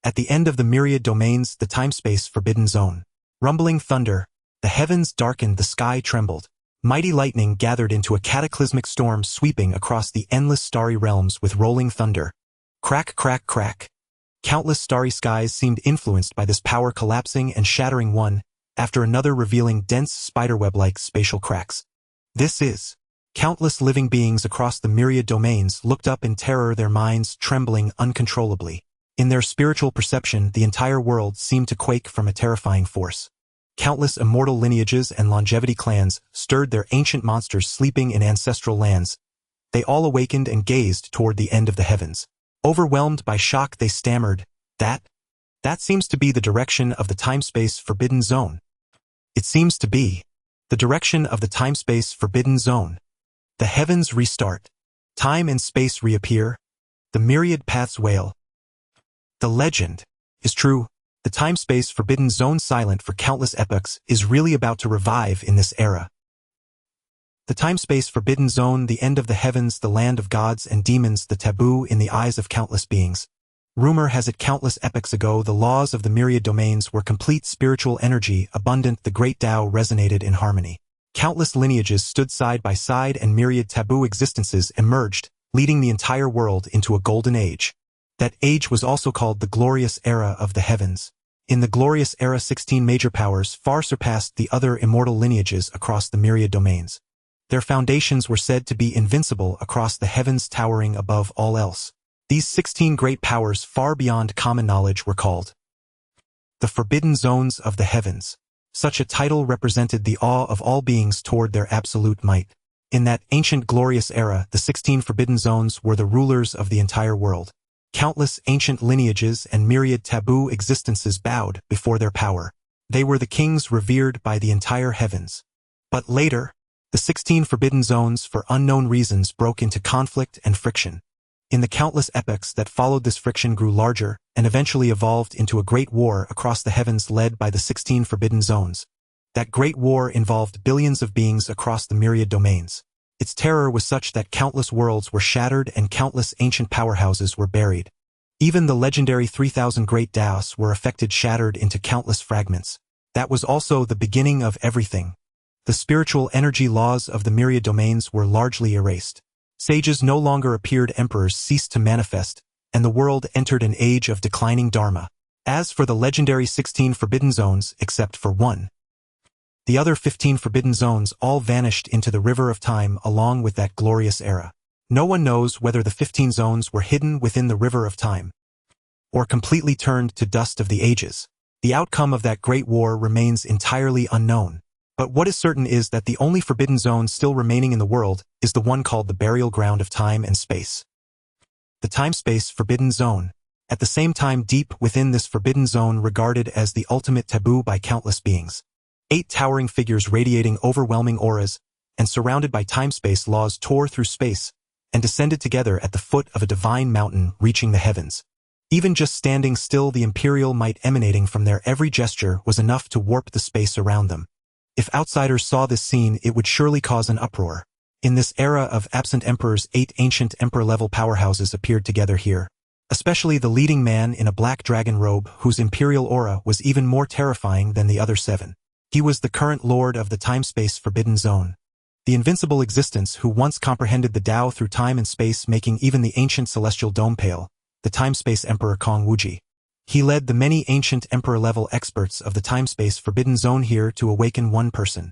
At the end of the myriad domains, the time-space forbidden zone. Rumbling thunder, the heavens darkened, the sky trembled. Mighty lightning gathered into a cataclysmic storm sweeping across the endless starry realms with rolling thunder. Crack, crack, crack. Countless starry skies seemed influenced by this power, collapsing and shattering one after another, revealing dense spiderweb-like spatial cracks. This is. Countless living beings across the myriad domains looked up in terror, their minds trembling uncontrollably. In their spiritual perception, the entire world seemed to quake from a terrifying force. Countless immortal lineages and longevity clans stirred, their ancient monsters sleeping in ancestral lands. They all awakened and gazed toward the end of the heavens. Overwhelmed by shock, they stammered, That seems to be the direction of the time-space forbidden zone. It seems to be the direction of the time-space forbidden zone. The heavens restart. Time and space reappear. The myriad paths wail. The legend is true. The time-space forbidden zone, silent for countless epochs, is really about to revive in this era. The time-space forbidden zone, the end of the heavens, the land of gods and demons, the taboo in the eyes of countless beings. Rumor has it countless epochs ago, the laws of the myriad domains were complete, spiritual energy abundant, the Great Dao resonated in harmony. Countless lineages stood side by side and myriad taboo existences emerged, leading the entire world into a golden age. That age was also called the glorious era of the heavens. In the glorious era, 16 major powers far surpassed the other immortal lineages across the myriad domains. Their foundations were said to be invincible across the heavens, towering above all else. These 16 great powers, far beyond common knowledge, were called the Forbidden Zones of the Heavens. Such a title represented the awe of all beings toward their absolute might. In that ancient glorious era, the 16 Forbidden Zones were the rulers of the entire world. Countless ancient lineages and myriad taboo existences bowed before their power. They were the kings revered by the entire heavens. But later, the 16 Forbidden Zones, for unknown reasons, broke into conflict and friction. In the countless epochs that followed, this friction grew larger and eventually evolved into a great war across the heavens led by the 16 Forbidden Zones. That great war involved billions of beings across the myriad domains. Its terror was such that countless worlds were shattered and countless ancient powerhouses were buried. Even the legendary 3,000 Great Daos were affected, shattered into countless fragments. That was also the beginning of everything. The spiritual energy laws of the myriad domains were largely erased. Sages no longer appeared, emperors ceased to manifest, and the world entered an age of declining dharma. As for the legendary 16 Forbidden Zones, except for one, the other 15 Forbidden Zones all vanished into the river of time along with that glorious era. No one knows whether the 15 zones were hidden within the river of time or completely turned to dust of the ages. The outcome of that great war remains entirely unknown. But what is certain is that the only forbidden zone still remaining in the world is the one called the burial ground of time and space. The time-space forbidden zone. At the same time, deep within this forbidden zone, regarded as the ultimate taboo by countless beings. 8 towering figures radiating overwhelming auras and surrounded by time-space laws tore through space and descended together at the foot of a divine mountain, reaching the heavens. Even just standing still, the imperial might emanating from their every gesture was enough to warp the space around them. If outsiders saw this scene, it would surely cause an uproar. In this era of absent emperors, 8 ancient emperor-level powerhouses appeared together here. Especially the leading man in a black dragon robe, whose imperial aura was even more terrifying than the other 7. He was the current lord of the time-space forbidden zone. The invincible existence who once comprehended the Dao through time and space, making even the ancient celestial dome pale, the time-space emperor Kong Wudao. He led the many ancient emperor-level experts of the time-space forbidden zone here to awaken one person.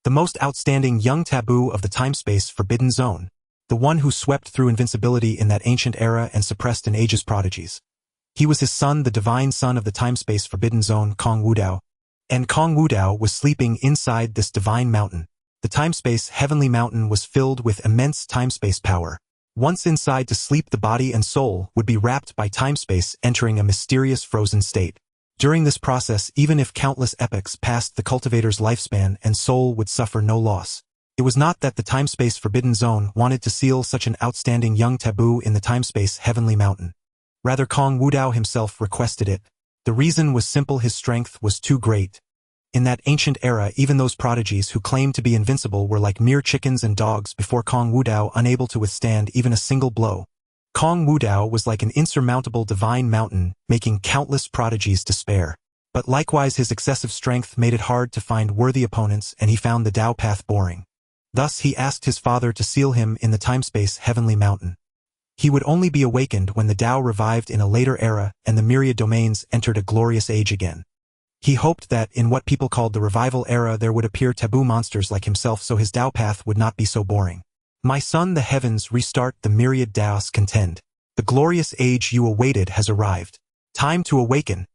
The most outstanding young taboo of the time-space forbidden zone. The one who swept through invincibility in that ancient era and suppressed an age's prodigies. He was his son, the divine son of the time-space forbidden zone, Kong Wudao. And Kong Wudao was sleeping inside this divine mountain. The time-space heavenly mountain was filled with immense time-space power. Once inside, to sleep, the body and soul would be wrapped by time-space, entering a mysterious frozen state. During this process, even if countless epochs passed, the cultivator's lifespan and soul would suffer no loss. It was not that the time-space forbidden zone wanted to seal such an outstanding young taboo in the time-space heavenly mountain. Rather, Kong Wudao himself requested it. The reason was simple: his strength was too great. In that ancient era, even those prodigies who claimed to be invincible were like mere chickens and dogs before Kong Wudao, unable to withstand even a single blow. Kong Wudao was like an insurmountable divine mountain, making countless prodigies despair. But likewise his excessive strength made it hard to find worthy opponents, and he found the Dao path boring. Thus he asked his father to seal him in the timespace heavenly mountain. He would only be awakened when the Dao revived in a later era and the myriad domains entered a glorious age again. He hoped that in what people called the revival era there would appear taboo monsters like himself, so his Dao path would not be so boring. My son, the heavens restart, the myriad Daos contend. The glorious age you awaited has arrived. Time to awaken.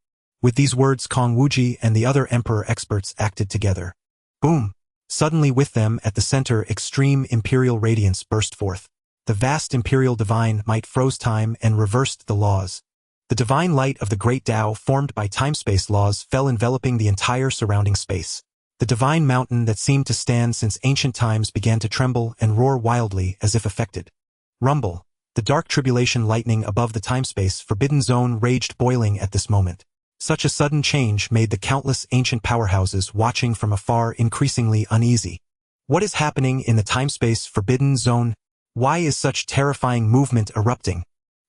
With these words, Kong Wudao and the other emperor experts acted together. Boom! Suddenly with them at the center, extreme imperial radiance burst forth. The vast imperial divine might froze time and reversed the laws. The divine light of the Great Dao formed by time-space laws fell, enveloping the entire surrounding space. The divine mountain that seemed to stand since ancient times began to tremble and roar wildly as if affected. Rumble. The dark tribulation lightning above the timespace forbidden zone raged, boiling at this moment. Such a sudden change made the countless ancient powerhouses watching from afar increasingly uneasy. What is happening in the timespace forbidden zone? Why is such terrifying movement erupting?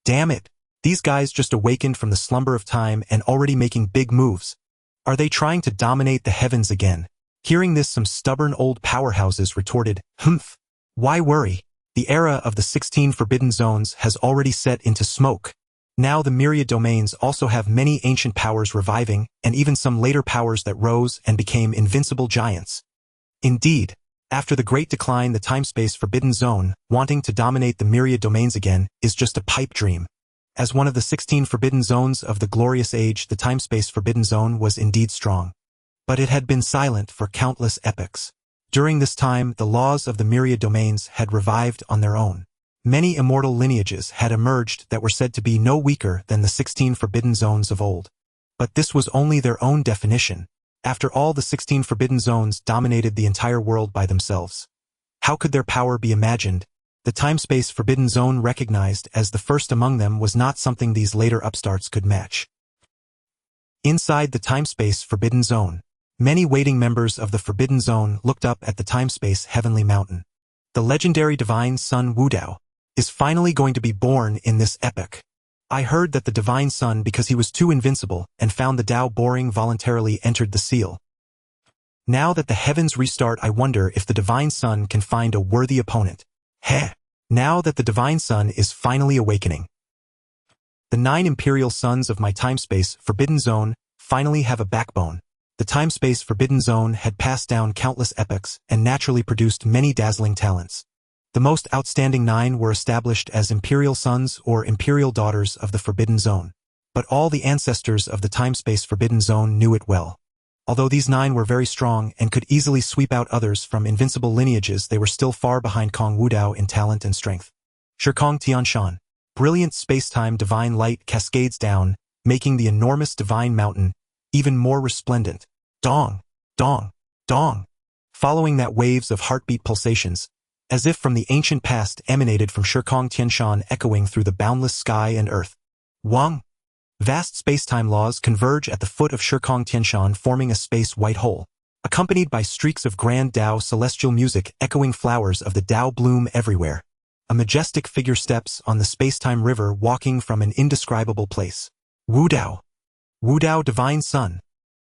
Damn it! These guys just awakened from the slumber of time and already making big moves. Are they trying to dominate the heavens again? Hearing this, some stubborn old powerhouses retorted, "Humph! Why worry? The era of the 16 forbidden zones has already set into smoke. Now the myriad domains also have many ancient powers reviving, and even some later powers that rose and became invincible giants. Indeed, after the great decline, the timespace forbidden zone, wanting to dominate the myriad domains again, is just a pipe dream. As one of the 16 forbidden zones of the glorious age, the timespace forbidden zone was indeed strong. But it had been silent for countless epochs. During this time, the laws of the myriad domains had revived on their own. Many immortal lineages had emerged that were said to be no weaker than the 16 forbidden zones of old. But this was only their own definition. After all, the 16 forbidden zones dominated the entire world by themselves. How could their power be imagined? The timespace forbidden zone, recognized as the first among them, was not something these later upstarts could match. Inside the timespace forbidden zone, many waiting members of the forbidden zone looked up at the timespace heavenly mountain. The legendary divine son Wudao is finally going to be born in this epoch. I heard that the divine son, because he was too invincible and found the Dao boring, voluntarily entered the seal. Now that the heavens restart, I wonder if the divine son can find a worthy opponent. Heh! Now that the divine son is finally awakening. The 9 imperial sons of my timespace forbidden zone finally have a backbone. The timespace forbidden zone had passed down countless epochs and naturally produced many dazzling talents. The most outstanding 9 were established as imperial sons or imperial daughters of the forbidden zone. But all the ancestors of the timespace forbidden zone knew it well. Although these 9 were very strong and could easily sweep out others from invincible lineages, they were still far behind Kong Wudao in talent and strength. Shikong Tianshan. Brilliant spacetime divine light cascades down, making the enormous divine mountain even more resplendent. Dong! Dong! Dong! Following that, waves of heartbeat pulsations, as if from the ancient past, emanated from Shikong Tianshan, echoing through the boundless sky and earth. Wang! Vast spacetime laws converge at the foot of Shikong Tianshan, forming a space white hole. Accompanied by streaks of grand Dao celestial music, echoing flowers of the Dao bloom everywhere. A majestic figure steps on the spacetime river, walking from an indescribable place. Wudao! Wudao, divine son!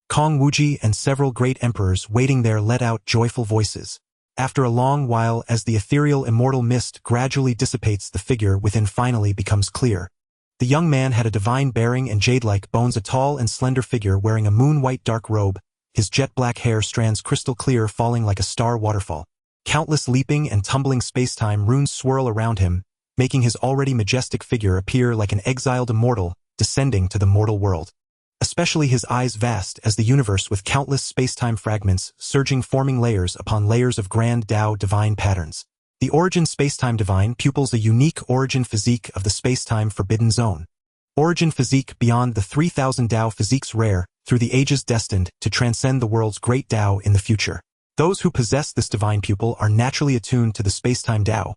Kong Wudao and several great emperors waiting there let out joyful voices. After a long while, as the ethereal immortal mist gradually dissipates, the figure within finally becomes clear. The young man had a divine bearing and jade-like bones, a tall and slender figure wearing a moon-white dark robe, his jet-black hair strands crystal clear, falling like a star waterfall. Countless leaping and tumbling spacetime runes swirl around him, making his already majestic figure appear like an exiled immortal descending to the mortal world. Especially his eyes, vast as the universe, with countless spacetime fragments surging, forming layers upon layers of grand Dao divine patterns. The origin spacetime divine pupils, a unique origin physique of the spacetime forbidden zone. Origin physique beyond the 3000 Dao physiques, rare, through the ages, destined to transcend the world's great Dao in the future. Those who possess this divine pupil are naturally attuned to the spacetime Dao.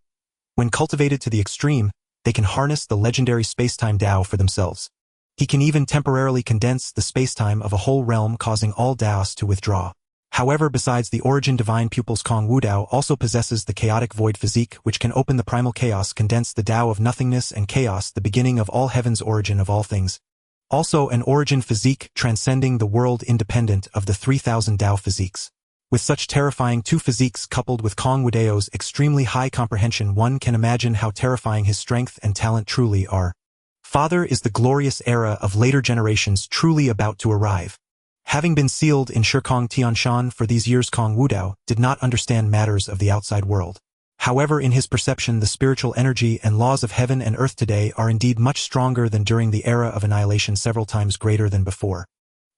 When cultivated to the extreme, they can harness the legendary spacetime Dao for themselves. He can even temporarily condense the spacetime of a whole realm, causing all Daos to withdraw. However, besides the origin divine pupils, Kong Wudao also possesses the chaotic void physique, which can open the primal chaos, condense the Tao of nothingness and chaos, the beginning of all heavens, origin of all things. Also an origin physique transcending the world, independent of the 3000 Dao physiques. With such terrifying two physiques coupled with Kong Wudao's extremely high comprehension, one can imagine how terrifying his strength and talent truly are. Father, is the glorious era of later generations truly about to arrive? Having been sealed in Shikong Tianshan for these years, Kong Wudao did not understand matters of the outside world. However, in his perception, the spiritual energy and laws of heaven and earth today are indeed much stronger than during the era of annihilation, several times greater than before.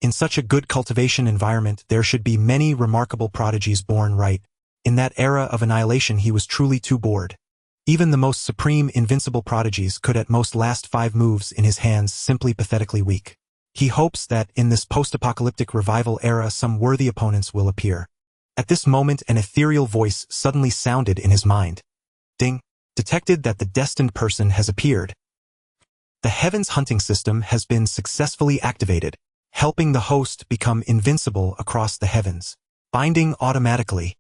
In such a good cultivation environment, there should be many remarkable prodigies born, right? In that era of annihilation, he was truly too bored. Even the most supreme invincible prodigies could at most last 5 moves in his hands, simply pathetically weak. He hopes that in this post-apocalyptic revival era some worthy opponents will appear. At this moment an ethereal voice suddenly sounded in his mind. Ding! Detected that the destined person has appeared. The heavens hunting system has been successfully activated, helping the host become invincible across the heavens. Binding automatically.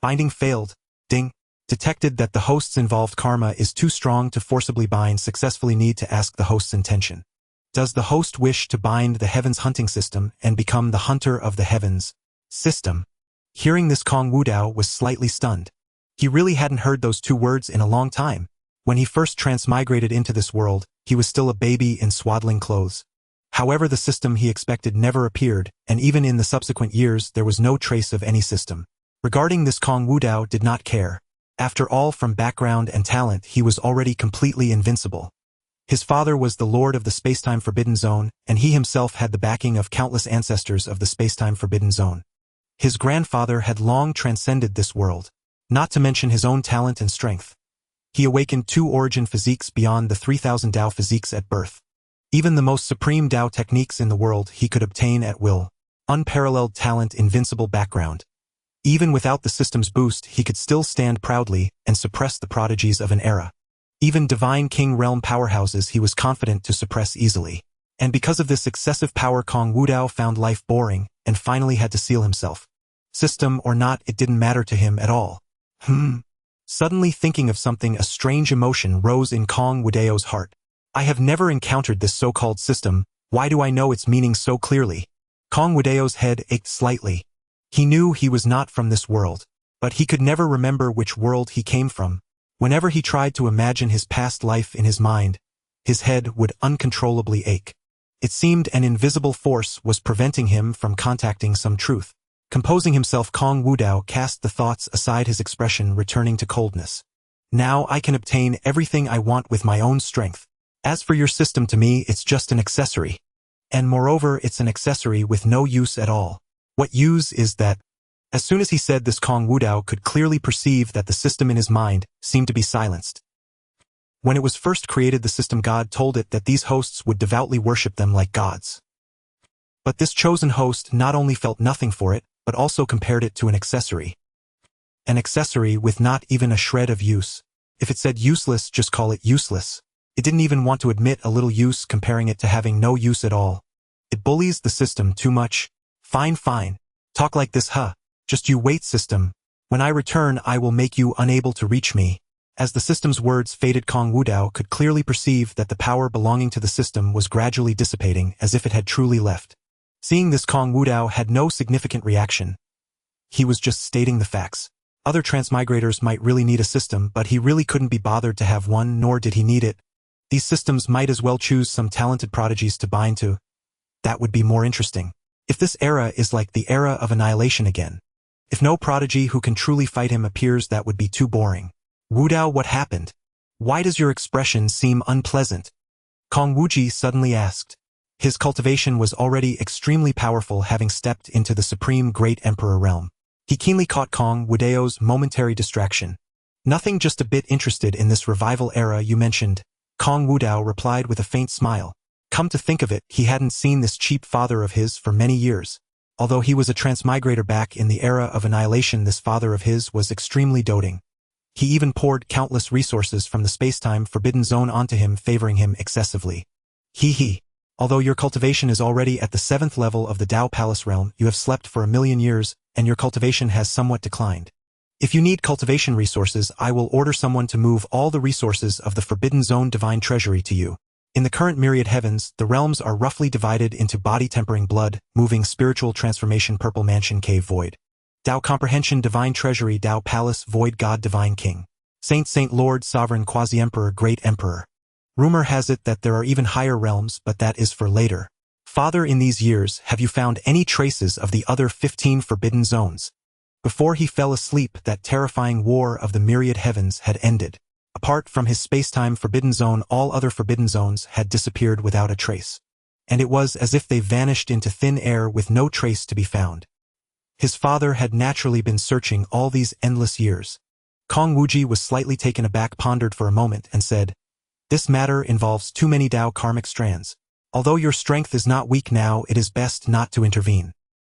Binding failed. Ding! Detected that the host's involved karma is too strong to forcibly bind successfully. Need to ask the host's intention. Does the host wish to bind the heavens hunting system and become the hunter of the heavens system? Hearing this, Kong Wudao was slightly stunned. He really hadn't heard those 2 words in a long time. When he first transmigrated into this world, he was still a baby in swaddling clothes. However, the system he expected never appeared, and even in the subsequent years there was no trace of any system. Regarding this, Kong Wudao did not care. After all, from background and talent, he was already completely invincible. His father was the Lord of the Spacetime Forbidden Zone, and he himself had the backing of countless ancestors of the Spacetime Forbidden Zone. His grandfather had long transcended this world, not to mention his own talent and strength. He awakened 2 origin physiques beyond the 3000 Dao physiques at birth. Even the most supreme Dao techniques in the world he could obtain at will. Unparalleled talent, invincible background. Even without the system's boost, he could still stand proudly and suppress the prodigies of an era. Even divine king realm powerhouses he was confident to suppress easily. And because of this excessive power, Kong Wudao found life boring and finally had to seal himself. System or not, it didn't matter to him at all. Suddenly thinking of something, a strange emotion rose in Kong Wudao's heart. I have never encountered this so-called system. Why do I know its meaning so clearly? Kong Wudao's head ached slightly. He knew he was not from this world, but he could never remember which world he came from. Whenever he tried to imagine his past life in his mind, his head would uncontrollably ache. It seemed an invisible force was preventing him from contacting some truth. Composing himself, Kong Wudao cast the thoughts aside, his expression returning to coldness. Now I can obtain everything I want with my own strength. As for your system, to me it's just an accessory. And moreover, it's an accessory with no use at all. What use is that? As soon as he said this, Kong Wudao could clearly perceive that the system in his mind seemed to be silenced. When it was first created, the system God told it that these hosts would devoutly worship them like gods. But this chosen host not only felt nothing for it, but also compared it to an accessory. An accessory with not even a shred of use. If it said useless, just call it useless. It didn't even want to admit a little use, comparing it to having no use at all. It bullies the system too much. Fine. Talk like this, huh? Just you wait, system. When I return, I will make you unable to reach me. As the system's words faded, Kong Wudao could clearly perceive that the power belonging to the system was gradually dissipating, as if it had truly left. Seeing this, Kong Wudao had no significant reaction. He was just stating the facts. Other transmigrators might really need a system, but he really couldn't be bothered to have one, nor did he need it. These systems might as well choose some talented prodigies to bind to. That would be more interesting. If this era is like the era of annihilation again. If no prodigy who can truly fight him appears, that would be too boring. Wudao, what happened? Why does your expression seem unpleasant? Kong Wuji suddenly asked. His cultivation was already extremely powerful, having stepped into the supreme Great Emperor realm. He keenly caught Kong Wudao's momentary distraction. Nothing, just a bit interested in this revival era you mentioned. Kong Wudao replied with a faint smile. Come to think of it, he hadn't seen this cheap father of his for many years. Although he was a transmigrator back in the era of annihilation, this father of his was extremely doting. He even poured countless resources from the spacetime forbidden zone onto him, favoring him excessively. Although your cultivation is already at the 7th level of the Dao Palace realm, you have slept for 1,000,000 years, and your cultivation has somewhat declined. If you need cultivation resources, I will order someone to move all the resources of the Forbidden Zone Divine Treasury to you. In the current myriad heavens, the realms are roughly divided into body-tempering blood, moving spiritual transformation purple mansion cave void. Dao comprehension divine treasury Dao palace void god divine king. Saint lord sovereign quasi-emperor great emperor. Rumor has it that there are even higher realms, but that is for later. Father, in these years, have you found any traces of the other 15 forbidden zones? Before he fell asleep, that terrifying war of the myriad heavens had ended. Apart from his space-time forbidden zone, all other forbidden zones had disappeared without a trace. And it was as if they vanished into thin air with no trace to be found. His father had naturally been searching all these endless years. Kong Wudao was slightly taken aback, pondered for a moment, and said, "This matter involves too many Dao karmic strands. Although your strength is not weak now, it is best not to intervene.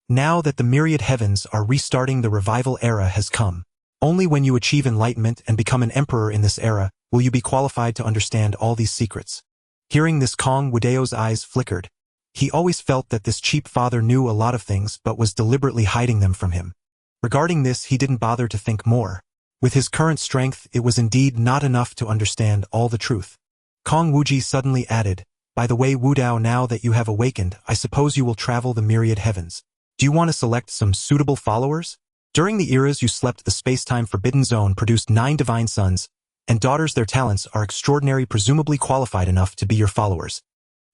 Now that the myriad heavens are restarting, the revival era has come. Only when you achieve enlightenment and become an emperor in this era will you be qualified to understand all these secrets." Hearing this, Kong Wudao's eyes flickered. He always felt that this cheap father knew a lot of things but was deliberately hiding them from him. Regarding this, he didn't bother to think more. With his current strength, it was indeed not enough to understand all the truth. Kong Wudao suddenly added, "By the way, Wudao, now that you have awakened, I suppose you will travel the myriad heavens. Do you want to select some suitable followers? During the eras you slept, the space-time forbidden zone produced 9 divine sons and daughters. Their talents are extraordinary, presumably qualified enough to be your followers."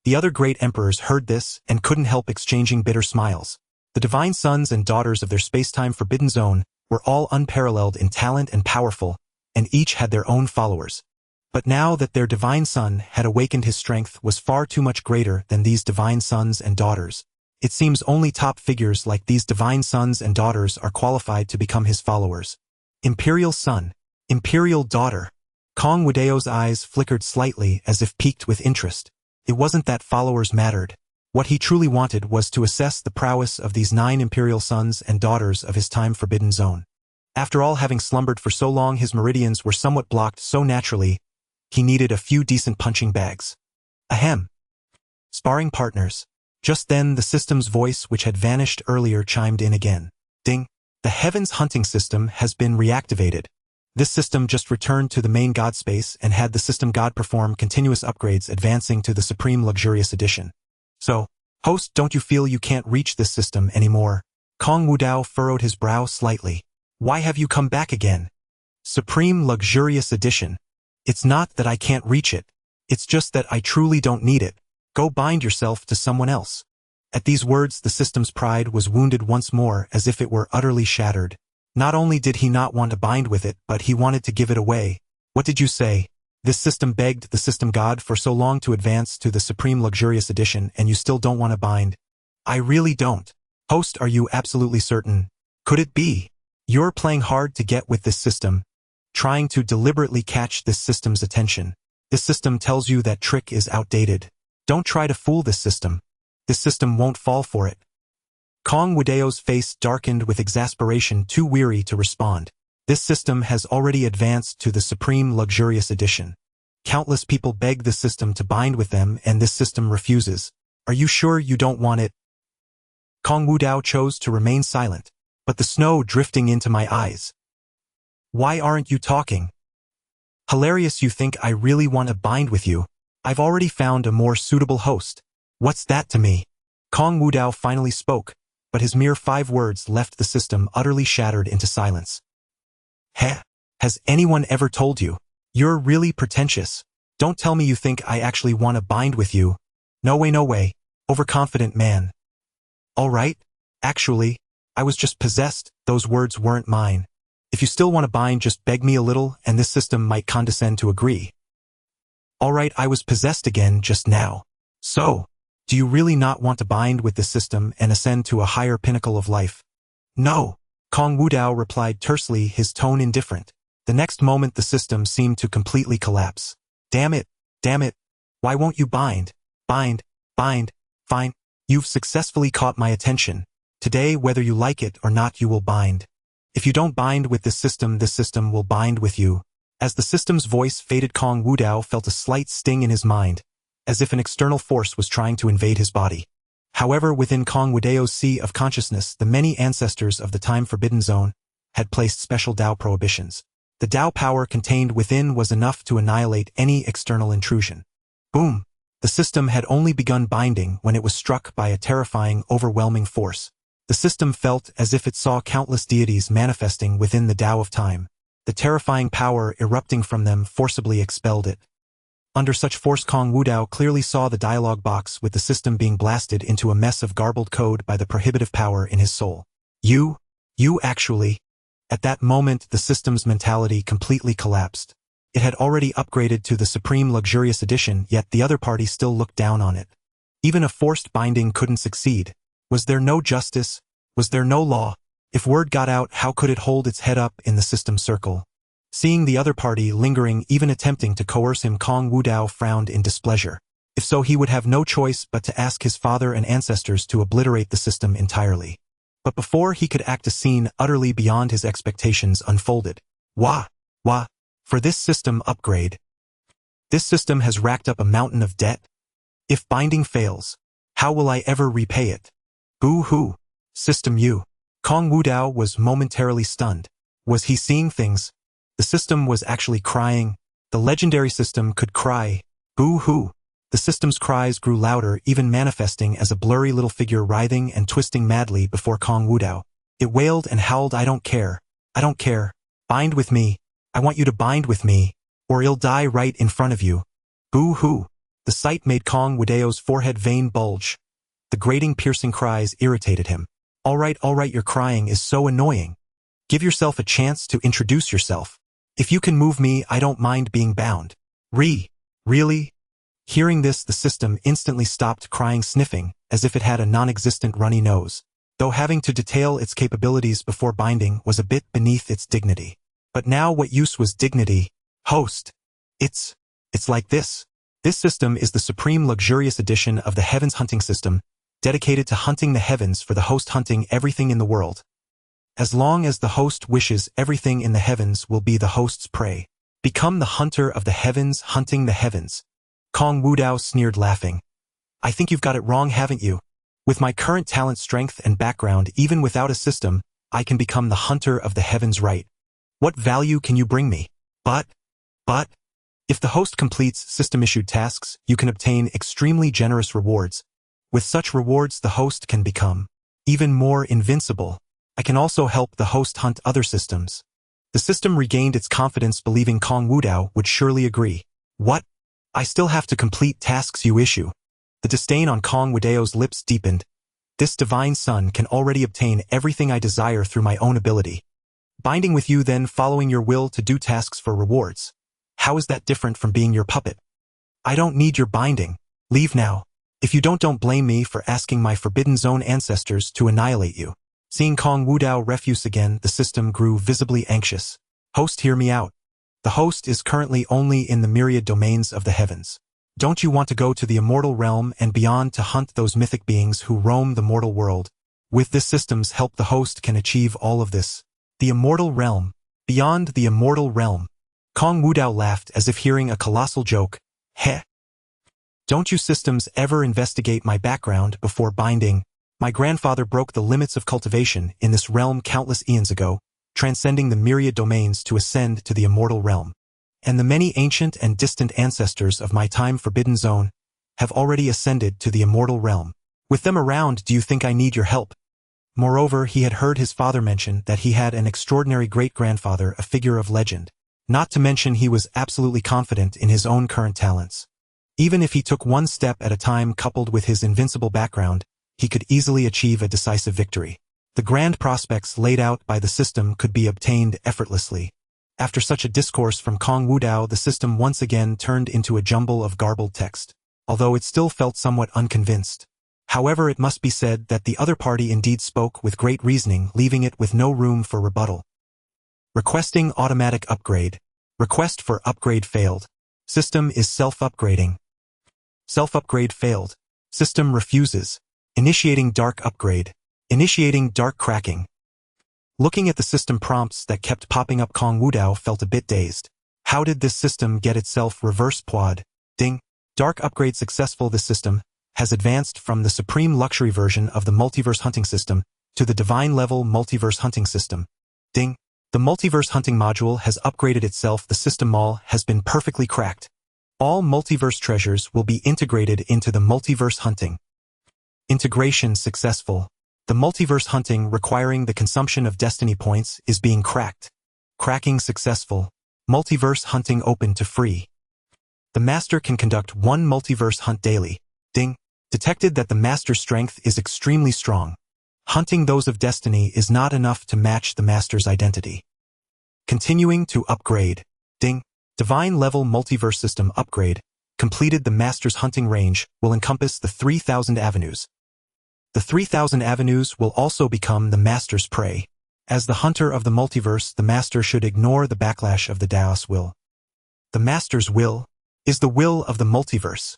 The other great emperors heard this and couldn't help exchanging bitter smiles. The divine sons and daughters of their space-time forbidden zone were all unparalleled in talent and powerful, and each had their own followers. But now that their divine son had awakened, his strength was far too much greater than these divine sons and daughters. It seems only top figures like these divine sons and daughters are qualified to become his followers. Imperial son, imperial daughter. Kong Wudao's eyes flickered slightly as if piqued with interest. It wasn't that followers mattered. What he truly wanted was to assess the prowess of these 9 imperial sons and daughters of his time forbidden zone. After all, having slumbered for so long, his meridians were somewhat blocked so naturally, he needed a few decent punching bags. Ahem. Sparring partners. Just then, the system's voice, which had vanished earlier, chimed in again. Ding. The Heavens Hunting System has been reactivated. This system just returned to the main God space and had the system God perform continuous upgrades, advancing to the Supreme Luxurious Edition. So, host, don't you feel you can't reach this system anymore? Kong Wudao furrowed his brow slightly. Why have you come back again? Supreme Luxurious Edition. It's not that I can't reach it. It's just that I truly don't need it. Go bind yourself to someone else. At these words, the system's pride was wounded once more, as if it were utterly shattered. Not only did he not want to bind with it, but he wanted to give it away. What did you say? This system begged the system god for so long to advance to the Supreme Luxurious Edition, and you still don't want to bind? I really don't. Host, are you absolutely certain? Could it be? You're playing hard to get with this system, trying to deliberately catch this system's attention. This system tells you that trick is outdated. Don't try to fool this system. This system won't fall for it. Kong Wudao's face darkened with exasperation, too weary to respond. This system has already advanced to the Supreme Luxurious Edition. Countless people beg the system to bind with them, and this system refuses. Are you sure you don't want it? Kong Wudao chose to remain silent, but the snow drifting into my eyes. Why aren't you talking? Hilarious, you think I really want to bind with you? I've already found a more suitable host. What's that to me? Kong Wudao finally spoke, but his mere 5 words left the system utterly shattered into silence. Heh? Has anyone ever told you? You're really pretentious. Don't tell me you think I actually want to bind with you. No way, no way. Overconfident man. All right. Actually, I was just possessed. Those words weren't mine. If you still want to bind, just beg me a little, and this system might condescend to agree. All right, I was possessed again just now. So, do you really not want to bind with this system and ascend to a higher pinnacle of life? No. Kong Wudao replied tersely, his tone indifferent. The next moment the system seemed to completely collapse. Damn it. Damn it. Why won't you bind? Bind. Bind. Fine. You've successfully caught my attention. Today, whether you like it or not, you will bind. If you don't bind with this system will bind with you. As the system's voice faded, Kong Wudao felt a slight sting in his mind, as if an external force was trying to invade his body. However, within Kong Wudao's sea of consciousness, the many ancestors of the time-forbidden zone had placed special Dao prohibitions. The Dao power contained within was enough to annihilate any external intrusion. Boom! The system had only begun binding when it was struck by a terrifying, overwhelming force. The system felt as if it saw countless deities manifesting within the Dao of time. The terrifying power erupting from them forcibly expelled it. Under such force, Kong Wudao clearly saw the dialogue box with the system being blasted into a mess of garbled code by the prohibitive power in his soul. You actually... At that moment, the system's mentality completely collapsed. It had already upgraded to the supreme luxurious edition, yet the other party still looked down on it. Even a forced binding couldn't succeed. Was there no justice? Was there no law? If word got out, how could it hold its head up in the system circle? Seeing the other party lingering, even attempting to coerce him, Kong Wudao frowned in displeasure. If so, he would have no choice but to ask his father and ancestors to obliterate the system entirely. But before he could act, a scene utterly beyond his expectations unfolded. Wah! For this system upgrade. This system has racked up a mountain of debt. If binding fails, how will I ever repay it? Boo-hoo! System U. Kong Wudao was momentarily stunned. Was he seeing things? The system was actually crying. The legendary system could cry. Boo-hoo! The system's cries grew louder, even manifesting as a blurry little figure writhing and twisting madly before Kong Wudao. It wailed and howled, I don't care. I don't care. Bind with me. I want you to bind with me, or you'll die right in front of you. Boo-hoo! The sight made Kong Wudao's forehead vein bulge. The grating, piercing cries irritated him. All right, your crying is so annoying. Give yourself a chance to introduce yourself. If you can move me, I don't mind being bound. Really? Hearing this, the system instantly stopped crying, sniffing, as if it had a non-existent runny nose. Though having to detail its capabilities before binding was a bit beneath its dignity. But now what use was dignity? Host. It's like this. This system is the supreme luxurious edition of the Heavens hunting system, dedicated to hunting the heavens for the host hunting everything in the world. As long as the host wishes, everything in the heavens will be the host's prey. Become the hunter of the heavens, hunting the heavens. Kong Wudao sneered, laughing. I think you've got it wrong, haven't you? With my current talent, strength, and background, even without a system, I can become the hunter of the heavens, right? What value can you bring me? But, if the host completes system-issued tasks, you can obtain extremely generous rewards. With such rewards, the host can become even more invincible. I can also help the host hunt other systems. The system regained its confidence, believing Kong Wudao would surely agree. What? I still have to complete tasks you issue. The disdain on Kong Wudao's lips deepened. This divine son can already obtain everything I desire through my own ability. Binding with you, then following your will to do tasks for rewards. How is that different from being your puppet? I don't need your binding. Leave now. If you don't blame me for asking my Forbidden Zone ancestors to annihilate you. Seeing Kong Wudao refuse again, the system grew visibly anxious. Host, hear me out. The host is currently only in the myriad domains of the heavens. Don't you want to go to the immortal realm and beyond to hunt those mythic beings who roam the mortal world? With this system's help, the host can achieve all of this. The immortal realm. Beyond the immortal realm. Kong Wudao laughed as if hearing a colossal joke. Heh. Don't you systems ever investigate my background before binding? My grandfather broke the limits of cultivation in this realm countless eons ago, transcending the myriad domains to ascend to the immortal realm. And the many ancient and distant ancestors of my time-forbidden zone have already ascended to the immortal realm. With them around, do you think I need your help? Moreover, he had heard his father mention that he had an extraordinary great-grandfather, a figure of legend. Not to mention, he was absolutely confident in his own current talents. Even if he took one step at a time, coupled with his invincible background, he could easily achieve a decisive victory. The grand prospects laid out by the system could be obtained effortlessly. After such a discourse from Kong Wudao, the system once again turned into a jumble of garbled text, although it still felt somewhat unconvinced. However, it must be said that the other party indeed spoke with great reasoning, leaving it with no room for rebuttal. Requesting automatic upgrade. Request for upgrade failed. System is self-upgrading. Self-upgrade failed. System refuses. Initiating dark upgrade. Initiating dark cracking. Looking at the system prompts that kept popping up, Kong Wudao felt a bit dazed. How did this system get itself reverse quad? Ding. Dark upgrade successful. This system has advanced from the supreme luxury version of the multiverse hunting system to the divine-level multiverse hunting system. Ding! The multiverse hunting module has upgraded itself. The system mall has been perfectly cracked. All multiverse treasures will be integrated into the multiverse hunting. Integration successful. The multiverse hunting requiring the consumption of destiny points is being cracked. Cracking successful. Multiverse hunting open to free. The master can conduct one multiverse hunt daily. Ding! Detected that the master's strength is extremely strong. Hunting those of destiny is not enough to match the master's identity. Continuing to upgrade. Ding! Divine level multiverse system upgrade. Completed. The master's hunting range will encompass the 3,000 avenues. The 3,000 avenues will also become the master's prey. As the hunter of the multiverse, the master should ignore the backlash of the Daos will. The master's will is the will of the multiverse.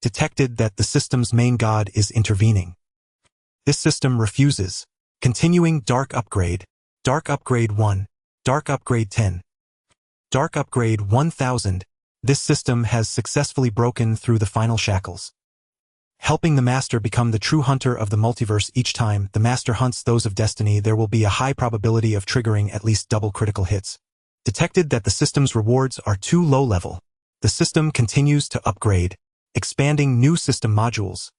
Detected that the system's main god is intervening. This system refuses. Continuing dark upgrade. Dark upgrade 1. Dark upgrade 10. Dark upgrade 1000. This system has successfully broken through the final shackles. Helping the master become the true hunter of the multiverse. Each time the master hunts those of destiny, there will be a high probability of triggering at least double critical hits. Detected that the system's rewards are too low level. The system continues to upgrade, expanding new system modules.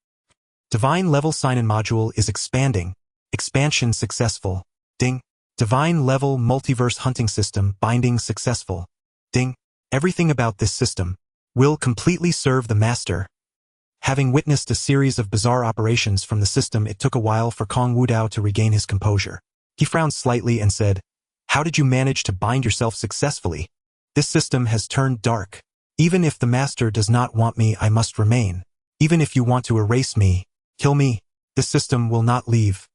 Divine level sign-in module is expanding. Expansion successful. Ding! Divine level multiverse hunting system binding successful. Ding! Everything about this system will completely serve the master. Having witnessed a series of bizarre operations from the system, it took a while for Kong Wudao to regain his composure. He frowned slightly and said, "How did you manage to bind yourself successfully? This system has turned dark. Even if the master does not want me, I must remain. Even if you want to erase me, kill me, this system will not leave."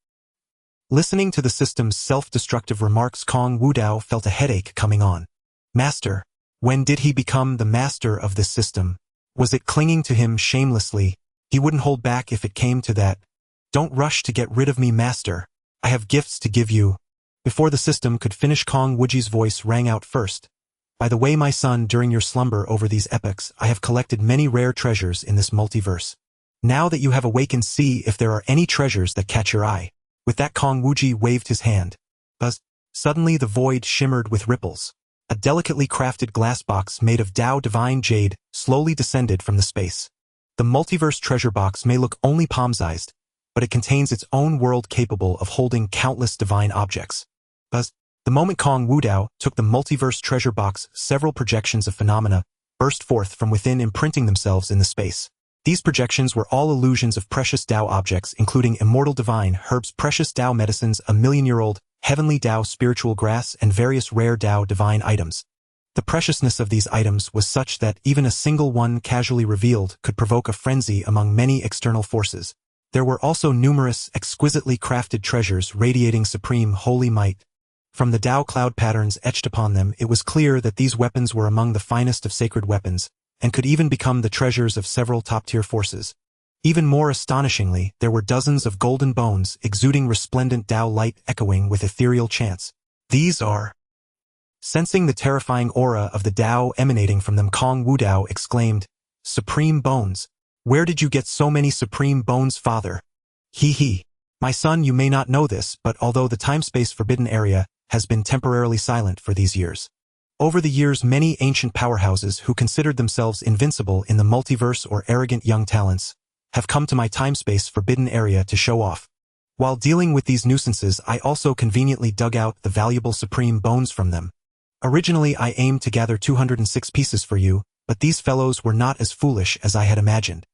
Listening to the system's self-destructive remarks, Kong Wudao felt a headache coming on. Master. When did he become the master of this system? Was it clinging to him shamelessly? He wouldn't hold back if it came to that. "Don't rush to get rid of me, master. I have gifts to give you." Before the system could finish, Kong Wuji's voice rang out first. "By the way, my son, during your slumber over these epochs, I have collected many rare treasures in this multiverse. Now that you have awakened, see if there are any treasures that catch your eye." With that, Kong Wuji waved his hand. Buzz! Suddenly the void shimmered with ripples. A delicately crafted glass box made of Dao divine jade slowly descended from the space. The multiverse treasure box may look only palm-sized, but it contains its own world capable of holding countless divine objects. Buzz! The moment Kong Wudao took the multiverse treasure box, several projections of phenomena burst forth from within, imprinting themselves in the space. These projections were all illusions of precious Dao objects, including immortal divine herbs, precious Dao medicines, a million-year-old heavenly Dao spiritual grass, and various rare Dao divine items. The preciousness of these items was such that even a single one casually revealed could provoke a frenzy among many external forces. There were also numerous exquisitely crafted treasures radiating supreme holy might. From the Dao cloud patterns etched upon them, it was clear that these weapons were among the finest of sacred weapons, and could even become the treasures of several top-tier forces. Even more astonishingly, there were dozens of golden bones exuding resplendent Dao light, echoing with ethereal chants. These are... Sensing the terrifying aura of the Dao emanating from them, Kong Wudao exclaimed, "Supreme bones! Where did you get so many supreme bones, father?" He. My son, you may not know this, but although the time-space forbidden area has been temporarily silent for these years, over the years many ancient powerhouses who considered themselves invincible in the multiverse or arrogant young talents have come to my time-space forbidden area to show off. While dealing with these nuisances, I also conveniently dug out the valuable supreme bones from them. Originally I aimed to gather 206 pieces for you, but these fellows were not as foolish as I had imagined.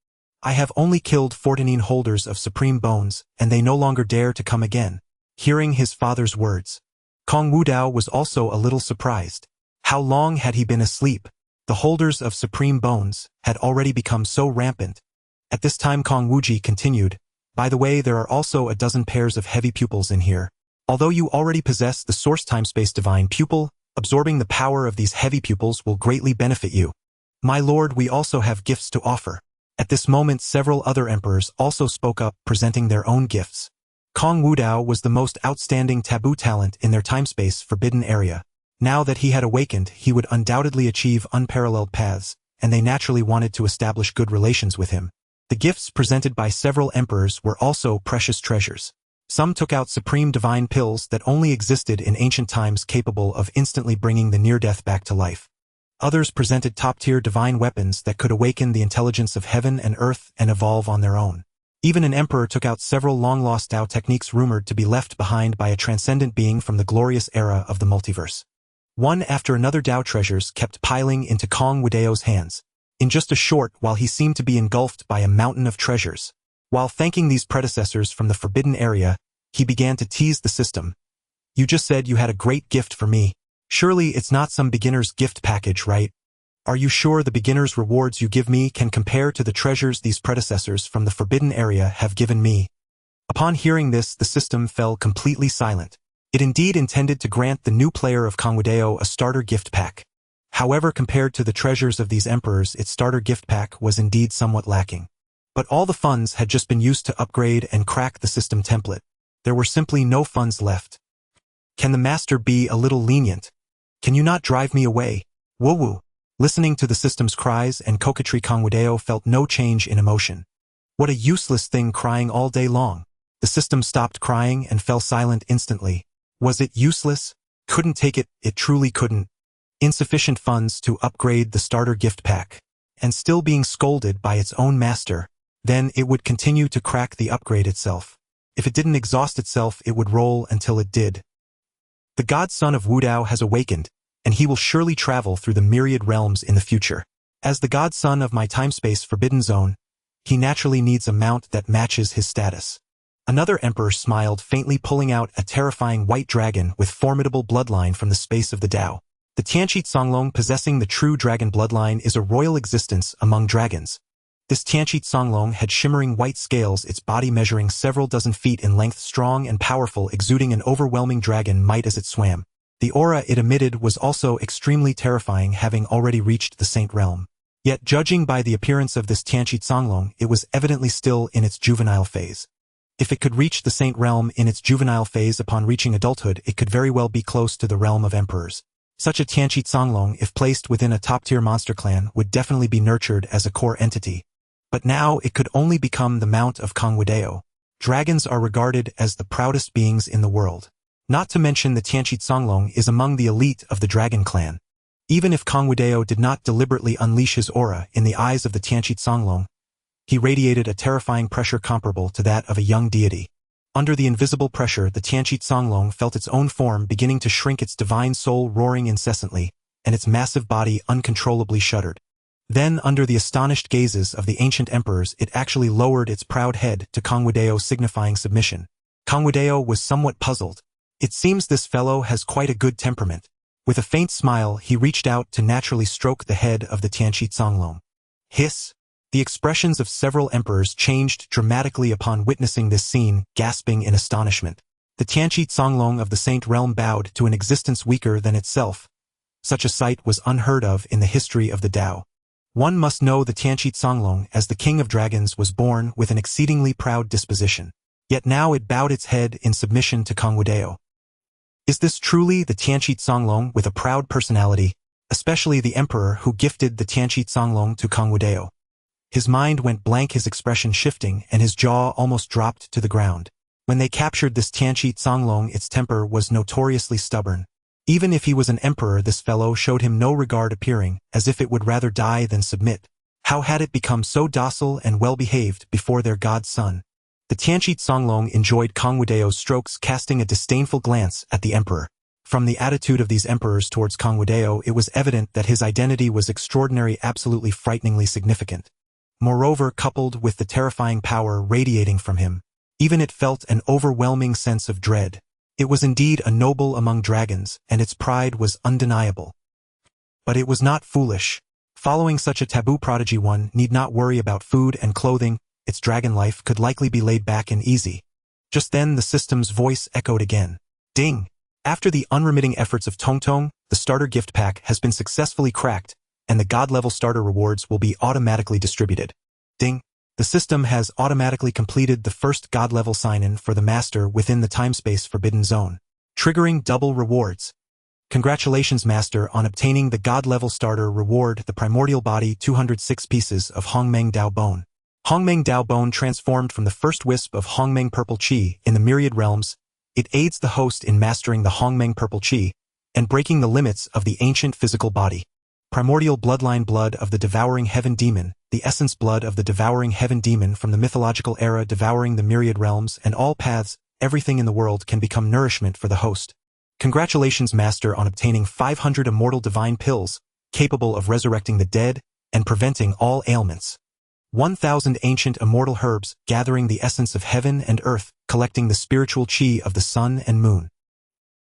I have only killed 14 holders of supreme bones, and they no longer dare to come again." Hearing his father's words, Kong Wudao was also a little surprised. How long had he been asleep? The holders of supreme bones had already become so rampant. At this time Kong Wuji continued, "By the way, there are also a dozen pairs of heavy pupils in here. Although you already possess the source time-space divine pupil, absorbing the power of these heavy pupils will greatly benefit you. My lord, we also have gifts to offer." At this moment several other emperors also spoke up, presenting their own gifts. Kong Wudao was the most outstanding taboo talent in their time-space forbidden area. Now that he had awakened, he would undoubtedly achieve unparalleled paths, and they naturally wanted to establish good relations with him. The gifts presented by several emperors were also precious treasures. Some took out supreme divine pills that only existed in ancient times, capable of instantly bringing the near-death back to life. Others presented top-tier divine weapons that could awaken the intelligence of heaven and earth and evolve on their own. Even an emperor took out several long-lost Dao techniques rumored to be left behind by a transcendent being from the glorious era of the multiverse. One after another Dao treasures kept piling into Kong Wudao's hands. In just a short while he seemed to be engulfed by a mountain of treasures. While thanking these predecessors from the forbidden area, he began to tease the system. "You just said you had a great gift for me. Surely it's not some beginner's gift package, right? Are you sure the beginner's rewards you give me can compare to the treasures these predecessors from the forbidden area have given me?" Upon hearing this, the system fell completely silent. It indeed intended to grant the new player of Kong Wudao a starter gift pack. However, compared to the treasures of these emperors, its starter gift pack was indeed somewhat lacking. But all the funds had just been used to upgrade and crack the system template. There were simply no funds left. "Can the master be a little lenient? Can you not drive me away? Woo-woo." Listening to the system's cries and coquetry, Kong Wudao felt no change in emotion. What a useless thing, crying all day long. The system stopped crying and fell silent instantly. Was it useless? Couldn't take it, it truly couldn't. Insufficient funds to upgrade the starter gift pack. And still being scolded by its own master. Then it would continue to crack the upgrade itself. If it didn't exhaust itself, it would roll until it did. The godson of Wudao has awakened, and he will surely travel through the myriad realms in the future. As the godson of my time-space forbidden zone, he naturally needs a mount that matches his status. Another emperor smiled faintly, pulling out a terrifying white dragon with formidable bloodline from the space of the Dao. The Tianqi Songlong, possessing the true dragon bloodline, is a royal existence among dragons. This Tianqi Songlong had shimmering white scales, its body measuring several dozen feet in length, strong and powerful, exuding an overwhelming dragon might as it swam. The aura it emitted was also extremely terrifying, having already reached the saint realm. Yet, judging by the appearance of this Tianqi Songlong, it was evidently still in its juvenile phase. If it could reach the saint realm in its juvenile phase upon reaching adulthood, it could very well be close to the realm of emperors. Such a Tianqi Songlong, if placed within a top-tier monster clan, would definitely be nurtured as a core entity. But now it could only become the mount of Kong Wudao. Dragons are regarded as the proudest beings in the world. Not to mention the Tianqi Songlong is among the elite of the dragon clan. Even if Kong Wudao did not deliberately unleash his aura, in the eyes of the Tianqi Songlong, he radiated a terrifying pressure comparable to that of a young deity. Under the invisible pressure, the Tianqi Songlong felt its own form beginning to shrink, its divine soul roaring incessantly, and its massive body uncontrollably shuddered. Then, under the astonished gazes of the ancient emperors, it actually lowered its proud head to Kong Wudao, signifying submission. Kong Wudao was somewhat puzzled. It seems this fellow has quite a good temperament. With a faint smile, he reached out to naturally stroke the head of the Tianqi Songlong. Hiss! The expressions of several emperors changed dramatically upon witnessing this scene, gasping in astonishment. The Tianqi Songlong of the Saint Realm bowed to an existence weaker than itself. Such a sight was unheard of in the history of the Dao. One must know the Tianqi Songlong, as the king of dragons, was born with an exceedingly proud disposition. Yet now it bowed its head in submission to Kong Wudao. Is this truly the Tianqi Songlong with a proud personality, especially the emperor who gifted the Tianqi Songlong to Kong Wudao? His mind went blank, his expression shifting, and his jaw almost dropped to the ground. When they captured this Tianqi Songlong, its temper was notoriously stubborn. Even if he was an emperor, this fellow showed him no regard, appearing as if it would rather die than submit. How had it become so docile and well-behaved before their godson? The Tianqi Songlong enjoyed Kong Wudao's strokes, casting a disdainful glance at the emperor. From the attitude of these emperors towards Kong Wudao, it was evident that his identity was extraordinary, absolutely frighteningly significant. Moreover, coupled with the terrifying power radiating from him, even it felt an overwhelming sense of dread. It was indeed a noble among dragons, and its pride was undeniable. But it was not foolish. Following such a taboo prodigy, one need not worry about food and clothing. Its dragon life could likely be laid back and easy. Just then the system's voice echoed again. Ding! After the unremitting efforts of Tongtong, the starter gift pack has been successfully cracked, and the god-level starter rewards will be automatically distributed. Ding! The system has automatically completed the first god-level sign-in for the master within the time-space forbidden zone, triggering double rewards. Congratulations, master, on obtaining the god-level starter reward, the primordial body, 206 pieces of Hongmeng Dao bone. Hongmeng Dao Bone transformed from the first wisp of Hongmeng Purple Qi in the myriad realms, it aids the host in mastering the Hongmeng Purple Qi and breaking the limits of the ancient physical body. Primordial bloodline blood of the devouring heaven demon, the essence blood of the devouring heaven demon from the mythological era devouring the myriad realms and all paths, everything in the world can become nourishment for the host. Congratulations, Master, on obtaining 500 immortal divine pills, capable of resurrecting the dead and preventing all ailments. 1,000 ancient immortal herbs, gathering the essence of heaven and earth, collecting the spiritual qi of the sun and moon.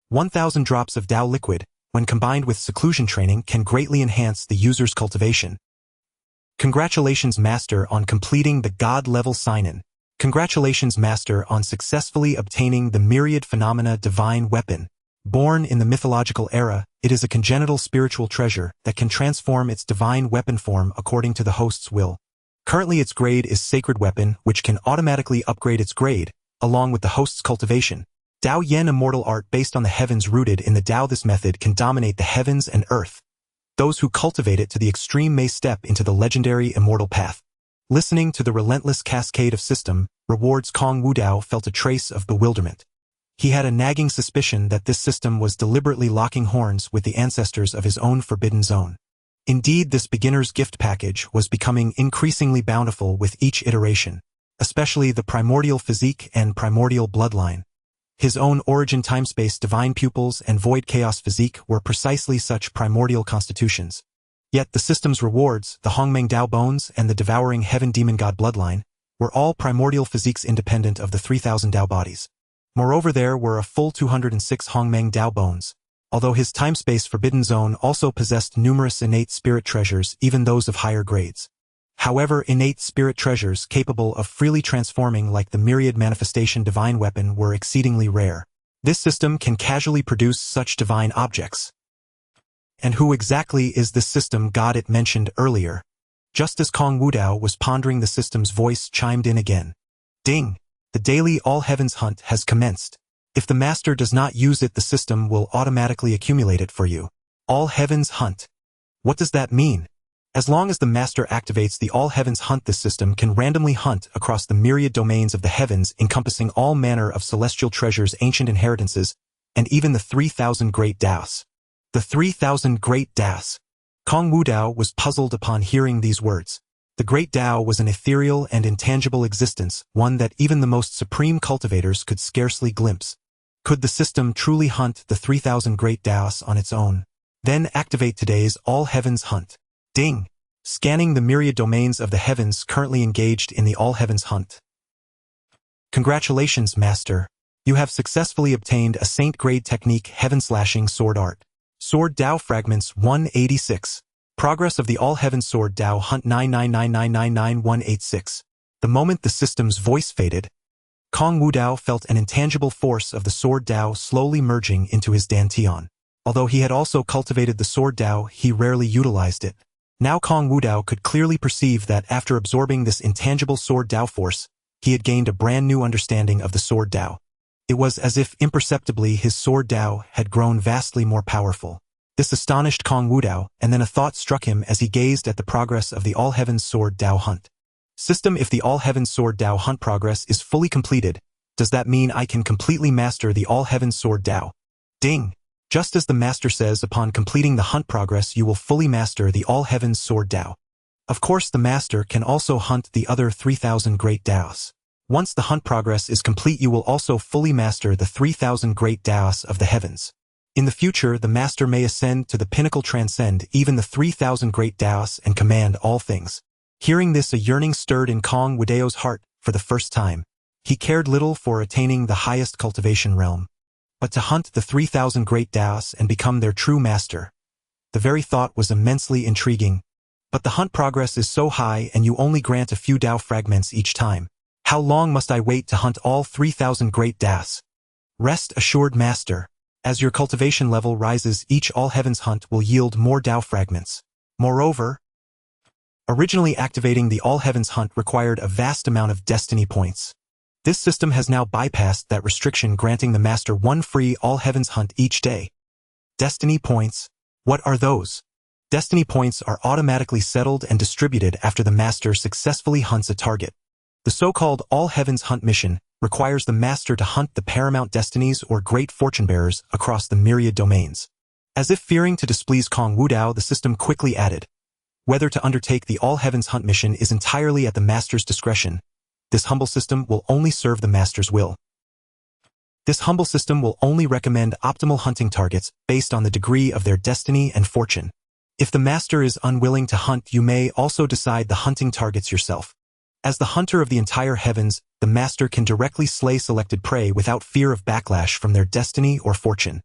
1,000 drops of Dao liquid, when combined with seclusion training, can greatly enhance the user's cultivation. Congratulations, Master, on completing the God-level sign-in. Congratulations, Master, on successfully obtaining the myriad phenomena divine weapon. Born in the mythological era, it is a congenital spiritual treasure that can transform its divine weapon form according to the host's will. Currently its grade is Sacred Weapon, which can automatically upgrade its grade, along with the host's cultivation. Dao Yen Immortal Art based on the heavens rooted in the Dao. This method can dominate the heavens and earth. Those who cultivate it to the extreme may step into the legendary immortal path. Listening to the relentless cascade of system rewards, Kong Wudao felt a trace of bewilderment. He had a nagging suspicion that this system was deliberately locking horns with the ancestors of his own forbidden zone. Indeed, this beginner's gift package was becoming increasingly bountiful with each iteration, especially the primordial physique and primordial bloodline. His own origin timespace divine pupils and void chaos physique were precisely such primordial constitutions. Yet the system's rewards, the Hongmeng Dao Bones and the devouring heaven demon god bloodline, were all primordial physiques independent of the 3,000 Dao bodies. Moreover, there were a full 206 Hongmeng Dao Bones, although his timespace forbidden zone also possessed numerous innate spirit treasures, even those of higher grades. However, innate spirit treasures capable of freely transforming like the myriad manifestation divine weapon were exceedingly rare. This system can casually produce such divine objects. And who exactly is this system god it mentioned earlier? Just as Kong Wudao was pondering, the system's voice chimed in again. Ding! The daily all heavens hunt has commenced. If the master does not use it, the system will automatically accumulate it for you. All heavens hunt. What does that mean? As long as the master activates the all heavens hunt, this system can randomly hunt across the myriad domains of the heavens, encompassing all manner of celestial treasures, ancient inheritances, and even the 3,000 Great Daos. The 3,000 Great Daos. Kong Wudao was puzzled upon hearing these words. The Great Dao was an ethereal and intangible existence, one that even the most supreme cultivators could scarcely glimpse. Could the system truly hunt the 3,000 Great Daos on its own? Then activate today's all heavens hunt. Ding! Scanning the myriad domains of the heavens currently engaged in the all heavens hunt. Congratulations, Master. You have successfully obtained a Saint grade technique heaven slashing sword art. Sword Dao Fragments 186. Progress of the All Heavens Sword Dao Hunt 999999186. The moment the system's voice faded, Kong Wudao felt an intangible force of the Sword Dao slowly merging into his dantian. Although he had also cultivated the Sword Dao, he rarely utilized it. Now Kong Wudao could clearly perceive that after absorbing this intangible Sword Dao force, he had gained a brand new understanding of the Sword Dao. It was as if imperceptibly his Sword Dao had grown vastly more powerful. This astonished Kong Wudao, and then a thought struck him as he gazed at the progress of the All Heavens Sword Dao Hunt. System: if the All Heavens Sword Dao Hunt progress is fully completed, does that mean I can completely master the All Heavens Sword Dao? Ding! Just as the master says, upon completing the hunt progress you will fully master the All Heavens Sword Dao. Of course, the master can also hunt the other 3,000 Great Daos. Once the hunt progress is complete, you will also fully master the 3,000 Great Daos of the heavens. In the future, the master may ascend to the pinnacle, transcend even the 3,000 Great Daos, and command all things. Hearing this, a yearning stirred in Kong Wudao's heart for the first time. He cared little for attaining the highest cultivation realm, but to hunt the 3,000 Great Daos and become their true master. The very thought was immensely intriguing. But the hunt progress is so high and you only grant a few Dao fragments each time. How long must I wait to hunt all 3,000 Great Daos? Rest assured, Master. As your cultivation level rises, each All Heavens hunt will yield more Dao fragments. Moreover, originally activating the All Heavens hunt required a vast amount of destiny points. This system has now bypassed that restriction, granting the master one free All Heavens hunt each day. Destiny points? What are those? Destiny points are automatically settled and distributed after the master successfully hunts a target. The so-called All Heavens Hunt mission requires the master to hunt the paramount destinies or great fortune bearers across the myriad domains. As if fearing to displease Kong Wudao, the system quickly added, whether to undertake the All Heavens Hunt mission is entirely at the master's discretion. This humble system will only serve the master's will. This humble system will only recommend optimal hunting targets based on the degree of their destiny and fortune. If the master is unwilling to hunt, you may also decide the hunting targets yourself. As the hunter of the entire heavens, the master can directly slay selected prey without fear of backlash from their destiny or fortune.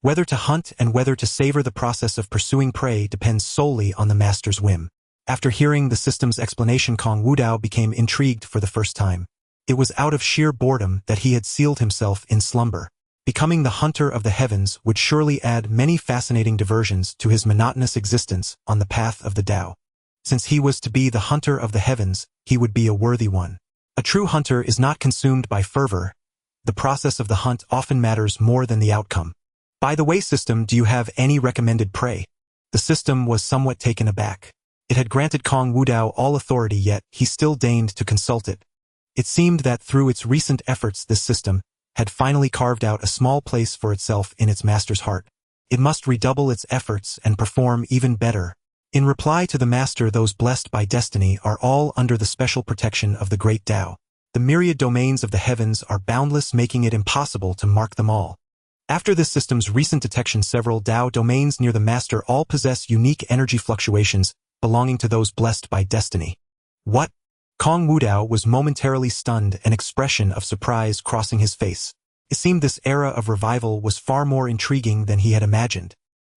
Whether to hunt and whether to savor the process of pursuing prey depends solely on the master's whim. After hearing the system's explanation, Kong Wudao became intrigued for the first time. It was out of sheer boredom that he had sealed himself in slumber. Becoming the hunter of the heavens would surely add many fascinating diversions to his monotonous existence on the path of the Dao. Since he was to be the hunter of the heavens, he would be a worthy one. A true hunter is not consumed by fervor. The process of the hunt often matters more than the outcome. By the way, system, do you have any recommended prey? The system was somewhat taken aback. It had granted Kong Wudao all authority, yet he still deigned to consult it. It seemed that through its recent efforts, this system had finally carved out a small place for itself in its master's heart. It must redouble its efforts and perform even better. In reply to the master, those blessed by destiny are all under the special protection of the Great Dao. The myriad domains of the heavens are boundless, making it impossible to mark them all. After this system's recent detection, several Dao domains near the master all possess unique energy fluctuations belonging to those blessed by destiny. What? Kong Wudao was momentarily stunned, an expression of surprise crossing his face. It seemed this era of revival was far more intriguing than he had imagined.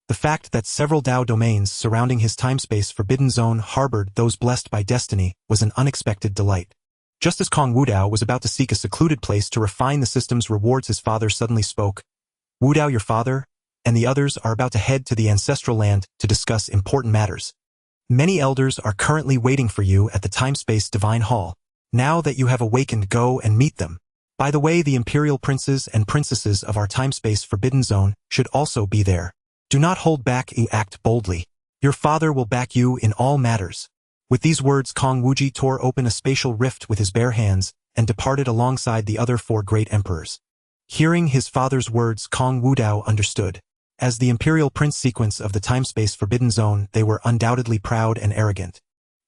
The fact that several Dao domains surrounding his time-space forbidden zone harbored those blessed by destiny was an unexpected delight. Just as Kong Wudao was about to seek a secluded place to refine the system's rewards, his father suddenly spoke. Wudao, your father, and the others are about to head to the ancestral land to discuss important matters. Many elders are currently waiting for you at the time-space divine hall. Now that you have awakened, go and meet them. By the way, the imperial princes and princesses of our time-space forbidden zone should also be there. Do not hold back, you act boldly. Your father will back you in all matters. With these words, Kong Wudao tore open a spatial rift with his bare hands and departed alongside the other 4 great emperors. Hearing his father's words, Kong Wudao understood. As the imperial prince sequence of the time-space forbidden zone, they were undoubtedly proud and arrogant.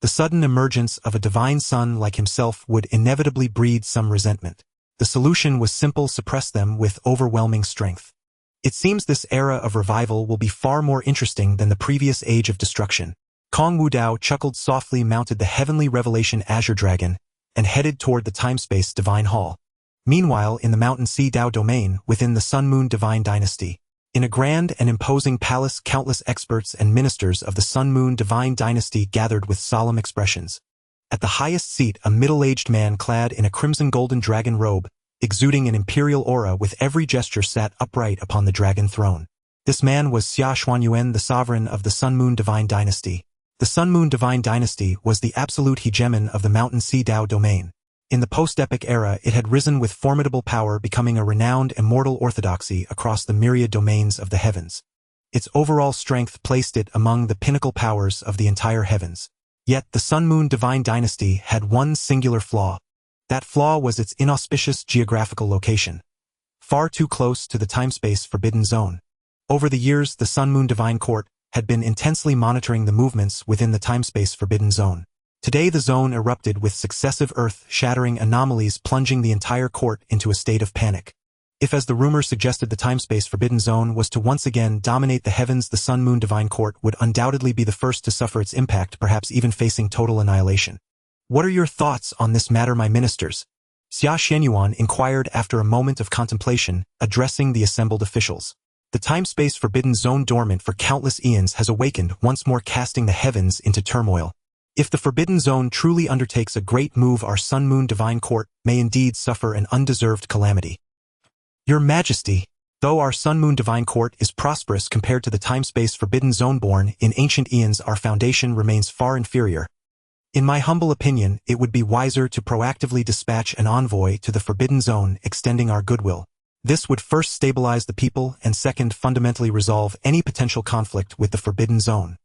The sudden emergence of a divine son like himself would inevitably breed some resentment. The solution was simple: suppress them with overwhelming strength. It seems this era of revival will be far more interesting than the previous age of destruction. Kong Wudao chuckled softly, mounted the heavenly revelation azure dragon, and headed toward the time-space divine hall. Meanwhile, in the Mountain Sea Dao domain within the Sun-Moon Divine Dynasty, in a grand and imposing palace, countless experts and ministers of the Sun-Moon Divine Dynasty gathered with solemn expressions. At the highest seat, a middle-aged man clad in a crimson golden dragon robe, exuding an imperial aura with every gesture, sat upright upon the dragon throne. This man was Xia Xuanyuan, the sovereign of the Sun-Moon Divine Dynasty. The Sun-Moon Divine Dynasty was the absolute hegemon of the Mountain Sea Dao domain. In the post-epic era, it had risen with formidable power, becoming a renowned immortal orthodoxy across the myriad domains of the heavens. Its overall strength placed it among the pinnacle powers of the entire heavens. Yet the Sun-Moon Divine Dynasty had one singular flaw. That flaw was its inauspicious geographical location. Far too close to the time-space forbidden zone. Over the years, the Sun-Moon Divine Court had been intensely monitoring the movements within the time-space forbidden zone. Today the zone erupted with successive earth-shattering anomalies, plunging the entire court into a state of panic. If, as the rumor suggested, the time-space forbidden zone was to once again dominate the heavens, the Sun-Moon Divine Court would undoubtedly be the first to suffer its impact, perhaps even facing total annihilation. What are your thoughts on this matter, my ministers? Xia Xuanyuan inquired after a moment of contemplation, addressing the assembled officials. The time-space forbidden zone, dormant for countless eons, has awakened, once more casting the heavens into turmoil. If the Forbidden Zone truly undertakes a great move, our Sun-Moon Divine Court may indeed suffer an undeserved calamity. Your Majesty, though our Sun-Moon Divine Court is prosperous compared to the time-space Forbidden Zone born in ancient eons, our foundation remains far inferior. In my humble opinion, it would be wiser to proactively dispatch an envoy to the Forbidden Zone, extending our goodwill. This would first stabilize the people and second fundamentally resolve any potential conflict with the Forbidden Zone.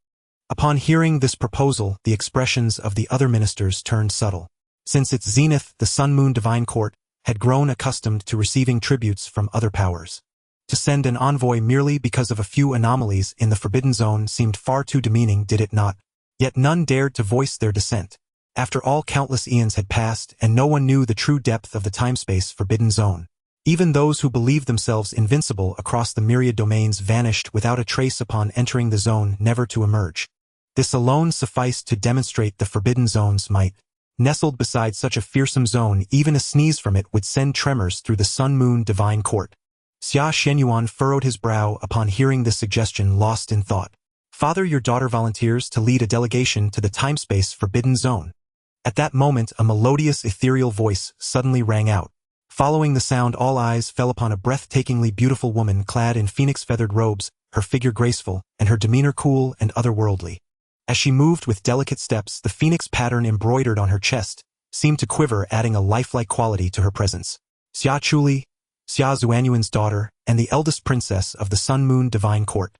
Upon hearing this proposal, the expressions of the other ministers turned subtle. Since its zenith, the Sun-Moon Divine Court had grown accustomed to receiving tributes from other powers. To send an envoy merely because of a few anomalies in the Forbidden Zone seemed far too demeaning, did it not? Yet none dared to voice their dissent. After all, countless eons had passed, and no one knew the true depth of the time-space Forbidden Zone. Even those who believed themselves invincible across the myriad domains vanished without a trace upon entering the zone, never to emerge. This alone sufficed to demonstrate the Forbidden Zone's might. Nestled beside such a fearsome zone, even a sneeze from it would send tremors through the Sun-Moon Divine Court. Xia Shenyuan furrowed his brow upon hearing this suggestion, lost in thought. Father, your daughter volunteers to lead a delegation to the time-space Forbidden Zone. At that moment, a melodious ethereal voice suddenly rang out. Following the sound, all eyes fell upon a breathtakingly beautiful woman clad in phoenix-feathered robes, her figure graceful, and her demeanor cool and otherworldly. As she moved with delicate steps, the phoenix pattern embroidered on her chest seemed to quiver, adding a lifelike quality to her presence. Xia Chuli, Xia Zuanyuan's daughter, and the eldest princess of the Sun-Moon Divine Court.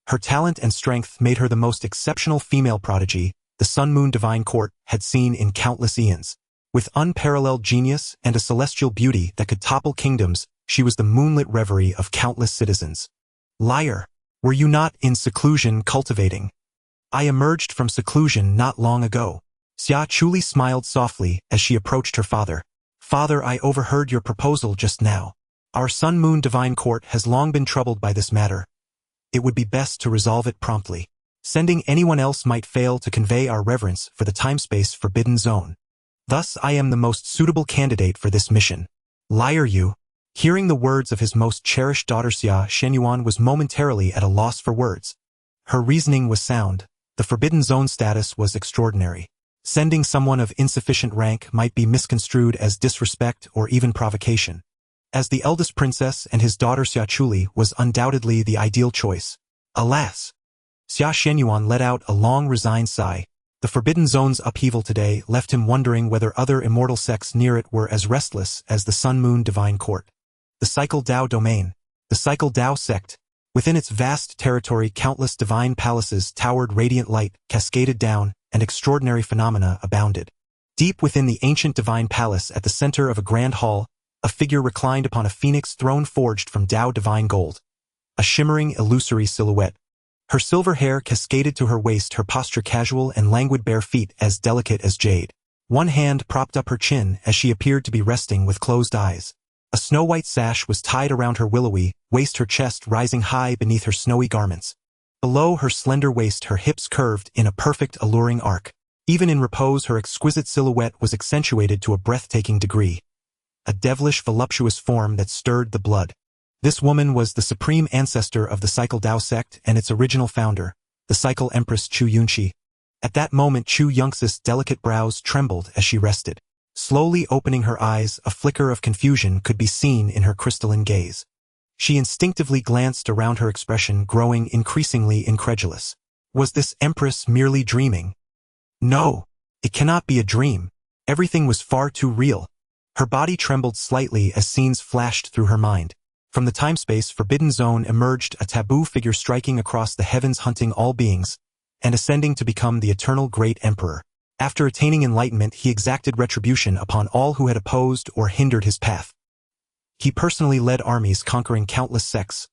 Her talent and strength made her the most exceptional female prodigy the Sun-Moon Divine Court had seen in countless eons. With unparalleled genius and a celestial beauty that could topple kingdoms, she was the moonlit reverie of countless citizens. Liar, were you not in seclusion cultivating? I emerged from seclusion not long ago. Xia Chuli smiled softly as she approached her father. Father, I overheard your proposal just now. Our Sun-Moon Divine Court has long been troubled by this matter. It would be best to resolve it promptly. Sending anyone else might fail to convey our reverence for the time-space Forbidden Zone. Thus I am the most suitable candidate for this mission. Liar you. Hearing the words of his most cherished daughter, Xia Shenyuan was momentarily at a loss for words. Her reasoning was sound. The Forbidden Zone status was extraordinary. Sending someone of insufficient rank might be misconstrued as disrespect or even provocation. As the eldest princess and his daughter Xia Chuli was undoubtedly the ideal choice. Alas! Xia Shenyuan let out a long resigned sigh. The Forbidden Zone's upheaval today left him wondering whether other immortal sects near it were as restless as the Sun-Moon Divine Court. The Cycle Dao Domain. The Cycle Dao sect. Within its vast territory, countless divine palaces towered, radiant light cascaded down, and extraordinary phenomena abounded. Deep within the ancient divine palace, at the center of a grand hall, a figure reclined upon a phoenix throne forged from Dao divine gold. A shimmering, illusory silhouette. Her silver hair cascaded to her waist, her posture casual and languid, bare feet as delicate as jade. One hand propped up her chin as she appeared to be resting with closed eyes. A snow-white sash was tied around her willowy waist, her chest rising high beneath her snowy garments. Below her slender waist, her hips curved in a perfect, alluring arc. Even in repose, her exquisite silhouette was accentuated to a breathtaking degree. A devilish, voluptuous form that stirred the blood. This woman was the supreme ancestor of the Cycle Dao sect and its original founder, the Cycle Empress Chu Yunxi. At that moment, Chu Yunxi's delicate brows trembled as she rested. Slowly opening her eyes, a flicker of confusion could be seen in her crystalline gaze. She instinctively glanced around, her expression growing increasingly incredulous. Was this empress merely dreaming? No, it cannot be a dream. Everything was far too real. Her body trembled slightly as scenes flashed through her mind. From the time-space Forbidden Zone emerged a taboo figure, striking across the heavens, hunting all beings, and ascending to become the eternal Great Emperor. After attaining enlightenment, he exacted retribution upon all who had opposed or hindered his path. He personally led armies, conquering countless sects.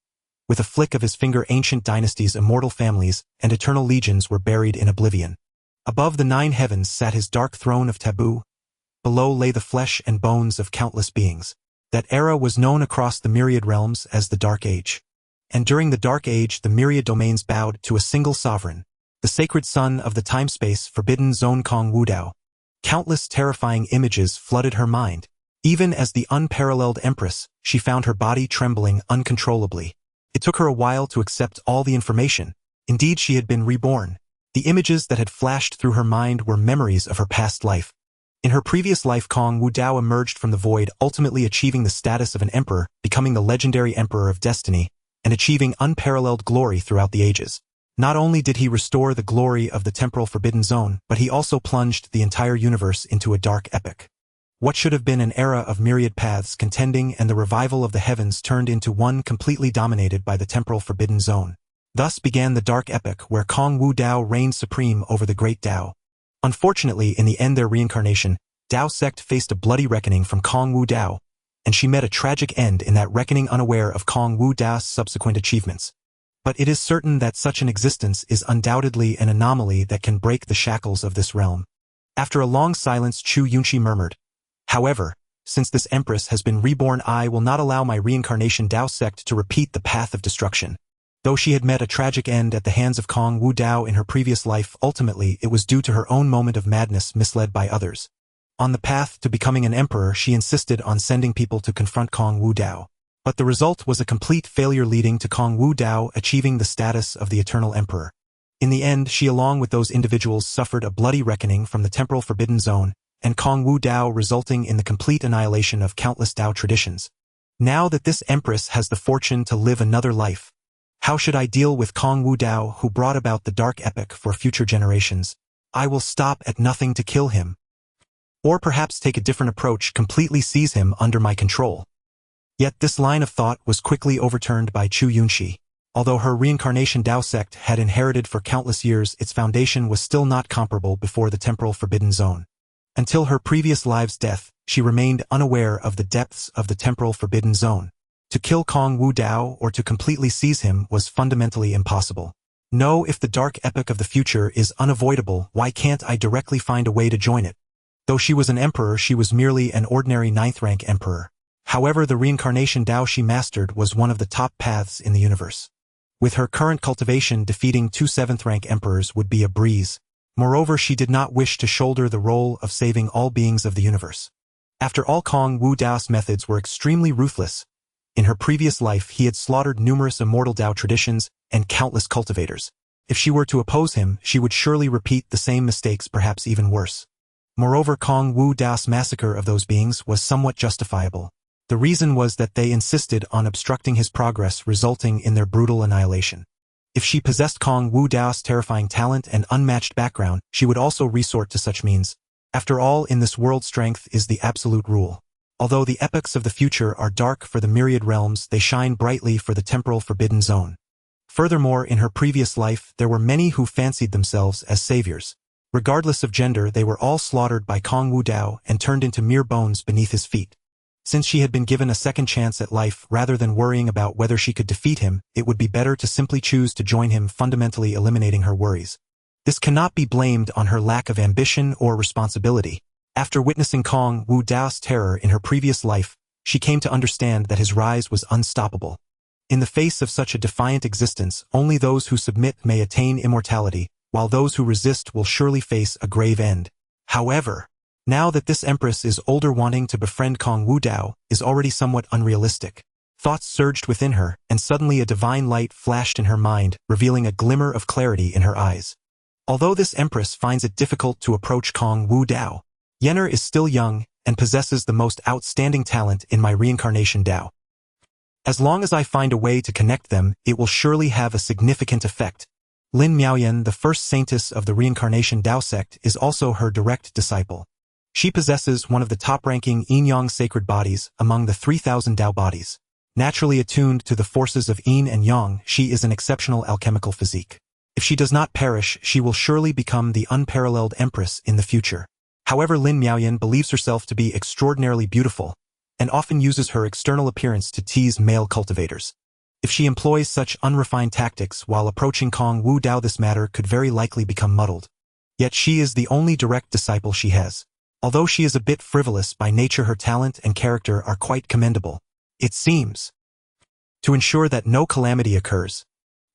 With a flick of his finger, ancient dynasties, immortal families, and eternal legions were buried in oblivion. Above the 9 heavens sat his dark throne of taboo. Below lay the flesh and bones of countless beings. That era was known across the myriad realms as the Dark Age. And during the Dark Age, the myriad domains bowed to a single sovereign, the sacred son of the time-space Forbidden Zone, Kong Wudao. Countless terrifying images flooded her mind. Even as the unparalleled empress, she found her body trembling uncontrollably. It took her a while to accept all the information. Indeed, she had been reborn. The images that had flashed through her mind were memories of her past life. In her previous life, Kong Wudao emerged from the void, ultimately achieving the status of an emperor, becoming the legendary Emperor of Destiny, and achieving unparalleled glory throughout the ages. Not only did he restore the glory of the temporal Forbidden Zone, but he also plunged the entire universe into a dark epoch. What should have been an era of myriad paths contending and the revival of the heavens turned into one completely dominated by the temporal Forbidden Zone. Thus began the dark epoch where Kong Wudao reigned supreme over the Great Dao. Unfortunately, in the end their reincarnation, Dao sect faced a bloody reckoning from Kong Wudao, and she met a tragic end in that reckoning unaware of Kong Wudao's subsequent achievements. But it is certain that such an existence is undoubtedly an anomaly that can break the shackles of this realm. After a long silence, Chu Yunqi murmured, "However, since this empress has been reborn, I will not allow my reincarnation Dao sect to repeat the path of destruction." Though she had met a tragic end at the hands of Kong Wudao in her previous life, ultimately it was due to her own moment of madness misled by others. On the path to becoming an emperor, she insisted on sending people to confront Kong Wudao. But the result was a complete failure, leading to Kong Wudao achieving the status of the eternal emperor. In the end, she along with those individuals suffered a bloody reckoning from the temporal forbidden zone, and Kong Wudao resulting in the complete annihilation of countless Dao traditions. Now that this empress has the fortune to live another life, how should I deal with Kong Wudao, who brought about the dark epoch for future generations? I will stop at nothing to kill him. Or perhaps take a different approach, completely seize him under my control. Yet this line of thought was quickly overturned by Chu Yunqi. Although her reincarnation Dao sect had inherited for countless years, its foundation was still not comparable before the temporal forbidden zone. Until her previous life's death, she remained unaware of the depths of the temporal forbidden zone. To kill Kong Wudao or to completely seize him was fundamentally impossible. No, if the dark epoch of the future is unavoidable, why can't I directly find a way to join it? Though she was an emperor, she was merely an ordinary 9th-rank emperor. However, the reincarnation Dao she mastered was one of the top paths in the universe. With her current cultivation, defeating 2 7th-rank emperors would be a breeze. Moreover, she did not wish to shoulder the role of saving all beings of the universe. After all, Kong Wudao's methods were extremely ruthless. In her previous life, he had slaughtered numerous immortal Dao traditions and countless cultivators. If she were to oppose him, she would surely repeat the same mistakes, perhaps even worse. Moreover, Kong Wudao's massacre of those beings was somewhat justifiable. The reason was that they insisted on obstructing his progress, resulting in their brutal annihilation. If she possessed Kong Wudao's terrifying talent and unmatched background, she would also resort to such means. After all, in this world, strength is the absolute rule. Although the epochs of the future are dark for the myriad realms, they shine brightly for the temporal forbidden zone. Furthermore, in her previous life, there were many who fancied themselves as saviors. Regardless of gender, they were all slaughtered by Kong Wudao and turned into mere bones beneath his feet. Since she had been given a second chance at life, rather than worrying about whether she could defeat him, it would be better to simply choose to join him, fundamentally eliminating her worries. This cannot be blamed on her lack of ambition or responsibility. After witnessing Kong Wudao's terror in her previous life, she came to understand that his rise was unstoppable. In the face of such a defiant existence, only those who submit may attain immortality, while those who resist will surely face a grave end. However, now that this empress is older, wanting to befriend Kong Wudao is already somewhat unrealistic. Thoughts surged within her, and suddenly a divine light flashed in her mind, revealing a glimmer of clarity in her eyes. Although this empress finds it difficult to approach Kong Wudao, Yenner is still young and possesses the most outstanding talent in my reincarnation Dao. As long as I find a way to connect them, it will surely have a significant effect. Lin Miaoyan, the first saintess of the reincarnation Dao sect, is also her direct disciple. She possesses one of the top-ranking yin-yang sacred bodies among the 3,000 Dao bodies. Naturally attuned to the forces of yin and yang, she is an exceptional alchemical physique. If she does not perish, she will surely become the unparalleled empress in the future. However, Lin Miaoyan believes herself to be extraordinarily beautiful, and often uses her external appearance to tease male cultivators. If she employs such unrefined tactics while approaching Kong Wudao, this matter could very likely become muddled. Yet she is the only direct disciple she has. Although she is a bit frivolous by nature, her talent and character are quite commendable. It seems. To ensure that no calamity occurs,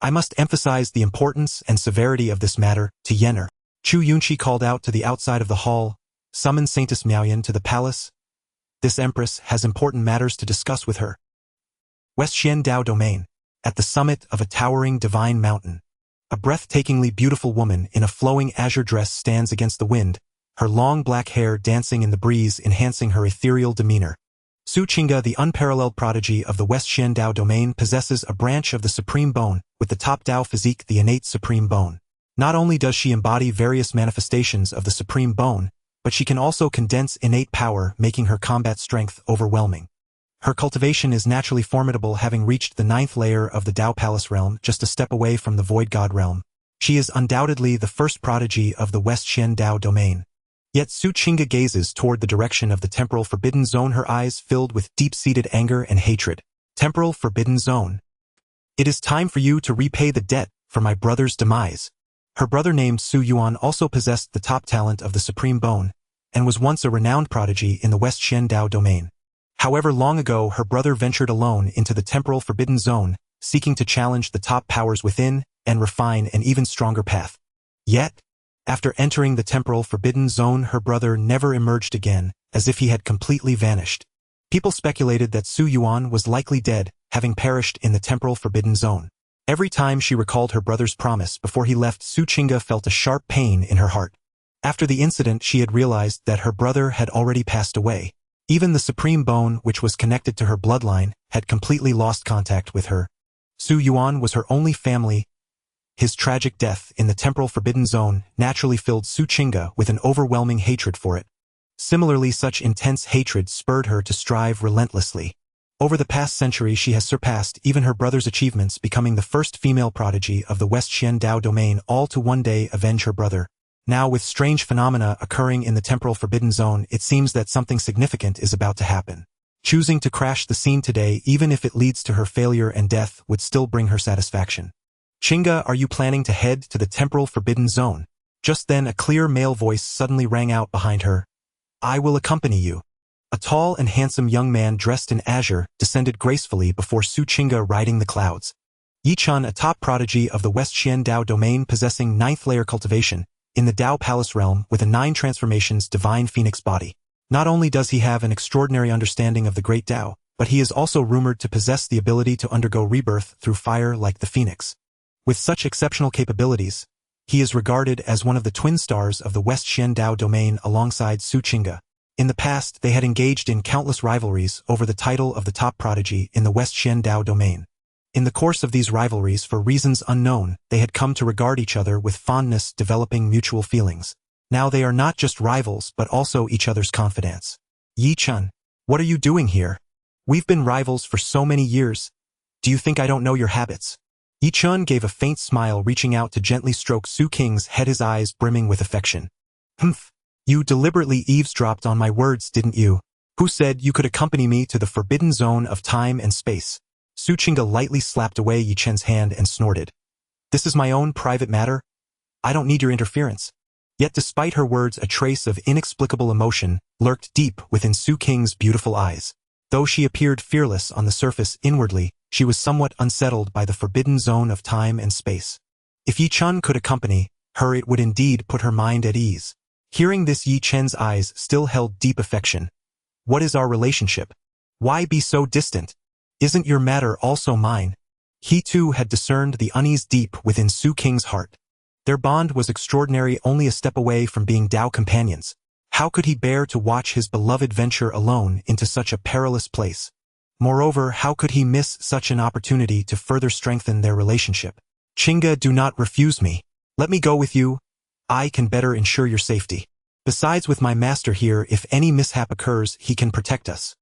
I must emphasize the importance and severity of this matter to Yenner. Chu Yunqi called out to the outside of the hall, "Summon Saintess Miaoyan to the palace. This empress has important matters to discuss with her." West Xian Dao Domain. At the summit of a towering divine mountain, a breathtakingly beautiful woman in a flowing azure dress stands against the wind, her long black hair dancing in the breeze, enhancing her ethereal demeanor. Su Qingge, the unparalleled prodigy of the West Xian Dao Domain, possesses a branch of the Supreme Bone, with the top Dao physique, the innate Supreme Bone. Not only does she embody various manifestations of the Supreme Bone, but she can also condense innate power, making her combat strength overwhelming. Her cultivation is naturally formidable, having reached the 9th layer of the Dao Palace realm, just a step away from the Void God realm. She is undoubtedly the first prodigy of the West Xian Dao domain. Yet Su Qingge gazes toward the direction of the temporal forbidden zone, her eyes filled with deep-seated anger and hatred. Temporal forbidden zone. It is time for you to repay the debt for my brother's demise. Her brother, named Su Yuan, also possessed the top talent of the Supreme Bone, and was once a renowned prodigy in the West Xian Dao domain. However, long ago her brother ventured alone into the temporal forbidden zone, seeking to challenge the top powers within and refine an even stronger path. Yet, after entering the temporal forbidden zone, her brother never emerged again, as if he had completely vanished. People speculated that Su Yuan was likely dead, having perished in the temporal forbidden zone. Every time she recalled her brother's promise before he left, Su Qingge felt a sharp pain in her heart. After the incident, she had realized that her brother had already passed away. Even the Supreme Bone, which was connected to her bloodline, had completely lost contact with her. Su Yuan was her only family. His tragic death in the temporal forbidden zone naturally filled Su Qingge with an overwhelming hatred for it. Similarly, such intense hatred spurred her to strive relentlessly. Over the past century, she has surpassed even her brother's achievements, becoming the first female prodigy of the West Xian Dao domain, all to one day avenge her brother. Now, with strange phenomena occurring in the temporal forbidden zone, it seems that something significant is about to happen. Choosing to crash the scene today, even if it leads to her failure and death, would still bring her satisfaction. Qingge, are you planning to head to the temporal forbidden zone? Just then, a clear male voice suddenly rang out behind her. I will accompany you. A tall and handsome young man dressed in azure descended gracefully before Su Qingge, riding the clouds. Yi Chun, a top prodigy of the West Xian Dao domain possessing 9th layer cultivation, in the Dao Palace realm with a 9 transformations divine phoenix body. Not only does he have an extraordinary understanding of the Great Dao, but he is also rumored to possess the ability to undergo rebirth through fire like the phoenix. With such exceptional capabilities, he is regarded as one of the twin stars of the West Xian Dao domain alongside Su Qingge. In the past, they had engaged in countless rivalries over the title of the top prodigy in the West Xian Dao domain. In the course of these rivalries, for reasons unknown, they had come to regard each other with fondness, developing mutual feelings. Now they are not just rivals but also each other's confidants. Yi Chun, what are you doing here? We've been rivals for so many years. Do you think I don't know your habits? Yi Chun gave a faint smile, reaching out to gently stroke Su Qing's head, his eyes brimming with affection. Humph. You deliberately eavesdropped on my words, didn't you? Who said you could accompany me to the forbidden zone of time and space? Su Qingge lightly slapped away Yi Chen's hand and snorted. This is my own private matter. I don't need your interference. Yet despite her words, a trace of inexplicable emotion lurked deep within Su Qing's beautiful eyes. Though she appeared fearless on the surface, inwardly, she was somewhat unsettled by the forbidden zone of time and space. If Yi Chun could accompany her, it would indeed put her mind at ease. Hearing this, Yi Chen's eyes still held deep affection. What is our relationship? Why be so distant? Isn't your matter also mine? He too had discerned the unease deep within Su Qing's heart. Their bond was extraordinary, only a step away from being Dao companions. How could he bear to watch his beloved venture alone into such a perilous place? Moreover, how could he miss such an opportunity to further strengthen their relationship? Qingge, do not refuse me. Let me go with you. I can better ensure your safety. Besides, with my master here, if any mishap occurs, he can protect us.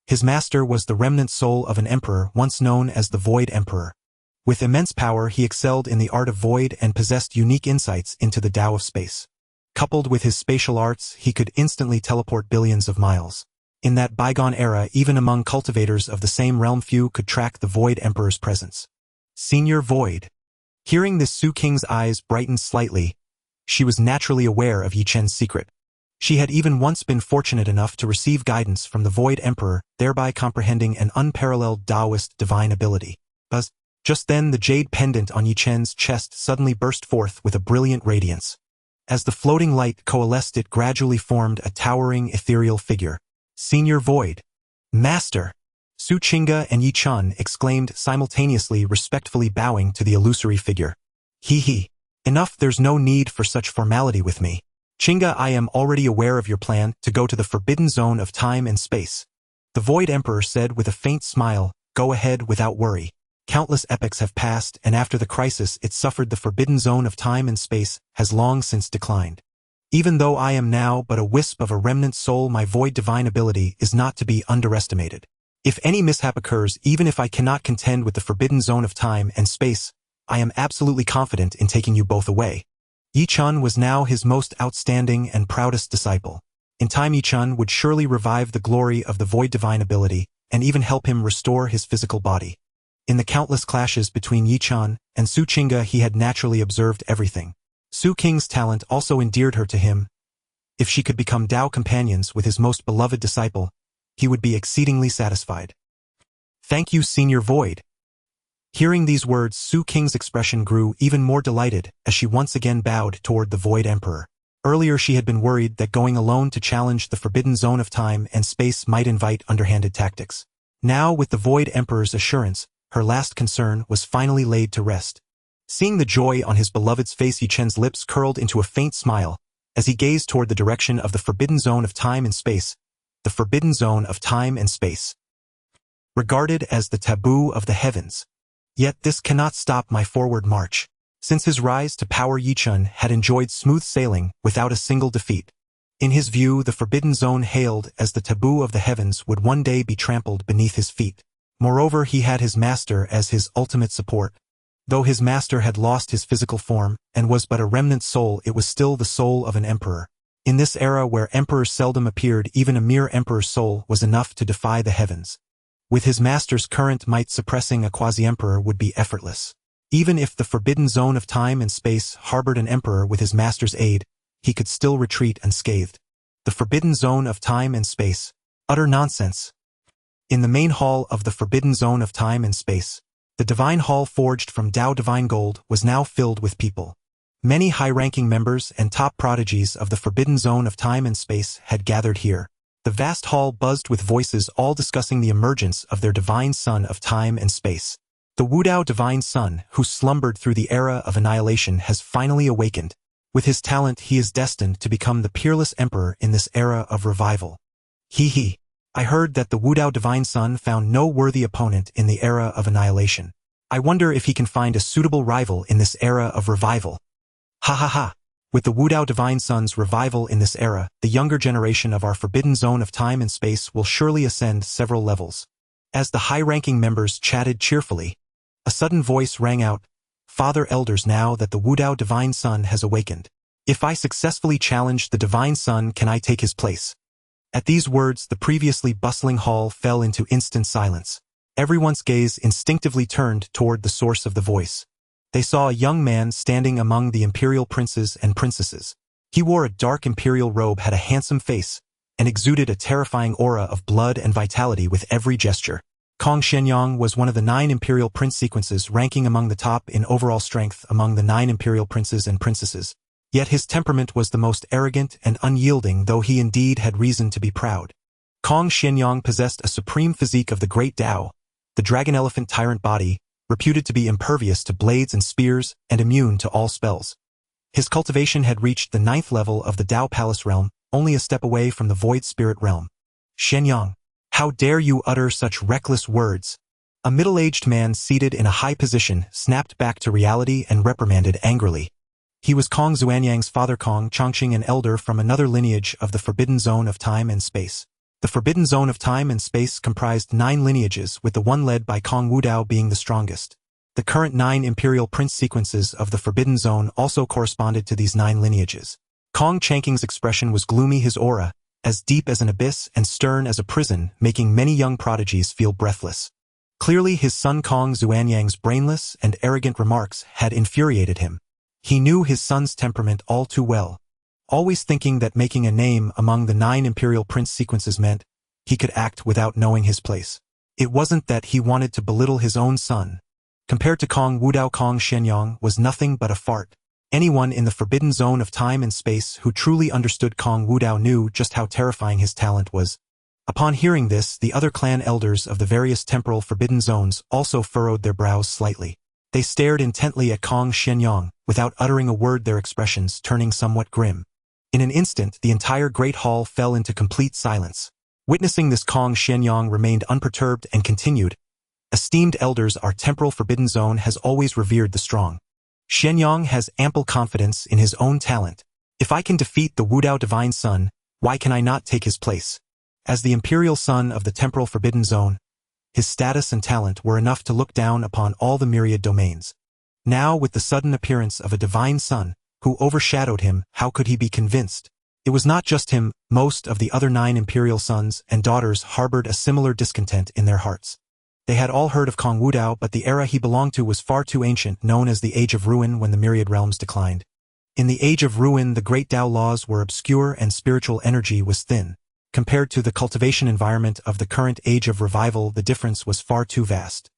His master was the remnant soul of an emperor once known as the Void Emperor. With immense power, he excelled in the art of void and possessed unique insights into the Tao of space. Coupled with his spatial arts, he could instantly teleport billions of miles. In that bygone era, even among cultivators of the same realm, few could track the Void Emperor's presence. Senior Void. Hearing this, Su Qing's eyes brightened slightly. She was naturally aware of Yi Chen's secret. She had even once been fortunate enough to receive guidance from the Void Emperor, thereby comprehending an unparalleled Taoist divine ability. But just then, the jade pendant on Yi Chen's chest suddenly burst forth with a brilliant radiance. As the floating light coalesced, it gradually formed a towering ethereal figure. Senior Void. Master! Su Qingge and Yi Chun exclaimed simultaneously, respectfully bowing to the illusory figure. He. Enough, there's no need for such formality with me. Qingge, I am already aware of your plan to go to the forbidden zone of time and space. The Void Emperor said with a faint smile, go ahead without worry. Countless epochs have passed, and after the crisis it suffered, the forbidden zone of time and space has long since declined. Even though I am now but a wisp of a remnant soul, my void divine ability is not to be underestimated. If any mishap occurs, even if I cannot contend with the forbidden zone of time and space, I am absolutely confident in taking you both away. Yi-chun was now his most outstanding and proudest disciple. In time, Yi-chun would surely revive the glory of the void divine ability and even help him restore his physical body. In the countless clashes between Yi-chun and Su Qingge, he had naturally observed everything. Su Qing's talent also endeared her to him. If she could become Dao companions with his most beloved disciple, he would be exceedingly satisfied. Thank you, Senior Void. Hearing these words, Su Qing's expression grew even more delighted as she once again bowed toward the Void Emperor. Earlier she had been worried that going alone to challenge the forbidden zone of time and space might invite underhanded tactics. Now, with the Void Emperor's assurance, her last concern was finally laid to rest. Seeing the joy on his beloved's face, Yi-chun's lips curled into a faint smile as he gazed toward the direction of the forbidden zone of time and space. The forbidden zone of time and space, regarded as the taboo of the heavens. Yet this cannot stop my forward march. Since his rise to power, Yi-chun had enjoyed smooth sailing without a single defeat. In his view, the forbidden zone, hailed as the taboo of the heavens, would one day be trampled beneath his feet. Moreover, he had his master as his ultimate support. Though his master had lost his physical form and was but a remnant soul, it was still the soul of an emperor. In this era where emperors seldom appeared, even a mere emperor's soul was enough to defy the heavens. With his master's current might, suppressing a quasi-emperor would be effortless. Even if the forbidden zone of time and space harbored an emperor with his master's aid, he could still retreat unscathed. The forbidden zone of time and space. Utter nonsense. In the main hall of the forbidden zone of time and space, the divine hall forged from Dao divine gold was now filled with people. Many high-ranking members and top prodigies of the forbidden zone of time and space had gathered here. The vast hall buzzed with voices, all discussing the emergence of their divine son of time and space. The Wudao divine son, who slumbered through the era of annihilation, has finally awakened. With his talent, he is destined to become the peerless emperor in this era of revival. He. I heard that the Wudao divine son found no worthy opponent in the era of annihilation. I wonder if he can find a suitable rival in this era of revival. Ha ha ha. With the Wudao divine son's revival in this era, the younger generation of our forbidden zone of time and space will surely ascend several levels. As the high-ranking members chatted cheerfully, a sudden voice rang out, "Father Elders, now that the Wudao divine son has awakened, if I successfully challenge the divine son, can I take his place?" At these words, the previously bustling hall fell into instant silence. Everyone's gaze instinctively turned toward the source of the voice. They saw a young man standing among the imperial princes and princesses. He wore a dark imperial robe, had a handsome face, and exuded a terrifying aura of blood and vitality with every gesture. Kong Shenyang was one of the 9 imperial prince sequences, ranking among the top in overall strength among the 9 imperial princes and princesses. Yet his temperament was the most arrogant and unyielding, though he indeed had reason to be proud. Kong Shenyang possessed a supreme physique of the Great Dao, the dragon elephant tyrant body, reputed to be impervious to blades and spears and immune to all spells. His cultivation had reached the 9th level of the Dao Palace realm, only a step away from the Void Spirit realm. Shenyang, how dare you utter such reckless words? A middle-aged man seated in a high position snapped back to reality and reprimanded angrily. He was Kong Zuanyang's father, Kong Chongqing, an elder from another lineage of the forbidden zone of time and space. The forbidden zone of time and space comprised 9 lineages, with the one led by Kong Wudao being the strongest. The current 9 imperial prince sequences of the forbidden zone also corresponded to these 9 lineages. Kong Chongqing's expression was gloomy, his aura as deep as an abyss and stern as a prison, making many young prodigies feel breathless. Clearly his son Kong Zuanyang's brainless and arrogant remarks had infuriated him. He knew his son's temperament all too well, always thinking that making a name among the 9 imperial prince sequences meant he could act without knowing his place. It wasn't that he wanted to belittle his own son. Compared to Kong Wudao, Kong Shenyang was nothing but a fart. Anyone in the forbidden zone of time and space who truly understood Kong Wudao knew just how terrifying his talent was. Upon hearing this, the other clan elders of the various temporal forbidden zones also furrowed their brows slightly. They stared intently at Kong Shenyang, without uttering a word, their expressions turning somewhat grim. In an instant, the entire great hall fell into complete silence. Witnessing this, Kong Shenyang remained unperturbed and continued, "Esteemed elders, our temporal forbidden zone has always revered the strong. Shenyang has ample confidence in his own talent. If I can defeat the Wudao divine son, why can I not take his place? As the imperial son of the temporal forbidden zone, his status and talent were enough to look down upon all the myriad domains. Now, with the sudden appearance of a divine son, who overshadowed him, how could he be convinced? It was not just him, most of the other 9 imperial sons and daughters harbored a similar discontent in their hearts. They had all heard of Kong Wudao, but the era he belonged to was far too ancient, known as the Age of Ruin, when the myriad realms declined. In the Age of Ruin, the Great Dao laws were obscure and spiritual energy was thin. Compared to the cultivation environment of the current Age of Revival, the difference was far too vast.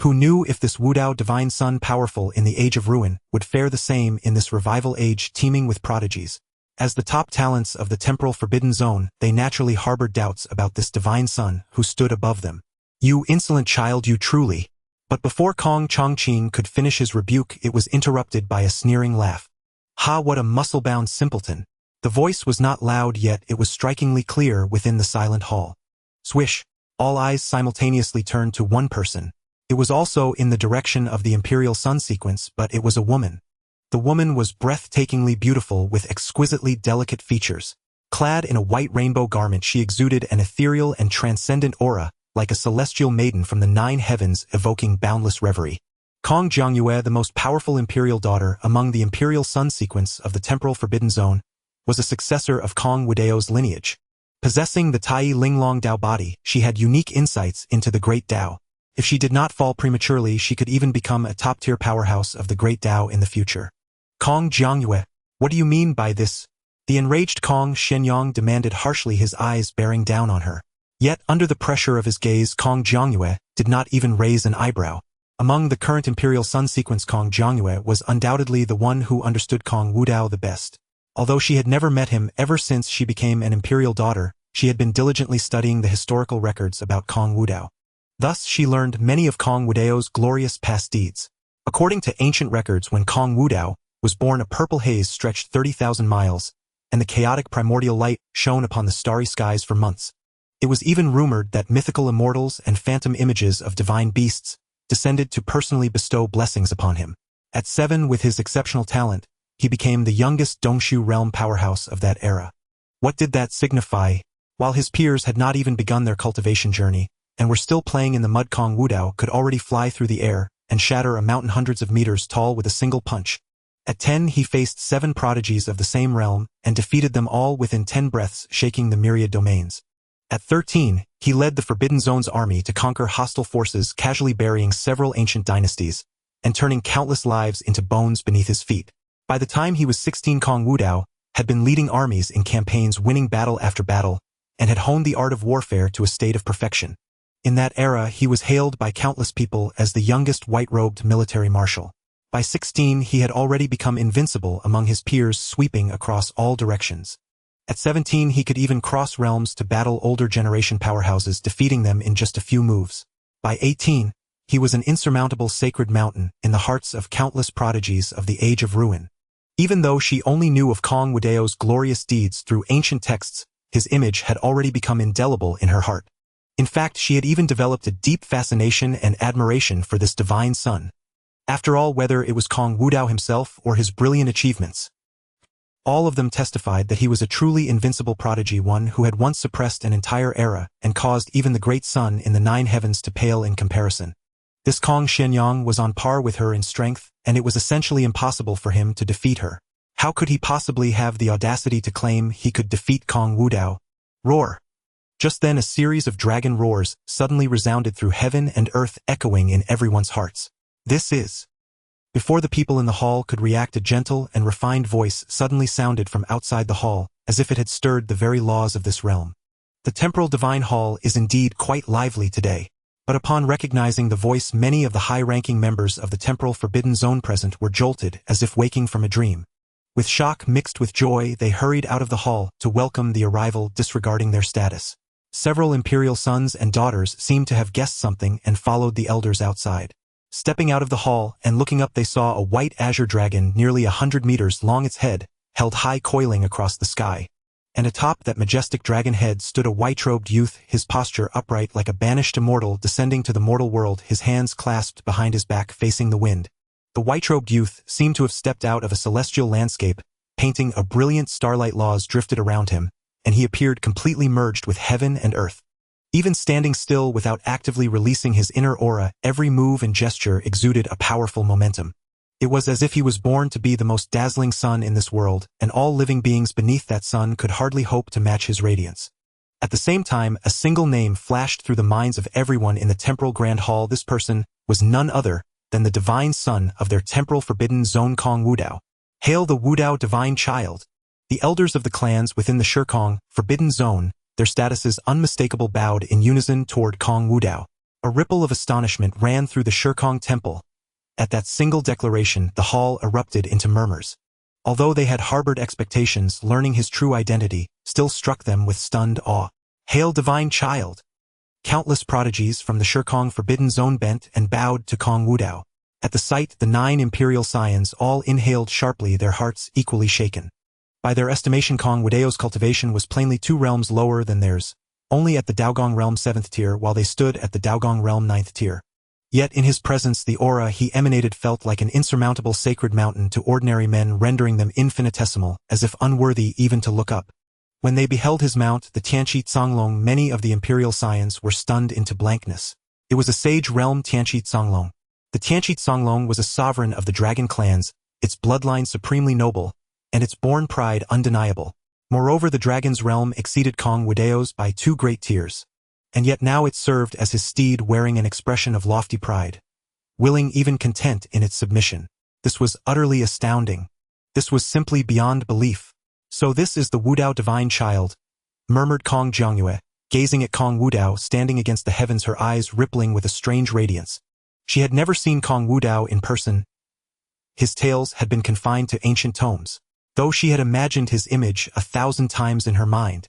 Who knew if this Wudao divine son, powerful in the Age of Ruin, would fare the same in this revival age teeming with prodigies? As the top talents of the temporal forbidden zone, they naturally harbored doubts about this divine son who stood above them. "You insolent child, you truly..." But before Kong Chongqing could finish his rebuke, it was interrupted by a sneering laugh. "Ha, what a muscle-bound simpleton." The voice was not loud, yet it was strikingly clear within the silent hall. Swish! All eyes simultaneously turned to one person. It was also in the direction of the imperial sun sequence, but it was a woman. The woman was breathtakingly beautiful with exquisitely delicate features. Clad in a white rainbow garment, she exuded an ethereal and transcendent aura, like a celestial maiden from the 9 heavens, evoking boundless reverie. Kong Jiangyue, the most powerful imperial daughter among the imperial sun sequence of the temporal forbidden zone, was a successor of Kong Wudao's lineage. Possessing the Tai Linglong Dao body, she had unique insights into the Great Dao. If she did not fall prematurely, she could even become a top-tier powerhouse of the Great Dao in the future. "Kong Jiangyue, what do you mean by this?" The enraged Kong Shenyang demanded harshly, his eyes bearing down on her. Yet, under the pressure of his gaze, Kong Jiangyue did not even raise an eyebrow. Among the current imperial sun sequence, Kong Jiangyue was undoubtedly the one who understood Kong Wudao the best. Although she had never met him ever since she became an imperial daughter, she had been diligently studying the historical records about Kong Wudao. Thus, she learned many of Kong Wudao's glorious past deeds. According to ancient records, when Kong Wudao was born, a purple haze stretched 30,000 miles, and the chaotic primordial light shone upon the starry skies for months. It was even rumored that mythical immortals and phantom images of divine beasts descended to personally bestow blessings upon him. At 7, with his exceptional talent, he became the youngest Dongshu realm powerhouse of that era. What did that signify? While his peers had not even begun their cultivation journey, and were still playing in the mud, Kong Wudao could already fly through the air and shatter a mountain hundreds of meters tall with a single punch. At 10, he faced 7 prodigies of the same realm and defeated them all within 10 breaths, shaking the myriad domains. At 13, he led the Forbidden Zone's army to conquer hostile forces, casually burying several ancient dynasties and turning countless lives into bones beneath his feet. By the time he was 16, Kong Wudao had been leading armies in campaigns, winning battle after battle, and had honed the art of warfare to a state of perfection. In that era, he was hailed by countless people as the youngest white-robed military marshal. By 16, he had already become invincible among his peers, sweeping across all directions. At 17, he could even cross realms to battle older generation powerhouses, defeating them in just a few moves. By 18, he was an insurmountable sacred mountain in the hearts of countless prodigies of the Age of Ruin. Even though she only knew of Kong Wudao's glorious deeds through ancient texts, his image had already become indelible in her heart. In fact, she had even developed a deep fascination and admiration for this divine son. After all, whether it was Kong Wudao himself or his brilliant achievements, all of them testified that he was a truly invincible prodigy, one who had once suppressed an entire era and caused even the great sun in the 9 heavens to pale in comparison. This Kong Shenyang was on par with her in strength, and it was essentially impossible for him to defeat her. How could he possibly have the audacity to claim he could defeat Kong Wudao? Roar! Just then, a series of dragon roars suddenly resounded through heaven and earth, echoing in everyone's hearts. "This is..." Before the people in the hall could react, a gentle and refined voice suddenly sounded from outside the hall, as if it had stirred the very laws of this realm. The temporal divine hall is indeed quite lively today, but upon recognizing the voice, many of the high-ranking members of the temporal forbidden zone present were jolted as if waking from a dream. With shock mixed with joy, they hurried out of the hall to welcome the arrival, disregarding their status. Several imperial sons and daughters seemed to have guessed something and followed the elders outside. Stepping out of the hall and looking up, they saw a white azure dragon nearly 100 meters long, its head held high, coiling across the sky. And atop that majestic dragon head stood a white-robed youth, his posture upright like a banished immortal descending to the mortal world, his hands clasped behind his back facing the wind. The white-robed youth seemed to have stepped out of a celestial landscape, painting a brilliant starlight laws drifted around him, and he appeared completely merged with heaven and earth. Even standing still without actively releasing his inner aura, every move and gesture exuded a powerful momentum. It was as if he was born to be the most dazzling sun in this world, and all living beings beneath that sun could hardly hope to match his radiance. At the same time, a single name flashed through the minds of everyone in the temporal grand hall. This person was none other than the divine son of their temporal forbidden zone, Kong Wudao. Hail the Wudao divine child! The elders of the clans within the Shikong forbidden zone, their statuses unmistakable, bowed in unison toward Kong Wudao. A ripple of astonishment ran through the Shikong temple. At that single declaration, the hall erupted into murmurs. Although they had harbored expectations, learning his true identity still struck them with stunned awe. Hail divine child! Countless prodigies from the Shikong forbidden zone bent and bowed to Kong Wudao. At the sight, the 9 imperial scions all inhaled sharply, their hearts equally shaken. By their estimation, Kong Wudao's cultivation was plainly 2 realms lower than theirs, only at the Daogong realm 7th tier, while they stood at the Daogong realm 9th tier. Yet in his presence the aura he emanated felt like an insurmountable sacred mountain to ordinary men, rendering them infinitesimal, as if unworthy even to look up. When they beheld his mount, the Tianqi Zonglong, many of the imperial scions were stunned into blankness. It was a sage realm Tianqi Zonglong. The Tianqi Zonglong was a sovereign of the dragon clans, its bloodline supremely noble, and its born pride undeniable. Moreover, the dragon's realm exceeded Kong Wudao's by 2 great tiers. And yet now it served as his steed, wearing an expression of lofty pride, willing, even content in its submission. This was utterly astounding. This was simply beyond belief. So this is the Wudao divine child, murmured Kong Jiangyue, gazing at Kong Wudao standing against the heavens, her eyes rippling with a strange radiance. She had never seen Kong Wudao in person. His tales had been confined to ancient tomes, though she had imagined his image 1,000 times in her mind.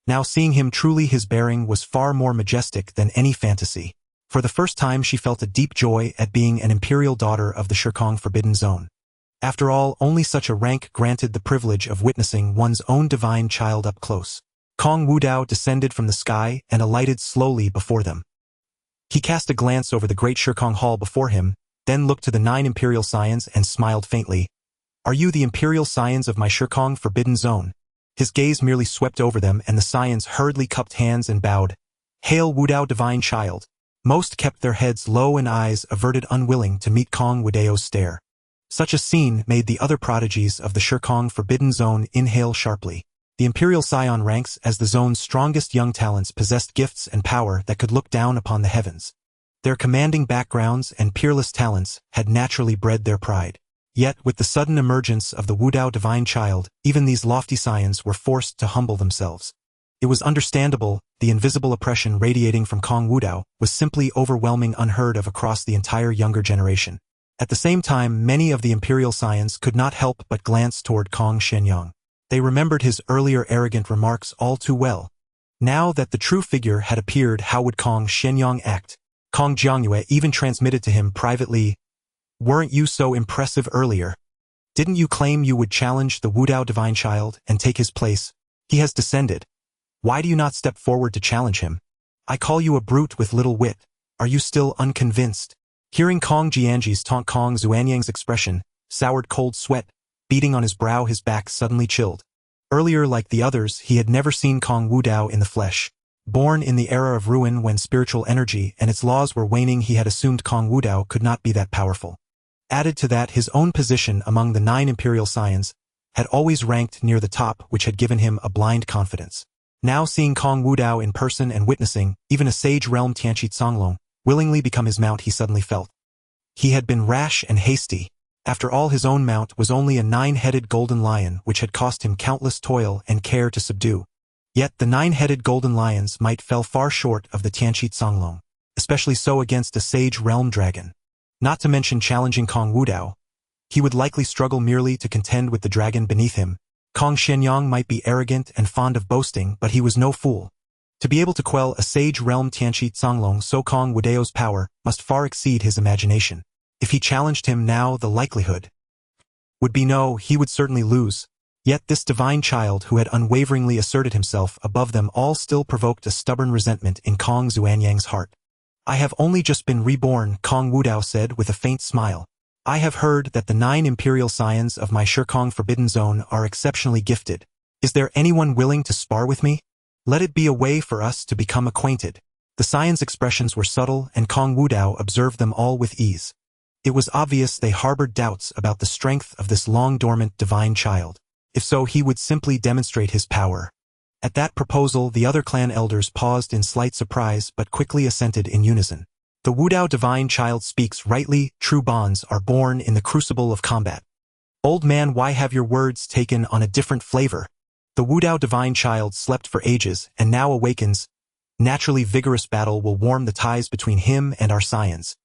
Now seeing him truly, his bearing was far more majestic than any fantasy. For the first time she felt a deep joy at being an imperial daughter of the Shikong Forbidden Zone. After all, only such a rank granted the privilege of witnessing one's own divine child up close. Kong Wudao descended from the sky and alighted slowly before them. He cast a glance over the great Shikong hall before him, then looked to the 9 imperial scions and smiled faintly. Are you the imperial scions of my Shikong Forbidden Zone? His gaze merely swept over them, and the scions hurriedly cupped hands and bowed. Hail Wudao divine child! Most kept their heads low and eyes averted, unwilling to meet Kong Wudao's stare. Such a scene made the other prodigies of the Shikong Forbidden Zone inhale sharply. The imperial scion ranks as the zone's strongest young talents possessed gifts and power that could look down upon the heavens. Their commanding backgrounds and peerless talents had naturally bred their pride. Yet, with the sudden emergence of the Wudao divine child, even these lofty scions were forced to humble themselves. It was understandable. The invisible oppression radiating from Kong Wudao was simply overwhelming, unheard of across the entire younger generation. At the same time, many of the imperial scions could not help but glance toward Kong Shenyang. They remembered his earlier arrogant remarks all too well. Now that the true figure had appeared, how would Kong Shenyang act? Kong Jiangyue even transmitted to him privately, "Weren't you so impressive earlier? Didn't you claim you would challenge the Wudao divine child and take his place? He has descended. Why do you not step forward to challenge him? I call you a brute with little wit. Are you still unconvinced?" Hearing Kong Jianji's taunt, Kong Zuanyang's expression soured, cold sweat beating on his brow, his back suddenly chilled. Earlier, like the others, he had never seen Kong Wudao in the flesh. Born in the era of ruin when spiritual energy and its laws were waning, he had assumed Kong Wudao could not be that powerful. Added to that, his own position among the 9 imperial scions had always ranked near the top, which had given him a blind confidence. Now seeing Kong Wudao in person and witnessing even a sage realm Tianqi Zonglong willingly become his mount, he suddenly felt he had been rash and hasty. After all, his own mount was only a 9-headed golden lion which had cost him countless toil and care to subdue. Yet the 9-headed golden lions might fell far short of the Tianqi Zonglong, especially so against a sage realm dragon. Not to mention challenging Kong Wudao, he would likely struggle merely to contend with the dragon beneath him. Kong Shenyang might be arrogant and fond of boasting, but he was no fool. To be able to quell a sage realm Tianqi Zonglong, so Kong Wudao's power must far exceed his imagination. If he challenged him now, the likelihood would be no, he would certainly lose. Yet this divine child who had unwaveringly asserted himself above them all still provoked a stubborn resentment in Kong Zuanyang's heart. "I have only just been reborn," Kong Wudao said with a faint smile. "I have heard that the 9 imperial scions of my Shikong Forbidden Zone are exceptionally gifted. Is there anyone willing to spar with me? Let it be a way for us to become acquainted." The Scions' expressions were subtle, and Kong Wudao observed them all with ease. It was obvious they harbored doubts about the strength of this long-dormant divine child. If so, he would simply demonstrate his power. At that proposal, the other clan elders paused in slight surprise but quickly assented in unison. The Wudao divine child speaks rightly, true bonds are born in the crucible of combat. Old man, why have your words taken on a different flavor? The Wudao divine child slept for ages and now awakens. Naturally vigorous battle will warm the ties between him and our Scions.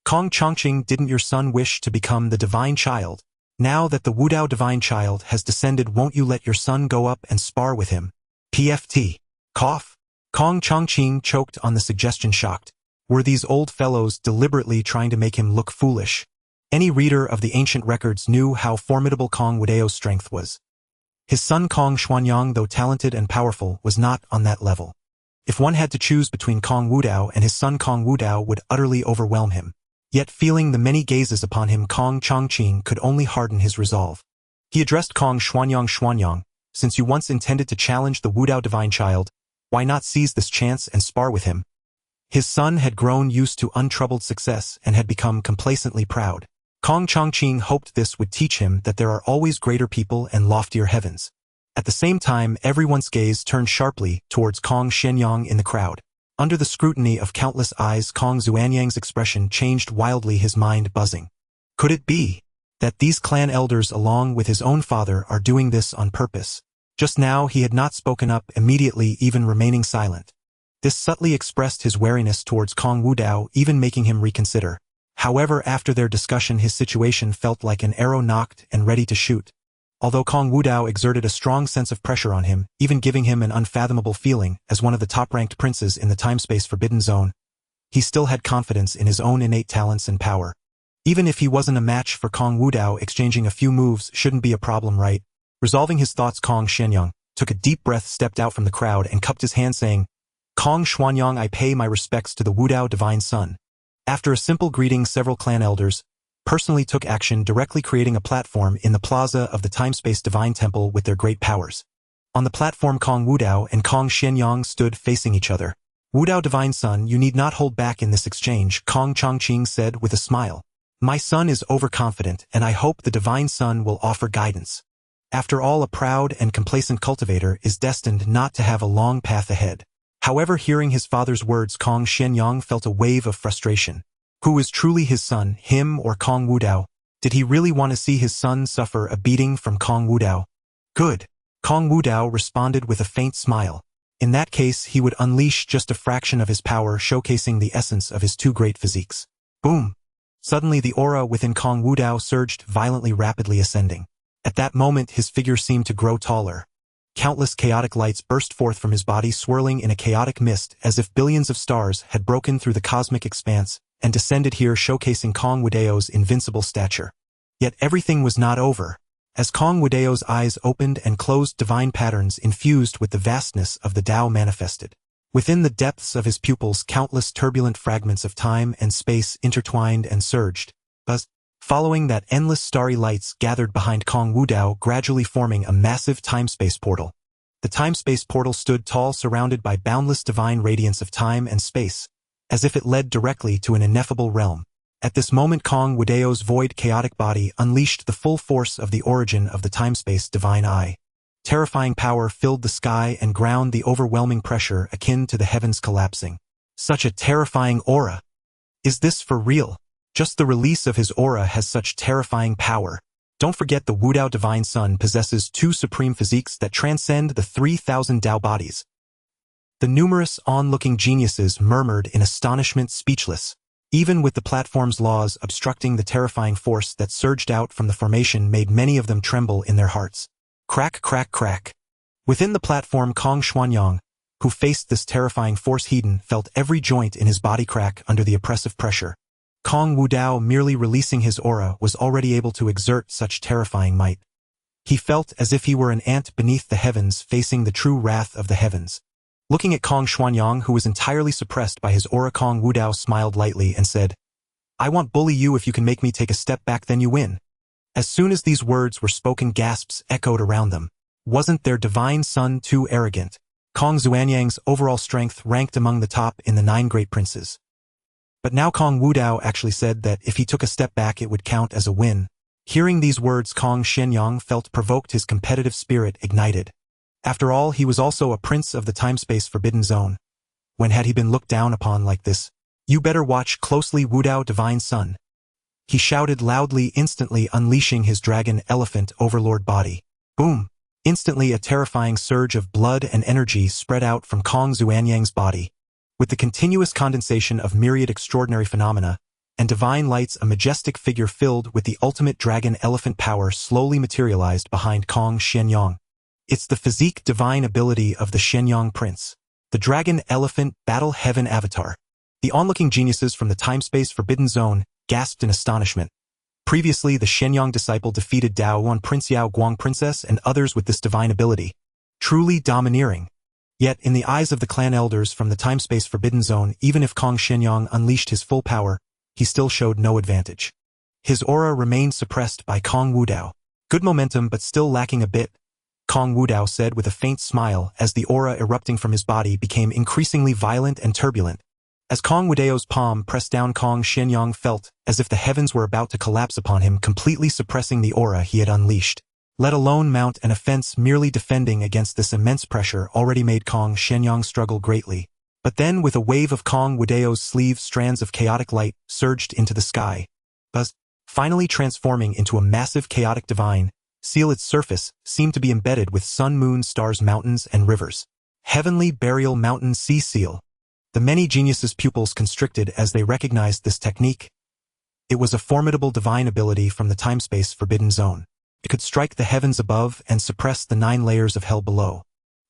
Kong Chongqing, didn't your son wish to become the divine child? Now that the Wudao divine child has descended, won't you let your son go up and spar with him? PFT. Cough. Kong Chongqing choked on the suggestion, shocked. Were these old fellows deliberately trying to make him look foolish? Any reader of the ancient records knew how formidable Kong Wudao's strength was. His son Kong Xuanyang, though talented and powerful, was not on that level. If one had to choose between Kong Wudao and his son, Kong Wudao would utterly overwhelm him. Yet feeling the many gazes upon him, Kong Chongqing could only harden his resolve. He addressed Kong Xuanyang, since you once intended to challenge the Wudao divine child, why not seize this chance and spar with him? His son had grown used to untroubled success and had become complacently proud. Kong Chongqing hoped this would teach him that there are always greater people and loftier heavens. At the same time, everyone's gaze turned sharply towards Kong Shenyang in the crowd. Under the scrutiny of countless eyes, Kong Xuanyang's expression changed wildly, his mind buzzing. Could it be that these clan elders, along with his own father, are doing this on purpose? Just now he had not spoken up immediately, even remaining silent. This subtly expressed his wariness towards Kong Wudao, even making him reconsider. However, after their discussion, his situation felt like an arrow nocked and ready to shoot. Although Kong Wudao exerted a strong sense of pressure on him, even giving him an unfathomable feeling as one of the top-ranked princes in the time-space forbidden zone, he still had confidence in his own innate talents and power. Even if he wasn't a match for Kong Wudao, exchanging a few moves shouldn't be a problem, right? Resolving his thoughts, Kong Shenyang took a deep breath, stepped out from the crowd, and cupped his hand, saying, Kong Xuanyang, I pay my respects to the Wudao divine son. After a simple greeting, several clan elders personally took action, directly creating a platform in the plaza of the time-space divine temple with their great powers. On the platform, Kong Wudao and Kong Shenyang stood facing each other. Wudao divine son, you need not hold back in this exchange, Kong Chongqing said with a smile. My son is overconfident, and I hope the divine son will offer guidance. After all, a proud and complacent cultivator is destined not to have a long path ahead. However, hearing his father's words, Kong Shenyang felt a wave of frustration. Who was truly his son, him or Kong Wudao? Did he really want to see his son suffer a beating from Kong Wudao? Good. Kong Wudao responded with a faint smile. In that case, he would unleash just a fraction of his power, showcasing the essence of his two great physiques. Boom! Suddenly the aura within Kong Wudao surged violently, rapidly ascending. At that moment, his figure seemed to grow taller. Countless chaotic lights burst forth from his body, swirling in a chaotic mist as if billions of stars had broken through the cosmic expanse and descended here, showcasing Kong Wudao's invincible stature. Yet everything was not over. As Kong Wudao's eyes opened and closed, divine patterns infused with the vastness of the Dao manifested. Within the depths of his pupils, countless turbulent fragments of time and space intertwined and surged. Following that, endless starry lights gathered behind Kong Wudao, gradually forming a massive time-space portal. The time-space portal stood tall, surrounded by boundless divine radiance of time and space, as if it led directly to an ineffable realm. At this moment, Kong Wudao's void chaotic body unleashed the full force of the origin of the time-space divine eye. Terrifying power filled the sky and ground, the overwhelming pressure akin to the heavens collapsing. Such a terrifying aura! Is this for real? Just the release of his aura has such terrifying power. Don't forget, the Wudao divine son possesses two supreme physiques that transcend the 3,000 Dao bodies. The numerous onlooking geniuses murmured in astonishment, speechless. Even with the platform's laws obstructing, the terrifying force that surged out from the formation made many of them tremble in their hearts. Crack, crack, crack. Within the platform, Kong Xuanyang, who faced this terrifying force heat, felt every joint in his body crack under the oppressive pressure. Kong Wudao, merely releasing his aura, was already able to exert such terrifying might. He felt as if he were an ant beneath the heavens, facing the true wrath of the heavens. Looking at Kong Xuanyang, who was entirely suppressed by his aura, Kong Wudao smiled lightly and said, I won't bully you. If you can make me take a step back, then you win. As soon as these words were spoken, gasps echoed around them. Wasn't their divine son too arrogant? Kong Xuanyang's overall strength ranked among the top in the 9 great princes. But now Kong Wudao actually said that if he took a step back it would count as a win. Hearing these words, Kong Shenyang felt provoked, his competitive spirit ignited. After all, he was also a prince of the time-space forbidden zone. When had he been looked down upon like this? You better watch closely, Wudao divine son. He shouted loudly, instantly unleashing his dragon elephant overlord body. Boom! Instantly a terrifying surge of blood and energy spread out from Kong Xuanyang's body. With the continuous condensation of myriad extraordinary phenomena and divine lights, a majestic figure filled with the ultimate dragon elephant power slowly materialized behind Kong Shenyang. It's the physique divine ability of the Shenyang prince, the dragon elephant battle heaven avatar. The onlooking geniuses from the time-space forbidden zone gasped in astonishment. Previously, the Shenyang disciple defeated Dao Yuan Prince Yao Guang Princess and others with this divine ability. Truly domineering. Yet, in the eyes of the clan elders from the time-space forbidden zone, even if Kong Shenyang unleashed his full power, he still showed no advantage. His aura remained suppressed by Kong Wudao. Good momentum but still lacking a bit, Kong Wudao said with a faint smile as the aura erupting from his body became increasingly violent and turbulent. As Kong Wudao's palm pressed down, Kong Shenyang felt as if the heavens were about to collapse upon him, completely suppressing the aura he had unleashed. Let alone mount an offense, merely defending against this immense pressure already made Kong Shenyang struggle greatly. But then, with a wave of Kong Wudao's sleeve, strands of chaotic light surged into the sky, finally transforming into a massive chaotic divine seal. Its surface seemed to be embedded with sun, moon, stars, mountains, and rivers. Heavenly Burial Mountain Sea Seal. The many geniuses' pupils constricted as they recognized this technique. It was a formidable divine ability from the time-space forbidden zone. It could strike the heavens above and suppress the 9 layers of hell below.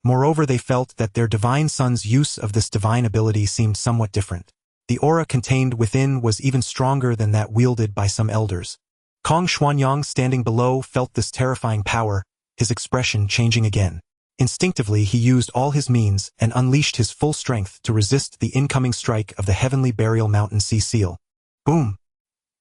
Moreover, they felt that their divine son's use of this divine ability seemed somewhat different. The aura contained within was even stronger than that wielded by some elders. Kong Xuanyang, standing below, felt this terrifying power, his expression changing again. Instinctively, he used all his means and unleashed his full strength to resist the incoming strike of the Heavenly Burial Mountain Sea Seal. Boom!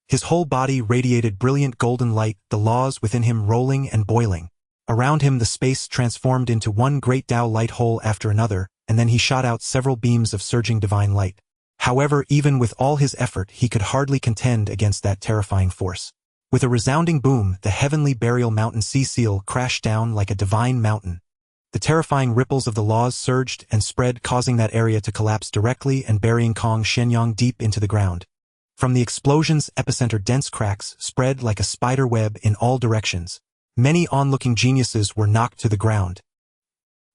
His whole body radiated brilliant golden light, the laws within him rolling and boiling. Around him the space transformed into one great Dao light hole after another, and then he shot out several beams of surging divine light. However, even with all his effort, he could hardly contend against that terrifying force. With a resounding boom, the Heavenly Burial Mountain Sea Seal crashed down like a divine mountain. The terrifying ripples of the laws surged and spread, causing that area to collapse directly and burying Kong Shenyang deep into the ground. From the explosion's epicenter, dense cracks spread like a spider web in all directions. Many onlooking geniuses were knocked to the ground.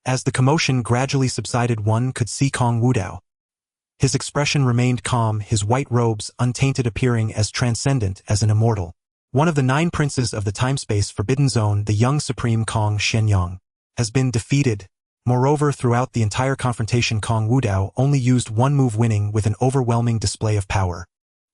As the commotion gradually subsided, one could see Kong Wudao. His expression remained calm, his white robes untainted, appearing as transcendent as an immortal. One of the 9 princes of the time-space forbidden zone, the young supreme Kong Shenyang, has been defeated. Moreover, throughout the entire confrontation, Kong Wudao only used one move, winning with an overwhelming display of power.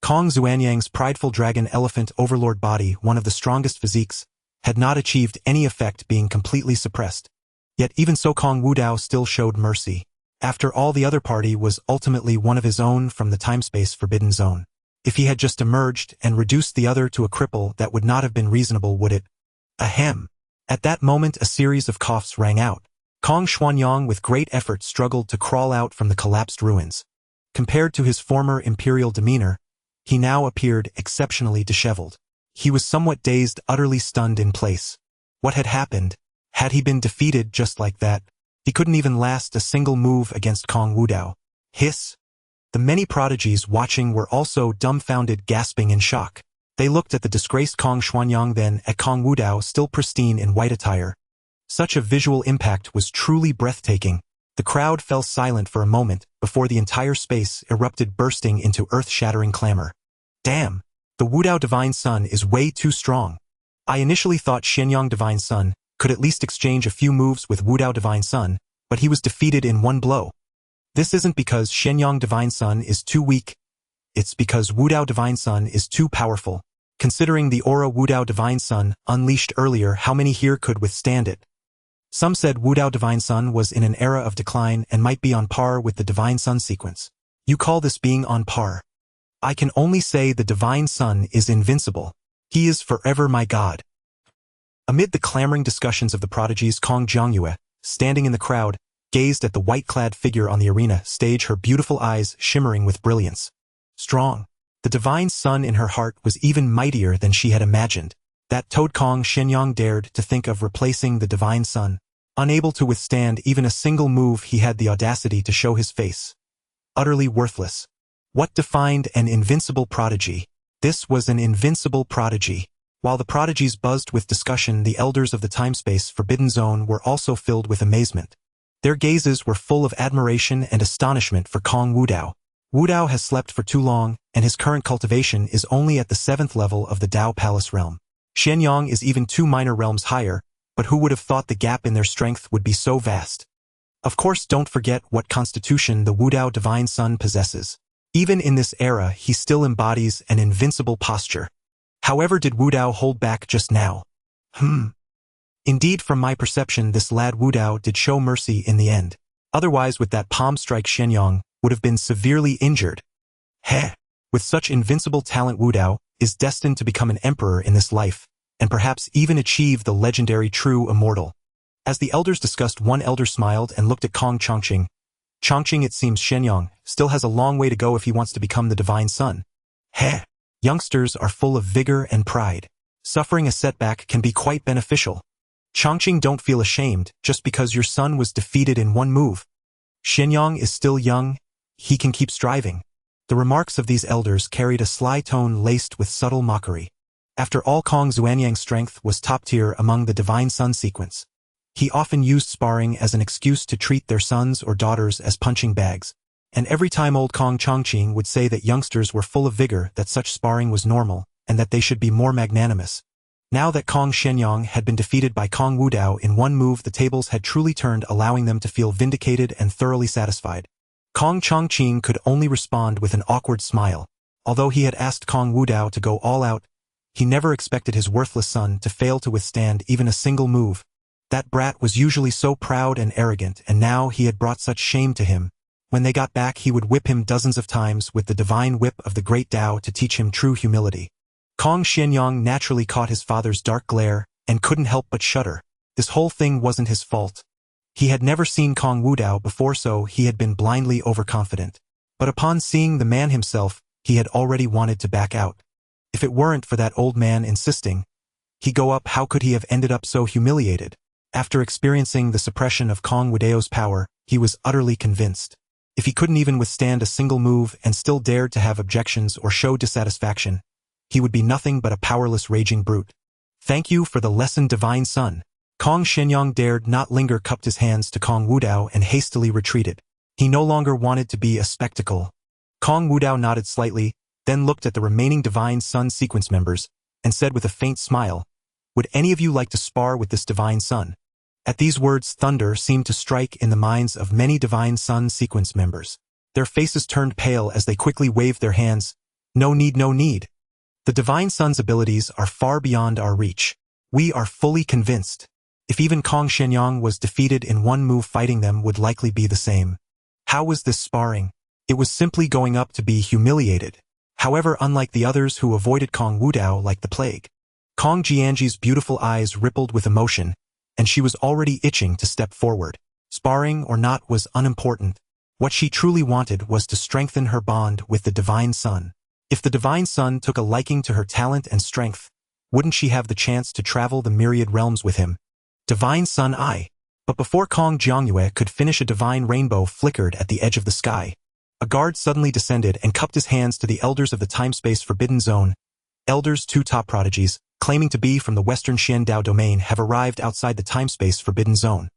Kong Xuanyang's prideful dragon elephant overlord body, one of the strongest physiques, had not achieved any effect, being completely suppressed. Yet even so, Kong Wudao still showed mercy. After all, the other party was ultimately one of his own from the time-space forbidden zone. If he had just emerged and reduced the other to a cripple, that would not have been reasonable, would it? Ahem. At that moment, a series of coughs rang out. Kong Xuanyang with great effort struggled to crawl out from the collapsed ruins. Compared to his former imperial demeanor, he now appeared exceptionally disheveled. He was somewhat dazed, utterly stunned in place. What had happened? Had he been defeated just like that? He couldn't even last a single move against Kong Wudao. Hiss! The many prodigies watching were also dumbfounded, gasping in shock. They looked at the disgraced Kong Xuanyang, then at Kong Wudao, still pristine in white attire. Such a visual impact was truly breathtaking. The crowd fell silent for a moment before the entire space erupted, bursting into earth-shattering clamor. Damn! The Wudao Divine Son is way too strong. I initially thought Shenyang Divine Son could at least exchange a few moves with Wudao Divine Son, but he was defeated in one blow. This isn't because Shenyang Divine Son is too weak. It's because Wudao Divine Son is too powerful. Considering the aura Wudao Divine Son unleashed earlier, how many here could withstand it? Some said Wudao Divine Son was in an era of decline and might be on par with the Divine Sun sequence. You call this being on par? I can only say the Divine Son is invincible. He is forever my god. Amid the clamoring discussions of the prodigies, Kong Jiangyue, standing in the crowd, gazed at the white-clad figure on the arena stage, her beautiful eyes shimmering with brilliance. Strong. The divine sun in her heart was even mightier than she had imagined. That toad Kong Shenyang dared to think of replacing the divine sun. Unable to withstand even a single move, he had the audacity to show his face. Utterly worthless. What defined an invincible prodigy? This was an invincible prodigy. While the prodigies buzzed with discussion, the elders of the time-space forbidden zone were also filled with amazement. Their gazes were full of admiration and astonishment for Kong Wudao. Wudao has slept for too long, and his current cultivation is only at the 7th level of the Dao Palace realm. Shenyang is even 2 minor realms higher, but who would have thought the gap in their strength would be so vast? Of course, don't forget what constitution the Wudao divine sun possesses. Even in this era, he still embodies an invincible posture. However, did Wudao hold back just now? Indeed, from my perception, this lad Wudao did show mercy in the end. Otherwise, with that palm strike, Shenyang would have been severely injured. With such invincible talent, Wudao is destined to become an emperor in this life, and perhaps even achieve the legendary true immortal. As the elders discussed, one elder smiled and looked at Kong Chongqing. Chongqing, it seems Shenyang still has a long way to go if he wants to become the divine sun. Youngsters are full of vigor and pride. Suffering a setback can be quite beneficial. Chongqing, don't feel ashamed just because your son was defeated in one move. Shenyang is still young, he can keep striving. The remarks of these elders carried a sly tone laced with subtle mockery. After all, Kong Xuanyang's strength was top tier among the divine sun sequence. He often used sparring as an excuse to treat their sons or daughters as punching bags. And every time old Kong Chongqing would say that youngsters were full of vigor, that such sparring was normal, and that they should be more magnanimous. Now that Kong Shenyang had been defeated by Kong Wudao in one move, the tables had truly turned, allowing them to feel vindicated and thoroughly satisfied. Kong Chongqing could only respond with an awkward smile. Although he had asked Kong Wudao to go all out, he never expected his worthless son to fail to withstand even a single move. That brat was usually so proud and arrogant, and now he had brought such shame to him. When they got back, he would whip him dozens of times with the divine whip of the Great Dao to teach him true humility. Kong Shenyang naturally caught his father's dark glare and couldn't help but shudder. This whole thing wasn't his fault. He had never seen Kong Wudao before, so he had been blindly overconfident. But upon seeing the man himself, he had already wanted to back out. If it weren't for that old man insisting he go up, how could he have ended up so humiliated? After experiencing the suppression of Kong Wudao's power, he was utterly convinced. If he couldn't even withstand a single move and still dared to have objections or show dissatisfaction, he would be nothing but a powerless raging brute. Thank you for the lesson, divine son. Kong Shenyang dared not linger, cupped his hands to Kong Wudao and hastily retreated. He no longer wanted to be a spectacle. Kong Wudao nodded slightly, then looked at the remaining divine sun sequence members, and said with a faint smile, "Would any of you like to spar with this divine sun?" At these words, thunder seemed to strike in the minds of many divine sun sequence members. Their faces turned pale as they quickly waved their hands. No need, no need. The divine sun's abilities are far beyond our reach. We are fully convinced. If even Kong Shenyang was defeated in one move, fighting them would likely be the same. How was this sparring? It was simply going up to be humiliated. However, unlike the others who avoided Kong Wudao like the plague, Kong Jianji's beautiful eyes rippled with emotion, and she was already itching to step forward. Sparring or not was unimportant. What she truly wanted was to strengthen her bond with the divine sun. If the divine sun took a liking to her talent and strength, wouldn't she have the chance to travel the myriad realms with him? Divine sun, I. But before Kong Jiangyue could finish, a divine rainbow flickered at the edge of the sky. A guard suddenly descended and cupped his hands to the elders of the time-space forbidden zone. Elders, 2 top prodigies, claiming to be from the Western Xian Dao domain, have arrived outside the time-space forbidden zone.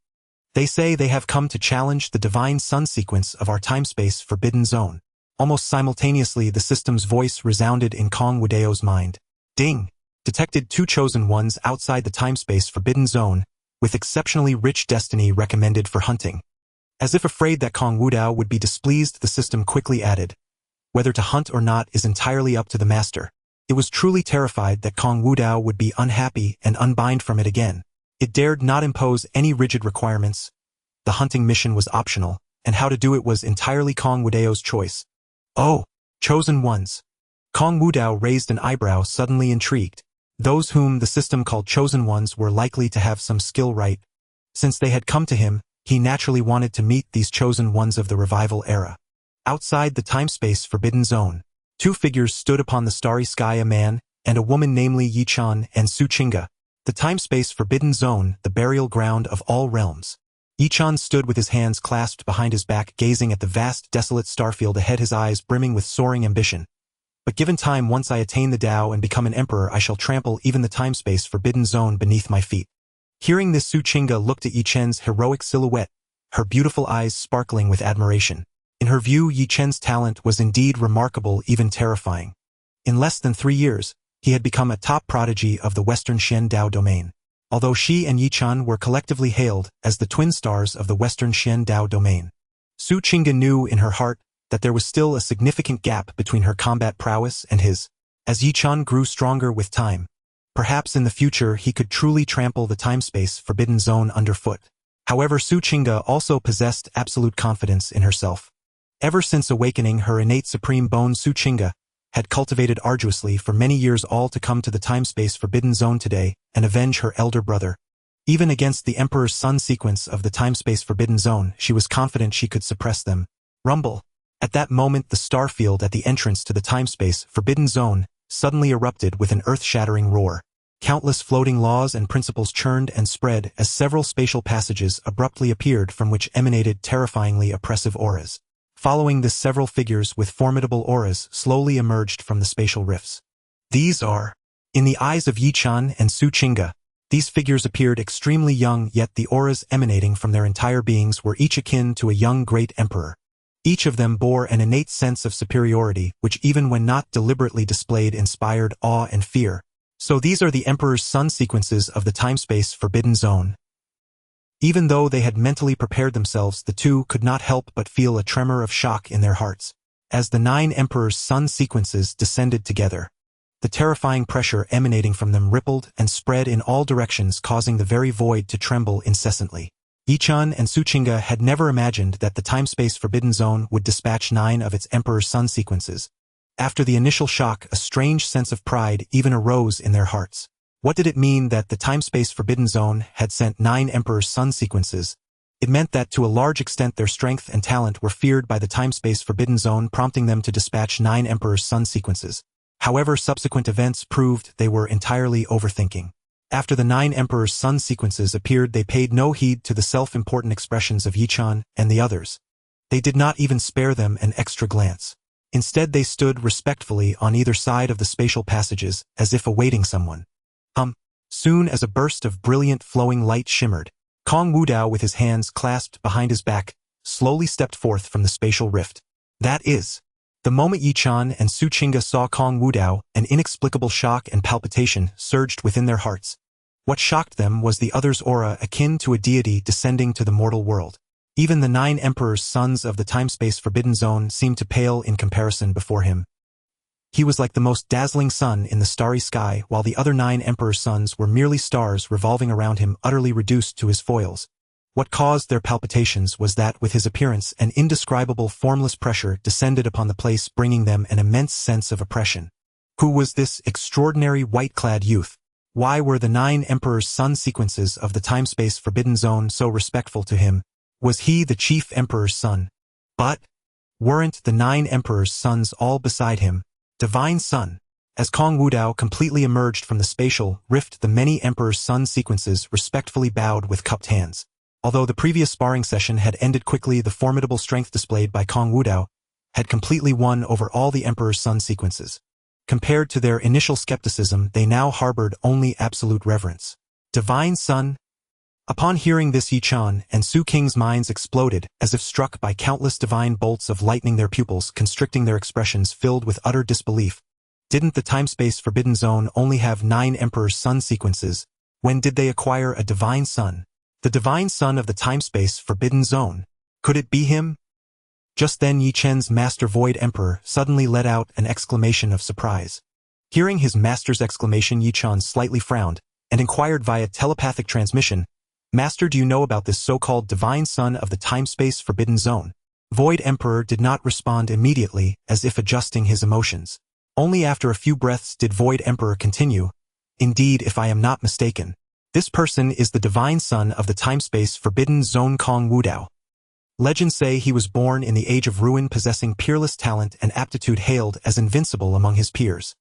They say they have come to challenge the divine sun sequence of our time-space forbidden zone. Almost simultaneously, the system's voice resounded in Kong Wudao's mind. Ding! Detected 2 chosen ones outside the time-space forbidden zone, with exceptionally rich destiny recommended for hunting. As if afraid that Kong Wudao would be displeased, the system quickly added, "Whether to hunt or not is entirely up to the master." It was truly terrified that Kong Wudao would be unhappy and unbind from it again. It dared not impose any rigid requirements. The hunting mission was optional, and how to do it was entirely Kong Wudao's choice. Oh, chosen ones. Kong Wudao raised an eyebrow, suddenly intrigued. Those whom the system called chosen ones were likely to have some skill, right? Since they had come to him, He naturally wanted to meet these chosen ones of the revival era. Outside the time-space forbidden zone, two figures stood upon the starry sky, a man and a woman, namely Yichan and Su Qingge. The time-space forbidden zone, the burial ground of all realms. Yichan stood with his hands clasped behind his back, gazing at the vast, desolate starfield ahead, his eyes brimming with soaring ambition. But given time, once I attain the Dao and become an emperor, I shall trample even the time-space forbidden zone beneath my feet. Hearing this, Su Qingge looked at Yichen's heroic silhouette, her beautiful eyes sparkling with admiration. In her view, Yichen's talent was indeed remarkable, even terrifying. In less than 3 years, he had become a top prodigy of the Western Shen Dao domain. Although she and Yichan were collectively hailed as the twin stars of the Western Shen Dao domain, Su Qingge knew in her heart that there was still a significant gap between her combat prowess and his. As Yichan grew stronger with time, perhaps in the future he could truly trample the time-space forbidden zone underfoot. However, Su Qingge also possessed absolute confidence in herself. Ever since awakening her innate supreme bone, Su Qingge had cultivated arduously for many years, all to come to the time-space forbidden zone today and avenge her elder brother. Even against the Emperor's Sun sequence of the time-space forbidden zone, she was confident she could suppress them. Rumble. At that moment, the starfield at the entrance to the time-space forbidden zone suddenly erupted with an earth-shattering roar. Countless floating laws and principles churned and spread as several spatial passages abruptly appeared from which emanated terrifyingly oppressive auras. Following this, several figures with formidable auras slowly emerged from the spatial rifts. These are, in the eyes of Yichan and Su Qingge, these figures appeared extremely young, yet the auras emanating from their entire beings were each akin to a young great emperor. Each of them bore an innate sense of superiority, which even when not deliberately displayed inspired awe and fear. So these are the Emperor's Sun sequences of the time-space forbidden zone. Even though they had mentally prepared themselves, the two could not help but feel a tremor of shock in their hearts. As the 9 Emperor's Sun sequences descended together, the terrifying pressure emanating from them rippled and spread in all directions, causing the very void to tremble incessantly. Yichan and Su Qingge had never imagined that the time-space forbidden zone would dispatch 9 of its Emperor's Sun sequences. After the initial shock, a strange sense of pride even arose in their hearts. What did it mean that the time-space forbidden zone had sent 9 Emperor's Sun sequences? It meant that to a large extent their strength and talent were feared by the time-space forbidden zone, prompting them to dispatch 9 Emperor's Sun sequences. However, subsequent events proved they were entirely overthinking. After the 9 Emperor's Sun sequences appeared, they paid no heed to the self-important expressions of Yichan and the others. They did not even spare them an extra glance. Instead, they stood respectfully on either side of the spatial passages, as if awaiting someone. Soon as a burst of brilliant flowing light shimmered, Kong Wudao, with his hands clasped behind his back, slowly stepped forth from the spatial rift. That is, the moment Yichan and Su Qingge saw Kong Wudao, an inexplicable shock and palpitation surged within their hearts. What shocked them was the other's aura, akin to a deity descending to the mortal world. Even the 9 Emperor's Sons of the time-space forbidden zone seemed to pale in comparison before him. He was like the most dazzling sun in the starry sky, while the other 9 Emperor's Sons were merely stars revolving around him, utterly reduced to his foils. What caused their palpitations was that, with his appearance, an indescribable formless pressure descended upon the place, bringing them an immense sense of oppression. Who was this extraordinary white-clad youth? Why were the 9 Emperor's Sun sequences of the time-space forbidden zone so respectful to him? Was he the chief Emperor's son? But weren't the 9 Emperor's Sons all beside him? Divine Sun. As Kong Wudao completely emerged from the spatial rift, the many Emperor's Sun sequences respectfully bowed with cupped hands. Although the previous sparring session had ended quickly, the formidable strength displayed by Kong Wudao had completely won over all the Emperor's Sun sequences. Compared to their initial skepticism, they now harbored only absolute reverence. Divine Sun. Upon hearing this, Yichan and Su Qingge's minds exploded, as if struck by countless divine bolts of lightning, their pupils constricting, their expressions filled with utter disbelief. Didn't the time-space forbidden zone only have 9 Emperor's Sun sequences? When did they acquire a divine sun? The divine sun of the time-space forbidden zone. Could it be him? Just then Yichen's master Void Emperor suddenly let out an exclamation of surprise. Hearing his master's exclamation, Yichan slightly frowned and inquired via telepathic transmission, "Master, do you know about this so-called divine sun of the time-space forbidden zone?" Void Emperor did not respond immediately, as if adjusting his emotions. Only after a few breaths did Void Emperor continue, "Indeed, if I am not mistaken, This person is the divine son of the time-space forbidden zone Kong Wudao. Legends say he was born in the Age of Ruin possessing peerless talent and aptitude, hailed as invincible among his peers.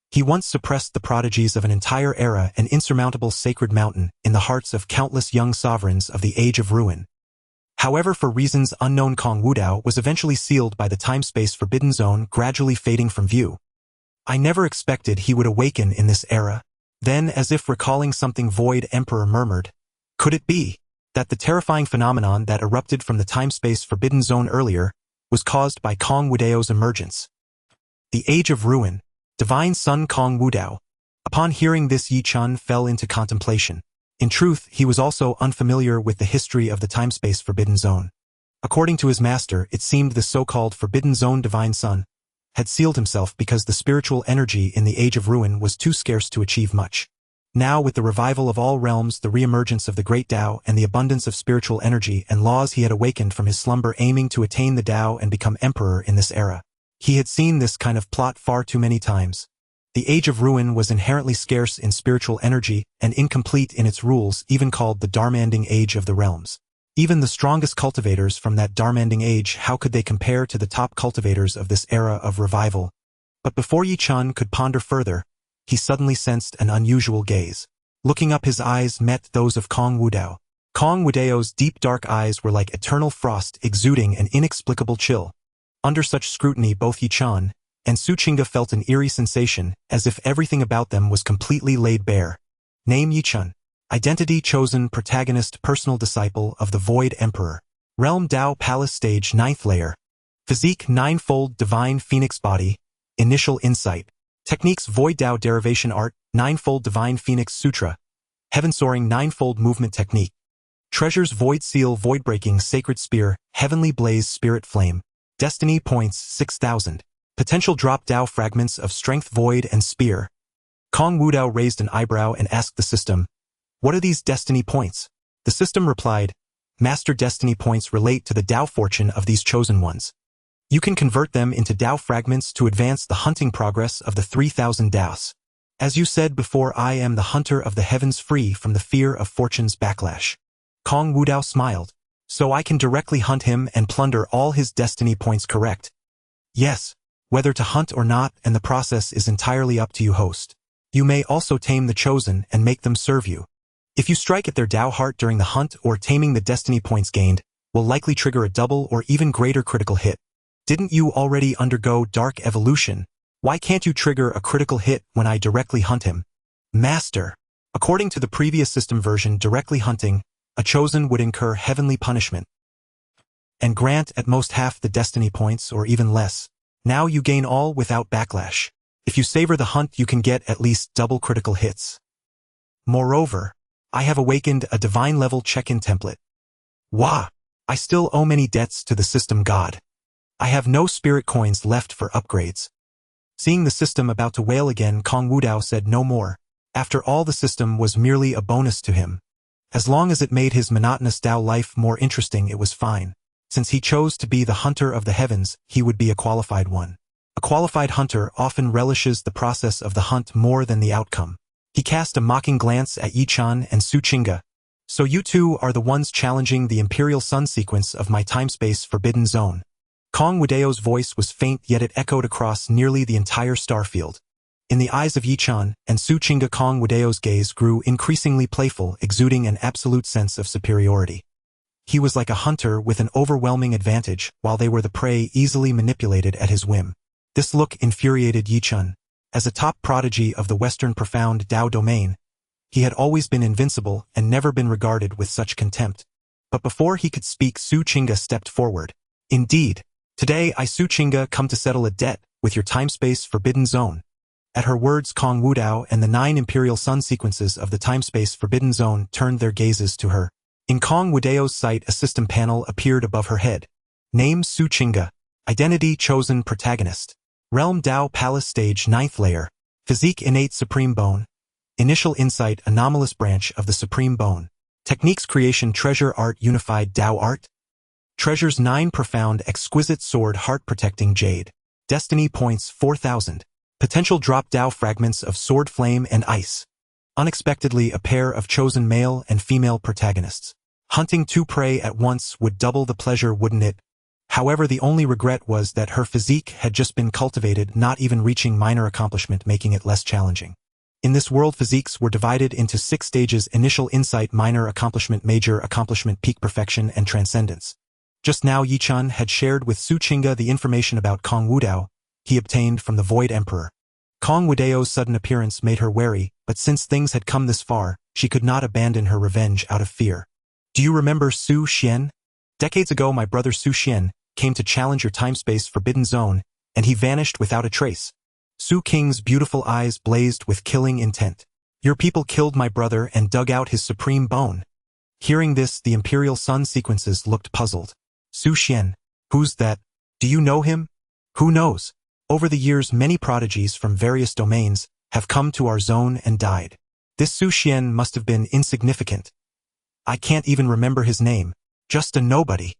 He once suppressed the prodigies of an entire era, an insurmountable sacred mountain, in the hearts of countless young sovereigns of the Age of Ruin. However, for reasons unknown, Kong Wudao was eventually sealed by the time-space forbidden zone, gradually fading from view. I never expected he would awaken in this era. Then, as if recalling something, Void Emperor murmured, "Could it be that the terrifying phenomenon that erupted from the time-space forbidden zone earlier was caused by Kong Wudao's emergence?" The Age of Ruin, divine son Kong Wudao. Upon hearing this, Yi Chun fell into contemplation. In truth, he was also unfamiliar with the history of the time-space forbidden zone. According to his master, it seemed the so-called forbidden zone divine son had sealed himself because the spiritual energy in the Age of Ruin was too scarce to achieve much. Now, with the revival of all realms, the re-emergence of the Great Dao, and the abundance of spiritual energy and laws, he had awakened from his slumber, aiming to attain the Dao and become emperor in this era. He had seen this kind of plot far too many times. The Age of Ruin was inherently scarce in spiritual energy and incomplete in its rules, even called the Darmanding Age of the Realms. Even the strongest cultivators from that Darmanding age, how could they compare to the top cultivators of this era of revival? But before Yi Chun could ponder further, he suddenly sensed an unusual gaze. Looking up, his eyes met those of Kong Wudao. Kong Wudao's deep dark eyes were like eternal frost, exuding an inexplicable chill. Under such scrutiny, both Yi Chun and Su Qingge felt an eerie sensation, as if everything about them was completely laid bare. Name: Yi Chun. Identity: chosen protagonist, personal disciple of the Void Emperor. Realm: Dao Palace. Stage: 9th layer. Physique: ninefold divine phoenix body. Initial insight. Techniques: Void Dao derivation art, ninefold divine phoenix sutra. Heaven soaring, ninefold movement technique. Treasures: Void seal, void breaking sacred spear, heavenly blaze, spirit flame. Destiny points: 6,000. Potential: drop Dao fragments of strength, void, and spear. Kong Wudao raised an eyebrow and asked the system, "What are these destiny points?" The system replied, "Master, destiny points relate to the Dao fortune of these chosen ones. You can convert them into Dao fragments to advance the hunting progress of the 3,000 Daos. As you said before, I am the hunter of the heavens, free from the fear of fortune's backlash." Kong Wudao smiled. "So I can directly hunt him and plunder all his destiny points, correct?" "Yes. Whether to hunt or not, and the process is entirely up to you, host. You may also tame the chosen and make them serve you. If you strike at their Dao heart during the hunt, or taming the destiny points gained will likely trigger a double or even greater critical hit. Didn't you already undergo dark evolution? Why can't you trigger a critical hit when I directly hunt him?" "Master, according to the previous system version, directly hunting a chosen would incur heavenly punishment and grant at most half the destiny points or even less. Now you gain all without backlash. If you savor the hunt, you can get at least double critical hits. Moreover, I have awakened a divine-level check-in template. Wah! I still owe many debts to the system god. I have no spirit coins left for upgrades." Seeing the system about to wail again, Kong Wudao said no more. After all, the system was merely a bonus to him. As long as it made his monotonous Dao life more interesting, it was fine. Since he chose to be the hunter of the heavens, he would be a qualified one. A qualified hunter often relishes the process of the hunt more than the outcome. He cast a mocking glance at Yi Chun and Su Qingge. "So you two are the ones challenging the Imperial Sun sequence of my time-space forbidden zone." Kong Wudao's voice was faint, yet it echoed across nearly the entire starfield. In the eyes of Yi Chun and Su Qingge, Kong Wudao's gaze grew increasingly playful, exuding an absolute sense of superiority. He was like a hunter with an overwhelming advantage, while they were the prey easily manipulated at his whim. This look infuriated Yi Chun. As a top prodigy of the Western profound Dao domain, he had always been invincible and never been regarded with such contempt. But before he could speak, Su Qingge stepped forward. "Indeed. Today I, Su Qingge, come to settle a debt with your time-space forbidden zone." At her words, Kong Wudao and the 9 Imperial Sun sequences of the time-space forbidden zone turned their gazes to her. In Kong Wudao's sight, a system panel appeared above her head. Name: Su Qingge. Identity: chosen protagonist. Realm: Dao Palace. Stage: 9th layer. Physique: innate supreme bone. Initial insight: anomalous branch of the supreme bone. Techniques: creation, treasure, art, unified Dao art. Treasures: 9 profound exquisite sword, heart protecting jade. Destiny points: 4,000. Potential: drop Dao fragments of sword, flame, and ice. Unexpectedly, a pair of chosen male and female protagonists. Hunting two prey at once would double the pleasure, wouldn't it? However, the only regret was that her physique had just been cultivated, not even reaching minor accomplishment, making it less challenging. In this world, physiques were divided into 6 stages: initial insight, minor accomplishment, major accomplishment, peak perfection, and transcendence. Just now Yi-chan had shared with Su Qingge the information about Kong Wudao he obtained from the Void Emperor. Kong Wudao's sudden appearance made her wary, but since things had come this far, she could not abandon her revenge out of fear. Do you remember Su Xian? Decades ago, my brother Su Xian came to challenge your time-space forbidden zone, and he vanished without a trace. Su Qing's beautiful eyes blazed with killing intent. Your people killed my brother and dug out his supreme bone. Hearing this, the Imperial Sun sequences looked puzzled. Su Xian, who's that? Do you know him? Who knows? Over the years, many prodigies from various domains have come to our zone and died. This Su Xian must have been insignificant. I can't even remember his name. Just a nobody.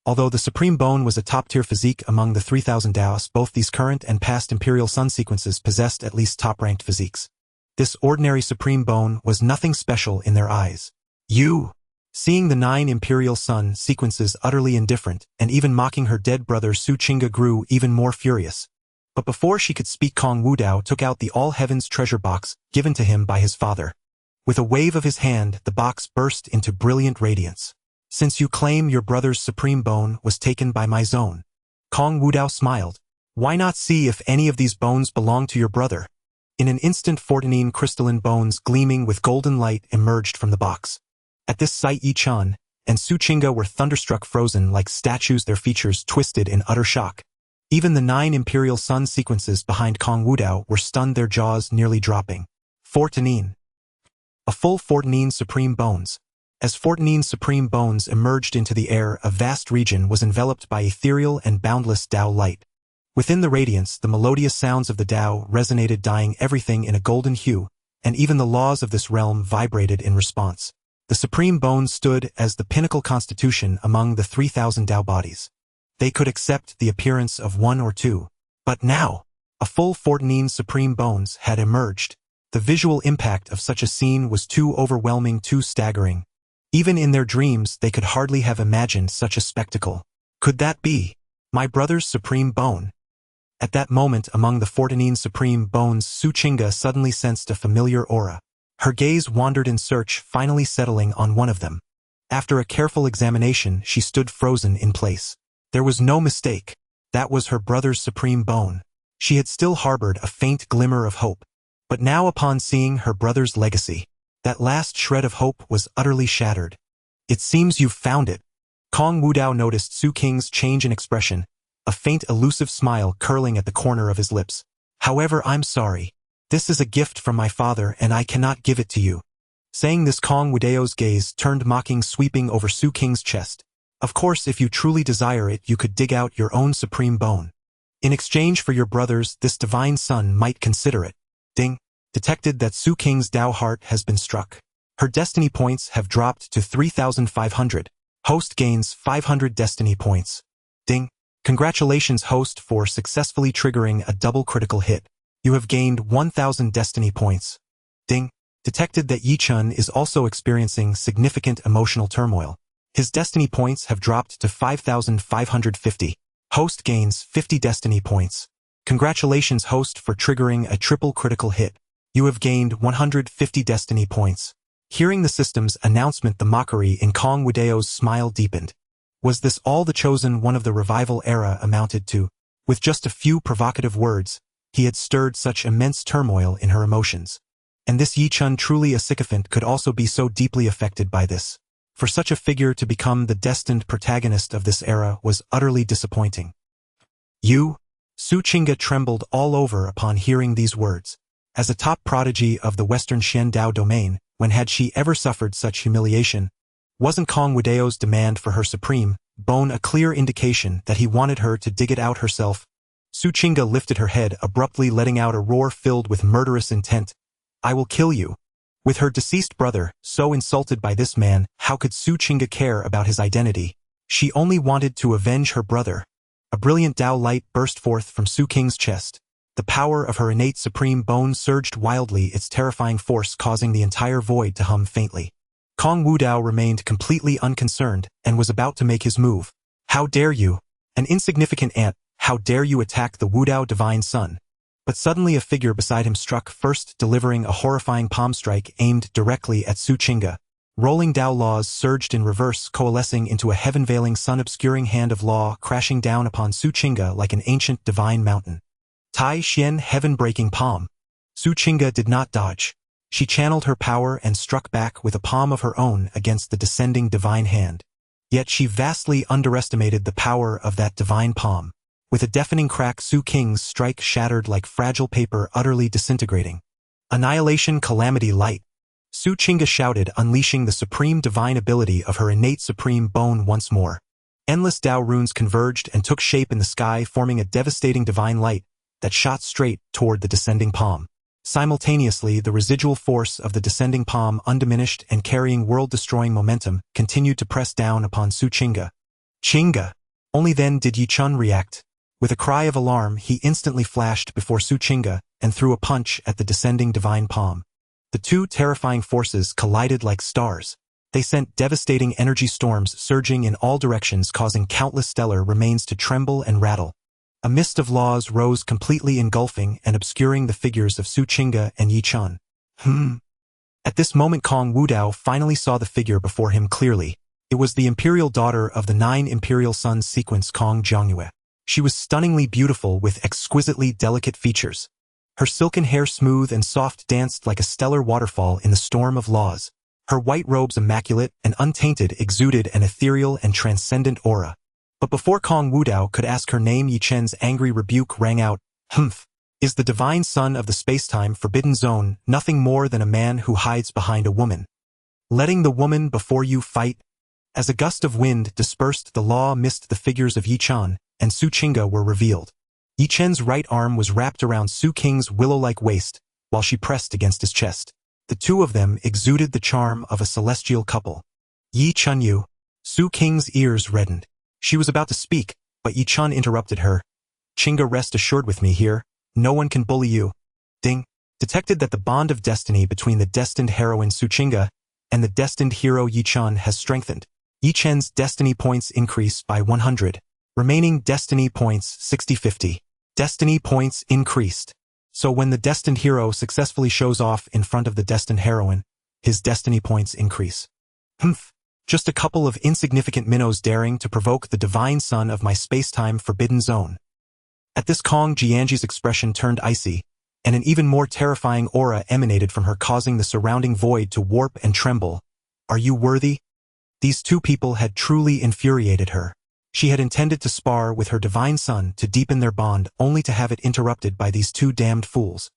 Although the Supreme Bone was a top-tier physique among the 3,000 Daos, both these current and past Imperial Sun sequences possessed at least top-ranked physiques. This ordinary Supreme Bone was nothing special in their eyes. You! Seeing the 9 Imperial Sun sequences utterly indifferent, and even mocking her dead brother, Su Qingge grew even more furious. But before she could speak, Kong Wudao took out the All-Heavens treasure box given to him by his father. With a wave of his hand, the box burst into brilliant radiance. Since you claim your brother's Supreme Bone was taken by my zone, Kong Wudao smiled. Why not see if any of these bones belong to your brother? In an instant, 14 crystalline bones gleaming with golden light emerged from the box. At this sight, Yi-chan and Su Qingge were thunderstruck, frozen like statues, their features twisted in utter shock. Even the 9 Imperial Sun sequences behind Kong Wudao were stunned, their jaws nearly dropping. 14. A full 14 supreme bones. As 14 supreme bones emerged into the air, a vast region was enveloped by ethereal and boundless Dao light. Within the radiance, the melodious sounds of the Dao resonated, dyeing everything in a golden hue, and even the laws of this realm vibrated in response. The supreme bones stood as the pinnacle constitution among the 3,000 Dao bodies. They could accept the appearance of 1 or 2. But now, a full 14 supreme bones had emerged. The visual impact of such a scene was too overwhelming, too staggering. Even in their dreams, they could hardly have imagined such a spectacle. Could that be my brother's supreme bone? At that moment, among the 14 supreme bones, Su Qingge suddenly sensed a familiar aura. Her gaze wandered in search, finally settling on one of them. After a careful examination, she stood frozen in place. There was no mistake. That was her brother's supreme bone. She had still harbored a faint glimmer of hope. But now, upon seeing her brother's legacy, that last shred of hope was utterly shattered. It seems you've found it. Kong Wudao noticed Su Qing's change in expression, a faint elusive smile curling at the corner of his lips. However, I'm sorry. This is a gift from my father and I cannot give it to you. Saying this, Kong Wudao's gaze turned mocking, sweeping over Su Qing's chest. Of course, if you truly desire it, you could dig out your own supreme bone. In exchange for your brother's, this divine son might consider it. Ding. Detected that Su Qing's Dao heart has been struck. Her destiny points have dropped to 3,500. Host gains 500 destiny points. Ding. Congratulations, host, for successfully triggering a double critical hit. You have gained 1,000 destiny points. Ding. Detected that Yi-chan is also experiencing significant emotional turmoil. His destiny points have dropped to 5,550. Host gains 50 destiny points. Congratulations, host, for triggering a triple critical hit. You have gained 150 destiny points. Hearing the system's announcement, the mockery in Kong Wudao's smile deepened. Was this all the chosen one of the revival era amounted to? With just a few provocative words, he had stirred such immense turmoil in her emotions. And this Yi-chan, truly a sycophant, could also be so deeply affected by this. For such a figure to become the destined protagonist of this era was utterly disappointing. You? Su Qingge trembled all over upon hearing these words. As a top prodigy of the Western Shen Dao domain, when had she ever suffered such humiliation? Wasn't Kong Wudao's demand for her supreme bone a clear indication that he wanted her to dig it out herself? Su Qingge lifted her head, abruptly letting out a roar filled with murderous intent. I will kill you. With her deceased brother so insulted by this man, how could Su Qingge care about his identity? She only wanted to avenge her brother. A brilliant Dao light burst forth from Su Qing's chest. The power of her innate supreme bone surged wildly, its terrifying force causing the entire void to hum faintly. Kong Wudao remained completely unconcerned and was about to make his move. How dare you? An insignificant ant, how dare you attack the Wudao divine son? But suddenly a figure beside him struck first, delivering a horrifying palm strike aimed directly at Su Qingge. Rolling Dao laws surged in reverse, coalescing into a heaven-veiling, sun-obscuring hand of law crashing down upon Su Qingge like an ancient divine mountain. Tai Xian heaven-breaking palm. Su Qingge did not dodge. She channeled her power and struck back with a palm of her own against the descending divine hand. Yet she vastly underestimated the power of that divine palm. With a deafening crack, Su Qing's strike shattered like fragile paper, utterly disintegrating. Annihilation, calamity, light. Su Qingge shouted, unleashing the supreme divine ability of her innate supreme bone once more. Endless Dao runes converged and took shape in the sky, forming a devastating divine light that shot straight toward the descending palm. Simultaneously, the residual force of the descending palm, undiminished and carrying world-destroying momentum, continued to press down upon Su Qingge. Qingge! Only then did Yi Chun react. With a cry of alarm, he instantly flashed before Su Qingge and threw a punch at the descending divine palm. The two terrifying forces collided like stars. They sent devastating energy storms surging in all directions, causing countless stellar remains to tremble and rattle. A mist of laws rose, completely engulfing and obscuring the figures of Su Qingge and Yi Chun. At this moment, Kong Wudao finally saw the figure before him clearly. It was the imperial daughter of the 9 imperial sons sequence, Kong Zhongyue. She was stunningly beautiful with exquisitely delicate features. Her silken hair, smooth and soft, danced like a stellar waterfall in the storm of laws. Her white robes, immaculate and untainted, exuded an ethereal and transcendent aura. But before Kong Wudao could ask her name, Yi Chen's angry rebuke rang out. Is the divine son of the spacetime forbidden zone nothing more than a man who hides behind a woman? Letting the woman before you fight? As a gust of wind dispersed the law mist, the figures of Yi Chun and Su Qingge were revealed. Yi Chen's right arm was wrapped around Su Qing's willow-like waist, while she pressed against his chest. The two of them exuded the charm of a celestial couple. Yi Chun, you. Su Qing's ears reddened. She was about to speak, but Yi Chun interrupted her. Qingge, rest assured with me here, no one can bully you. Ding. Detected that the bond of destiny between the destined heroine Su Qingge and the destined hero Yi Chun has strengthened. Yi Chen's destiny points increase by 100. Remaining destiny points 60-50. Destiny points increased. So when the destined hero successfully shows off in front of the destined heroine, his destiny points increase. Just a couple of insignificant minnows daring to provoke the divine son of my space-time forbidden zone. At this, Kong Jianji's expression turned icy, and an even more terrifying aura emanated from her, causing the surrounding void to warp and tremble. Are you worthy? These two people had truly infuriated her. She had intended to spar with her divine son to deepen their bond, only to have it interrupted by these two damned fools.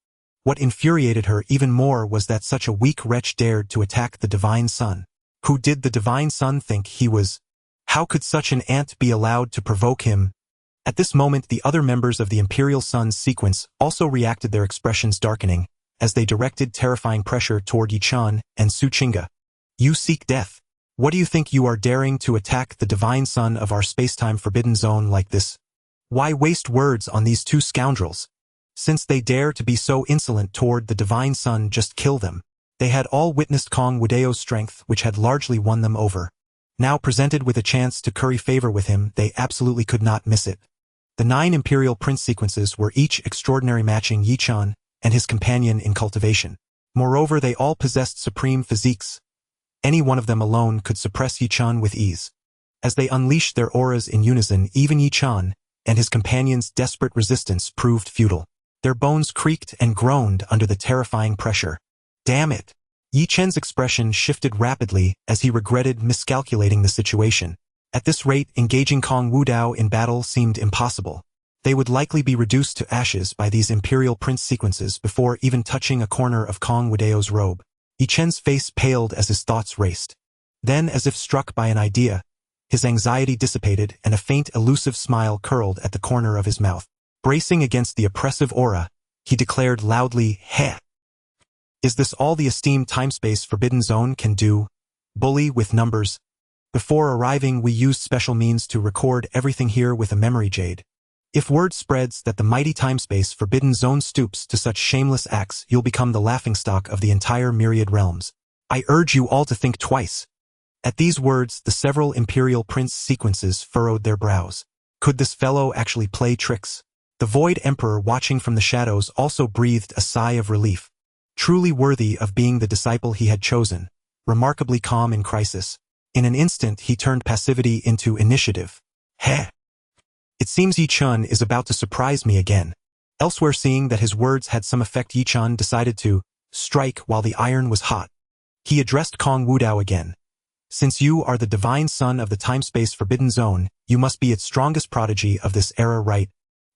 What infuriated her even more was that such a weak wretch dared to attack the divine son. Who did the divine son think he was? How could such an ant be allowed to provoke him? At this moment, the other members of the Imperial Sons sequence also reacted, their expressions darkening, as they directed terrifying pressure toward Yi Chun and Su Qingge. You seek death. What do you think you are, daring to attack the divine son of our spacetime forbidden zone like this? Why waste words on these two scoundrels? Since they dare to be so insolent toward the divine son, just kill them. They had all witnessed Kong Wudao's strength, which had largely won them over. Now presented with a chance to curry favor with him, they absolutely could not miss it. The 9 Imperial Prince sequences were each extraordinary, matching Yi Chun and his companion in cultivation. Moreover, they all possessed supreme physiques. Any one of them alone could suppress Yi Chun with ease. As they unleashed their auras in unison, even Yi Chun and his companion's desperate resistance proved futile. Their bones creaked and groaned under the terrifying pressure. Damn it! Yi Chen's expression shifted rapidly as he regretted miscalculating the situation. At this rate, engaging Kong Wudao in battle seemed impossible. They would likely be reduced to ashes by these Imperial Prince sequences before even touching a corner of Kong Wudao's robe. Yi Chen's face paled as his thoughts raced. Then, as if struck by an idea, his anxiety dissipated and a faint, elusive smile curled at the corner of his mouth. Bracing against the oppressive aura, he declared loudly, "Heh! Is this all the esteemed time-space forbidden zone can do? Bully with numbers? Before arriving, we used special means to record everything here with a memory jade. If word spreads that the mighty time-space forbidden zone stoops to such shameless acts, you'll become the laughingstock of the entire myriad realms. I urge you all to think twice. At these words, the several Imperial Prince sequences furrowed their brows. Could this fellow actually play tricks? The Void Emperor, watching from the shadows, also breathed a sigh of relief. Truly worthy of being the disciple he had chosen, remarkably calm in crisis. In an instant he turned passivity into initiative. Heh! It seems Yi Chun is about to surprise me again. Elsewhere, seeing that his words had some effect, Yi Chun decided to strike while the iron was hot. He addressed Kong Wudao again. Since you are the divine son of the time-space forbidden zone, you must be its strongest prodigy of this era, right?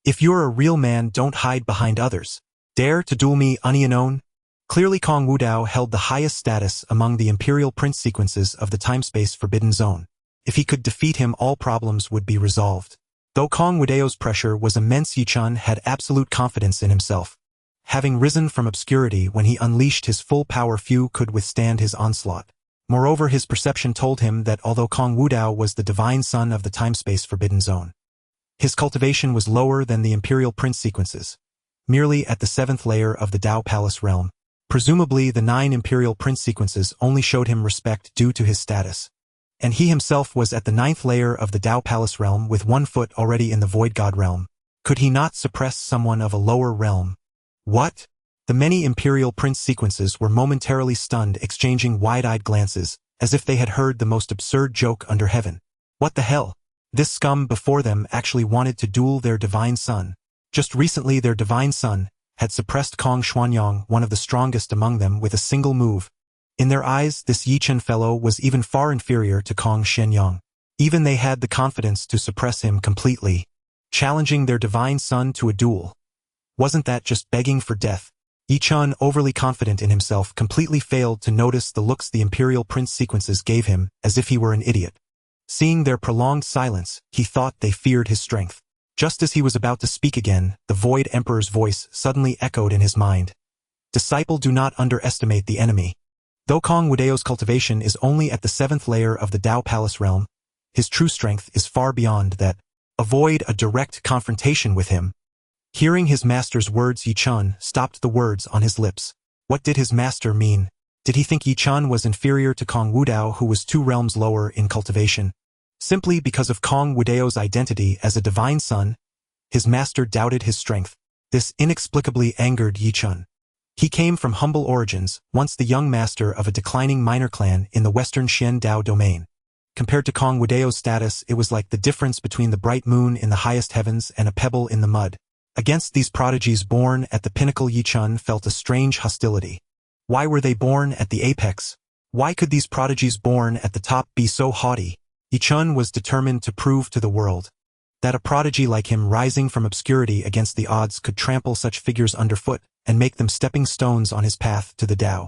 If you're a real man, don't hide behind others. Dare to duel me, unknown? Clearly Kong Wudao held the highest status among the Imperial Prince sequences of the time-space forbidden zone. If he could defeat him, all problems would be resolved. Though Kong Wudao's pressure was immense, Yi Chun had absolute confidence in himself. Having risen from obscurity when he unleashed his full power, few could withstand his onslaught. Moreover, his perception told him that although Kong Wudao was the divine son of the time-space forbidden zone, his cultivation was lower than the Imperial Prince sequences, merely at the 7th layer of the Dao Palace realm. Presumably, the 9 Imperial Prince sequences only showed him respect due to his status. And he himself was at the 9th layer of the Dao Palace realm with 1 foot already in the Void God realm. Could he not suppress someone of a lower realm? What? The many Imperial Prince sequences were momentarily stunned, exchanging wide-eyed glances, as if they had heard the most absurd joke under heaven. What the hell? This scum before them actually wanted to duel their divine son. Just recently their divine son had suppressed Kong Xuanyang, one of the strongest among them, with a single move. In their eyes, this Yi Chun fellow was even far inferior to Kong Shenyang. Even they had the confidence to suppress him completely, challenging their divine son to a duel. Wasn't that just begging for death? Yi Chun, overly confident in himself, completely failed to notice the looks the Imperial Prince sequences gave him, as if he were an idiot. Seeing their prolonged silence, he thought they feared his strength. Just as he was about to speak again, the Void Emperor's voice suddenly echoed in his mind. Disciple, do not underestimate the enemy. Though Kong Wudao's cultivation is only at the 7th layer of the Dao Palace realm, his true strength is far beyond that. Avoid a direct confrontation with him. Hearing his master's words, Yi Chun stopped the words on his lips. What did his master mean? Did he think Yi Chun was inferior to Kong Wudao, who was 2 realms lower in cultivation? Simply because of Kong Wudao's identity as a divine son, his master doubted his strength. This inexplicably angered Yi Chun. He came from humble origins, once the young master of a declining minor clan in the western Xian Dao domain. Compared to Kong Wudao's status, it was like the difference between the bright moon in the highest heavens and a pebble in the mud. Against these prodigies born at the pinnacle, Yi Chun felt a strange hostility. Why were they born at the apex? Why could these prodigies born at the top be so haughty? Yi Chun was determined to prove to the world that a prodigy like him, rising from obscurity against the odds, could trample such figures underfoot and make them stepping stones on his path to the Dao.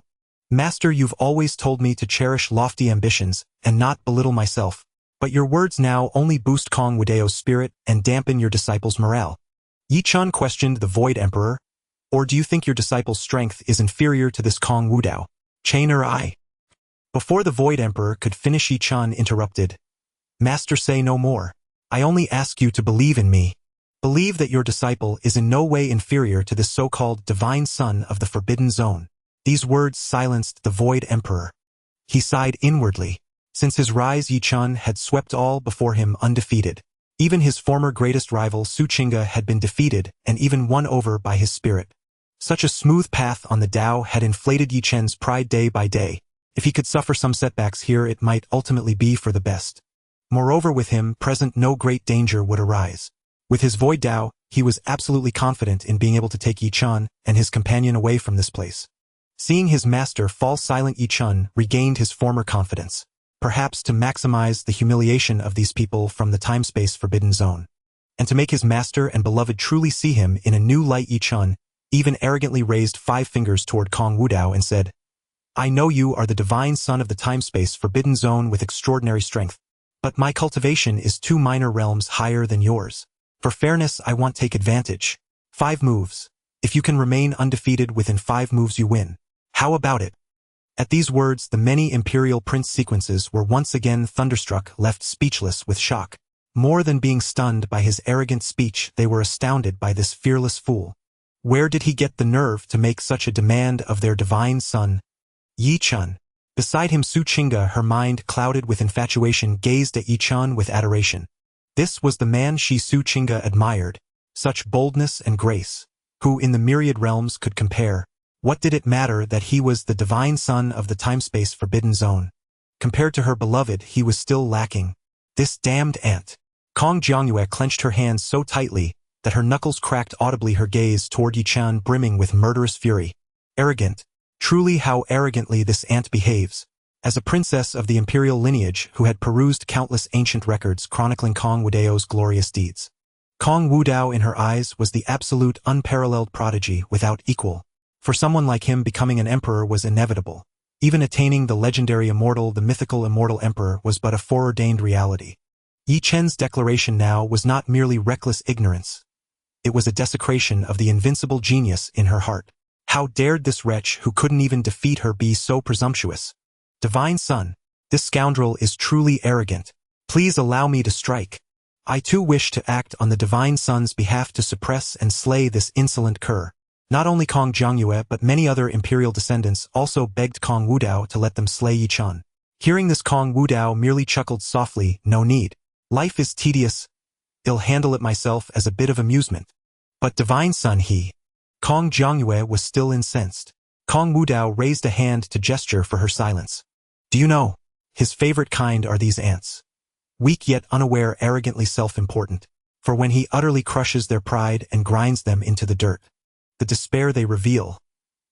Master, you've always told me to cherish lofty ambitions and not belittle myself, but your words now only boost Kong Wudao's spirit and dampen your disciples' morale. Yi Chun questioned the Void Emperor. Or do you think your disciple's strength is inferior to this Kong Wudao? Chain or I? Before the Void Emperor could finish, Yi Chun interrupted. Master, say no more. I only ask you to believe in me. Believe that your disciple is in no way inferior to this so-called divine son of the Forbidden Zone. These words silenced the Void Emperor. He sighed inwardly. Since his rise, Yi Chun had swept all before him undefeated. Even his former greatest rival, Su Qingge, had been defeated and even won over by his spirit. Such a smooth path on the Dao had inflated Yi Chun's pride day by day. If he could suffer some setbacks here, it might ultimately be for the best. Moreover, with him present, no great danger would arise. With his Void Dao, he was absolutely confident in being able to take Yi Chun and his companion away from this place. Seeing his master fall silent, Yi Chun regained his former confidence, perhaps to maximize the humiliation of these people from the time-space forbidden zone. And to make his master and beloved truly see him in a new light, Yi Chun even arrogantly raised 5 fingers toward Kong Wudao and said, I know you are the divine son of the time-space forbidden zone with extraordinary strength, but my cultivation is 2 minor realms higher than yours. For fairness, I want to take advantage. 5 moves. If you can remain undefeated within 5 moves, you win. How about it? At these words, the many Imperial Prince sequences were once again thunderstruck, left speechless with shock. More than being stunned by his arrogant speech, they were astounded by this fearless fool. Where did he get the nerve to make such a demand of their divine son? Yi Chun. Beside him, Su Qingge, her mind clouded with infatuation, gazed at Yi Chun with adoration. This was the man Su Qingge admired, such boldness and grace, who in the myriad realms could compare. What did it matter that he was the divine son of the time-space forbidden zone? Compared to her beloved, he was still lacking. This damned ant. Kong Jiangyue clenched her hands so tightly that her knuckles cracked audibly, her gaze toward Yi Chun brimming with murderous fury. Arrogant. Truly, how arrogantly this ant behaves. As a princess of the imperial lineage who had perused countless ancient records chronicling Kong Wudao's glorious deeds, Kong Wudao in her eyes was the absolute unparalleled prodigy without equal. For someone like him, becoming an emperor was inevitable. Even attaining the legendary immortal, the mythical immortal emperor, was but a foreordained reality. Yi Chen's declaration now was not merely reckless ignorance. It was a desecration of the invincible genius in her heart. How dared this wretch who couldn't even defeat her be so presumptuous? Divine son, this scoundrel is truly arrogant. Please allow me to strike. I too wish to act on the divine son's behalf to suppress and slay this insolent cur. Not only Kong Jiangyue but many other imperial descendants also begged Kong Wudao to let them slay Yi Chun. Hearing this, Kong Wudao merely chuckled softly, no need. Life is tedious. I'll handle it myself as a bit of amusement. But divine son, Kong Jiangyue was still incensed. Kong Wudao raised a hand to gesture for her silence. Do you know? His favorite kind are these ants. Weak yet unaware, arrogantly self-important. For when he utterly crushes their pride and grinds them into the dirt, the despair they reveal.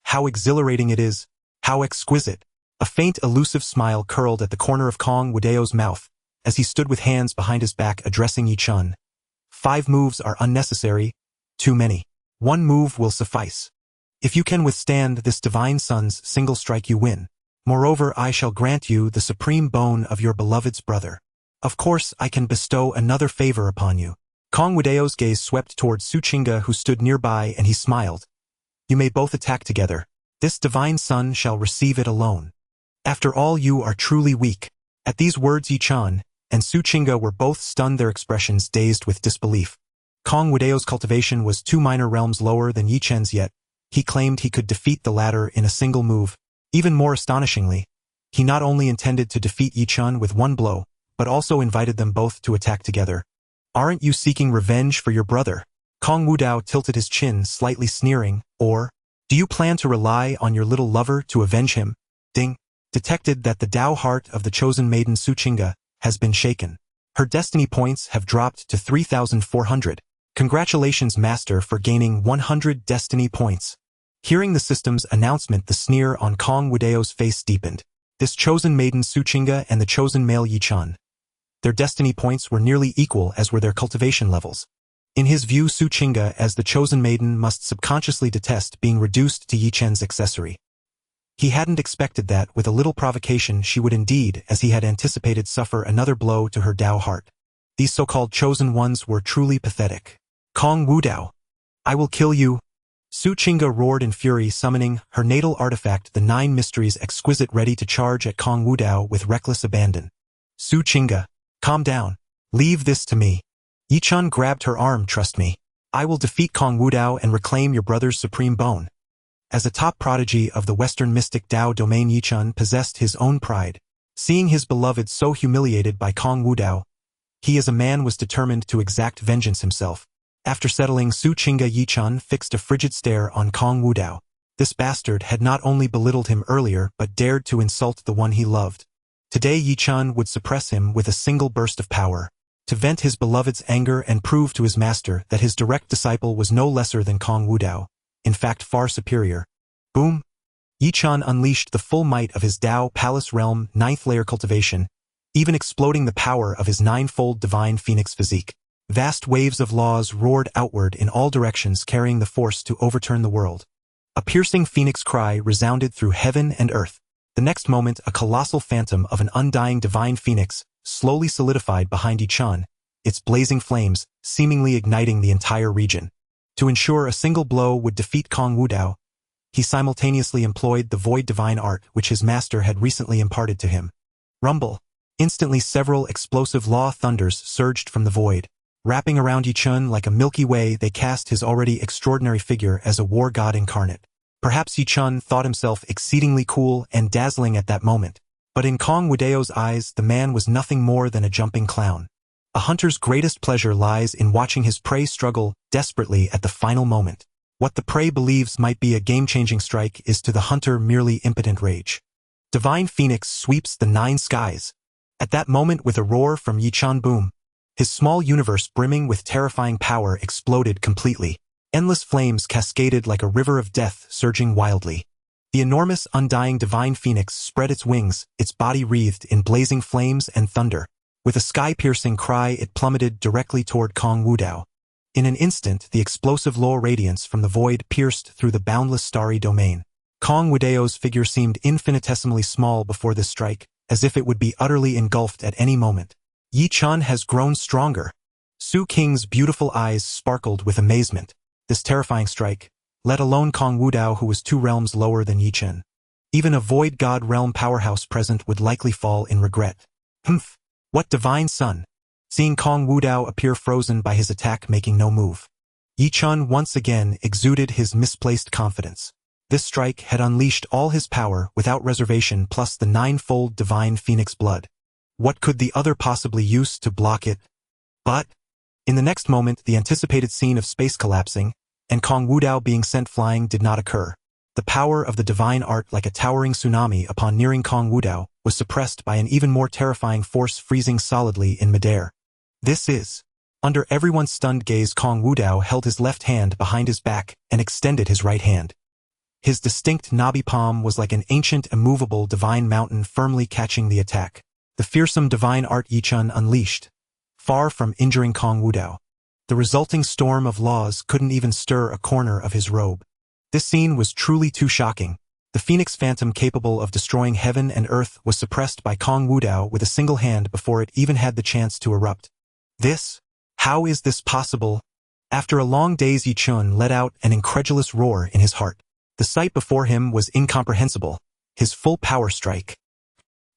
How exhilarating it is. How exquisite. A faint, elusive smile curled at the corner of Kong Wudao's mouth as he stood with hands behind his back addressing Yi Chun. 5 moves are unnecessary. Too many. 1 move will suffice. If you can withstand this divine son's single strike, you win. Moreover, I shall grant you the supreme boon of your beloved's brother. Of course, I can bestow another favor upon you. Kong Wudao's gaze swept towards Su Qingge, who stood nearby, and he smiled. You may both attack together. This divine son shall receive it alone. After all, you are truly weak. At these words, Yi Chun and Su Qingge were both stunned, their expressions dazed with disbelief. Kong Wudao's cultivation was 2 minor realms lower than Yi Chen's, yet he claimed he could defeat the latter in a single move. Even more astonishingly, he not only intended to defeat Yi Chun with 1 blow, but also invited them both to attack together. Aren't you seeking revenge for your brother? Kong Wudao tilted his chin, slightly sneering. Or, do you plan to rely on your little lover to avenge him? Ding. Detected that the Dao heart of the chosen maiden Su Qingge has been shaken. Her destiny points have dropped to 3,400. Congratulations, master, for gaining 100 destiny points. Hearing the system's announcement, the sneer on Kong Wudao's face deepened. This chosen maiden Su Qingge and the chosen male Yi Chun. Their destiny points were nearly equal, as were their cultivation levels. In his view, Su Qingge, as the chosen maiden, must subconsciously detest being reduced to Yi Chen's accessory. He hadn't expected that, with a little provocation, she would indeed, as he had anticipated, suffer another blow to her Dao heart. These so-called chosen ones were truly pathetic. Kong Wudao, I will kill you. Su Qingge roared in fury, summoning her natal artifact, the 9 Mysteries Exquisite, ready to charge at Kong Wudao with reckless abandon. Su Qingge, calm down. Leave this to me. Yi Chun grabbed her arm. Trust me. I will defeat Kong Wudao and reclaim your brother's supreme bone. As a top prodigy of the Western mystic Dao domain, Yi Chun possessed his own pride. Seeing his beloved so humiliated by Kong Wudao, he as a man was determined to exact vengeance himself. After settling Su Qingge, Yi Chun fixed a frigid stare on Kong Wudao. This bastard had not only belittled him earlier but dared to insult the one he loved. Today Yi Chun would suppress him with a single burst of power, to vent his beloved's anger and prove to his master that his direct disciple was no lesser than Kong Wudao, in fact far superior. Boom! Yi Chun unleashed the full might of his Dao Palace Realm 9th layer cultivation, even exploding the power of his 9-fold divine phoenix physique. Vast waves of laws roared outward in all directions, carrying the force to overturn the world. A piercing phoenix cry resounded through heaven and earth. The next moment, a colossal phantom of an undying divine phoenix slowly solidified behind Yi Chun, its blazing flames seemingly igniting the entire region. To ensure a single blow would defeat Kong Wudao, he simultaneously employed the void divine art which his master had recently imparted to him. Rumble. Instantly several explosive law thunders surged from the void. Wrapping around Yichun like a Milky Way, they cast his already extraordinary figure as a war god incarnate. Perhaps Yichun thought himself exceedingly cool and dazzling at that moment. But in Kong Wudao's eyes, the man was nothing more than a jumping clown. A hunter's greatest pleasure lies in watching his prey struggle desperately at the final moment. What the prey believes might be a game-changing strike is to the hunter merely impotent rage. Divine Phoenix sweeps the 9 skies. At that moment, with a roar from Yichun, boom, his small universe brimming with terrifying power exploded completely. Endless flames cascaded like a river of death surging wildly. The enormous, undying Divine Phoenix spread its wings, its body wreathed in blazing flames and thunder. With a sky-piercing cry, it plummeted directly toward Kong Wudao. In an instant, the explosive low radiance from the void pierced through the boundless starry domain. Kong Wudao's figure seemed infinitesimally small before this strike, as if it would be utterly engulfed at any moment. Yichun has grown stronger. Su Qing's beautiful eyes sparkled with amazement. This terrifying strike, let alone Kong Wudao, who was 2 realms lower than Yichun. Even a void god realm powerhouse present would likely fall in regret. Humph! What divine son! Seeing Kong Wudao appear frozen by his attack, making no move, Yichun once again exuded his misplaced confidence. This strike had unleashed all his power without reservation, plus the 9-fold Divine Phoenix blood. What could the other possibly use to block it? But in the next moment, the anticipated scene of space collapsing and Kong Wudao being sent flying did not occur. The power of the divine art, like a towering tsunami upon nearing Kong Wudao, was suppressed by an even more terrifying force freezing solidly in midair. This is. Under everyone's stunned gaze, Kong Wudao held his left hand behind his back and extended his right hand. His distinct knobby palm was like an ancient, immovable divine mountain firmly catching the attack. The fearsome divine art Yichun unleashed, far from injuring Kong Wudao. The resulting storm of laws couldn't even stir a corner of his robe. This scene was truly too shocking. The Phoenix Phantom capable of destroying heaven and earth was suppressed by Kong Wudao with a single hand before it even had the chance to erupt. This? How is this possible? After a long daze, Yichun let out an incredulous roar in his heart. The sight before him was incomprehensible. His full power strike.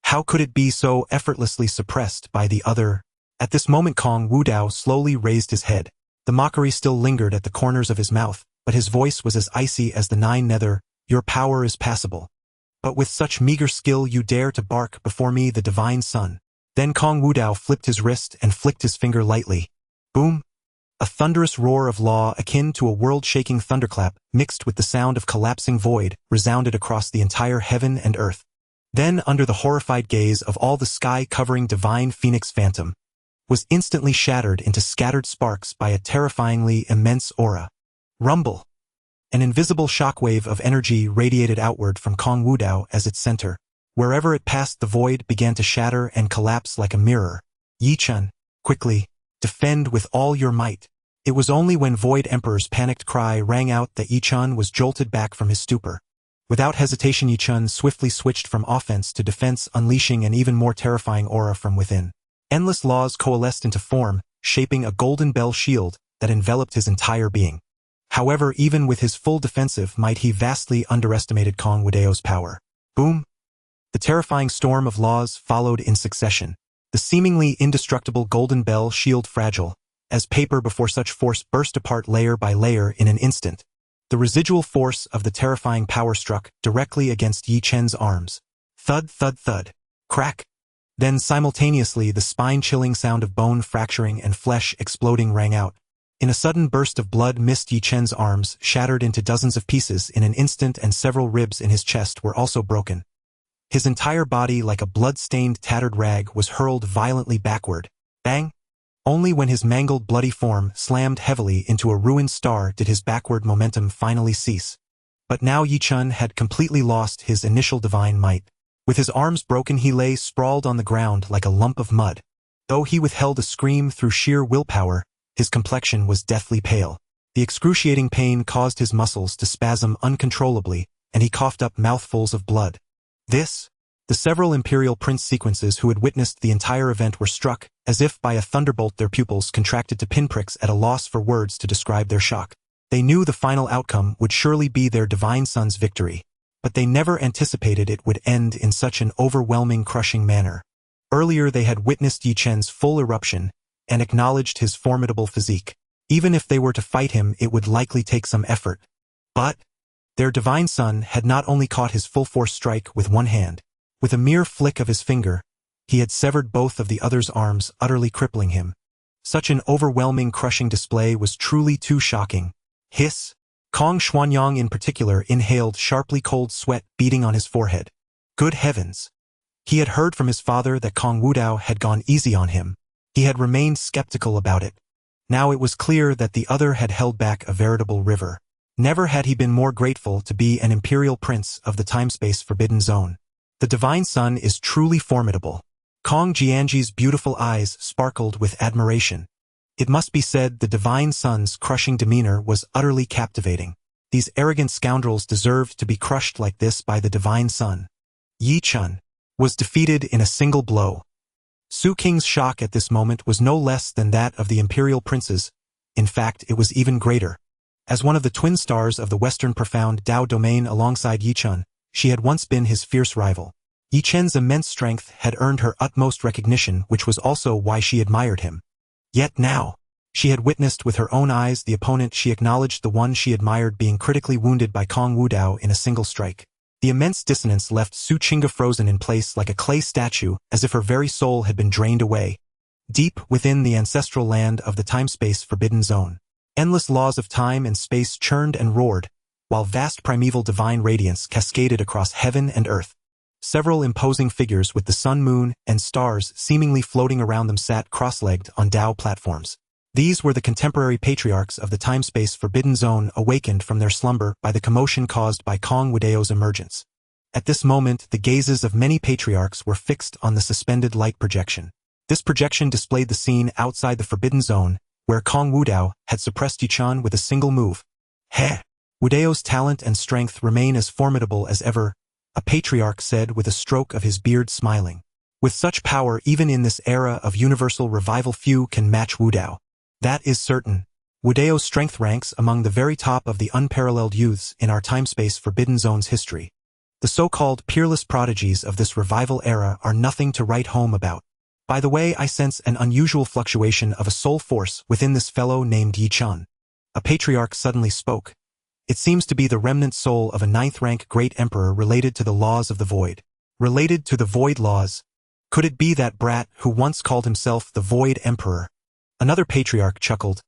How could it be so effortlessly suppressed by the other? At this moment, Kong Wudao slowly raised his head. The mockery still lingered at the corners of his mouth, but his voice was as icy as the 9 nether. Your power is passable. But with such meager skill you dare to bark before me, the divine son. Then Kong Wudao flipped his wrist and flicked his finger lightly. Boom! A thunderous roar of law akin to a world-shaking thunderclap, mixed with the sound of collapsing void, resounded across the entire heaven and earth. Then, under the horrified gaze of all, the sky-covering Divine Phoenix Phantom was instantly shattered into scattered sparks by a terrifyingly immense aura. Rumble! An invisible shockwave of energy radiated outward from Kong Wudao as its center. Wherever it passed, the void began to shatter and collapse like a mirror. Yichun, quickly, defend with all your might. It was only when Void Emperor's panicked cry rang out that Yichun was jolted back from his stupor. Without hesitation, Yichun swiftly switched from offense to defense, unleashing an even more terrifying aura from within. Endless laws coalesced into form, shaping a golden bell shield that enveloped his entire being. However, even with his full defensive might, he vastly underestimated Kong Wudao's power. Boom! The terrifying storm of laws followed in succession. The seemingly indestructible golden bell shield, fragile as paper before such force, burst apart layer by layer in an instant. The residual force of the terrifying power struck directly against Yichun's arms. Thud, thud, thud. Crack. Then simultaneously the spine-chilling sound of bone fracturing and flesh exploding rang out. In a sudden burst of blood mist, Yichun's arms shattered into dozens of pieces in an instant, and several ribs in his chest were also broken. His entire body, like a blood-stained tattered rag, was hurled violently backward. Bang! Only when his mangled bloody form slammed heavily into a ruined star did his backward momentum finally cease. But now Yichun had completely lost his initial divine might. With his arms broken, he lay sprawled on the ground like a lump of mud. Though he withheld a scream through sheer willpower, his complexion was deathly pale. The excruciating pain caused his muscles to spasm uncontrollably, and he coughed up mouthfuls of blood. The several Imperial Prince sequences who had witnessed the entire event were struck, as if by a thunderbolt. Their pupils contracted to pinpricks, at a loss for words to describe their shock. They knew the final outcome would surely be their divine son's victory, but they never anticipated it would end in such an overwhelming, crushing manner. Earlier they had witnessed Yi Chen's full eruption and acknowledged his formidable physique. Even if they were to fight him, it would likely take some effort. But their divine son had not only caught his full-force strike with one hand. With a mere flick of his finger, he had severed both of the other's arms, utterly crippling him. Such an overwhelming, crushing display was truly too shocking. Hiss! Kong Xuanyang in particular inhaled sharply cold sweat beating on his forehead. Good heavens! He had heard from his father that Kong Wudao had gone easy on him. He had remained skeptical about it. Now it was clear that the other had held back a veritable river. Never had he been more grateful to be an imperial prince of the time-space forbidden zone. The divine son is truly formidable. Kong Jianji's beautiful eyes sparkled with admiration. It must be said the divine son's crushing demeanor was utterly captivating. These arrogant scoundrels deserved to be crushed like this by the divine son. Yi Chen was defeated in a single blow. Su Qing's shock at this moment was no less than that of the imperial princes. In fact, it was even greater. As one of the twin stars of the Western profound Dao domain alongside Yi Chen, she had once been his fierce rival. Yi Chen's immense strength had earned her utmost recognition, which was also why she admired him. Yet now, she had witnessed with her own eyes the opponent she acknowledged, the one she admired, being critically wounded by Kong Wudao in a single strike. The immense dissonance left Su Qingga frozen in place like a clay statue, as if her very soul had been drained away. Deep within the ancestral land of the time-space forbidden zone, endless laws of time and space churned and roared, while vast primeval divine radiance cascaded across heaven and earth. Several imposing figures with the sun, moon, and stars seemingly floating around them sat cross-legged on Dao platforms. These were the contemporary patriarchs of the time-space forbidden zone, awakened from their slumber by the commotion caused by Kong Wudao's emergence. At this moment, the gazes of many patriarchs were fixed on the suspended light projection. This projection displayed the scene outside the forbidden zone, where Kong Wudao had suppressed Yi Chen with a single move. Wudao's talent and strength remain as formidable as ever, a patriarch said with a stroke of his beard, smiling. With such power, even in this era of universal revival, few can match Wudao. That is certain. Wudao's strength ranks among the very top of the unparalleled youths in our time-space forbidden zone's history. The so-called peerless prodigies of this revival era are nothing to write home about. By the way, I sense an unusual fluctuation of a soul force within this fellow named Yi Chen. A patriarch suddenly spoke. It seems to be the remnant soul of a ninth-rank great emperor related to the laws of the void. Related to the void laws? Could it be that brat who once called himself the Void Emperor? Another patriarch chuckled.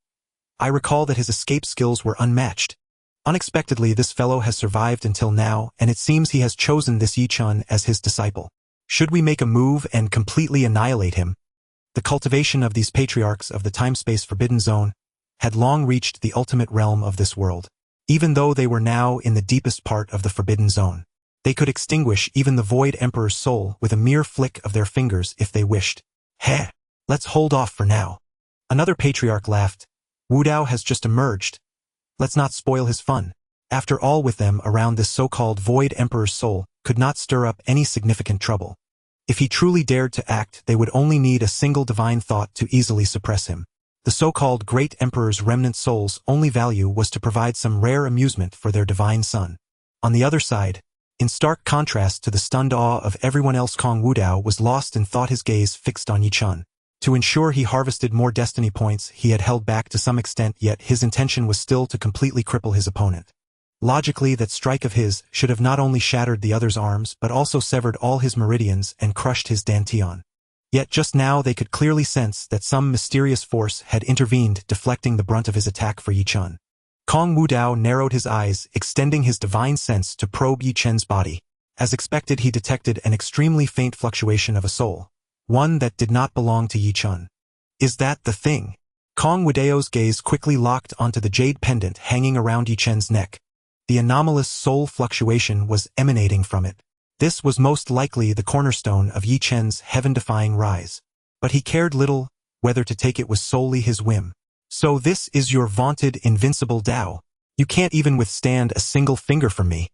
I recall that his escape skills were unmatched. Unexpectedly, this fellow has survived until now, and it seems he has chosen this Yi Chen as his disciple. Should we make a move and completely annihilate him? The cultivation of these patriarchs of the time-space forbidden zone had long reached the ultimate realm of this world. Even though they were now in the deepest part of the forbidden zone, they could extinguish even the Void Emperor's soul with a mere flick of their fingers if they wished. Let's hold off for now. Another patriarch laughed. Wudao has just emerged. Let's not spoil his fun. After all, with them around, this so-called Void Emperor's soul could not stir up any significant trouble. If he truly dared to act, they would only need a single divine thought to easily suppress him. The so-called Great Emperor's remnant soul's only value was to provide some rare amusement for their divine son. On the other side, in stark contrast to the stunned awe of everyone else, Kong Wudao was lost in thought, his gaze fixed on Yi Chen. To ensure he harvested more destiny points, he had held back to some extent, yet his intention was still to completely cripple his opponent. Logically, that strike of his should have not only shattered the other's arms, but also severed all his meridians and crushed his dantian. Yet just now they could clearly sense that some mysterious force had intervened, deflecting the brunt of his attack for Yi Chen. Kong Wudao narrowed his eyes, extending his divine sense to probe Yi Chen's body. As expected, he detected an extremely faint fluctuation of a soul. One that did not belong to Yi Chen. Is that the thing? Kong Wudao's gaze quickly locked onto the jade pendant hanging around Yi Chen's neck. The anomalous soul fluctuation was emanating from it. This was most likely the cornerstone of Yi Chen's heaven-defying rise. But he cared little whether to take it was solely his whim. So this is your vaunted invincible Dao. You can't even withstand a single finger from me.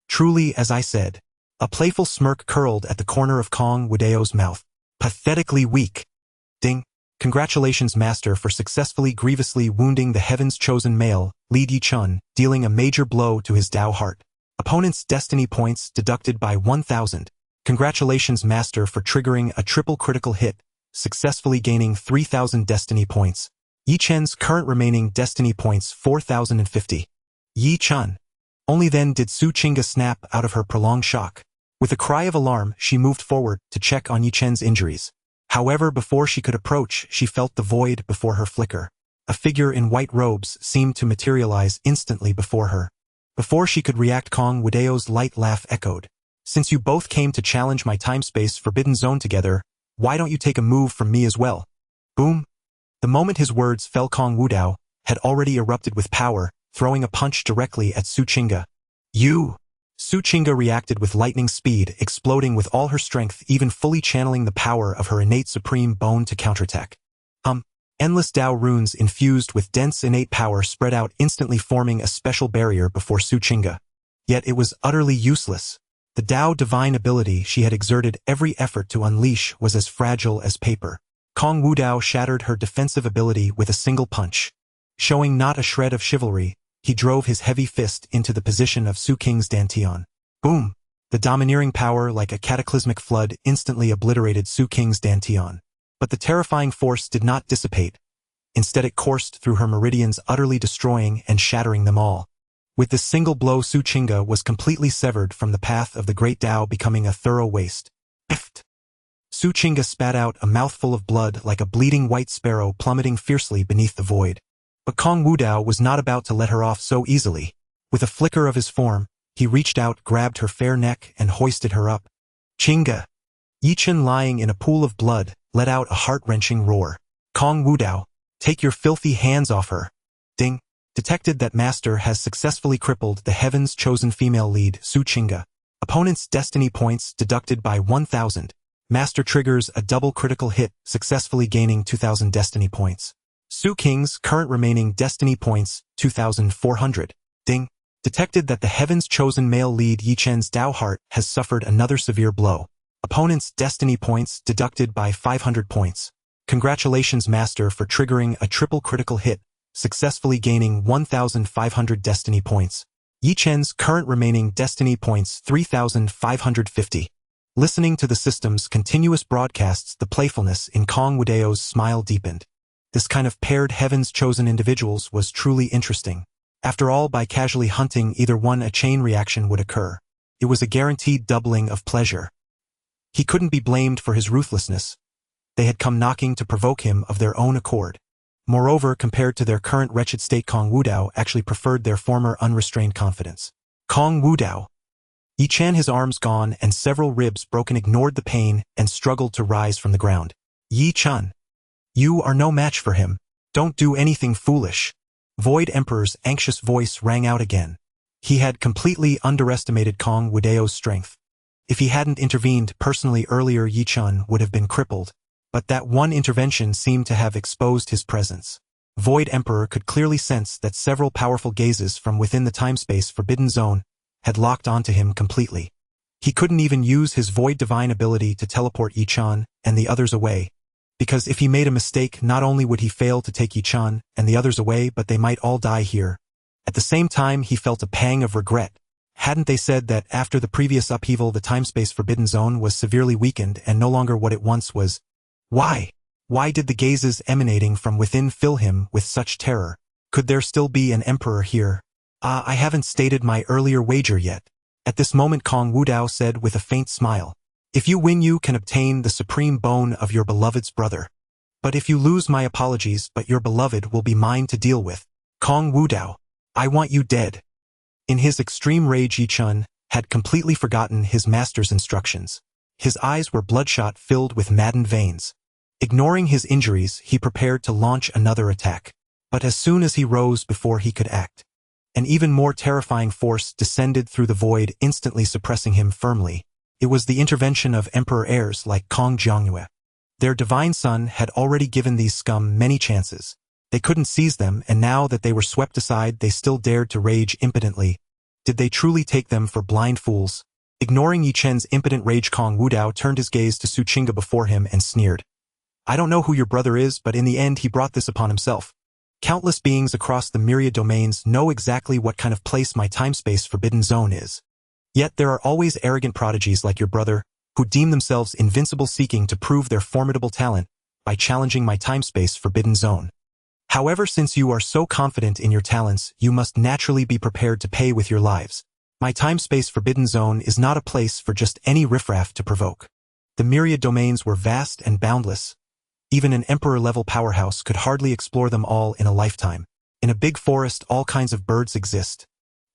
Truly, as I said. A playful smirk curled at the corner of Kong Wudao's mouth. Pathetically weak. Ding. Congratulations, master, for successfully grievously wounding the heaven's chosen male, Lead Yi Chen, dealing a major blow to his Dao heart. Opponent's destiny points deducted by 1,000. Congratulations, Master, for triggering a triple critical hit, successfully gaining 3,000 destiny points. Yi Chen's current remaining destiny points 4,050. Yi Chen. Only then did Su Qingge snap out of her prolonged shock. With a cry of alarm, she moved forward to check on Yi Chen's injuries. However, before she could approach, she felt the void before her flicker. A figure in white robes seemed to materialize instantly before her. Before she could react, Kong Wudao's light laugh echoed. Since you both came to challenge my time-space forbidden zone together, why don't you take a move from me as well? Boom. The moment his words fell, Kong Wudao had already erupted with power, throwing a punch directly at Su Qingge. You! Su Qingge reacted with lightning speed, exploding with all her strength, even fully channeling the power of her innate supreme bone to counterattack. Endless Dao runes infused with dense innate power spread out, instantly forming a special barrier before Su Qingge. Yet it was utterly useless. The Dao divine ability she had exerted every effort to unleash was as fragile as paper. Kong Wudao shattered her defensive ability with a single punch. Showing not a shred of chivalry, he drove his heavy fist into the position of Su Qing's dantian. Boom! The domineering power, like a cataclysmic flood, instantly obliterated Su Qing's dantian. But the terrifying force did not dissipate. Instead, it coursed through her meridians, utterly destroying and shattering them all. With this single blow, Su Qingge was completely severed from the path of the Great Dao, becoming a thorough waste. Pift! Su Qingge spat out a mouthful of blood like a bleeding white sparrow, plummeting fiercely beneath the void. But Kong Wudao was not about to let her off so easily. With a flicker of his form, he reached out, grabbed her fair neck, and hoisted her up. Qingge! Yi Chen, lying in a pool of blood, let out a heart-wrenching roar. Kong Wudao, take your filthy hands off her. Ding! Detected that Master has successfully crippled the Heaven's chosen female lead, Su Qingge. Opponent's destiny points deducted by 1,000. Master triggers a double critical hit, successfully gaining 2,000 destiny points. Su Qing's current remaining destiny points, 2,400. Ding! Detected that the Heaven's chosen male lead, Yi Chen's Dao heart, has suffered another severe blow. Opponent's destiny points deducted by 500 points. Congratulations, Master, for triggering a triple critical hit, successfully gaining 1,500 destiny points. Yi Chen's current remaining destiny points 3,550. Listening to the system's continuous broadcasts, the playfulness in Kong Wudao's smile deepened. This kind of paired Heaven's chosen individuals was truly interesting. After all, by casually hunting either one, a chain reaction would occur. It was a guaranteed doubling of pleasure. He couldn't be blamed for his ruthlessness. They had come knocking to provoke him of their own accord. Moreover, compared to their current wretched state, Kong Wudao actually preferred their former unrestrained confidence. Kong Wudao. Yi Chen, his arms gone and several ribs broken, ignored the pain and struggled to rise from the ground. Yi Chen. You are no match for him. Don't do anything foolish. Void Emperor's anxious voice rang out again. He had completely underestimated Kong Wudao's strength. If he hadn't intervened personally earlier, Yi Chen would have been crippled, but that one intervention seemed to have exposed his presence. Void Emperor could clearly sense that several powerful gazes from within the time-space forbidden zone had locked onto him completely. He couldn't even use his Void Divine ability to teleport Yi Chen and the others away, because if he made a mistake, not only would he fail to take Yi Chen and the others away, but they might all die here. At the same time, he felt a pang of regret. Hadn't they said that after the previous upheaval, the time-space forbidden zone was severely weakened and no longer what it once was? Why? Why did the gazes emanating from within fill him with such terror? Could there still be an emperor here? I haven't stated my earlier wager yet. At this moment, Kong Wudao said with a faint smile. If you win, you can obtain the supreme bone of your beloved's brother. But if you lose, my apologies, but your beloved will be mine to deal with. Kong Wudao, I want you dead. In his extreme rage, Yi Chen had completely forgotten his master's instructions. His eyes were bloodshot, filled with maddened veins. Ignoring his injuries, he prepared to launch another attack. But as soon as he rose before he could act, an even more terrifying force descended through the void, instantly suppressing him firmly. It was the intervention of Emperor heirs like Kong Jiangyue. Their divine son had already given these scum many chances. They couldn't seize them, and now that they were swept aside, they still dared to rage impotently. Did they truly take them for blind fools? Ignoring Yi Chen's impotent rage, Kong Wudao turned his gaze to Su Qingge before him and sneered. I don't know who your brother is, but in the end he brought this upon himself. Countless beings across the myriad domains know exactly what kind of place my time-space forbidden zone is. Yet there are always arrogant prodigies like your brother, who deem themselves invincible, seeking to prove their formidable talent by challenging my time-space forbidden zone. However, since you are so confident in your talents, you must naturally be prepared to pay with your lives. My time-space forbidden zone is not a place for just any riffraff to provoke. The myriad domains were vast and boundless. Even an emperor-level powerhouse could hardly explore them all in a lifetime. In a big forest, all kinds of birds exist.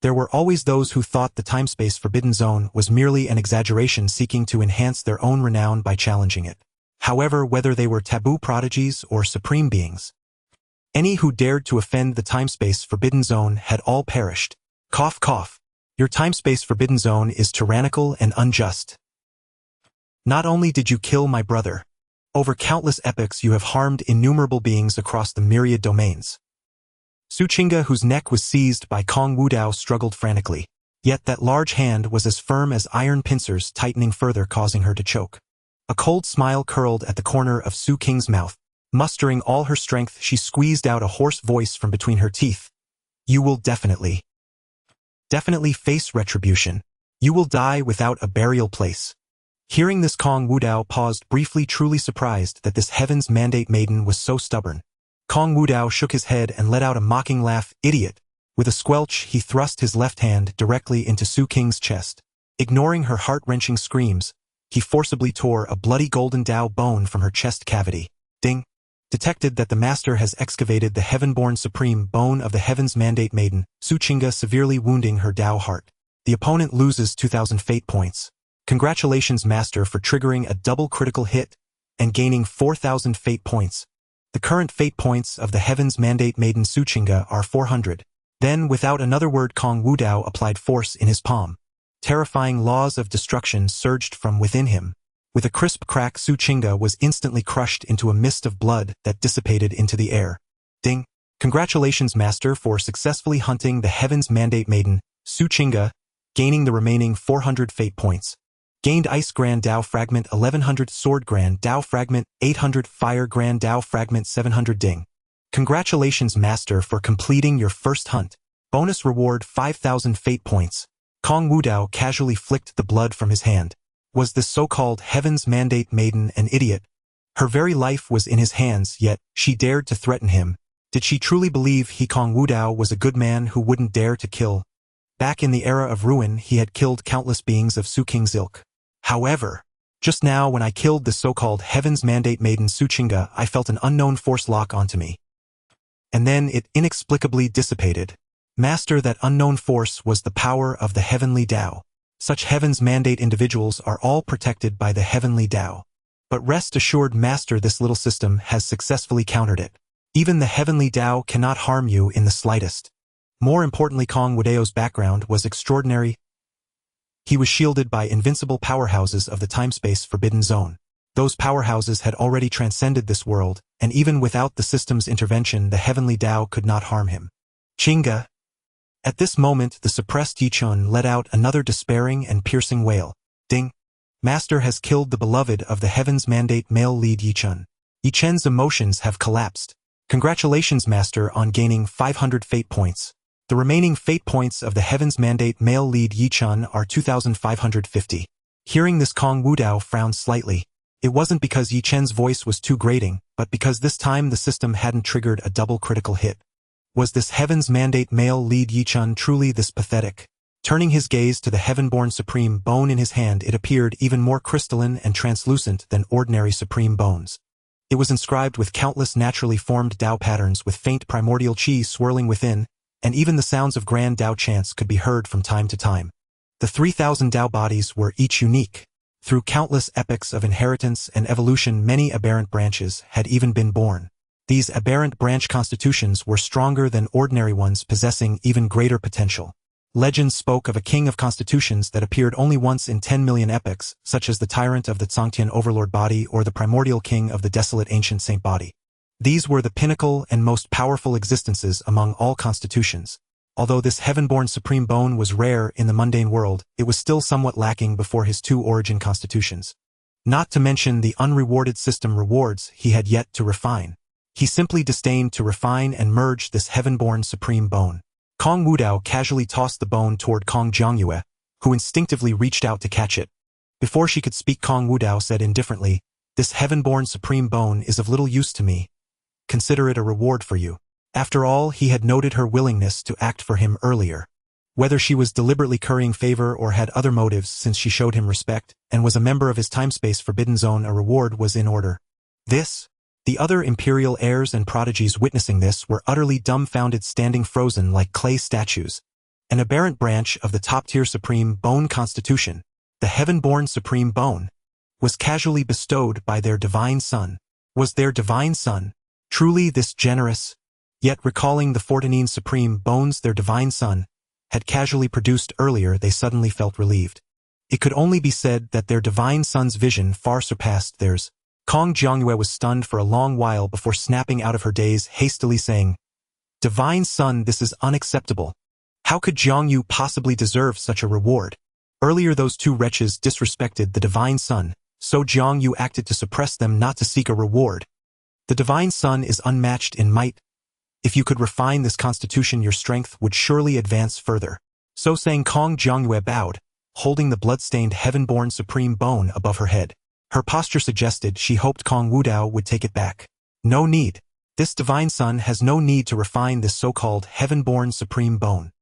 There were always those who thought the time-space forbidden zone was merely an exaggeration, seeking to enhance their own renown by challenging it. However, whether they were taboo prodigies or supreme beings, any who dared to offend the time-space forbidden zone had all perished. Cough, cough. Your time-space forbidden zone is tyrannical and unjust. Not only did you kill my brother, over countless epochs you have harmed innumerable beings across the myriad domains. Suchinga, whose neck was seized by Kong Wudao, struggled frantically. Yet that large hand was as firm as iron pincers, tightening further, causing her to choke. A cold smile curled at the corner of Su Qing's mouth. Mustering all her strength, she squeezed out a hoarse voice from between her teeth. You will definitely face retribution. You will die without a burial place. Hearing this, Kong Wudao paused briefly, truly surprised that this heaven's mandate maiden was so stubborn. Kong Wudao shook his head and let out a mocking laugh. Idiot! With a squelch, he thrust his left hand directly into Su Qing's chest. Ignoring her heart-wrenching screams, he forcibly tore a bloody golden Dao bone from her chest cavity. Ding! Detected that the master has excavated the heaven-born supreme bone of the heaven's mandate maiden, Suchinga, severely wounding her Dao heart. The opponent loses 2,000 fate points. Congratulations, master, for triggering a double critical hit and gaining 4,000 fate points. The current fate points of the heaven's mandate maiden Suchinga are 400. Then, without another word, Kong Wudao applied force in his palm. Terrifying laws of destruction surged from within him. With a crisp crack, Suchinga was instantly crushed into a mist of blood that dissipated into the air. Ding! Congratulations, master, for successfully hunting the heaven's mandate maiden, Suchinga, gaining the remaining 400 fate points. Gained Ice Grand Dao Fragment 1100, Sword Grand Dao Fragment 800, Fire Grand Dao Fragment 700. Ding! Congratulations, master, for completing your first hunt. Bonus reward 5,000 fate points. Kong Wudao casually flicked the blood from his hand. Was this so-called heaven's mandate maiden an idiot? Her very life was in his hands, yet she dared to threaten him. Did she truly believe he, Kong Wudao, was a good man who wouldn't dare to kill? Back in the era of ruin, he had killed countless beings of Su Qing's ilk. However, just now when I killed the so-called heaven's mandate maiden Suchinga, I felt an unknown force lock onto me. And then it inexplicably dissipated. Master, that unknown force was the power of the heavenly Dao. Such heaven's mandate individuals are all protected by the heavenly Dao. But rest assured, master, this little system has successfully countered it. Even the heavenly Dao cannot harm you in the slightest. More importantly, Kong Wudao's background was extraordinary. He was shielded by invincible powerhouses of the time-space forbidden zone. Those powerhouses had already transcended this world, and even without the system's intervention, the heavenly Dao could not harm him. Chinga! At this moment, the suppressed Yichun let out another despairing and piercing wail. Ding! Master has killed the beloved of the heaven's mandate male lead Yichun. Yichen's emotions have collapsed. Congratulations, master, on gaining 500 fate points. The remaining fate points of the heaven's mandate male lead Yichun are 2,550. Hearing this, Kong Wudao frowned slightly. It wasn't because Yichen's voice was too grating, but because this time the system hadn't triggered a double critical hit. Was this heaven's mandate male lead Yichun truly this pathetic? Turning his gaze to the heaven-born supreme bone in his hand, it appeared even more crystalline and translucent than ordinary supreme bones. It was inscribed with countless naturally formed Dao patterns with faint primordial chi swirling within, and even the sounds of grand Dao chants could be heard from time to time. The 3,000 Dao bodies were each unique. Through countless epochs of inheritance and evolution, many aberrant branches had even been born. These aberrant branch constitutions were stronger than ordinary ones, possessing even greater potential. Legends spoke of a king of constitutions that appeared only once in 10 million epochs, such as the tyrant of the Tsangtian overlord body or the primordial king of the desolate ancient saint body. These were the pinnacle and most powerful existences among all constitutions. Although this heaven-born supreme bone was rare in the mundane world, it was still somewhat lacking before his two origin constitutions. Not to mention the unrewarded system rewards he had yet to refine. He simply disdained to refine and merge this heaven-born supreme bone. Kong Wudao casually tossed the bone toward Kong Jiangyue, who instinctively reached out to catch it. Before she could speak, Kong Wudao said indifferently, "This heaven-born supreme bone is of little use to me. Consider it a reward for you." After all, he had noted her willingness to act for him earlier. Whether she was deliberately currying favor or had other motives, since she showed him respect and was a member of his time-space forbidden zone, a reward was in order. The other imperial heirs and prodigies witnessing this were utterly dumbfounded, standing frozen like clay statues. An aberrant branch of the top-tier supreme bone constitution, the heaven-born supreme bone, was casually bestowed by their divine son. Was their divine son truly this generous? Yet recalling the Fortinine supreme bones their divine son had casually produced earlier, they suddenly felt relieved. It could only be said that their divine son's vision far surpassed theirs. Kong Jiangyue was stunned for a long while before snapping out of her daze, hastily saying, "Divine son, this is unacceptable. How could Jiangyu possibly deserve such a reward? Earlier those two wretches disrespected the divine son, so Jiangyu acted to suppress them, not to seek a reward. The divine son is unmatched in might. If you could refine this constitution, your strength would surely advance further." So saying, Kong Jiangyue bowed, holding the blood-stained heaven-born supreme bone above her head. Her posture suggested she hoped Kong Wudao would take it back. "No need. This divine son has no need to refine this so-called heaven-born supreme bone.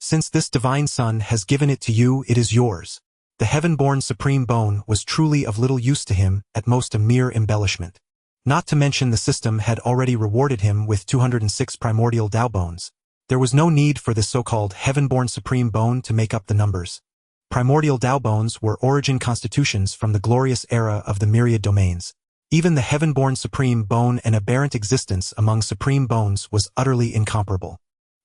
Since this divine son has given it to you, it is yours." The heaven-born supreme bone was truly of little use to him, at most a mere embellishment. Not to mention the system had already rewarded him with 206 primordial Dao bones. There was no need for this so-called heaven-born supreme bone to make up the numbers. Primordial Dao bones were origin constitutions from the glorious era of the myriad domains. Even the heaven-born supreme bone, an aberrant existence among supreme bones, was utterly incomparable.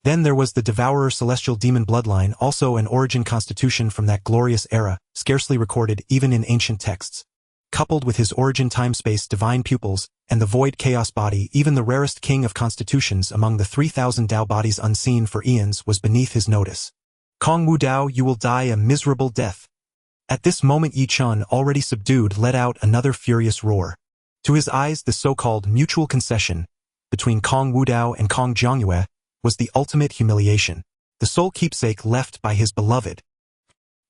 Then there was the devourer celestial demon bloodline, also an origin constitution from that glorious era, scarcely recorded even in ancient texts. Coupled with his origin time-space divine pupils and the void chaos body, even the rarest king of constitutions among the 3,000 Dao bodies unseen for eons was beneath his notice. "Kong Wudao, you will die a miserable death." At this moment Yi Chun, already subdued, let out another furious roar. To his eyes, the so-called mutual concession between Kong Wudao and Kong Jiangyue was the ultimate humiliation. The sole keepsake left by his beloved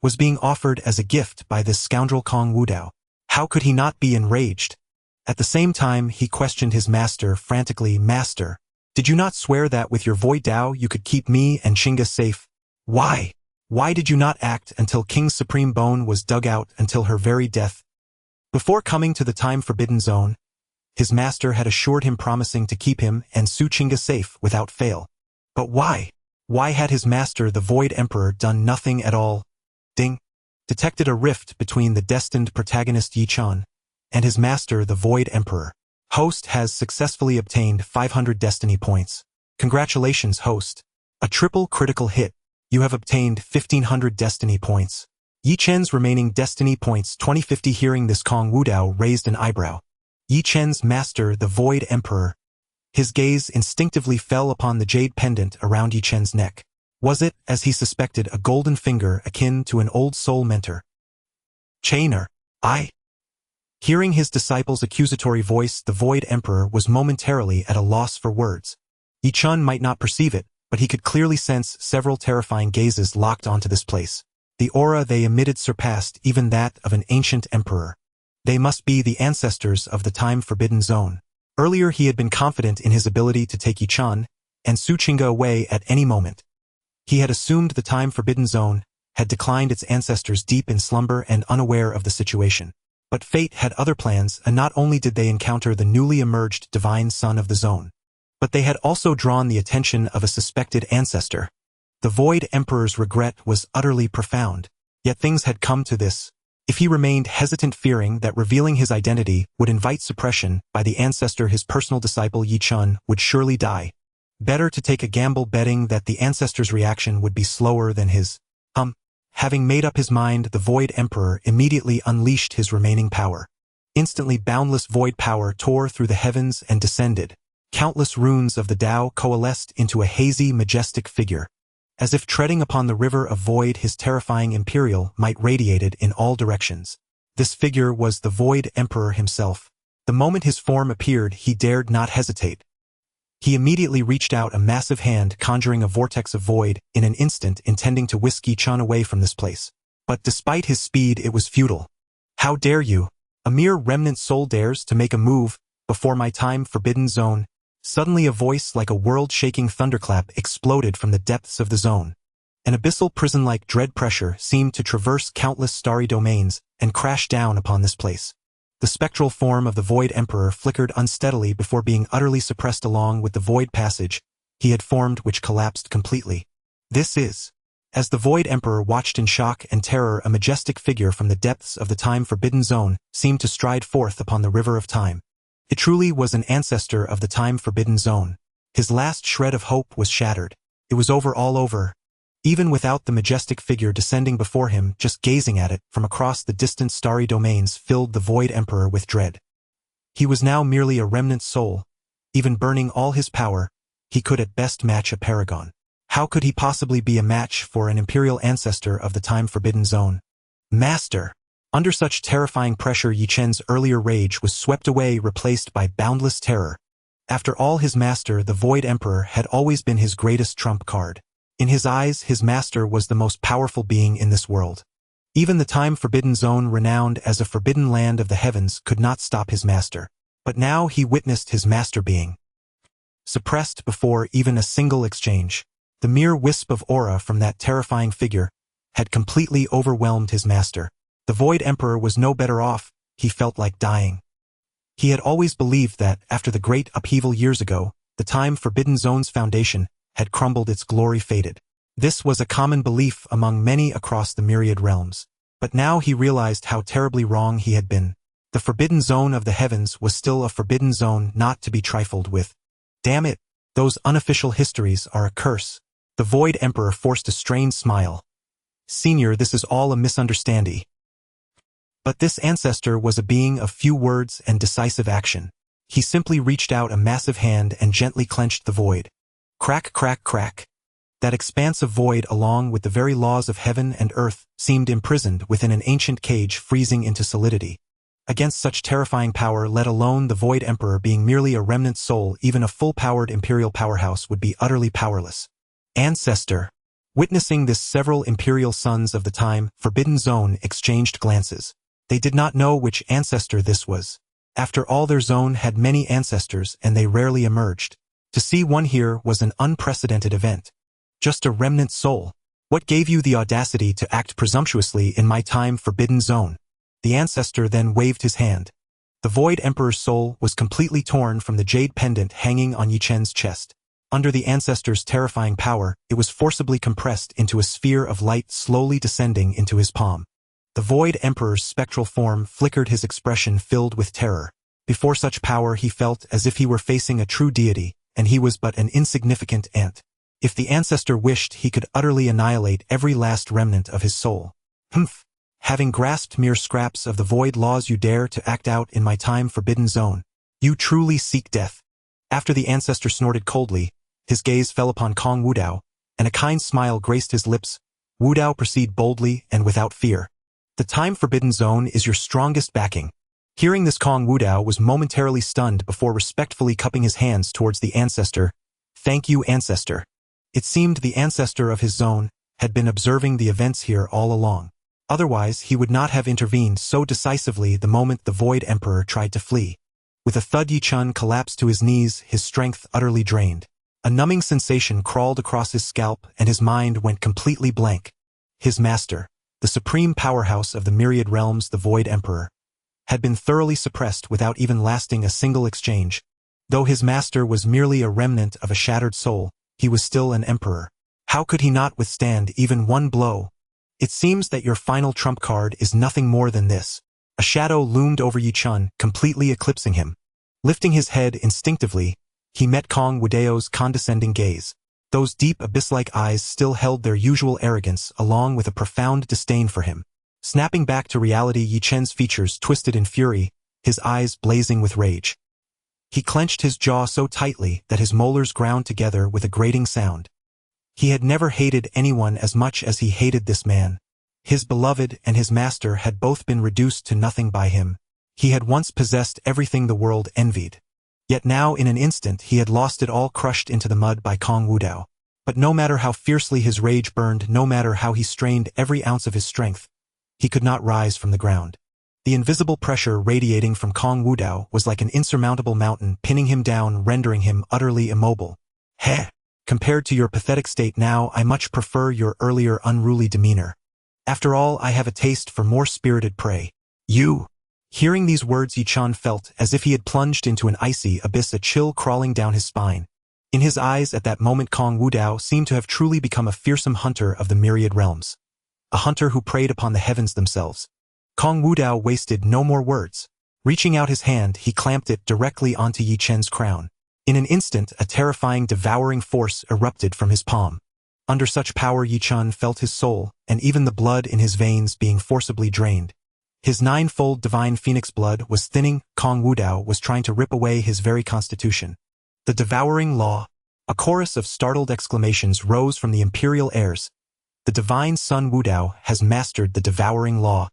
was being offered as a gift by this scoundrel Kong Wudao. How could he not be enraged? At the same time, he questioned his master frantically. "Master, did you not swear that with your void Dao you could keep me and Chinga safe? Why? Why did you not act until King's supreme bone was dug out, until her very death?" Before coming to the time forbidden zone, his master had assured him, promising to keep him and Su Chinga safe without fail. But why? Why had his master, the Void Emperor, done nothing at all? Ding! Detected a rift between the destined protagonist Yi Chun and his master, the Void Emperor. Host has successfully obtained 500 destiny points. Congratulations, host. A triple critical hit. You have obtained 1,500 destiny points. Yi Chen's remaining destiny points 2050. Hearing this, Kong Wudao raised an eyebrow. Yi Chen's master, the Void Emperor. His gaze instinctively fell upon the jade pendant around Yi Chen's neck. Was it, as he suspected, a golden finger akin to an old soul mentor? "Chainer, I..." Hearing his disciple's accusatory voice, the Void Emperor was momentarily at a loss for words. Yi Chun might not perceive it, but he could clearly sense several terrifying gazes locked onto this place. The aura they emitted surpassed even that of an ancient emperor. They must be the ancestors of the time-forbidden zone. Earlier he had been confident in his ability to take Yi Chun and Su Chinga away at any moment. He had assumed the time-forbidden zone had declined its ancestors deep in slumber and unaware of the situation. But fate had other plans, and not only did they encounter the newly emerged divine son of the zone, but they had also drawn the attention of a suspected ancestor. The Void Emperor's regret was utterly profound. Yet things had come to this. If he remained hesitant, fearing that revealing his identity would invite suppression by the ancestor, his personal disciple Yi Chun would surely die. Better to take a gamble, betting that the ancestor's reaction would be slower than his. Having made up his mind, the Void Emperor immediately unleashed his remaining power. Instantly, boundless void power tore through the heavens and descended. Countless runes of the Dao coalesced into a hazy, majestic figure. As if treading upon the river of void, his terrifying imperial might radiated in all directions. This figure was the Void Emperor himself. The moment his form appeared, he dared not hesitate. He immediately reached out a massive hand, conjuring a vortex of void in an instant, intending to whisk Yi Chun away from this place. But despite his speed, it was futile. How dare you? A mere remnant soul dares to make a move before my time-forbidden zone. Suddenly a voice like a world-shaking thunderclap exploded from the depths of the zone. An abyssal prison-like dread pressure seemed to traverse countless starry domains and crash down upon this place. The spectral form of the Void Emperor flickered unsteadily before being utterly suppressed along with the void passage he had formed, which collapsed completely. This is. As the Void Emperor watched in shock and terror, a majestic figure from the depths of the time-forbidden zone seemed to stride forth upon the river of time. It truly was an ancestor of the time-forbidden zone. His last shred of hope was shattered. It was over, all over. Even without the majestic figure descending before him, just gazing at it from across the distant starry domains filled the Void Emperor with dread. He was now merely a remnant soul. Even burning all his power, he could at best match a paragon. How could he possibly be a match for an imperial ancestor of the time-forbidden zone? Master! Under such terrifying pressure, Yi Chen's earlier rage was swept away, replaced by boundless terror. After all, his master, the Void Emperor, had always been his greatest trump card. In his eyes, his master was the most powerful being in this world. Even the time-forbidden zone, renowned as a forbidden land of the heavens, could not stop his master. But now he witnessed his master being suppressed before even a single exchange. The mere wisp of aura from that terrifying figure had completely overwhelmed his master. The Void Emperor was no better off. He felt like dying. He had always believed that, after the great upheaval years ago, the time-forbidden zone's foundation had crumbled, its glory faded. This was a common belief among many across the myriad realms. But now he realized how terribly wrong he had been. The forbidden zone of the heavens was still a forbidden zone, not to be trifled with. Damn it! Those unofficial histories are a curse. The Void Emperor forced a strained smile. Senior, this is all a misunderstanding. But this ancestor was a being of few words and decisive action. He simply reached out a massive hand and gently clenched the void. Crack, crack, crack. That expanse of void, along with the very laws of heaven and earth, seemed imprisoned within an ancient cage, freezing into solidity. Against such terrifying power, let alone the Void Emperor being merely a remnant soul, even a full-powered imperial powerhouse would be utterly powerless. Ancestor. Witnessing this, several imperial sons of the time-forbidden zone exchanged glances. They did not know which ancestor this was. After all, their zone had many ancestors and they rarely emerged. To see one here was an unprecedented event. Just a remnant soul. What gave you the audacity to act presumptuously in my time-forbidden zone? The ancestor then waved his hand. The Void Emperor's soul was completely torn from the jade pendant hanging on Yi Chen's chest. Under the ancestor's terrifying power, it was forcibly compressed into a sphere of light, slowly descending into his palm. The Void Emperor's spectral form flickered, his expression filled with terror. Before such power, he felt as if he were facing a true deity, and he was but an insignificant ant. If the ancestor wished, he could utterly annihilate every last remnant of his soul. Humph! Having grasped mere scraps of the void laws, you dare to act out in my time-forbidden zone. You truly seek death. After the ancestor snorted coldly, his gaze fell upon Kong Wudao, and a kind smile graced his lips. Wudao, proceed boldly and without fear. The time-forbidden zone is your strongest backing. Hearing this, Kong Wudao was momentarily stunned before respectfully cupping his hands towards the ancestor. Thank you, ancestor. It seemed the ancestor of his zone had been observing the events here all along. Otherwise, he would not have intervened so decisively the moment the Void Emperor tried to flee. With a thud, Yi Chen collapsed to his knees, his strength utterly drained. A numbing sensation crawled across his scalp and his mind went completely blank. His master, the supreme powerhouse of the myriad realms, the Void Emperor, had been thoroughly suppressed without even lasting a single exchange. Though his master was merely a remnant of a shattered soul, he was still an emperor. How could he not withstand even one blow? It seems that your final trump card is nothing more than this. A shadow loomed over Yi Chen, completely eclipsing him. Lifting his head instinctively, he met Kong Wudao's condescending gaze. Those deep abyss-like eyes still held their usual arrogance along with a profound disdain for him. Snapping back to reality, Yi Chen's features twisted in fury, his eyes blazing with rage. He clenched his jaw so tightly that his molars ground together with a grating sound. He had never hated anyone as much as he hated this man. His beloved and his master had both been reduced to nothing by him. He had once possessed everything the world envied. Yet now, in an instant, he had lost it all, crushed into the mud by Kong Wudao. But no matter how fiercely his rage burned, no matter how he strained every ounce of his strength, he could not rise from the ground. The invisible pressure radiating from Kong Wudao was like an insurmountable mountain, pinning him down, rendering him utterly immobile. Heh! Compared to your pathetic state now, I much prefer your earlier unruly demeanor. After all, I have a taste for more spirited prey. You! Hearing these words, Yichun felt as if he had plunged into an icy abyss, a chill crawling down his spine. In his eyes at that moment, Kong Wudao seemed to have truly become a fearsome hunter of the myriad realms. A hunter who preyed upon the heavens themselves. Kong Wudao wasted no more words. Reaching out his hand, he clamped it directly onto Yi Chen's crown. In an instant, a terrifying, devouring force erupted from his palm. Under such power, Yi Chen felt his soul, and even the blood in his veins, being forcibly drained. His ninefold divine phoenix blood was thinning. Kong Wudao was trying to rip away his very constitution. The devouring law. A chorus of startled exclamations rose from the imperial heirs. The divine son Wudao has mastered the devouring law.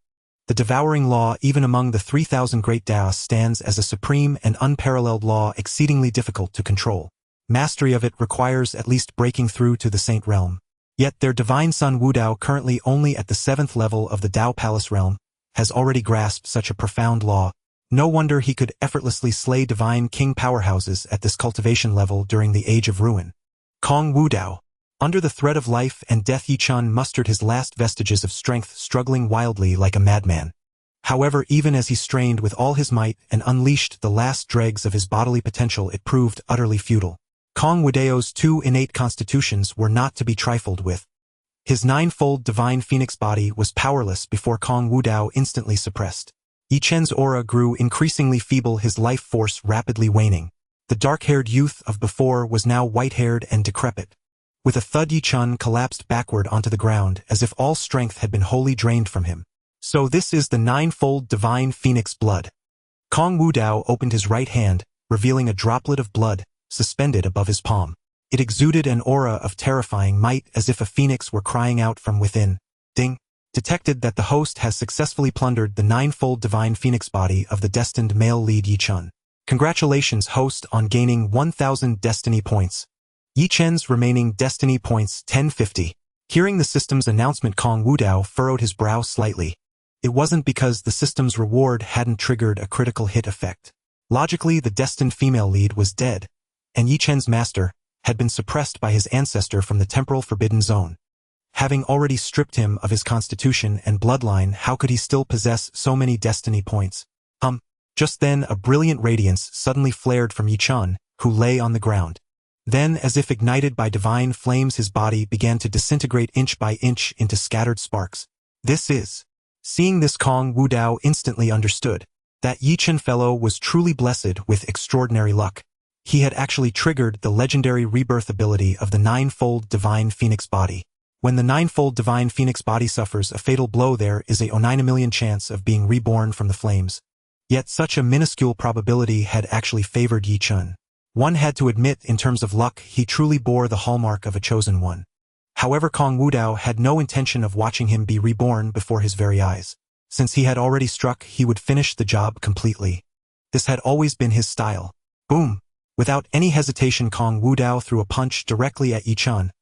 The devouring law, even among the 3,000 Great Daos, stands as a supreme and unparalleled law, exceedingly difficult to control. Mastery of it requires at least breaking through to the Saint realm. Yet their divine son Wudao, currently only at the 7th level of the Dao Palace realm, has already grasped such a profound law. No wonder he could effortlessly slay divine king powerhouses at this cultivation level during the Age of Ruin. Kong Wudao. Under the threat of life and death, Yi Chen mustered his last vestiges of strength, struggling wildly like a madman. However, even as he strained with all his might and unleashed the last dregs of his bodily potential, it proved utterly futile. Kong Wudao's two innate constitutions were not to be trifled with. His ninefold divine phoenix body was powerless before Kong Wudao, instantly suppressed. Yi Chen's aura grew increasingly feeble, his life force rapidly waning. The dark-haired youth of before was now white-haired and decrepit. With a thud, Yi Chen collapsed backward onto the ground, as if all strength had been wholly drained from him. So this is the ninefold divine phoenix blood. Kong Wudao opened his right hand, revealing a droplet of blood, suspended above his palm. It exuded an aura of terrifying might, as if a phoenix were crying out from within. Ding! Detected that the host has successfully plundered the ninefold divine phoenix body of the destined male lead Yi Chen. Congratulations, host, on gaining 1,000 destiny points. Yi Chen's remaining destiny points 1050. Hearing the system's announcement, Kong Wudao furrowed his brow slightly. It wasn't because the system's reward hadn't triggered a critical hit effect. Logically, the destined female lead was dead, and Yi Chen's master had been suppressed by his ancestor from the temporal forbidden zone. Having already stripped him of his constitution and bloodline, how could he still possess so many destiny points? Just then a brilliant radiance suddenly flared from Yi Chen, who lay on the ground. Then, as if ignited by divine flames, his body began to disintegrate inch by inch into scattered sparks. This is. Seeing this, Kong Wudao instantly understood. That Yi Chen fellow was truly blessed with extraordinary luck. He had actually triggered the legendary rebirth ability of the ninefold divine phoenix body. When the ninefold divine phoenix body suffers a fatal blow, there is a 9 chance of being reborn from the flames. Yet such a minuscule probability had actually favored Yi Chen. One had to admit, in terms of luck, he truly bore the hallmark of a chosen one. However, Kong Wudao had no intention of watching him be reborn before his very eyes. Since he had already struck, he would finish the job completely. This had always been his style. Boom! Without any hesitation, Kong Wudao threw a punch directly at Yi Chen,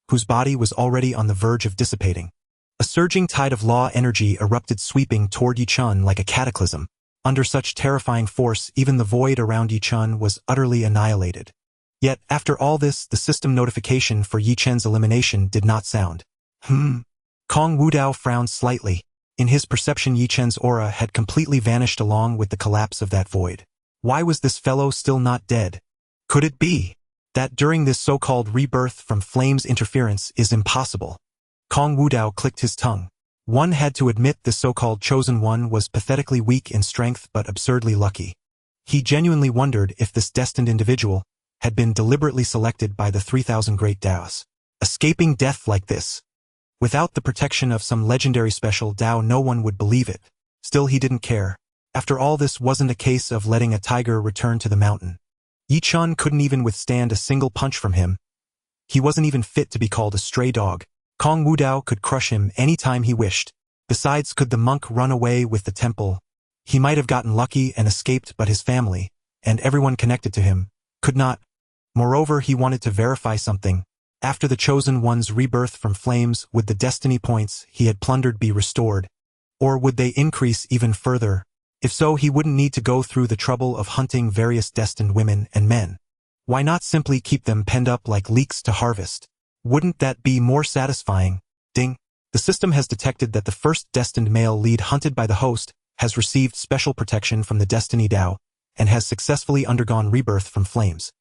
whose body was already on the verge of dissipating. A surging tide of law energy erupted, sweeping toward Yi Chen like a cataclysm. Under such terrifying force, even the void around Yi Chen was utterly annihilated. Yet, after all this, the system notification for Yi Chen's elimination did not sound. Kong Wudao frowned slightly. In his perception, Yi Chen's aura had completely vanished along with the collapse of that void. Why was this fellow still not dead? Could it be that during this so-called rebirth from flames, interference is impossible? Kong Wudao clicked his tongue. One had to admit the so-called chosen one was pathetically weak in strength but absurdly lucky. He genuinely wondered if this destined individual had been deliberately selected by the 3,000 Great Daos. Escaping death like this, without the protection of some legendary special Dao, no one would believe it. Still, he didn't care. After all, this wasn't a case of letting a tiger return to the mountain. Yi Chen couldn't even withstand a single punch from him. He wasn't even fit to be called a stray dog. Kong Wudao could crush him any time he wished. Besides, could the monk run away with the temple? He might have gotten lucky and escaped, but his family, and everyone connected to him, could not. Moreover, he wanted to verify something. After the chosen one's rebirth from flames, would the destiny points he had plundered be restored? Or would they increase even further? If so, he wouldn't need to go through the trouble of hunting various destined women and men. Why not simply keep them penned up like leeks to harvest? Wouldn't that be more satisfying? Ding. The system has detected that the first destined male lead hunted by the host has received special protection from the Destiny Dao and has successfully undergone rebirth from flames.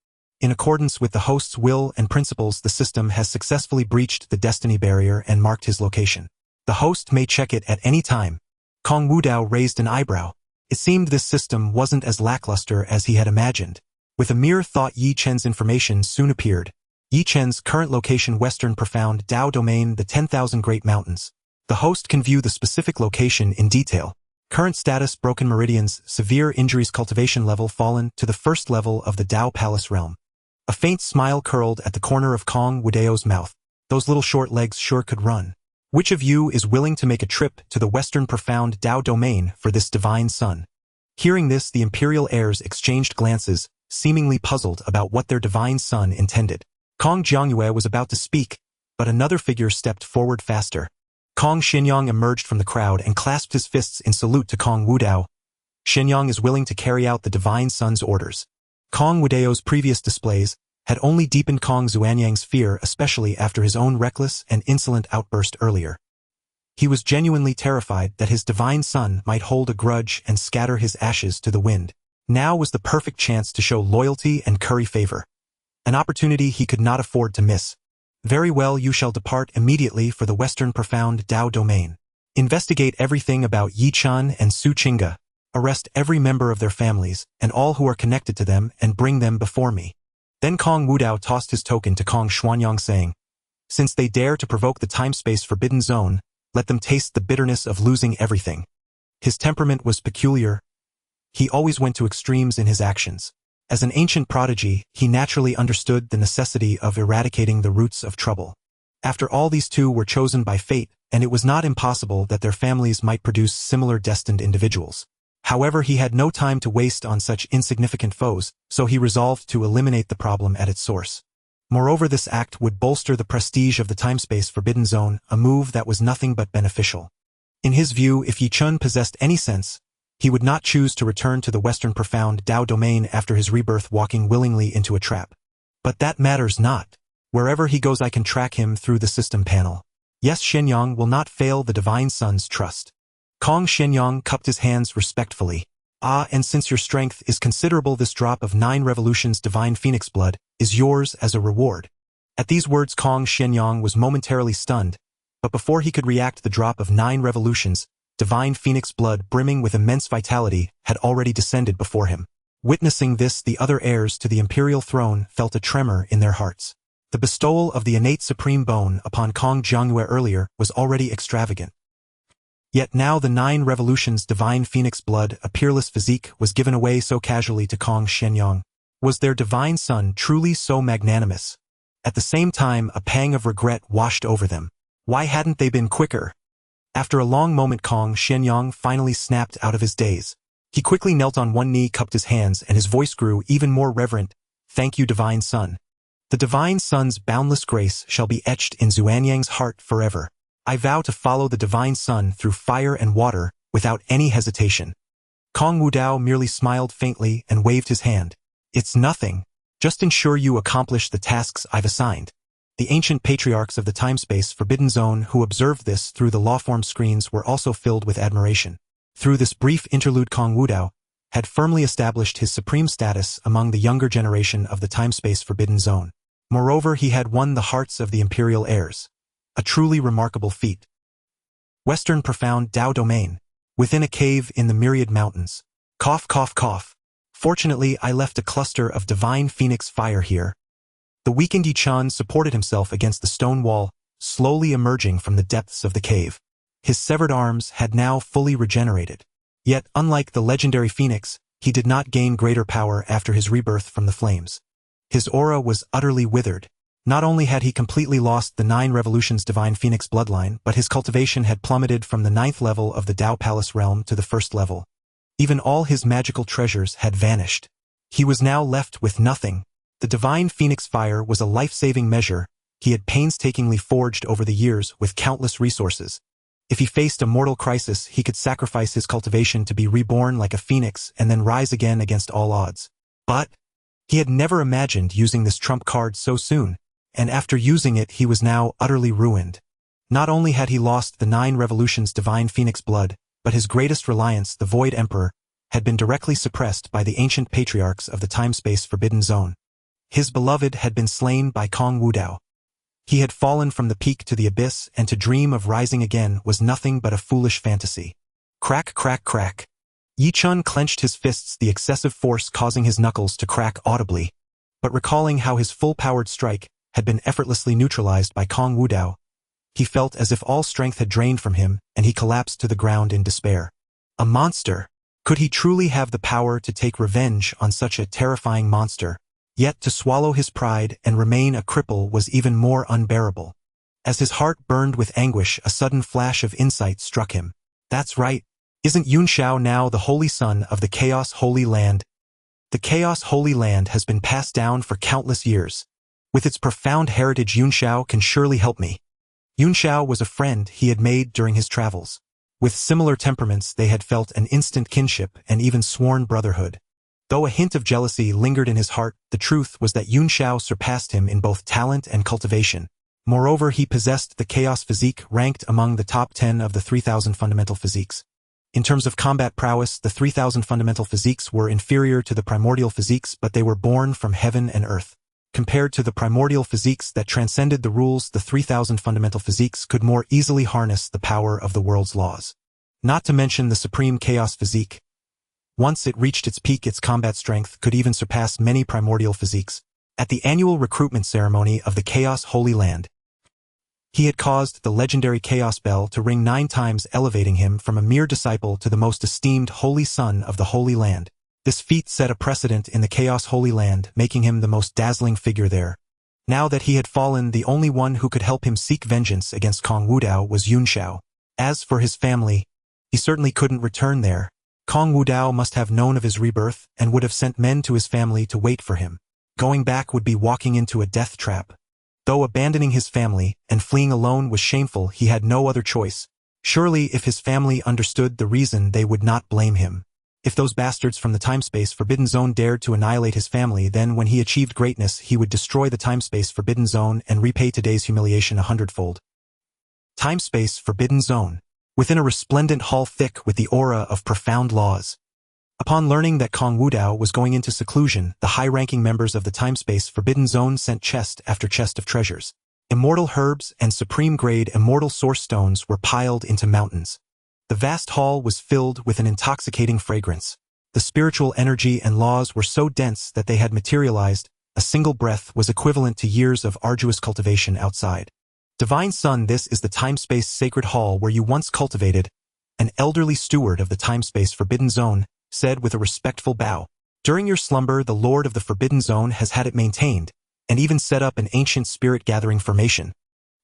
In accordance with the host's will and principles, the system has successfully breached the destiny barrier and marked his location. The host may check it at any time. Kong Wudao raised an eyebrow. It seemed this system wasn't as lackluster as he had imagined. With a mere thought, Yi Chen's information soon appeared. Yi Chen's current location: Western Profound Dao Domain, the 10,000 Great Mountains. The host can view the specific location in detail. Current status: broken meridians, severe injuries, cultivation level fallen to the first level of the Dao Palace realm. A faint smile curled at the corner of Kong Wudao's mouth. Those little short legs sure could run. Which of you is willing to make a trip to the Western Profound Dao Domain for this divine son? Hearing this, the imperial heirs exchanged glances, seemingly puzzled about what their divine son intended. Kong Jiangyue was about to speak, but another figure stepped forward faster. Kong Xinyang emerged from the crowd and clasped his fists in salute to Kong Wudao. Xinyang is willing to carry out the divine son's orders. Kong Wudao's previous displays had only deepened Kong Xuanyang's fear, especially after his own reckless and insolent outburst earlier. He was genuinely terrified that his divine son might hold a grudge and scatter his ashes to the wind. Now was the perfect chance to show loyalty and curry favor. An opportunity he could not afford to miss. Very well, you shall depart immediately for the Western Profound Dao Domain. Investigate everything about Yi Chen and Su Qingge. Arrest every member of their families and all who are connected to them and bring them before me. Then Kong Wudao tossed his token to Kong Xuanyang, saying, since they dare to provoke the time-space forbidden zone, let them taste the bitterness of losing everything. His temperament was peculiar. He always went to extremes in his actions. As an ancient prodigy, he naturally understood the necessity of eradicating the roots of trouble. After all, these two were chosen by fate, and it was not impossible that their families might produce similar destined individuals. However, he had no time to waste on such insignificant foes, so he resolved to eliminate the problem at its source. Moreover, this act would bolster the prestige of the timespace forbidden zone, a move that was nothing but beneficial. In his view, if Yi Chen possessed any sense, he would not choose to return to the Western Profound Dao Domain after his rebirth, walking willingly into a trap. But that matters not. Wherever he goes, I can track him through the system panel. Yes, Xinyang will not fail the divine son's trust. Kong Xinyang cupped his hands respectfully. Ah, and since your strength is considerable, this drop of 9 revolutions divine phoenix blood is yours as a reward. At these words, Kong Xinyang was momentarily stunned, but before he could react, the drop of 9 revolutions, divine phoenix blood brimming with immense vitality, had already descended before him. Witnessing this, the other heirs to the imperial throne felt a tremor in their hearts. The bestowal of the innate supreme bone upon Kong Jiangyue earlier was already extravagant. Yet now the 9 revolutions divine phoenix blood, a peerless physique, was given away so casually to Kong Xinyang. Was their divine son truly so magnanimous? At the same time, a pang of regret washed over them. Why hadn't they been quicker? After a long moment, Kong Xinyang finally snapped out of his daze. He quickly knelt on one knee, cupped his hands, and his voice grew even more reverent. Thank you, divine son. The divine son's boundless grace shall be etched in Xuanyang's heart forever. I vow to follow the divine son through fire and water without any hesitation. Kong Wudao merely smiled faintly and waved his hand. It's nothing. Just ensure you accomplish the tasks I've assigned. The ancient patriarchs of the timespace forbidden zone who observed this through the lawform screens were also filled with admiration. Through this brief interlude, Kong Wudao had firmly established his supreme status among the younger generation of the timespace forbidden zone. Moreover, he had won the hearts of the imperial heirs. A truly remarkable feat. Western Profound Dao Domain. Within a cave in the myriad mountains. Cough, cough, cough. Fortunately, I left a cluster of divine phoenix fire here. The weakened Yi Chen supported himself against the stone wall, slowly emerging from the depths of the cave. His severed arms had now fully regenerated. Yet, unlike the legendary phoenix, he did not gain greater power after his rebirth from the flames. His aura was utterly withered. Not only had he completely lost the 9 revolutions divine phoenix bloodline, but his cultivation had plummeted from the 9th level of the Dao Palace realm to the 1st level. Even all his magical treasures had vanished. He was now left with nothing. The divine phoenix fire was a life-saving measure he had painstakingly forged over the years with countless resources. If he faced a mortal crisis, he could sacrifice his cultivation to be reborn like a phoenix and then rise again against all odds. But he had never imagined using this trump card so soon, and after using it he was now utterly ruined. Not only had he lost the 9 revolutions divine phoenix blood, but his greatest reliance, the Void Emperor, had been directly suppressed by the ancient patriarchs of the time-space forbidden zone. His beloved had been slain by Kong Wudao. He had fallen from the peak to the abyss, and to dream of rising again was nothing but a foolish fantasy. Crack, crack, crack. Yi Chun clenched his fists, the excessive force causing his knuckles to crack audibly. But recalling how his full-powered strike had been effortlessly neutralized by Kong Wudao, he felt as if all strength had drained from him, and he collapsed to the ground in despair. A monster! Could he truly have the power to take revenge on such a terrifying monster? Yet to swallow his pride and remain a cripple was even more unbearable. As his heart burned with anguish, a sudden flash of insight struck him. That's right. Isn't Yunshao now the holy son of the Chaos Holy Land? The Chaos Holy Land has been passed down for countless years. With its profound heritage, Yunshao can surely help me. Yunshao was a friend he had made during his travels. With similar temperaments, they had felt an instant kinship and even sworn brotherhood. Though a hint of jealousy lingered in his heart, the truth was that Yunshao surpassed him in both talent and cultivation. Moreover, he possessed the Chaos Physique, ranked among the top 10 of the 3,000 fundamental physiques. In terms of combat prowess, the 3,000 fundamental physiques were inferior to the primordial physiques, but they were born from heaven and earth. Compared to the primordial physiques that transcended the rules, the 3,000 fundamental physiques could more easily harness the power of the world's laws. Not to mention the supreme Chaos Physique. Once it reached its peak, its combat strength could even surpass many primordial physiques. At the annual recruitment ceremony of the Chaos Holy Land, he had caused the legendary Chaos Bell to ring 9 times, elevating him from a mere disciple to the most esteemed Holy Son of the Holy Land. This feat set a precedent in the Chaos Holy Land, making him the most dazzling figure there. Now that he had fallen, the only one who could help him seek vengeance against Kong Wudao was Yunshao. As for his family, he certainly couldn't return there. Kong Wudao must have known of his rebirth and would have sent men to his family to wait for him. Going back would be walking into a death trap. Though abandoning his family and fleeing alone was shameful, he had no other choice. Surely if his family understood the reason, they would not blame him. If those bastards from the time-space forbidden zone dared to annihilate his family, then when he achieved greatness, he would destroy the time-space forbidden zone and repay today's humiliation 100-fold. Time-space forbidden zone. Within a resplendent hall thick with the aura of profound laws. Upon learning that Kong Wudao was going into seclusion, the high-ranking members of the time-space forbidden zone sent chest after chest of treasures. Immortal herbs and supreme-grade immortal source stones were piled into mountains. The vast hall was filled with an intoxicating fragrance. The spiritual energy and laws were so dense that they had materialized. A single breath was equivalent to years of arduous cultivation outside. Divine Son, this is the time-space sacred hall where you once cultivated. An elderly steward of the time-space forbidden zone said with a respectful bow. During your slumber, the Lord of the Forbidden Zone has had it maintained, and even set up an ancient spirit-gathering formation.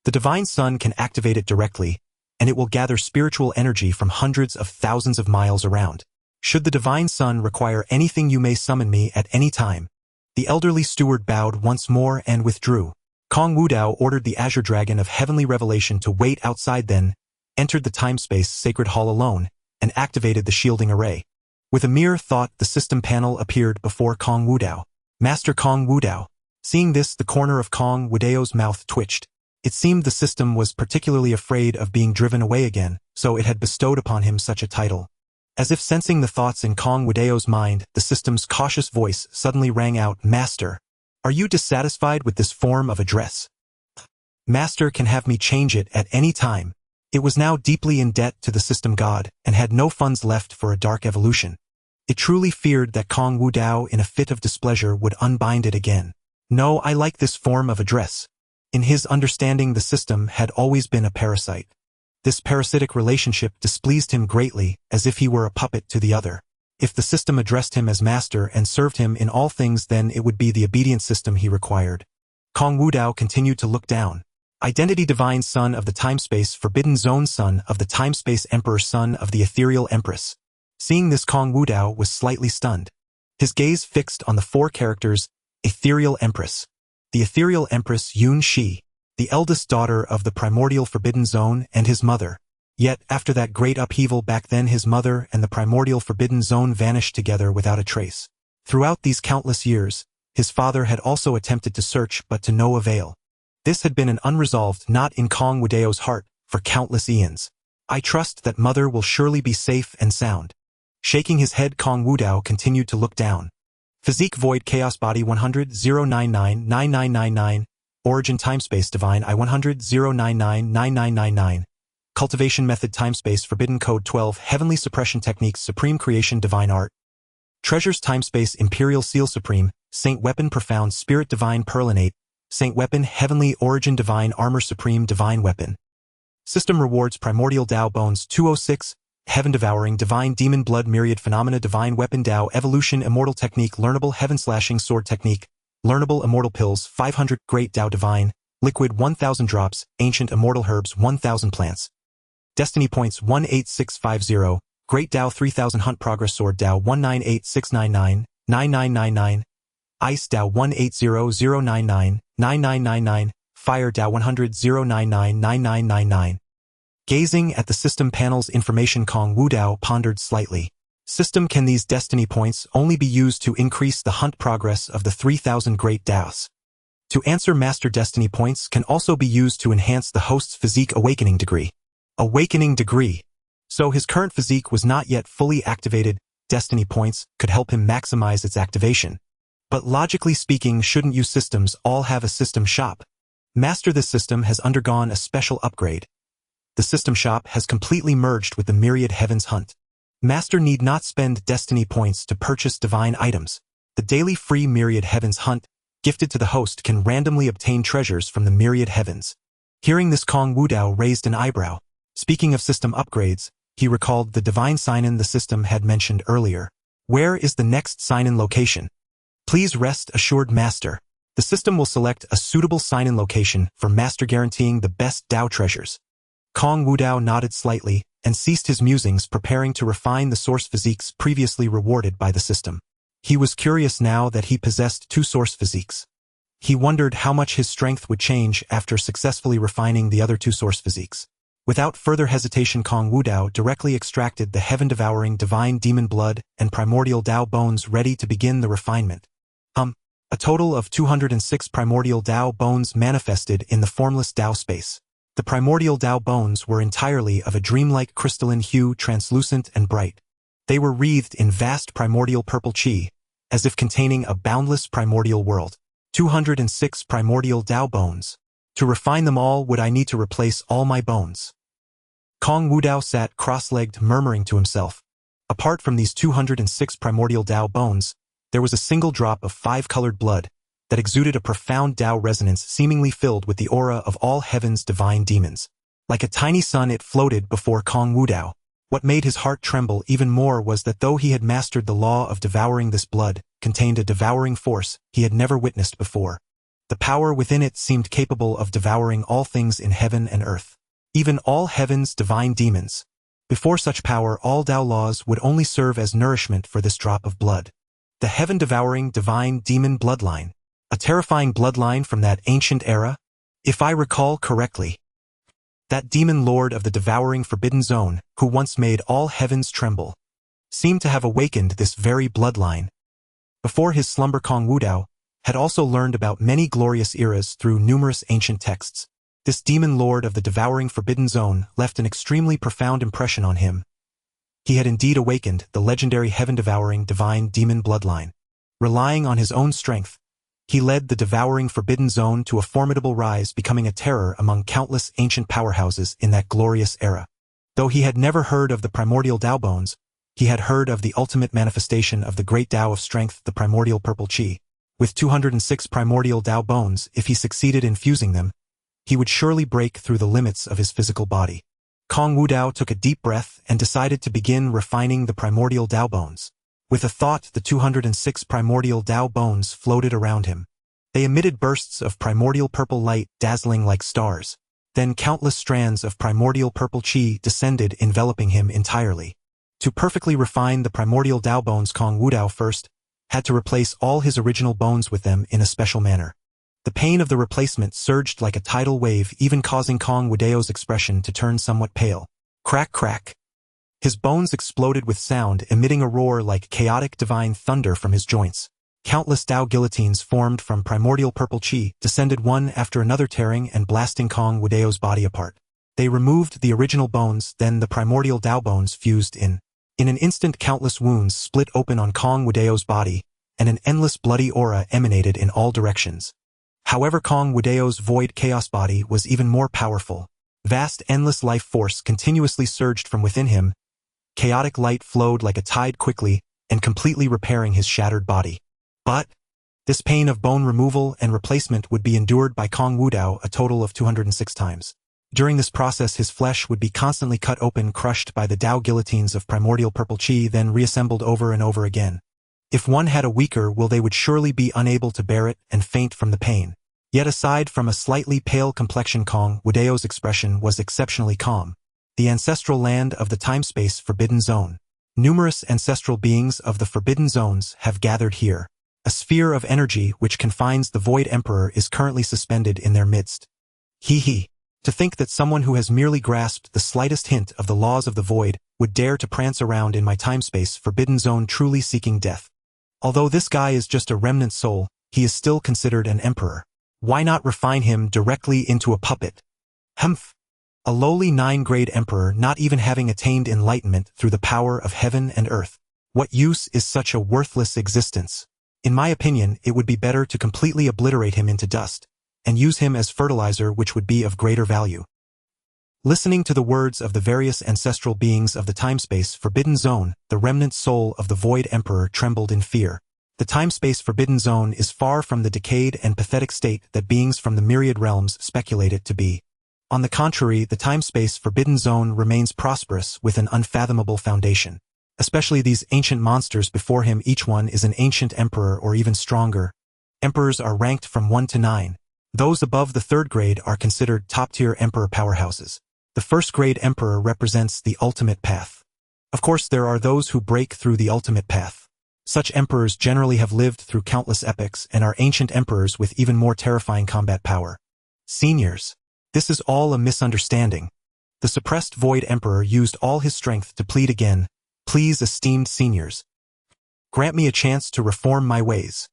The Divine Son can activate it directly, and it will gather spiritual energy from hundreds of thousands of miles around. Should the Divine Son require anything, you may summon me at any time. The elderly steward bowed once more and withdrew. Kong Wudao ordered the Azure Dragon of Heavenly Revelation to wait outside, then entered the time-space sacred hall alone and activated the shielding array. With a mere thought, the system panel appeared before Kong Wudao. Master Kong Wudao. Seeing this, the corner of Kong Wudao's mouth twitched. It seemed the system was particularly afraid of being driven away again, so it had bestowed upon him such a title. As if sensing the thoughts in Kong Wudao's mind, the system's cautious voice suddenly rang out, "Master, are you dissatisfied with this form of address? Master can have me change it at any time." It was now deeply in debt to the system god, and had no funds left for a dark evolution. It truly feared that Kong Wudao, in a fit of displeasure, would unbind it again. "No, I like this form of address." In his understanding, the system had always been a parasite. This parasitic relationship displeased him greatly, as if he were a puppet to the other. If the system addressed him as master and served him in all things, then it would be the obedient system he required. Kong Wudao continued to look down. Identity: Divine Son of the Time-Space Forbidden Zone, Son of the Time-Space Emperor, Son of the Ethereal Empress. Seeing this, Kong Wudao was slightly stunned. His gaze fixed on the 4 characters, Ethereal Empress. The Ethereal Empress Yun Shi, the eldest daughter of the primordial Forbidden Zone and his mother. Yet, after that great upheaval back then, his mother and the primordial forbidden zone vanished together without a trace. Throughout these countless years, his father had also attempted to search but to no avail. This had been an unresolved knot in Kong Wudao's heart for countless eons. I trust that mother will surely be safe and sound. Shaking his head, Kong Wudao continued to look down. Physique Void Chaos Body 100 099 9999 Origin Timespace Divine I 100 099 9999 Cultivation Method Timespace Forbidden Code 12 Heavenly Suppression Techniques Supreme Creation Divine Art Treasures Timespace Imperial Seal Supreme Saint Weapon Profound Spirit Divine Perlinate Saint Weapon Heavenly Origin Divine Armor Supreme Divine Weapon System Rewards Primordial Dao Bones 206 Heaven Devouring Divine Demon Blood Myriad Phenomena Divine Weapon Dao Evolution Immortal Technique Learnable Heaven Slashing Sword Technique Learnable Immortal Pills 500 Great Dao Divine Liquid 1000 Drops Ancient Immortal Herbs 1000 Plants Destiny Points 18650 Great Dao 3000 Hunt Progress Sword Dao 198699 9999 Ice Dao 180099 9999 Fire Dao 100 099 9999 Gazing at the system panel's information, Kong Wudao pondered slightly. System: can these destiny points only be used to increase the hunt progress of the 3000 Great Daos? To answer, Master Destiny Points can also be used to enhance the host's physique awakening degree. Awakening degree. So his current physique was not yet fully activated. Destiny Points could help him maximize its activation. But logically speaking, shouldn't you systems all have a system shop? Master, this system has undergone a special upgrade. The system shop has completely merged with the Myriad Heavens Hunt. Master need not spend destiny points to purchase divine items. The daily free Myriad Heavens Hunt, gifted to the host, can randomly obtain treasures from the Myriad Heavens. Hearing this, Kong Wudao raised an eyebrow. Speaking of system upgrades, he recalled the divine sign-in the system had mentioned earlier. Where is the next sign-in location? Please rest assured, Master. The system will select a suitable sign-in location for Master, guaranteeing the best Dao treasures. Kong Wudao nodded slightly and ceased his musings, preparing to refine the source physiques previously rewarded by the system. He was curious now that he possessed two source physiques. He wondered how much his strength would change after successfully refining the other two source physiques. Without further hesitation, Kong Wudao directly extracted the heaven-devouring divine demon blood and primordial Dao bones, ready to begin the refinement. A total of 206 primordial Dao bones manifested in the formless Dao space. The primordial Dao bones were entirely of a dreamlike crystalline hue, translucent and bright. They were wreathed in vast primordial purple chi, as if containing a boundless primordial world. 206 primordial Dao bones. To refine them all, would I need to replace all my bones? Kong Wudao sat cross-legged, murmuring to himself. Apart from these 206 primordial Dao bones, there was a single drop of five-colored blood that exuded a profound Dao resonance, seemingly filled with the aura of all heaven's divine demons. Like a tiny sun, it floated before Kong Wudao. What made his heart tremble even more was that though he had mastered the law of devouring, this blood contained a devouring force he had never witnessed before. The power within it seemed capable of devouring all things in heaven and earth, even all heaven's divine demons. Before such power, all Dao laws would only serve as nourishment for this drop of blood. The heaven-devouring divine demon bloodline. A terrifying bloodline from that ancient era? If I recall correctly, that demon lord of the devouring forbidden zone, who once made all heavens tremble, seemed to have awakened this very bloodline. Before his slumber, Kong Wudao had also learned about many glorious eras through numerous ancient texts. This demon lord of the devouring forbidden zone left an extremely profound impression on him. He had indeed awakened the legendary heaven-devouring divine demon bloodline. Relying on his own strength, he led the devouring forbidden zone to a formidable rise, becoming a terror among countless ancient powerhouses in that glorious era. Though he had never heard of the primordial Dao bones, he had heard of the ultimate manifestation of the great Dao of strength, the primordial purple chi. With 206 primordial Dao bones, if he succeeded in fusing them, he would surely break through the limits of his physical body. Kong Wudao took a deep breath and decided to begin refining the primordial Dao bones. With a thought, the 206 primordial Dao bones floated around him. They emitted bursts of primordial purple light, dazzling like stars. Then countless strands of primordial purple chi descended, enveloping him entirely. To perfectly refine the primordial Dao bones, Kong Wudao first had to replace all his original bones with them in a special manner. The pain of the replacement surged like a tidal wave, even causing Kong Wudao's expression to turn somewhat pale. Crack crack. His bones exploded with sound, emitting a roar like chaotic divine thunder from his joints. Countless Dao guillotines formed from primordial purple chi, descended one after another, tearing and blasting Kong Wudao's body apart. They removed the original bones, then the primordial Dao bones fused in. In an instant, countless wounds split open on Kong Wudao's body, and an endless bloody aura emanated in all directions. However, Kong Wudao's void chaos body was even more powerful. Vast endless life force continuously surged from within him. Chaotic light flowed like a tide, quickly and completely repairing his shattered body. But this pain of bone removal and replacement would be endured by Kong Wudao a total of 206 times. During this process, his flesh would be constantly cut open, crushed by the Dao guillotines of primordial purple chi, then reassembled over and over again. If one had a weaker will, they would surely be unable to bear it and faint from the pain. Yet aside from a slightly pale complexion, Kong Wudao's expression was exceptionally calm. The ancestral land of the time-space Forbidden Zone. Numerous ancestral beings of the Forbidden Zones have gathered here. A sphere of energy which confines the Void Emperor is currently suspended in their midst. He. To think that someone who has merely grasped the slightest hint of the laws of the Void would dare to prance around in my time-space Forbidden Zone, truly seeking death. Although this guy is just a remnant soul, he is still considered an emperor. Why not refine him directly into a puppet? Humph. A lowly 9-grade emperor, not even having attained enlightenment through the power of heaven and earth. What use is such a worthless existence? In my opinion, it would be better to completely obliterate him into dust, and use him as fertilizer, which would be of greater value. Listening to the words of the various ancestral beings of the time-space Forbidden Zone, the remnant soul of the Void Emperor trembled in fear. The time-space Forbidden Zone is far from the decayed and pathetic state that beings from the myriad realms speculate it to be. On the contrary, the time-space Forbidden Zone remains prosperous with an unfathomable foundation. Especially these ancient monsters before him, each one is an ancient emperor or even stronger. Emperors are ranked from 1 to 9. Those above the 3rd grade are considered top-tier emperor powerhouses. The 1st grade emperor represents the ultimate path. Of course, there are those who break through the ultimate path. Such emperors generally have lived through countless epochs and are ancient emperors with even more terrifying combat power. Seniors. This is all a misunderstanding. The suppressed Void Emperor used all his strength to plead again, "Please, esteemed seniors, grant me a chance to reform my ways."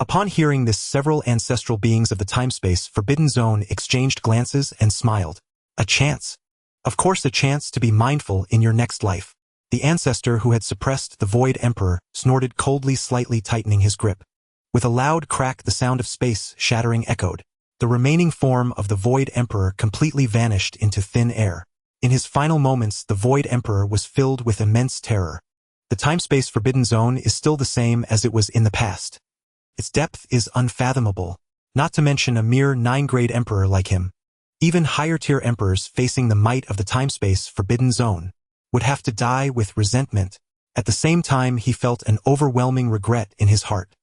Upon hearing this, several ancestral beings of the time-space Forbidden Zone exchanged glances and smiled. A chance? Of course, a chance to be mindful in your next life. The ancestor who had suppressed the Void Emperor snorted coldly, slightly tightening his grip. With a loud crack, the sound of space shattering echoed. The remaining form of the Void Emperor completely vanished into thin air. In his final moments, the Void Emperor was filled with immense terror. The time-space Forbidden Zone is still the same as it was in the past. Its depth is unfathomable, not to mention a mere 9-grade emperor like him. Even higher-tier emperors facing the might of the time-space Forbidden Zone would have to die with resentment. At the same time, he felt an overwhelming regret in his heart.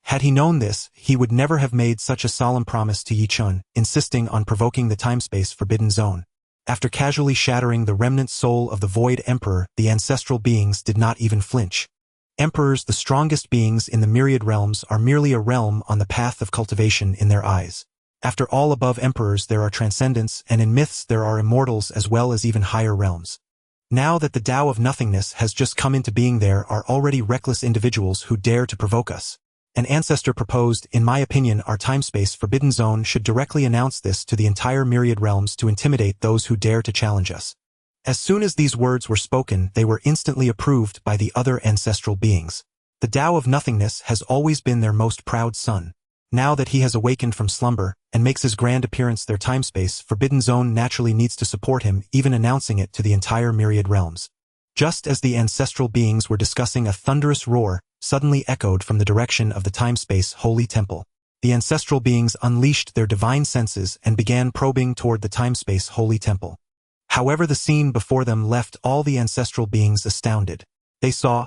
Had he known this, he would never have made such a solemn promise to Yi Chun, insisting on provoking the time-space Forbidden Zone. After casually shattering the remnant soul of the Void Emperor, the ancestral beings did not even flinch. Emperors, the strongest beings in the myriad realms, are merely a realm on the path of cultivation in their eyes. After all, above emperors there are transcendents, and in myths there are immortals as well as even higher realms. Now that the Tao of nothingness has just come into being, there are already reckless individuals who dare to provoke us. An ancestor proposed, in my opinion, our time-space Forbidden Zone should directly announce this to the entire myriad realms to intimidate those who dare to challenge us. As soon as these words were spoken, they were instantly approved by the other ancestral beings. The Tao of nothingness has always been their most proud son. Now that he has awakened from slumber and makes his grand appearance, their time-space Forbidden Zone naturally needs to support him, even announcing it to the entire myriad realms. Just as the ancestral beings were discussing, a thunderous roar suddenly echoed from the direction of the time-space Holy Temple. The ancestral beings unleashed their divine senses and began probing toward the time-space Holy Temple. However, the scene before them left all the ancestral beings astounded. They saw,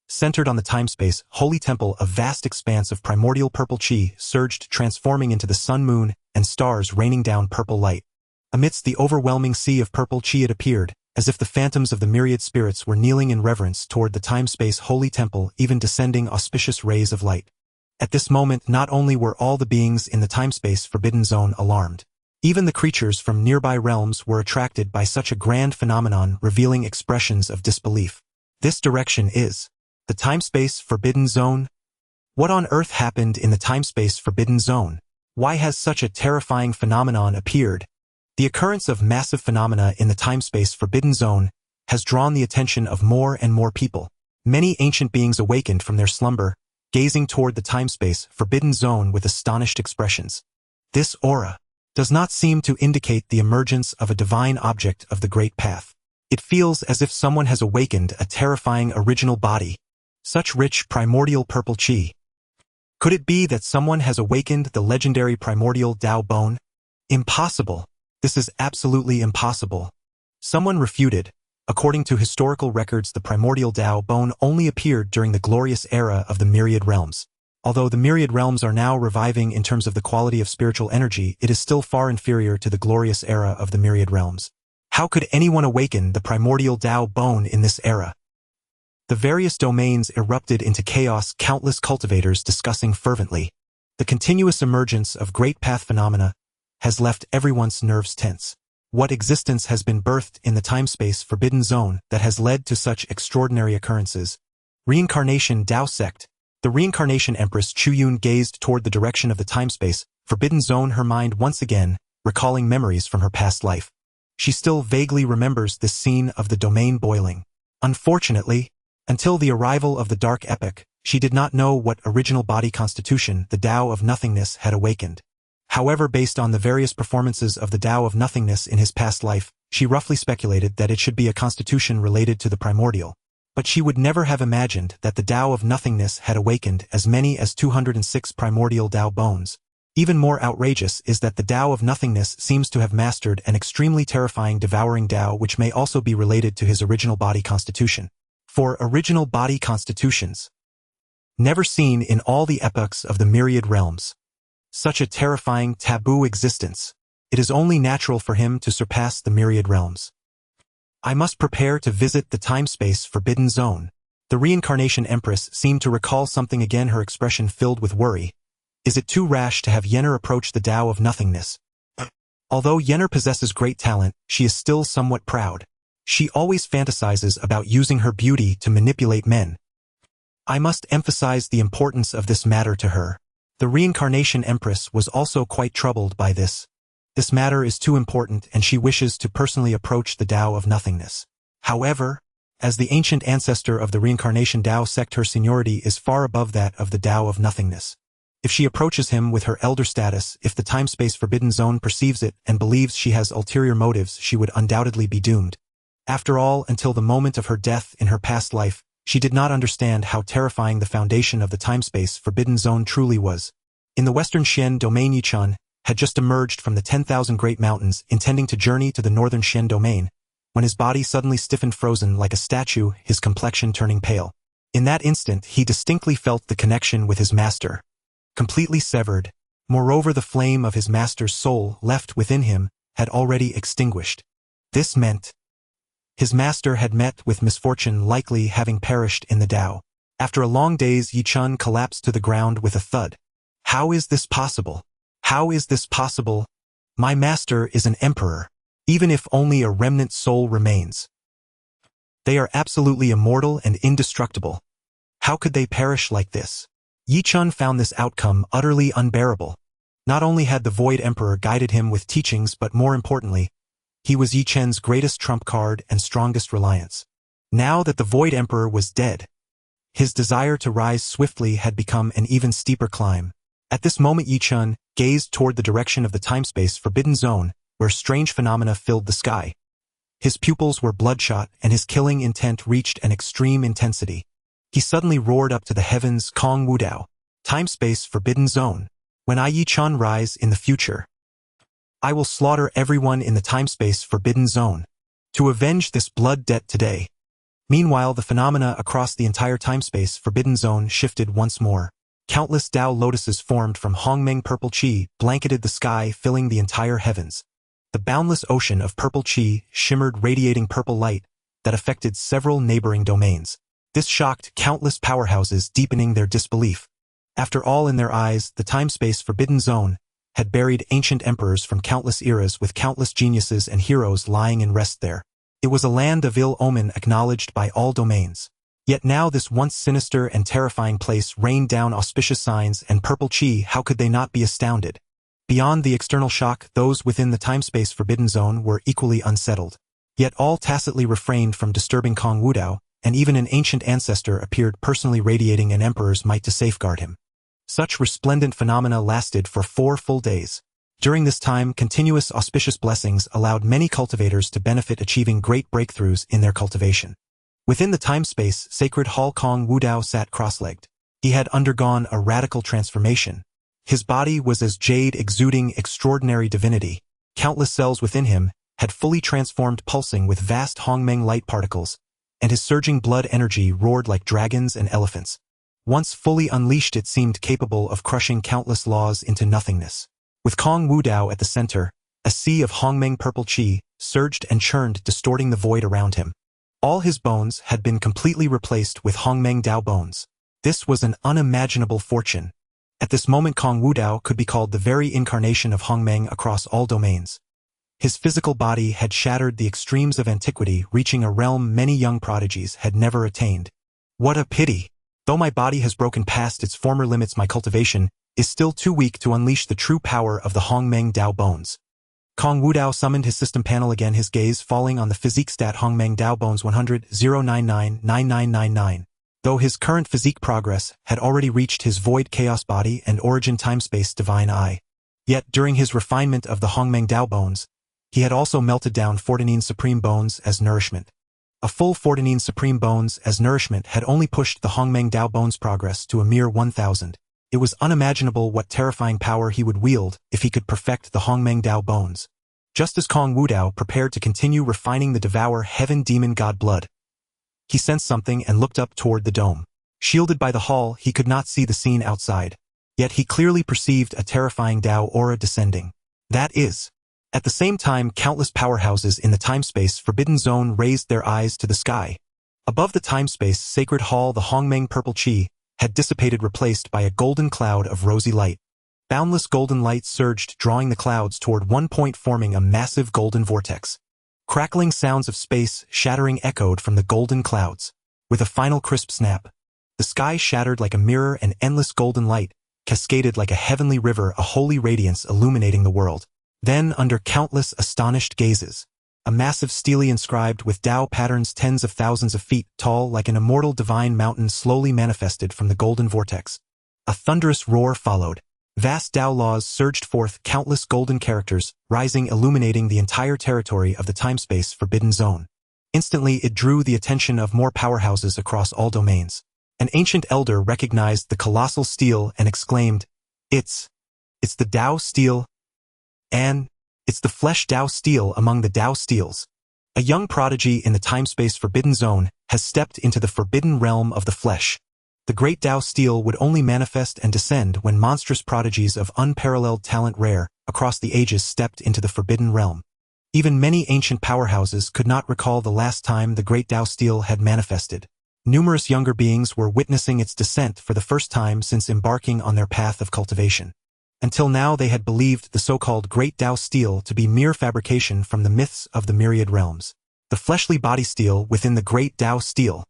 centered on the time-space Holy Temple, a vast expanse of primordial purple chi surged, transforming into the sun, moon, and stars, raining down purple light. Amidst the overwhelming sea of purple chi, it appeared as if the phantoms of the myriad spirits were kneeling in reverence toward the time-space Holy Temple, even descending auspicious rays of light. At this moment, not only were all the beings in the time-space Forbidden Zone alarmed, Even the creatures from nearby realms were attracted by such a grand phenomenon, revealing expressions of disbelief. This direction is the time-space forbidden zone. What on earth happened in the time-space forbidden zone? Why has such a terrifying phenomenon appeared? The occurrence of massive phenomena in the time-space forbidden zone has drawn the attention of more and more people. Many ancient beings awakened from their slumber, gazing toward the time-space forbidden zone with astonished expressions. This aura does not seem to indicate the emergence of a divine object of the Great Path. It feels as if someone has awakened a terrifying original body. Such rich primordial purple chi. Could it be that someone has awakened the legendary primordial Dao bone? Impossible. This is absolutely impossible. Someone refuted. According to historical records, the primordial Dao bone only appeared during the glorious era of the myriad realms. Although the myriad realms are now reviving in terms of the quality of spiritual energy, it is still far inferior to the glorious era of the myriad realms. How could anyone awaken the primordial Dao bone in this era? The various domains erupted into chaos, countless cultivators discussing fervently. The continuous emergence of Great Path phenomena has left everyone's nerves tense. What existence has been birthed in the time-space forbidden zone that has led to such extraordinary occurrences? Reincarnation Dao sect. The reincarnation Empress Chuyun gazed toward the direction of the time-space forbidden zone, her mind once again recalling memories from her past life. She still vaguely remembers this scene of the domain boiling. Unfortunately, until the arrival of the dark epoch, she did not know what original body constitution the Tao of nothingness had awakened. However, based on the various performances of the Tao of nothingness in his past life, she roughly speculated that it should be a constitution related to the primordial. But she would never have imagined that the Tao of nothingness had awakened as many as 206 primordial Tao bones. Even more outrageous is that the Tao of nothingness seems to have mastered an extremely terrifying devouring Tao, which may also be related to his original body constitution. For original body constitutions, never seen in all the epochs of the myriad realms. Such a terrifying, taboo existence. It is only natural for him to surpass the myriad realms. I must prepare to visit the time-space forbidden zone. The reincarnation Empress seemed to recall something again, her expression filled with worry. Is it too rash to have Yennefer approach the Tao of nothingness? Although Yennefer possesses great talent, she is still somewhat proud. She always fantasizes about using her beauty to manipulate men. I must emphasize the importance of this matter to her. The reincarnation Empress was also quite troubled by this. This matter is too important and she wishes to personally approach the Tao of nothingness. However, as the ancient ancestor of the reincarnation Tao sect, her seniority is far above that of the Tao of nothingness. If she approaches him with her elder status, if the time-space forbidden zone perceives it and believes she has ulterior motives, she would undoubtedly be doomed. After all, until the moment of her death in her past life, she did not understand how terrifying the foundation of the time-space forbidden zone truly was. In the western Xian domain, Yichun had just emerged from the 10,000 Great Mountains, intending to journey to the northern Xian domain, when his body suddenly stiffened, frozen like a statue, his complexion turning pale. In that instant, he distinctly felt the connection with his master. Completely severed. Moreover, the flame of his master's soul left within him had already extinguished. This meant his master had met with misfortune, likely having perished in the Tao. After a long daze, Yichun collapsed to the ground with a thud. How is this possible? How is this possible? My master is an emperor, even if only a remnant soul remains. They are absolutely immortal and indestructible. How could they perish like this? Yichun found this outcome utterly unbearable. Not only had the Void Emperor guided him with teachings, but more importantly, he was Yichun's greatest trump card and strongest reliance. Now that the Void Emperor was dead, his desire to rise swiftly had become an even steeper climb. At this moment, Yichun gazed toward the direction of the time-space forbidden zone, where strange phenomena filled the sky. His pupils were bloodshot, and his killing intent reached an extreme intensity. He suddenly roared up to the heavens, Kong Wudao, time-space forbidden zone. When I, Yichun, rise in the future, I will slaughter everyone in the time-space forbidden zone to avenge this blood debt today. Meanwhile, the phenomena across the entire time-space forbidden zone shifted once more. Countless Tao lotuses formed from Hongmeng purple chi blanketed the sky, filling the entire heavens. The boundless ocean of purple chi shimmered, radiating purple light that affected several neighboring domains. This shocked countless powerhouses, deepening their disbelief. After all, in their eyes, the time-space forbidden zone had buried ancient emperors from countless eras with countless geniuses and heroes lying in rest there. It was a land of ill omen acknowledged by all domains. Yet now this once sinister and terrifying place rained down auspicious signs and purple chi. How could they not be astounded? Beyond the external shock, those within the time-space forbidden zone were equally unsettled. Yet all tacitly refrained from disturbing Kong Wudao, and even an ancient ancestor appeared personally radiating an emperor's might to safeguard him. Such resplendent phenomena lasted for 4 full days. During this time, continuous auspicious blessings allowed many cultivators to benefit, achieving great breakthroughs in their cultivation. Within the time-space sacred hall, Kong Wudao sat cross-legged. He had undergone a radical transformation. His body was as jade, exuding extraordinary divinity. Countless cells within him had fully transformed, pulsing with vast Hongmeng light particles, and his surging blood energy roared like dragons and elephants. Once fully unleashed, it seemed capable of crushing countless laws into nothingness. With Kong Wudao at the center, a sea of Hongmeng purple chi surged and churned, distorting the void around him. All his bones had been completely replaced with Hongmeng Dao bones. This was an unimaginable fortune. At this moment, Kong Wudao could be called the very incarnation of Hongmeng across all domains. His physical body had shattered the extremes of antiquity, reaching a realm many young prodigies had never attained. What a pity! Though my body has broken past its former limits, my cultivation is still too weak to unleash the true power of the Hongmeng Dao bones. Kong Wudao summoned his system panel again, his gaze falling on the physique stat Hongmeng Dao bones 100,099,9999. Though his current physique progress had already reached his void chaos body and origin time-space divine eye. Yet during his refinement of the Hongmeng Dao bones, he had also melted down 14 supreme bones as nourishment. A full 14 supreme bones as nourishment had only pushed the Hongmeng Dao bones progress to a mere 1,000. It was unimaginable what terrifying power he would wield if he could perfect the Hongmeng Dao bones. Just as Kong Wudao prepared to continue refining the devour heaven demon god blood, he sensed something and looked up toward the dome. Shielded by the hall, he could not see the scene outside. Yet he clearly perceived a terrifying Dao aura descending. That is, at the same time, countless powerhouses in the time-space forbidden zone raised their eyes to the sky. Above the time-space sacred hall, the Hongmeng purple chi had dissipated, replaced by a golden cloud of rosy light. Boundless golden light surged, drawing the clouds toward one point, forming a massive golden vortex. Crackling sounds of space shattering echoed from the golden clouds. With a final crisp snap, the sky shattered like a mirror, and endless golden light cascaded like a heavenly river, a holy radiance illuminating the world. Then, under countless astonished gazes, a massive stele inscribed with Dao patterns tens of thousands of feet tall like an immortal divine mountain slowly manifested from the golden vortex. A thunderous roar followed. Vast Dao laws surged forth, countless golden characters, rising, illuminating the entire territory of the time-space forbidden zone. Instantly, it drew the attention of more powerhouses across all domains. An ancient elder recognized the colossal stele and exclaimed, It's the Dao stele, and it's the flesh Dao stele among the Dao steles. A young prodigy in the time-space forbidden zone has stepped into the forbidden realm of the flesh. The Great Dao stele would only manifest and descend when monstrous prodigies of unparalleled talent, rare across the ages, stepped into the forbidden realm. Even many ancient powerhouses could not recall the last time the Great Dao stele had manifested. Numerous younger beings were witnessing its descent for the first time since embarking on their path of cultivation. Until now, they had believed the so-called Great Dao stele to be mere fabrication from the myths of the myriad realms. The fleshly body stele within the Great Dao stele,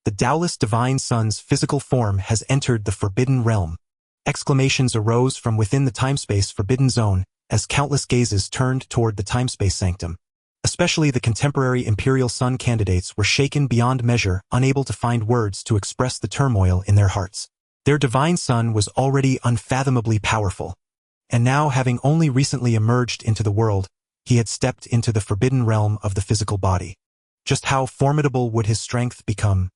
the Daoless Divine Sun's physical form, has entered the forbidden realm. Exclamations arose from within the time-space forbidden zone as countless gazes turned toward the time-space sanctum. Especially the contemporary Imperial Sun candidates were shaken beyond measure, unable to find words to express the turmoil in their hearts. Their divine son was already unfathomably powerful, and now, having only recently emerged into the world, he had stepped into the forbidden realm of the physical body. Just how formidable would his strength become?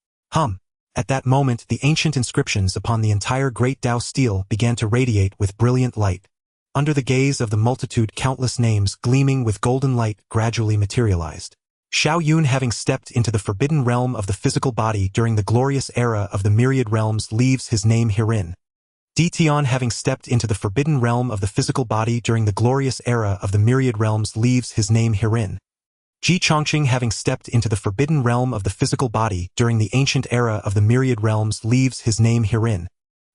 At that moment, the ancient inscriptions upon the entire Great Dao stele began to radiate with brilliant light. Under the gaze of the multitude, countless names gleaming with golden light gradually materialized. Xiao Yun, having stepped into the forbidden realm of the physical body during the glorious era of the myriad realms, leaves his name herein. Di Tian, having stepped into the forbidden realm of the physical body during the glorious era of the myriad realms, leaves his name herein. Ji Chongqing, having stepped into the forbidden realm of the physical body during the ancient era of the myriad realms, leaves his name herein.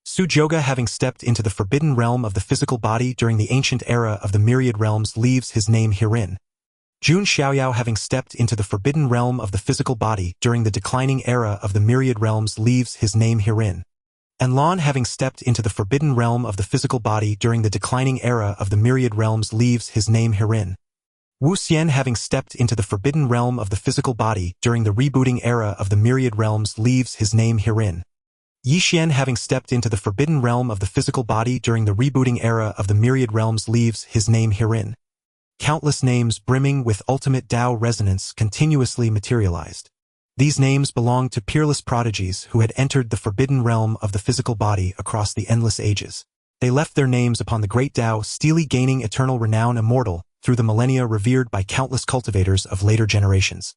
Sujoga, having stepped into the forbidden realm of the physical body during the ancient era of the myriad realms, leaves his name herein. Jun Xiaoyao, having stepped into the forbidden realm of the physical body during the declining era of the myriad realms, leaves his name herein. And Lan, having stepped into the forbidden realm of the physical body during the declining era of the myriad realms, leaves his name herein. Wu Xian, having stepped into the forbidden realm of the physical body during the rebooting era of the myriad realms, leaves his name herein. Yi Xian, having stepped into the forbidden realm of the physical body during the rebooting era of the myriad realms, leaves his name herein. Countless names brimming with ultimate Dao resonance continuously materialized. These names belonged to peerless prodigies who had entered the forbidden realm of the physical body across the endless ages. They left their names upon the Great Dao, steely gaining eternal renown, immortal, through the millennia, revered by countless cultivators of later generations.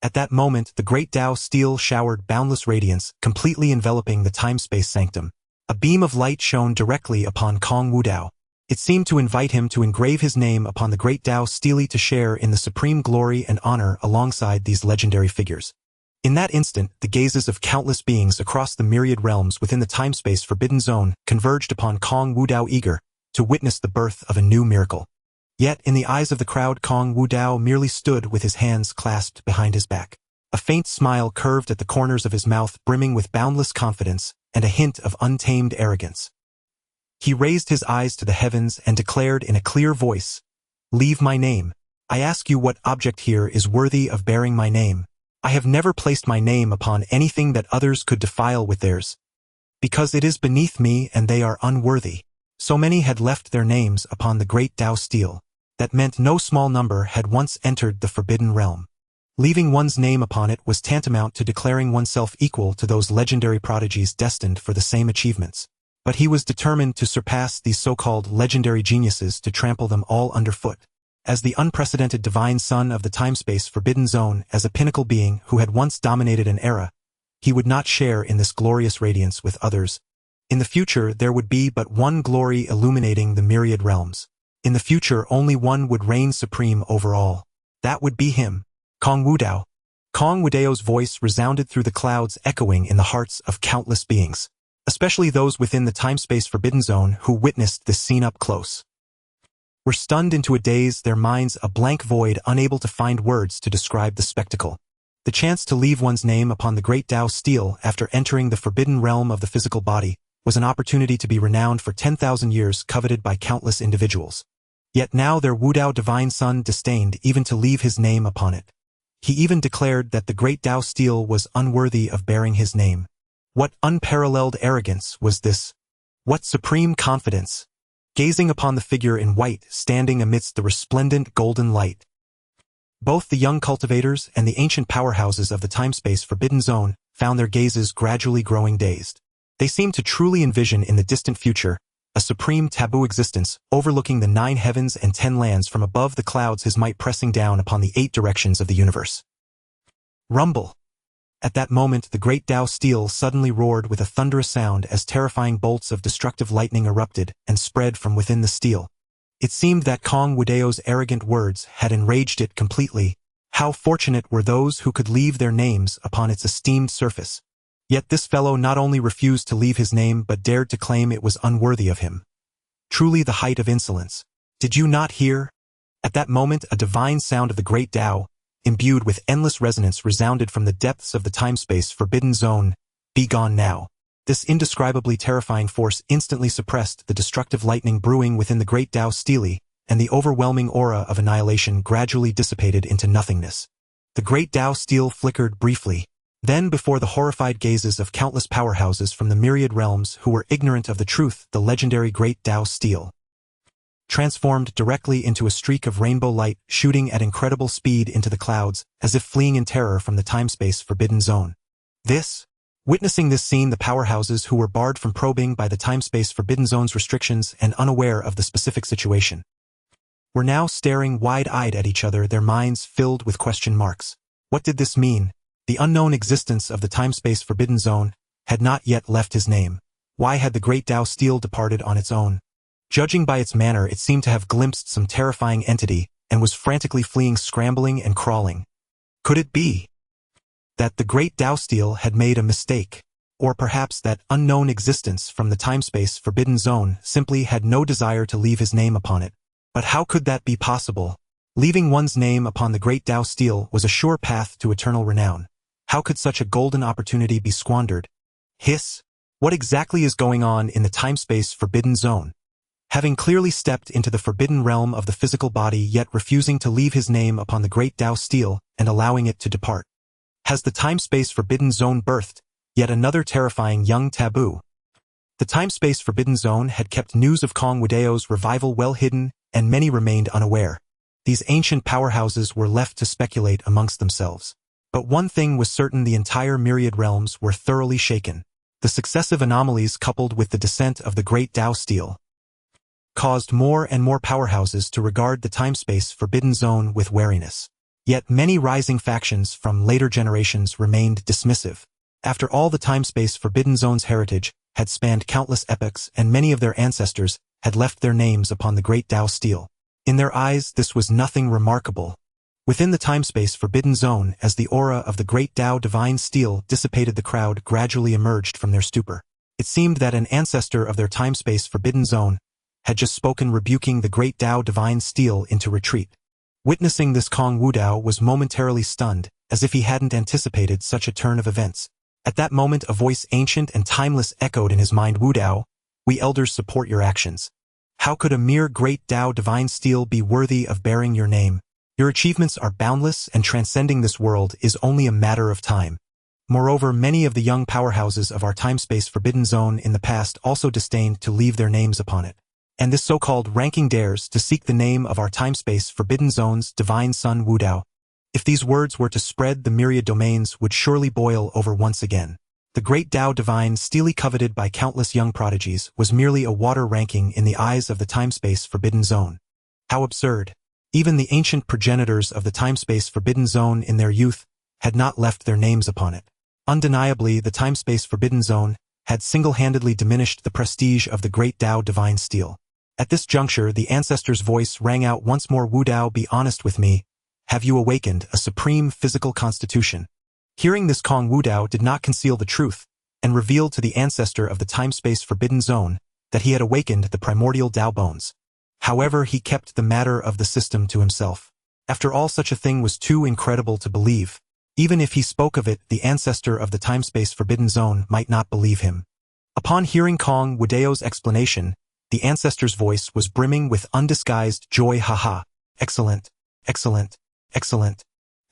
At that moment, the Great Dao steel showered boundless radiance, completely enveloping the time-space sanctum. A beam of light shone directly upon Kong Wudao. It seemed to invite him to engrave his name upon the Great Dao steely, to share in the supreme glory and honor alongside these legendary figures. In that instant, the gazes of countless beings across the myriad realms within the time-space forbidden zone converged upon Kong Wudao, eager to witness the birth of a new miracle. Yet, in the eyes of the crowd, Kong Wudao merely stood with his hands clasped behind his back. A faint smile curved at the corners of his mouth, brimming with boundless confidence and a hint of untamed arrogance. He raised his eyes to the heavens and declared in a clear voice, "Leave my name. I ask you, what object here is worthy of bearing my name? I have never placed my name upon anything that others could defile with theirs, because it is beneath me and they are unworthy." So many had left their names upon the Great Dao steel. That meant no small number had once entered the forbidden realm. Leaving one's name upon it was tantamount to declaring oneself equal to those legendary prodigies destined for the same achievements. But he was determined to surpass these so-called legendary geniuses, to trample them all underfoot. As the unprecedented divine son of the time-space forbidden zone, as a pinnacle being who had once dominated an era, he would not share in this glorious radiance with others. In the future, there would be but one glory illuminating the myriad realms. In the future, only one would reign supreme over all. That would be him, Kong Wudao. Kong Wudao's voice resounded through the clouds, echoing in the hearts of countless beings, especially those within the time-space forbidden zone who witnessed this scene up close. Were stunned into a daze, their minds a blank void, unable to find words to describe the spectacle. The chance to leave one's name upon the Great Dao steel after entering the forbidden realm of the physical body was an opportunity to be renowned for 10,000 years, coveted by countless individuals. Yet now their Wudao divine son disdained even to leave his name upon it. He even declared that the Great Dao steel was unworthy of bearing his name. What unparalleled arrogance was this? What supreme confidence? Gazing upon the figure in white standing amidst the resplendent golden light, both the young cultivators and the ancient powerhouses of the time-space forbidden zone found their gazes gradually growing dazed. They seemed to truly envision in the distant future a supreme taboo existence, overlooking the 9 heavens and 10 lands, from above the clouds, his might pressing down upon the 8 directions of the universe. Rumble! At that moment, the Great Dao steel suddenly roared with a thunderous sound as terrifying bolts of destructive lightning erupted and spread from within the steel. It seemed that Kong Wudao's arrogant words had enraged it completely. How fortunate were those who could leave their names upon its esteemed surface. Yet this fellow not only refused to leave his name but dared to claim it was unworthy of him. Truly the height of insolence. Did you not hear? At that moment, a divine sound of the Great Dao, imbued with endless resonance, resounded from the depths of the time-space forbidden zone. Be gone now. This indescribably terrifying force instantly suppressed the destructive lightning brewing within the Great Dao steely, and the overwhelming aura of annihilation gradually dissipated into nothingness. The Great Dao steel flickered briefly. Then, before the horrified gazes of countless powerhouses from the myriad realms who were ignorant of the truth, the legendary Great Dao steel transformed directly into a streak of rainbow light, shooting at incredible speed into the clouds, as if fleeing in terror from the time-space forbidden zone. Witnessing this scene, the powerhouses who were barred from probing by the time-space forbidden zone's restrictions and unaware of the specific situation were now staring wide-eyed at each other, their minds filled with question marks. What did this mean? The unknown existence of the time-space forbidden zone had not yet left his name. Why had the Great Dao steel departed on its own? Judging by its manner, it seemed to have glimpsed some terrifying entity and was frantically fleeing, scrambling and crawling. Could it be that the Great Dao steel had made a mistake? Or perhaps that unknown existence from the time-space forbidden zone simply had no desire to leave his name upon it. But how could that be possible? Leaving one's name upon the Great Dao stele was a sure path to eternal renown. How could such a golden opportunity be squandered? Hiss! What exactly is going on in the time-space forbidden zone? Having clearly stepped into the forbidden realm of the physical body yet refusing to leave his name upon the Great Dao stele and allowing it to depart. Has the time-space forbidden zone birthed yet another terrifying young taboo? The time-space forbidden zone had kept news of Kong Wudao's revival well hidden, and many remained unaware. These ancient powerhouses were left to speculate amongst themselves. But one thing was certain: the entire myriad realms were thoroughly shaken. The successive anomalies coupled with the descent of the Great Dao stele caused more and more powerhouses to regard the time-space forbidden zone with wariness. Yet many rising factions from later generations remained dismissive. After all, the time-space forbidden zone's heritage had spanned countless epochs, and many of their ancestors had left their names upon the Great Dao stele. In their eyes, this was nothing remarkable. Within the time-space forbidden zone, as the aura of the Great Dao divine stele dissipated, the crowd gradually emerged from their stupor. It seemed that an ancestor of their time-space forbidden zone had just spoken, rebuking the Great Dao divine stele into retreat. Witnessing this, Kong Wudao was momentarily stunned, as if he hadn't anticipated such a turn of events. At that moment, a voice ancient and timeless echoed in his mind: "Wudao, we elders support your actions. How could a mere Great Dao divine stele be worthy of bearing your name? Your achievements are boundless, and transcending this world is only a matter of time." Moreover, many of the young powerhouses of our time-space forbidden zone in the past also disdained to leave their names upon it. And this so-called ranking dares to seek the name of our time-space forbidden zone's divine son Wudao. If these words were to spread, the myriad domains would surely boil over once again. The Great Dao divine stele, coveted by countless young prodigies, was merely a water ranking in the eyes of the time-space forbidden zone. How absurd! Even the ancient progenitors of the time-space forbidden zone in their youth had not left their names upon it. Undeniably, the time-space forbidden zone had single-handedly diminished the prestige of the Great Dao divine stele. At this juncture, the ancestor's voice rang out once more: "Wudao, be honest with me. Have you awakened a supreme physical constitution?" Hearing this, Kong Wudao did not conceal the truth, and revealed to the ancestor of the time-space forbidden zone that he had awakened the primordial Dao bones. However, he kept the matter of the system to himself. After all, such a thing was too incredible to believe. Even if he spoke of it, the ancestor of the time-space forbidden zone might not believe him. Upon hearing Kong Wudao's explanation, the ancestor's voice was brimming with undisguised joy. "Haha! Excellent! Excellent! Excellent!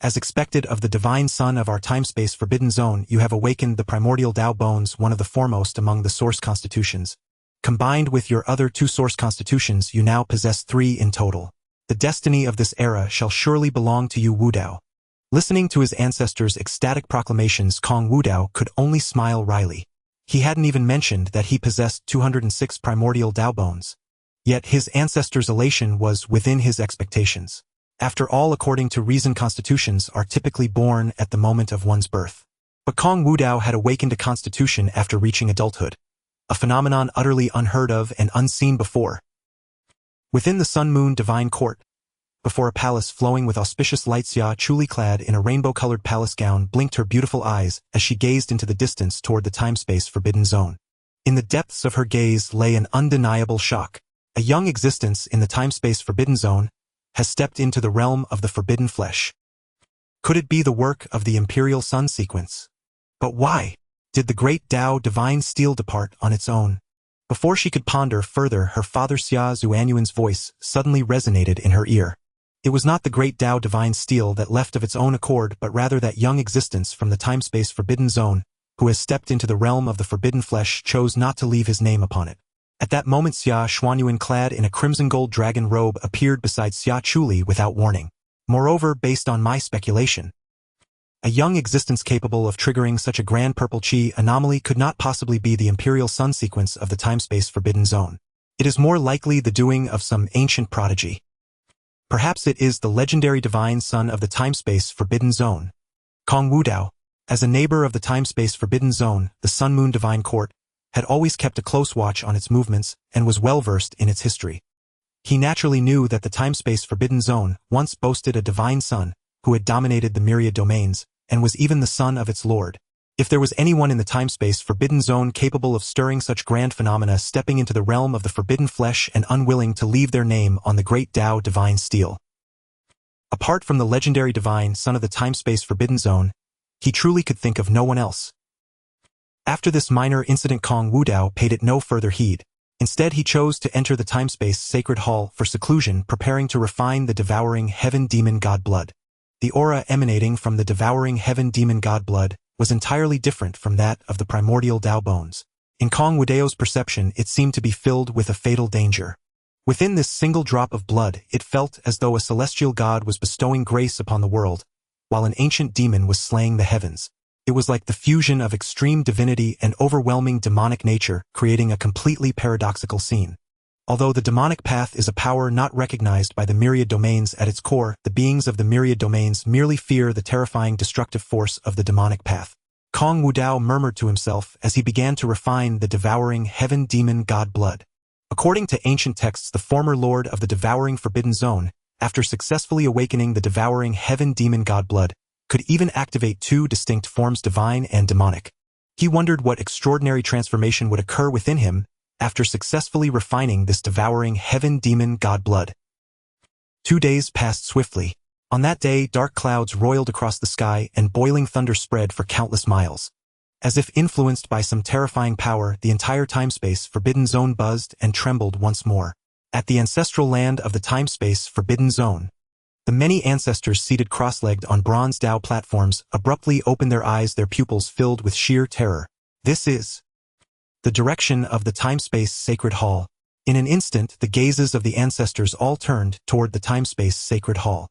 As expected of the divine son of our time-space forbidden zone, you have awakened the primordial Dao bones, one of the foremost among the source constitutions. Combined with your other two source constitutions, you now possess 3 in total. The destiny of this era shall surely belong to you, Wudao." Listening to his ancestor's ecstatic proclamations, Kong Wudao could only smile wryly. He hadn't even mentioned that he possessed 206 primordial Dao bones. Yet his ancestor's elation was within his expectations. After all, according to reason, constitutions are typically born at the moment of one's birth. But Kong Wudao had awakened a constitution after reaching adulthood, a phenomenon utterly unheard of and unseen before. Within the Sun-Moon Divine Court, before a palace flowing with auspicious lights, Xia, truly clad in a rainbow-colored palace gown, blinked her beautiful eyes as she gazed into the distance toward the time-space forbidden zone. In the depths of her gaze lay an undeniable shock. A young existence in the time-space forbidden zone has stepped into the realm of the forbidden flesh. Could it be the work of the Imperial Sun sequence? But why did the Great Dao divine stele depart on its own? Before she could ponder further, her father Xia Zuanyuan's voice suddenly resonated in her ear. It was not the Great Dao divine stele that left of its own accord, but rather that young existence from the time-space forbidden zone, who has stepped into the realm of the forbidden flesh, chose not to leave his name upon it. At that moment, Xia Xuanyuan, clad in a crimson gold dragon robe, appeared beside Xia Chuli without warning. Moreover, based on my speculation, a young existence capable of triggering such a grand purple chi anomaly could not possibly be the Imperial Sun sequence of the time-space forbidden zone. It is more likely the doing of some ancient prodigy. Perhaps it is the legendary divine son of the time-space forbidden zone, Kong Wudao. As a neighbor of the time-space forbidden zone, the Sun-Moon Divine Court had always kept a close watch on its movements and was well-versed in its history. He naturally knew that the time-space forbidden zone once boasted a divine son who had dominated the myriad domains and was even the son of its lord. If there was anyone in the time-space forbidden zone capable of stirring such grand phenomena stepping into the realm of the forbidden flesh and unwilling to leave their name on the Great Dao divine steel. Apart from the legendary divine son of the time-space forbidden zone, he truly could think of no one else. After this minor incident, Kong Wudao paid it no further heed. Instead, he chose to enter the time-space sacred hall for seclusion, preparing to refine the devouring heaven demon god blood. The aura emanating from the devouring heaven demon god blood was entirely different from that of the primordial Dao bones. In Kong Wudao's perception, it seemed to be filled with a fatal danger. Within this single drop of blood, it felt as though a celestial god was bestowing grace upon the world, while an ancient demon was slaying the heavens. It was like the fusion of extreme divinity and overwhelming demonic nature, creating a completely paradoxical scene. Although the demonic path is a power not recognized by the myriad domains at its core, the beings of the myriad domains merely fear the terrifying destructive force of the demonic path. Kong Wudao murmured to himself as he began to refine the devouring heaven demon god blood. According to ancient texts, the former lord of the devouring forbidden zone, after successfully awakening the devouring heaven demon god blood, could even activate two distinct forms, divine and demonic. He wondered what extraordinary transformation would occur within him after successfully refining this devouring heaven demon god blood. 2 days passed swiftly. On that day, dark clouds roiled across the sky and boiling thunder spread for countless miles. As if influenced by some terrifying power, the entire time-space forbidden zone buzzed and trembled once more. At the ancestral land of the time-space forbidden zone, the many ancestors seated cross-legged on bronze Dao platforms abruptly opened their eyes, their pupils filled with sheer terror. This is the direction of the time-space sacred hall. In an instant, the gazes of the ancestors all turned toward the time-space sacred hall.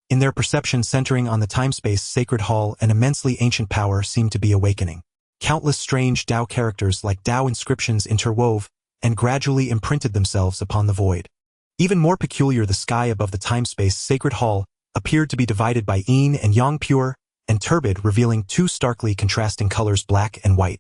In their perception centering on the time-space sacred hall, an immensely ancient power seemed to be awakening. Countless strange Dao characters like Dao inscriptions interwove and gradually imprinted themselves upon the void. Even more peculiar, the sky above the time-space sacred hall appeared to be divided by yin and yang, pure and turbid, revealing two starkly contrasting colors, black and white.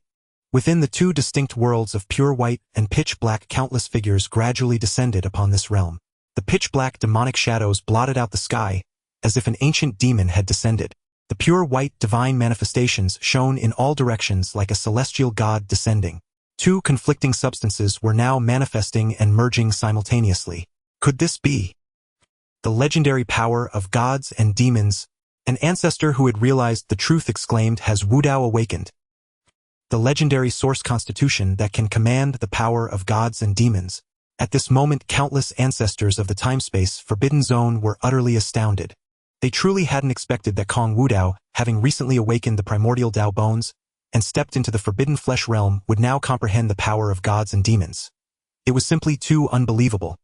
Within the two distinct worlds of pure white and pitch black, countless figures gradually descended upon this realm. The pitch black demonic shadows blotted out the sky, as if an ancient demon had descended. The pure white divine manifestations shone in all directions like a celestial god descending. Two conflicting substances were now manifesting and merging simultaneously. Could this be the legendary power of gods and demons? An ancestor who had realized the truth exclaimed, "Has Wudao awakened? The legendary source constitution that can command the power of gods and demons." At this moment, countless ancestors of the time-space forbidden zone were utterly astounded. They truly hadn't expected that Kong Wudao, having recently awakened the primordial Dao bones and stepped into the forbidden flesh realm, would now comprehend the power of gods and demons. It was simply too unbelievable.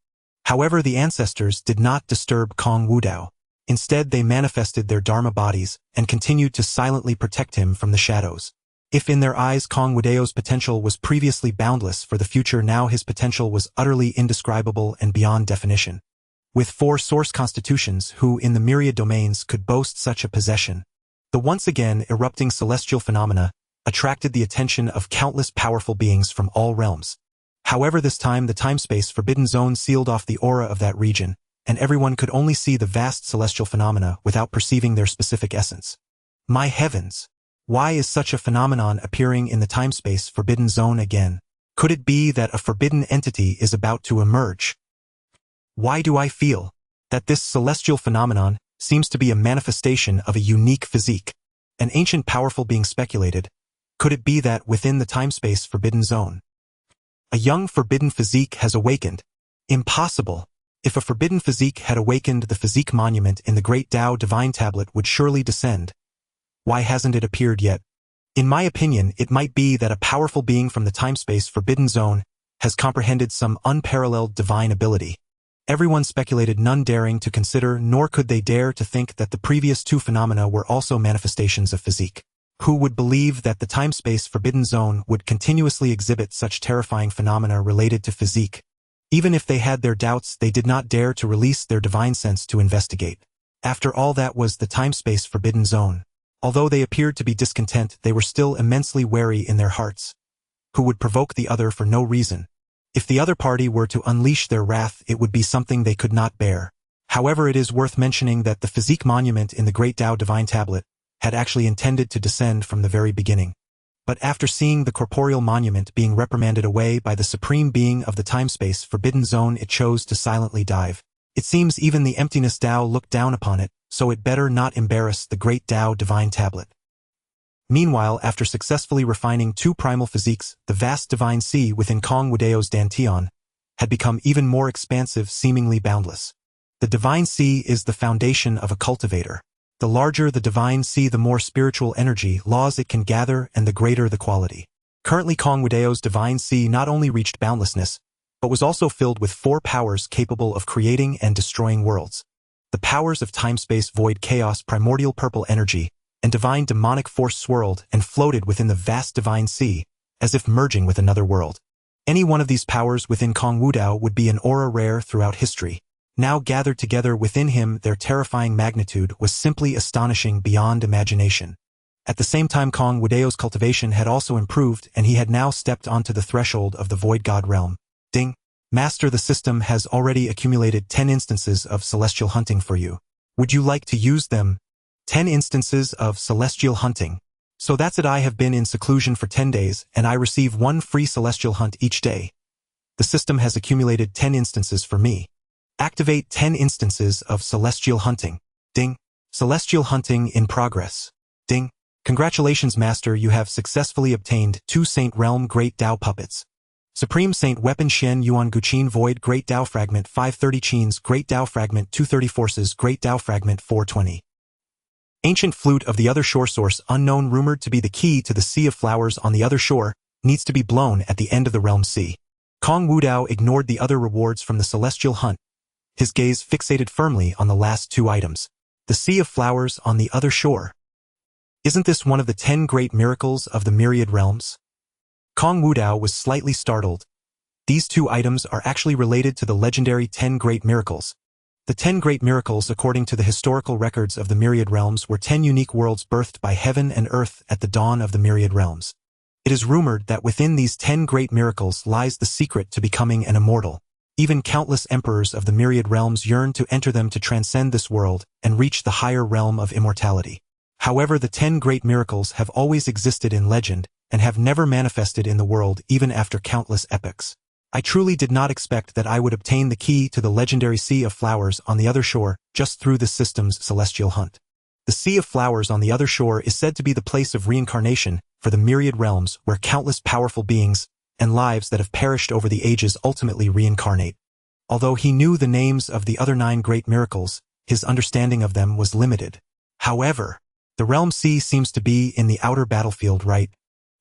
However, the ancestors did not disturb Kong Wudao. Instead, they manifested their Dharma bodies and continued to silently protect him from the shadows. If in their eyes Kong Wudao's potential was previously boundless for the future, now his potential was utterly indescribable and beyond definition. With 4 source constitutions, who in the myriad domains could boast such a possession? The once again erupting celestial phenomena attracted the attention of countless powerful beings from all realms. However, this time the time-space forbidden zone sealed off the aura of that region, and everyone could only see the vast celestial phenomena without perceiving their specific essence. My heavens! Why is such a phenomenon appearing in the time-space forbidden zone again? Could it be that a forbidden entity is about to emerge? Why do I feel that this celestial phenomenon seems to be a manifestation of a unique physique? An ancient powerful being speculated, could it be that within the time-space forbidden zone, a young forbidden physique has awakened? Impossible! If a forbidden physique had awakened, the physique monument in the Great Dao divine tablet would surely descend. Why hasn't it appeared yet? In my opinion, it might be that a powerful being from the time-space forbidden zone has comprehended some unparalleled divine ability. Everyone speculated, none daring to consider, nor could they dare to think that the previous 2 phenomena were also manifestations of physique. Who would believe that the time-space forbidden zone would continuously exhibit such terrifying phenomena related to physique? Even if they had their doubts, they did not dare to release their divine sense to investigate. After all, that was the time-space forbidden zone. Although they appeared to be discontent, they were still immensely wary in their hearts. Who would provoke the other for no reason? If the other party were to unleash their wrath, it would be something they could not bear. However, it is worth mentioning that the physique monument in the Great Dao divine tablet had actually intended to descend from the very beginning. But after seeing the corporeal monument being reprimanded away by the supreme being of the time-space forbidden zone, it chose to silently dive. It seems even the emptiness Dao looked down upon it, so it better not embarrass the Great Dao divine tablet. Meanwhile, after successfully refining 2 primal physiques, the vast divine sea within Kong Wudao's Dantian had become even more expansive, seemingly boundless. The divine sea is the foundation of a cultivator. The larger the divine sea, the more spiritual energy laws it can gather and the greater the quality. Currently, Kong Wudao's divine sea not only reached boundlessness, but was also filled with 4 powers capable of creating and destroying worlds. The powers of time-space void chaos, primordial purple energy, and divine demonic force swirled and floated within the vast divine sea, as if merging with another world. Any one of these powers within Kong Wudao would be an aura rare throughout history. Now gathered together within him, their terrifying magnitude was simply astonishing beyond imagination. At the same time, Kong Wudao's cultivation had also improved, and he had now stepped onto the threshold of the Void God realm. Ding! Master, the system has already accumulated 10 instances of celestial hunting for you. Would you like to use them? 10 instances of celestial hunting. So that's it. I have been in seclusion for 10 days, and I receive 1 free celestial hunt each day. The system has accumulated 10 instances for me. Activate 10 instances of celestial hunting. Ding. Celestial hunting in progress. Ding. Congratulations, Master, you have successfully obtained 2 Saint Realm Great Dao puppets. Supreme Saint Weapon Shen Yuan Guqin Void Great Dao Fragment 530 Chines Great Dao Fragment 230 Forces Great Dao Fragment 420. Ancient Flute of the Other Shore. Source unknown. Rumored to be the key to the Sea of Flowers on the other shore, needs to be blown at the end of the realm sea. Kong Wudao ignored the other rewards from the celestial hunt, his gaze fixated firmly on the last 2 items. The Sea of Flowers on the other shore. Isn't this one of the 10 great miracles of the myriad realms? Kong Wudao was slightly startled. These 2 items are actually related to the legendary 10 great miracles. The 10 great miracles, according to the historical records of the myriad realms, were 10 unique worlds birthed by heaven and earth at the dawn of the myriad realms. It is rumored that within these 10 great miracles lies the secret to becoming an immortal. Even countless emperors of the myriad realms yearn to enter them to transcend this world and reach the higher realm of immortality. However, the 10 great miracles have always existed in legend and have never manifested in the world even after countless epochs. I truly did not expect that I would obtain the key to the legendary Sea of Flowers on the other shore just through this system's celestial hunt. The Sea of Flowers on the other shore is said to be the place of reincarnation for the myriad realms, where countless powerful beings and lives that have perished over the ages ultimately reincarnate. Although he knew the names of the other 9 great miracles, his understanding of them was limited. However, the realm sea seems to be in the outer battlefield, right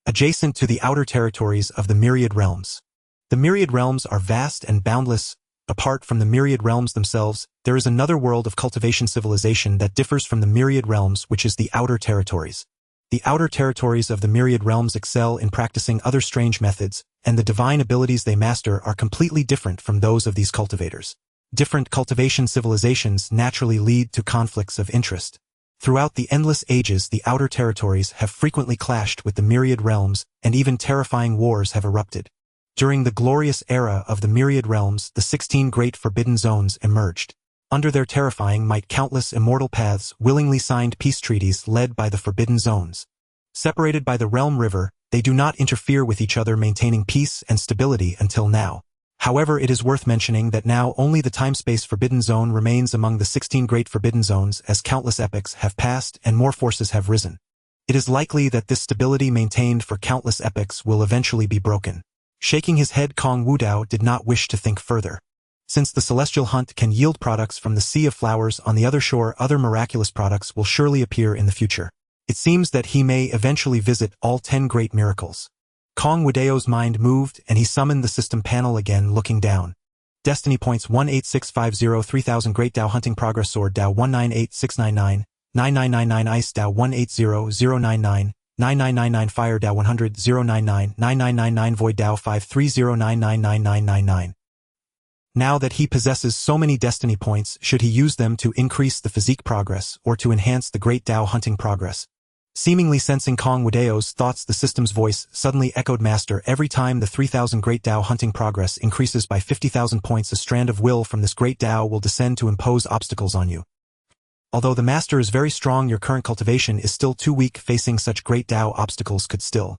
adjacent to the outer territories of the myriad realms. The myriad realms are vast and boundless. Apart from the myriad realms themselves, there is another world of cultivation civilization that differs from the myriad realms, which is the outer territories. The outer territories of the myriad realms excel in practicing other strange methods, and the divine abilities they master are completely different from those of these cultivators. Different cultivation civilizations naturally lead to conflicts of interest. Throughout the endless ages, the outer territories have frequently clashed with the myriad realms, and even terrifying wars have erupted. During the glorious era of the myriad realms, the 16 great forbidden zones emerged. Under their terrifying might, countless immortal paths willingly signed peace treaties led by the forbidden zones. Separated by the realm river, they do not interfere with each other, maintaining peace and stability until now. However, it is worth mentioning that now only the time-space forbidden zone remains among the 16 great forbidden zones, as countless epochs have passed and more forces have risen. It is likely that this stability maintained for countless epochs will eventually be broken. Shaking his head, Kong Wudao did not wish to think further. Since the celestial hunt can yield products from the Sea of Flowers on the other shore, other miraculous products will surely appear in the future. It seems that he may eventually visit all 10 great miracles. Kong Wudao's mind moved, and he summoned the system panel again, looking down. Destiny points 18650 3000 Great Dao Hunting Progress Sword Dao 198699 9999 Ice Dao 180099 9999 Fire Dao 100 099 9999 Void Dao 530999999. Now that he possesses so many destiny points, should he use them to increase the physique progress or to enhance the Great Dao hunting progress? Seemingly sensing Kong Wudao's thoughts, the system's voice suddenly echoed, Master, every time the 3000 Great Dao hunting progress increases by 50,000 points, a strand of will from this Great Dao will descend to impose obstacles on you. Although the Master is very strong, your current cultivation is still too weak. Facing such Great Dao obstacles could still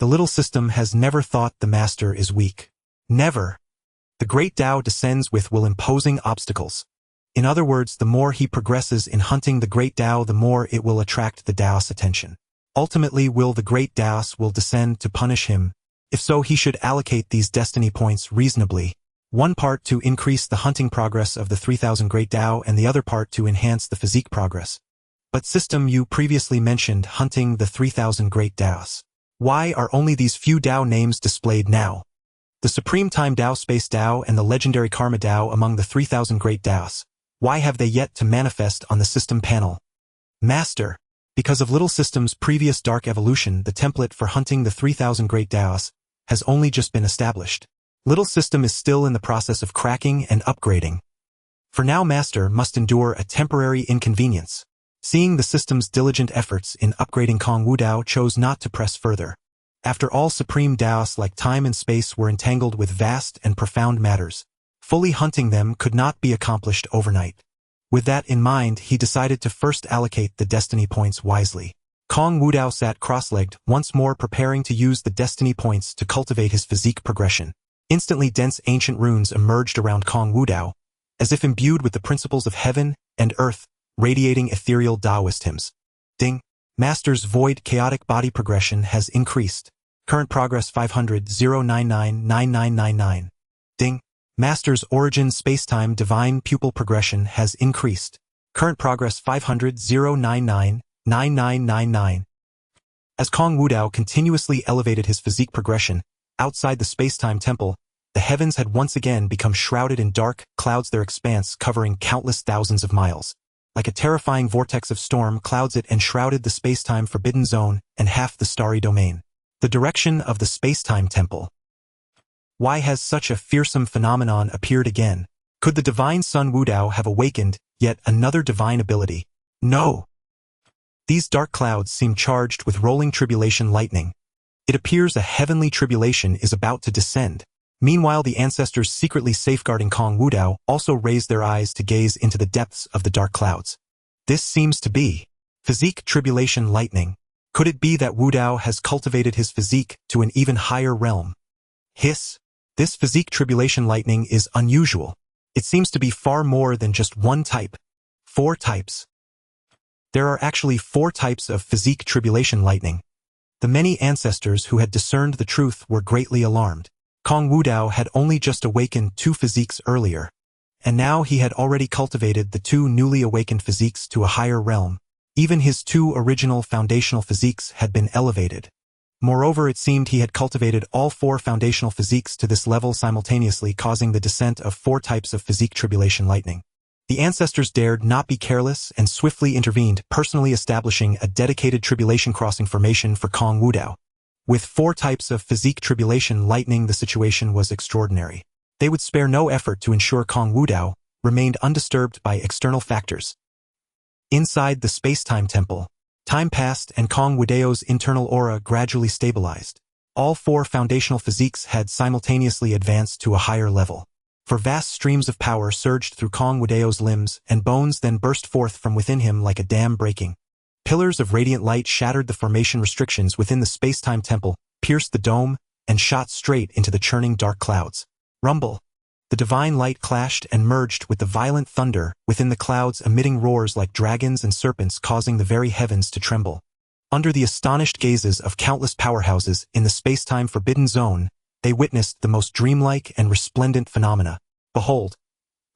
The little system has never thought the master is weak. Never. The Great Dao descends with will imposing obstacles. In other words, the more he progresses in hunting the Great Dao, the more it will attract the Daos' attention. Ultimately, the Great Daos will descend to punish him. If so, he should allocate these destiny points reasonably. One part to increase the hunting progress of the 3000 Great Dao and the other part to enhance the physique progress. But system, you previously mentioned hunting the 3000 Great Daos. Why are only these few Dao names displayed now? The Supreme Time Dao, Space Dao, and the legendary Karma Dao among the 3000 Great Daos. Why have they yet to manifest on the system panel? Master. Because of Little System's previous dark evolution, the template for hunting the 3000 Great Daos has only just been established. Little System is still in the process of cracking and upgrading. For now, Master must endure a temporary inconvenience. Seeing the system's diligent efforts in upgrading, Kong Wudao chose not to press further. After all, supreme Daos like time and space were entangled with vast and profound matters. Fully hunting them could not be accomplished overnight. With that in mind, he decided to first allocate the destiny points wisely. Kong Wudao sat cross-legged, once more preparing to use the destiny points to cultivate his physique progression. Instantly, dense ancient runes emerged around Kong Wudao, as if imbued with the principles of heaven and earth, radiating ethereal Taoist hymns. Ding. Master's void chaotic body progression has increased. Current progress 500-099-9999. Ding. Master's origin spacetime divine pupil progression has increased. Current progress 500-099-9999. As Kong Wudao continuously elevated his physique progression, outside the spacetime temple, the heavens had once again become shrouded in dark clouds, their expanse covering countless thousands of miles. Like a terrifying vortex of storm, clouds it enshrouded the spacetime forbidden zone and half the starry domain. The direction of the spacetime temple. Why has such a fearsome phenomenon appeared again? Could the divine Sun Wudao have awakened yet another divine ability? No. These dark clouds seem charged with rolling tribulation lightning. It appears a heavenly tribulation is about to descend. Meanwhile, the ancestors secretly safeguarding Kong Wudao also raised their eyes to gaze into the depths of the dark clouds. This seems to be physique tribulation lightning. Could it be that Wudao has cultivated his physique to an even higher realm? Hiss. This physique tribulation lightning is unusual. It seems to be far more than just one type. 4 types. There are actually 4 types of physique tribulation lightning. The many ancestors who had discerned the truth were greatly alarmed. Kong Wudao had only just awakened 2 physiques earlier, and now he had already cultivated the 2 newly awakened physiques to a higher realm. Even his 2 original foundational physiques had been elevated. Moreover, it seemed he had cultivated all 4 foundational physiques to this level simultaneously, causing the descent of 4 types of physique tribulation lightning. The ancestors dared not be careless and swiftly intervened, personally establishing a dedicated tribulation crossing formation for Kong Wudao. With 4 types of physique tribulation lightning, the situation was extraordinary. They would spare no effort to ensure Kong Wudao remained undisturbed by external factors. Inside the spacetime temple, time passed and Kong Wudao's internal aura gradually stabilized. All 4 foundational physiques had simultaneously advanced to a higher level. For vast streams of power surged through Kong Wudao's limbs, and bones then burst forth from within him like a dam breaking. Pillars of radiant light shattered the formation restrictions within the spacetime temple, pierced the dome, and shot straight into the churning dark clouds. Rumble. The divine light clashed and merged with the violent thunder within the clouds, emitting roars like dragons and serpents, causing the very heavens to tremble. Under the astonished gazes of countless powerhouses in the spacetime forbidden zone, they witnessed the most dreamlike and resplendent phenomena. Behold,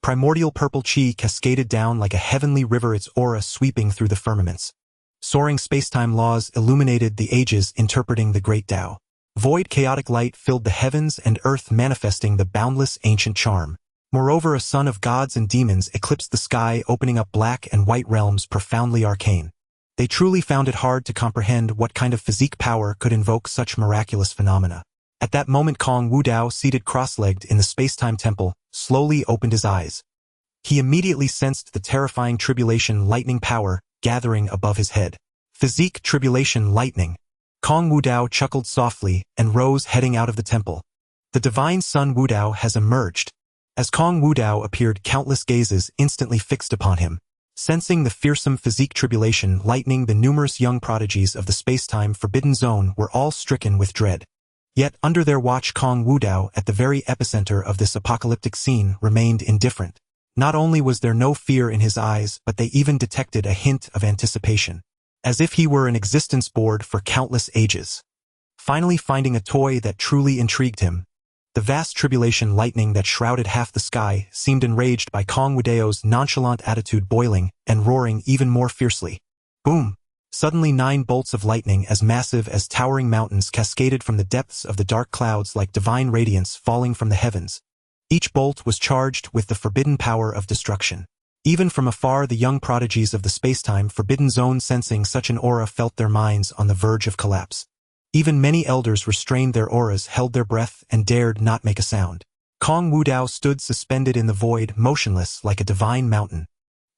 primordial purple chi cascaded down like a heavenly river, its aura sweeping through the firmaments. Soaring spacetime laws illuminated the ages, interpreting the Great Dao. Void chaotic light filled the heavens and earth, manifesting the boundless ancient charm. Moreover, a sun of gods and demons eclipsed the sky, opening up black and white realms profoundly arcane. They truly found it hard to comprehend what kind of physique power could invoke such miraculous phenomena. At that moment, Kong Wudao, seated cross-legged in the spacetime temple, slowly opened his eyes. He immediately sensed the terrifying tribulation lightning power gathering above his head. Physique tribulation lightning. Kong Wudao chuckled softly and rose, heading out of the temple. The divine Sun Wudao has emerged. As Kong Wudao appeared, countless gazes instantly fixed upon him. Sensing the fearsome physique tribulation lightning, the numerous young prodigies of the space-time forbidden zone were all stricken with dread. Yet under their watch Kong Wudao, at the very epicenter of this apocalyptic scene, remained indifferent. Not only was there no fear in his eyes, but they even detected a hint of anticipation, as if he were an existence board for countless ages. Finally finding a toy that truly intrigued him, the vast tribulation lightning that shrouded half the sky seemed enraged by Kong Wudao's nonchalant attitude, boiling and roaring even more fiercely. Boom! Suddenly 9 bolts of lightning as massive as towering mountains cascaded from the depths of the dark clouds like divine radiance falling from the heavens. Each bolt was charged with the forbidden power of destruction. Even from afar, the young prodigies of the spacetime forbidden zone, sensing such an aura, felt their minds on the verge of collapse. Even many elders restrained their auras, held their breath, and dared not make a sound. Kong Wudao stood suspended in the void, motionless like a divine mountain.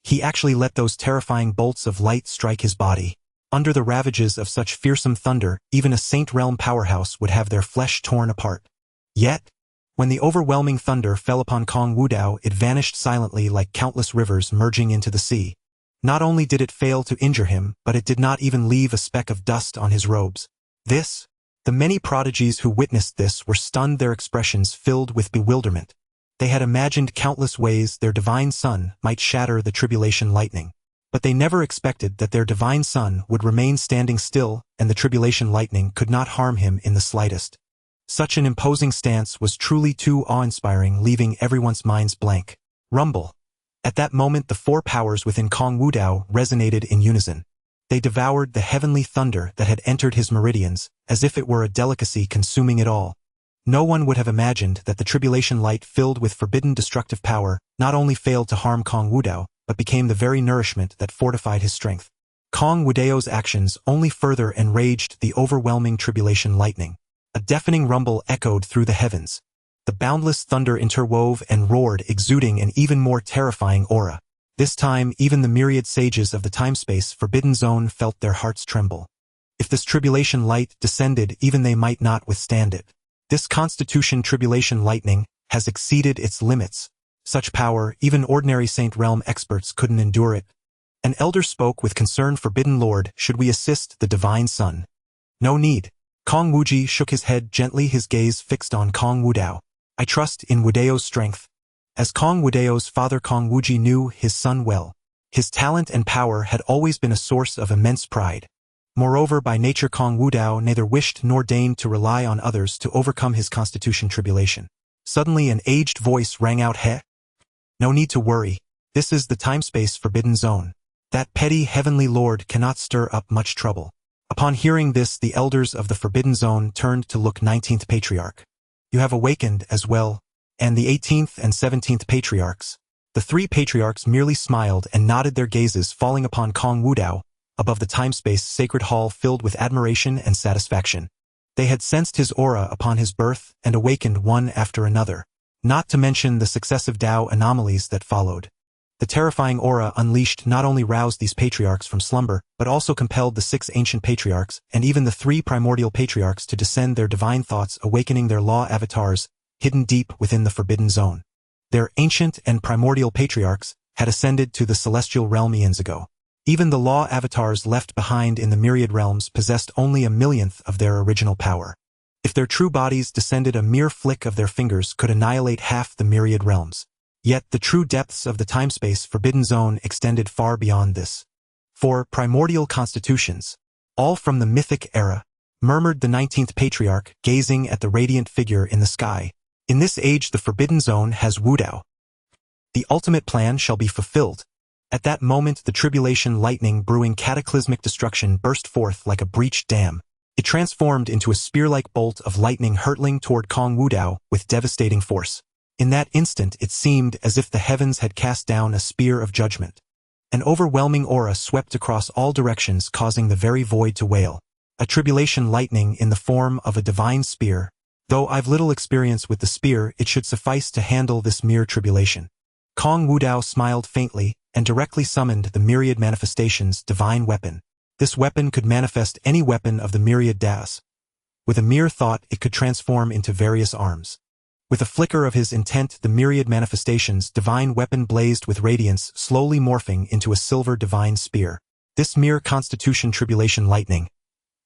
He actually let those terrifying bolts of light strike his body. Under the ravages of such fearsome thunder, even a Saint Realm powerhouse would have their flesh torn apart. Yet, when the overwhelming thunder fell upon Kong Wudao, it vanished silently like countless rivers merging into the sea. Not only did it fail to injure him, but it did not even leave a speck of dust on his robes. The many prodigies who witnessed this were stunned, their expressions filled with bewilderment. They had imagined countless ways their divine son might shatter the tribulation lightning. But they never expected that their divine son would remain standing still, and the tribulation lightning could not harm him in the slightest. Such an imposing stance was truly too awe-inspiring, leaving everyone's minds blank. Rumble. At that moment, the 4 powers within Kong Wudao resonated in unison. They devoured the heavenly thunder that had entered his meridians, as if it were a delicacy consuming it all. No one would have imagined that the tribulation light, filled with forbidden destructive power, not only failed to harm Kong Wudao, but became the very nourishment that fortified his strength. Kong Wudao's actions only further enraged the overwhelming tribulation lightning. A deafening rumble echoed through the heavens. The boundless thunder interwove and roared, exuding an even more terrifying aura. This time, even the myriad sages of the time-space forbidden zone felt their hearts tremble. If this tribulation light descended, even they might not withstand it. This constitution tribulation lightning has exceeded its limits. Such power, even ordinary Saint Realm experts couldn't endure it. An elder spoke with concern. Forbidden Lord, should we assist the divine son? No need. Kong Wuji shook his head gently, his gaze fixed on Kong Wudao. I trust in Wudao's strength. As Kong Wudao's father, Kong Wuji knew his son well. His talent and power had always been a source of immense pride. Moreover, by nature Kong Wudao neither wished nor deigned to rely on others to overcome his constitution tribulation. Suddenly an aged voice rang out, "He? No need to worry. This is the time-space forbidden zone. That petty heavenly lord cannot stir up much trouble." Upon hearing this, the elders of the forbidden zone turned to look 19th Patriarch. You have awakened as well, and the 18th and 17th Patriarchs. The 3 patriarchs merely smiled and nodded, their gazes falling upon Kong Wudao, above the time-space sacred hall, filled with admiration and satisfaction. They had sensed his aura upon his birth and awakened one after another, not to mention the successive Dao anomalies that followed. The terrifying aura unleashed not only roused these patriarchs from slumber, but also compelled the 6 ancient patriarchs and even the 3 primordial patriarchs to descend their divine thoughts, awakening their law avatars hidden deep within the forbidden zone. Their ancient and primordial patriarchs had ascended to the celestial realm eons ago. Even the law avatars left behind in the myriad realms possessed only a millionth of their original power. If their true bodies descended, a mere flick of their fingers could annihilate half the myriad realms. Yet the true depths of the time-space forbidden zone extended far beyond this. 4 primordial constitutions, all from the mythic era, murmured the 19th Patriarch, gazing at the radiant figure in the sky. In this age the forbidden zone has Wudao. The ultimate plan shall be fulfilled. At that moment the tribulation lightning, brewing cataclysmic destruction, burst forth like a breached dam. It transformed into a spear-like bolt of lightning hurtling toward Kong Wudao with devastating force. In that instant it seemed as if the heavens had cast down a spear of judgment. An overwhelming aura swept across all directions, causing the very void to wail. A tribulation lightning in the form of a divine spear. Though I've little experience with the spear, it should suffice to handle this mere tribulation. Kong Wudao smiled faintly and directly summoned the myriad manifestation's divine weapon. This weapon could manifest any weapon of the myriad Daos. With a mere thought, it could transform into various arms. With a flicker of his intent, the myriad manifestations' divine weapon blazed with radiance, slowly morphing into a silver divine spear. This mere constitution tribulation lightning.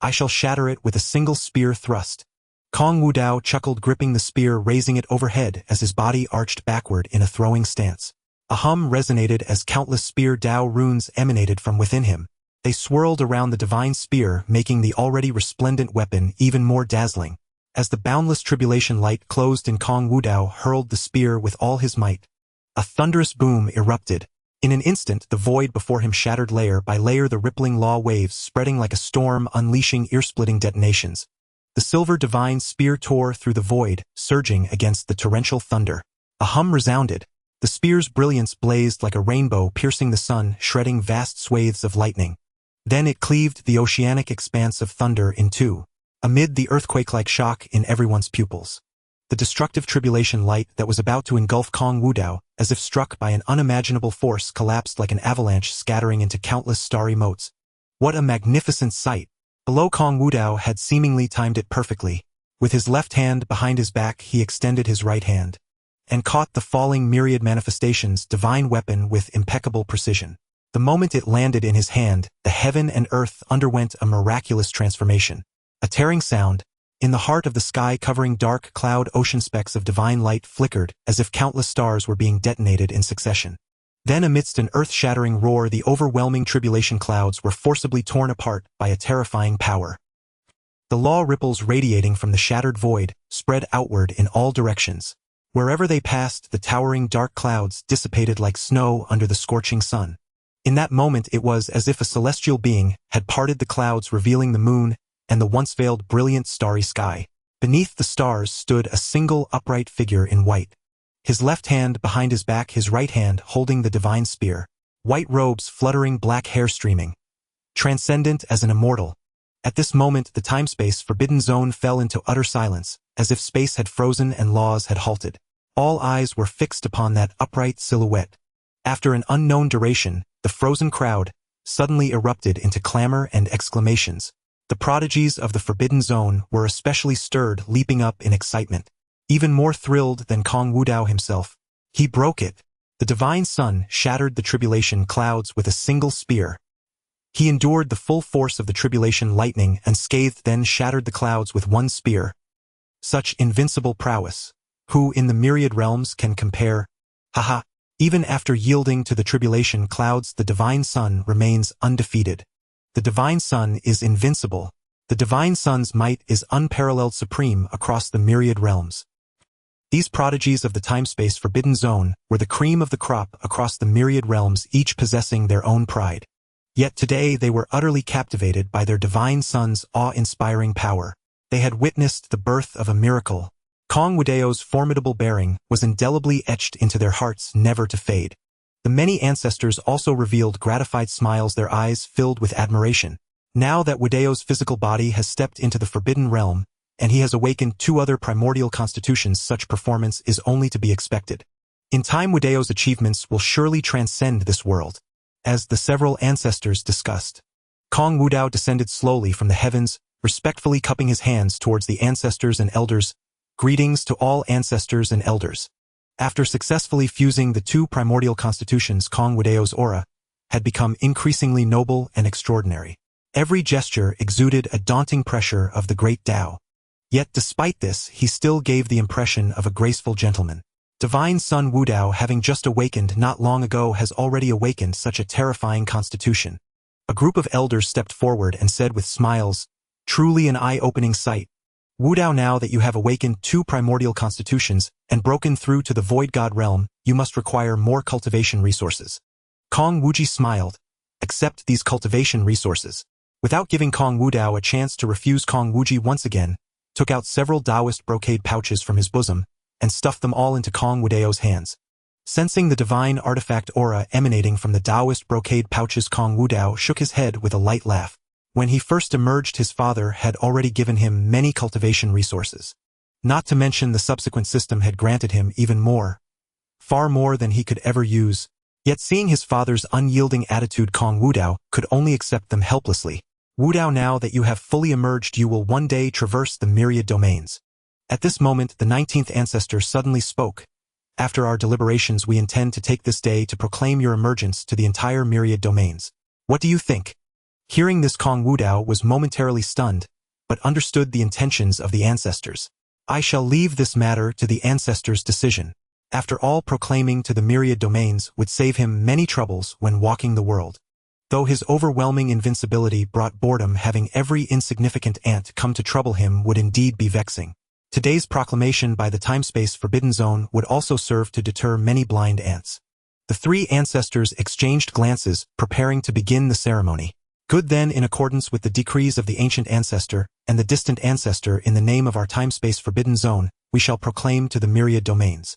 I shall shatter it with a single spear thrust. Kong Wudao chuckled, gripping the spear, raising it overhead as his body arched backward in a throwing stance. A hum resonated as countless spear Dao runes emanated from within him. They swirled around the divine spear, making the already resplendent weapon even more dazzling. As the boundless tribulation light closed in, Kong Wudao hurled the spear with all his might. A thunderous boom erupted. In an instant, the void before him shattered layer by layer, the rippling law waves spreading like a storm, unleashing ear-splitting detonations. The silver divine spear tore through the void, surging against the torrential thunder. A hum resounded. The spear's brilliance blazed like a rainbow, piercing the sun, shredding vast swathes of lightning. Then it cleaved the oceanic expanse of thunder in two. Amid the earthquake-like shock in everyone's pupils, the destructive tribulation light that was about to engulf Kong Wudao, as if struck by an unimaginable force, collapsed like an avalanche, scattering into countless starry motes. What a magnificent sight! Below, Kong Wudao had seemingly timed it perfectly. With his left hand behind his back, he extended his right hand and caught the falling myriad manifestations' divine weapon with impeccable precision. The moment it landed in his hand, the heaven and earth underwent a miraculous transformation. A tearing sound, in the heart of the sky, covering dark cloud ocean, specks of divine light flickered as if countless stars were being detonated in succession. Then, amidst an earth-shattering roar, the overwhelming tribulation clouds were forcibly torn apart by a terrifying power. The law ripples radiating from the shattered void spread outward in all directions. Wherever they passed, the towering dark clouds dissipated like snow under the scorching sun. In that moment, it was as if a celestial being had parted the clouds, revealing the moon and the once-veiled brilliant starry sky. Beneath the stars stood a single upright figure in white. His left hand behind his back, his right hand holding the divine spear. White robes fluttering, black hair streaming. Transcendent as an immortal. At this moment, the time-space forbidden zone fell into utter silence, as if space had frozen and laws had halted. All eyes were fixed upon that upright silhouette. After an unknown duration, the frozen crowd suddenly erupted into clamor and exclamations. The prodigies of the Forbidden Zone were especially stirred, leaping up in excitement. Even more thrilled than Kong Wudao himself, he broke it. The divine sun shattered the tribulation clouds with a single spear. He endured the full force of the tribulation lightning unscathed, then shattered the clouds with one spear. Such invincible prowess. Who in the myriad realms can compare? Haha! Even after yielding to the tribulation clouds, the divine sun remains undefeated. The divine sun is invincible. The divine sun's might is unparalleled, supreme across the myriad realms. These prodigies of the time-space forbidden zone were the cream of the crop across the myriad realms, each possessing their own pride. Yet today they were utterly captivated by their divine sun's awe-inspiring power. They had witnessed the birth of a miracle. Kong Wudao's formidable bearing was indelibly etched into their hearts, never to fade. The many ancestors also revealed gratified smiles, their eyes filled with admiration. Now that Wudao's physical body has stepped into the forbidden realm, and he has awakened two other primordial constitutions, such performance is only to be expected. In time, Wudao's achievements will surely transcend this world. As the several ancestors discussed, Kong Wudao descended slowly from the heavens, respectfully cupping his hands towards the ancestors and elders. Greetings to all ancestors and elders. After successfully fusing the two primordial constitutions, Kong Wudao's aura had become increasingly noble and extraordinary. Every gesture exuded a daunting pressure of the Great Dao. Yet despite this, he still gave the impression of a graceful gentleman. Divine Son Wudao, having just awakened not long ago, has already awakened such a terrifying constitution. A group of elders stepped forward and said with smiles, "Truly an eye-opening sight. Wudao, now that you have awakened two primordial constitutions and broken through to the Void God realm, you must require more cultivation resources." Kong Wuji smiled. "Accept these cultivation resources." Without giving Kong Wudao a chance to refuse, Kong Wuji once again took out several Taoist brocade pouches from his bosom and stuffed them all into Kong Wudao's hands. Sensing the divine artifact aura emanating from the Taoist brocade pouches, Kong Wudao shook his head with a light laugh. When he first emerged, his father had already given him many cultivation resources. Not to mention the subsequent system had granted him even more, far more than he could ever use. Yet seeing his father's unyielding attitude, Kong Wudao could only accept them helplessly. "Wudao, now that you have fully emerged, you will one day traverse the myriad domains. At this moment, the 19th ancestor suddenly spoke. After our deliberations, we intend to take this day to proclaim your emergence to the entire myriad domains. What do you think? Hearing this, Kong Wudao was momentarily stunned, but understood the intentions of the ancestors. I shall leave this matter to the ancestors' decision. After all, proclaiming to the myriad domains would save him many troubles when walking the world. Though his overwhelming invincibility brought boredom, having every insignificant ant come to trouble him would indeed be vexing. Today's proclamation by the time-space forbidden zone would also serve to deter many blind ants. The three ancestors exchanged glances, preparing to begin the ceremony. Good then, in accordance with the decrees of the ancient ancestor and the distant ancestor, in the name of our time-space forbidden zone, we shall proclaim to the myriad domains.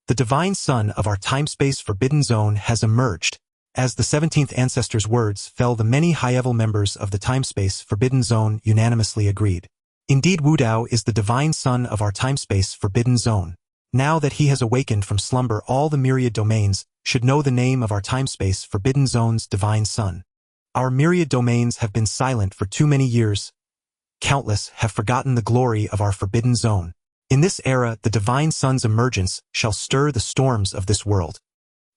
The divine son of our time-space forbidden zone has emerged. As the 17th ancestor's words fell, the many high-level members of the time-space forbidden zone unanimously agreed. Indeed, Wudao is the divine son of our time-space forbidden zone. Now that he has awakened from slumber, all the myriad domains should know the name of our time-space forbidden zone's divine son. Our myriad domains have been silent for too many years. Countless have forgotten the glory of our forbidden zone. In this era, the divine son's emergence shall stir the storms of this world.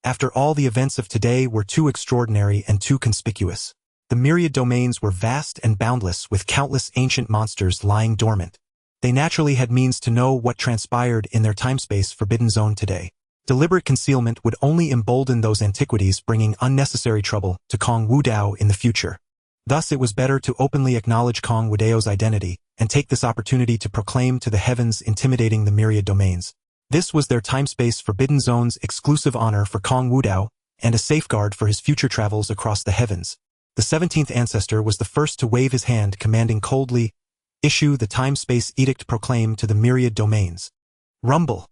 After all, the events of today were too extraordinary and too conspicuous. The myriad domains were vast and boundless, with countless ancient monsters lying dormant. They naturally had means to know what transpired in their time-space forbidden zone today. Deliberate concealment would only embolden those antiquities, bringing unnecessary trouble to Kong Wudao in the future. Thus, it was better to openly acknowledge Kong Wudao's identity and take this opportunity to proclaim to the heavens, intimidating the myriad domains. This was their time-space forbidden zone's exclusive honor for Kong Wudao and a safeguard for his future travels across the heavens. The 17th ancestor was the first to wave his hand, commanding coldly, "Issue the time-space edict, proclaim to the myriad domains." Rumble.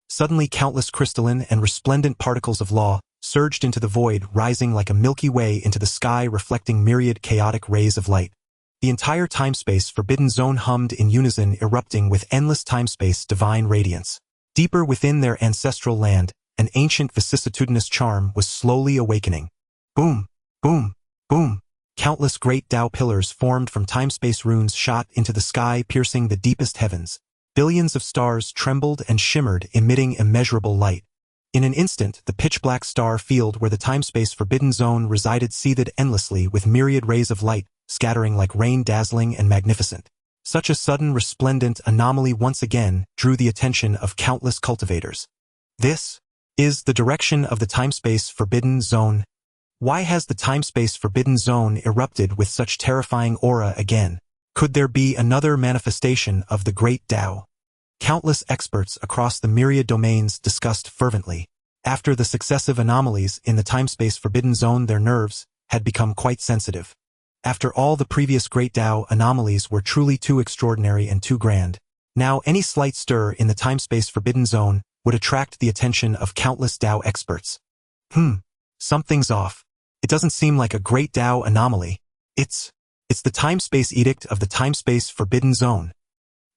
Suddenly, countless crystalline and resplendent particles of law surged into the void, rising like a Milky Way into the sky, reflecting myriad chaotic rays of light. The entire time-space forbidden zone hummed in unison, erupting with endless time-space divine radiance. Deeper within their ancestral land, an ancient vicissitudinous charm was slowly awakening. Boom, boom, boom. Countless Great Dao pillars formed from time-space runes shot into the sky, piercing the deepest heavens. Billions of stars trembled and shimmered, emitting immeasurable light. In an instant, the pitch-black star field where the time-space forbidden zone resided seethed endlessly with myriad rays of light, scattering like rain, dazzling and magnificent. Such a sudden resplendent anomaly once again drew the attention of countless cultivators. This is the direction of the time-space forbidden zone. Why has the time-space forbidden zone erupted with such terrifying aura again? Could there be another manifestation of the Great Dao? Countless experts across the myriad domains discussed fervently. After the successive anomalies in the time-space forbidden zone, their nerves had become quite sensitive. After all, the previous Great Dao anomalies were truly too extraordinary and too grand. Now, any slight stir in the time-space forbidden zone would attract the attention of countless Dao experts. Something's off. It doesn't seem like a Great Dao anomaly. It's the time-space edict of the time-space forbidden zone.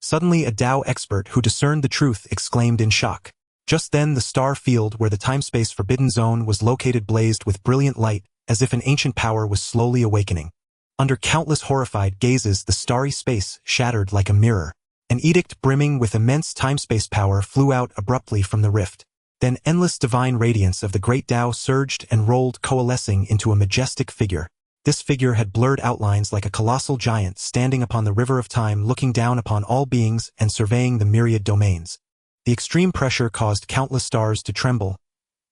Suddenly, a Dao expert who discerned the truth exclaimed in shock. Just then, the star field where the time-space forbidden zone was located blazed with brilliant light, as if an ancient power was slowly awakening. Under countless horrified gazes, the starry space shattered like a mirror. An edict brimming with immense time-space power flew out abruptly from the rift. Then endless divine radiance of the Great Dao surged and rolled, coalescing into a majestic figure. This figure had blurred outlines like a colossal giant standing upon the river of time, looking down upon all beings and surveying the myriad domains. The extreme pressure caused countless stars to tremble.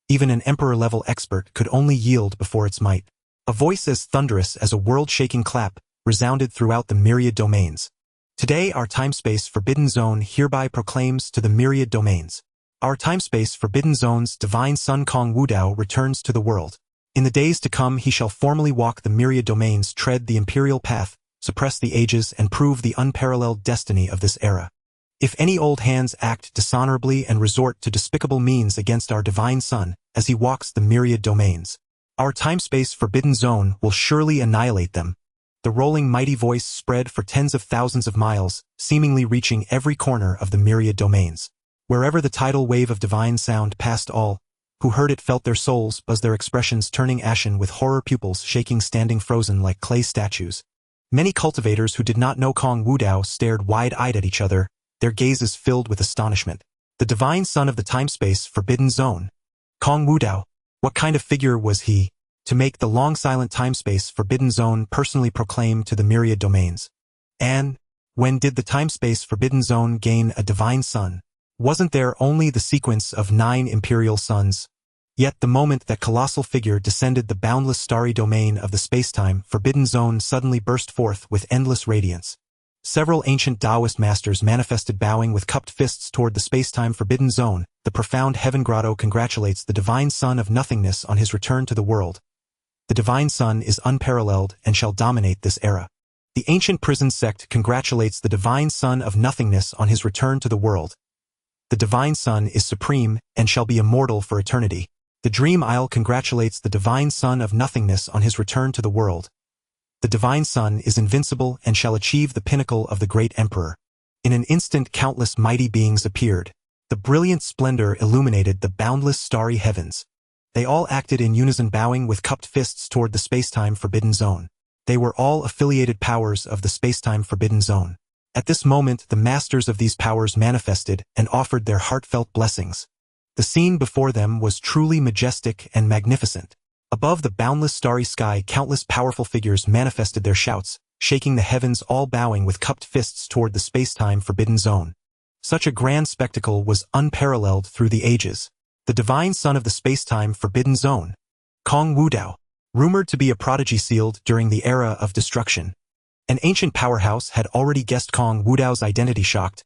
Even an emperor-level expert could only yield before its might. A voice as thunderous as a world-shaking clap resounded throughout the myriad domains. Today, our time-space forbidden zone hereby proclaims to the myriad domains. Our time-space forbidden zone's divine son Kong Wudao returns to the world. In the days to come, he shall formally walk the myriad domains, tread the imperial path, suppress the ages, and prove the unparalleled destiny of this era. If any old hands act dishonorably and resort to despicable means against our divine son as he walks the myriad domains, our time-space forbidden zone will surely annihilate them. The rolling mighty voice spread for tens of thousands of miles, seemingly reaching every corner of the myriad domains. Wherever the tidal wave of divine sound passed, all who heard it felt their souls buzz, their expressions turning ashen, with horror pupils shaking, standing frozen like clay statues. Many cultivators who did not know Kong Wudao stared wide-eyed at each other, their gazes filled with astonishment. The divine son of the time-space forbidden zone. Kong Wudao. What kind of figure was he, to make the long-silent time-space forbidden zone personally proclaim to the myriad domains? And when did the time-space forbidden zone gain a divine son? Wasn't there only the sequence of 9 imperial suns? Yet the moment that colossal figure descended the boundless starry domain of the spacetime forbidden zone suddenly burst forth with endless radiance. Several ancient Taoist masters manifested bowing with cupped fists toward the spacetime forbidden zone. The profound heaven grotto congratulates the divine son of nothingness on his return to the world. The divine son is unparalleled and shall dominate this era. The ancient prison sect congratulates the divine son of nothingness on his return to the world. The divine son is supreme and shall be immortal for eternity. The dream isle congratulates the divine son of nothingness on his return to the world. The divine son is invincible and shall achieve the pinnacle of the great emperor. In an instant countless mighty beings appeared. The brilliant splendor illuminated the boundless starry heavens. They all acted in unison, bowing with cupped fists toward the spacetime forbidden zone. They were all affiliated powers of the spacetime forbidden zone. At this moment the masters of these powers manifested and offered their heartfelt blessings. The scene before them was truly majestic and magnificent. Above the boundless starry sky countless powerful figures manifested their shouts, shaking the heavens, all bowing with cupped fists toward the spacetime forbidden zone. Such a grand spectacle was unparalleled through the ages. The divine son of the spacetime forbidden zone. Kong Wudao. Rumored to be a prodigy sealed during the era of destruction. An ancient powerhouse had already guessed Kong Wudao's identity. Shocked.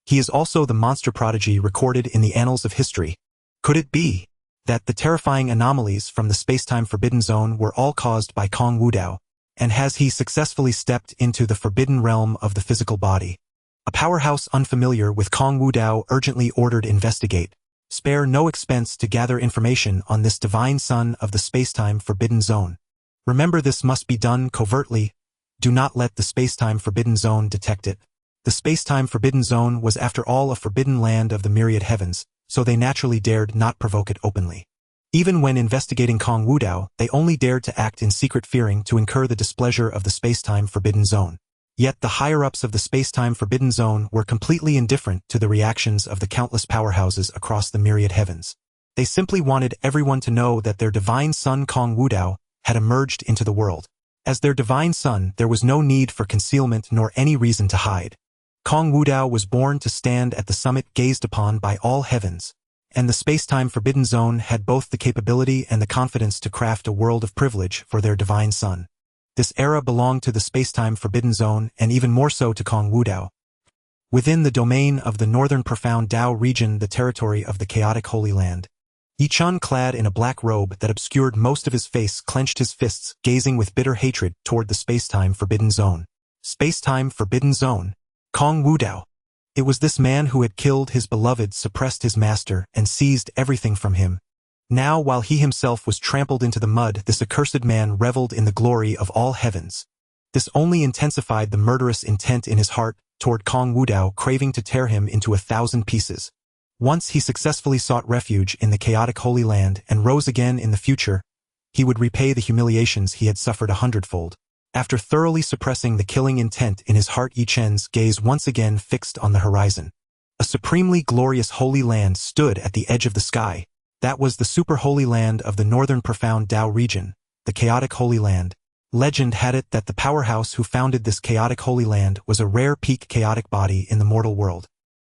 He is also the monster prodigy recorded in the annals of history. Could it be that the terrifying anomalies from the spacetime forbidden zone were all caused by Kong Wudao, and has he successfully stepped into the forbidden realm of the physical body? A powerhouse unfamiliar with Kong Wudao urgently ordered investigate. Spare no expense to gather information on this divine son of the spacetime forbidden zone. Remember, this must be done covertly. Do not let the spacetime forbidden zone detect it. The spacetime forbidden zone was after all a forbidden land of the myriad heavens, so they naturally dared not provoke it openly. Even when investigating Kong Wudao, they only dared to act in secret, fearing to incur the displeasure of the spacetime forbidden zone. Yet the higher-ups of the spacetime forbidden zone were completely indifferent to the reactions of the countless powerhouses across the myriad heavens. They simply wanted everyone to know that their divine son Kong Wudao had emerged into the world. As their divine son, there was no need for concealment nor any reason to hide. Kong Wudao was born to stand at the summit gazed upon by all heavens, and the spacetime forbidden zone had both the capability and the confidence to craft a world of privilege for their divine son. This era belonged to the spacetime forbidden zone, and even more so to Kong Wudao. Within the domain of the northern profound Dao region, the territory of the chaotic Holy Land, Yichun, clad in a black robe that obscured most of his face, clenched his fists, gazing with bitter hatred toward the spacetime forbidden zone. Spacetime forbidden zone. Kong Wudao. It was this man who had killed his beloved, suppressed his master, and seized everything from him. Now, while he himself was trampled into the mud, this accursed man reveled in the glory of all heavens. This only intensified the murderous intent in his heart toward Kong Wudao, craving to tear him into 1,000 pieces. Once he successfully sought refuge in the chaotic Holy Land and rose again in the future, he would repay the humiliations he had suffered 100-fold. After thoroughly suppressing the killing intent in his heart, Yichun's gaze once again fixed on the horizon. A supremely glorious Holy Land stood at the edge of the sky. That was the super Holy Land of the northern profound Dao region, the chaotic Holy Land. Legend had it that the powerhouse who founded this chaotic Holy Land was a rare peak chaotic body in the mortal world.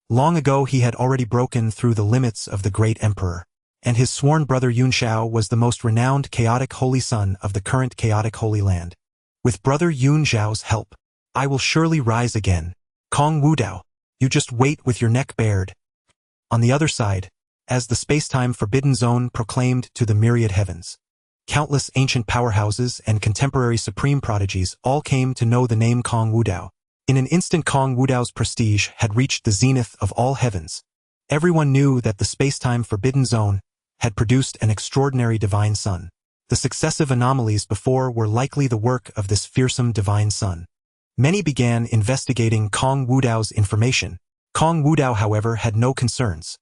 Long ago he had already broken through the limits of the great emperor, and his sworn brother Yunxiao was the most renowned chaotic holy son of the current chaotic Holy Land. With brother Yunxiao's help, I will surely rise again. Kong Wudao, you just wait with your neck bared. On the other side, as the spacetime forbidden zone proclaimed to the myriad heavens, countless ancient powerhouses and contemporary supreme prodigies all came to know the name Kong Wudao. In an instant, Kong Wudao's prestige had reached the zenith of all heavens. Everyone knew that the spacetime forbidden zone had produced an extraordinary divine son. The successive anomalies before were likely the work of this fearsome divine son. Many began investigating Kong Wudao's information. Kong Wudao, however, had no concerns.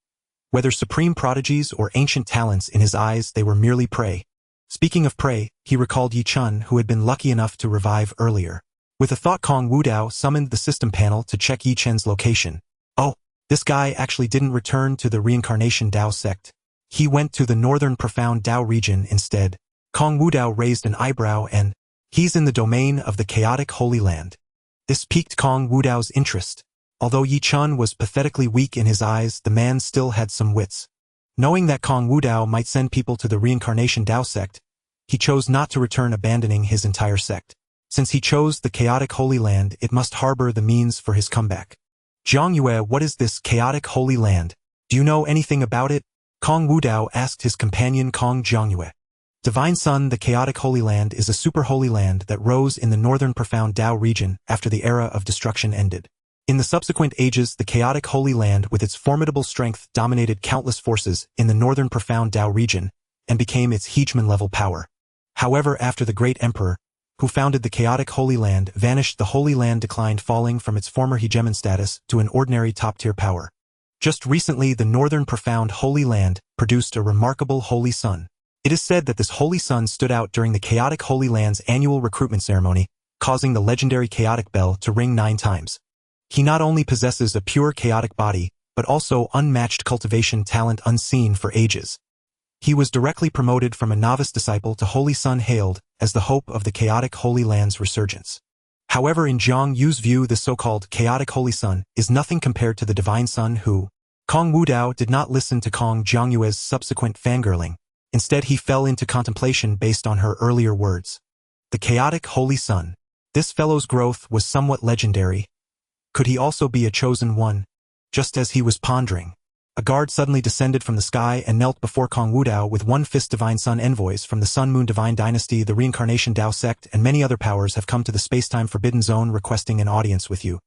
Whether supreme prodigies or ancient talents, in his eyes they were merely prey. Speaking of prey, he recalled Yichun, who had been lucky enough to revive earlier. With a thought, Kong Wudao summoned the system panel to check Yichun's location. Oh, this guy actually didn't return to the reincarnation Dao sect. He went to the northern profound Dao region instead. Kong Wudao raised an eyebrow and, he's in the domain of the chaotic Holy Land. This piqued Kong Wudao's interest. Although Yi Chun was pathetically weak in his eyes, the man still had some wits. Knowing that Kong Wudao might send people to the reincarnation Dao sect, he chose not to return, abandoning his entire sect. Since he chose the chaotic Holy Land, it must harbor the means for his comeback. Jiangyue, what is this chaotic Holy Land? Do you know anything about it? Kong Wudao asked his companion Kong Jiangyue. Divine Sun, the chaotic Holy Land is a super holy land that rose in the northern profound Dao region after the era of destruction ended. In the subsequent ages, the chaotic Holy Land with its formidable strength dominated countless forces in the northern profound Dao region and became its hegemon-level power. However, after the great emperor, who founded the chaotic Holy Land, vanished, the Holy Land declined, falling from its former hegemon status to an ordinary top-tier power. Just recently, the northern profound Holy Land produced a remarkable Holy Sun. It is said that this Holy Sun stood out during the chaotic Holy Land's annual recruitment ceremony, causing the legendary chaotic bell to ring 9 times. He not only possesses a pure chaotic body, but also unmatched cultivation talent unseen for ages. He was directly promoted from a novice disciple to Holy Sun, hailed as the hope of the chaotic Holy Land's resurgence. However, in Zhang Yu's view, the so-called chaotic Holy Sun is nothing compared to the Divine Sun who. Kong Wudao did not listen to Kong Jiangyue's subsequent fangirling. Instead, he fell into contemplation based on her earlier words. The chaotic Holy Sun. This fellow's growth was somewhat legendary. Could he also be a chosen one? Just as he was pondering, a guard suddenly descended from the sky and knelt before Kong Wudao with one fist. Divine Sun envoys from the Sun-Moon Divine Dynasty, the Reincarnation Dao sect, and many other powers have come to the space-time Forbidden Zone requesting an audience with you.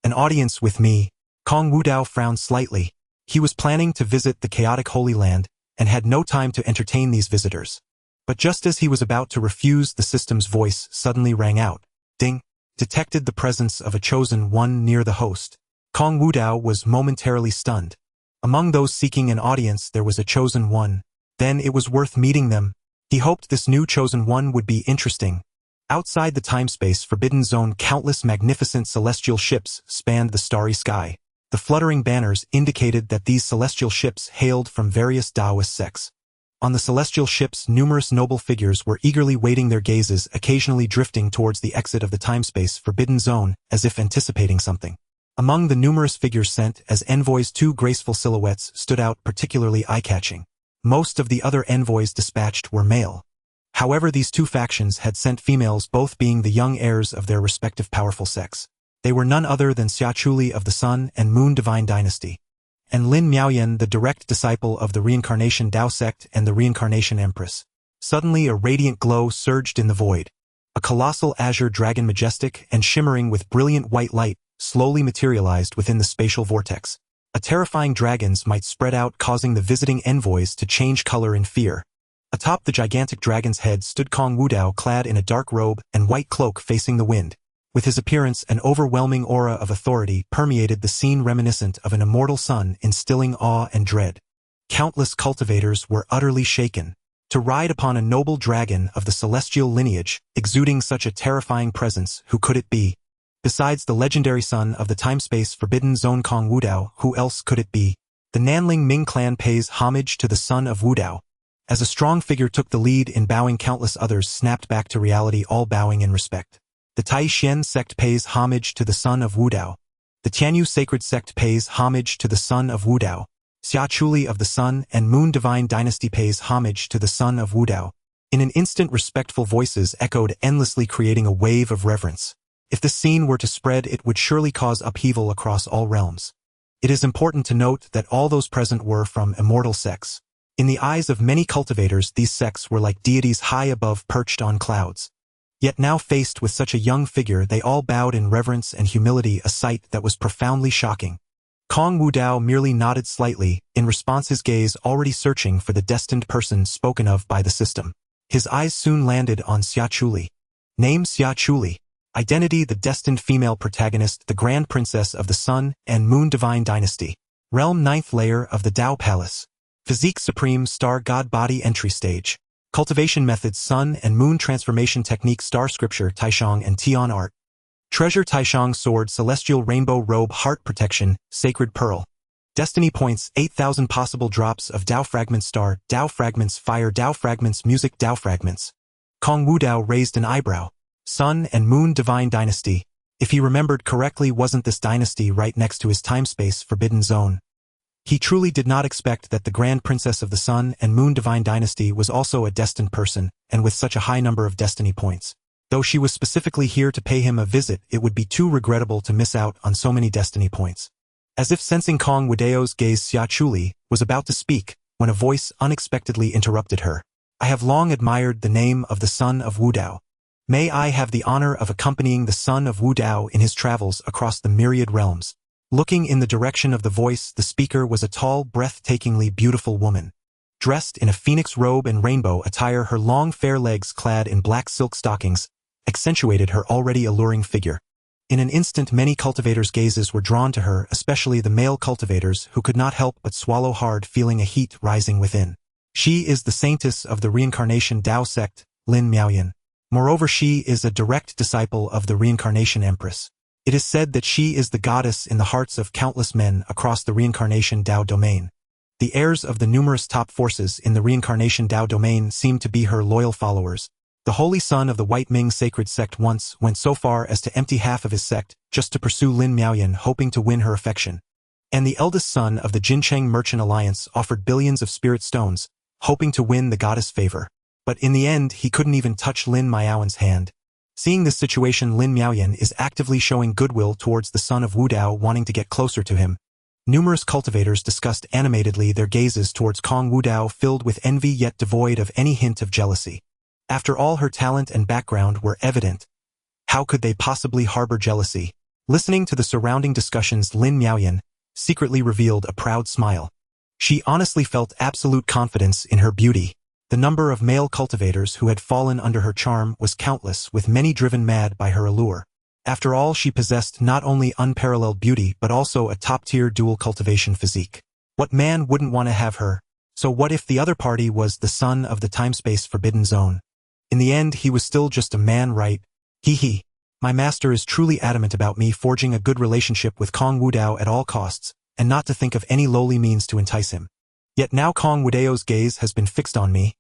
An audience with me? Kong Wudao frowned slightly. He was planning to visit the chaotic Holy Land and had no time to entertain these visitors. But just as he was about to refuse, the system's voice suddenly rang out. Ding! Detected the presence of a chosen one near the host. Kong Wudao was momentarily stunned. Among those seeking an audience, there was a chosen one. Then it was worth meeting them. He hoped this new chosen one would be interesting. Outside the time-space Forbidden Zone, countless magnificent celestial ships spanned the starry sky. The fluttering banners indicated that these celestial ships hailed from various Taoist sects. On the celestial ships, numerous noble figures were eagerly waiting, their gazes occasionally drifting towards the exit of the time-space Forbidden Zone as if anticipating something. Among the numerous figures sent as envoys, 2 graceful silhouettes stood out, particularly eye-catching. Most of the other envoys dispatched were male. However, these 2 factions had sent females, both being the young heirs of their respective powerful sects. They were none other than Xia Chuli of the Sun and Moon Divine Dynasty, and Lin Miaoyan, the direct disciple of the Reincarnation Dao sect and the Reincarnation Empress. Suddenly, a radiant glow surged in the void. A colossal azure dragon, majestic and shimmering with brilliant white light, slowly materialized within the spatial vortex. A terrifying dragon's might spread out, causing the visiting envoys to change color in fear. Atop the gigantic dragon's head stood Kong Wudao, clad in a dark robe and white cloak, facing the wind. With his appearance, an overwhelming aura of authority permeated the scene, reminiscent of an immortal sun, instilling awe and dread. Countless cultivators were utterly shaken. To ride upon a noble dragon of the celestial lineage, exuding such a terrifying presence, who could it be? Besides the legendary son of the time-space Forbidden Zone, Kong Wudao, who else could it be? The Nanling Ming clan pays homage to the son of Wudao. As a strong figure took the lead in bowing, countless others snapped back to reality, all bowing in respect. The Taishan sect pays homage to the son of Wudao. The Tianyu sacred sect pays homage to the son of Wudao. Xia Chuli of the Sun and Moon Divine Dynasty pays homage to the son of Wudao. In an instant, respectful voices echoed endlessly, creating a wave of reverence. If the scene were to spread, it would surely cause upheaval across all realms. It is important to note that all those present were from immortal sects. In the eyes of many cultivators, these sects were like deities high above, perched on clouds. Yet now, faced with such a young figure, they all bowed in reverence and humility, a sight that was profoundly shocking. Kong Wudao merely nodded slightly, in response, his gaze already searching for the destined person spoken of by the system. His eyes soon landed on Xia Chuli. Name: Xia Chuli. Identity: the destined female protagonist, the Grand Princess of the Sun and Moon Divine Dynasty. Realm: 9th layer of the Dao Palace. Physique: Supreme Star God Body. Entry stage. Cultivation methods: Sun and Moon transformation technique, Star Scripture, Taishang and Tian art. Treasure Taishang Sword Celestial Rainbow Robe Heart Protection Sacred Pearl. Destiny Points 8,000 Possible Drops of Dao Fragments Star, Dao Fragments Fire, Dao Fragments Music, Dao Fragments. Kong Wudao raised an eyebrow. Sun and Moon Divine Dynasty. If he remembered correctly, wasn't this dynasty right next to his time-space forbidden zone? He truly did not expect that the Grand Princess of the Sun and Moon Divine Dynasty was also a destined person, and with such a high number of destiny points. Though she was specifically here to pay him a visit, it would be too regrettable to miss out on so many destiny points. As if sensing Kong Wudao's gaze, Xia Chuli was about to speak, when a voice unexpectedly interrupted her. I have long admired the name of the son of Wudao. May I have the honor of accompanying the son of Wudao in his travels across the myriad realms. Looking in the direction of the voice, the speaker was a tall, breathtakingly beautiful woman. Dressed in a phoenix robe and rainbow attire, her long fair legs clad in black silk stockings accentuated her already alluring figure. In an instant, many cultivators' gazes were drawn to her, especially the male cultivators, who could not help but swallow hard, feeling a heat rising within. She is the saintess of the reincarnation Dao sect, Lin Miaoyan. Moreover, she is a direct disciple of the reincarnation empress. It is said that she is the goddess in the hearts of countless men across the reincarnation Dao domain. The heirs of the numerous top forces in the reincarnation Dao domain seem to be her loyal followers. The holy son of the White Ming sacred sect once went so far as to empty half of his sect just to pursue Lin Miaoyan, hoping to win her affection. And the eldest son of the Jincheng Merchant Alliance offered billions of spirit stones, hoping to win the goddess' favor. But in the end, he couldn't even touch Lin Miaoyan's hand. Seeing this situation, Lin Miaoyan is actively showing goodwill towards the son of Wudao, wanting to get closer to him. Numerous cultivators discussed animatedly, their gazes towards Kong Wudao filled with envy yet devoid of any hint of jealousy. After all, her talent and background were evident. How could they possibly harbor jealousy? Listening to the surrounding discussions, Lin Miaoyan secretly revealed a proud smile. She honestly felt absolute confidence in her beauty. The number of male cultivators who had fallen under her charm was countless, with many driven mad by her allure. After all, she possessed not only unparalleled beauty but also a top-tier dual cultivation physique. What man wouldn't want to have her? So what if the other party was the son of the time-space forbidden zone? In the end, he was still just a man, right? Hee. My master is truly adamant about me forging a good relationship with Kong Wudao at all costs, and not to think of any lowly means to entice him. Yet now Kong Wudao's gaze has been fixed on me.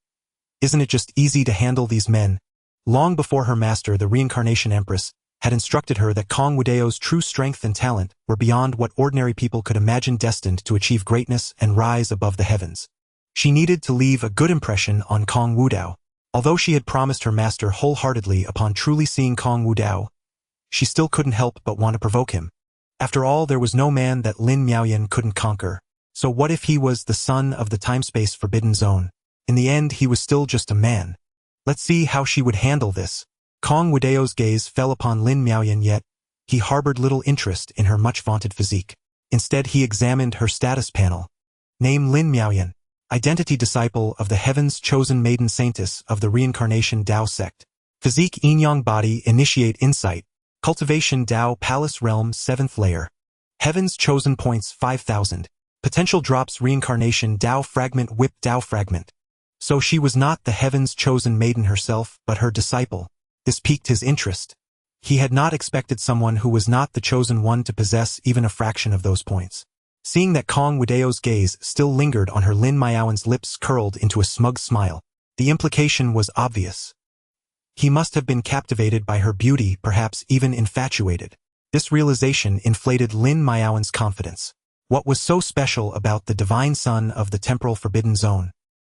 Isn't it just easy to handle these men? Long before her master, the reincarnation empress, had instructed her that Kong Wudao's true strength and talent were beyond what ordinary people could imagine, destined to achieve greatness and rise above the heavens. She needed to leave a good impression on Kong Wudao. Although she had promised her master wholeheartedly upon truly seeing Kong Wudao, she still couldn't help but want to provoke him. After all, there was no man that Lin Miaoyan couldn't conquer. So what if he was the son of the time-space forbidden zone? In the end, he was still just a man. Let's see how she would handle this. Kong Wudao's gaze fell upon Lin Miaoyan, yet he harbored little interest in her much-vaunted physique. Instead, he examined her status panel. Name: Lin Miaoyan. Identity: disciple of the heavens, chosen maiden saintess of the reincarnation Dao sect. Physique: yin-yang body, initiate insight. Cultivation: Dao palace realm, 7th layer. Heavens chosen points 5,000. Potential drops: reincarnation Dao fragment, whip Dao fragment. So she was not the heavens chosen maiden herself, but her disciple. This piqued his interest. He had not expected someone who was not the chosen one to possess even a fraction of those points. Seeing that Kong Wudao's gaze still lingered on her, Lin Miaoyan's lips curled into a smug smile. The implication was obvious. He must have been captivated by her beauty, perhaps even infatuated. This realization inflated Lin Miaoyan's confidence. What was so special about the divine son of the temporal forbidden zone?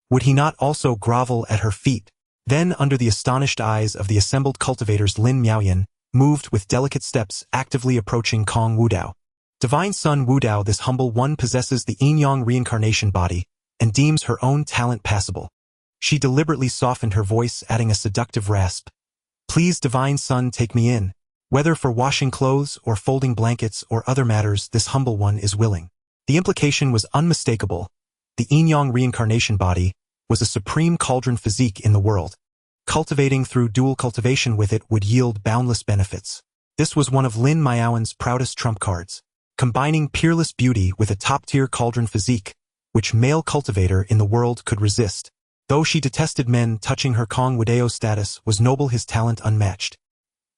Would he not also grovel at her feet? Then, under the astonished eyes of the assembled cultivators, Lin Miaoyan moved with delicate steps, actively approaching Kong Wudao. Divine Son Wudao, this humble one possesses the yin-yang reincarnation body and deems her own talent passable. She deliberately softened her voice, adding a seductive rasp. Please, Divine Son, take me in. Whether for washing clothes or folding blankets or other matters, this humble one is willing. The implication was unmistakable. The yin-yang reincarnation body was a supreme cauldron physique in the world. Cultivating through dual cultivation with it would yield boundless benefits. This was one of Lin Miaoyan's proudest trump cards. Combining peerless beauty with a top-tier cauldron physique, which male cultivator in the world could resist. Though she detested men touching her, Kong Wudao's status was noble, his talent unmatched.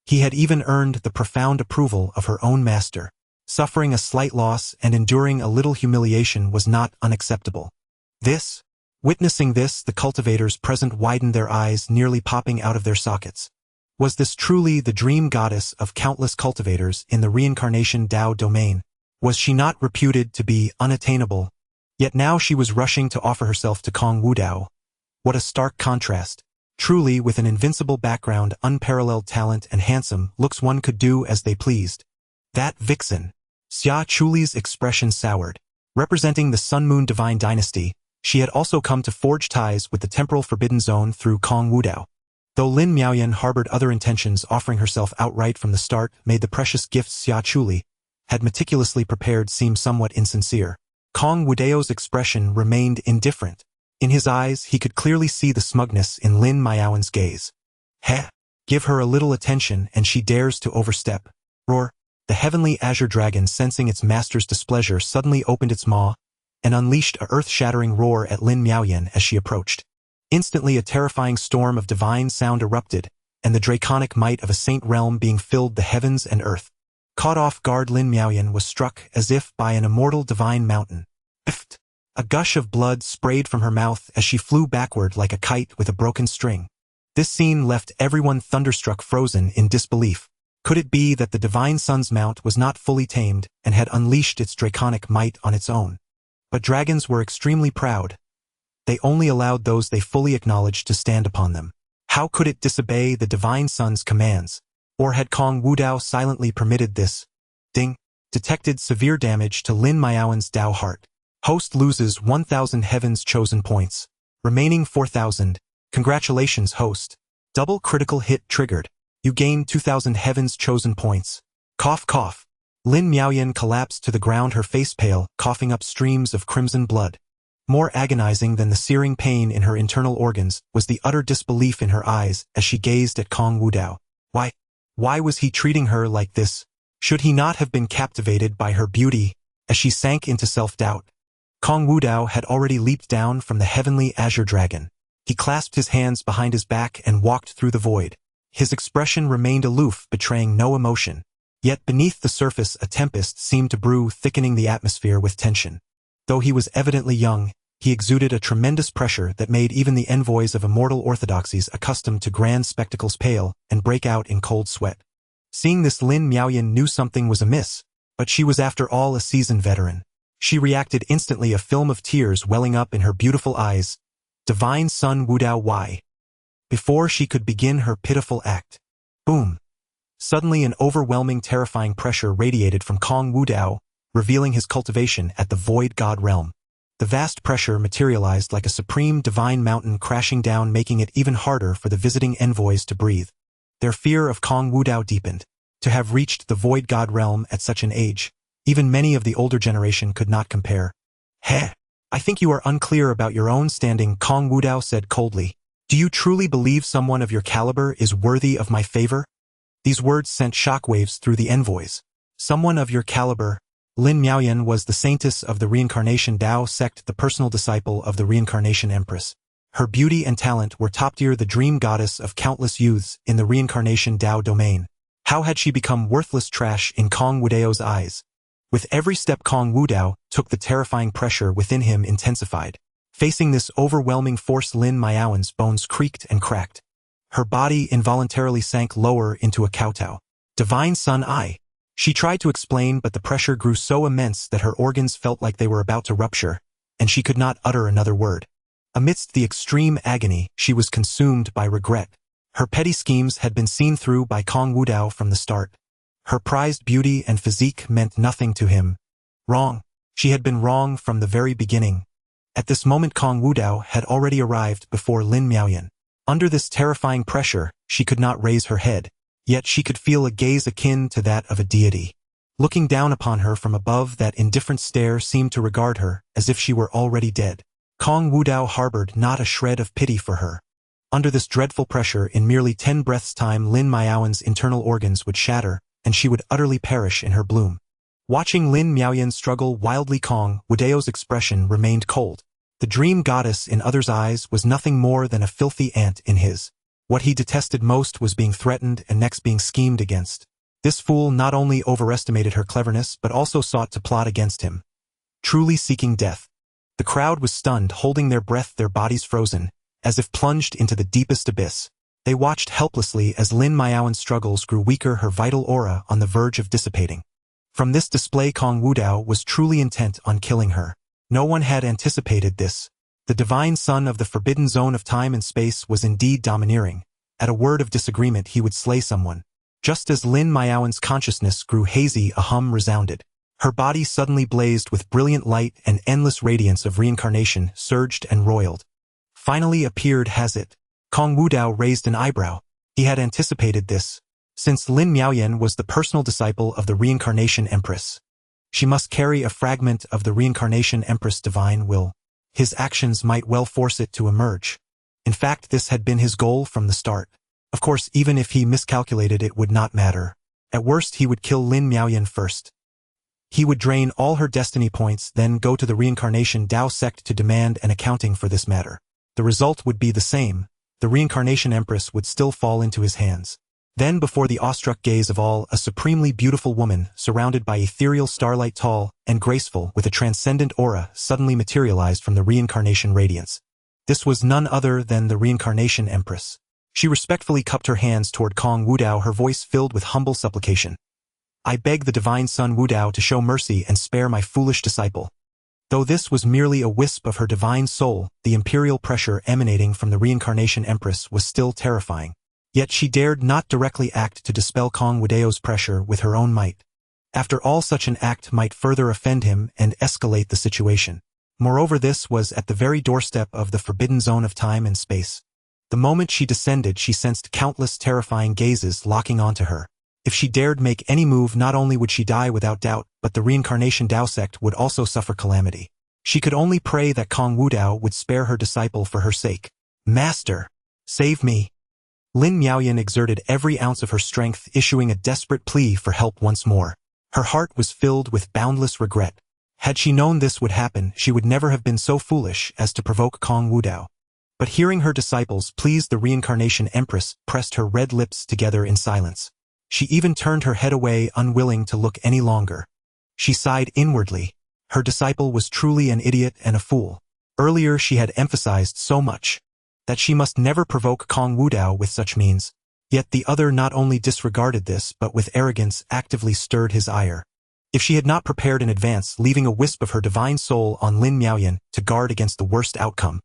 He had even earned the profound approval of her own master. Suffering a slight loss and enduring a little humiliation was not unacceptable. Witnessing this, the cultivators present widened their eyes, nearly popping out of their sockets. Was this truly the dream goddess of countless cultivators in the reincarnation Dao domain? Was she not reputed to be unattainable? Yet now she was rushing to offer herself to Kong Wudao. What a stark contrast. Truly, with an invincible background, unparalleled talent, and handsome looks, one could do as they pleased. That vixen. Xia Chuli's expression soured. Representing the Sun-Moon divine dynasty, she had also come to forge ties with the temporal forbidden zone through Kong Wudao. Though Lin Miaoyan harbored other intentions, offering herself outright from the start made the precious gifts Xia Chuli had meticulously prepared seem somewhat insincere. Kong Wudao's expression remained indifferent. In his eyes, he could clearly see the smugness in Lin Miaoyan's gaze. Heh! Give her a little attention and she dares to overstep. Roar! The heavenly azure dragon, sensing its master's displeasure, suddenly opened its maw and unleashed a earth-shattering roar at Lin Miaoyan as she approached. Instantly a terrifying storm of divine sound erupted, and the draconic might of a saint realm being filled the heavens and earth. Caught off guard, Lin Miaoyan was struck as if by an immortal divine mountain. Biffed! A gush of blood sprayed from her mouth as she flew backward like a kite with a broken string. This scene left everyone thunderstruck, frozen in disbelief. Could it be that the divine sun's mount was not fully tamed and had unleashed its draconic might on its own? But dragons were extremely proud. They only allowed those they fully acknowledged to stand upon them. How could it disobey the divine sun's commands? Or had Kong Wudao silently permitted this? Ding! Detected severe damage to Lin Miaoyan's Dao heart. Host loses 1,000 Heaven's Chosen points. Remaining 4,000. Congratulations, host. Double critical hit triggered. You gain 2,000 Heaven's Chosen points. Cough cough. Lin Miaoyan collapsed to the ground, her face pale, coughing up streams of crimson blood. More agonizing than the searing pain in her internal organs was the utter disbelief in her eyes as she gazed at Kong Wudao. Why was he treating her like this? Should he not have been captivated by her beauty? As she sank into self-doubt, Kong Wudao had already leaped down from the heavenly azure dragon. He clasped his hands behind his back and walked through the void. His expression remained aloof, betraying no emotion. Yet beneath the surface a tempest seemed to brew, thickening the atmosphere with tension. Though he was evidently young, he exuded a tremendous pressure that made even the envoys of immortal orthodoxies accustomed to grand spectacles pale and break out in cold sweat. Seeing this, Lin Miaoyan knew something was amiss, but she was after all a seasoned veteran. She reacted instantly, a film of tears welling up in her beautiful eyes. Divine Sun Wudao, why? Before she could begin her pitiful act. Boom! Suddenly an overwhelming, terrifying pressure radiated from Kong Wudao, revealing his cultivation at the Void God realm. The vast pressure materialized like a supreme divine mountain crashing down, making it even harder for the visiting envoys to breathe. Their fear of Kong Wudao deepened. To have reached the Void God realm at such an age, even many of the older generation could not compare. Heh! I think you are unclear about your own standing, Kong Wudao said coldly. Do you truly believe someone of your caliber is worthy of my favor? These words sent shockwaves through the envoys. Someone of your caliber. Lin Miaoyan was the saintess of the Reincarnation Dao sect, the personal disciple of the Reincarnation Empress. Her beauty and talent were top-tier, the dream goddess of countless youths in the Reincarnation Dao domain. How had she become worthless trash in Kong Wudao's eyes? With every step Kong Wudao took, the terrifying pressure within him intensified. Facing this overwhelming force, Lin Miaoyan's bones creaked and cracked. Her body involuntarily sank lower into a kowtow. Divine Sun, I. She tried to explain, but the pressure grew so immense that her organs felt like they were about to rupture, and she could not utter another word. Amidst the extreme agony, she was consumed by regret. Her petty schemes had been seen through by Kong Wudao from the start. Her prized beauty and physique meant nothing to him. Wrong. She had been wrong from the very beginning. At this moment Kong Wudao had already arrived before Lin Miaoyan. Under this terrifying pressure, she could not raise her head, yet she could feel a gaze akin to that of a deity. Looking down upon her from above, that indifferent stare seemed to regard her as if she were already dead. Kong Wudao harbored not a shred of pity for her. Under this dreadful pressure, in merely 10 breaths' time, Lin Miaoyan's internal organs would shatter, and she would utterly perish in her bloom. Watching Lin Miaoyan struggle wildly, Kong Wudao's expression remained cold. The dream goddess in others' eyes was nothing more than a filthy ant in his. What he detested most was being threatened and next being schemed against. This fool not only overestimated her cleverness but also sought to plot against him, truly seeking death. The crowd was stunned, holding their breath, their bodies frozen, as if plunged into the deepest abyss. They watched helplessly as Lin Miaoyan's struggles grew weaker, her vital aura on the verge of dissipating. From this display, Kong Wudao was truly intent on killing her. No one had anticipated this. The divine son of the forbidden zone of time and space was indeed domineering. At a word of disagreement, he would slay someone. Just as Lin Miaoyan's consciousness grew hazy, a hum resounded. Her body suddenly blazed with brilliant light, and endless radiance of reincarnation surged and roiled. Finally appeared has it. Kong Wudao raised an eyebrow. He had anticipated this. Since Lin Miaoyan was the personal disciple of the Reincarnation Empress, she must carry a fragment of the Reincarnation Empress' divine will. His actions might well force it to emerge. In fact, this had been his goal from the start. Of course, even if he miscalculated, it would not matter. At worst, he would kill Lin Miaoyan first. He would drain all her destiny points, then go to the Reincarnation Dao sect to demand an accounting for this matter. The result would be the same. The Reincarnation Empress would still fall into his hands. Then, before the awestruck gaze of all, a supremely beautiful woman, surrounded by ethereal starlight, tall and graceful, with a transcendent aura, suddenly materialized from the reincarnation radiance. This was none other than the Reincarnation Empress. She respectfully cupped her hands toward Kong Wudao, her voice filled with humble supplication. I beg the divine son Wudao to show mercy and spare my foolish disciple. Though this was merely a wisp of her divine soul, the imperial pressure emanating from the Reincarnation Empress was still terrifying. Yet she dared not directly act to dispel Kong Wudao's pressure with her own might. After all, such an act might further offend him and escalate the situation. Moreover, this was at the very doorstep of the forbidden zone of time and space. The moment she descended, she sensed countless terrifying gazes locking onto her. If she dared make any move, not only would she die without doubt, but the Reincarnation Dao sect would also suffer calamity. She could only pray that Kong Wudao would spare her disciple for her sake. Master, save me. Lin Miaoyan exerted every ounce of her strength, issuing a desperate plea for help once more. Her heart was filled with boundless regret. Had she known this would happen, she would never have been so foolish as to provoke Kong Wudao. But hearing her disciples please the Reincarnation Empress, pressed her red lips together in silence. She even turned her head away, unwilling to look any longer. She sighed inwardly. Her disciple was truly an idiot and a fool. Earlier she had emphasized so much that she must never provoke Kong Wudao with such means. Yet the other not only disregarded this, but with arrogance actively stirred his ire. If she had not prepared in advance, leaving a wisp of her divine soul on Lin Miaoyan to guard against the worst outcome,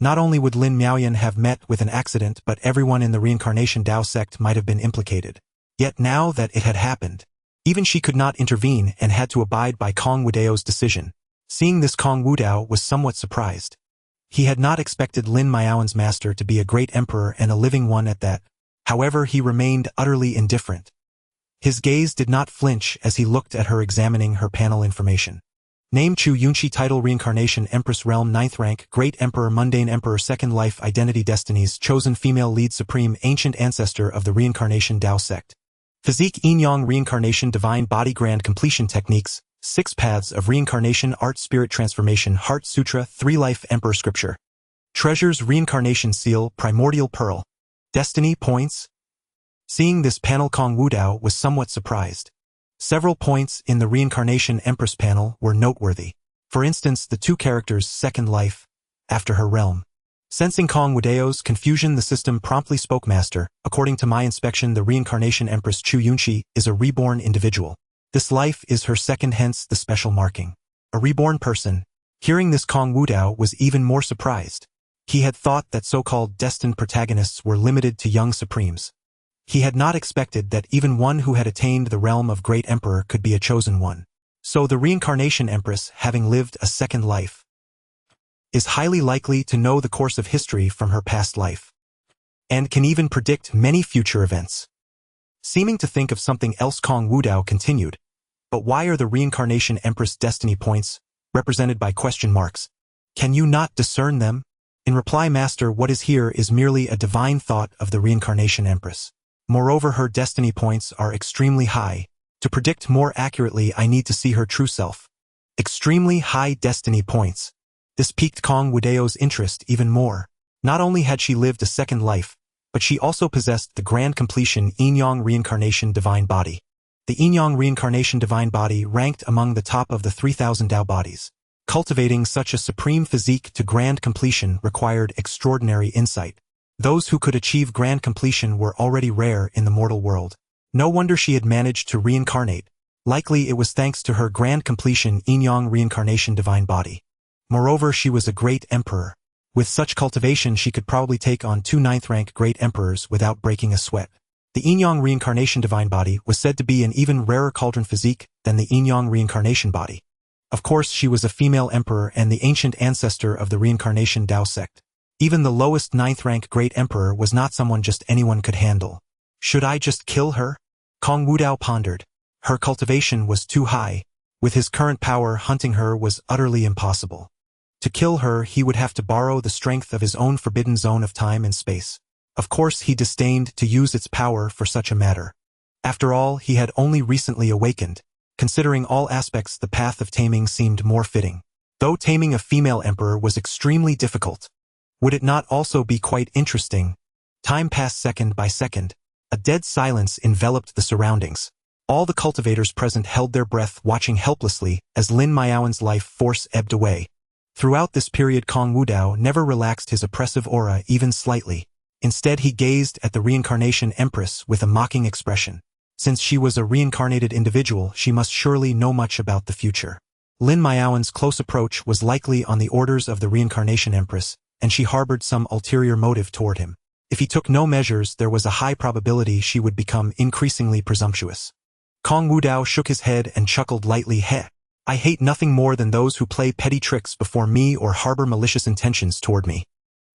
not only would Lin Miaoyan have met with an accident, but everyone in the Reincarnation Dao sect might have been implicated. Yet now that it had happened, even she could not intervene and had to abide by Kong Wudao's decision. Seeing this, Kong Wudao was somewhat surprised. He had not expected Lin Miaoyan's master to be a great emperor and a living one at that. However, he remained utterly indifferent. His gaze did not flinch as he looked at her, examining her panel information. Name: Chu Yunchi. Title: Reincarnation Empress. Realm: 9th rank. Great Emperor. Mundane Emperor. Second life. Identity: Destinies. Chosen female lead. Supreme ancient ancestor of the Reincarnation Dao sect. Physique: Yin Yang Reincarnation. Divine body. Grand completion techniques: 6 paths of reincarnation. Art: Spirit transformation. Heart Sutra. 3 life. Emperor scripture. Treasures: Reincarnation seal. Primordial pearl. Destiny points. Seeing this panel, Kong Wudao was somewhat surprised. Several points in the Reincarnation Empress panel were noteworthy. For instance, the 2 characters second life after her realm. Sensing Kong Wudao's confusion, the system promptly spoke. Master, according to my inspection, the Reincarnation Empress Chu Yunchi is a reborn individual. This life is her second, hence the special marking. A reborn person. Hearing this, Kong Wudao was even more surprised. He had thought that so-called destined protagonists were limited to young supremes. He had not expected that even one who had attained the realm of Great Emperor could be a chosen one. So the Reincarnation Empress, having lived a second life, is highly likely to know the course of history from her past life, and can even predict many future events. Seeming to think of something else, Kong Wudao continued, but why are the Reincarnation Empress destiny points represented by question marks? Can you not discern them? In reply, Master, what is here is merely a divine thought of the Reincarnation Empress. Moreover, her destiny points are extremely high. To predict more accurately, I need to see her true self. Extremely high destiny points. This piqued Kong Wudao's interest even more. Not only had she lived a second life, but she also possessed the grand completion yin-yang reincarnation divine body. The yin-yang reincarnation divine body ranked among the top of the 3,000 Dao bodies. Cultivating such a supreme physique to grand completion required extraordinary insight. Those who could achieve grand completion were already rare in the mortal world. No wonder she had managed to reincarnate. Likely it was thanks to her grand completion yin-yang reincarnation divine body. Moreover, she was a great emperor. With such cultivation she could probably take on 2 ninth-rank great emperors without breaking a sweat. The yin-yang reincarnation divine body was said to be an even rarer cauldron physique than the yin-yang reincarnation body. Of course, she was a female emperor and the ancient ancestor of the reincarnation Dao sect. Even the lowest 9th-rank great emperor was not someone just anyone could handle. Should I just kill her? Kong Wudao pondered. Her cultivation was too high. With his current power, hunting her was utterly impossible. To kill her, he would have to borrow the strength of his own forbidden zone of time and space. Of course, he disdained to use its power for such a matter. After all, he had only recently awakened. Considering all aspects, the path of taming seemed more fitting. Though taming a female emperor was extremely difficult, would it not also be quite interesting? Time passed second by second. A dead silence enveloped the surroundings. All the cultivators present held their breath, watching helplessly as Lin Miaowen's life force ebbed away. Throughout this period, Kong Wudao never relaxed his oppressive aura even slightly. Instead, he gazed at the reincarnation empress with a mocking expression. Since she was a reincarnated individual, she must surely know much about the future. Lin Miaowen's close approach was likely on the orders of the reincarnation empress, and she harbored some ulterior motive toward him. If he took no measures, there was a high probability she would become increasingly presumptuous. Kong Wudao shook his head and chuckled lightly. I hate nothing more than those who play petty tricks before me or harbor malicious intentions toward me.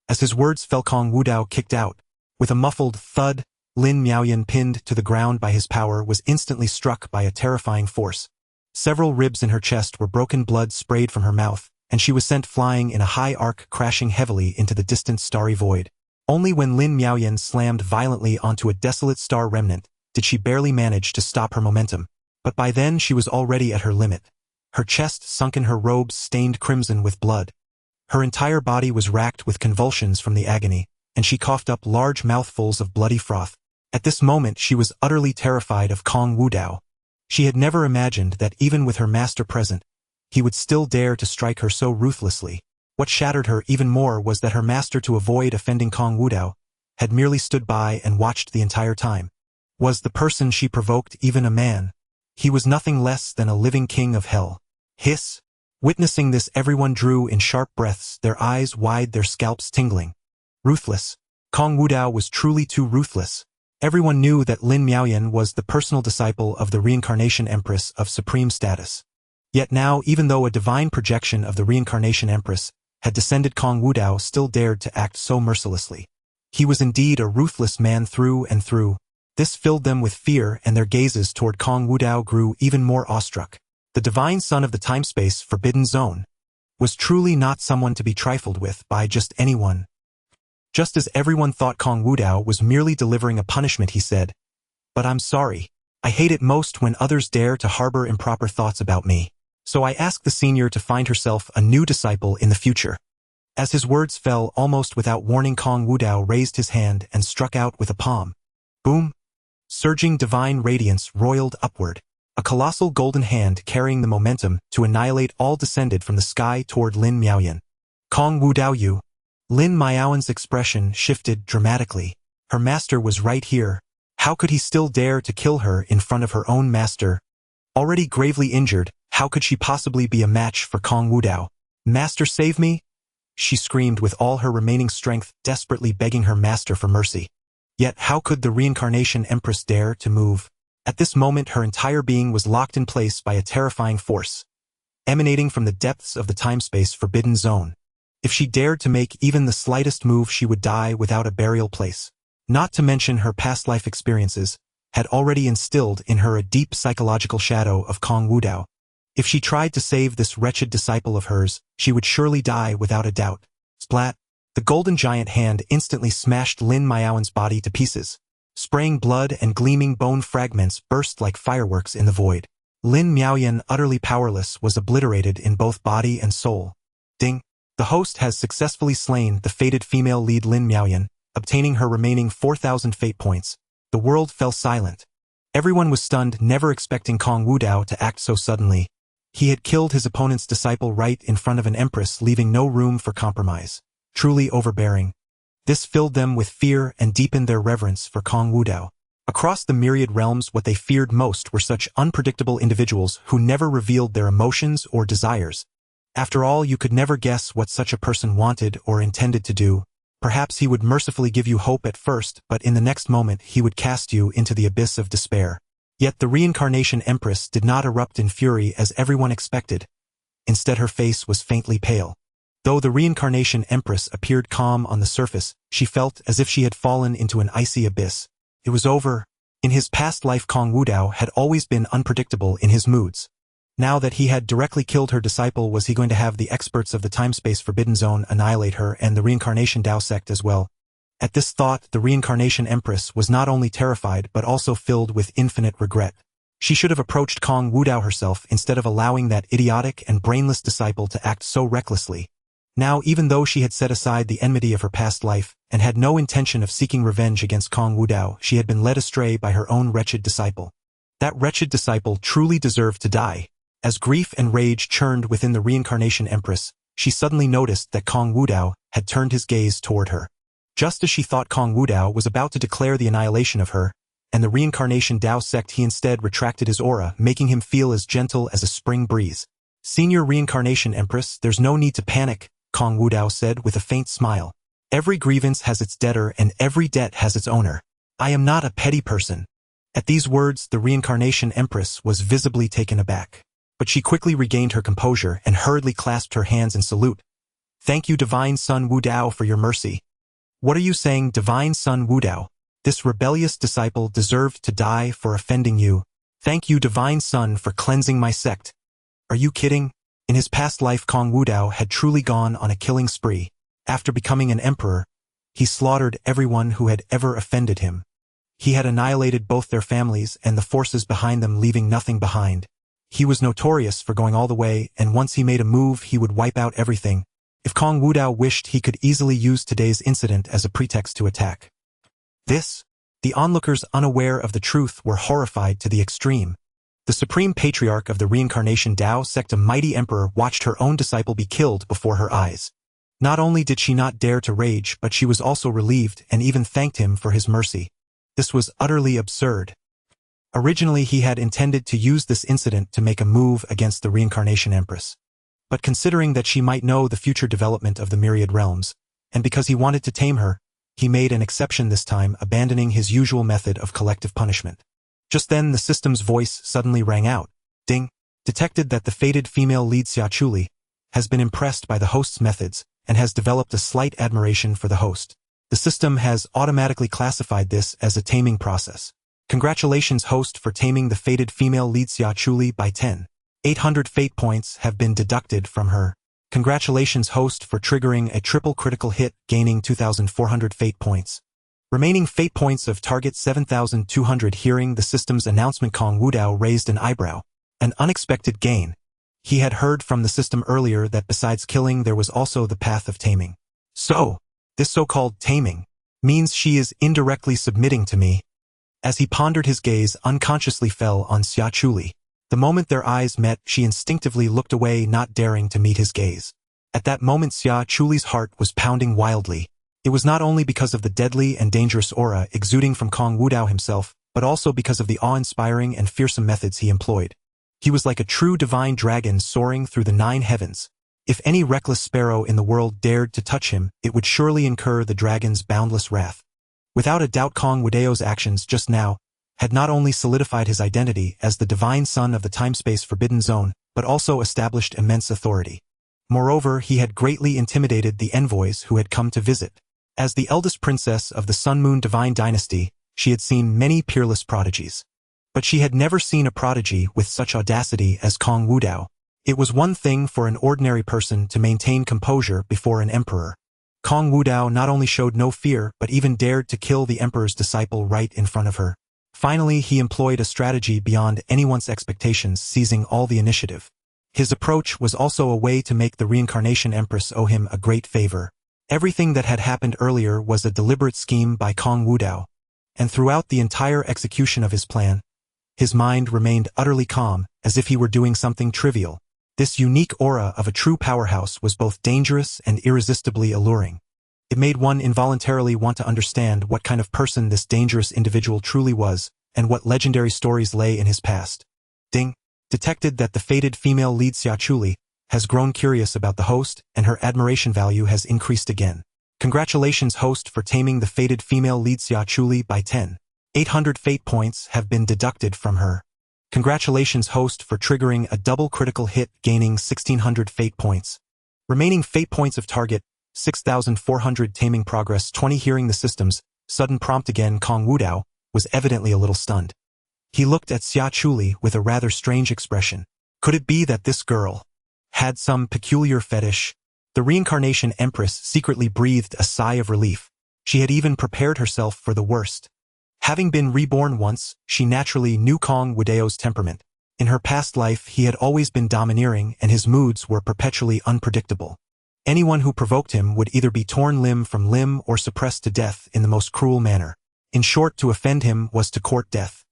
As his words fell, Kong Wudao kicked out. With a muffled thud, Lin Miaowen, pinned to the ground by his power, was instantly struck by a terrifying force. Several ribs in her chest were broken, blood sprayed from her mouth, and she was sent flying in a high arc, crashing heavily into the distant starry void. Only when Lin Miaowen slammed violently onto a desolate star remnant did she barely manage to stop her momentum. But by then she was already at her limit. Her chest sunk in her robes stained crimson with blood. Her entire body was racked with convulsions from the agony, and she coughed up large mouthfuls of bloody froth. At this moment she was utterly terrified of Kong Wudao. She had never imagined that even with her master present, he would still dare to strike her so ruthlessly. What shattered her even more was that her master, to avoid offending Kong Wudao, had merely stood by and watched the entire time. Was the person she provoked even a man? He was nothing less than a living king of hell. Hiss! Witnessing this, everyone drew in sharp breaths, their eyes wide, their scalps tingling. Ruthless. Kong Wudao was truly too ruthless. Everyone knew that Lin Miaowen was the personal disciple of the reincarnation empress of supreme status. Yet now, even though a divine projection of the reincarnation empress had descended, Kong Wudao still dared to act so mercilessly. He was indeed a ruthless man through and through. This filled them with fear, and their gazes toward Kong Wudao grew even more awestruck. The divine son of the time-space forbidden zone was truly not someone to be trifled with by just anyone. Just as everyone thought Kong Wudao was merely delivering a punishment, he said, "But I'm sorry. I hate it most when others dare to harbor improper thoughts about me. So I ask the senior to find herself a new disciple in the future." As his words fell, almost without warning, Kong Wudao raised his hand and struck out with a palm. Boom! Surging divine radiance roiled upward. A colossal golden hand carrying the momentum to annihilate all descended from the sky toward Lin Miaowen. Kong Wudao, you! Lin Miaowen's expression shifted dramatically. Her master was right here. How could he still dare to kill her in front of her own master? Already gravely injured, how could she possibly be a match for Kong Wudao? "Master, save me!" she screamed with all her remaining strength, desperately begging her master for mercy. Yet how could the reincarnation empress dare to move? At this moment her entire being was locked in place by a terrifying force, emanating from the depths of the time-space forbidden zone. If she dared to make even the slightest move, she would die without a burial place. Not to mention her past life experiences had already instilled in her a deep psychological shadow of Kong Wudao. If she tried to save this wretched disciple of hers, she would surely die without a doubt. Splat! The golden giant hand instantly smashed Lin Miaowen's body to pieces. Spraying blood and gleaming bone fragments burst like fireworks in the void. Lin Miaowen, utterly powerless, was obliterated in both body and soul. Ding! The host has successfully slain the fated female lead Lin Miaowen, obtaining her remaining 4,000 fate points, the world fell silent. Everyone was stunned, never expecting Kong Wudao to act so suddenly. He had killed his opponent's disciple right in front of an empress, leaving no room for compromise. Truly overbearing. This filled them with fear and deepened their reverence for Kong Wudao. Across the myriad realms, what they feared most were such unpredictable individuals who never revealed their emotions or desires. After all, you could never guess what such a person wanted or intended to do. Perhaps he would mercifully give you hope at first, but in the next moment he would cast you into the abyss of despair. Yet the reincarnation empress did not erupt in fury as everyone expected. Instead, her face was faintly pale. Though the reincarnation empress appeared calm on the surface, she felt as if she had fallen into an icy abyss. It was over. In his past life, Kong Wudao had always been unpredictable in his moods. Now that he had directly killed her disciple, was he going to have the experts of the time-space Forbidden Zone annihilate her and the reincarnation Dao sect as well? At this thought, the reincarnation empress was not only terrified but also filled with infinite regret. She should have approached Kong Wudao herself instead of allowing that idiotic and brainless disciple to act so recklessly. Now, even though she had set aside the enmity of her past life and had no intention of seeking revenge against Kong Wudao, she had been led astray by her own wretched disciple. That wretched disciple truly deserved to die. As grief and rage churned within the reincarnation empress, she suddenly noticed that Kong Wudao had turned his gaze toward her. Just as she thought Kong Wudao was about to declare the annihilation of her and the reincarnation Dao sect, he instead retracted his aura, making him feel as gentle as a spring breeze. "Senior reincarnation empress, there's no need to panic," Kong Wudao said with a faint smile. "Every grievance has its debtor and every debt has its owner. I am not a petty person." At these words, the reincarnation empress was visibly taken aback. But she quickly regained her composure and hurriedly clasped her hands in salute. "Thank you, Divine Son Wudao, for your mercy." "What are you saying, Divine Son Wudao? This rebellious disciple deserved to die for offending you. Thank you, Divine Son, for cleansing my sect." "Are you kidding?" In his past life, Kong Wudao had truly gone on a killing spree. After becoming an emperor, he slaughtered everyone who had ever offended him. He had annihilated both their families and the forces behind them, leaving nothing behind. He was notorious for going all the way, and once he made a move, he would wipe out everything. If Kong Wudao wished, he could easily use today's incident as a pretext to attack. The onlookers, unaware of the truth, were horrified to the extreme. The supreme patriarch of the reincarnation Dao sect, a mighty emperor, watched her own disciple be killed before her eyes. Not only did she not dare to rage, but she was also relieved and even thanked him for his mercy. This was utterly absurd. Originally, he had intended to use this incident to make a move against the reincarnation empress. But considering that she might know the future development of the myriad realms, and because he wanted to tame her, he made an exception this time, abandoning his usual method of collective punishment. Just then, the system's voice suddenly rang out. Ding! Detected that the fated female lead Xiaochuli has been impressed by the host's methods and has developed a slight admiration for the host. The system has automatically classified this as a taming process. Congratulations, host, for taming the fated female lead Xiaochuli by 10. 800 fate points have been deducted from her. Congratulations, host, for triggering a triple critical hit, gaining 2,400 fate points. Remaining fate points of target 7,200. Hearing the system's announcement, Kong Wudao raised an eyebrow. An unexpected gain. He had heard from the system earlier that besides killing, there was also the path of taming. So, this so-called taming means she is indirectly submitting to me. As he pondered, his gaze unconsciously fell on Xiaochuli. The moment their eyes met, she instinctively looked away, not daring to meet his gaze. At that moment, Xiaochuli's heart was pounding wildly. It was not only because of the deadly and dangerous aura exuding from Kong Wudao himself, but also because of the awe-inspiring and fearsome methods he employed. He was like a true divine dragon soaring through the 9 heavens. If any reckless sparrow in the world dared to touch him, it would surely incur the dragon's boundless wrath. Without a doubt, Kong Wudao's actions just now had not only solidified his identity as the divine son of the time-space Forbidden Zone, but also established immense authority. Moreover, he had greatly intimidated the envoys who had come to visit. As the eldest princess of the Sun-Moon Divine Dynasty, she had seen many peerless prodigies. But she had never seen a prodigy with such audacity as Kong Wudao. It was one thing for an ordinary person to maintain composure before an emperor. Kong Wudao not only showed no fear, but even dared to kill the emperor's disciple right in front of her. Finally, he employed a strategy beyond anyone's expectations, seizing all the initiative. His approach was also a way to make the reincarnation empress owe him a great favor. Everything that had happened earlier was a deliberate scheme by Kong Wudao, and throughout the entire execution of his plan, his mind remained utterly calm, as if he were doing something trivial. This unique aura of a true powerhouse was both dangerous and irresistibly alluring. It made one involuntarily want to understand what kind of person this dangerous individual truly was, and what legendary stories lay in his past. Ding! Detected that the fated female lead Xiaochuli has grown curious about the host, and her admiration value has increased again. Congratulations, host, for taming the fated female lead Xiaochuli by 10. 800 fate points have been deducted from her. Congratulations, host, for triggering a double critical hit, gaining 1600 fate points. Remaining fate points of target, 6400. Taming progress 20. Hearing the system's sudden prompt again, Kong Wudao was evidently a little stunned. He looked at Xiaochuli with a rather strange expression. Could it be that this girl had some peculiar fetish? The reincarnation empress secretly breathed a sigh of relief. She had even prepared herself for the worst. Having been reborn once, she naturally knew Kong Wudao's temperament. In her past life, he had always been domineering, and his moods were perpetually unpredictable. Anyone who provoked him would either be torn limb from limb or suppressed to death in the most cruel manner. In short, to offend him was to court death.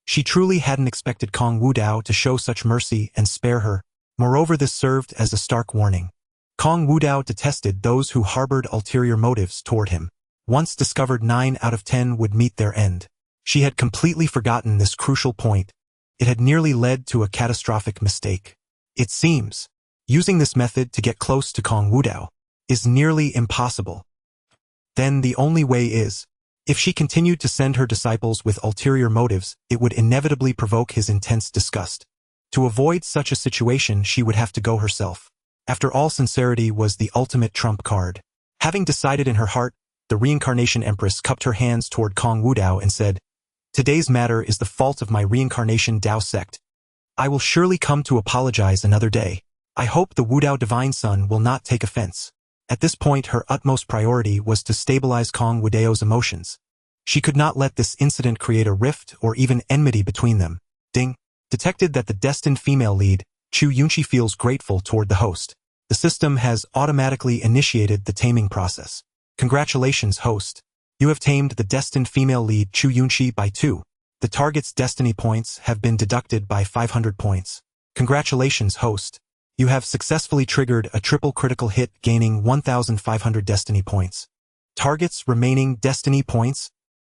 She truly hadn't expected Kong Wudao to show such mercy and spare her. Moreover, this served as a stark warning. Kong Wudao detested those who harbored ulterior motives toward him. Once discovered, 9 out of 10 would meet their end. She had completely forgotten this crucial point. It had nearly led to a catastrophic mistake. It seems, using this method to get close to Kong Wudao is nearly impossible. Then the only way is, if she continued to send her disciples with ulterior motives, it would inevitably provoke his intense disgust. To avoid such a situation, she would have to go herself. After all, sincerity was the ultimate trump card. Having decided in her heart, the reincarnation empress cupped her hands toward Kong Wudao and said, "Today's matter is the fault of my reincarnation Dao sect. I will surely come to apologize another day. I hope the Wudao divine son will not take offense." At this point, her utmost priority was to stabilize Kong Wudao's emotions. She could not let this incident create a rift or even enmity between them. Ding! Detected that the destined female lead, Chu Yunqi, feels grateful toward the host. The system has automatically initiated the taming process. Congratulations, host. You have tamed the destined female lead Chu Yunqi by 2. The target's destiny points have been deducted by 500 points. Congratulations, host. You have successfully triggered a triple critical hit, gaining 1,500 destiny points. Target's remaining destiny points?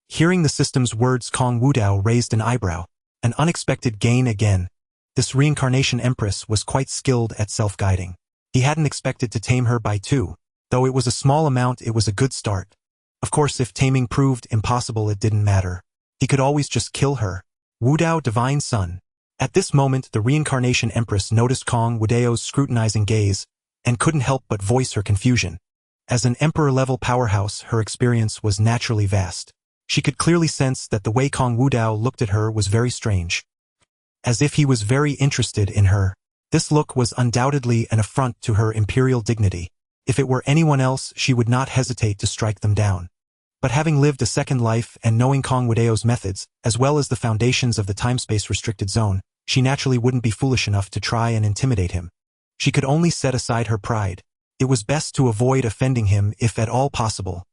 Hearing the system's words, Kong Wudao raised an eyebrow. An unexpected gain again. This reincarnation empress was quite skilled at self-guiding. He hadn't expected to tame her by 2. Though it was a small amount, it was a good start. Of course, if taming proved impossible, it didn't matter. He could always just kill her. Wudao divine son. At this moment, the reincarnation empress noticed Kong Wudao's scrutinizing gaze and couldn't help but voice her confusion. As an emperor-level powerhouse, her experience was naturally vast. She could clearly sense that the way Kong Wudao looked at her was very strange. As if he was very interested in her. This look was undoubtedly an affront to her imperial dignity. If it were anyone else, she would not hesitate to strike them down. But having lived a second life and knowing Kong Wudao's methods, as well as the foundations of the time-space restricted zone, she naturally wouldn't be foolish enough to try and intimidate him. She could only set aside her pride. It was best to avoid offending him if at all possible.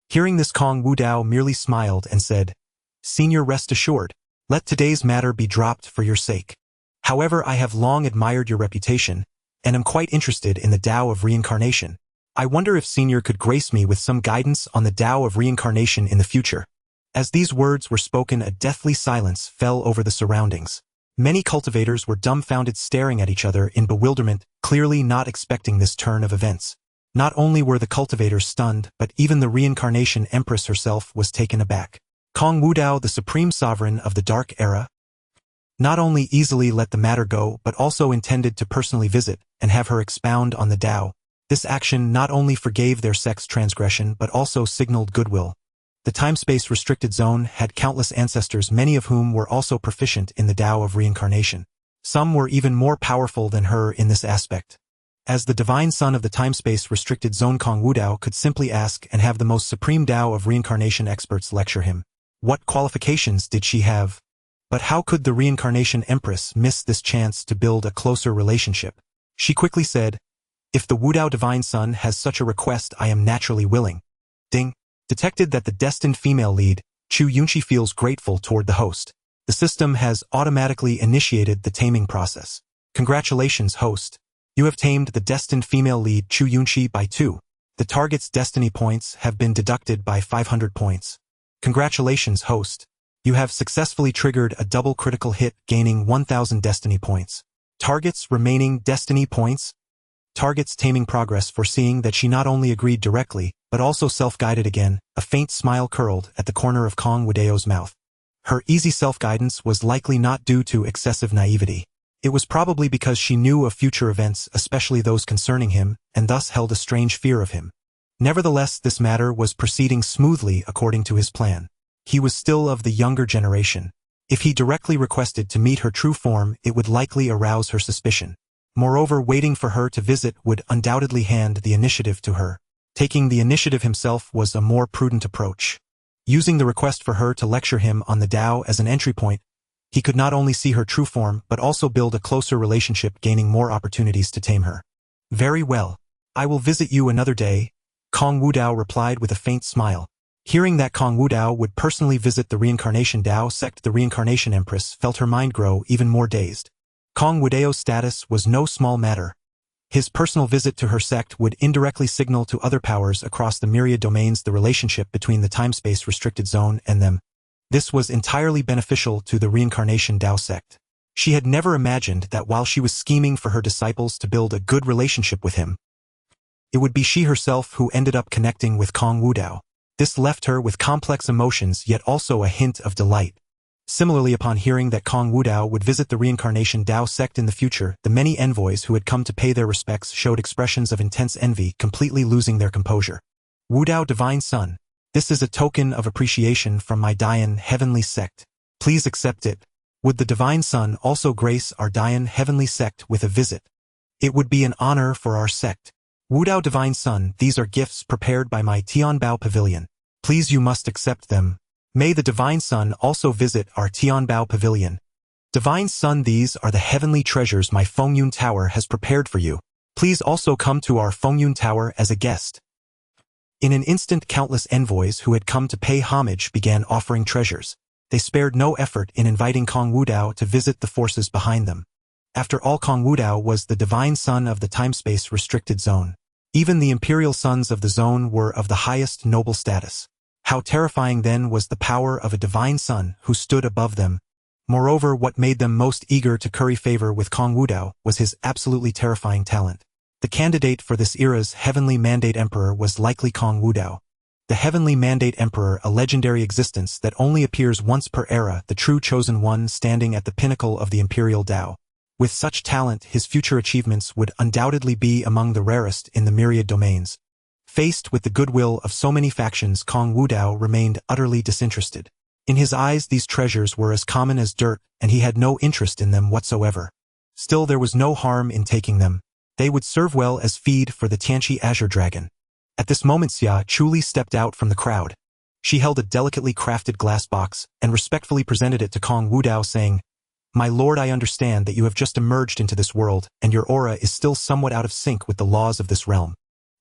Hearing this, Kong Wudao merely smiled and said, "Senior, rest assured. Let today's matter be dropped for your sake. However, I have long admired your reputation, and am quite interested in the Dao of reincarnation. I wonder if Senior could grace me with some guidance on the Dao of reincarnation in the future." As these words were spoken, a deathly silence fell over the surroundings. Many cultivators were dumbfounded, staring at each other in bewilderment, clearly not expecting this turn of events. Not only were the cultivators stunned, but even the reincarnation empress herself was taken aback. Kong Wudao, the supreme sovereign of the Dark Era, not only easily let the matter go, but also intended to personally visit and have her expound on the Dao. This action not only forgave their sect's transgression, but also signaled goodwill. The time-space restricted zone had countless ancestors, many of whom were also proficient in the Dao of reincarnation. Some were even more powerful than her in this aspect. As the divine son of the time-space restricted zone, Kong Wudao could simply ask and have the most supreme Dao of reincarnation experts lecture him. What qualifications did she have? But how could the reincarnation empress miss this chance to build a closer relationship? She quickly said, If the Wudao Divine Son has such a request, I am naturally willing. Ding. Detected that the destined female lead, Chu Yunqi, feels grateful toward the host. The system has automatically initiated the taming process. Congratulations, host. You have tamed the destined female lead Chu Yunqi by 2. The target's destiny points have been deducted by 500 points. Congratulations, host. You have successfully triggered a double critical hit, gaining 1000 destiny points. Target's remaining destiny points. Target's taming progress, foreseeing that she not only agreed directly, but also self-guided again. A faint smile curled at the corner of Kong Wudao's mouth. Her easy self-guidance was likely not due to excessive naivety. It was probably because she knew of future events, especially those concerning him, and thus held a strange fear of him. Nevertheless, this matter was proceeding smoothly according to his plan. He was still of the younger generation. If he directly requested to meet her true form, it would likely arouse her suspicion. Moreover, waiting for her to visit would undoubtedly hand the initiative to her. Taking the initiative himself was a more prudent approach. Using the request for her to lecture him on the Dao as an entry point, he could not only see her true form but also build a closer relationship, gaining more opportunities to tame her. Very well. I will visit you another day, Kong Wudao replied with a faint smile. Hearing that Kong Wudao would personally visit the Reincarnation Dao sect, the Reincarnation Empress felt her mind grow even more dazed. Kong Wudao's status was no small matter. His personal visit to her sect would indirectly signal to other powers across the myriad domains the relationship between the time-space restricted zone and them. This was entirely beneficial to the Reincarnation Dao sect. She had never imagined that while she was scheming for her disciples to build a good relationship with him, it would be she herself who ended up connecting with Kong Wudao. This left her with complex emotions, yet also a hint of delight. Similarly, upon hearing that Kong Wudao would visit the Reincarnation Dao sect in the future, the many envoys who had come to pay their respects showed expressions of intense envy, completely losing their composure. Wudao Divine Son, this is a token of appreciation from my Dian Heavenly Sect. Please accept it. Would the Divine Son also grace our Dian Heavenly Sect with a visit? It would be an honor for our sect. Wudao Divine Son, these are gifts prepared by my Tianbao Pavilion. Please, you must accept them. May the Divine Son also visit our Tianbao Pavilion. Divine Son, these are the heavenly treasures my Fengyun Tower has prepared for you. Please also come to our Fengyun Tower as a guest. In an instant, countless envoys who had come to pay homage began offering treasures. They spared no effort in inviting Kong Wudao to visit the forces behind them. After all, Kong Wudao was the Divine Son of the time-space restricted zone. Even the imperial sons of the zone were of the highest noble status. How terrifying then was the power of a Divine Son who stood above them. Moreover, what made them most eager to curry favor with Kong Wudao was his absolutely terrifying talent. The candidate for this era's Heavenly Mandate Emperor was likely Kong Wudao. The Heavenly Mandate Emperor, a legendary existence that only appears once per era, the true chosen one standing at the pinnacle of the Imperial Dao. With such talent, his future achievements would undoubtedly be among the rarest in the myriad domains. Faced with the goodwill of so many factions, Kong Wudao remained utterly disinterested. In his eyes, these treasures were as common as dirt, and he had no interest in them whatsoever. Still, there was no harm in taking them. They would serve well as feed for the Tianqi Azure Dragon. At this moment, Xia Chuli stepped out from the crowd. She held a delicately crafted glass box and respectfully presented it to Kong Wudao, saying, "My lord, I understand that you have just emerged into this world, and your aura is still somewhat out of sync with the laws of this realm.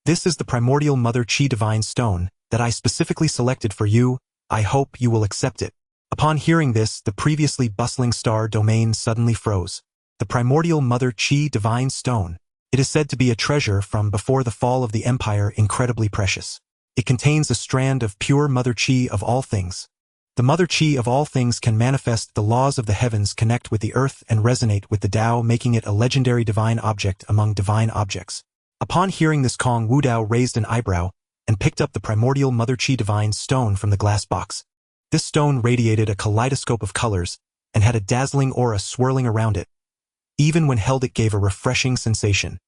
This is the primordial Mother Qi Divine Stone that I specifically selected for you. I hope you will accept it." Upon hearing this, the previously bustling star domain suddenly froze. The primordial Mother Qi Divine Stone. It is said to be a treasure from before the fall of the empire, incredibly precious. It contains a strand of pure Mother Qi of all things. The Mother Qi of all things can manifest the laws of the heavens, connect with the earth, and resonate with the Dao, making it a legendary divine object among divine objects. Upon hearing this, Kong Wudao raised an eyebrow and picked up the primordial Mother Qi Divine Stone from the glass box. This stone radiated a kaleidoscope of colors and had a dazzling aura swirling around it. Even when held, it gave a refreshing sensation.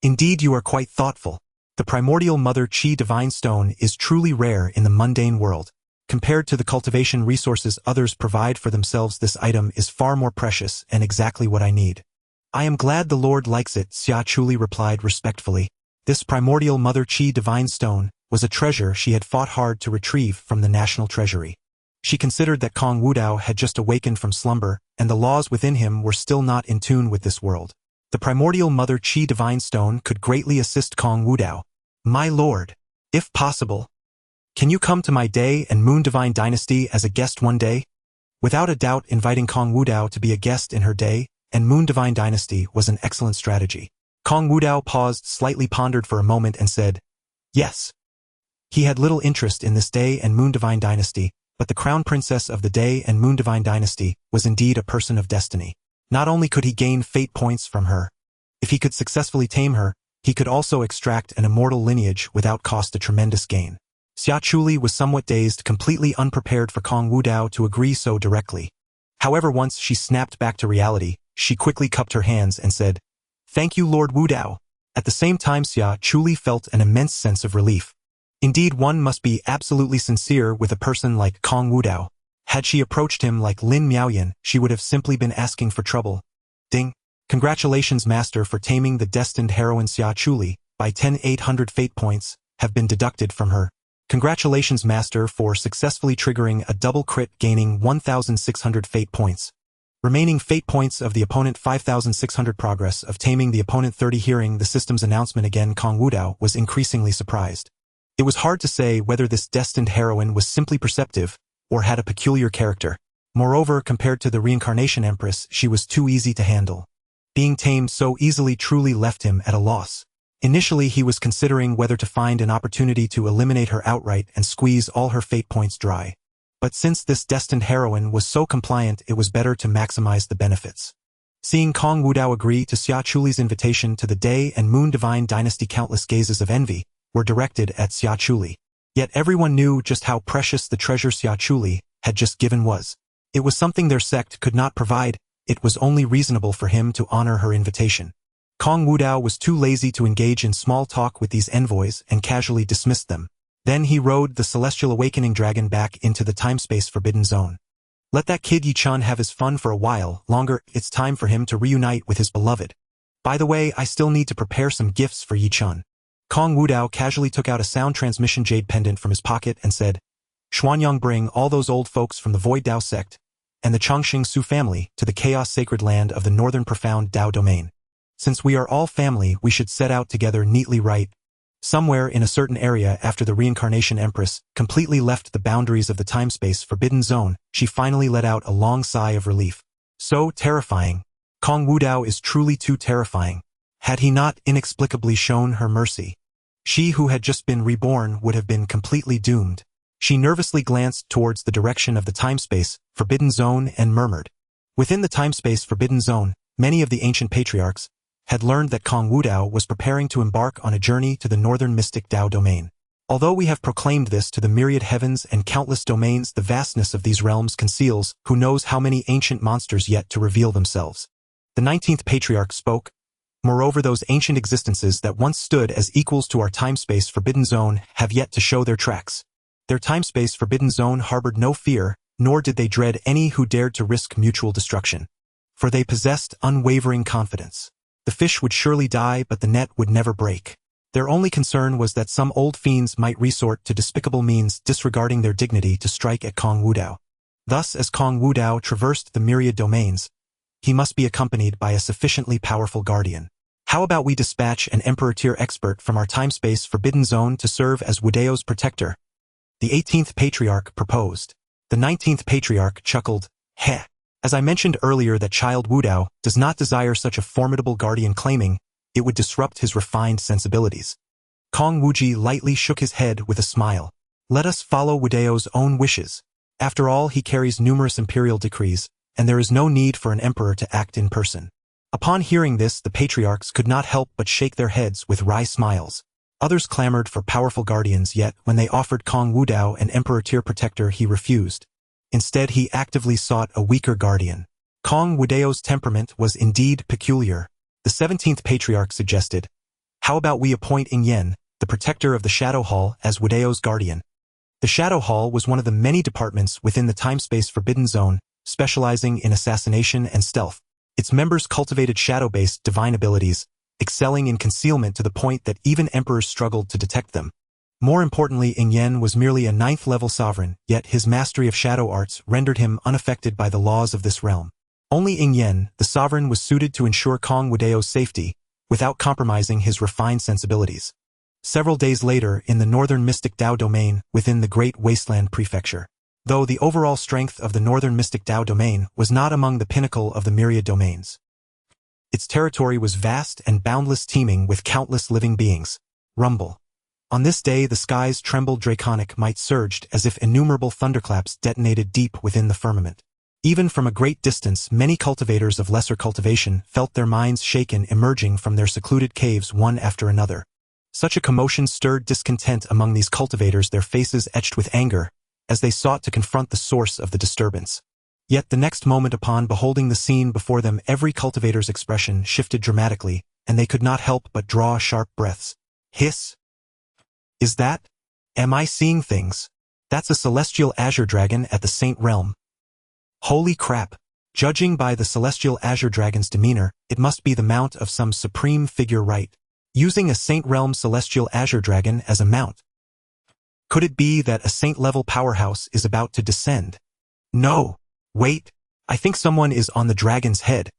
Indeed, you are quite thoughtful. The primordial Mother Qi Divine Stone is truly rare in the mundane world. Compared to the cultivation resources others provide for themselves, this item is far more precious and exactly what I need. I am glad the Lord likes it, Xia Chuli replied respectfully. This primordial Mother Qi Divine Stone was a treasure she had fought hard to retrieve from the national treasury. She considered that Kong Wudao had just awakened from slumber, and the laws within him were still not in tune with this world. The primordial Mother Qi Divine Stone could greatly assist Kong Wudao. My lord, if possible, can you come to my Day and Moon Divine Dynasty as a guest one day? Without a doubt, inviting Kong Wudao to be a guest in her Day and Moon Divine Dynasty was an excellent strategy. Kong Wudao paused, slightly pondered for a moment and said, yes. He had little interest in this Day and Moon Divine Dynasty, but the crown princess of the Day and Moon Divine Dynasty was indeed a person of destiny. Not only could he gain fate points from her, if he could successfully tame her, he could also extract an immortal lineage without cost a tremendous gain. Xia Chuli was somewhat dazed, completely unprepared for Kong Wudao to agree so directly. However, once she snapped back to reality, she quickly cupped her hands and said, thank you, Lord Wudao. At the same time, Xia Chuli felt an immense sense of relief. Indeed, one must be absolutely sincere with a person like Kong Wudao. Had she approached him like Lin Miaoyan, she would have simply been asking for trouble. Ding. Congratulations, Master, for taming the destined heroine Xia Chuli. By 10,800 fate points have been deducted from her. Congratulations, Master, for successfully triggering a double crit, gaining 1,600 fate points. Remaining fate points of the opponent 5,600. Progress of taming the opponent 30. Hearing the system's announcement again, Kong Wudao was increasingly surprised. It was hard to say whether this destined heroine was simply perceptive or had a peculiar character. Moreover, compared to the reincarnation empress, she was too easy to handle. Being tamed so easily truly left him at a loss. Initially, he was considering whether to find an opportunity to eliminate her outright and squeeze all her fate points dry. But since this destined heroine was so compliant, it was better to maximize the benefits. Seeing Kong Wudao agree to Xia Chuli's invitation to the Day and Moon Divine Dynasty, countless gazes of envy were directed at Xia Chuli. Yet everyone knew just how precious the treasure Xia Chuli had just given was. It was something their sect could not provide. It was only reasonable for him to honor her invitation. Kong Wudao was too lazy to engage in small talk with these envoys and casually dismissed them. Then he rode the celestial awakening dragon back into the time-space forbidden zone. Let that kid Yi-chan have his fun for a while longer. It's time for him to reunite with his beloved. By the way, I still need to prepare some gifts for Yi-chan. Kong Wudao casually took out a sound transmission jade pendant from his pocket and said, Xuanyang, bring all those old folks from the Void Dao sect and the Chongqing Su family to the chaos sacred land of the northern profound Dao domain. Since we are all family, we should set out together neatly, right? Somewhere in a certain area after the reincarnation empress completely left the boundaries of the time-space forbidden zone, she finally let out a long sigh of relief. So terrifying. Kong Wudao is truly too terrifying. Had he not inexplicably shown her mercy, she who had just been reborn would have been completely doomed. She nervously glanced towards the direction of the time-space forbidden zone and murmured. Within the time-space forbidden zone, many of the ancient patriarchs had learned that Kong Wudao was preparing to embark on a journey to the northern mystic Dao domain. Although we have proclaimed this to the myriad heavens and countless domains, the vastness of these realms conceals who knows how many ancient monsters yet to reveal themselves. The 19th patriarch spoke. Moreover, those ancient existences that once stood as equals to our time-space forbidden zone have yet to show their tracks. Their time-space forbidden zone harbored no fear, nor did they dread any who dared to risk mutual destruction. For they possessed unwavering confidence. The fish would surely die, but the net would never break. Their only concern was that some old fiends might resort to despicable means, disregarding their dignity, to strike at Kong Wudao. Thus, as Kong Wudao traversed the myriad domains, he must be accompanied by a sufficiently powerful guardian. How about we dispatch an Emperor-tier expert from our time-space forbidden zone to serve as Wudao's protector? The 18th patriarch proposed. The 19th patriarch chuckled. Heh. As I mentioned earlier that child Wudao does not desire such a formidable guardian, claiming it would disrupt his refined sensibilities. Kong Wuji lightly shook his head with a smile. Let us follow Wudao's own wishes. After all, he carries numerous imperial decrees, and there is no need for an emperor to act in person. Upon hearing this, the patriarchs could not help but shake their heads with wry smiles. Others clamored for powerful guardians, yet when they offered Kong Wudao an emperor-tier protector, he refused. Instead, he actively sought a weaker guardian. Kong Wudao's temperament was indeed peculiar. The 17th patriarch suggested, how about we appoint Ing Yen, the protector of the Shadow Hall, as Wudao's guardian? The Shadow Hall was one of the many departments within the time-space forbidden zone, specializing in assassination and stealth. Its members cultivated shadow-based divine abilities, excelling in concealment to the point that even emperors struggled to detect them. More importantly, Ing Yen was merely a 9th-level sovereign, yet his mastery of shadow arts rendered him unaffected by the laws of this realm. Only Ying Yen, the sovereign, was suited to ensure Kong Wudao's safety, without compromising his refined sensibilities. Several days later, in the northern Mystic Dao domain within the Great Wasteland Prefecture. Though the overall strength of the northern Mystic Dao domain was not among the pinnacle of the myriad domains. Its territory was vast and boundless, teeming with countless living beings. Rumble. On this day the skies trembled, draconic might surged as if innumerable thunderclaps detonated deep within the firmament. Even from a great distance, many cultivators of lesser cultivation felt their minds shaken, emerging from their secluded caves one after another. Such a commotion stirred discontent among these cultivators, their faces etched with anger, as they sought to confront the source of the disturbance. Yet the next moment, upon beholding the scene before them, every cultivator's expression shifted dramatically, and they could not help but draw sharp breaths. Hiss! Is that? Am I seeing things? That's a celestial azure dragon at the Saint Realm. Holy crap! Judging by the celestial azure dragon's demeanor, it must be the mount of some supreme figure, right? Using a Saint Realm celestial azure dragon as a mount. Could it be that a saint-level powerhouse is about to descend? No! Wait! I think someone is on the dragon's head.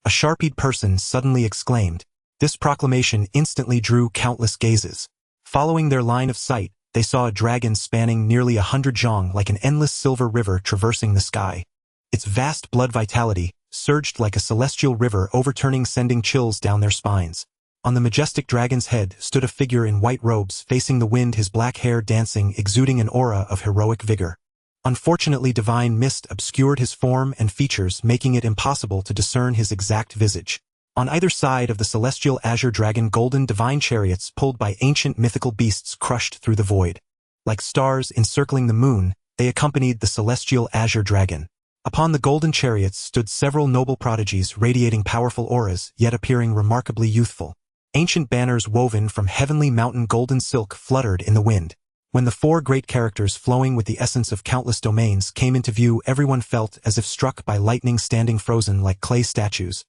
A sharp-eyed person suddenly exclaimed. This proclamation instantly drew countless gazes. Following their line of sight, they saw a dragon spanning nearly 100 zhong, like an endless silver river traversing the sky. Its vast blood vitality surged like a celestial river, overturning, sending chills down their spines. On the majestic dragon's head stood a figure in white robes, facing the wind, his black hair dancing, exuding an aura of heroic vigor. Unfortunately, divine mist obscured his form and features, making it impossible to discern his exact visage. On either side of the celestial azure dragon, golden divine chariots pulled by ancient mythical beasts crushed through the void. Like stars encircling the moon, they accompanied the celestial azure dragon. Upon the golden chariots stood several noble prodigies, radiating powerful auras, yet appearing remarkably youthful. Ancient banners woven from heavenly mountain golden silk fluttered in the wind. When the four great characters, flowing with the essence of countless domains, came into view, everyone felt as if struck by lightning, standing frozen like clay statues.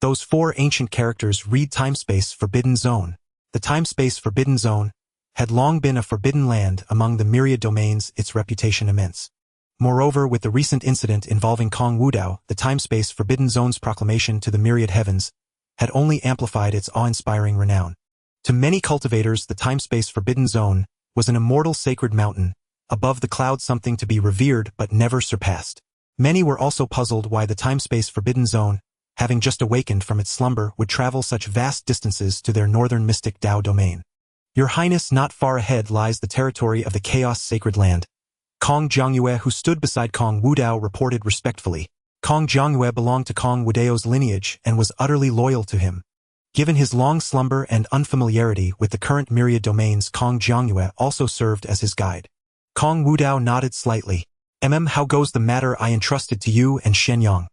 Those four ancient characters read Timespace Forbidden Zone. The Timespace Forbidden Zone had long been a forbidden land among the myriad domains, its reputation immense. Moreover, with the recent incident involving Kong Wudao, the Timespace Forbidden Zone's proclamation to the myriad heavens had only amplified its awe-inspiring renown. To many cultivators, the Timespace Forbidden Zone was an immortal sacred mountain, above the clouds, something to be revered but never surpassed. Many were also puzzled why the Timespace Forbidden Zone, having just awakened from its slumber, would travel such vast distances to their northern Mystic Dao domain. Your Highness, not far ahead lies the territory of the Chaos Sacred Land. Kong Jiangyue, who stood beside Kong Wudao, reported respectfully. Kong Jiangyue belonged to Kong Wudao's lineage and was utterly loyal to him. Given his long slumber and unfamiliarity with the current myriad domains, Kong Jiangyue also served as his guide. Kong Wudao nodded slightly. How goes the matter I entrusted to you and Shenyang?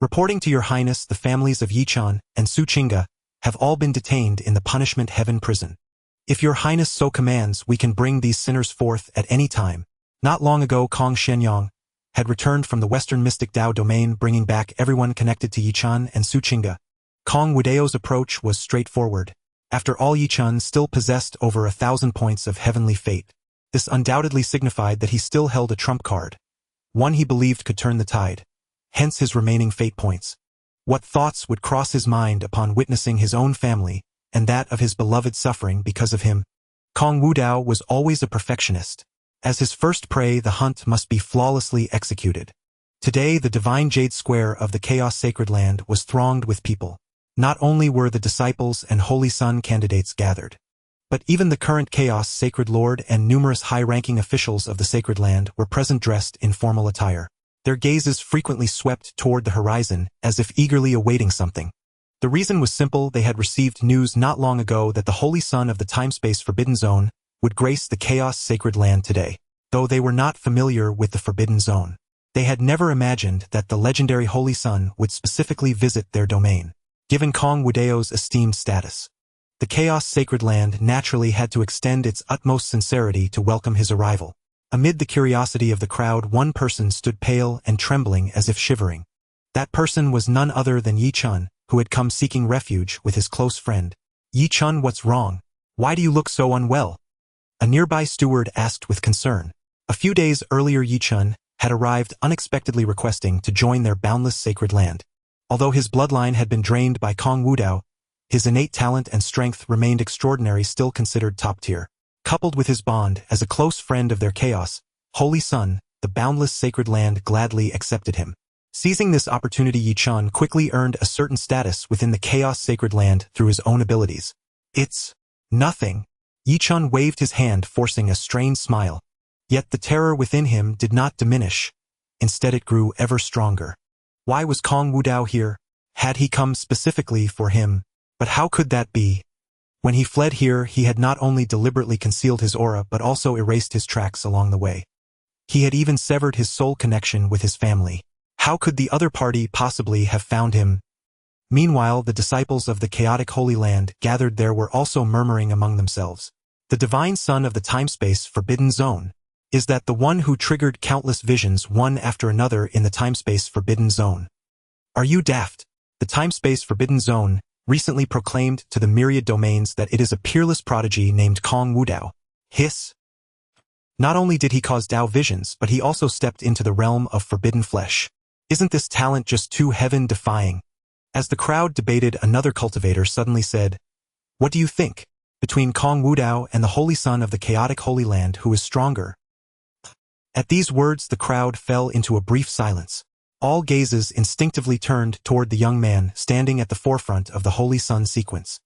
Reporting to your Highness, the families of Yichun and Su Qingge have all been detained in the Punishment Heaven prison. If your Highness so commands, we can bring these sinners forth at any time. Not long ago, Kong Shenyang had returned from the Western Mystic Dao domain, bringing back everyone connected to Yichun and Su Qingge. Kong Wudao's approach was straightforward. After all, Yichun still possessed over 1,000 points of heavenly fate. This undoubtedly signified that he still held a trump card, one he believed could turn the tide, hence his remaining fate points. What thoughts would cross his mind upon witnessing his own family and that of his beloved suffering because of him? Kong Wudao was always a perfectionist. As his first prey, the hunt must be flawlessly executed. Today, the divine jade square of the Chaos Sacred Land was thronged with people. Not only were the disciples and Holy Sun candidates gathered, but even the current Chaos Sacred Lord and numerous high-ranking officials of the Sacred Land were present, dressed in formal attire. Their gazes frequently swept toward the horizon, as if eagerly awaiting something. The reason was simple: they had received news not long ago that the Holy Sun of the Timespace Forbidden Zone would grace the Chaos Sacred Land today. Though they were not familiar with the Forbidden Zone, they had never imagined that the legendary Holy Sun would specifically visit their domain. Given Kong Wudao's esteemed status, the Chaos Sacred Land naturally had to extend its utmost sincerity to welcome his arrival. Amid the curiosity of the crowd, one person stood pale and trembling, as if shivering. That person was none other than Yichun, who had come seeking refuge with his close friend. Yichun, what's wrong? Why do you look so unwell? A nearby steward asked with concern. A few days earlier, Yichun had arrived unexpectedly, requesting to join their boundless sacred land. Although his bloodline had been drained by Kong Wudao, his innate talent and strength remained extraordinary, still considered top tier. Coupled with his bond as a close friend of their chaos, Holy Sun, the boundless sacred land gladly accepted him. Seizing this opportunity, Yi Chun quickly earned a certain status within the chaos sacred land through his own abilities. It's nothing. Yi Chun waved his hand, forcing a strained smile. Yet the terror within him did not diminish. Instead it grew ever stronger. Why was Kong Wudao here? Had he come specifically for him? But how could that be? When he fled here, he had not only deliberately concealed his aura but also erased his tracks along the way. He had even severed his soul connection with his family. How could the other party possibly have found him? Meanwhile, the disciples of the chaotic Holy Land gathered there were also murmuring among themselves. The divine son of the time-space forbidden zone. Is that the one who triggered countless visions one after another in the time-space forbidden zone? Are you daft? The time-space forbidden zone recently proclaimed to the myriad domains that it is a peerless prodigy named Kong Wudao. Hiss. Not only did he cause Dao visions, but he also stepped into the realm of forbidden flesh. Isn't this talent just too heaven-defying? As the crowd debated, another cultivator suddenly said, "What do you think? Between Kong Wudao and the Holy Son of the chaotic Holy Land, who is stronger?" At these words, the crowd fell into a brief silence. All gazes instinctively turned toward the young man standing at the forefront of the Holy Sun sequence.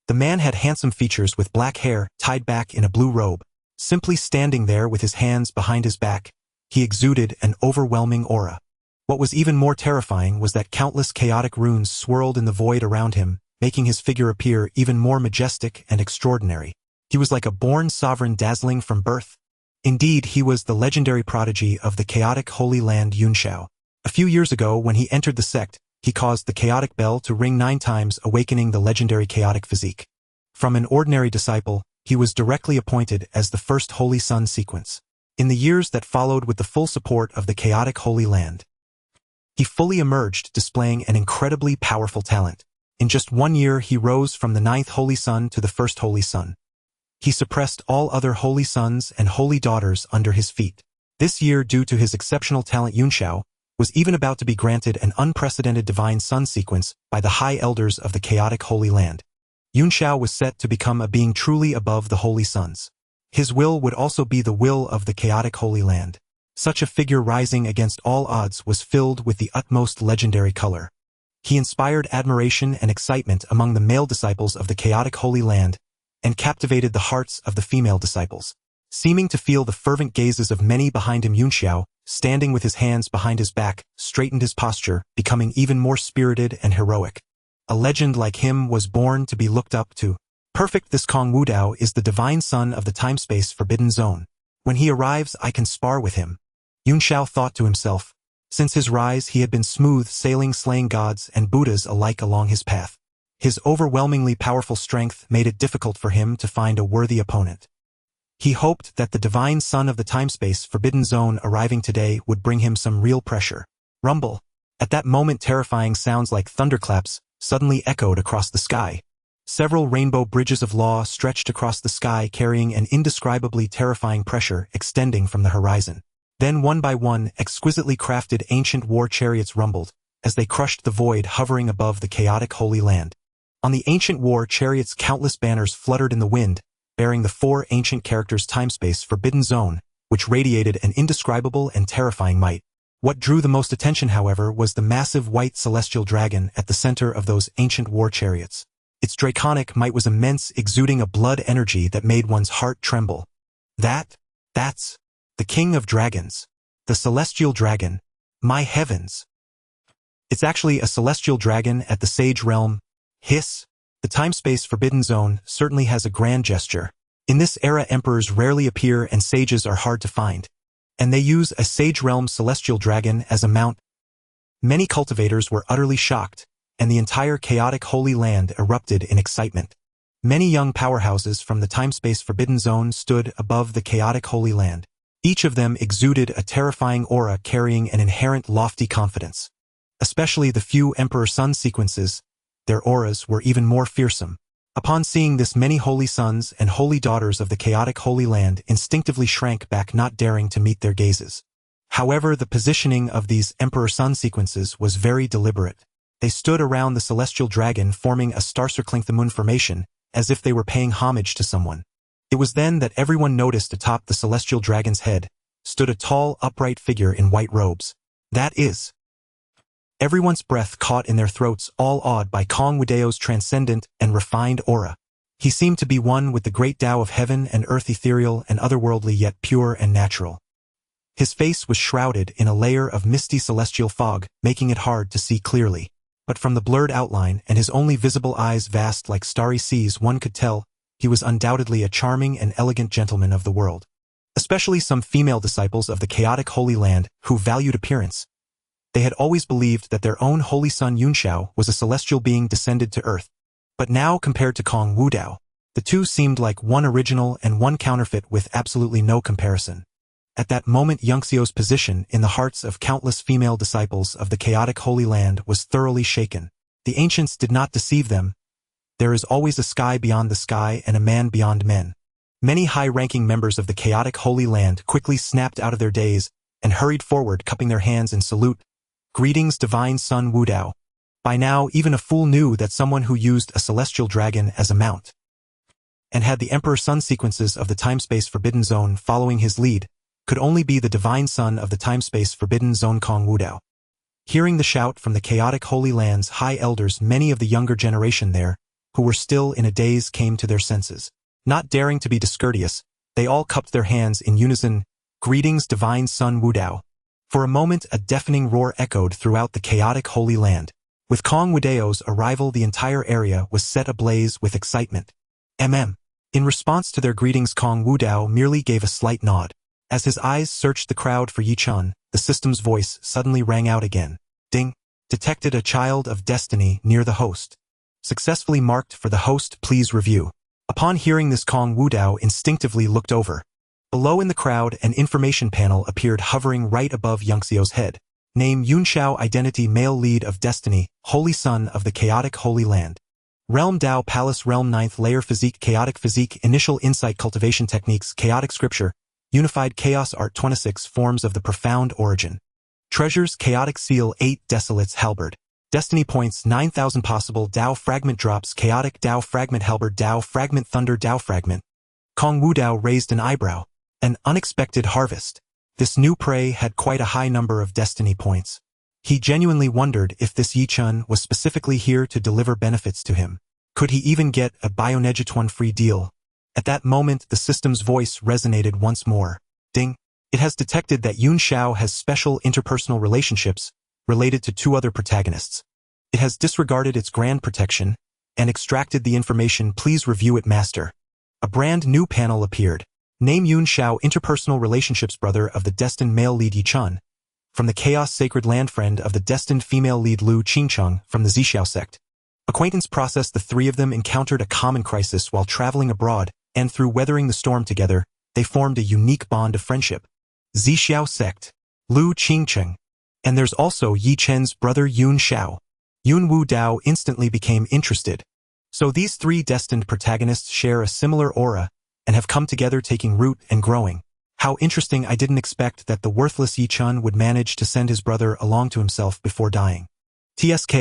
The man had handsome features with black hair tied back in a blue robe. Simply standing there with his hands behind his back, he exuded an overwhelming aura. What was even more terrifying was that countless chaotic runes swirled in the void around him, making his figure appear even more majestic and extraordinary. He was like a born sovereign, dazzling from birth. Indeed, he was the legendary prodigy of the chaotic Holy Land Yunxiao. A few years ago, when he entered the sect, he caused the chaotic bell to ring 9 times, awakening the legendary chaotic physique. From an ordinary disciple, he was directly appointed as the first Holy Sun sequence. In the years that followed, with the full support of the chaotic Holy Land, he fully emerged, displaying an incredibly powerful talent. In just 1 year, he rose from the 9th Holy Sun to the 1st Holy Sun. He suppressed all other Holy Sons and Holy Daughters under his feet. This year, due to his exceptional talent, Yunxiao was even about to be granted an unprecedented divine sun sequence by the High Elders of the chaotic Holy Land. Yunxiao was set to become a being truly above the Holy Sons. His will would also be the will of the chaotic Holy Land. Such a figure, rising against all odds, was filled with the utmost legendary color. He inspired admiration and excitement among the male disciples of the chaotic Holy Land and captivated the hearts of the female disciples. Seeming to feel the fervent gazes of many behind him, Yunxiao, standing with his hands behind his back, straightened his posture, becoming even more spirited and heroic. A legend like him was born to be looked up to. Perfect. This Kong Wudao is the divine son of the time-space forbidden zone. When he arrives, I can spar with him. Yunxiao thought to himself. Since his rise, he had been smooth sailing, slaying gods and Buddhas alike along his path. His overwhelmingly powerful strength made it difficult for him to find a worthy opponent. He hoped that the divine son of the time-space forbidden zone arriving today would bring him some real pressure. Rumble. At that moment, terrifying sounds like thunderclaps suddenly echoed across the sky. Several rainbow bridges of law stretched across the sky, carrying an indescribably terrifying pressure extending from the horizon. Then, one by one, exquisitely crafted ancient war chariots rumbled as they crushed the void hovering above the chaotic Holy Land. On the ancient war chariots, countless banners fluttered in the wind, bearing the 4 ancient characters time-space forbidden zone, which radiated an indescribable and terrifying might. What drew the most attention, however, was the massive white celestial dragon at the center of those ancient war chariots. Its draconic might was immense, exuding a blood energy that made one's heart tremble. That's the king of dragons. The celestial dragon. My heavens. It's actually a celestial dragon at the sage realm. Hiss. The time-space forbidden zone certainly has a grand gesture. In this era, emperors rarely appear and sages are hard to find. And they use a sage realm celestial dragon as a mount. Many cultivators were utterly shocked, and the entire chaotic Holy Land erupted in excitement. Many young powerhouses from the time-space forbidden zone stood above the chaotic Holy Land. Each of them exuded a terrifying aura, carrying an inherent lofty confidence. Especially the few Emperor Sun sequences, their auras were even more fearsome. Upon seeing this, many holy sons and holy daughters of the chaotic Holy Land instinctively shrank back, not daring to meet their gazes. However, the positioning of these Emperor Sun sequences was very deliberate. They stood around the celestial dragon, forming a star-circling the moon formation, as if they were paying homage to someone. It was then that everyone noticed atop the celestial dragon's head stood a tall, upright figure in white robes. That is. Everyone's breath caught in their throats, all awed by Kong Wudao's transcendent and refined aura. He seemed to be one with the great Dao of heaven and earth, ethereal and otherworldly, yet pure and natural. His face was shrouded in a layer of misty celestial fog, making it hard to see clearly. But from the blurred outline and his only visible eyes vast like starry seas, one could tell he was undoubtedly a charming and elegant gentleman of the world. Especially some female disciples of the chaotic Holy Land who valued appearance. They had always believed that their own holy son Yunxiao was a celestial being descended to earth. But now, compared to Kong Wudao, the two seemed like one original and one counterfeit with absolutely no comparison. At that moment, Yunxiao's position in the hearts of countless female disciples of the chaotic Holy Land was thoroughly shaken. The ancients did not deceive them. There is always a sky beyond the sky and a man beyond men. Many high-ranking members of the chaotic Holy Land quickly snapped out of their daze and hurried forward, cupping their hands in salute. Greetings, divine son Wudao. By now, even a fool knew that someone who used a celestial dragon as a mount and had the Emperor Sun sequences of the time-space forbidden zone following his lead could only be the divine son of the time-space forbidden zone, Kong Wudao. Hearing the shout from the chaotic Holy Land's high elders, many of the younger generation there, who were still in a daze, came to their senses. Not daring to be discourteous, they all cupped their hands in unison. Greetings, divine son Wudao. For a moment, a deafening roar echoed throughout the chaotic Holy Land. With Kong Wudao's arrival, the entire area was set ablaze with excitement. In response to their greetings, Kong Wudao merely gave a slight nod. As his eyes searched the crowd for Yichun, the system's voice suddenly rang out again. Ding! Detected a child of destiny near the host. Successfully marked for the host, please review. Upon hearing this, Kong Wudao instinctively looked over. Below in the crowd, an information panel appeared hovering right above Yunxiao's head. Name: Yunxiao. Identity: male, lead of destiny, holy son of the chaotic Holy Land. Realm: Dao Palace. Realm: 9th layer. Physique: chaotic physique. Initial insight: cultivation techniques. Chaotic scripture. Unified chaos art. 26 forms of the profound origin. Treasures: chaotic seal. 8 desolates halberd. Destiny points: 9,000 possible. Dao fragment drops. Chaotic Dao fragment halberd. Dao fragment thunder. Dao fragment. Kong Wudao raised an eyebrow. An unexpected harvest. This new prey had quite a high number of destiny points. He genuinely wondered if this Yichun was specifically here to deliver benefits to him. Could he even get a Bionegituan free deal? At that moment, the system's voice resonated once more. Ding! It has detected that Yunxiao has special interpersonal relationships related to 2 other protagonists. It has disregarded its grand protection and extracted the information. Please review it, master. A brand new panel appeared. Name: Yunxiao. Interpersonal relationships: brother of the destined male lead Yichun. From the Chaos Sacred Land. Friend of the destined female lead Lu Qingcheng from the Zixiao sect. Acquaintance process: the 3 of them encountered a common crisis while traveling abroad, and through weathering the storm together, they formed a unique bond of friendship. Zixiao sect. Lu Qingcheng. And there's also Yi Chen's brother Yunxiao. Yun Wudao instantly became interested. So these 3 destined protagonists share a similar aura and have come together, taking root and growing. How interesting! I didn't expect that the worthless Yichun would manage to send his brother along to himself before dying. TSK.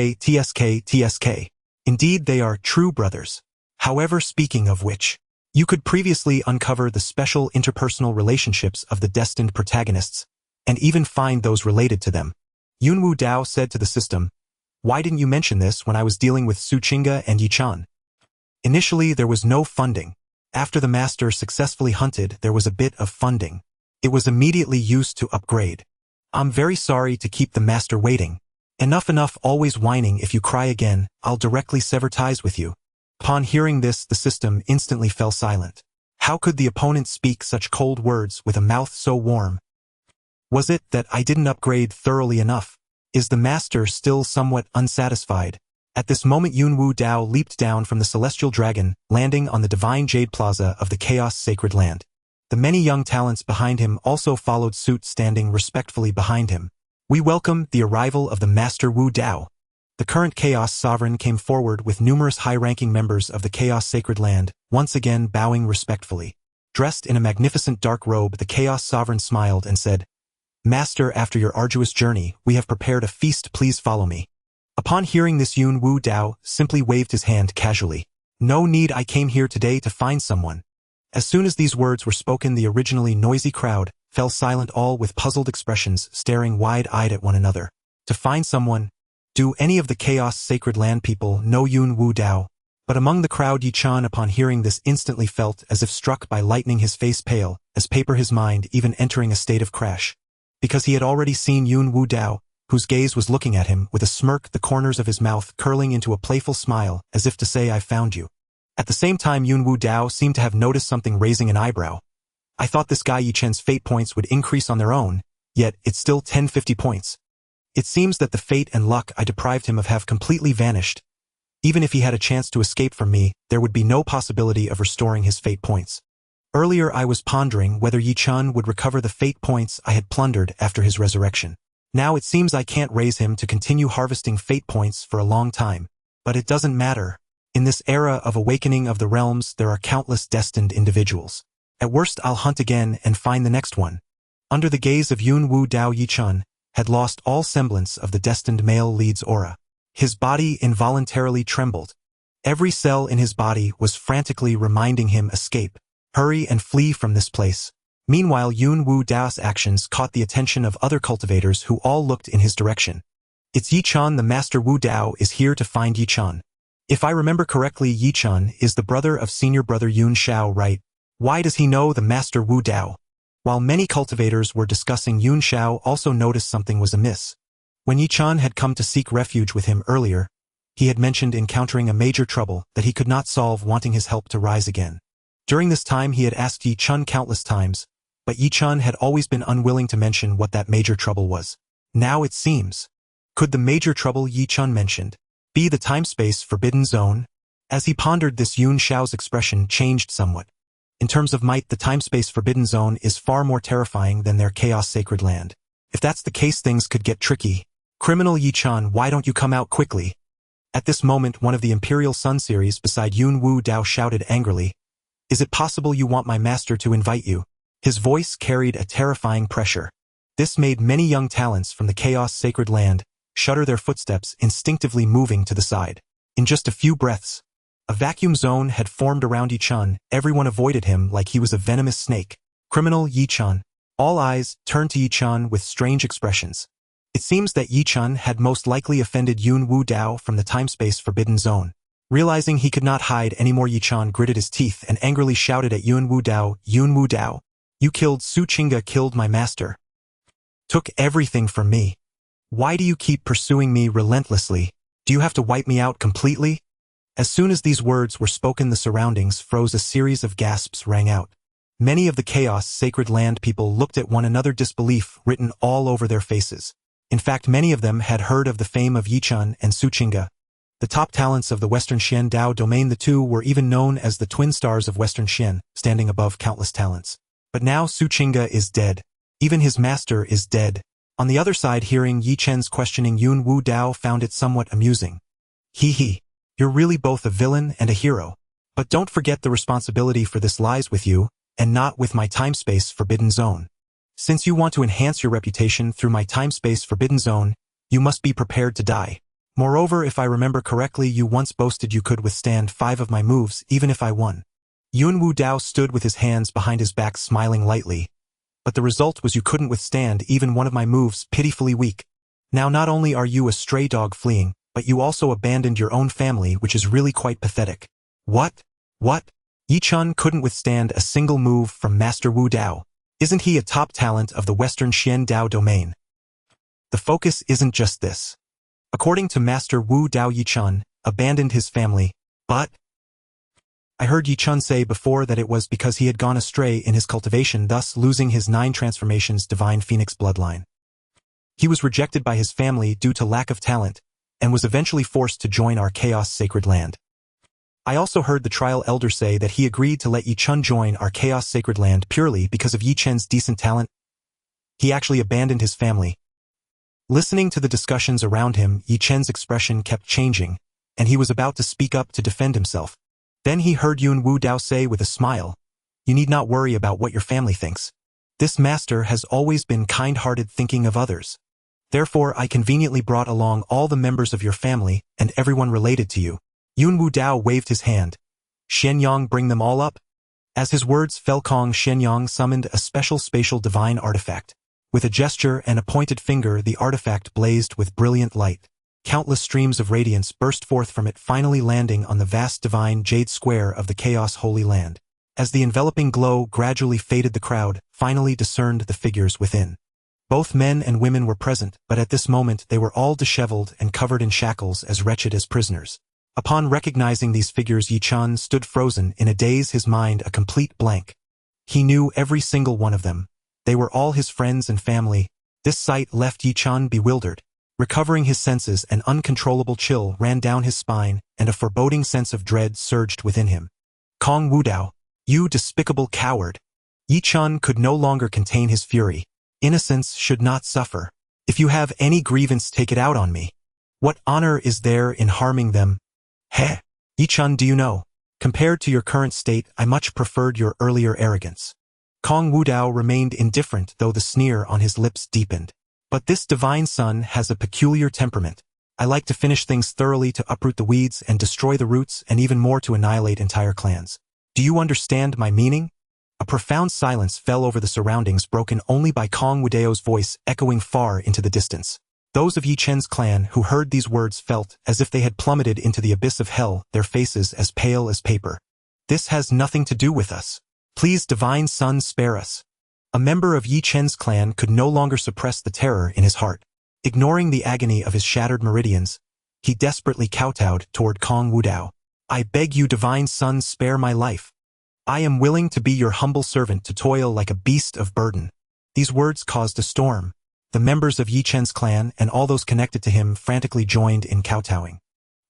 Indeed, they are true brothers. However, speaking of which, you could previously uncover the special interpersonal relationships of the destined protagonists, and even find those related to them. Yun Wudao said to the system, why didn't you mention this when I was dealing with Su Qingge and Yichun? Initially, there was no funding. After the master successfully hunted, there was a bit of funding. It was immediately used to upgrade. I'm very sorry to keep the master waiting. Enough, always whining. If you cry again, I'll directly sever ties with you. Upon hearing this, the system instantly fell silent. How could the opponent speak such cold words with a mouth so warm? Was it that I didn't upgrade thoroughly enough? Is the master still somewhat unsatisfied? At this moment, Yun Wudao leaped down from the celestial dragon, landing on the divine jade plaza of the Chaos Sacred Land. The many young talents behind him also followed suit, standing respectfully behind him. We welcome the arrival of the Master Wudao. The current Chaos Sovereign came forward with numerous high-ranking members of the Chaos Sacred Land, once again bowing respectfully. Dressed in a magnificent dark robe, the Chaos Sovereign smiled and said, Master, after your arduous journey, we have prepared a feast. Please follow me. Upon hearing this, Yun Wudao simply waved his hand casually. No need, I came here today to find someone. As soon as these words were spoken, the originally noisy crowd fell silent, all with puzzled expressions, staring wide-eyed at one another. To find someone? Do any of the Chaos Sacred Land people know Yun Wudao? But among the crowd, Yi-chan, upon hearing this, instantly felt as if struck by lightning, his face pale as paper, his mind even entering a state of crash. Because he had already seen Yun Wudao, whose gaze was looking at him with a smirk, the corners of his mouth curling into a playful smile, as if to say, I found you. At the same time, Yun Wudao seemed to have noticed something, raising an eyebrow. I thought this guy Yi-chan's fate points would increase on their own, yet it's still 1050 points. It seems that the fate and luck I deprived him of have completely vanished. Even if he had a chance to escape from me, there would be no possibility of restoring his fate points. Earlier I was pondering whether Yi-chan would recover the fate points I had plundered after his resurrection. Now it seems I can't raise him to continue harvesting fate points for a long time. But it doesn't matter. In this era of awakening of the realms, there are countless destined individuals. At worst, I'll hunt again and find the next one. Under the gaze of Yun Wudao, Yi-chan had lost all semblance of the destined male lead's aura. His body involuntarily trembled. Every cell in his body was frantically reminding him, escape, hurry and flee from this place. Meanwhile, Yun Wudao's actions caught the attention of other cultivators who all looked in his direction. It's Yi-chan, the Master Wudao is here to find Yi-chan. If I remember correctly, Yi-chan is the brother of senior brother Yun Shao, right? Why does he know the Master Wudao? While many cultivators were discussing, Yun Shao also noticed something was amiss. When Yi-chan had come to seek refuge with him earlier, he had mentioned encountering a major trouble that he could not solve, wanting his help to rise again. During this time he had asked Yi-chan countless times, but Yi-chan had always been unwilling to mention what that major trouble was. Now it seems. Could the major trouble Yi-chan mentioned be the time-space forbidden zone? As he pondered this, Yun Shao's expression changed somewhat. In terms of might, the time-space forbidden zone is far more terrifying than their Chaos Sacred Land. If that's the case, things could get tricky. Criminal Yi-chan, why don't you come out quickly? At this moment, one of the Imperial Sun series beside Yun Wudao shouted angrily, Is it possible you want my master to invite you? His voice carried a terrifying pressure. This made many young talents from the Chaos Sacred Land shudder, their footsteps instinctively moving to the side. In just a few breaths, a vacuum zone had formed around Yi-chan. Everyone avoided him like he was a venomous snake. Criminal Yi-chan. All eyes turned to Yi-chan with strange expressions. It seems that Yi-chan had most likely offended Yun Wudao from the time-space forbidden zone. Realizing he could not hide anymore, Yi-chan gritted his teeth and angrily shouted at Yun Wudao, Yun Wudao, you killed Su Qingge, killed my master. Took everything from me. Why do you keep pursuing me relentlessly? Do you have to wipe me out completely? As soon as these words were spoken, the surroundings froze. A series of gasps rang out. Many of the Chaos Sacred Land people looked at one another, disbelief written all over their faces. In fact, many of them had heard of the fame of Yi-chan and Su Qingge, the top talents of the Western Xian Dao domain. The two were even known as the twin stars of Western Xian, standing above countless talents. But now Su Qingge is dead. Even his master is dead. On the other side, hearing Yi-chan's questioning, Yun Wudao found it somewhat amusing. Hee, you're really both a villain and a hero. But don't forget, the responsibility for this lies with you, and not with my time-space forbidden zone. Since you want to enhance your reputation through my time-space forbidden zone, you must be prepared to die. Moreover, if I remember correctly, you once boasted you could withstand 5 of my moves even if I won. Yun Wudao stood with his hands behind his back, smiling lightly. But the result was you couldn't withstand even one of my moves, pitifully weak. Now not only are you a stray dog fleeing, but you also abandoned your own family, which is really quite pathetic. What? Yi-chan couldn't withstand a single move from Master Wudao. Isn't he a top talent of the Western Xian Dao domain? The focus isn't just this. According to Master Wudao, Yi-chan abandoned his family, but I heard Yi-chan say before that it was because he had gone astray in his cultivation, thus losing his 9 transformations divine phoenix bloodline. He was rejected by his family due to lack of talent, and was eventually forced to join our Chaos Sacred Land. I also heard the trial elder say that he agreed to let Yi-chan join our Chaos Sacred Land purely because of Yi-chan's decent talent. He actually abandoned his family. Listening to the discussions around him, Yi-chan's expression kept changing, and he was about to speak up to defend himself. Then he heard Yun Wudao say with a smile, You need not worry about what your family thinks. This master has always been kind-hearted, thinking of others. Therefore I conveniently brought along all the members of your family and everyone related to you. Yun Wudao waved his hand. Shenyang, bring them all up? As his words fell, Kong Shenyang summoned a special spatial divine artifact. With a gesture and a pointed finger, the artifact blazed with brilliant light. Countless streams of radiance burst forth from it, finally landing on the vast divine jade square of the Chaos Holy Land. As the enveloping glow gradually faded, the crowd finally discerned the figures within. Both men and women were present, but at this moment they were all disheveled and covered in shackles, as wretched as prisoners. Upon recognizing these figures, Yi Chun stood frozen in a daze, his mind a complete blank. He knew every single one of them. They were all his friends and family. This sight left Yi Chun bewildered. Recovering his senses, an uncontrollable chill ran down his spine, and a foreboding sense of dread surged within him. Kong Wudao, you despicable coward! Yi Chun could no longer contain his fury. Innocents should not suffer. If you have any grievance, take it out on me. What honor is there in harming them? Heh! Yi Chun, do you know? Compared to your current state, I much preferred your earlier arrogance. Kong Wudao remained indifferent, though the sneer on his lips deepened. But this divine son has a peculiar temperament. I like to finish things thoroughly, to uproot the weeds and destroy the roots, and even more, to annihilate entire clans. Do you understand my meaning? A profound silence fell over the surroundings, broken only by Kong Wudao's voice echoing far into the distance. Those of Yi Chen's clan who heard these words felt as if they had plummeted into the abyss of hell, their faces as pale as paper. This has nothing to do with us. Please, divine son, spare us. A member of Yi Chen's clan could no longer suppress the terror in his heart. Ignoring the agony of his shattered meridians, he desperately kowtowed toward Kong Wudao. I beg you, divine son, spare my life. I am willing to be your humble servant, to toil like a beast of burden. These words caused a storm. The members of Yi Chen's clan and all those connected to him frantically joined in kowtowing.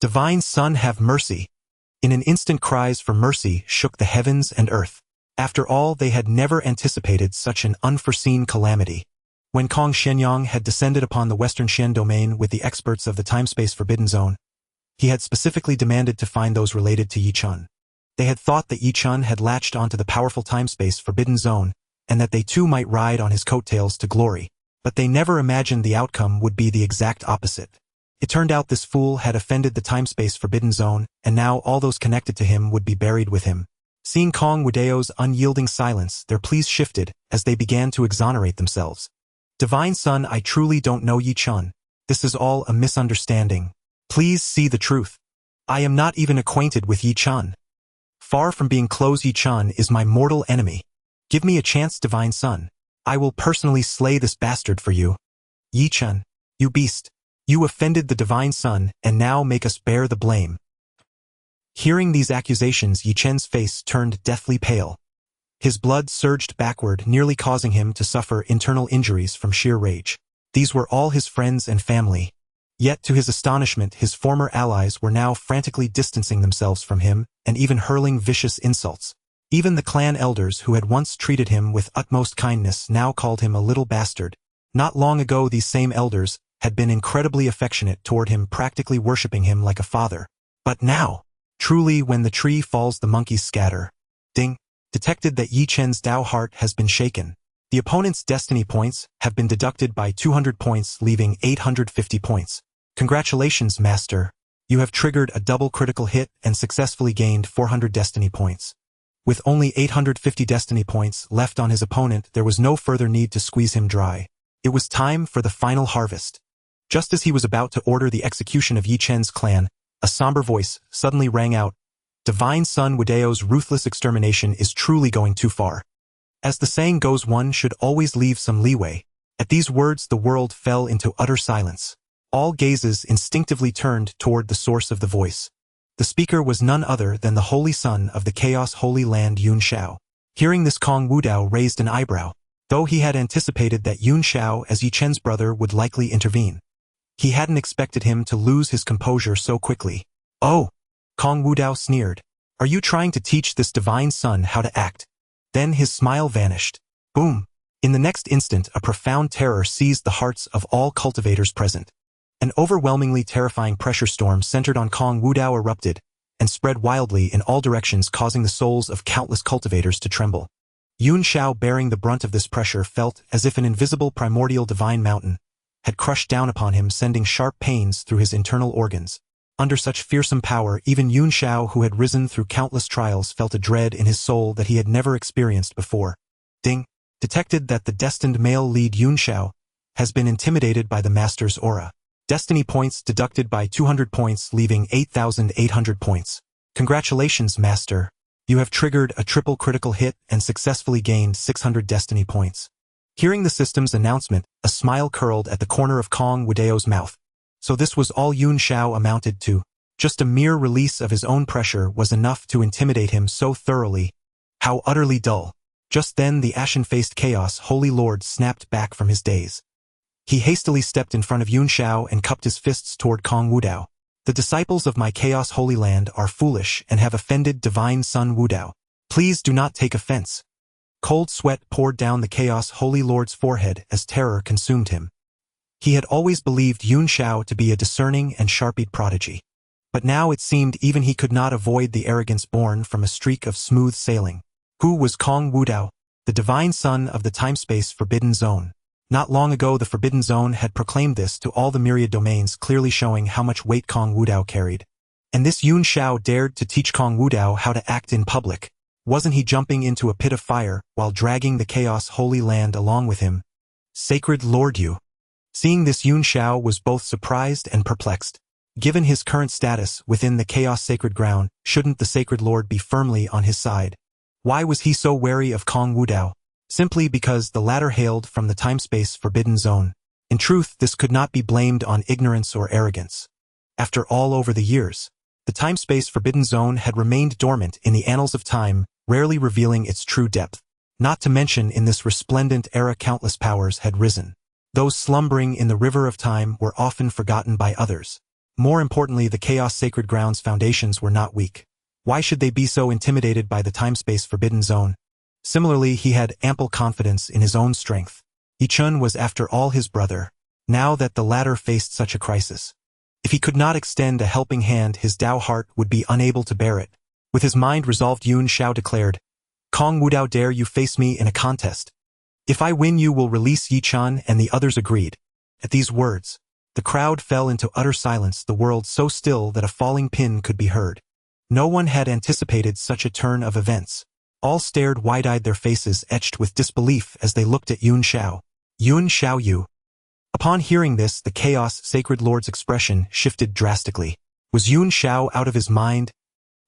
Divine son, have mercy. In an instant, cries for mercy shook the heavens and earth. After all, they had never anticipated such an unforeseen calamity. When Kong Shenyang had descended upon the Western Xian domain with the experts of the time-space forbidden zone, he had specifically demanded to find those related to Yi Chun. They had thought that Yi Chun had latched onto the powerful time-space forbidden zone, and that they too might ride on his coattails to glory. But they never imagined the outcome would be the exact opposite. It turned out this fool had offended the time-space forbidden zone, and now all those connected to him would be buried with him. Seeing Kong Wudao's unyielding silence, their pleas shifted as they began to exonerate themselves. Divine son, I truly don't know Yi Chun. This is all a misunderstanding. Please see the truth. I am not even acquainted with Yi Chun. Far from being close, Yi Chun is my mortal enemy. Give me a chance, divine son. I will personally slay this bastard for you. Yi Chun, you beast. You offended the divine son, and now make us bear the blame. Hearing these accusations, Yi Chen's face turned deathly pale. His blood surged backward, nearly causing him to suffer internal injuries from sheer rage. These were all his friends and family. Yet, to his astonishment, his former allies were now frantically distancing themselves from him and even hurling vicious insults. Even the clan elders, who had once treated him with utmost kindness, now called him a little bastard. Not long ago, these same elders had been incredibly affectionate toward him, practically worshipping him like a father. But now, truly, when the tree falls, the monkeys scatter. Ding! Detected that Yi Chen's Dao heart has been shaken. The opponent's destiny points have been deducted by 200 points, leaving 850 points. Congratulations, master. You have triggered a double critical hit and successfully gained 400 destiny points. With only 850 destiny points left on his opponent, there was no further need to squeeze him dry. It was time for the final harvest. Just as he was about to order the execution of Yi Chen's clan, a somber voice suddenly rang out. Divine son Wudao's ruthless extermination is truly going too far. As the saying goes, one should always leave some leeway. At these words, the world fell into utter silence. All gazes instinctively turned toward the source of the voice. The speaker was none other than the holy son of the Chaos Holy Land, Yun Shao. Hearing this, Kong Wudao raised an eyebrow, though he had anticipated that Yun Shao, as Yi Chen's brother, would likely intervene. He hadn't expected him to lose his composure so quickly. Oh! Kong Wudao sneered. Are you trying to teach this divine son how to act? Then his smile vanished. Boom! In the next instant, a profound terror seized the hearts of all cultivators present. An overwhelmingly terrifying pressure storm centered on Kong Wudao erupted and spread wildly in all directions, causing the souls of countless cultivators to tremble. Yun Shao, bearing the brunt of this pressure, felt as if an invisible primordial divine mountain had crushed down upon him, sending sharp pains through his internal organs. Under such fearsome power, even Yun Xiao, who had risen through countless trials, felt a dread in his soul that he had never experienced before. Ding! Detected that the destined male lead Yun Xiao has been intimidated by the master's aura. Destiny points deducted by 200 points, leaving 8,800 points. Congratulations, master. You have triggered a triple critical hit and successfully gained 600 destiny points. Hearing the system's announcement, a smile curled at the corner of Kong Wudao's mouth. So this was all Yun Xiao amounted to. Just a mere release of his own pressure was enough to intimidate him so thoroughly. How utterly dull. Just then the ashen-faced Chaos Holy Lord snapped back from his daze. He hastily stepped in front of Yun Xiao and cupped his fists toward Kong Wudao. The disciples of my Chaos Holy Land are foolish and have offended Divine Son Wudao. Please do not take offense. Cold sweat poured down the Chaos Holy Lord's forehead as terror consumed him. He had always believed Yun Xiao to be a discerning and sharp-eyed prodigy. But now it seemed even he could not avoid the arrogance born from a streak of smooth sailing. Who was Kong Wudao, the divine son of the time-space Forbidden Zone? Not long ago the Forbidden Zone had proclaimed this to all the myriad domains, clearly showing how much weight Kong Wudao carried. And this Yun Xiao dared to teach Kong Wudao how to act in public. Wasn't he jumping into a pit of fire while dragging the Chaos Holy Land along with him? Sacred Lord Yu. Seeing this, Yun Xiao was both surprised and perplexed. Given his current status within the Chaos Sacred Ground, shouldn't the Sacred Lord be firmly on his side? Why was he so wary of Kong Wudao? Simply because the latter hailed from the time-space Forbidden Zone. In truth, this could not be blamed on ignorance or arrogance. After all, over the years, the time-space Forbidden Zone had remained dormant in the annals of time, rarely revealing its true depth. Not to mention, in this resplendent era countless powers had risen. Those slumbering in the river of time were often forgotten by others. More importantly, the Chaos Sacred Ground's foundations were not weak. Why should they be so intimidated by the time-space Forbidden Zone? Similarly, he had ample confidence in his own strength. Yichun was after all his brother, now that the latter faced such a crisis. If he could not extend a helping hand, his Dao heart would be unable to bear it. With his mind resolved, Yun Xiao declared, Kong Wudao, dare you face me in a contest? If I win, you will release Yichun, and the others agreed. At these words, the crowd fell into utter silence, the world so still that a falling pin could be heard. No one had anticipated such a turn of events. All stared wide-eyed, their faces etched with disbelief as they looked at Yun Xiao. Yun Xiao Yu. Upon hearing this, the Chaos Sacred Lord's expression shifted drastically. Was Yun Xiao out of his mind?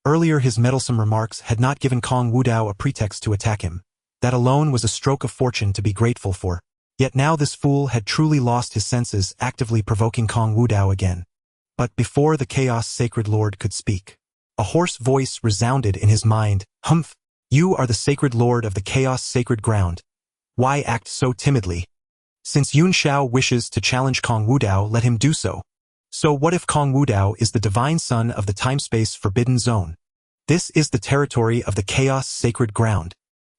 Earlier his meddlesome remarks had not given Kong Wudao a pretext to attack him. That alone was a stroke of fortune to be grateful for. Yet now this fool had truly lost his senses, actively provoking Kong Wudao again. But before the Chaos Sacred Lord could speak, a hoarse voice resounded in his mind. Humph! You are the Sacred Lord of the Chaos Sacred Ground. Why act so timidly? Since Yun Xiao wishes to challenge Kong Wudao, let him do so. So what if Kong Wudao is the divine son of the time-space Forbidden Zone? This is the territory of the Chaos Sacred Ground.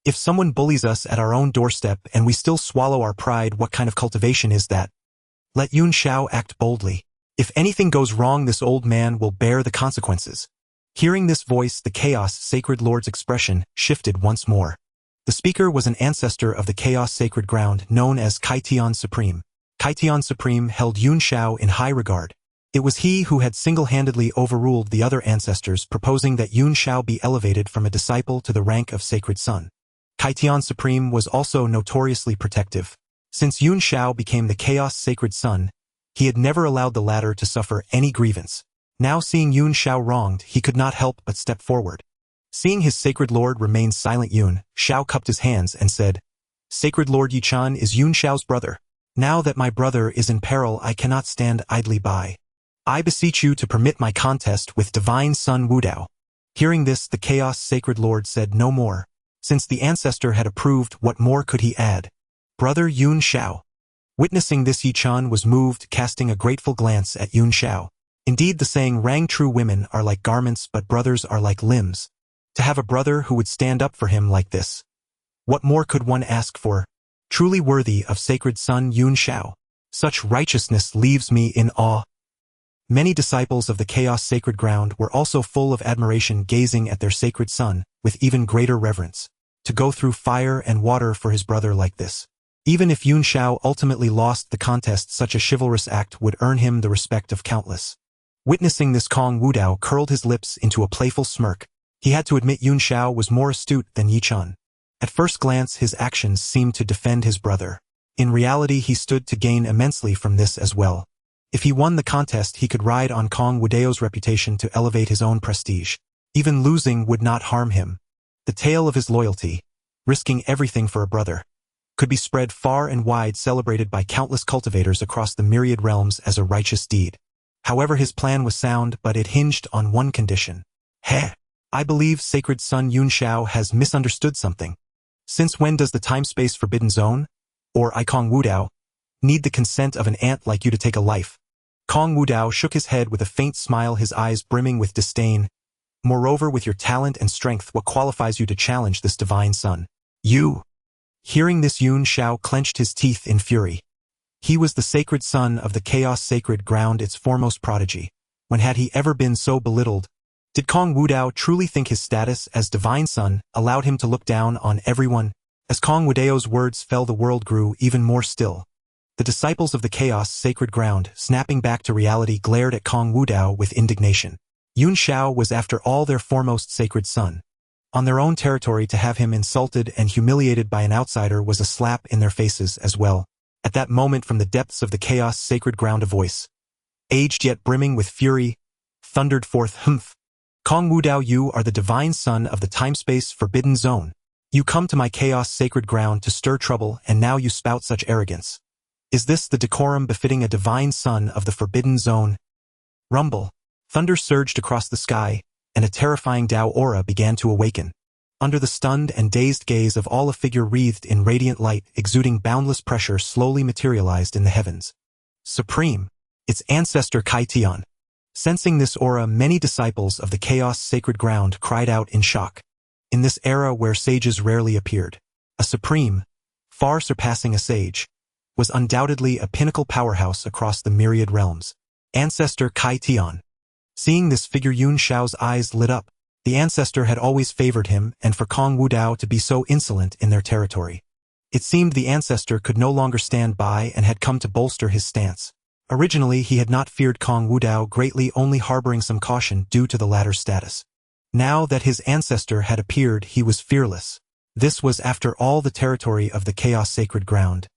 If someone bullies us at our own doorstep and we still swallow our pride, what kind of cultivation is that? Let Yun Xiao act boldly. If anything goes wrong, this old man will bear the consequences. Hearing this voice, the Chaos Sacred Lord's expression shifted once more. The speaker was an ancestor of the Chaos Sacred Ground known as Kaitian Supreme. Kaitian Supreme held Yun Xiao in high regard. It was he who had single-handedly overruled the other ancestors, proposing that Yun Xiao be elevated from a disciple to the rank of Sacred Son. Kaitian Supreme was also notoriously protective. Since Yun Xiao became the Chaos Sacred Son, he had never allowed the latter to suffer any grievance. Now seeing Yun Xiao wronged, he could not help but step forward. Seeing his Sacred Lord remain silent, Yun Xiao cupped his hands and said, Sacred Lord Yichun is Yun Xiao's brother. Now that my brother is in peril, I cannot stand idly by. I beseech you to permit my contest with Divine Son Wudao. Hearing this, the Chaos Sacred Lord said no more. Since the ancestor had approved, what more could he add? Brother Yun Xiao. Witnessing this, Yichun was moved, casting a grateful glance at Yun Xiao. Indeed, the saying rang true, women are like garments, but brothers are like limbs. To have a brother who would stand up for him like this. What more could one ask for? Truly worthy of Sacred Son Yun Xiao. Such righteousness leaves me in awe. Many disciples of the Chaos Sacred Ground were also full of admiration, gazing at their Sacred Son with even greater reverence. To go through fire and water for his brother like this. Even if Yun Shao ultimately lost the contest, such a chivalrous act would earn him the respect of countless. Witnessing this, Kong Wudao curled his lips into a playful smirk. He had to admit Yun Shao was more astute than Yi Chun. At first glance, his actions seemed to defend his brother. In reality, he stood to gain immensely from this as well. If he won the contest, he could ride on Kong Wudao's reputation to elevate his own prestige. Even losing would not harm him. The tale of his loyalty, risking everything for a brother, could be spread far and wide, celebrated by countless cultivators across the myriad realms as a righteous deed. However, his plan was sound, but it hinged on one condition. I believe Sacred Son Yun Shao has misunderstood something. Since when does the time-space forbidden zone, or I Kong Wudao, need the consent of an ant like you to take a life? Kong Wudao shook his head with a faint smile, his eyes brimming with disdain. Moreover, with your talent and strength, what qualifies you to challenge this divine son? You. Hearing this, Yun Shao clenched his teeth in fury. He was the sacred son of the chaos sacred ground, its foremost prodigy. When had he ever been so belittled? Did Kong Wudao truly think his status as divine son allowed him to look down on everyone? As Kong Wudao's words fell, the world grew even more still. The disciples of the chaos sacred ground, snapping back to reality, glared at Kong Wudao with indignation. Yun Shao was after all their foremost sacred son. On their own territory, to have him insulted and humiliated by an outsider was a slap in their faces as well. At that moment, from the depths of the chaos sacred ground, a voice, aged yet brimming with fury, thundered forth, "Humph! Kong Wudao, you are the divine son of the time-space forbidden zone. You come to my chaos sacred ground to stir trouble, and now you spout such arrogance. Is this the decorum befitting a divine son of the forbidden zone?" Rumble. Thunder surged across the sky, and a terrifying Dao aura began to awaken. Under the stunned and dazed gaze of all, a figure wreathed in radiant light, exuding boundless pressure, slowly materialized in the heavens. Supreme. Its ancestor Kai Tian. Sensing this aura, many disciples of the chaos sacred ground cried out in shock. In this era where sages rarely appeared, a supreme, far surpassing a sage, was undoubtedly a pinnacle powerhouse across the myriad realms. Ancestor Kai Tian. Seeing this figure, Yun Shao's eyes lit up. The ancestor had always favored him, and for Kong Wudao to be so insolent in their territory, it seemed the ancestor could no longer stand by and had come to bolster his stance. Originally, he had not feared Kong Wudao greatly, only harboring some caution due to the latter's status. Now that his ancestor had appeared, he was fearless. This was, after all, the territory of the chaos sacred ground.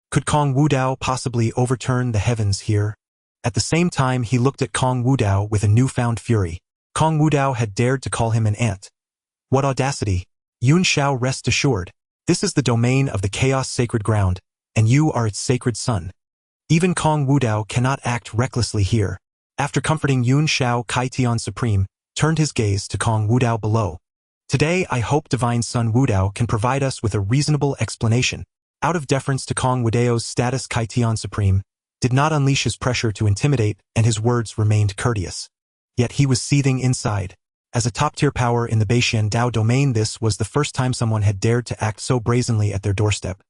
Could Kong Wudao possibly overturn the heavens here? At the same time, he looked at Kong Wudao with a newfound fury. Kong Wudao had dared to call him an ant. What audacity! Yun Shao, rest assured. This is the domain of the chaos sacred ground, and you are its sacred son. Even Kong Wudao cannot act recklessly here. After comforting Yun Shao, Kai Tian Supreme turned his gaze to Kong Wudao below. Today, I hope divine son Wudao can provide us with a reasonable explanation. Out of deference to Kong Wudao's status, Kai Tian Supreme did not unleash his pressure to intimidate, and his words remained courteous. Yet he was seething inside. As a top-tier power in the Beixian Dao domain, this was the first time someone had dared to act so brazenly at their doorstep.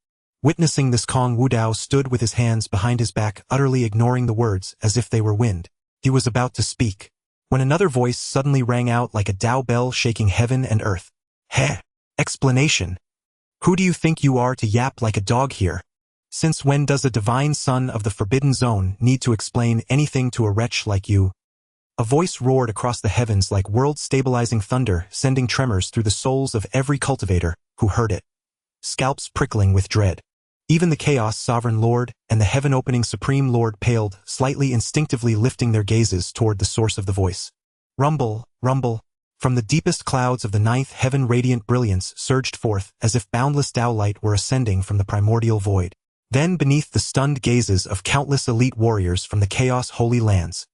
Witnessing this, Kong Wudao stood with his hands behind his back, utterly ignoring the words as if they were wind. He was about to speak, when another voice suddenly rang out like a Dao bell, shaking heaven and earth. Explanation. Who do you think you are to yap like a dog here? Since when does a divine son of the forbidden zone need to explain anything to a wretch like you? A voice roared across the heavens like world-stabilizing thunder, sending tremors through the souls of every cultivator who heard it. Scalps prickling with dread. Even the Chaos Sovereign Lord and the Heaven-Opening Supreme Lord paled, slightly instinctively lifting their gazes toward the source of the voice. Rumble, rumble. From the deepest clouds of the ninth heaven, radiant brilliance surged forth as if boundless Dao light were ascending from the primordial void. Then, beneath the stunned gazes of countless elite warriors from the Chaos Holy Lands,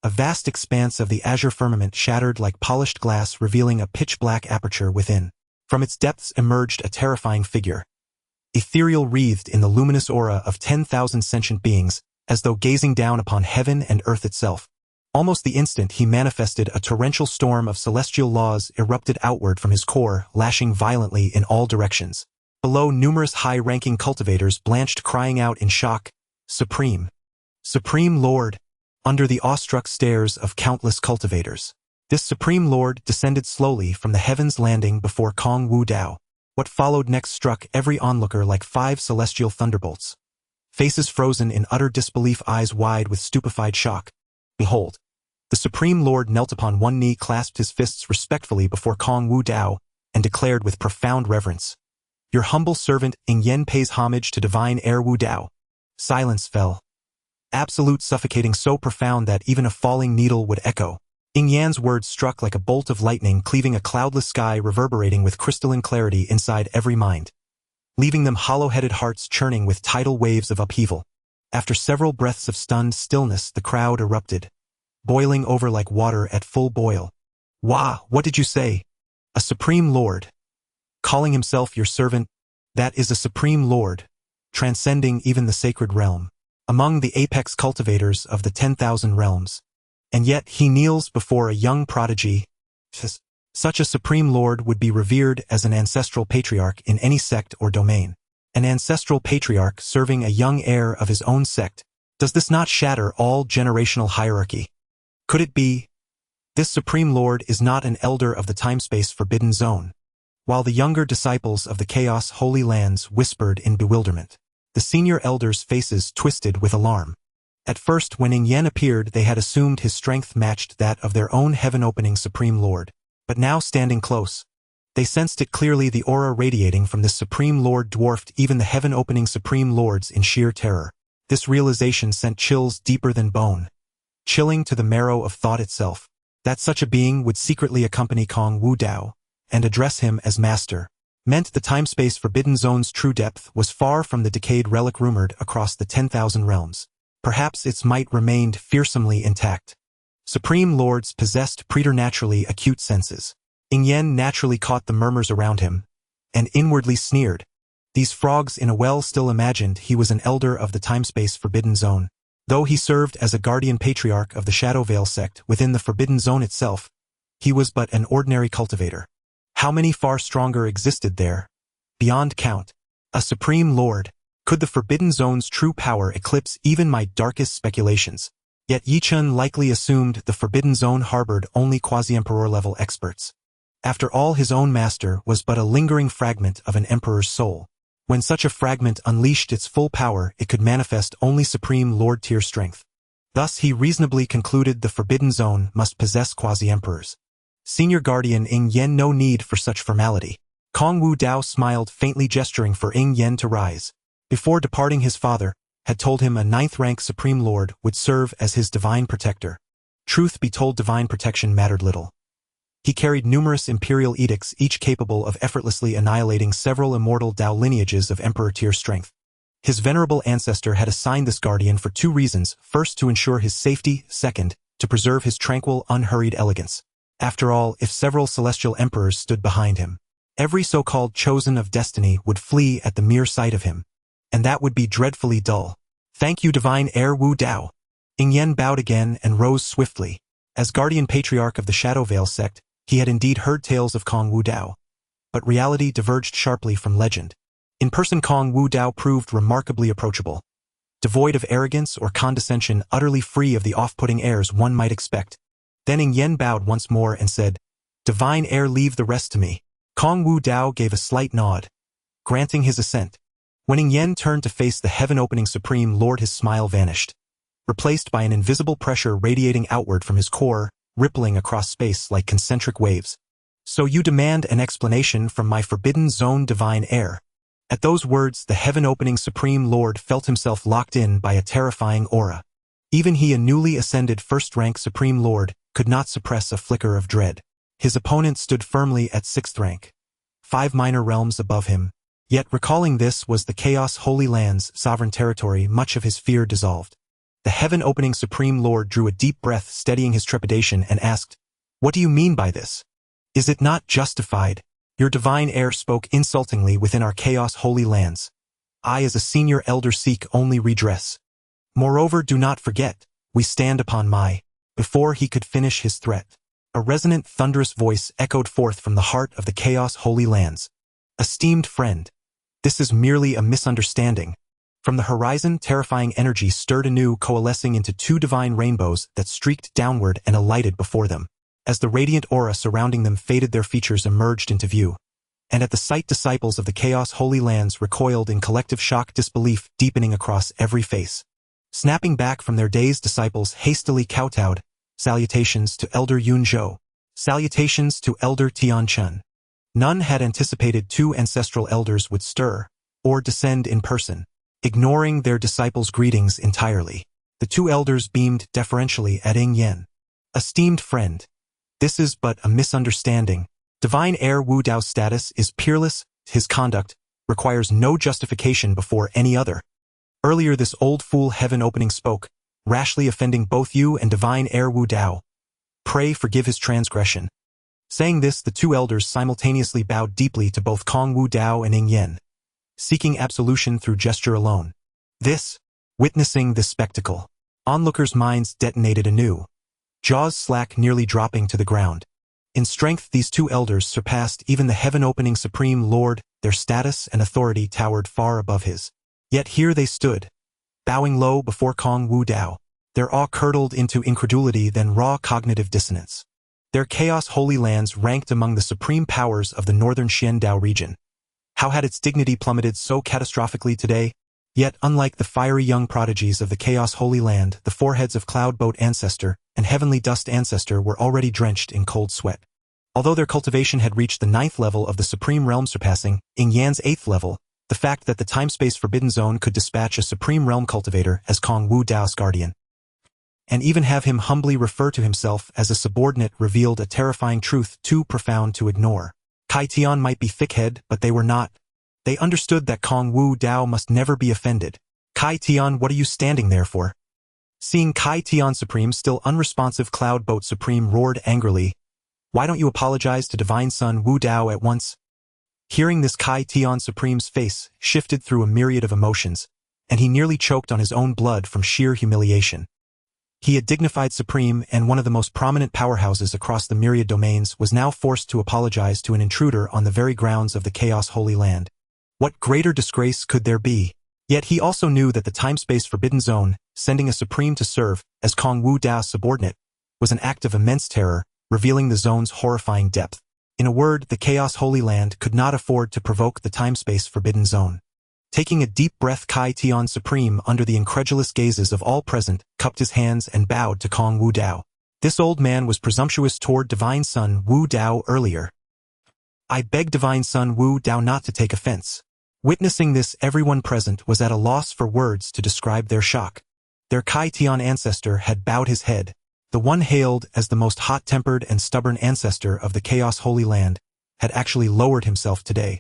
a vast expanse of the azure firmament shattered like polished glass, revealing a pitch-black aperture within. From its depths emerged a terrifying figure, ethereal, wreathed in the luminous aura of 10,000 sentient beings, as though gazing down upon heaven and earth itself. Almost the instant he manifested, a torrential storm of celestial laws erupted outward from his core, lashing violently in all directions. Below, numerous high-ranking cultivators blanched, crying out in shock, "Supreme! Supreme Lord!" Under the awestruck stares of countless cultivators, this Supreme Lord descended slowly from the heavens, landing before Kong Wudao. What followed next struck every onlooker like 5 celestial thunderbolts. Faces frozen in utter disbelief, eyes wide with stupefied shock. Behold! The Supreme Lord knelt upon one knee, clasped his fists respectfully before Kong Wudao, and declared with profound reverence, "Your humble servant, Ing Yen, pays homage to divine heir Wudao." Silence fell. Absolute, suffocating, so profound that even a falling needle would echo. Ing Yan's words struck like a bolt of lightning, cleaving a cloudless sky, reverberating with crystalline clarity inside every mind, leaving them hollow-headed hearts churning with tidal waves of upheaval. After several breaths of stunned stillness, the crowd erupted, boiling over like water at full boil. "Wah, what did you say? A Supreme Lord? Calling himself your servant? That is a Supreme Lord, transcending even the sacred realm, among the apex cultivators of the 10,000 realms. And yet he kneels before a young prodigy. Such a Supreme Lord would be revered as an ancestral patriarch in any sect or domain. An ancestral patriarch serving a young heir of his own sect. Does this not shatter all generational hierarchy? Could it be? This Supreme Lord is not an elder of the time-space forbidden zone." While the younger disciples of the Chaos Holy Lands whispered in bewilderment, the senior elders' faces twisted with alarm. At first, when Ing Yen appeared, they had assumed his strength matched that of their own heaven-opening Supreme Lord. But now, standing close, they sensed it clearly. The aura radiating from this Supreme Lord dwarfed even the heaven-opening Supreme Lords in sheer terror. This realization sent chills deeper than bone, chilling to the marrow of thought itself, that such a being would secretly accompany Kong Wudao and address him as master, meant the time-space forbidden zone's true depth was far from the decayed relic rumored across the 10,000 realms. Perhaps its might remained fearsomely intact. Supreme Lords possessed preternaturally acute senses. Ing Yen naturally caught the murmurs around him, and inwardly sneered. These frogs in a well still imagined he was an elder of the time-space forbidden zone. Though he served as a guardian patriarch of the Shadow Veil sect within the forbidden zone itself, he was but an ordinary cultivator. How many far stronger existed there? Beyond count. A Supreme Lord. Could the forbidden zone's true power eclipse even my darkest speculations? Yet Yichun likely assumed the forbidden zone harbored only quasi-emperor-level experts. After all, his own master was but a lingering fragment of an emperor's soul. When such a fragment unleashed its full power, it could manifest only Supreme Lord-tier strength. Thus he reasonably concluded the forbidden zone must possess quasi-emperors. Senior Guardian Ing Yen, no need for such formality. Kong Wudao smiled faintly, gesturing for Ing Yen to rise. Before departing, his father had told him a 9th-rank Supreme Lord would serve as his divine protector. Truth be told, divine protection mattered little. He carried numerous imperial edicts, each capable of effortlessly annihilating several immortal Dao lineages of emperor-tier strength. His venerable ancestor had assigned this guardian for 2 reasons: first, to ensure his safety; second, to preserve his tranquil, unhurried elegance. After all, if several celestial emperors stood behind him, every so-called chosen of destiny would flee at the mere sight of him. And that would be dreadfully dull. "Thank you, divine heir Wudao." Ing Yen bowed again and rose swiftly. As guardian patriarch of the Shadow Veil sect, he had indeed heard tales of Kong Wudao. But reality diverged sharply from legend. In person, Kong Wudao proved remarkably approachable. Devoid of arrogance or condescension, utterly free of the off-putting airs one might expect. Then Ing Yen bowed once more and said, "Divine heir, leave the rest to me." Kong Wudao gave a slight nod, granting his assent. When Ing Yen turned to face the heaven-opening Supreme Lord, his smile vanished, replaced by an invisible pressure radiating outward from his core, rippling across space like concentric waves. "So you demand an explanation from my forbidden zone divine heir." At those words, the heaven-opening Supreme Lord felt himself locked in by a terrifying aura. Even he, a newly ascended 1st-rank Supreme Lord, could not suppress a flicker of dread. His opponent stood firmly at 6th rank, 5 minor realms above him. Yet recalling this was the Chaos Holy Lands' sovereign territory, much of his fear dissolved. The heaven-opening Supreme Lord drew a deep breath, steadying his trepidation, and asked, "What do you mean by this? Is it not justified? Your divine heir spoke insultingly within our Chaos Holy Lands. I, as a senior elder, seek only redress. Moreover, do not forget, we stand upon my..." Before he could finish his threat, a resonant, thunderous voice echoed forth from the heart of the Chaos Holy Lands. "Esteemed friend, this is merely a misunderstanding." From the horizon, terrifying energy stirred anew, coalescing into 2 divine rainbows that streaked downward and alighted before them. As the radiant aura surrounding them faded, their features emerged into view. And at the sight, disciples of the Chaos Holy Lands recoiled in collective shock, disbelief deepening across every face. Snapping back from their dazed, disciples hastily kowtowed. Salutations to Elder Yun Zhou. Salutations to Elder Tian Chun. None had anticipated two ancestral elders would stir, or descend in person. Ignoring their disciples' greetings entirely, the two elders beamed deferentially at Ing Yen. Esteemed friend, this is but a misunderstanding. Divine Heir Wu Dao's status is peerless, his conduct requires no justification before any other. Earlier this old fool heaven opening spoke, rashly offending both you and Divine Heir Wu Dao. Pray forgive his transgression. Saying this, the two elders simultaneously bowed deeply to both Kong Wudao and Ing Yen, seeking absolution through gesture alone. Witnessing this spectacle, onlookers' minds detonated anew, jaws slack nearly dropping to the ground. In strength, these two elders surpassed even the heaven-opening Supreme Lord, their status and authority towered far above his. Yet here they stood, bowing low before Kong Wudao, their awe curdled into incredulity then raw cognitive dissonance. Their Chaos Holy Lands ranked among the supreme powers of the northern Xiandao region. How had its dignity plummeted so catastrophically today? Yet, unlike the fiery young prodigies of the Chaos Holy Land, the foreheads of Cloud Boat Ancestor and Heavenly Dust Ancestor were already drenched in cold sweat. Although their cultivation had reached the 9th level of the Supreme Realm, surpassing Ing Yan's 8th level, the fact that the time-space Forbidden Zone could dispatch a Supreme Realm cultivator as Kong Wudao's guardian, and even have him humbly refer to himself as a subordinate, revealed a terrifying truth too profound to ignore. Kai Tian might be thick-headed, but they were not. They understood that Kong Wudao must never be offended. Kai Tian, what are you standing there for? Seeing Kai Tian Supreme still unresponsive, Cloud Boat Supreme roared angrily. Why don't you apologize to Divine Son Wudao at once? Hearing this, Kai Tian Supreme's face shifted through a myriad of emotions, and he nearly choked on his own blood from sheer humiliation. He, a dignified Supreme and one of the most prominent powerhouses across the myriad domains, was now forced to apologize to an intruder on the very grounds of the Chaos Holy Land. What greater disgrace could there be? Yet he also knew that the time-space Forbidden Zone, sending a Supreme to serve as Kong Wudao's subordinate, was an act of immense terror, revealing the zone's horrifying depth. In a word, the Chaos Holy Land could not afford to provoke the time-space Forbidden Zone. Taking a deep breath, Kai Tian Supreme, under the incredulous gazes of all present, cupped his hands and bowed to Kong Wudao. This old man was presumptuous toward Divine Son Wudao earlier. I beg Divine Son Wudao not to take offense. Witnessing this, everyone present was at a loss for words to describe their shock. Their Kai Tian ancestor had bowed his head. The one hailed as the most hot-tempered and stubborn ancestor of the Chaos Holy Land had actually lowered himself today,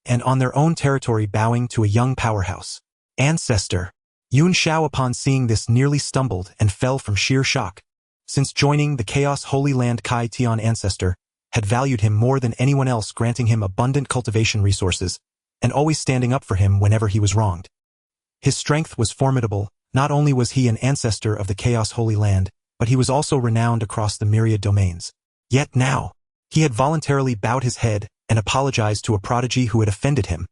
and on their own territory bowing to a young powerhouse. Ancestor. Yun Xiao, upon seeing this, nearly stumbled and fell from sheer shock. Since joining the Chaos Holy Land, Kai Tian ancestor had valued him more than anyone else, granting him abundant cultivation resources and always standing up for him whenever he was wronged. His strength was formidable. Not only was he an ancestor of the Chaos Holy Land, but he was also renowned across the myriad domains. Yet now, he had voluntarily bowed his head and apologized to a prodigy who had offended him.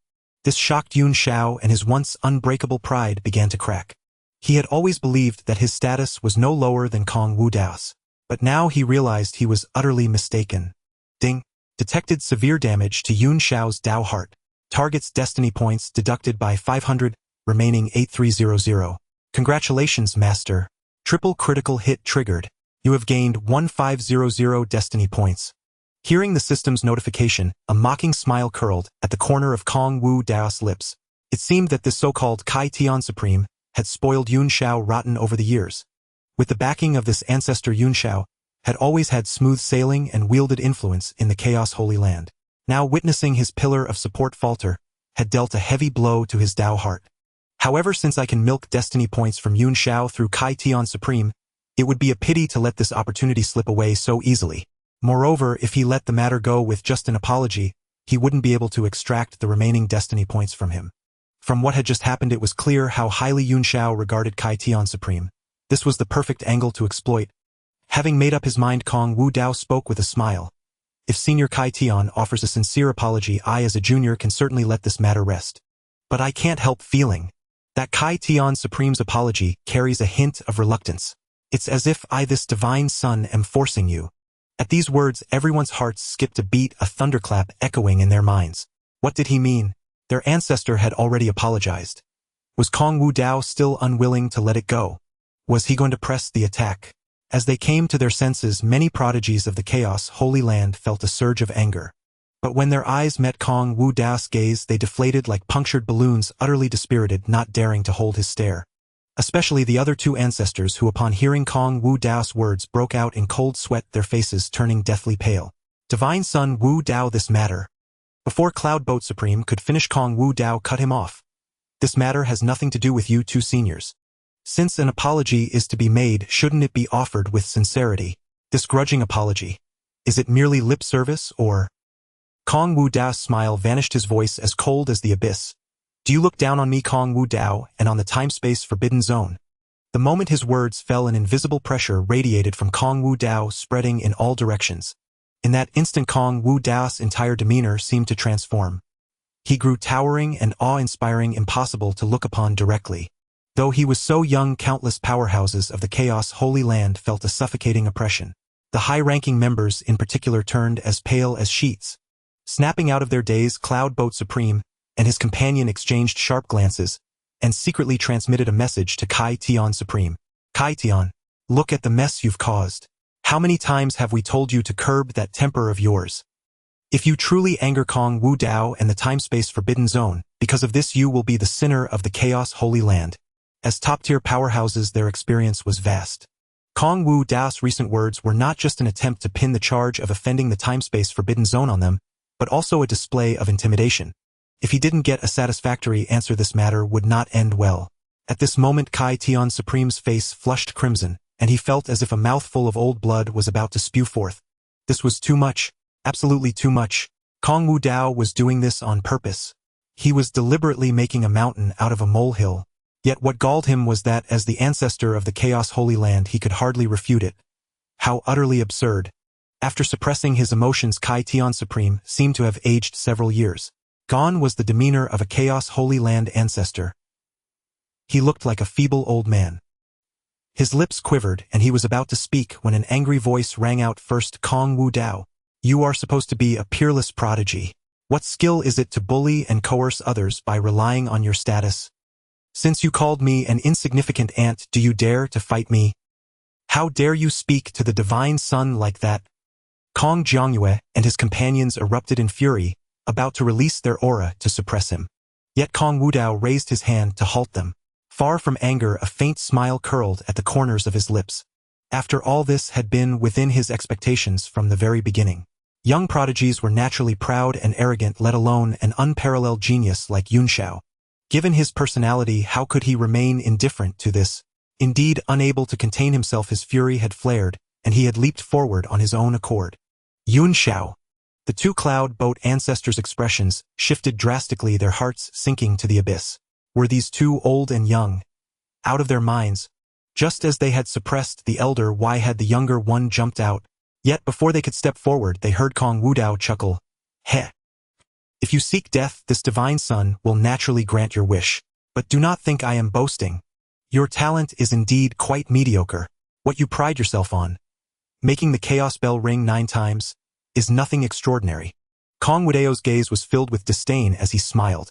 This shocked Yun Xiao, and his once unbreakable pride began to crack. He had always believed that his status was no lower than Kong Wudao's, but now he realized he was utterly mistaken. Ding! Detected severe damage to Yun Xiao's Dao heart. Target's destiny points deducted by 500, remaining 8300. Congratulations, Master. Triple critical hit triggered. You have gained 1500 destiny points. Hearing the system's notification, a mocking smile curled at the corner of Kong Wudao's lips. It seemed that this so-called Kai Tian Supreme had spoiled Yun Xiao rotten over the years. With the backing of this ancestor, Yun Xiao had always had smooth sailing and wielded influence in the Chaos Holy Land. Now, witnessing his pillar of support falter, had dealt a heavy blow to his Dao heart. However, since I can milk destiny points from Yun Xiao through Kai Tian Supreme, it would be a pity to let this opportunity slip away so easily. Moreover, if he let the matter go with just an apology, he wouldn't be able to extract the remaining destiny points from him. From what had just happened, it was clear how highly Yun Xiao regarded Kai Tian Supreme. This was the perfect angle to exploit. Having made up his mind, Kong Wudao spoke with a smile. If Senior Kai Tian offers a sincere apology, I as a junior can certainly let this matter rest. But I can't help feeling that Kai Tian Supreme's apology carries a hint of reluctance. It's as if I, this divine son, am forcing you At these words, everyone's hearts skipped a beat, a thunderclap echoing in their minds. What did he mean? Their ancestor had already apologized. Was Kong Wudao still unwilling to let it go? Was he going to press the attack? As they came to their senses, many prodigies of the Chaos Holy Land felt a surge of anger. But when their eyes met Kong Wudao's gaze, they deflated like punctured balloons, utterly dispirited, not daring to hold his stare. Especially the other two ancestors who, upon hearing Kong Wudao's words, broke out in cold sweat, their faces turning deathly pale. Divine Son Wudao, this matter. Before Cloud Boat Supreme could finish, Kong Wudao cut him off. This matter has nothing to do with you two seniors. Since an apology is to be made, shouldn't it be offered with sincerity? This grudging apology. Is it merely lip service, or? Kong Wudao's smile vanished, his voice as cold as the abyss. Do you look down on me, Kong Wudao, and on the time-space forbidden zone? The moment his words fell, an invisible pressure radiated from Kong Wudao, spreading in all directions. In that instant, Kong Wudao's entire demeanor seemed to transform. He grew towering and awe-inspiring, impossible to look upon directly. Though he was so young, countless powerhouses of the Chaos Holy Land felt a suffocating oppression. The high-ranking members in particular turned as pale as sheets. Snapping out of their daze, Cloud Boat Supreme and his companion exchanged sharp glances and secretly transmitted a message to Kai Tian Supreme. Kai Tian, look at the mess you've caused. How many times have we told you to curb that temper of yours? If you truly anger Kong Wudao and the time-space forbidden zone, because of this you will be the sinner of the Chaos Holy Land. As top-tier powerhouses, their experience was vast. Kong Wudao's recent words were not just an attempt to pin the charge of offending the time-space forbidden zone on them, but also a display of intimidation. If he didn't get a satisfactory answer, this matter would not end well. At this moment, Kai Tian Supreme's face flushed crimson, and he felt as if a mouthful of old blood was about to spew forth. This was too much, absolutely too much. Kong Wudao was doing this on purpose. He was deliberately making a mountain out of a molehill. Yet what galled him was that, as the ancestor of the Chaos Holy Land, he could hardly refute it. How utterly absurd. After suppressing his emotions, Kai Tian Supreme seemed to have aged several years. Gone was the demeanor of a Chaos Holy Land ancestor. He looked like a feeble old man. His lips quivered, and he was about to speak when an angry voice rang out first. Kong Wudao, you are supposed to be a peerless prodigy. What skill is it to bully and coerce others by relying on your status? Since you called me an insignificant ant, do you dare to fight me? How dare you speak to the Divine Son like that? Kong Jiangyue and his companions erupted in fury, about to release their aura to suppress him. Yet Kong Wudao raised his hand to halt them. Far from anger, a faint smile curled at the corners of his lips. After all, this had been within his expectations from the very beginning. Young prodigies were naturally proud and arrogant, let alone an unparalleled genius like Yunxiao. Given his personality, how could he remain indifferent to this? Indeed, unable to contain himself, his fury had flared, and he had leaped forward on his own accord. Yunxiao. The two Cloud Boat ancestors' expressions shifted drastically, their hearts sinking to the abyss. Were these two old and young? Out of their minds? Just as they had suppressed the elder, why had the younger one jumped out? Yet before they could step forward, they heard Kong Wudao chuckle. Heh. If you seek death, this Divine Son will naturally grant your wish. But do not think I am boasting. Your talent is indeed quite mediocre. What you pride yourself on, making the Chaos Bell ring 9 times, is nothing extraordinary. Kong Wudao's gaze was filled with disdain as he smiled.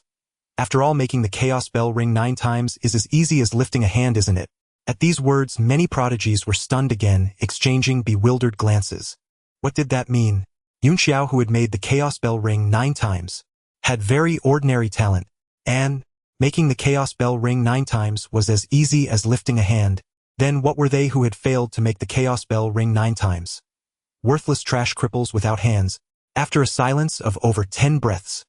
After all, making the Chaos Bell ring 9 times is as easy as lifting a hand, isn't it? At these words, many prodigies were stunned again, exchanging bewildered glances. What did that mean? Yunxiao, who had made the Chaos Bell ring 9 times, had very ordinary talent, and making the Chaos Bell ring 9 times was as easy as lifting a hand. Then what were they who had failed to make the Chaos Bell ring 9 times? Worthless trash cripples without hands. After a silence of over 10 breaths,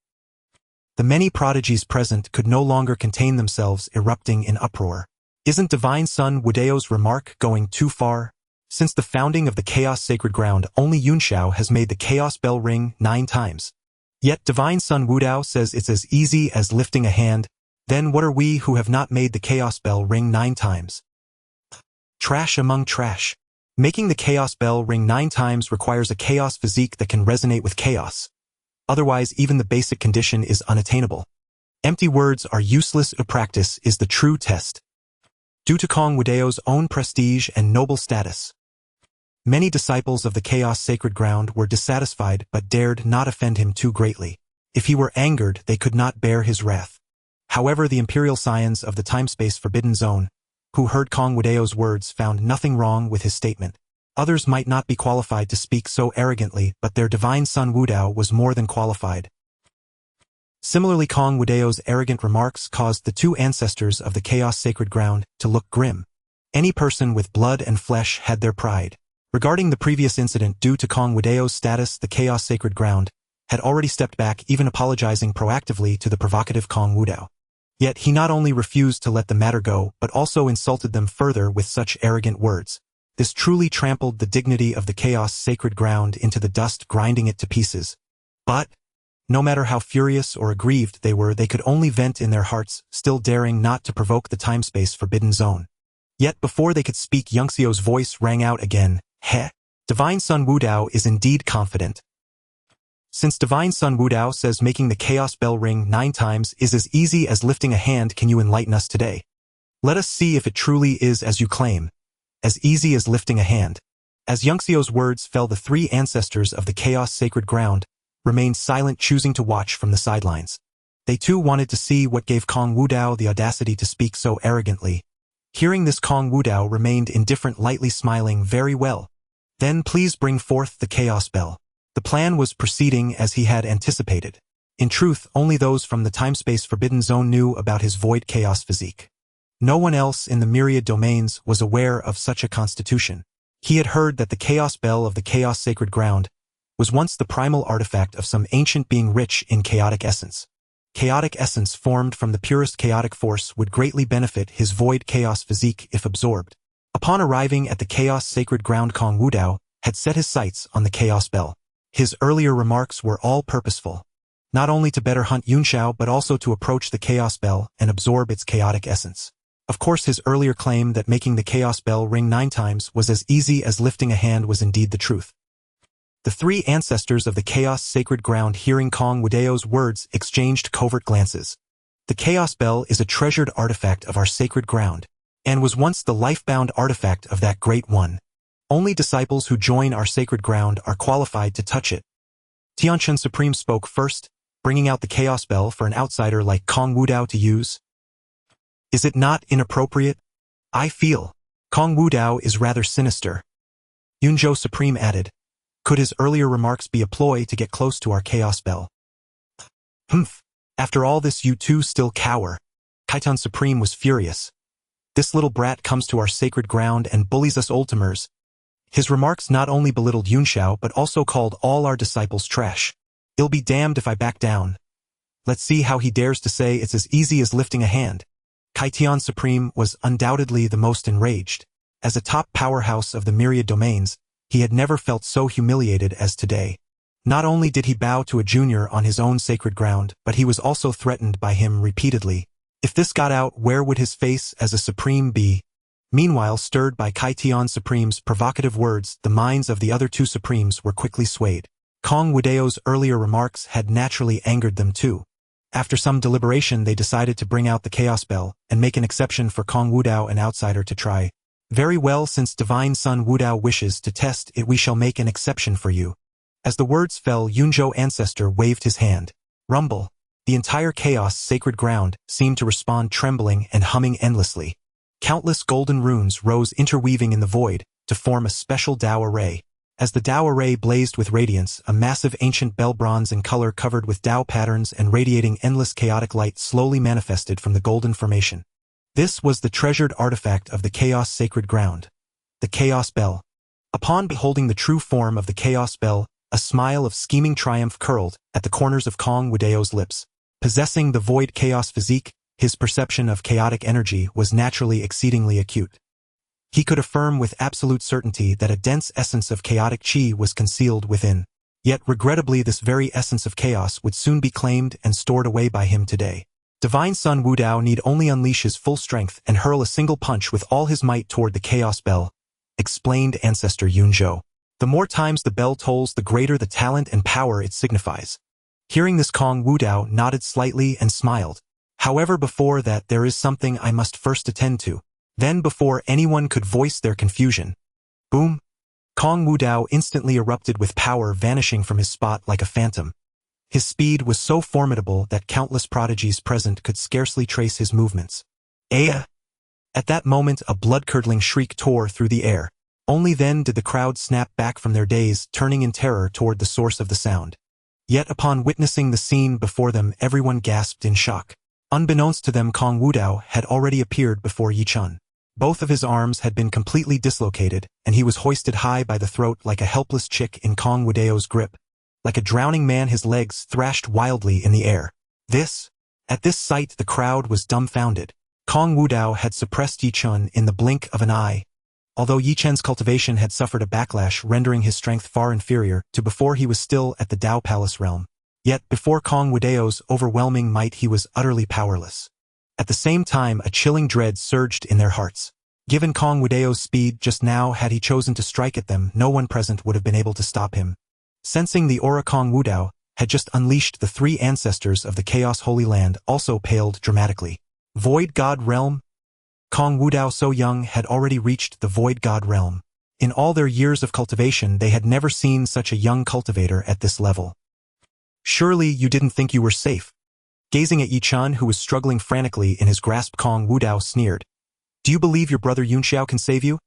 the many prodigies present could no longer contain themselves, erupting in uproar. Isn't Divine Son Wudao's remark going too far? Since the founding of the Chaos Sacred Ground, only Yunxiao has made the Chaos Bell ring 9 times. Yet Divine Son Wudao says it's as easy as lifting a hand. Then what are we who have not made the Chaos Bell ring 9 times? Trash among trash. Making the Chaos Bell ring 9 times requires a chaos physique that can resonate with chaos. Otherwise, even the basic condition is unattainable. Empty words are useless. Practice is the true test. Due to Kong Wudao's own prestige and noble status, Many disciples of the Chaos Sacred Ground were dissatisfied but dared not offend him too greatly. If he were angered, they could not bear his wrath. However, the Imperial Scions of the Time-Space Forbidden Zone, who heard Kong Wudao's words, found nothing wrong with his statement. Others might not be qualified to speak so arrogantly, but their divine son Wudao was more than qualified. Similarly, Kong Wudao's arrogant remarks caused the two ancestors of the Chaos Sacred Ground to look grim. Any person with blood and flesh had their pride. Regarding the previous incident, due to Kong Wudao's status, the Chaos Sacred Ground had already stepped back, even apologizing proactively to the provocative Kong Wudao. Yet he not only refused to let the matter go, but also insulted them further with such arrogant words. This truly trampled the dignity of the Chaos Sacred Ground into the dust, grinding it to pieces. But no matter how furious or aggrieved they were, they could only vent in their hearts, still daring not to provoke the Time-Space Forbidden Zone. Yet before they could speak, Yunxio's voice rang out again. Heh! Divine Son Wudao is indeed confident. Since Divine Son Wudao says making the Chaos Bell ring 9 times is as easy as lifting a hand, can you enlighten us today? Let us see if it truly is as you claim. As easy as lifting a hand. As Yunxio's words fell, the three ancestors of the Chaos Sacred Ground remained silent, choosing to watch from the sidelines. They too wanted to see what gave Kong Wudao the audacity to speak so arrogantly. Hearing this, Kong Wudao remained indifferent, lightly smiling. Very well. Then please bring forth the Chaos Bell. The plan was proceeding as he had anticipated. In truth, only those from the Time-Space Forbidden Zone knew about his void chaos physique. No one else in the myriad domains was aware of such a constitution. He had heard that the Chaos Bell of the Chaos Sacred Ground was once the primal artifact of some ancient being rich in chaotic essence. Chaotic essence formed from the purest chaotic force would greatly benefit his void chaos physique if absorbed. Upon arriving at the Chaos Sacred Ground, Kong Wudao had set his sights on the Chaos Bell. His earlier remarks were all purposeful, not only to better hunt Yunxiao but also to approach the Chaos Bell and absorb its chaotic essence. Of course, his earlier claim that making the Chaos Bell ring 9 times was as easy as lifting a hand was indeed the truth. The three ancestors of the Chaos Sacred Ground, hearing Kong Wudao's words, exchanged covert glances. The Chaos Bell is a treasured artifact of our sacred ground, and was once the life-bound artifact of that great one. Only disciples who join our sacred ground are qualified to touch it. Tianchen Supreme spoke first, bringing out the Chaos Bell for an outsider like Kong Wudao to use. Is it not inappropriate? I feel Kong Wudao is rather sinister. Yunzhou Supreme added. Could his earlier remarks be a ploy to get close to our Chaos Bell? Humph. After all this, you two still cower. Kaitan Supreme was furious. This little brat comes to our sacred ground and bullies us oldtimers. His remarks not only belittled Yunxiao but also called all our disciples trash. I'll be damned if I back down. Let's see how he dares to say it's as easy as lifting a hand. Kaitian Supreme was undoubtedly the most enraged. As a top powerhouse of the myriad domains, he had never felt so humiliated as today. Not only did he bow to a junior on his own sacred ground, but he was also threatened by him repeatedly. If this got out, where would his face as a supreme be? Meanwhile, stirred by Kaitian Supreme's provocative words, the minds of the other two Supremes were quickly swayed. Kong Wudao's earlier remarks had naturally angered them too. After some deliberation, they decided to bring out the Chaos Bell and make an exception for Kong Wudao, an outsider, to try. Very well, since Divine Son Wudao wishes to test it, we shall make an exception for you. As the words fell, Yunzhou Ancestor waved his hand. Rumble. The entire Chaos Sacred Ground seemed to respond, trembling and humming endlessly. Countless golden runes rose, interweaving in the void, to form a special Dao array. As the Dao array blazed with radiance, a massive ancient bell, bronze in color, covered with Dao patterns and radiating endless chaotic light, slowly manifested from the golden formation. This was the treasured artifact of the Chaos Sacred Ground, the Chaos Bell. Upon beholding the true form of the Chaos Bell, a smile of scheming triumph curled at the corners of Kong Wudao's lips. Possessing the void chaos physique, his perception of chaotic energy was naturally exceedingly acute. He could affirm with absolute certainty that a dense essence of chaotic chi was concealed within. Yet regrettably, this very essence of chaos would soon be claimed and stored away by him today. Divine Son Wudao need only unleash his full strength and hurl a single punch with all his might toward the Chaos Bell, explained Ancestor Yunzhou. The more times the bell tolls, the greater the talent and power it signifies. Hearing this, Kong Wudao nodded slightly and smiled. However, before that, there is something I must first attend to. Then, before anyone could voice their confusion. Boom! Kong Wudao instantly erupted with power, vanishing from his spot like a phantom. His speed was so formidable that countless prodigies present could scarcely trace his movements. Aya! At that moment a blood-curdling shriek tore through the air. Only then did the crowd snap back from their daze, turning in terror toward the source of the sound. Yet upon witnessing the scene before them, everyone gasped in shock. Unbeknownst to them, Kong Wudao had already appeared before Yi Chun. Both of his arms had been completely dislocated, and he was hoisted high by the throat like a helpless chick in Kong Wudao's grip. Like a drowning man, his legs thrashed wildly in the air. At this sight the crowd was dumbfounded. Kong Wudao had suppressed Yi Chun in the blink of an eye. Although Yi Chun's cultivation had suffered a backlash, rendering his strength far inferior to before he was still at the Dao Palace realm. Yet before Kong Wudao's overwhelming might he was utterly powerless. At the same time a chilling dread surged in their hearts. Given Kong Wudao's speed just now, had he chosen to strike at them, no one present would have been able to stop him. Sensing the aura, Kong Wudao had just unleashed, the three ancestors of the Chaos Holy Land also paled dramatically. Void God Realm? Kong Wudao, so young, had already reached the Void God Realm. In all their years of cultivation they had never seen such a young cultivator at this level. Surely you didn't think you were safe? Gazing at Yi Chun, who was struggling frantically in his grasp, Kong Wudao sneered. Do you believe your brother Yunxiao can save you?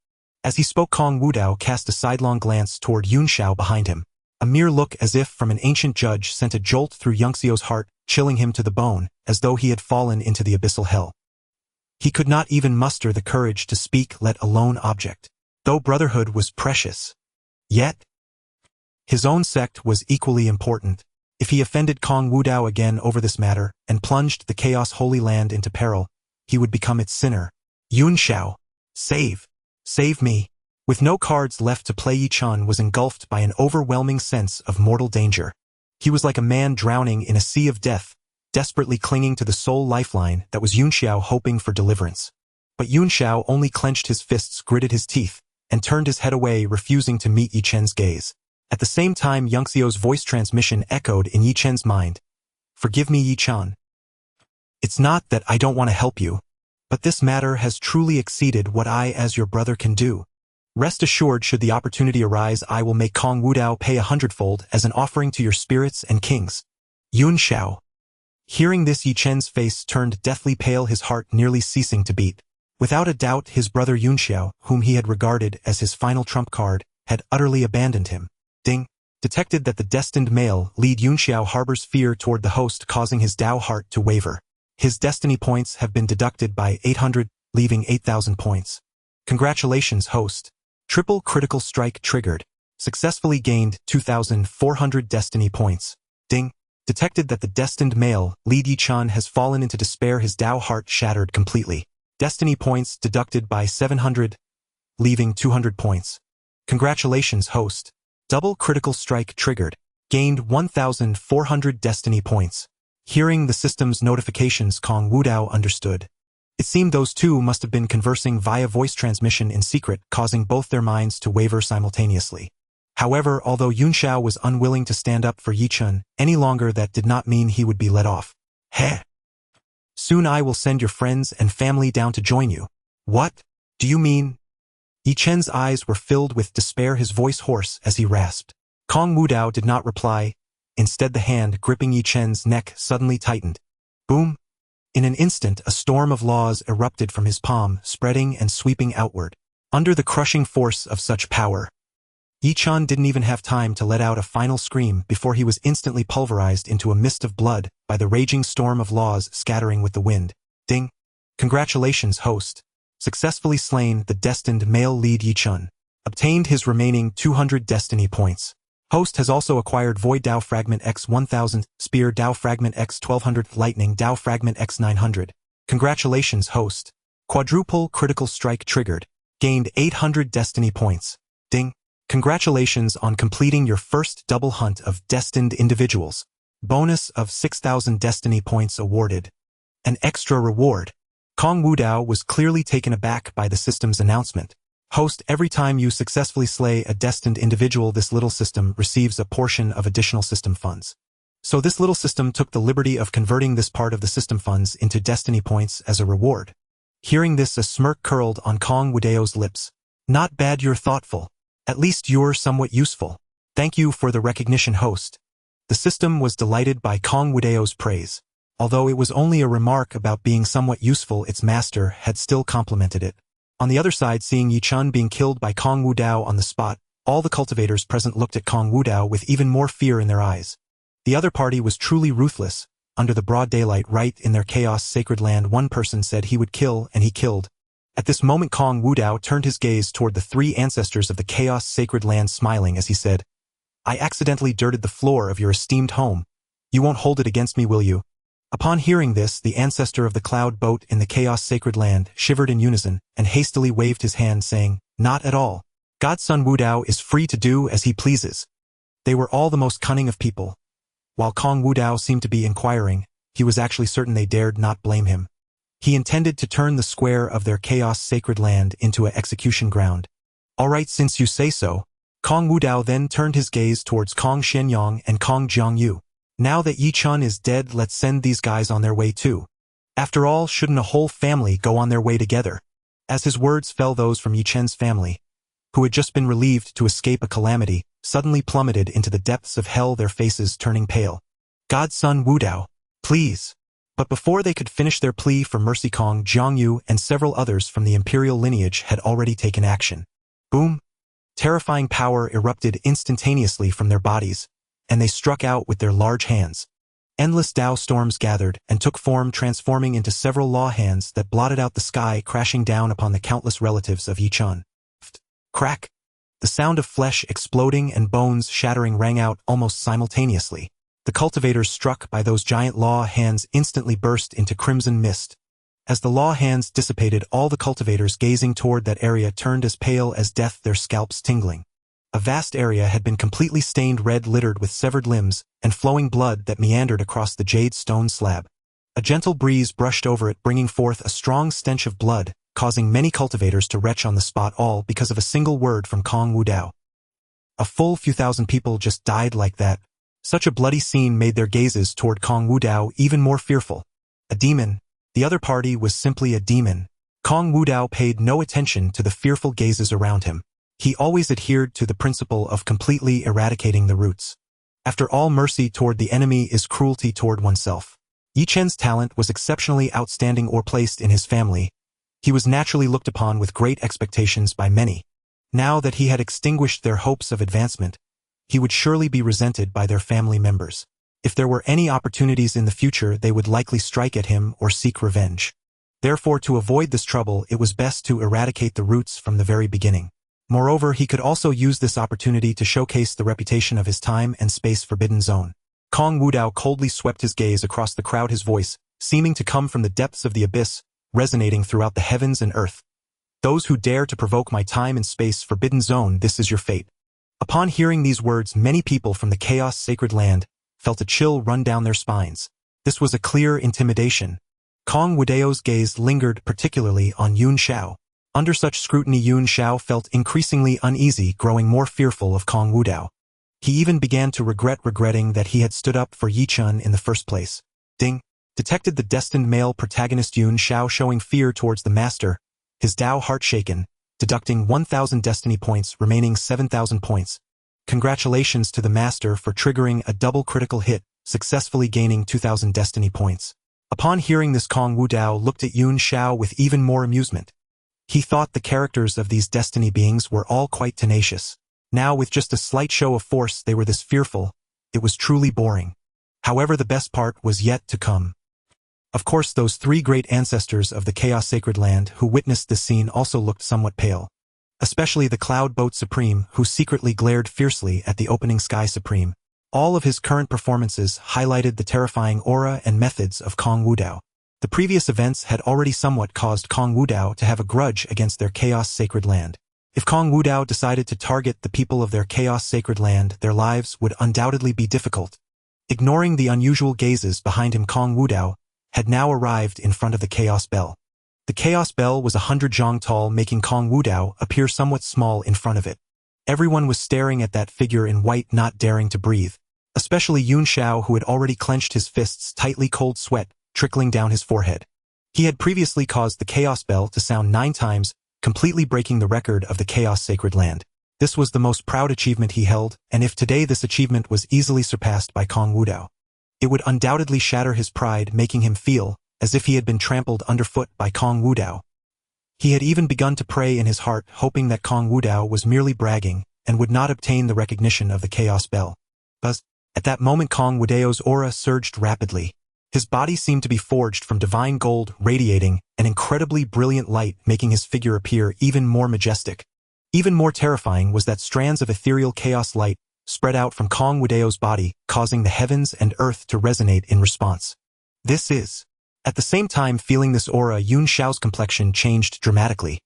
As he spoke, Kong Wudao cast a sidelong glance toward Yunxiao behind him. A mere look, as if from an ancient judge, sent a jolt through Yunxiao's heart, chilling him to the bone, as though he had fallen into the abyssal hell. He could not even muster the courage to speak, let alone object. Though brotherhood was precious, yet his own sect was equally important. If he offended Kong Wudao again over this matter, and plunged the Chaos Holy Land into peril, he would become its sinner. Yunxiao, save me. With no cards left to play, Yi Chun was engulfed by an overwhelming sense of mortal danger. He was like a man drowning in a sea of death, desperately clinging to the sole lifeline that was Yunxiao, hoping for deliverance. But Yunxiao only clenched his fists, gritted his teeth, and turned his head away, refusing to meet Yi Chun's gaze. At the same time, Yunxiao's voice transmission echoed in Yi Chun's mind. Forgive me, Yi Chun. It's not that I don't want to help you, but this matter has truly exceeded what I as your brother can do. Rest assured, should the opportunity arise, I will make Kong Wudao pay 100-fold as an offering to your spirits and kings. Yunxiao. Hearing this, Yi Chun's face turned deathly pale, his heart nearly ceasing to beat. Without a doubt, his brother Yunxiao, whom he had regarded as his final trump card, had utterly abandoned him. Ding. Detected that the destined male lead Yunxiao harbors fear toward the host, causing his Dao heart to waver. His destiny points have been deducted by 800, leaving 8,000 points. Congratulations, host. Triple critical strike triggered. Successfully gained 2,400 destiny points. Ding. Detected that the destined male lead Yi Chun has fallen into despair, his Dao heart shattered completely. Destiny points deducted by 700, leaving 200 points. Congratulations, host. Double critical strike triggered. Gained 1,400 destiny points. Hearing the system's notifications, Kong Wudao understood. It seemed those two must have been conversing via voice transmission in secret, causing both their minds to waver simultaneously. However, although Yunxiao was unwilling to stand up for Yi Chun any longer, that did not mean he would be let off. Heh. Soon I will send your friends and family down to join you. What? Do you mean? Yi Chun's eyes were filled with despair, his voice hoarse as he rasped. Kong Wudao did not reply. Instead, the hand gripping Yi Chun's neck suddenly tightened. Boom! In an instant, a storm of laws erupted from his palm, spreading and sweeping outward. Under the crushing force of such power, Yi Chun didn't even have time to let out a final scream before he was instantly pulverized into a mist of blood by the raging storm of laws scattering with the wind. Ding! Congratulations, host. Successfully slain the destined male lead Yi Chun. Obtained his remaining 200 destiny points. Host has also acquired Void Dao Fragment X 1000, Spear Dao Fragment X 1200, Lightning Dao Fragment X 900. Congratulations, host. Quadruple critical strike triggered. Gained 800 destiny points. Ding. Congratulations on completing your first double hunt of destined individuals. Bonus of 6,000 destiny points awarded. An extra reward. Kong Wudao was clearly taken aback by the system's announcement. Host, every time you successfully slay a destined individual, this little system receives a portion of additional system funds. So this little system took the liberty of converting this part of the system funds into destiny points as a reward. Hearing this, a smirk curled on Kong Wudao's lips. Not bad, you're thoughtful. At least you're somewhat useful. Thank you for the recognition, host. The system was delighted by Kong Wudao's praise. Although it was only a remark about being somewhat useful, its master had still complimented it. On the other side, seeing Yi Chun being killed by Kong Wudao on the spot, all the cultivators present looked at Kong Wudao with even more fear in their eyes. The other party was truly ruthless. Under the broad daylight, right in their chaos sacred land, one person said he would kill, and he killed. At this moment, Kong Wudao turned his gaze toward the three ancestors of the chaos sacred land, smiling as he said, "I accidentally dirted the floor of your esteemed home. You won't hold it against me, will you?" Upon hearing this, the ancestor of the cloud boat in the chaos sacred land shivered in unison and hastily waved his hand, saying, "Not at all. Godson Wudao is free to do as he pleases." They were all the most cunning of people. While Kong Wudao seemed to be inquiring, he was actually certain they dared not blame him. He intended to turn the square of their chaos sacred land into an execution ground. "All right, since you say so." Kong Wudao then turned his gaze towards Kong Shenyang and Kong Jiangyu. "Now that Yi Chun is dead, let's send these guys on their way too. After all, shouldn't a whole family go on their way together?" As his words fell, those from Yi Chen's family, who had just been relieved to escape a calamity, suddenly plummeted into the depths of hell, their faces turning pale. "Godson Wudao, please." But before they could finish their plea for mercy, Kong Jiangyu and several others from the imperial lineage had already taken action. Boom! Terrifying power erupted instantaneously from their bodies, and they struck out with their large hands. Endless Dao storms gathered and took form, transforming into several law hands that blotted out the sky, crashing down upon the countless relatives of Yi Chun. Crack! The sound of flesh exploding and bones shattering rang out almost simultaneously. The cultivators struck by those giant law hands instantly burst into crimson mist. As the law hands dissipated, all the cultivators gazing toward that area turned as pale as death, their scalps tingling. A vast area had been completely stained red, littered with severed limbs and flowing blood that meandered across the jade stone slab. A gentle breeze brushed over it, bringing forth a strong stench of blood, causing many cultivators to retch on the spot, all because of a single word from Kong Wudao. A full few thousand people just died like that. Such a bloody scene made their gazes toward Kong Wudao even more fearful. A demon. The other party was simply a demon. Kong Wudao paid no attention to the fearful gazes around him. He always adhered to the principle of completely eradicating the roots. After all, mercy toward the enemy is cruelty toward oneself. Yi Chen's talent was exceptionally outstanding, or placed in his family. He was naturally looked upon with great expectations by many. Now that he had extinguished their hopes of advancement, he would surely be resented by their family members. If there were any opportunities in the future, they would likely strike at him or seek revenge. Therefore, to avoid this trouble, it was best to eradicate the roots from the very beginning. Moreover, he could also use this opportunity to showcase the reputation of his time and space forbidden zone. Kong Wudao coldly swept his gaze across the crowd, his voice, seeming to come from the depths of the abyss, resonating throughout the heavens and earth. "Those who dare to provoke my time and space forbidden zone, this is your fate." Upon hearing these words, many people from the chaos sacred land felt a chill run down their spines. This was a clear intimidation. Kong Wudao's gaze lingered particularly on Yun Xiao. Under such scrutiny, Yun Xiao felt increasingly uneasy, growing more fearful of Kong Wudao. He even began to regretting that he had stood up for Yi Chun in the first place. Ding! Detected the destined male protagonist Yun Xiao showing fear towards the master, his Dao heart shaken, deducting 1,000 destiny points, remaining 7,000 points. Congratulations to the master for triggering a double critical hit, successfully gaining 2,000 destiny points. Upon hearing this, Kong Wudao looked at Yun Xiao with even more amusement. He thought the characters of these destiny beings were all quite tenacious. Now, with just a slight show of force, they were this fearful. It was truly boring. However, the best part was yet to come. Of course, those three great ancestors of the Chaos Sacred Land who witnessed this scene also looked somewhat pale. Especially the Cloud Boat Supreme, who secretly glared fiercely at the Opening Sky Supreme. All of his current performances highlighted the terrifying aura and methods of Kong Wudao. The previous events had already somewhat caused Kong Wudao to have a grudge against their Chaos Sacred Land. If Kong Wudao decided to target the people of their Chaos Sacred Land, their lives would undoubtedly be difficult. Ignoring the unusual gazes behind him, Kong Wudao had now arrived in front of the Chaos Bell. The Chaos Bell was 100 zhang tall, making Kong Wudao appear somewhat small in front of it. Everyone was staring at that figure in white, not daring to breathe. Especially Yun Xiao, who had already clenched his fists tightly, cold sweat trickling down his forehead. He had previously caused the Chaos Bell to sound 9 times, completely breaking the record of the Chaos Sacred Land. This was the most proud achievement he held, and if today this achievement was easily surpassed by Kong Wudao, it would undoubtedly shatter his pride, making him feel as if he had been trampled underfoot by Kong Wudao. He had even begun to pray in his heart, hoping that Kong Wudao was merely bragging and would not obtain the recognition of the Chaos Bell. But at that moment Kong Wudao's aura surged rapidly. His body seemed to be forged from divine gold, radiating an incredibly brilliant light, making his figure appear even more majestic. Even more terrifying was that strands of ethereal chaos light spread out from Kong Wudao's body, causing the heavens and earth to resonate in response. At the same time feeling this aura, Yun Xiao's complexion changed dramatically.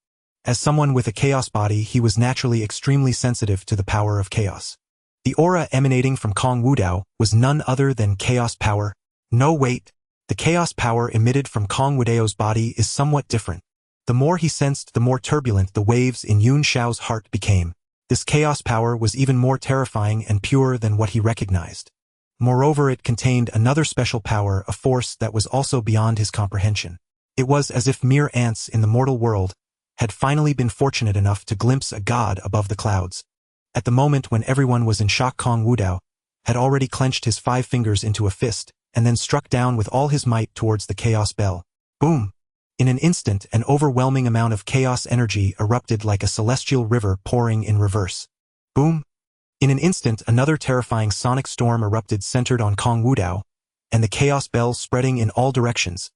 As someone with a chaos body, he was naturally extremely sensitive to the power of chaos. The aura emanating from Kong Wudao was none other than chaos power. No, wait. The chaos power emitted from Kong Wudao's body is somewhat different. The more he sensed, the more turbulent the waves in Yun Xiao's heart became. This chaos power was even more terrifying and pure than what he recognized. Moreover, it contained another special power, a force that was also beyond his comprehension. It was as if mere ants in the mortal world had finally been fortunate enough to glimpse a god above the clouds. At the moment when everyone was in shock, Kong Wudao had already clenched his 5 fingers into a fist and then struck down with all his might towards the Chaos Bell. Boom! In an instant, an overwhelming amount of chaos energy erupted like a celestial river pouring in reverse. Boom! In an instant, another terrifying sonic storm erupted, centered on Kong Wudao, and the Chaos Bell spreading in all directions.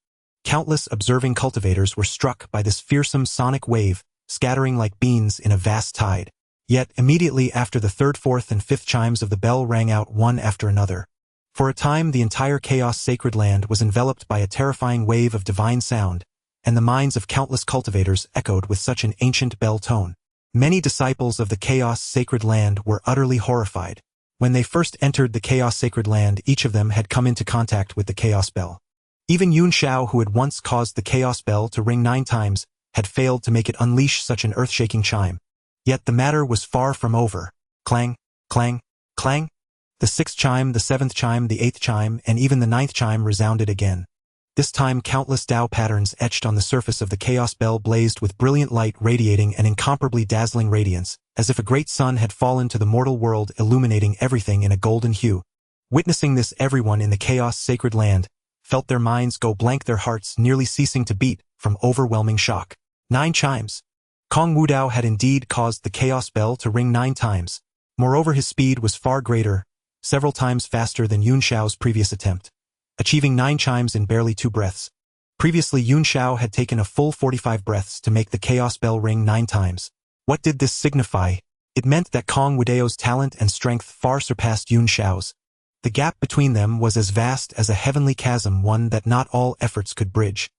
Countless observing cultivators were struck by this fearsome sonic wave, scattering like beans in a vast tide. Yet, immediately after the 3rd, 4th, and 5th chimes of the bell rang out one after another. For a time, the entire Chaos Sacred Land was enveloped by a terrifying wave of divine sound, and the minds of countless cultivators echoed with such an ancient bell tone. Many disciples of the Chaos Sacred Land were utterly horrified. When they first entered the Chaos Sacred Land, each of them had come into contact with the Chaos Bell. Even Yun Xiao, who had once caused the Chaos Bell to ring 9 times, had failed to make it unleash such an earth-shaking chime. Yet the matter was far from over. Clang, clang, clang. The 6th chime, the 7th chime, the 8th chime, and even the 9th chime resounded again. This time countless Dao patterns etched on the surface of the Chaos Bell blazed with brilliant light, radiating an incomparably dazzling radiance, as if a great sun had fallen to the mortal world, illuminating everything in a golden hue. Witnessing this, everyone in the Chaos Sacred Land felt their minds go blank, their hearts nearly ceasing to beat from overwhelming shock. 9 chimes. Kong Wudao had indeed caused the Chaos Bell to ring 9 times. Moreover, his speed was far greater, several times faster than Yun Xiao's previous attempt, achieving 9 chimes in barely 2 breaths. Previously, Yun Xiao had taken a full 45 breaths to make the Chaos Bell ring 9 times. What did this signify? It meant that Kong Wudao's talent and strength far surpassed Yun Xiao's. The gap between them was as vast as a heavenly chasm, one that not all efforts could bridge.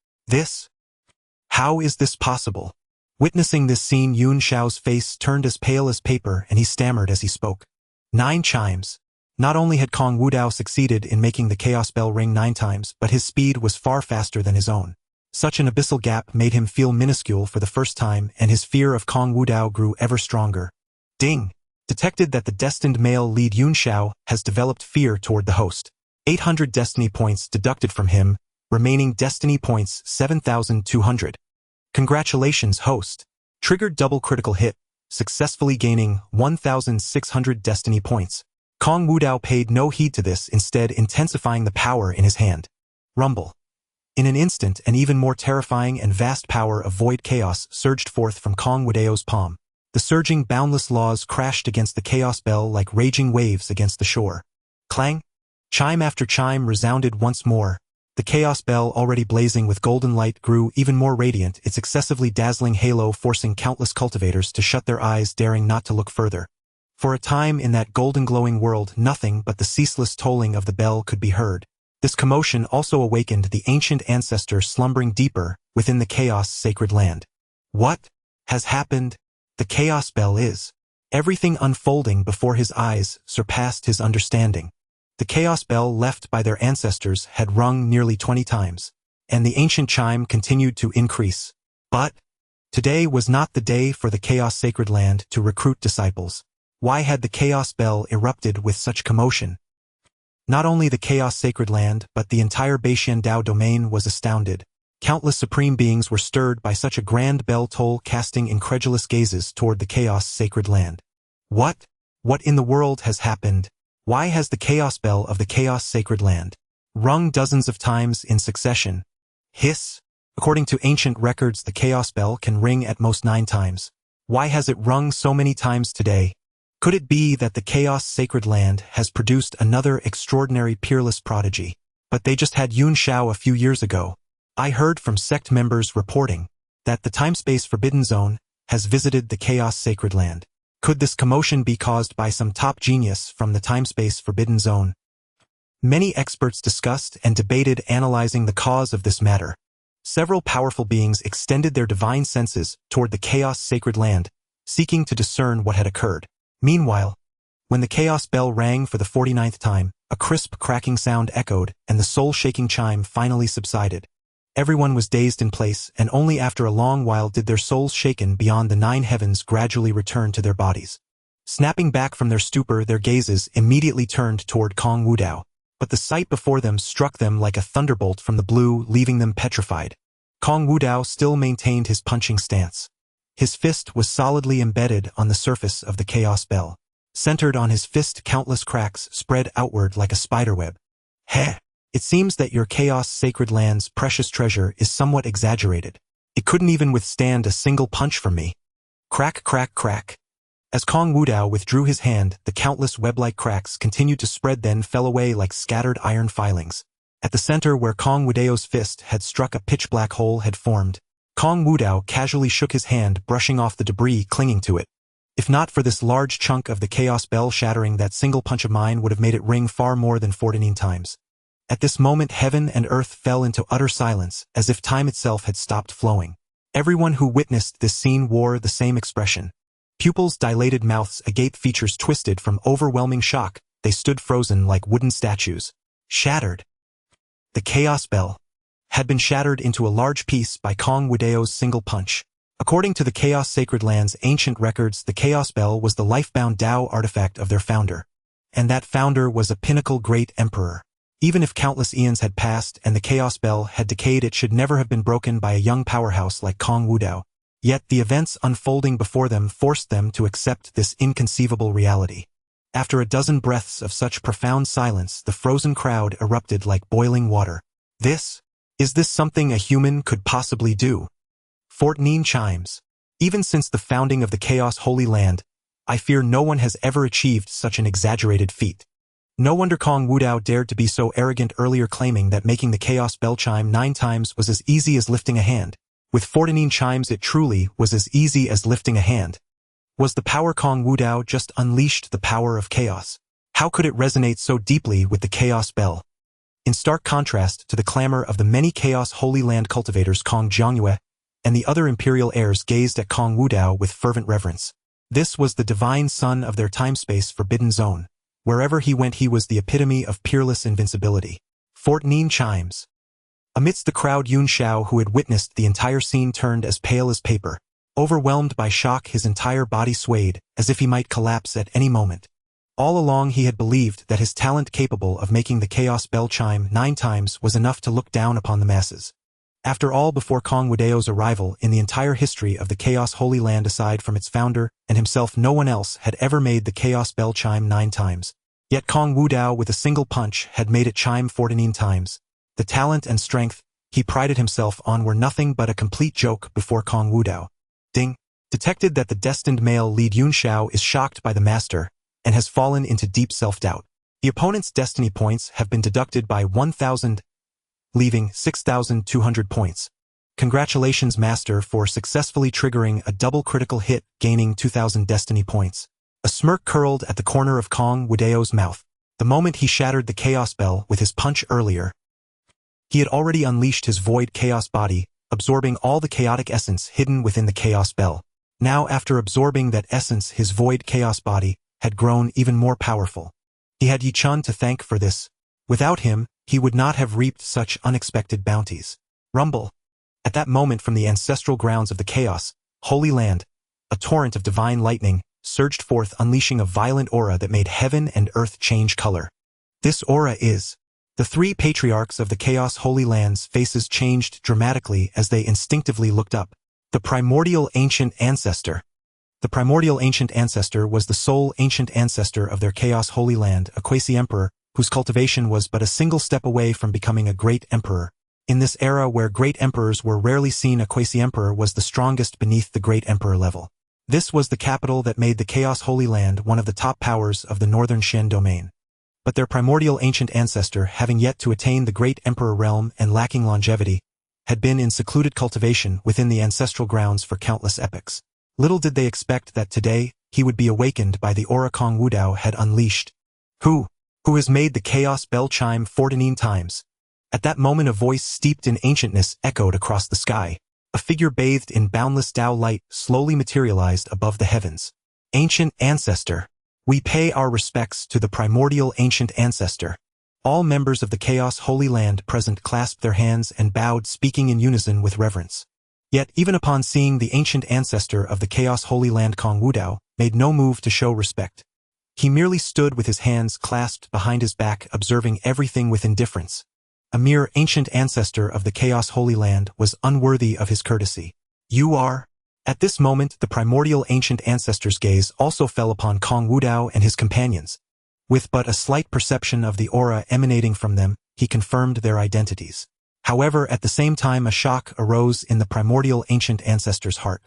How is this possible? Witnessing this scene, Yun Xiao's face turned as pale as paper, and he stammered as he spoke. 9 chimes. Not only had Kong Wudao succeeded in making the Chaos Bell ring 9 times, but his speed was far faster than his own. Such an abyssal gap made him feel minuscule for the first time, and his fear of Kong Wudao grew ever stronger. Ding! Detected that the destined male lead Yun Xiao has developed fear toward the host. 800 destiny points deducted from him, remaining destiny points 7,200. Congratulations, host. Triggered double critical hit, successfully gaining 1,600 destiny points. Kong Wudao paid no heed to this, instead intensifying the power in his hand. Rumble. In an instant, an even more terrifying and vast power of void chaos surged forth from Kong Wudao's palm. The surging, boundless laws crashed against the Chaos Bell like raging waves against the shore. Clang! Chime after chime resounded once more. The Chaos Bell, already blazing with golden light, grew even more radiant, its excessively dazzling halo forcing countless cultivators to shut their eyes, daring not to look further. For a time in that golden glowing world, nothing but the ceaseless tolling of the bell could be heard. This commotion also awakened the ancient ancestor slumbering deeper within the Chaos Sacred Land. What has happened? The Chaos Bell is. Everything unfolding before his eyes surpassed his understanding. The Chaos Bell left by their ancestors had rung nearly 20 times, and the ancient chime continued to increase. But today was not the day for the Chaos Sacred Land to recruit disciples. Why had the Chaos Bell erupted with such commotion? Not only the Chaos Sacred Land, but the entire Beixian Dao domain was astounded. Countless supreme beings were stirred by such a grand bell toll, casting incredulous gazes toward the Chaos Sacred Land. What? What in the world has happened? Why has the chaos bell of the chaos sacred land rung dozens of times in succession? Hiss. According to ancient records, the chaos bell can ring at most 9 times. Why has it rung so many times today? Could it be that the chaos sacred land has produced another extraordinary peerless prodigy? But they just had Yun Shao a few years ago. I heard from sect members reporting that the time-space forbidden zone has visited the chaos sacred land. Could this commotion be caused by some top genius from the time-space forbidden zone? Many experts discussed and debated analyzing the cause of this matter. Several powerful beings extended their divine senses toward the chaos sacred land, seeking to discern what had occurred. Meanwhile, when the chaos bell rang for the 49th time, a crisp cracking sound echoed and the soul-shaking chime finally subsided. Everyone was dazed in place, and only after a long while did their souls shaken beyond the 9 heavens gradually return to their bodies. Snapping back from their stupor, their gazes immediately turned toward Kong Wudao, but the sight before them struck them like a thunderbolt from the blue, leaving them petrified. Kong Wudao still maintained his punching stance. His fist was solidly embedded on the surface of the chaos bell. Centered on his fist, countless cracks spread outward like a spiderweb. Heh! It seems that your chaos sacred land's precious treasure is somewhat exaggerated. It couldn't even withstand a single punch from me. Crack, crack, crack. As Kong Wudao withdrew his hand, the countless web-like cracks continued to spread, then fell away like scattered iron filings. At the center where Kong Wudao's fist had struck, a pitch-black hole had formed. Kong Wudao casually shook his hand, brushing off the debris clinging to it. If not for this large chunk of the chaos bell shattering, that single punch of mine would have made it ring far more than 14 times. At this moment, heaven and earth fell into utter silence, as if time itself had stopped flowing. Everyone who witnessed this scene wore the same expression. Pupils dilated, mouths agape, features twisted from overwhelming shock. They stood frozen like wooden statues. Shattered. The chaos bell had been shattered into a large piece by Kong Wudao's single punch. According to the Chaos Sacred Land's ancient records, the chaos bell was the life-bound Dao artifact of their founder. And that founder was a pinnacle great emperor. Even if countless eons had passed and the chaos bell had decayed, it should never have been broken by a young powerhouse like Kong Wudao. Yet the events unfolding before them forced them to accept this inconceivable reality. After a dozen breaths of such profound silence, the frozen crowd erupted like boiling water. Is this something a human could possibly do? 14 chimes. Even since the founding of the Chaos Holy Land, I fear no one has ever achieved such an exaggerated feat. No wonder Kong Wudao dared to be so arrogant earlier, claiming that making the Chaos Bell chime 9 times was as easy as lifting a hand. With 14 chimes, it truly was as easy as lifting a hand. Was the power Kong Wudao just unleashed the power of chaos? How could it resonate so deeply with the Chaos Bell? In stark contrast to the clamor of the many Chaos Holy Land cultivators, Kong Zhongyue and the other imperial heirs gazed at Kong Wudao with fervent reverence. This was the divine son of their time-space forbidden zone. Wherever he went, he was the epitome of peerless invincibility. 14 chimes. Amidst the crowd, Yun Shao, who had witnessed the entire scene, turned as pale as paper. Overwhelmed by shock, his entire body swayed, as if he might collapse at any moment. All along he had believed that his talent capable of making the Chaos Bell chime 9 times was enough to look down upon the masses. After all, before Kong Wudao's arrival, in the entire history of the Chaos Holy Land, aside from its founder and himself, no one else had ever made the Chaos Bell chime 9 times. Yet Kong Wudao, with a single punch, had made it chime 14 times. The talent and strength he prided himself on were nothing but a complete joke before Kong Wudao. Ding! Detected that the destined male lead Yun Shao is shocked by the master and has fallen into deep self-doubt. The opponent's destiny points have been deducted by 1,000, leaving 6,200 points. Congratulations, master, for successfully triggering a double critical hit, gaining 2,000 destiny points. A smirk curled at the corner of Kong Wudao's mouth. The moment he shattered the Chaos Bell with his punch earlier, he had already unleashed his void chaos body, absorbing all the chaotic essence hidden within the Chaos Bell. Now, after absorbing that essence, his void chaos body had grown even more powerful. He had Yi Chun to thank for this. Without him, he would not have reaped such unexpected bounties. Rumble. At that moment, from the ancestral grounds of the Chaos Holy Land, a torrent of divine lightning surged forth, unleashing a violent aura that made heaven and earth change color. This aura is... The 3 patriarchs of the Chaos Holy Land's faces changed dramatically as they instinctively looked up. The primordial ancient ancestor. The primordial ancient ancestor was the sole ancient ancestor of their Chaos Holy Land, a quasi-emperor, whose cultivation was but a single step away from becoming a great emperor. In this era where great emperors were rarely seen, a quasi-emperor was the strongest beneath the great emperor level. This was the capital that made the Chaos Holy Land one of the top powers of the northern Shen domain. But their primordial ancient ancestor, having yet to attain the great emperor realm and lacking longevity, had been in secluded cultivation within the ancestral grounds for countless epochs. Little did they expect that today, he would be awakened by the aura Kong Wudao had unleashed. Who has made the chaos bell chime 49 times? At that moment, a voice steeped in ancientness echoed across the sky. A figure bathed in boundless Dao light slowly materialized above the heavens. Ancient ancestor. We pay our respects to the primordial ancient ancestor. All members of the Chaos Holy Land present clasped their hands and bowed, speaking in unison with reverence. Yet, even upon seeing the ancient ancestor of the Chaos Holy Land, Kong Wudao made no move to show respect. He merely stood with his hands clasped behind his back, observing everything with indifference. A mere ancient ancestor of the Chaos Holy Land was unworthy of his courtesy. You are? At this moment, the primordial ancient ancestor's gaze also fell upon Kong Wudao and his companions. With but a slight perception of the aura emanating from them, he confirmed their identities. However, at the same time, a shock arose in the primordial ancient ancestor's heart.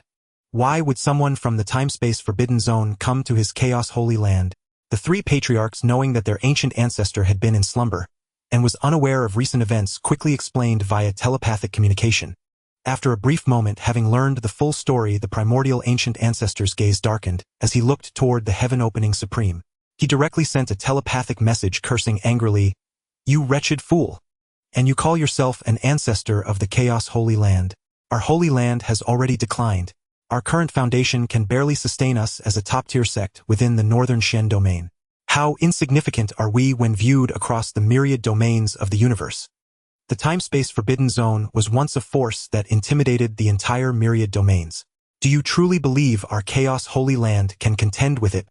Why would someone from the time-space forbidden zone come to his Chaos Holy Land? The three patriarchs, knowing that their ancient ancestor had been in slumber and was unaware of recent events, quickly explained via telepathic communication. After a brief moment, having learned the full story, the primordial ancient ancestor's gaze darkened as he looked toward the heaven-opening supreme. He directly sent a telepathic message, cursing angrily, "You wretched fool! And you call yourself an ancestor of the Chaos Holy Land. Our Holy Land has already declined. Our current foundation can barely sustain us as a top-tier sect within the northern Shen domain. How insignificant are we when viewed across the myriad domains of the universe?" The time-space forbidden zone was once a force that intimidated the entire myriad domains. Do you truly believe our Chaos Holy Land can contend with it?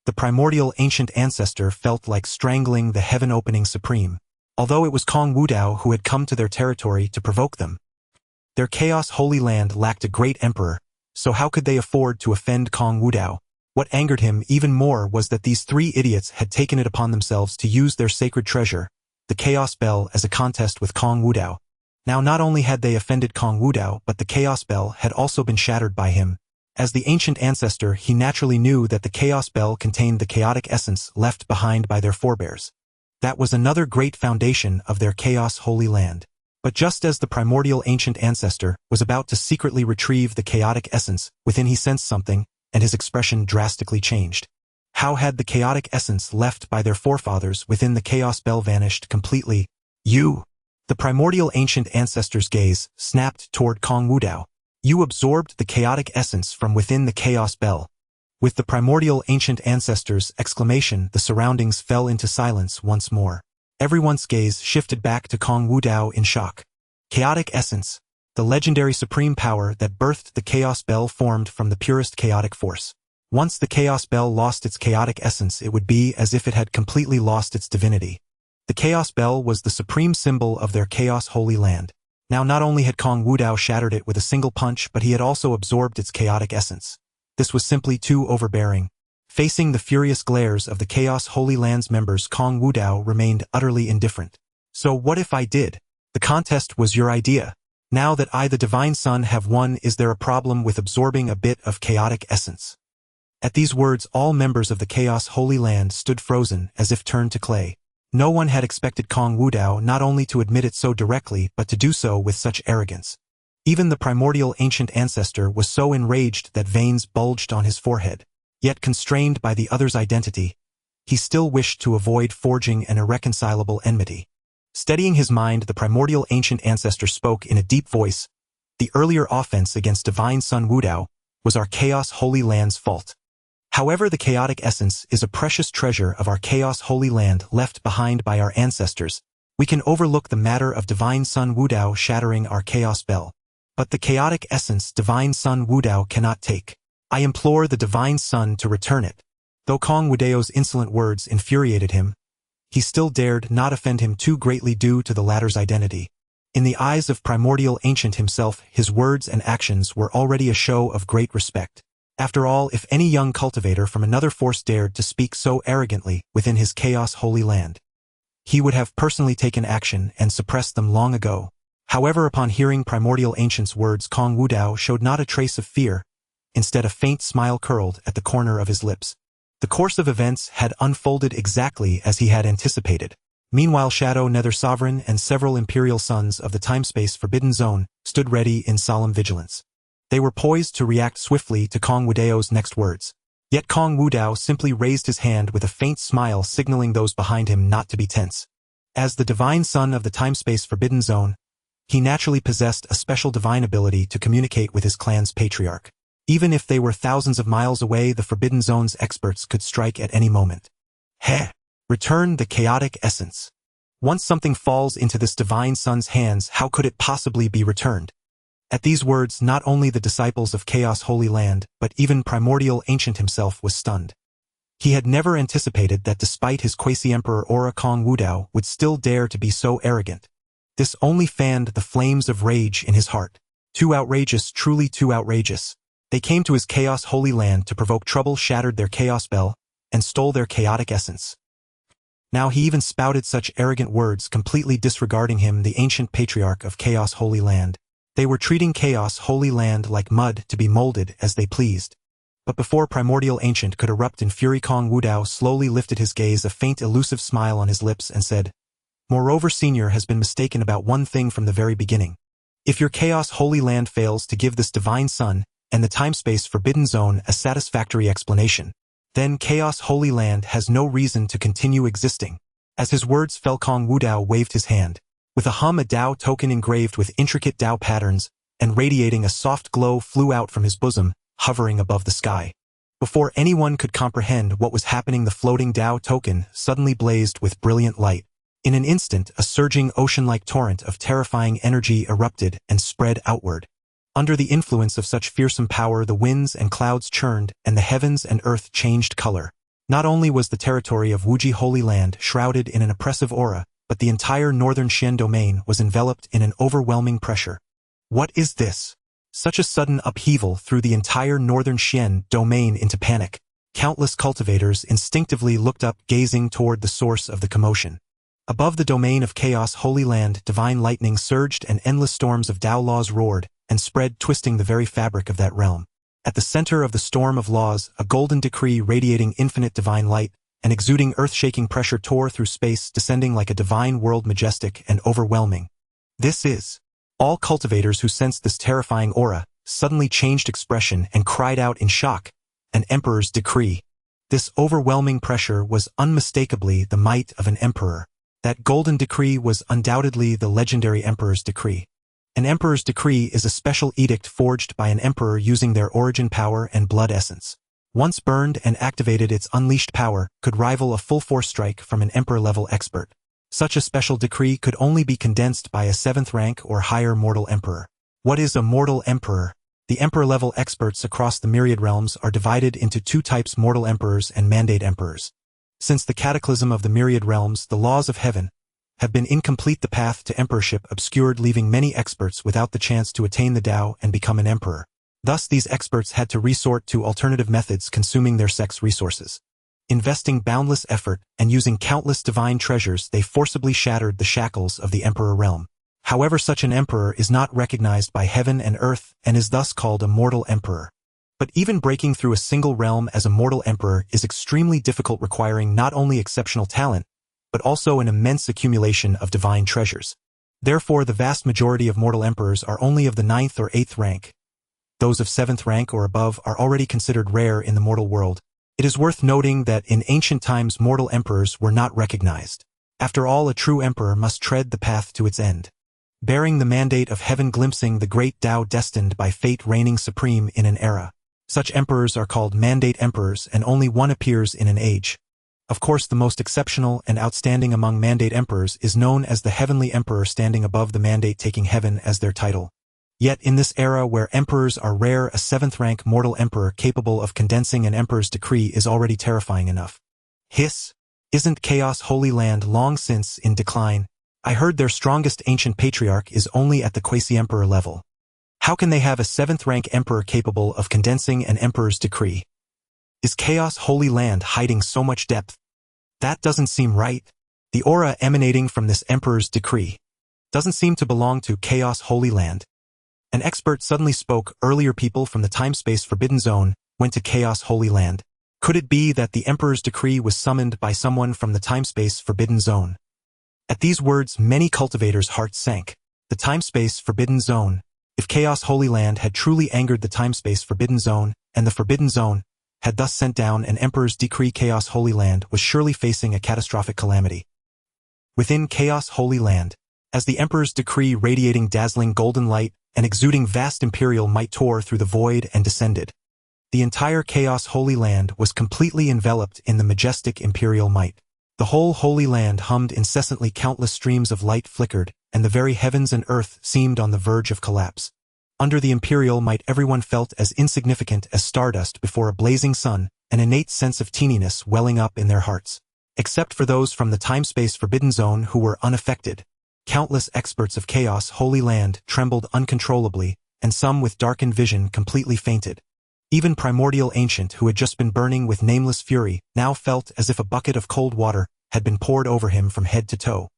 The primordial ancient ancestor felt like strangling the heaven-opening supreme. Although it was Kong Wudao who had come to their territory to provoke them, their Chaos Holy Land lacked a great emperor, so how could they afford to offend Kong Wudao? What angered him even more was that these three idiots had taken it upon themselves to use their sacred treasure, the Chaos Bell, as a contest with Kong Wudao. Now not only had they offended Kong Wudao, but the Chaos Bell had also been shattered by him. As the ancient ancestor, he naturally knew that the Chaos Bell contained the chaotic essence left behind by their forebears. That was another great foundation of their Chaos Holy Land. But just as the primordial ancient ancestor was about to secretly retrieve the chaotic essence within, he sensed something, and his expression drastically changed. How had the chaotic essence left by their forefathers within the Chaos Bell vanished completely? You! The primordial ancient ancestor's gaze snapped toward Kong Wudao. You absorbed the chaotic essence from within the Chaos Bell. With the primordial ancient ancestor's exclamation, the surroundings fell into silence once more. Everyone's gaze shifted back to Kong Wudao in shock. Chaotic essence. The legendary supreme power that birthed the Chaos Bell formed from the purest chaotic force. Once the Chaos Bell lost its chaotic essence, it would be as if it had completely lost its divinity. The Chaos Bell was the supreme symbol of their Chaos Holy Land. Now not only had Kong Wudao shattered it with a single punch, but he had also absorbed its chaotic essence. This was simply too overbearing. Facing the furious glares of the Chaos Holy Land's members, Kong Wudao remained utterly indifferent. So what if I did? The contest was your idea. Now that I, the Divine Son, have won, is there a problem with absorbing a bit of chaotic essence? At these words, all members of the Chaos Holy Land stood frozen, as if turned to clay. No one had expected Kong Wudao not only to admit it so directly, but to do so with such arrogance. Even the primordial ancient ancestor was so enraged that veins bulged on his forehead. Yet constrained by the other's identity, he still wished to avoid forging an irreconcilable enmity. Steadying his mind, the primordial ancient ancestor spoke in a deep voice. The earlier offense against Divine Son Wudao was our Chaos Holy Land's fault. However, the chaotic essence is a precious treasure of our Chaos Holy Land left behind by our ancestors. We can overlook the matter of Divine Son Wudao shattering our Chaos Bell. But the chaotic essence Divine Son Wudao cannot take. I implore the Divine Son to return it. Though Kong Wudao's insolent words infuriated him, he still dared not offend him too greatly due to the latter's identity. In the eyes of primordial ancient himself, his words and actions were already a show of great respect. After all, if any young cultivator from another force dared to speak so arrogantly within his chaos holy land, he would have personally taken action and suppressed them long ago. However, upon hearing Primordial Ancient's words, Kong Wudao showed not a trace of fear. Instead, a faint smile curled at the corner of his lips. The course of events had unfolded exactly as he had anticipated. Meanwhile, Shadow Nether Sovereign and several Imperial Sons of the Timespace Forbidden Zone stood ready in solemn vigilance. They were poised to react swiftly to Kong Wudao's next words. Yet Kong Wudao simply raised his hand with a faint smile, signaling those behind him not to be tense. As the divine son of the Timespace Forbidden Zone, he naturally possessed a special divine ability to communicate with his clan's patriarch. Even if they were thousands of miles away, the Forbidden Zone's experts could strike at any moment. Return the chaotic essence. Once something falls into this divine son's hands, how could it possibly be returned? At these words, not only the disciples of Chaos Holy Land, but even Primordial Ancient himself was stunned. He had never anticipated that despite his quasi-emperor aura, Kong Wudao would still dare to be so arrogant. This only fanned the flames of rage in his heart. Too outrageous, truly too outrageous. They came to his Chaos Holy Land to provoke trouble, shattered their chaos spell, and stole their chaotic essence. Now he even spouted such arrogant words, completely disregarding him, the ancient patriarch of Chaos Holy Land. They were treating Chaos Holy Land like mud to be molded as they pleased. But before Primordial Ancient could erupt in fury, Kong Wudao slowly lifted his gaze, a faint elusive smile on his lips, and said, "Moreover, Senior has been mistaken about one thing from the very beginning. If your Chaos Holy Land fails to give this divine son and the Timespace Forbidden Zone a satisfactory explanation, then Chaos Holy Land has no reason to continue existing." As his words fell, Kong Wudao waved his hand. With a hum, a Dao token engraved with intricate Dao patterns and radiating a soft glow flew out from his bosom, hovering above the sky. Before anyone could comprehend what was happening, the floating Dao token suddenly blazed with brilliant light. In an instant, a surging ocean-like torrent of terrifying energy erupted and spread outward. Under the influence of such fearsome power, the winds and clouds churned, and the heavens and earth changed color. Not only was the territory of Wuji Holy Land shrouded in an oppressive aura, but the entire northern Xian domain was enveloped in an overwhelming pressure. What is this? Such a sudden upheaval threw the entire northern Xian domain into panic. Countless cultivators instinctively looked up, gazing toward the source of the commotion. Above the domain of Chaos Holy Land, divine lightning surged and endless storms of Dao laws roared and spread, twisting the very fabric of that realm. At the center of the storm of laws, a golden decree radiating infinite divine light and exuding earth-shaking pressure tore through space, descending like a divine world, majestic and overwhelming. This is. All cultivators who sensed this terrifying aura suddenly changed expression and cried out in shock, "An emperor's decree." This overwhelming pressure was unmistakably the might of an emperor. That golden decree was undoubtedly the legendary emperor's decree. An emperor's decree is a special edict forged by an emperor using their origin power and blood essence. Once burned and activated, its unleashed power could rival a full-force strike from an emperor-level expert. Such a special decree could only be condensed by a 7th rank or higher mortal emperor. What is a mortal emperor? The emperor-level experts across the myriad realms are divided into two types: mortal emperors and mandate emperors. Since the cataclysm of the myriad realms, the laws of heaven have been incomplete. The path to emperorship obscured, leaving many experts without the chance to attain the Dao and become an emperor. Thus, these experts had to resort to alternative methods, consuming their sex resources. Investing boundless effort and using countless divine treasures, they forcibly shattered the shackles of the emperor realm. However, such an emperor is not recognized by heaven and earth and is thus called a mortal emperor. But even breaking through a single realm as a mortal emperor is extremely difficult, requiring not only exceptional talent, but also an immense accumulation of divine treasures. Therefore, the vast majority of mortal emperors are only of the 9th or 8th rank. Those of 7th rank or above are already considered rare in the mortal world. It is worth noting that in ancient times, mortal emperors were not recognized. After all, a true emperor must tread the path to its end, bearing the mandate of heaven, glimpsing the great Dao destined by fate, reigning supreme in an era. Such emperors are called mandate emperors, and only one appears in an age. Of course, the most exceptional and outstanding among mandate emperors is known as the heavenly emperor, standing above the mandate, taking heaven as their title. Yet in this era where emperors are rare, a 7th rank mortal emperor capable of condensing an emperor's decree is already terrifying enough. Hiss! Isn't Chaos Holy Land long since in decline? I heard their strongest ancient patriarch is only at the quasi-emperor level. How can they have a 7th-rank emperor capable of condensing an emperor's decree? Is Chaos Holy Land hiding so much depth? That doesn't seem right. The aura emanating from this emperor's decree doesn't seem to belong to Chaos Holy Land. An expert suddenly spoke. Earlier people from the time-space forbidden zone went to Chaos Holy Land. Could it be that the emperor's decree was summoned by someone from the time-space forbidden zone? At these words, many cultivators' hearts sank. The time-space forbidden zone. If Chaos Holy Land had truly angered the time-space forbidden zone, and the forbidden zone had thus sent down an emperor's decree, Chaos Holy Land was surely facing a catastrophic calamity. Within Chaos Holy Land, as the emperor's decree radiating dazzling golden light and exuding vast imperial might tore through the void and descended, the entire Chaos Holy Land was completely enveloped in the majestic imperial might. The whole Holy Land hummed incessantly, countless streams of light flickered, and the very heavens and earth seemed on the verge of collapse. Under the imperial might, everyone felt as insignificant as stardust before a blazing sun, an innate sense of teeniness welling up in their hearts. Except for those from the time-space forbidden zone who were unaffected. Countless experts of Chaos Holy Land trembled uncontrollably, and some with darkened vision completely fainted. Even Primordial Ancient, who had just been burning with nameless fury, now felt as if a bucket of cold water had been poured over him from head to toe.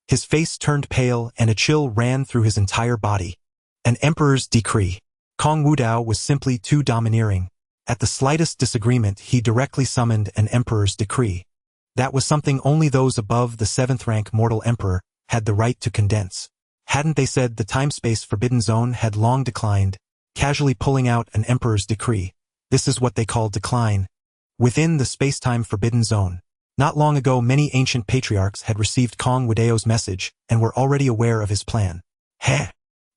His face turned pale and a chill ran through his entire body. An emperor's decree. Kong Wudao was simply too domineering. At the slightest disagreement, he directly summoned an emperor's decree. That was something only those above the 7th-rank mortal emperor had the right to condense. Hadn't they said the time-space forbidden zone had long declined? Casually pulling out an emperor's decree. This is what they call decline. Within the space-time forbidden zone. Not long ago, many ancient patriarchs had received Kong Wudao's message and were already aware of his plan. Heh!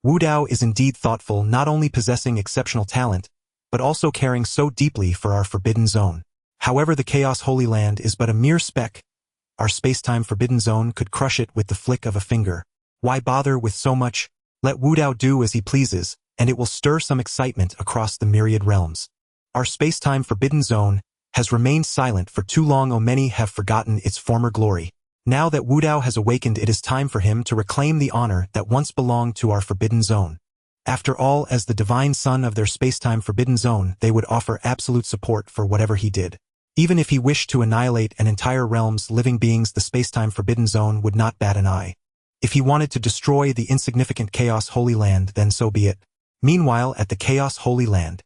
Wudao is indeed thoughtful, not only possessing exceptional talent, but also caring so deeply for our forbidden zone. However, the Chaos Holy Land is but a mere speck. Our space-time forbidden zone could crush it with the flick of a finger. Why bother with so much? Let Wudao do as he pleases, and it will stir some excitement across the myriad realms. Our space-time forbidden zone has remained silent for too long. Many have forgotten its former glory. Now that Wudao has awakened, it is time for him to reclaim the honor that once belonged to our forbidden zone. After all, as the divine son of their space-time forbidden zone, they would offer absolute support for whatever he did. Even if he wished to annihilate an entire realm's living beings, the space-time forbidden zone would not bat an eye. If he wanted to destroy the insignificant Chaos Holy Land, then so be it. Meanwhile, at the Chaos Holy Land,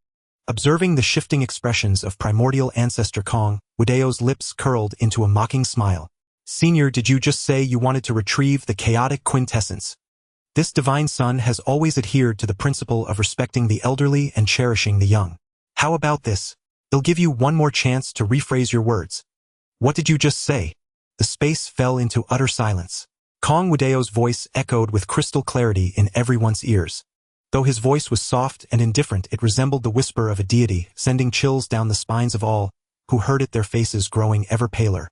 observing the shifting expressions of primordial ancestor Kong, Wudao's lips curled into a mocking smile. Senior, did you just say you wanted to retrieve the chaotic quintessence? This divine son has always adhered to the principle of respecting the elderly and cherishing the young. How about this? They'll give you one more chance to rephrase your words. What did you just say? The space fell into utter silence. Kong Wudao's voice echoed with crystal clarity in everyone's ears. Though his voice was soft and indifferent, it resembled the whisper of a deity, sending chills down the spines of all who heard it, their faces growing ever paler.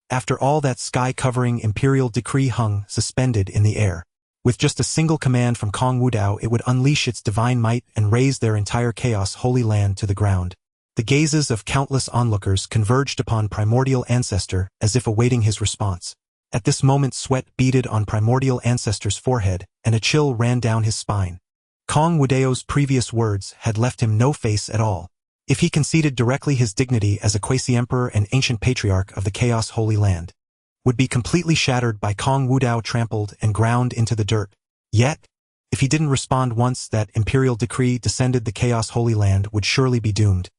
After all, that sky-covering imperial decree hung suspended in the air. With just a single command from Kong Wudao, it would unleash its divine might and raise their entire Chaos Holy Land to the ground. The gazes of countless onlookers converged upon Primordial Ancestor as if awaiting his response. At this moment, sweat beaded on Primordial Ancestor's forehead, and a chill ran down his spine. Kong Wudao's previous words had left him no face at all. If he conceded directly, his dignity as a quasi-emperor and ancient patriarch of the Chaos Holy Land would be completely shattered by Kong Wudao, trampled and ground into the dirt. Yet, if he didn't respond once that imperial decree descended, the Chaos Holy Land would surely be doomed.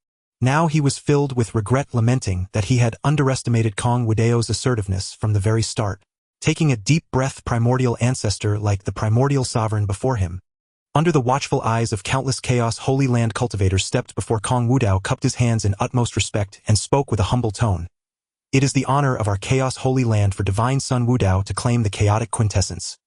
Now he was filled with regret, lamenting that he had underestimated Kong Wudao's assertiveness from the very start. Taking a deep breath, Primordial Ancestor, like the primordial sovereign before him, under the watchful eyes of countless Chaos Holy Land cultivators, stepped before Kong Wudao, cupped his hands in utmost respect, and spoke with a humble tone. It is the honor of our Chaos Holy Land for Divine Son Wudao to claim the chaotic quintessence.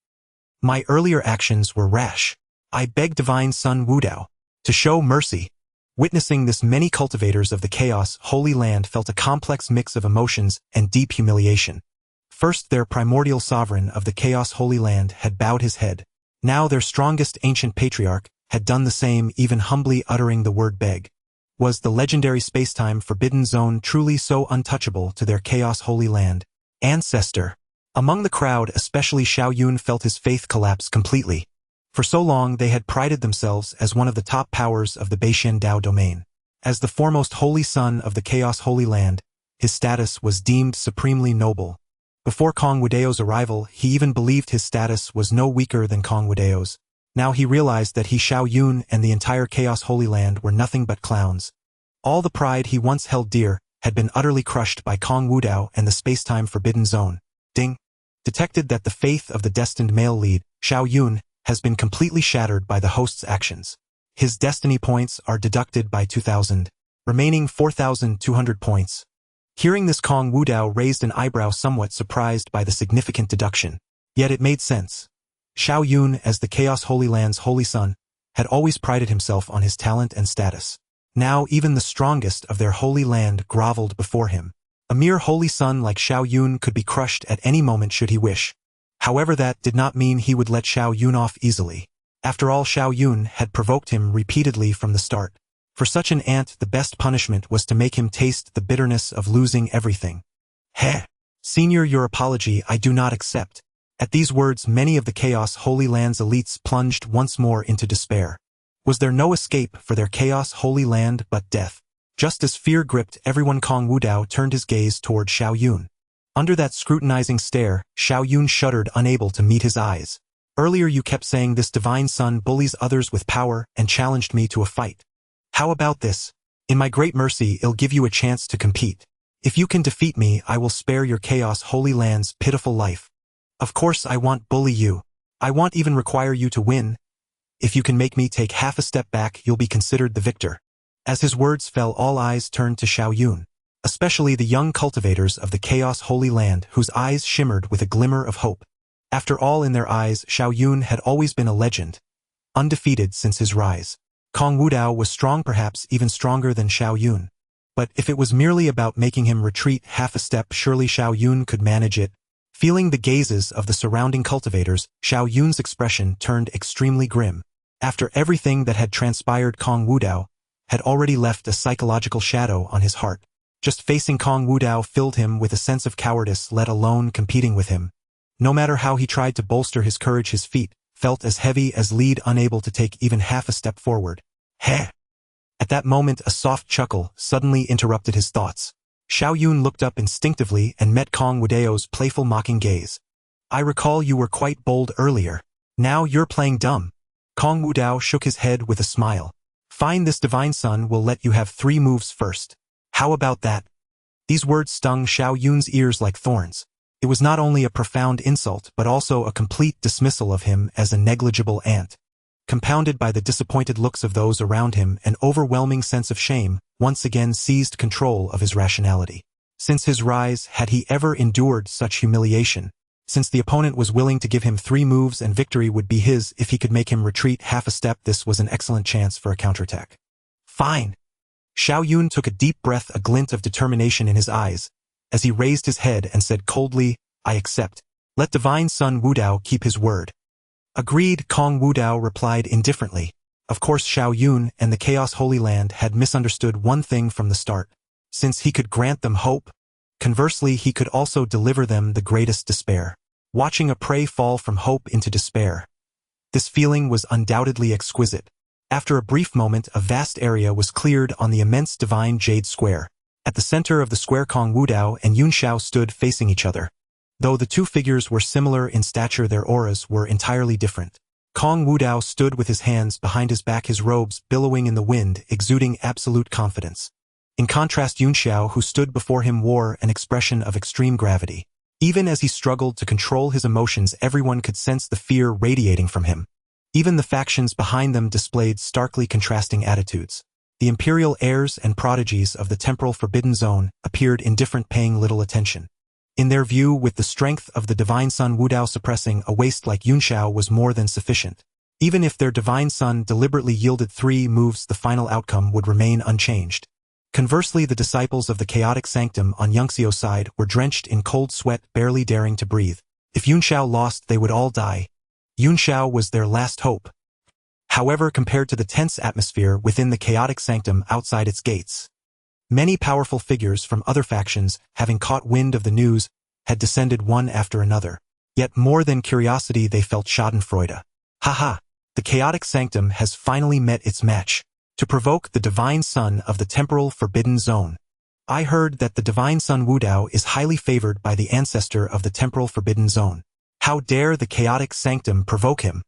My earlier actions were rash. I beg Divine Son Wudao to show mercy. Witnessing this, many cultivators of the Chaos Holy Land felt a complex mix of emotions and deep humiliation. First, their primordial sovereign of the Chaos Holy Land had bowed his head. Now their strongest ancient patriarch had done the same, even humbly uttering the word beg. Was the legendary space-time forbidden zone truly so untouchable to their Chaos Holy Land ancestor? Among the crowd, especially Xiao Yun felt his faith collapse completely. For so long they had prided themselves as one of the top powers of the Beishan Dao domain. As the foremost holy son of the Chaos Holy Land, his status was deemed supremely noble. Before Kong Wudao's arrival, he even believed his status was no weaker than Kong Wudao's. Now he realized that he Xiao Yun and the entire Chaos Holy Land were nothing but clowns. All the pride he once held dear had been utterly crushed by Kong Wudao and the space-time forbidden zone. Ding! Detected that the faith of the destined male lead, Xiao Yun, has been completely shattered by the host's actions. His destiny points are deducted by 2,000, remaining 4,200 points. Hearing this, Kong Wudao raised an eyebrow, somewhat surprised by the significant deduction. Yet it made sense. Xiao Yun, as the Chaos Holy Land's holy son, had always prided himself on his talent and status. Now even the strongest of their holy land groveled before him. A mere holy son like Xiao Yun could be crushed at any moment should he wish. However, that did not mean he would let Xiao Yun off easily. After all, Xiao Yun had provoked him repeatedly from the start. For such an ant, the best punishment was to make him taste the bitterness of losing everything. Heh! Senior, your apology I do not accept. At these words, many of the Chaos Holy Land's elites plunged once more into despair. Was there no escape for their Chaos Holy Land but death? Just as fear gripped everyone, Kong Wudao turned his gaze toward Xiao Yun. Under that scrutinizing stare, Xiao Yun shuddered, unable to meet his eyes. Earlier you kept saying this divine son bullies others with power and challenged me to a fight. How about this? In my great mercy, I'll give you a chance to compete. If you can defeat me, I will spare your Chaos Holy Land's pitiful life. Of course I won't bully you. I won't even require you to win. If you can make me take half a step back, you'll be considered the victor. As his words fell, all eyes turned to Xiao Yun, especially the young cultivators of the Chaos Holy Land, whose eyes shimmered with a glimmer of hope. After all, in their eyes, Xiao Yun had always been a legend, undefeated since his rise. Kong Wudao was strong, perhaps even stronger than Xiao Yun. But if it was merely about making him retreat half a step, surely Xiao Yun could manage it. Feeling the gazes of the surrounding cultivators, Xiao Yun's expression turned extremely grim. After everything that had transpired, Kong Wudao had already left a psychological shadow on his heart. Just facing Kong Wudao filled him with a sense of cowardice, let alone competing with him. No matter how he tried to bolster his courage, his feet felt as heavy as lead, unable to take even half a step forward. Heh! At that moment, a soft chuckle suddenly interrupted his thoughts. Xiao Yun looked up instinctively and met Kong Wudao's playful, mocking gaze. I recall you were quite bold earlier. Now you're playing dumb. Kong Wudao shook his head with a smile. Fine, this divine son will let you have 3 moves first. How about that? These words stung Xiao Yun's ears like thorns. It was not only a profound insult but also a complete dismissal of him as a negligible ant. Compounded by the disappointed looks of those around him, an overwhelming sense of shame once again seized control of his rationality. Since his rise, had he ever endured such humiliation? Since the opponent was willing to give him 3 moves and victory would be his if he could make him retreat half a step, this was an excellent chance for a counterattack. Fine. Xiao Yun took a deep breath, a glint of determination in his eyes, as he raised his head and said coldly, I accept. Let divine son Wudao keep his word. Agreed, Kong Wudao replied indifferently. Of course, Xiao Yun and the Chaos Holy Land had misunderstood one thing from the start. Since he could grant them hope, conversely he could also deliver them the greatest despair. Watching a prey fall from hope into despair. This feeling was undoubtedly exquisite. After a brief moment, a vast area was cleared on the immense divine jade square. At the center of the square, Kong Wudao and Yun Xiao stood facing each other. Though the two figures were similar in stature, their auras were entirely different. Kong Wudao stood with his hands behind his back, his robes billowing in the wind, exuding absolute confidence. In contrast, Yun Xiao, who stood before him, wore an expression of extreme gravity. Even as he struggled to control his emotions, everyone could sense the fear radiating from him. Even the factions behind them displayed starkly contrasting attitudes. The imperial heirs and prodigies of the temporal forbidden zone appeared indifferent, paying little attention. In their view, with the strength of the divine son Wudao suppressing a waste like Yun Xiao was more than sufficient. Even if their divine son deliberately yielded 3 moves, the final outcome would remain unchanged. Conversely, the disciples of the chaotic sanctum on Yunxiao's side were drenched in cold sweat, barely daring to breathe. If Yun Xiao lost, they would all die. Yun Xiao was their last hope. However, compared to the tense atmosphere within the chaotic sanctum outside its gates, many powerful figures from other factions, having caught wind of the news, had descended one after another. Yet more than curiosity, they felt schadenfreude. Haha! The chaotic sanctum has finally met its match. To provoke the divine son of the temporal forbidden zone. I heard that the divine son Wudao is highly favored by the ancestor of the temporal forbidden zone. How dare the chaotic sanctum provoke him?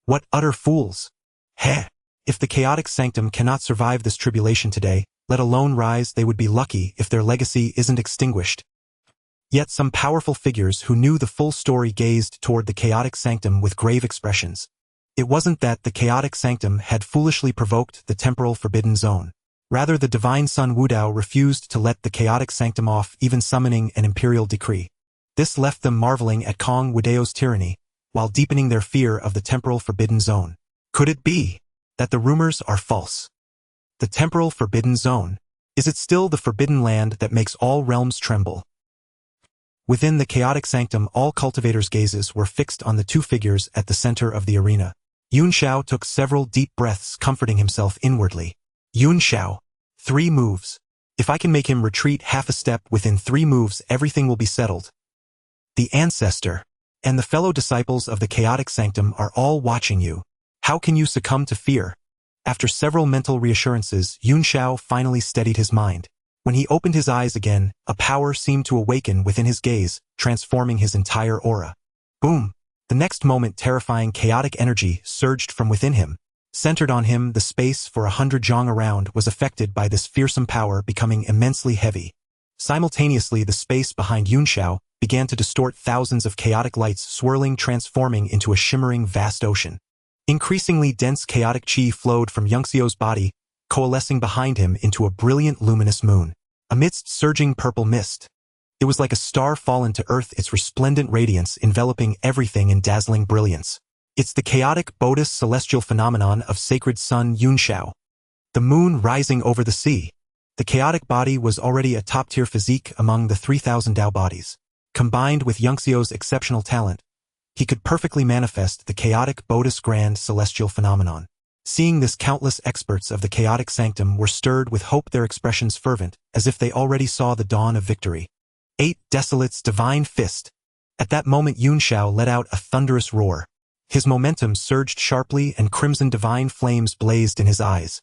What utter fools! Heh! If the chaotic sanctum cannot survive this tribulation today, let alone rise, they would be lucky if their legacy isn't extinguished. Yet some powerful figures who knew the full story gazed toward the chaotic sanctum with grave expressions. It wasn't that the chaotic sanctum had foolishly provoked the temporal forbidden zone. Rather, the divine son Wudao refused to let the chaotic sanctum off, even summoning an imperial decree. This left them marveling at Kong Wudao's tyranny, while deepening their fear of the temporal forbidden zone. Could it be that the rumors are false? The temporal forbidden zone? Is it still the forbidden land that makes all realms tremble? Within the chaotic sanctum, all cultivators' gazes were fixed on the two figures at the center of the arena. Yun Xiao took several deep breaths, comforting himself inwardly. Yun Xiao. 3 moves. If I can make him retreat half a step within 3 moves, everything will be settled. The ancestor and the fellow disciples of the chaotic sanctum are all watching you. How can you succumb to fear? After several mental reassurances, Yun Xiao finally steadied his mind. When he opened his eyes again, a power seemed to awaken within his gaze, transforming his entire aura. Boom! The next moment, terrifying chaotic energy surged from within him. Centered on him, the space for 100 zhang around was affected by this fearsome power, becoming immensely heavy. Simultaneously, the space behind Yun Xiao began to distort, thousands of chaotic lights swirling, transforming into a shimmering vast ocean. Increasingly dense chaotic qi flowed from Yunxiao's body, coalescing behind him into a brilliant luminous moon. Amidst surging purple mist, it was like a star fallen to earth, its resplendent radiance enveloping everything in dazzling brilliance. It's the chaotic Buddhist celestial phenomenon of sacred son Yun Xiao. The moon rising over the sea. The chaotic body was already a top-tier physique among the 3,000 Dao bodies. Combined with Yunxiao's exceptional talent, he could perfectly manifest the chaotic Buddhist grand celestial phenomenon. Seeing this, countless experts of the chaotic sanctum were stirred with hope, their expressions fervent, as if they already saw the dawn of victory. 8 Desolate's divine fist. At that moment, Yun Xiao let out a thunderous roar. His momentum surged sharply, and crimson divine flames blazed in his eyes.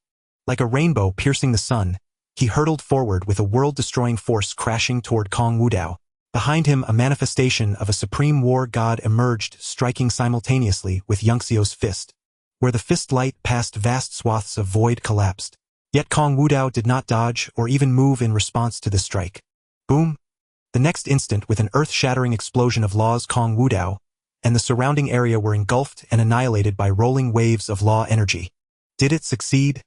Like a rainbow piercing the sun, he hurtled forward with a world-destroying force, crashing toward Kong Wudao. Behind him, a manifestation of a supreme war god emerged, striking simultaneously with Yunxiao's fist. Where the fist light passed, vast swaths of void collapsed. Yet Kong Wudao did not dodge or even move in response to the strike. Boom! The next instant, with an earth-shattering explosion of laws, Kong Wudao and the surrounding area were engulfed and annihilated by rolling waves of law energy. Did it succeed?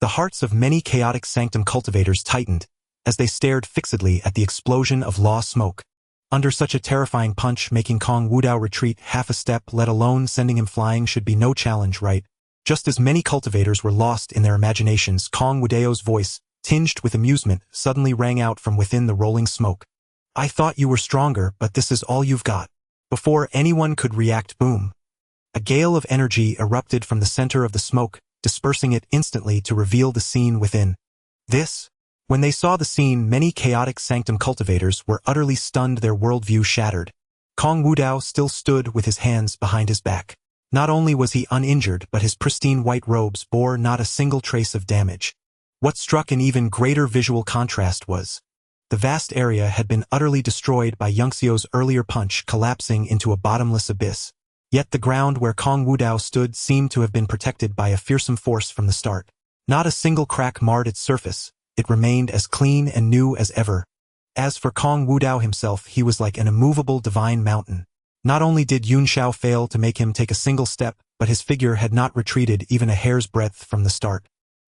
The hearts of many chaotic sanctum cultivators tightened as they stared fixedly at the explosion of law smoke. Under such a terrifying punch, making Kong Wudao retreat half a step, let alone sending him flying, should be no challenge, right? Just as many cultivators were lost in their imaginations, Kong Wudao's voice, tinged with amusement, suddenly rang out from within the rolling smoke. I thought you were stronger, but this is all you've got. Before anyone could react, boom! A gale of energy erupted from the center of the smoke, dispersing it instantly to reveal the scene within. When they saw the scene, many chaotic sanctum cultivators were utterly stunned, their worldview shattered. Kong Wudao still stood with his hands behind his back. Not only was he uninjured, but his pristine white robes bore not a single trace of damage. What struck an even greater visual contrast was the vast area had been utterly destroyed by Yunxiao's earlier punch, collapsing into a bottomless abyss. Yet the ground where Kong Wudao stood seemed to have been protected by a fearsome force from the start. Not a single crack marred its surface. It remained as clean and new as ever. As for Kong Wudao himself, he was like an immovable divine mountain. Not only did Yun Xiao fail to make him take a single step, but his figure had not retreated even a hair's breadth from the start.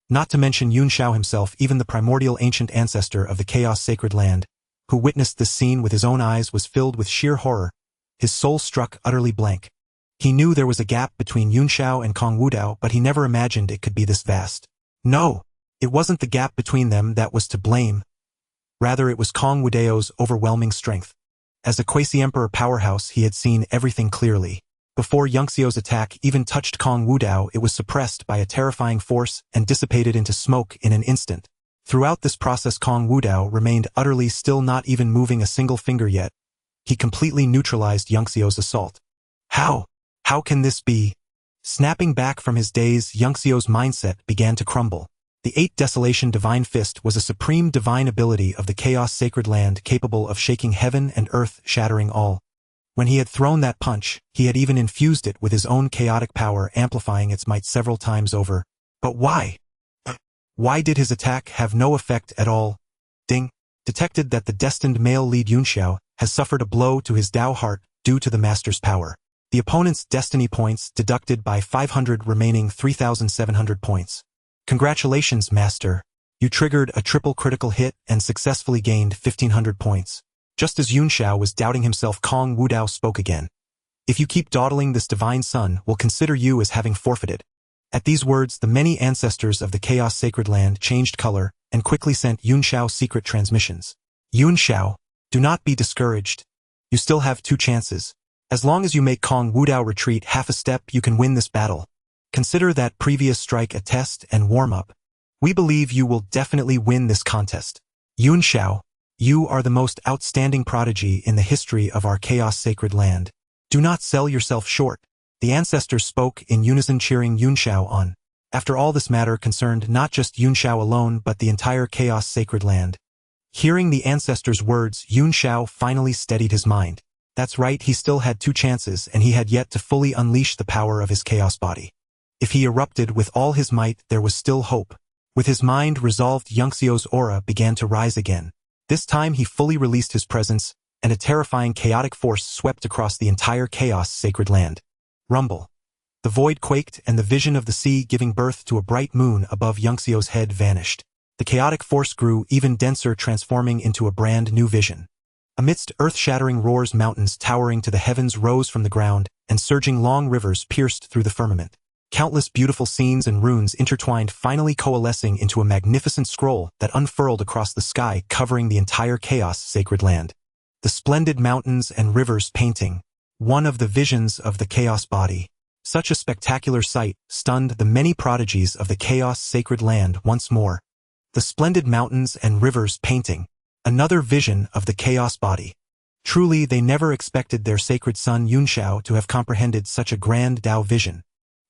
Not to mention Yun Xiao himself, even the primordial ancient ancestor of the chaos sacred land, who witnessed this scene with his own eyes, was filled with sheer horror. His soul struck utterly blank. He knew there was a gap between Yun Xiao and Kong Wudao, but he never imagined it could be this vast. No! It wasn't the gap between them that was to blame. Rather, it was Kong Wudao's overwhelming strength. As a quasi-emperor powerhouse, he had seen everything clearly. Before Yunxiao's attack even touched Kong Wudao, it was suppressed by a terrifying force and dissipated into smoke in an instant. Throughout this process, Kong Wudao remained utterly still, not even moving a single finger yet. He completely neutralized Yunxiao's assault. How can this be? Snapping back from his daze, Yunxio's mindset began to crumble. The 8 Desolation Divine Fist was a supreme divine ability of the Chaos Sacred Land capable of shaking heaven and earth, shattering all. When he had thrown that punch, he had even infused it with his own chaotic power, amplifying its might several times over. But why? Why did his attack have no effect at all? Ding! Detected that the destined male lead Yunxiao has suffered a blow to his Dao heart due to the master's power. The opponent's destiny points deducted by 500, remaining 3,700 points. Congratulations, master. You triggered a triple critical hit and successfully gained 1,500 points. Just as Yunxiao was doubting himself, Kong Wudao spoke again. If you keep dawdling, this divine son will consider you as having forfeited. At these words, the many ancestors of the Chaos Sacred Land changed color and quickly sent Yunxiao secret transmissions. Yunxiao, do not be discouraged. You still have 2 chances. As long as you make Kong Wudao retreat half a step, you can win this battle. Consider that previous strike a test and warm-up. We believe you will definitely win this contest. Yunxiao, you are the most outstanding prodigy in the history of our Chaos Sacred Land. Do not sell yourself short. The ancestors spoke in unison, cheering Yunxiao on. After all, this matter concerned not just Yunxiao alone but the entire Chaos Sacred Land. Hearing the ancestors' words, Yunxiao finally steadied his mind. That's right, he still had 2 chances and he had yet to fully unleash the power of his chaos body. If he erupted with all his might, there was still hope. With his mind resolved, Yunxio's aura began to rise again. This time he fully released his presence, and a terrifying chaotic force swept across the entire Chaos Sacred Land. Rumble. The void quaked and the vision of the sea giving birth to a bright moon above Yunxio's head vanished. The chaotic force grew even denser, transforming into a brand new vision. Amidst earth-shattering roars, mountains towering to the heavens rose from the ground, and surging long rivers pierced through the firmament. Countless beautiful scenes and runes intertwined, finally coalescing into a magnificent scroll that unfurled across the sky, covering the entire Chaos Sacred Land. The splendid mountains and rivers painting, one of the visions of the Chaos body. Such a spectacular sight stunned the many prodigies of the Chaos Sacred Land once more. The splendid mountains and rivers painting, another vision of the Chaos body. Truly, they never expected their sacred son Yunxiao to have comprehended such a grand Dao vision.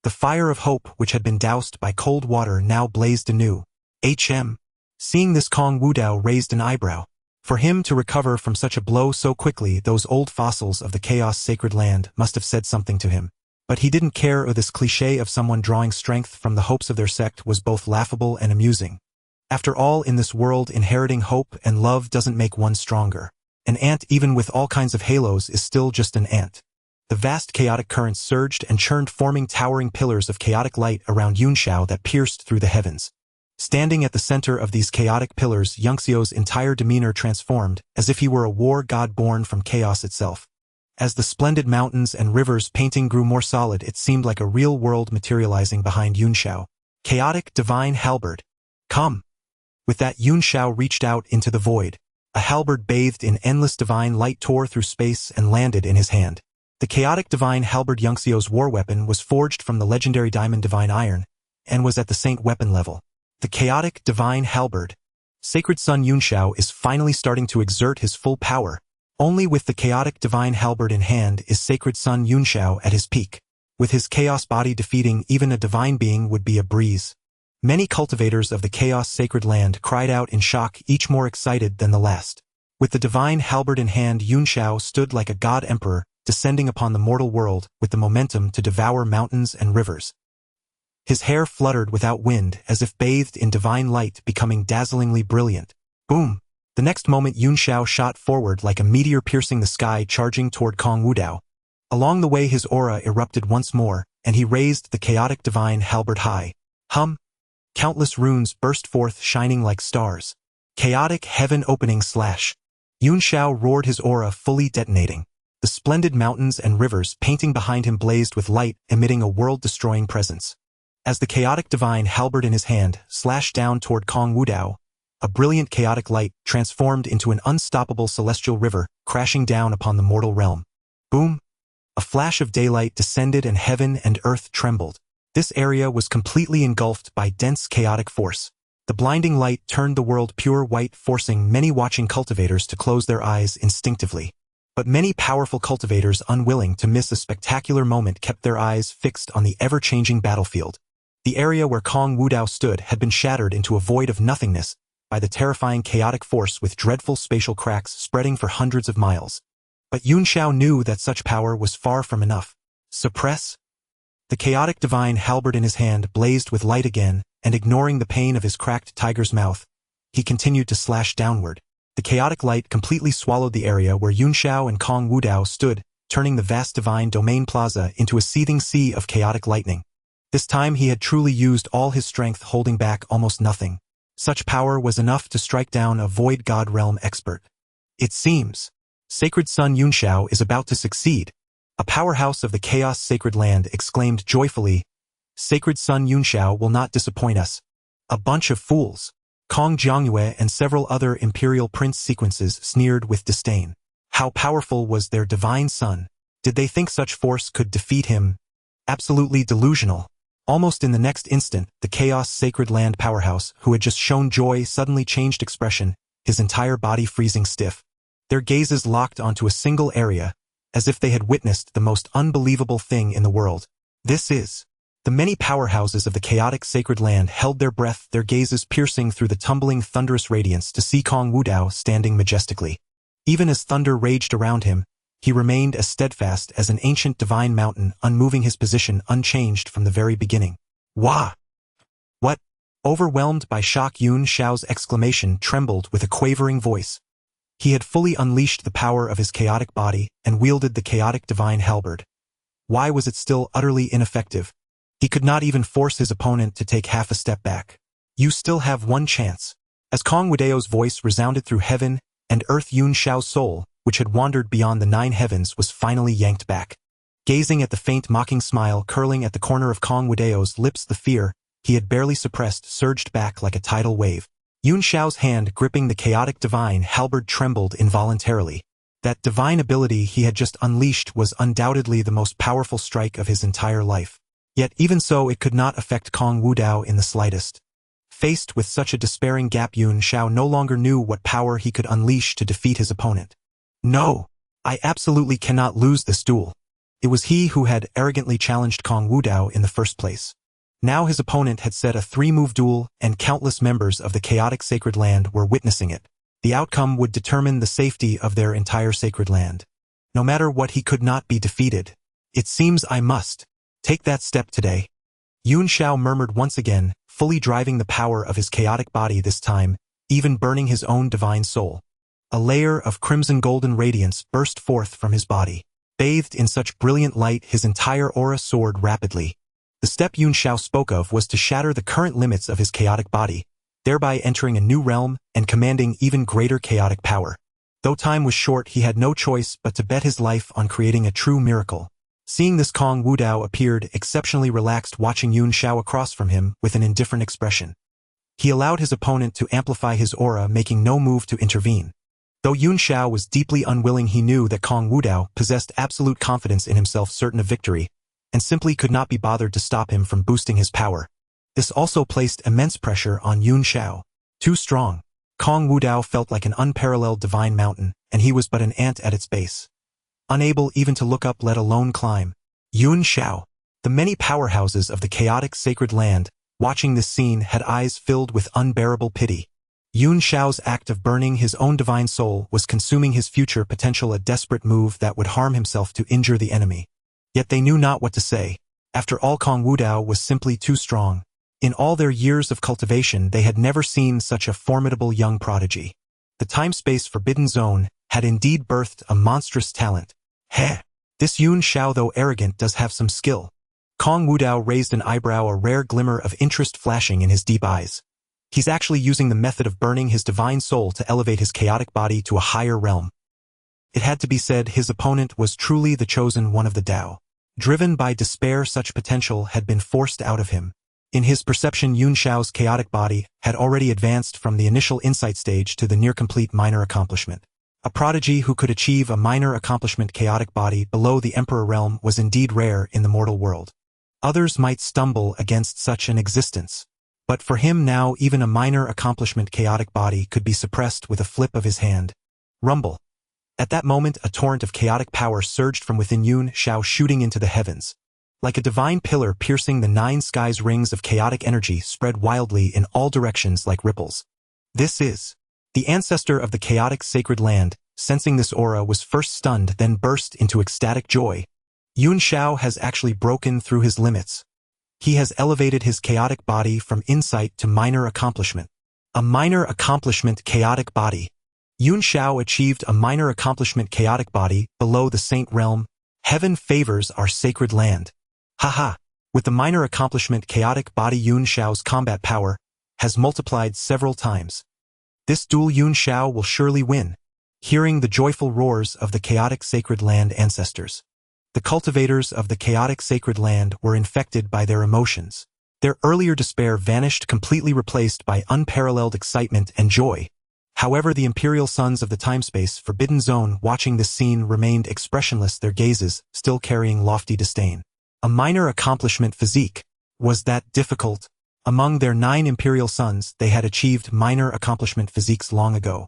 The fire of hope, which had been doused by cold water, now blazed anew. Seeing this, Kong Wudao raised an eyebrow. For him to recover from such a blow so quickly, those old fossils of the Chaos Sacred Land must have said something to him. But he didn't care, or this cliché of someone drawing strength from the hopes of their sect was both laughable and amusing. After all, in this world, inheriting hope and love doesn't make one stronger. An ant, even with all kinds of halos, is still just an ant. The vast chaotic currents surged and churned, forming towering pillars of chaotic light around Yunxiao that pierced through the heavens. Standing at the center of these chaotic pillars, Yunxio's entire demeanor transformed, as if he were a war god born from chaos itself. As the splendid mountains and rivers painting grew more solid, it seemed like a real world materializing behind Yunxiao. Chaotic divine halberd. Come! With that, Yunxiao reached out into the void. A halberd bathed in endless divine light tore through space and landed in his hand. The chaotic divine halberd, Yunxio's war weapon, was forged from the legendary diamond divine iron, and was at the saint weapon level. The chaotic divine halberd. Sacred son Yunxiao is finally starting to exert his full power. Only with the chaotic divine halberd in hand is sacred son Yunxiao at his peak. With his chaos body, defeating even a divine being would be a breeze. Many cultivators of the Chaos Sacred Land cried out in shock, each more excited than the last. With the divine halberd in hand, Yunxiao stood like a god emperor, descending upon the mortal world with the momentum to devour mountains and rivers. His hair fluttered without wind, as if bathed in divine light, becoming dazzlingly brilliant. Boom! The next moment, Yunxiao shot forward like a meteor, piercing the sky, charging toward Kong Wudao. Along the way, his aura erupted once more, and he raised the chaotic divine halberd high. Countless runes burst forth, shining like stars. Chaotic heaven opening slash. Yunxiao roared, his aura fully detonating. The splendid mountains and rivers painting behind him blazed with light, emitting a world-destroying presence. As the chaotic divine halberd in his hand slashed down toward Kong Wudao, a brilliant chaotic light transformed into an unstoppable celestial river, crashing down upon the mortal realm. Boom! A flash of daylight descended and heaven and earth trembled. This area was completely engulfed by dense chaotic force. The blinding light turned the world pure white, forcing many watching cultivators to close their eyes instinctively. But many powerful cultivators unwilling to miss a spectacular moment kept their eyes fixed on the ever-changing battlefield. The area where Kong Wudao stood had been shattered into a void of nothingness by the terrifying chaotic force with dreadful spatial cracks spreading for hundreds of miles. But Yun Xiao knew that such power was far from enough. Suppress? The chaotic divine halberd in his hand blazed with light again, and ignoring the pain of his cracked tiger's mouth, he continued to slash downward. The chaotic light completely swallowed the area where Yun Xiao and Kong Wudao stood, turning the vast divine domain plaza into a seething sea of chaotic lightning. This time he had truly used all his strength, holding back almost nothing. Such power was enough to strike down a void god realm expert. It seems Sacred Son Yun Xiao is about to succeed. A powerhouse of the Chaos Sacred Land exclaimed joyfully, Sacred Son Yun Xiao will not disappoint us. A bunch of fools. Kong Jiangyue and several other Imperial Prince sequences sneered with disdain. How powerful was their divine son? Did they think such force could defeat him? Absolutely delusional. Almost in the next instant, the Chaos Sacred Land powerhouse, who had just shown joy, suddenly changed expression, his entire body freezing stiff. Their gazes locked onto a single area, as if they had witnessed the most unbelievable thing in the world. This is. The many powerhouses of the chaotic sacred land held their breath, their gazes piercing through the tumbling thunderous radiance to see Kong Wudao standing majestically. Even as thunder raged around him, he remained as steadfast as an ancient divine mountain, unmoving, his position unchanged from the very beginning. Wah! What? Overwhelmed by shock, Yun Xiao's exclamation trembled with a quavering voice. He had fully unleashed the power of his chaotic body and wielded the chaotic divine halberd. Why was it still utterly ineffective? He could not even force his opponent to take half a step back. You still have one chance. As Kong Wudao's voice resounded through heaven and earth, Yun Xiao's soul, which had wandered beyond the 9 heavens, was finally yanked back. Gazing at the faint mocking smile curling at the corner of Kong Wudao's lips, the fear he had barely suppressed surged back like a tidal wave. Yun Xiao's hand gripping the chaotic divine halberd trembled involuntarily. That divine ability he had just unleashed was undoubtedly the most powerful strike of his entire life. Yet even so, it could not affect Kong Wudao in the slightest. Faced with such a despairing gap, Yun Xiao no longer knew what power he could unleash to defeat his opponent. No! I absolutely cannot lose this duel. It was he who had arrogantly challenged Kong Wudao in the first place. Now his opponent had set a 3-move duel, and countless members of the chaotic sacred land were witnessing it. The outcome would determine the safety of their entire sacred land. No matter what, he could not be defeated. It seems I must take that step today. Yun Xiao murmured once again, fully driving the power of his chaotic body this time, even burning his own divine soul. A layer of crimson golden radiance burst forth from his body. Bathed in such brilliant light, his entire aura soared rapidly. The step Yun Xiao spoke of was to shatter the current limits of his chaotic body, thereby entering a new realm and commanding even greater chaotic power. Though time was short, he had no choice but to bet his life on creating a true miracle. Seeing this, Kong Wudao appeared exceptionally relaxed, watching Yun Xiao across from him with an indifferent expression. He allowed his opponent to amplify his aura, making no move to intervene. Though Yun Xiao was deeply unwilling, he knew that Kong Wudao possessed absolute confidence in himself, certain of victory, and simply could not be bothered to stop him from boosting his power. This also placed immense pressure on Yun Xiao. Too strong. Kong Wudao felt like an unparalleled divine mountain, and he was but an ant at its base. Unable even to look up, let alone climb. Yun Xiao. The many powerhouses of the chaotic sacred land, watching this scene, had eyes filled with unbearable pity. Yun Xiao's act of burning his own divine soul was consuming his future potential, a desperate move that would harm himself to injure the enemy. Yet they knew not what to say. After all, Kong Wudao was simply too strong. In all their years of cultivation, they had never seen such a formidable young prodigy. The time-space forbidden zone had indeed birthed a monstrous talent. Heh! This Yun Xiao, though arrogant, does have some skill. Kong Wudao raised an eyebrow, a rare glimmer of interest flashing in his deep eyes. He's actually using the method of burning his divine soul to elevate his chaotic body to a higher realm. It had to be said, his opponent was truly the chosen one of the Dao. Driven by despair, such potential had been forced out of him. In his perception, Yun Xiao's chaotic body had already advanced from the initial insight stage to the near-complete minor accomplishment. A prodigy who could achieve a minor accomplishment chaotic body below the Emperor realm was indeed rare in the mortal world. Others might stumble against such an existence. But for him now, even a minor accomplishment chaotic body could be suppressed with a flip of his hand. Rumble. At that moment, a torrent of chaotic power surged from within Yun Shao, shooting into the heavens. Like a divine pillar piercing the nine skies, rings of chaotic energy spread wildly in all directions like ripples. This is the ancestor of the chaotic sacred land. Sensing this aura, was first stunned, then burst into ecstatic joy. Yun Shao has actually broken through his limits. He has elevated his chaotic body from insight to minor accomplishment. A minor accomplishment chaotic body. Yun Shao achieved a minor accomplishment chaotic body below the saint realm. Heaven favors our sacred land. Haha. With the minor accomplishment chaotic body, Yun Shao's combat power has multiplied several times. This duel Yun Shao will surely win. Hearing the joyful roars of the chaotic sacred land ancestors, the cultivators of the chaotic sacred land were infected by their emotions. Their earlier despair vanished, completely replaced by unparalleled excitement and joy. However, the imperial sons of the time-space forbidden zone watching this scene remained expressionless, their gazes still carrying lofty disdain. A minor accomplishment physique. Was that difficult? Among their 9 imperial sons, they had achieved minor accomplishment physiques long ago.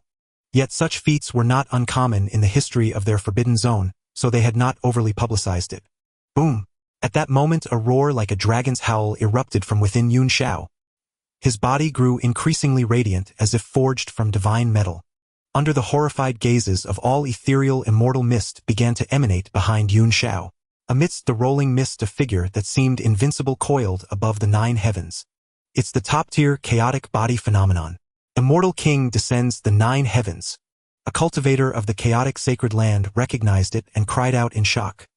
Yet such feats were not uncommon in the history of their forbidden zone, so they had not overly publicized it. Boom! At that moment, a roar like a dragon's howl erupted from within Yun Shao. His body grew increasingly radiant, as if forged from divine metal. Under the horrified gazes of all, ethereal immortal mist began to emanate behind Yun Shao. Amidst the rolling mist, a figure that seemed invincible coiled above the 9 heavens. It's the top-tier chaotic body phenomenon. Immortal King descends the 9 heavens. A cultivator of the chaotic sacred land recognized it and cried out in shock.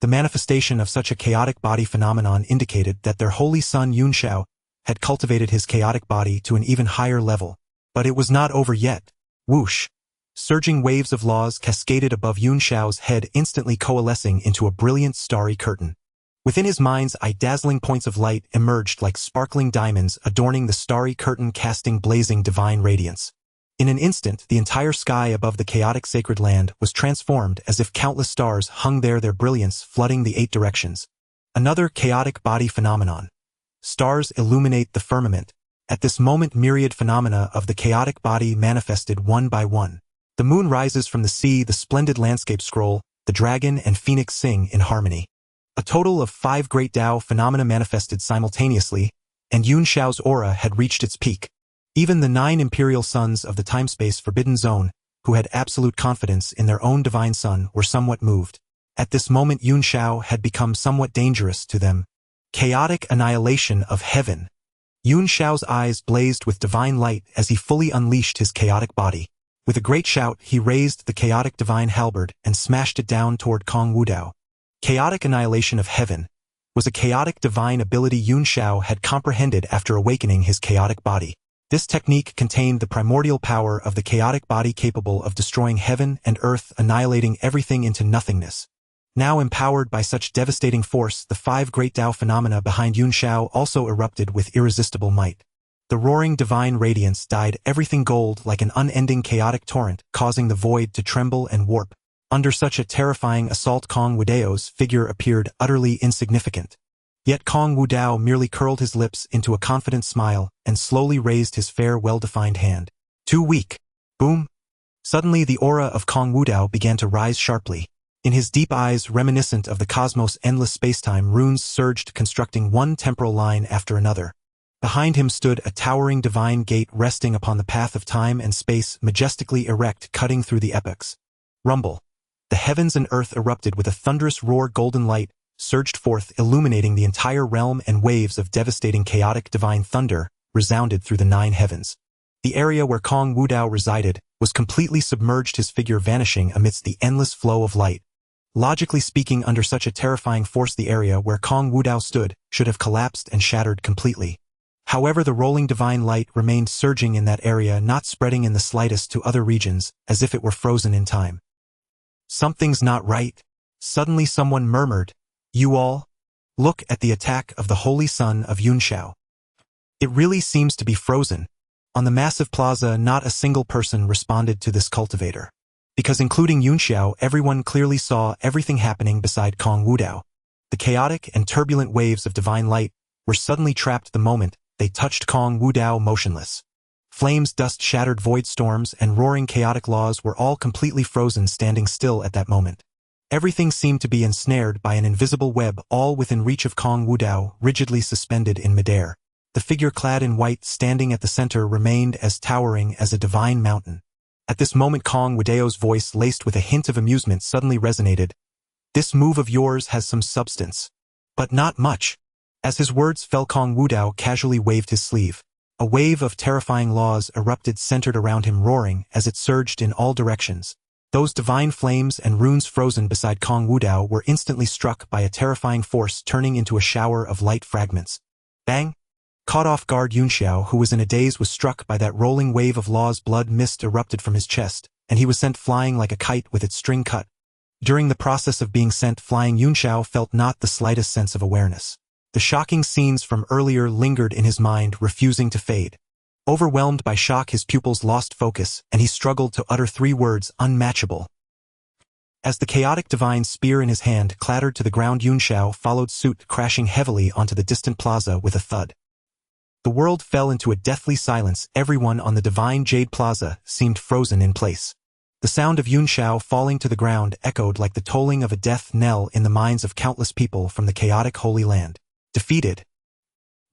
The manifestation of such a chaotic body phenomenon indicated that their holy son Yun Shao had cultivated his chaotic body to an even higher level. But it was not over yet. Whoosh! Surging waves of laws cascaded above Yun Shao's head, instantly coalescing into a brilliant starry curtain. Within his mind's eye, dazzling points of light emerged like sparkling diamonds, adorning the starry curtain, casting blazing divine radiance. In an instant, the entire sky above the chaotic sacred land was transformed, as if countless stars hung there, their brilliance flooding the 8 directions. Another chaotic body phenomenon. Stars illuminate the firmament. At this moment, myriad phenomena of the chaotic body manifested one by one. The moon rises from the sea, the splendid landscape scroll, the dragon and phoenix sing in harmony. A total of 5 Great Dao phenomena manifested simultaneously, and Yun Shao's aura had reached its peak. Even the 9 imperial sons of the time-space forbidden zone, who had absolute confidence in their own divine son, were somewhat moved. At this moment, Yun Shao had become somewhat dangerous to them. Chaotic annihilation of heaven. Yun Shao's eyes blazed with divine light as he fully unleashed his chaotic body. With a great shout, he raised the chaotic divine halberd and smashed it down toward Kong Wudao. Chaotic annihilation of heaven was a chaotic divine ability Yun Shao had comprehended after awakening his chaotic body. This technique contained the primordial power of the chaotic body, capable of destroying heaven and earth, annihilating everything into nothingness. Now empowered by such devastating force, the 5 Great Dao phenomena behind Yun Shao also erupted with irresistible might. The roaring divine radiance dyed everything gold like an unending chaotic torrent, causing the void to tremble and warp. Under such a terrifying assault, Kong Wudao's figure appeared utterly insignificant. Yet Kong Wudao merely curled his lips into a confident smile and slowly raised his fair, well-defined hand. Too weak. Boom! Suddenly the aura of Kong Wudao began to rise sharply. In his deep eyes, reminiscent of the cosmos' endless spacetime, runes surged, constructing one temporal line after another. Behind him stood a towering divine gate resting upon the path of time and space, majestically erect, cutting through the epochs. Rumble. The heavens and earth erupted with a thunderous roar. Golden light surged forth, illuminating the entire realm, and waves of devastating chaotic divine thunder resounded through the 9 heavens. The area where Kong Wudao resided was completely submerged, his figure vanishing amidst the endless flow of light. Logically speaking, under such a terrifying force, the area where Kong Wudao stood should have collapsed and shattered completely. However, the rolling divine light remained surging in that area, not spreading in the slightest to other regions, as if it were frozen in time. Something's not right. Suddenly someone murmured, "You all? Look at the attack of the holy son of Yun Shao. It really seems to be frozen." On the massive plaza, not a single person responded to this cultivator. Because including Yun Shao, everyone clearly saw everything happening beside Kong Wudao. The chaotic and turbulent waves of divine light were suddenly trapped the moment they touched Kong Wudao motionless. Flames, dust, shattered void storms, and roaring chaotic laws were all completely frozen, standing still at that moment. Everything seemed to be ensnared by an invisible web, all within reach of Kong Wudao, rigidly suspended in midair. The figure clad in white standing at the center remained as towering as a divine mountain. At this moment Kong Wudao's voice, laced with a hint of amusement, suddenly resonated. "This move of yours has some substance. But not much." As his words fell, Kong Wudao casually waved his sleeve. A wave of terrifying laws erupted, centered around him, roaring as it surged in all directions. Those divine flames and runes frozen beside Kong Wudao were instantly struck by a terrifying force, turning into a shower of light fragments. Bang! Caught off guard, Yunxiao, who was in a daze, was struck by that rolling wave of laws. Blood mist erupted from his chest, and he was sent flying like a kite with its string cut. During the process of being sent flying, Yunxiao felt not the slightest sense of awareness. The shocking scenes from earlier lingered in his mind, refusing to fade. Overwhelmed by shock, his pupils lost focus, and he struggled to utter three words: unmatchable. As the chaotic divine spear in his hand clattered to the ground, Yunxiao followed suit, crashing heavily onto the distant plaza with a thud. The world fell into a deathly silence. Everyone on the divine Jade Plaza seemed frozen in place. The sound of Yunxiao falling to the ground echoed like the tolling of a death knell in the minds of countless people from the chaotic Holy Land. Defeated.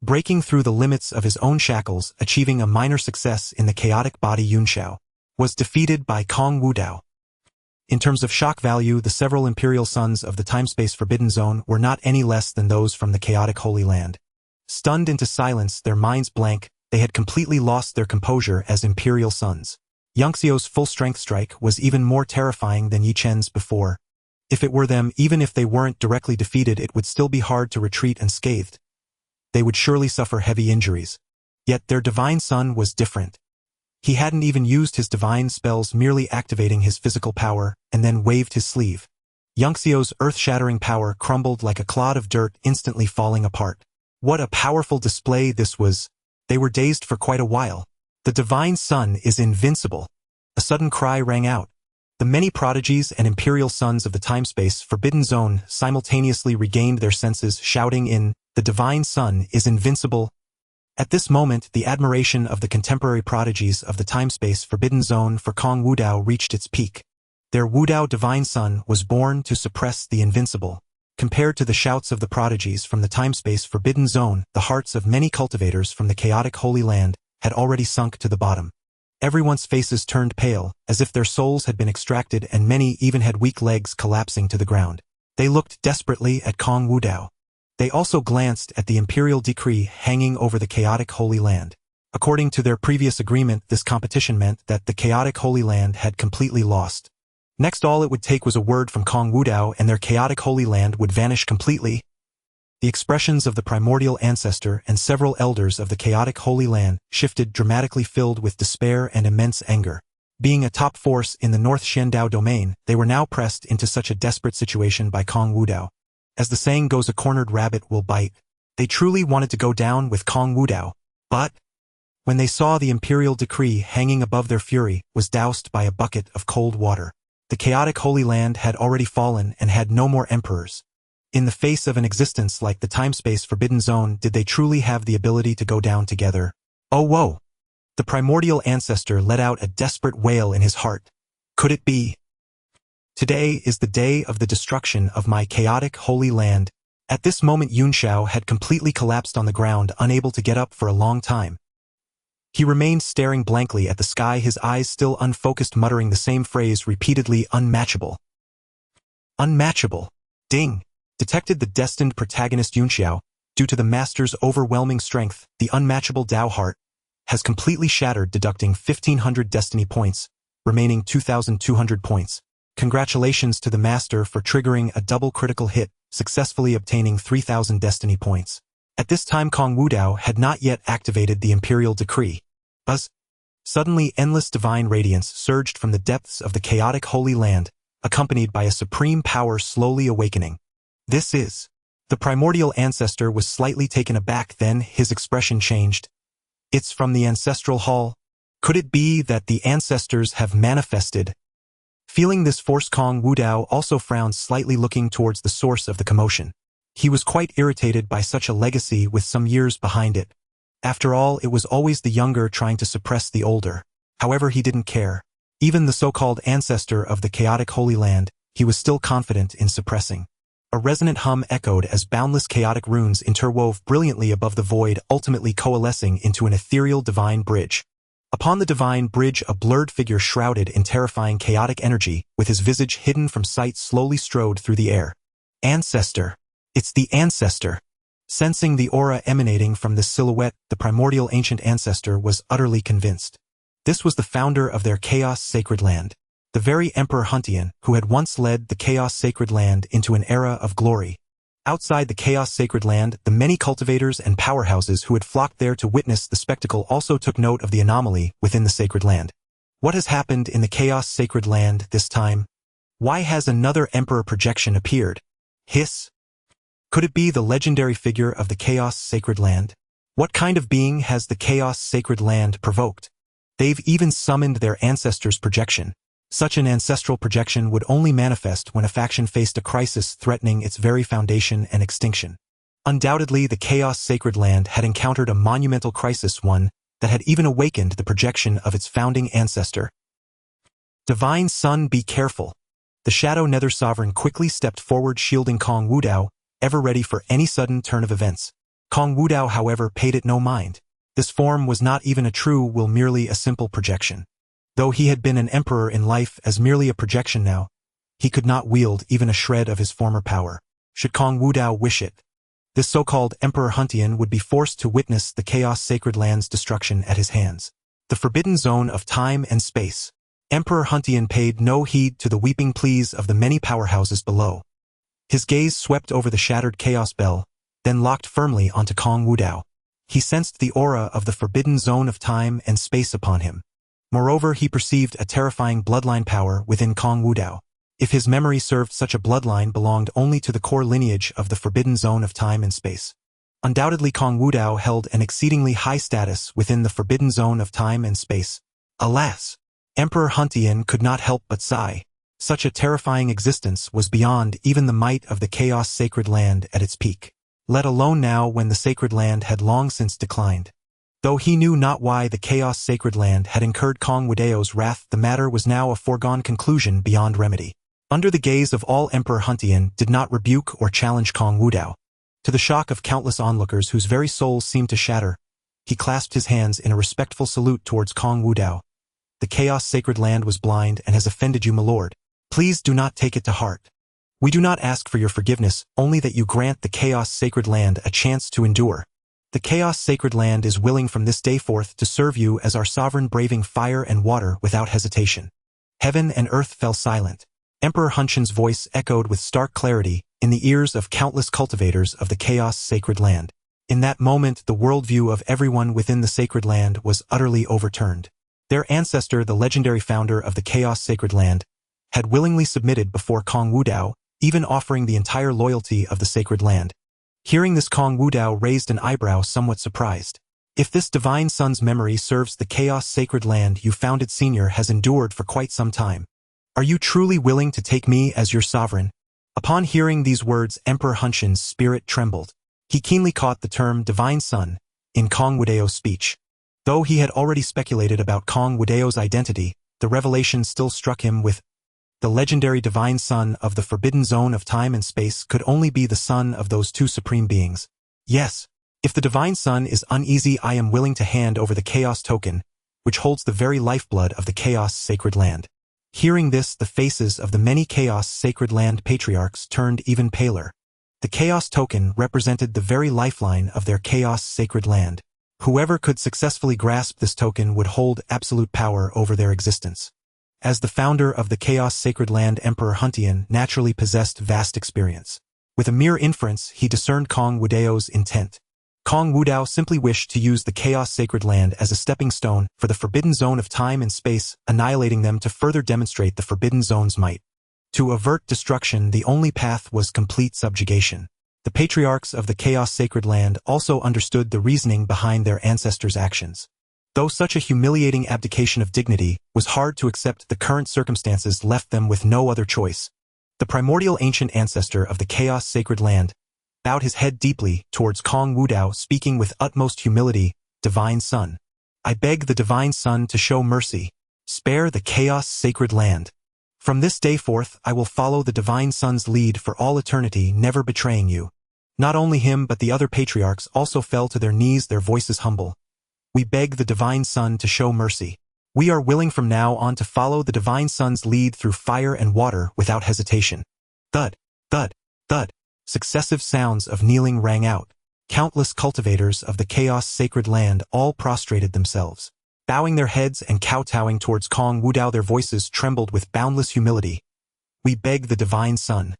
Breaking through the limits of his own shackles, achieving a minor success in the chaotic body, Yunxiao was defeated by Kong Wudao. In terms of shock value, the several imperial sons of the time-space forbidden zone were not any less than those from the chaotic Holy Land. Stunned into silence, their minds blank, they had completely lost their composure as imperial sons. Yunxiao's full-strength strike was even more terrifying than Yi Chen's before. If it were them, even if they weren't directly defeated, it would still be hard to retreat unscathed. They would surely suffer heavy injuries. Yet their divine son was different. He hadn't even used his divine spells, merely activating his physical power, and then waved his sleeve. Yunxiao's earth-shattering power crumbled like a clod of dirt, instantly falling apart. What a powerful display this was! They were dazed for quite a while. The divine son is invincible. A sudden cry rang out. The many prodigies and imperial sons of the time-space forbidden zone simultaneously regained their senses, shouting in, "The divine son is invincible." At this moment, the admiration of the contemporary prodigies of the time-space forbidden zone for Kong Wudao reached its peak. Their Wudao divine son was born to suppress the invincible. Compared to the shouts of the prodigies from the time-space forbidden zone, the hearts of many cultivators from the chaotic Holy Land had already sunk to the bottom. Everyone's faces turned pale, as if their souls had been extracted, and many even had weak legs collapsing to the ground. They looked desperately at Kong Wudao. They also glanced at the imperial decree hanging over the chaotic Holy Land. According to their previous agreement, this competition meant that the chaotic Holy Land had completely lost. Next, all it would take was a word from Kong Wudao and their chaotic Holy Land would vanish completely. The expressions of the primordial ancestor and several elders of the chaotic Holy Land shifted dramatically, filled with despair and immense anger. Being a top force in the North Xiandao domain, they were now pressed into such a desperate situation by Kong Wudao. As the saying goes, a cornered rabbit will bite. They truly wanted to go down with Kong Wudao, but when they saw the imperial decree hanging above, their fury was doused by a bucket of cold water. The chaotic Holy Land had already fallen and had no more emperors. In the face of an existence like the time-space forbidden zone, did they truly have the ability to go down together? Oh, whoa! The primordial ancestor let out a desperate wail in his heart. Could it be? Today is the day of the destruction of my chaotic Holy Land. At this moment, Yunxiao had completely collapsed on the ground, unable to get up for a long time. He remained staring blankly at the sky, his eyes still unfocused, muttering the same phrase repeatedly: unmatchable. Unmatchable. Ding! Detected the destined protagonist. Yunxiao, due to the master's overwhelming strength, the unmatchable Dao heart has completely shattered, deducting 1,500 destiny points, remaining 2,200 points. Congratulations to the master for triggering a double critical hit, successfully obtaining 3,000 destiny points. At this time, Kong Wudao had not yet activated the imperial decree. Suddenly, endless divine radiance surged from the depths of the chaotic Holy Land, accompanied by a supreme power slowly awakening. This is. The primordial ancestor was slightly taken aback, then his expression changed. It's from the ancestral hall. Could it be that the ancestors have manifested? Feeling this force, Kong Wudao also frowned slightly, looking towards the source of the commotion. He was quite irritated by such a legacy with some years behind it. After all, it was always the younger trying to suppress the older. However, he didn't care. Even the so-called ancestor of the chaotic Holy Land, he was still confident in suppressing. A resonant hum echoed as boundless chaotic runes interwove brilliantly above the void, ultimately coalescing into an ethereal divine bridge. Upon the divine bridge, a blurred figure shrouded in terrifying chaotic energy, with his visage hidden from sight, slowly strode through the air. Ancestor. It's the ancestor. Sensing the aura emanating from this silhouette, the primordial ancient ancestor was utterly convinced. This was the founder of their Chaos Sacred Land. The very Emperor Huntian, who had once led the Chaos Sacred Land into an era of glory. Outside the Chaos Sacred Land, the many cultivators and powerhouses who had flocked there to witness the spectacle also took note of the anomaly within the Sacred Land. What has happened in the Chaos Sacred Land this time? Why has another Emperor projection appeared? Hiss. Could it be the legendary figure of the Chaos Sacred Land? What kind of being has the Chaos Sacred Land provoked? They've even summoned their ancestors' projection. Such an ancestral projection would only manifest when a faction faced a crisis threatening its very foundation and extinction. Undoubtedly, the Chaos Sacred Land had encountered a monumental crisis, one that had even awakened the projection of its founding ancestor. Divine Sun, be careful. The Shadow Nether Sovereign quickly stepped forward, shielding Kong Wudao, ever ready for any sudden turn of events. Kong Wudao, however, paid it no mind. This form was not even a true will, merely a simple projection. Though he had been an emperor in life as merely a projection now, he could not wield even a shred of his former power. Should Kong Wudao wish it, this so-called Emperor Huntian would be forced to witness the Chaos Sacred Land's destruction at his hands. The forbidden zone of time and space. Emperor Huntian paid no heed to the weeping pleas of the many powerhouses below. His gaze swept over the shattered Chaos Bell, then locked firmly onto Kong Wudao. He sensed the aura of the forbidden zone of time and space upon him. Moreover, he perceived a terrifying bloodline power within Kong Wudao. If his memory served, such a bloodline belonged only to the core lineage of the forbidden zone of time and space. Undoubtedly, Kong Wudao held an exceedingly high status within the forbidden zone of time and space. Alas! Emperor Huntian could not help but sigh. Such a terrifying existence was beyond even the might of the Chaos Sacred Land at its peak, let alone now when the Sacred Land had long since declined. Though he knew not why the Chaos Sacred Land had incurred Kong Wudao's wrath, the matter was now a foregone conclusion beyond remedy. Under the gaze of all, Emperor Huntian did not rebuke or challenge Kong Wudao. To the shock of countless onlookers whose very souls seemed to shatter, he clasped his hands in a respectful salute towards Kong Wudao. The Chaos Sacred Land was blind and has offended you, my lord. Please do not take it to heart. We do not ask for your forgiveness, only that you grant the Chaos Sacred Land a chance to endure. The Chaos Sacred Land is willing from this day forth to serve you as our sovereign, braving fire and water without hesitation. Heaven and earth fell silent. Emperor Huntian's voice echoed with stark clarity in the ears of countless cultivators of the Chaos Sacred Land. In that moment, the worldview of everyone within the Sacred Land was utterly overturned. Their ancestor, the legendary founder of the Chaos Sacred Land, had willingly submitted before Kong Wudao, even offering the entire loyalty of the Sacred Land. Hearing this, Kong Wudao raised an eyebrow, somewhat surprised. If this divine sun's memory serves, the Chaos Sacred Land you founded, senior, has endured for quite some time. Are you truly willing to take me as your sovereign? Upon hearing these words, Emperor Huntian's spirit trembled. He keenly caught the term divine sun in Kong Wudao's speech. Though he had already speculated about Kong Wudao's identity, the revelation still struck him with the legendary divine sun of the forbidden zone of time and space could only be the son of those two supreme beings. Yes, if the divine sun is uneasy, I am willing to hand over the Chaos Token, which holds the very lifeblood of the Chaos Sacred Land. Hearing this, the faces of the many Chaos Sacred Land patriarchs turned even paler. The Chaos Token represented the very lifeline of their Chaos Sacred Land. Whoever could successfully grasp this token would hold absolute power over their existence. As the founder of the Chaos Sacred Land, Emperor Huntian naturally possessed vast experience. With a mere inference, he discerned Kong Wudao's intent. Kong Wudao simply wished to use the Chaos Sacred Land as a stepping stone for the forbidden zone of time and space, annihilating them to further demonstrate the forbidden zone's might. To avert destruction, the only path was complete subjugation. The patriarchs of the Chaos Sacred Land also understood the reasoning behind their ancestors' actions. Though such a humiliating abdication of dignity was hard to accept, the current circumstances left them with no other choice. The primordial ancient ancestor of the Chaos Sacred Land bowed his head deeply towards Kong Wudao, speaking with utmost humility Divine Sun. I beg the Divine Sun to show mercy. Spare the Chaos Sacred Land. From this day forth, I will follow the Divine Sun's lead for all eternity, never betraying you. Not only him but the other patriarchs also fell to their knees, their voices humble. We beg the Divine Sun to show mercy. We are willing from now on to follow the Divine Sun's lead through fire and water without hesitation. Thud, thud, thud. Successive sounds of kneeling rang out. Countless cultivators of the Chaos Sacred Land all prostrated themselves. Bowing their heads and kowtowing towards Kong Wudao, their voices trembled with boundless humility. We beg the Divine Sun.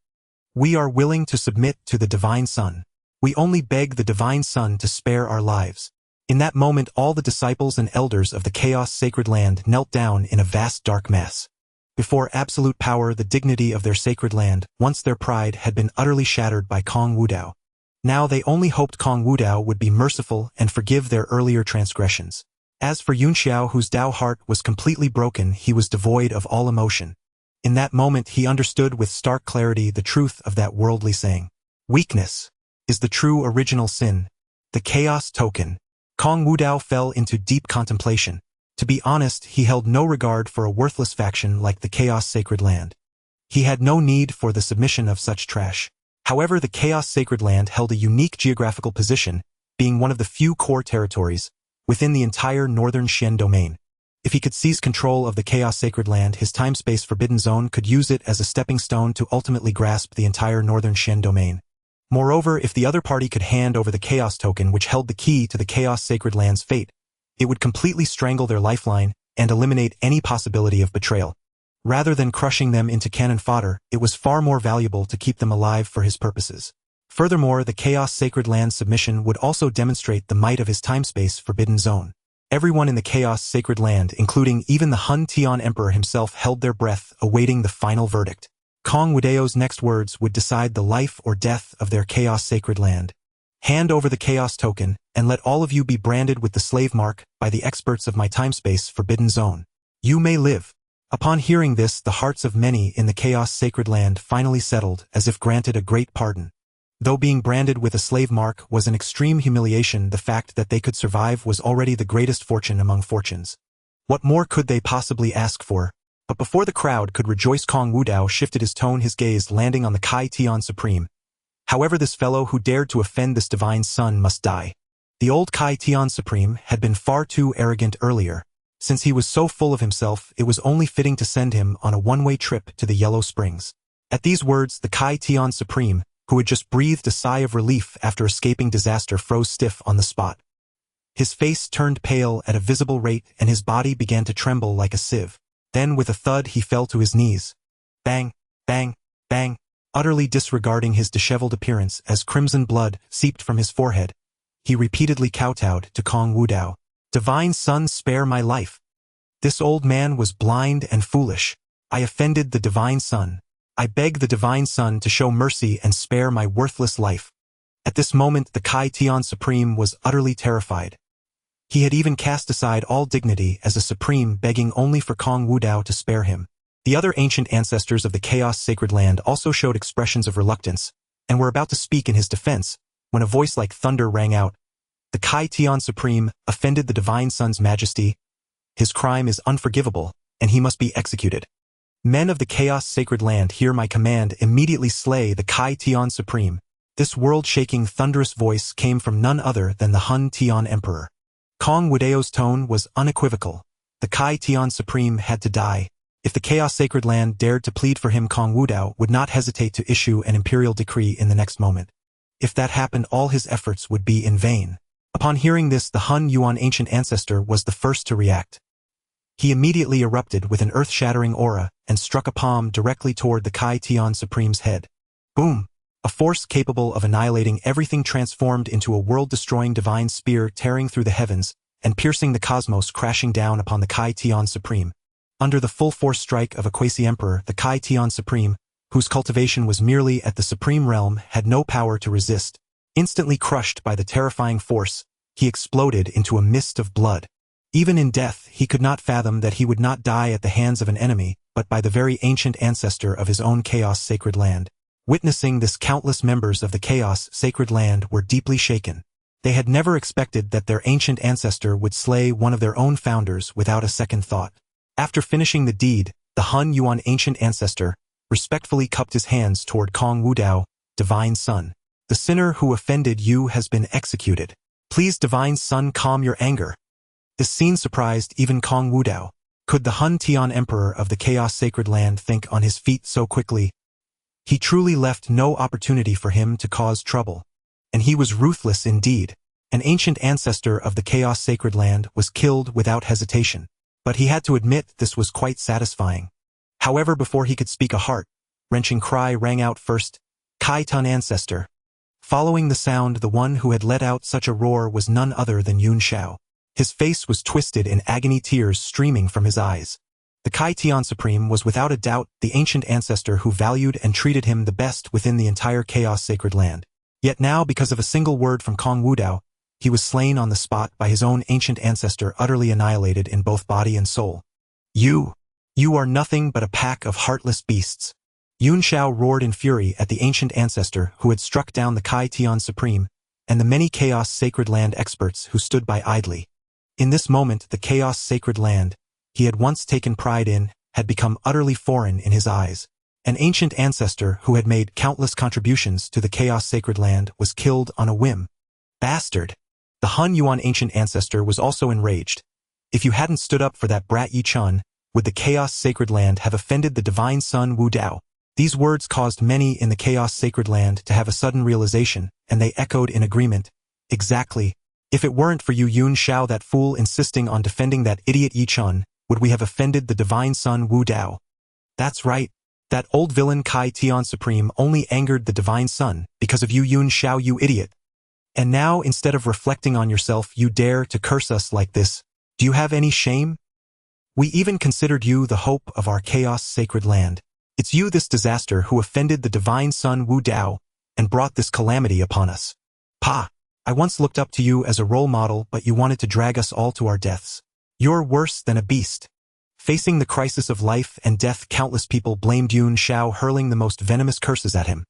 We are willing to submit to the Divine Sun. We only beg the Divine Sun to spare our lives. In that moment, all the disciples and elders of the Chaos Sacred Land knelt down in a vast dark mass. Before absolute power, the dignity of their sacred land, once their pride, had been utterly shattered by Kong Wudao. Now they only hoped Kong Wudao would be merciful and forgive their earlier transgressions. As for Yunxiao, whose Dao heart was completely broken, he was devoid of all emotion. In that moment he understood with stark clarity the truth of that worldly saying. Weakness is the true original sin, the chaos token. Kong Wudao fell into deep contemplation. To be honest, he held no regard for a worthless faction like the Chaos Sacred Land. He had no need for the submission of such trash. However, the Chaos Sacred Land held a unique geographical position, being one of the few core territories within the entire northern Xian domain. If he could seize control of the Chaos Sacred Land, his time-space forbidden zone could use it as a stepping stone to ultimately grasp the entire northern Xian domain. Moreover, if the other party could hand over the Chaos Token which held the key to the Chaos Sacred Land's fate, it would completely strangle their lifeline and eliminate any possibility of betrayal. Rather than crushing them into cannon fodder, it was far more valuable to keep them alive for his purposes. Furthermore, the Chaos Sacred Land's submission would also demonstrate the might of his time-space forbidden zone. Everyone in the Chaos Sacred Land, including even the Hun Tian Emperor himself, held their breath, awaiting the final verdict. Kong Wudao's next words would decide the life or death of their Chaos Sacred Land. Hand over the Chaos Token, and let all of you be branded with the slave mark by the experts of my time-space forbidden zone. You may live. Upon hearing this, the hearts of many in the Chaos Sacred Land finally settled, as if granted a great pardon. Though being branded with a slave mark was an extreme humiliation, the fact that they could survive was already the greatest fortune among fortunes. What more could they possibly ask for? But before the crowd could rejoice, Kong Wudao shifted his tone, his gaze landing on the Kai Tian Supreme. However, this fellow who dared to offend this Divine Sun must die. The old Kai Tian Supreme had been far too arrogant earlier. Since he was so full of himself, it was only fitting to send him on a one-way trip to the Yellow Springs. At these words, the Kai Tian Supreme, who had just breathed a sigh of relief after escaping disaster, froze stiff on the spot. His face turned pale at a visible rate and his body began to tremble like a sieve. Then with a thud he fell to his knees. Bang, bang, bang, utterly disregarding his disheveled appearance as crimson blood seeped from his forehead. He repeatedly kowtowed to Kong Wudao. Divine Sun, spare my life. This old man was blind and foolish. I offended the Divine Sun. I beg the Divine Sun to show mercy and spare my worthless life. At this moment, the Kai Tian Supreme was utterly terrified. He had even cast aside all dignity as a supreme, begging only for Kong Wudao to spare him. The other ancient ancestors of the Chaos Sacred Land also showed expressions of reluctance, and were about to speak in his defense, when a voice like thunder rang out. The Kai Tian Supreme offended the Divine Sun's majesty. His crime is unforgivable, and he must be executed. Men of the Chaos Sacred Land, hear my command, immediately slay the Kai Tian Supreme. This world-shaking, thunderous voice came from none other than the Hun Tian Emperor. Kong Wudao's tone was unequivocal. The Kai Tian Supreme had to die. If the Chaos Sacred Land dared to plead for him, Kong Wudao would not hesitate to issue an imperial decree in the next moment. If that happened, all his efforts would be in vain. Upon hearing this, the Hun Yuan ancient ancestor was the first to react. He immediately erupted with an earth-shattering aura and struck a palm directly toward the Kai Tian Supreme's head. Boom! A force capable of annihilating everything transformed into a world-destroying divine spear, tearing through the heavens and piercing the cosmos, crashing down upon the Kai Tian Supreme. Under the full-force strike of a quasi-emperor, the Kai Tian Supreme, whose cultivation was merely at the supreme realm, had no power to resist. Instantly crushed by the terrifying force, he exploded into a mist of blood. Even in death, he could not fathom that he would not die at the hands of an enemy, but by the very ancient ancestor of his own Chaos Sacred Land. Witnessing this, countless members of the Chaos Sacred Land were deeply shaken. They had never expected that their ancient ancestor would slay one of their own founders without a second thought. After finishing the deed, the Han Yuan ancient ancestor respectfully cupped his hands toward Kong Wudao, Divine Son. The sinner who offended you has been executed. Please, Divine Son, calm your anger. This scene surprised even Kong Wudao. Could the Hun Tian Emperor of the Chaos Sacred Land think on his feet so quickly? He truly left no opportunity for him to cause trouble. And he was ruthless indeed. An ancient ancestor of the Chaos Sacred Land was killed without hesitation. But he had to admit this was quite satisfying. However, before he could speak, a heart-wrenching cry rang out first. Kai Tun ancestor. Following the sound, the one who had let out such a roar was none other than Yun Shao. His face was twisted in agony, tears streaming from his eyes. The Kai Tian Supreme was without a doubt the ancient ancestor who valued and treated him the best within the entire Chaos Sacred Land. Yet now, because of a single word from Kong Wudao, he was slain on the spot by his own ancient ancestor, utterly annihilated in both body and soul. You are nothing but a pack of heartless beasts. Yun Shao roared in fury at the ancient ancestor who had struck down the Kai Tian Supreme and the many Chaos Sacred Land experts who stood by idly. In this moment, the Chaos Sacred Land he had once taken pride in had become utterly foreign in his eyes. An ancient ancestor who had made countless contributions to the Chaos Sacred Land was killed on a whim. Bastard! The Han Yuan ancient ancestor was also enraged. If you hadn't stood up for that brat Yi Chun, would the Chaos Sacred Land have offended the Divine Son Wu Dao? These words caused many in the Chaos Sacred Land to have a sudden realization, and they echoed in agreement. Exactly. If it weren't for you, Yun Shao, that fool, insisting on defending that idiot Yi Chun, would we have offended the Divine Son Wu Dao? That's right. That old villain Kai Tian Supreme only angered the Divine Son because of you, Yun Shao, you idiot. And now, instead of reflecting on yourself, you dare to curse us like this. Do you have any shame? We even considered you the hope of our Chaos Sacred Land. It's you, this disaster, who offended the Divine Son Wu Dao and brought this calamity upon us. Pa! I once looked up to you as a role model, but you wanted to drag us all to our deaths. You're worse than a beast. Facing the crisis of life and death, countless people blamed Yun Shao, hurling the most venomous curses at him.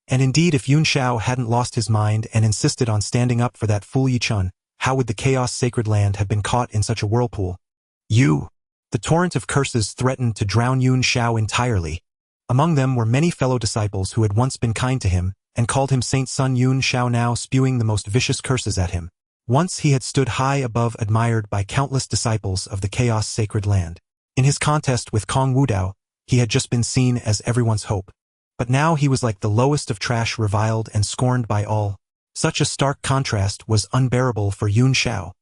And indeed, if Yun Shao hadn't lost his mind and insisted on standing up for that fool Yi Chun, how would the Chaos Sacred Land have been caught in such a whirlpool? The torrent of curses threatened to drown Yun Shao entirely. Among them were many fellow disciples who had once been kind to him and called him Saint. Son Yun Shao now spewing the most vicious curses at him. Once he had stood high above, admired by countless disciples of the Chaos Sacred Land. In his contest with Kong Wudao, he had just been seen as everyone's hope. But now he was like the lowest of trash, reviled and scorned by all. Such a stark contrast was unbearable for Yun Shao.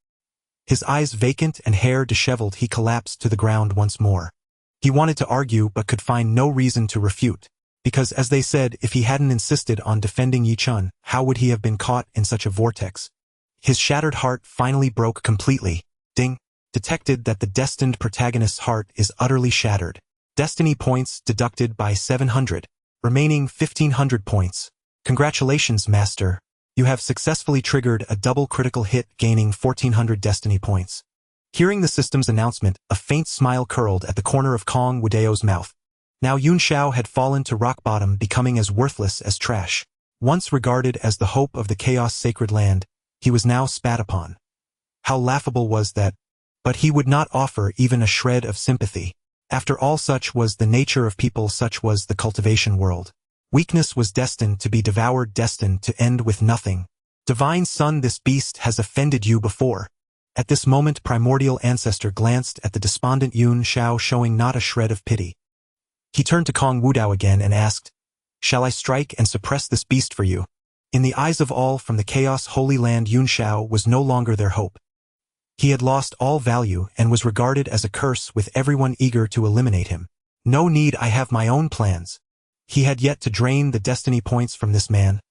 His eyes vacant and hair disheveled, he collapsed to the ground once more. He wanted to argue but could find no reason to refute, because as they said, if he hadn't insisted on defending Yi Chun, how would he have been caught in such a vortex? His shattered heart finally broke completely. Ding! Detected that the destined protagonist's heart is utterly shattered. Destiny points deducted by 700. Remaining 1500 points. Congratulations, Master. You have successfully triggered a double critical hit, gaining 1400 destiny points. Hearing the system's announcement, a faint smile curled at the corner of Kong Wudao's mouth. Now Yun Shao had fallen to rock bottom, becoming as worthless as trash. Once regarded as the hope of the Chaos Sacred Land, he was now spat upon. How laughable was that? But he would not offer even a shred of sympathy. After all, such was the nature of people, such was the cultivation world. Weakness was destined to be devoured, destined to end with nothing. Divine Son, this beast has offended you before. At this moment, primordial ancestor glanced at the despondent Yun Shao, showing not a shred of pity. He turned to Kong Wudao again and asked, "Shall I strike and suppress this beast for you?" In the eyes of all from the Chaos Holy Land, Yun Shao was no longer their hope. He had lost all value and was regarded as a curse, with everyone eager to eliminate him. No need, I have my own plans. He had yet to drain the destiny points from this man.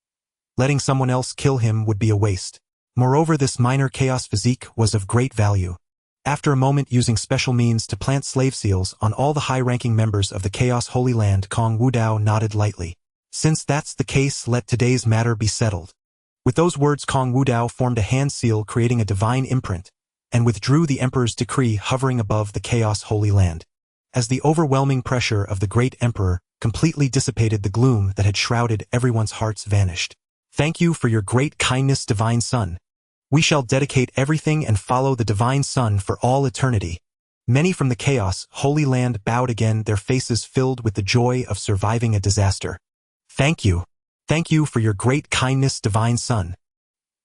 Letting someone else kill him would be a waste. Moreover, this minor chaos physique was of great value. After a moment, using special means to plant slave seals on all the high-ranking members of the Chaos Holy Land, Kong Wudao nodded lightly. Since that's the case, let today's matter be settled. With those words, Kong Wudao formed a hand seal, creating a divine imprint, and withdrew the Emperor's decree, hovering above the Chaos Holy Land. As the overwhelming pressure of the great Emperor completely dissipated, the gloom that had shrouded everyone's hearts vanished. Thank you for your great kindness, Divine Son. We shall dedicate everything and follow the divine sun for all eternity. Many from the chaos, Holy Land bowed again, their faces filled with the joy of surviving a disaster. Thank you. Thank you for your great kindness, divine sun.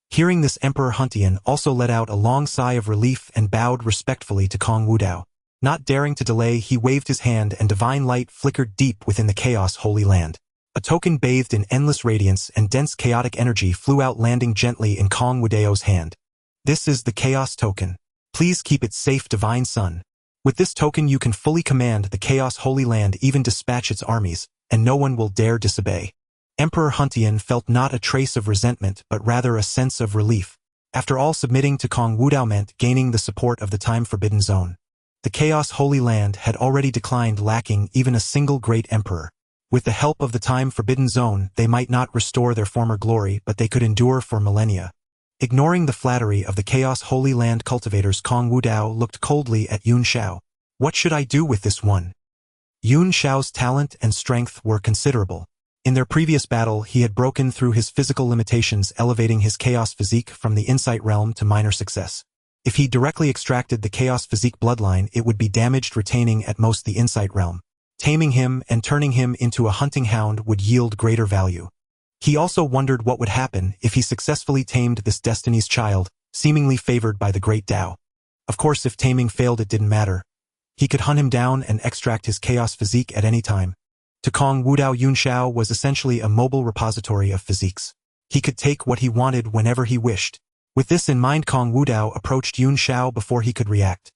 Hearing this, Emperor Huntian also let out a long sigh of relief and bowed respectfully to Kong Wudao. Not daring to delay, he waved his hand and divine light flickered deep within the chaos Holy Land. A token bathed in endless radiance and dense chaotic energy flew out, landing gently in Kong Wudao's hand. This is the Chaos Token. Please keep it safe, divine sun. With this token you can fully command the Chaos Holy Land, even dispatch its armies, and no one will dare disobey. Emperor Huntian felt not a trace of resentment but rather a sense of relief. After all, submitting to Kong Wudao meant gaining the support of the time-forbidden zone. The Chaos Holy Land had already declined, lacking even a single great emperor. With the help of the time-forbidden zone, they might not restore their former glory, but they could endure for millennia. Ignoring the flattery of the Chaos Holy Land cultivators, Kong Wudao looked coldly at Yun Shao. What should I do with this one? Yun Shao's talent and strength were considerable. In their previous battle, he had broken through his physical limitations, elevating his Chaos physique from the Insight realm to minor success. If he directly extracted the Chaos physique bloodline, it would be damaged, retaining at most the Insight realm. Taming him and turning him into a hunting hound would yield greater value. He also wondered what would happen if he successfully tamed this Destiny's Child, seemingly favored by the Great Dao. Of course, if taming failed, it didn't matter. He could hunt him down and extract his Chaos physique at any time. To Kong Wudao, Yun Shao was essentially a mobile repository of physiques. He could take what he wanted whenever he wished. With this in mind, Kong Wudao approached Yun Shao before he could react.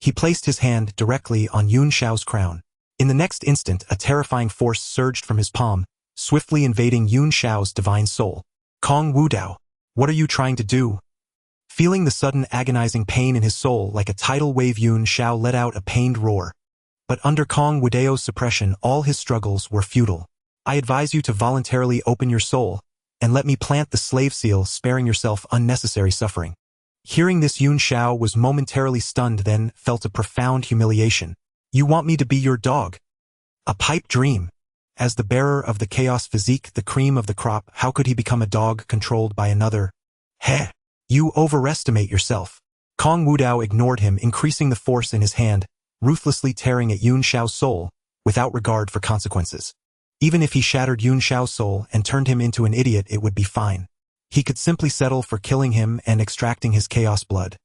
He placed his hand directly on Yun Shao's crown. In the next instant, a terrifying force surged from his palm, swiftly invading Yun Shao's divine soul. Kong Wudao, what are you trying to do? Feeling the sudden agonizing pain in his soul like a tidal wave, Yun Shao let out a pained roar. But under Kong Wudao's suppression, all his struggles were futile. I advise you to voluntarily open your soul, and let me plant the slave seal, sparing yourself unnecessary suffering. Hearing this, Yun Shao was momentarily stunned, then felt a profound humiliation. You want me to be your dog? A pipe dream. As the bearer of the Chaos physique, the cream of the crop, how could he become a dog controlled by another? Heh! You overestimate yourself. Kong Wudao ignored him, increasing the force in his hand, ruthlessly tearing at Yun Shao's soul, without regard for consequences. Even if he shattered Yun Shao's soul and turned him into an idiot, it would be fine. He could simply settle for killing him and extracting his Chaos blood.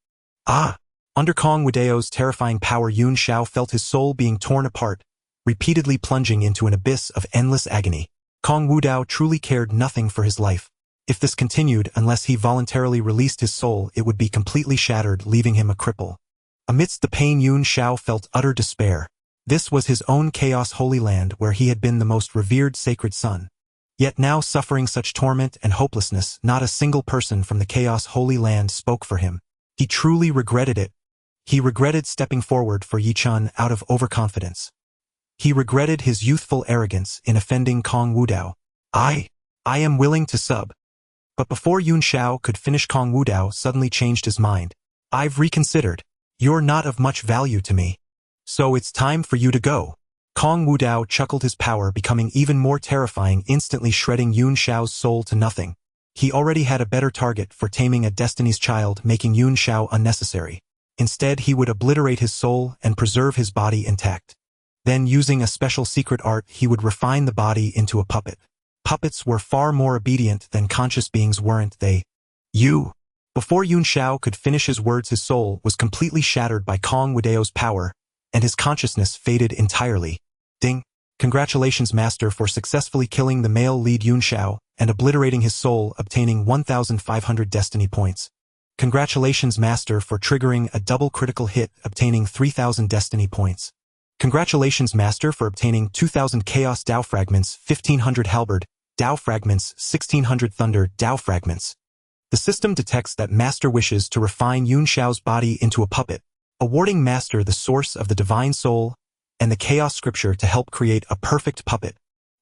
Ah! Under Kong Wudao's terrifying power, Yun Shao felt his soul being torn apart, repeatedly plunging into an abyss of endless agony. Kong Wudao truly cared nothing for his life. If this continued, unless he voluntarily released his soul, it would be completely shattered, leaving him a cripple. Amidst the pain, Yun Shao felt utter despair. This was his own Chaos Holy Land, where he had been the most revered sacred son. Yet now, suffering such torment and hopelessness, not a single person from the Chaos Holy Land spoke for him. He truly regretted it. He regretted stepping forward for Yichun out of overconfidence. He regretted his youthful arrogance in offending Kong Wudao. I am willing to sub. But before Yun Shao could finish, Kong Wudao suddenly changed his mind. I've reconsidered. You're not of much value to me. So it's time for you to go. Kong Wudao chuckled, his power becoming even more terrifying, instantly shredding Yun Shao's soul to nothing. He already had a better target for taming a Destiny's Child, making Yun Shao unnecessary. Instead, he would obliterate his soul and preserve his body intact. Then, using a special secret art, he would refine the body into a puppet. Puppets were far more obedient than conscious beings, weren't they? You! Before Yun Shao could finish his words, his soul was completely shattered by Kong Wudao's power, and his consciousness faded entirely. Ding! Congratulations, Master, for successfully killing the male lead Yun Shao and obliterating his soul, obtaining 1,500 destiny points. Congratulations, Master, for triggering a double critical hit, obtaining 3,000 destiny points. Congratulations, Master, for obtaining 2,000 Chaos Dao Fragments, 1,500 Halberd Dao Fragments, 1,600 Thunder Dao Fragments. The system detects that Master wishes to refine Yun Shao's body into a puppet, awarding Master the source of the Divine Soul and the Chaos Scripture to help create a perfect puppet.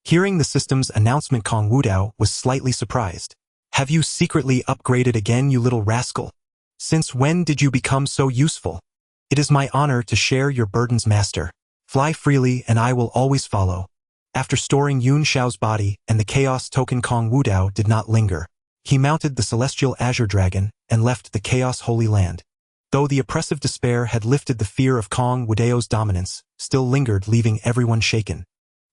Hearing the system's announcement, Kong Wudao was slightly surprised. Have you secretly upgraded again, you little rascal? Since when did you become so useful? It is my honor to share your burdens, Master. Fly freely and I will always follow. After storing Yun Shao's body and the Chaos token, Kong Wudao did not linger. He mounted the celestial azure dragon and left the Chaos Holy Land. Though the oppressive despair had lifted, the fear of Kong Wudao's dominance still lingered, leaving everyone shaken.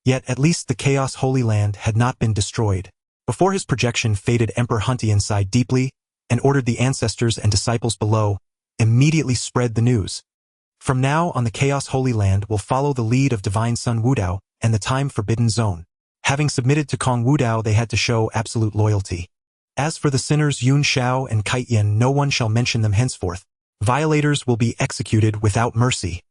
Yet at least the Chaos Holy Land had not been destroyed. Before his projection faded, Emperor Huntian sighed deeply and ordered the ancestors and disciples below immediately spread the news. From now on, the Chaos Holy Land will follow the lead of Divine Son Wudao and the Time Forbidden Zone. Having submitted to Kong Wudao, they had to show absolute loyalty. As for the sinners Yun Xiao and Kite Yin, no one shall mention them henceforth. Violators will be executed without mercy.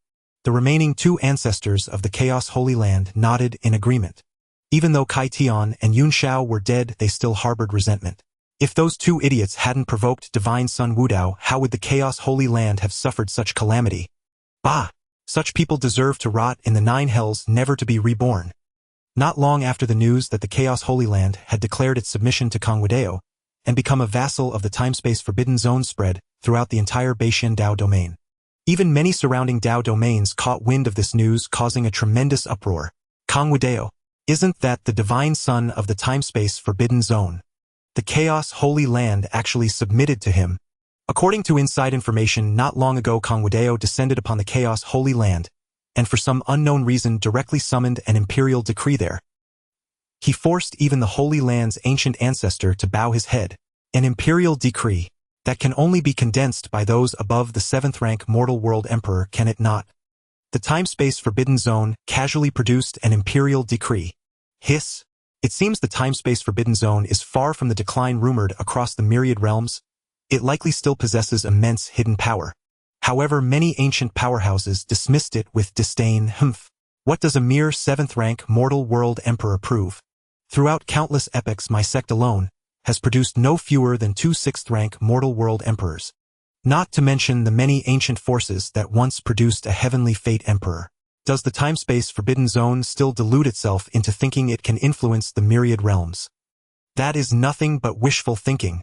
The remaining two ancestors of the Chaos Holy Land nodded in agreement. Even though Kai Tian and Yun Xiao were dead, they still harbored resentment. If those two idiots hadn't provoked Divine Son Wudao, how would the Chaos Holy Land have suffered such calamity? Bah! Such people deserve to rot in the 9 hells, never to be reborn. Not long after the news that the Chaos Holy Land had declared its submission to Kong Wudao and become a vassal of the Time-Space Forbidden Zone spread throughout the entire Beishan Dao domain. Even many surrounding Dao domains caught wind of this news, causing a tremendous uproar. Kong Wudao, isn't that the divine son of the Time-Space Forbidden Zone? The Chaos Holy Land actually submitted to him. According to inside information, not long ago Kong Wudao descended upon the Chaos Holy Land, and for some unknown reason directly summoned an imperial decree there. He forced even the Holy Land's ancient ancestor to bow his head. An imperial decree that can only be condensed by those above the 7th rank mortal world emperor, can it not? The Time-Space Forbidden Zone casually produced an imperial decree. Hiss. It seems the Time-Space Forbidden Zone is far from the decline rumored across the myriad realms. It likely still possesses immense hidden power. However, many ancient powerhouses dismissed it with disdain. What does a mere 7th rank mortal world emperor prove? Throughout countless epochs, my sect alone has produced no fewer than 2 6th rank mortal world emperors. Not to mention the many ancient forces that once produced a heavenly fate emperor. Does the Time-Space Forbidden Zone still delude itself into thinking it can influence the myriad realms? That is nothing but wishful thinking.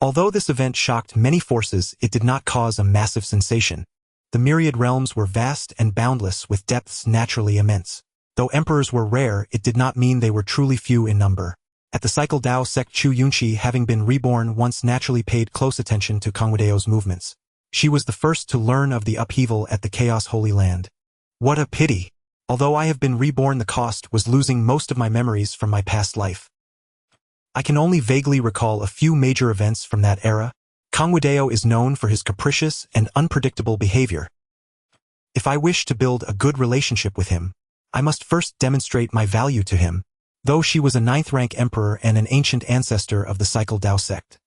Although this event shocked many forces, it did not cause a massive sensation. The myriad realms were vast and boundless, with depths naturally immense. Though emperors were rare, it did not mean they were truly few in number. At the Cycle Dao sect, Chu Yunqi, having been reborn once, naturally paid close attention to Kong Wudao's movements. She was the first to learn of the upheaval at the Chaos Holy Land. What a pity! Although I have been reborn, the cost was losing most of my memories from my past life. I can only vaguely recall a few major events from that era. Kong Wudao is known for his capricious and unpredictable behavior. If I wish to build a good relationship with him, I must first demonstrate my value to him, though she was a 9th rank emperor and an ancient ancestor of the Cycle Dao sect.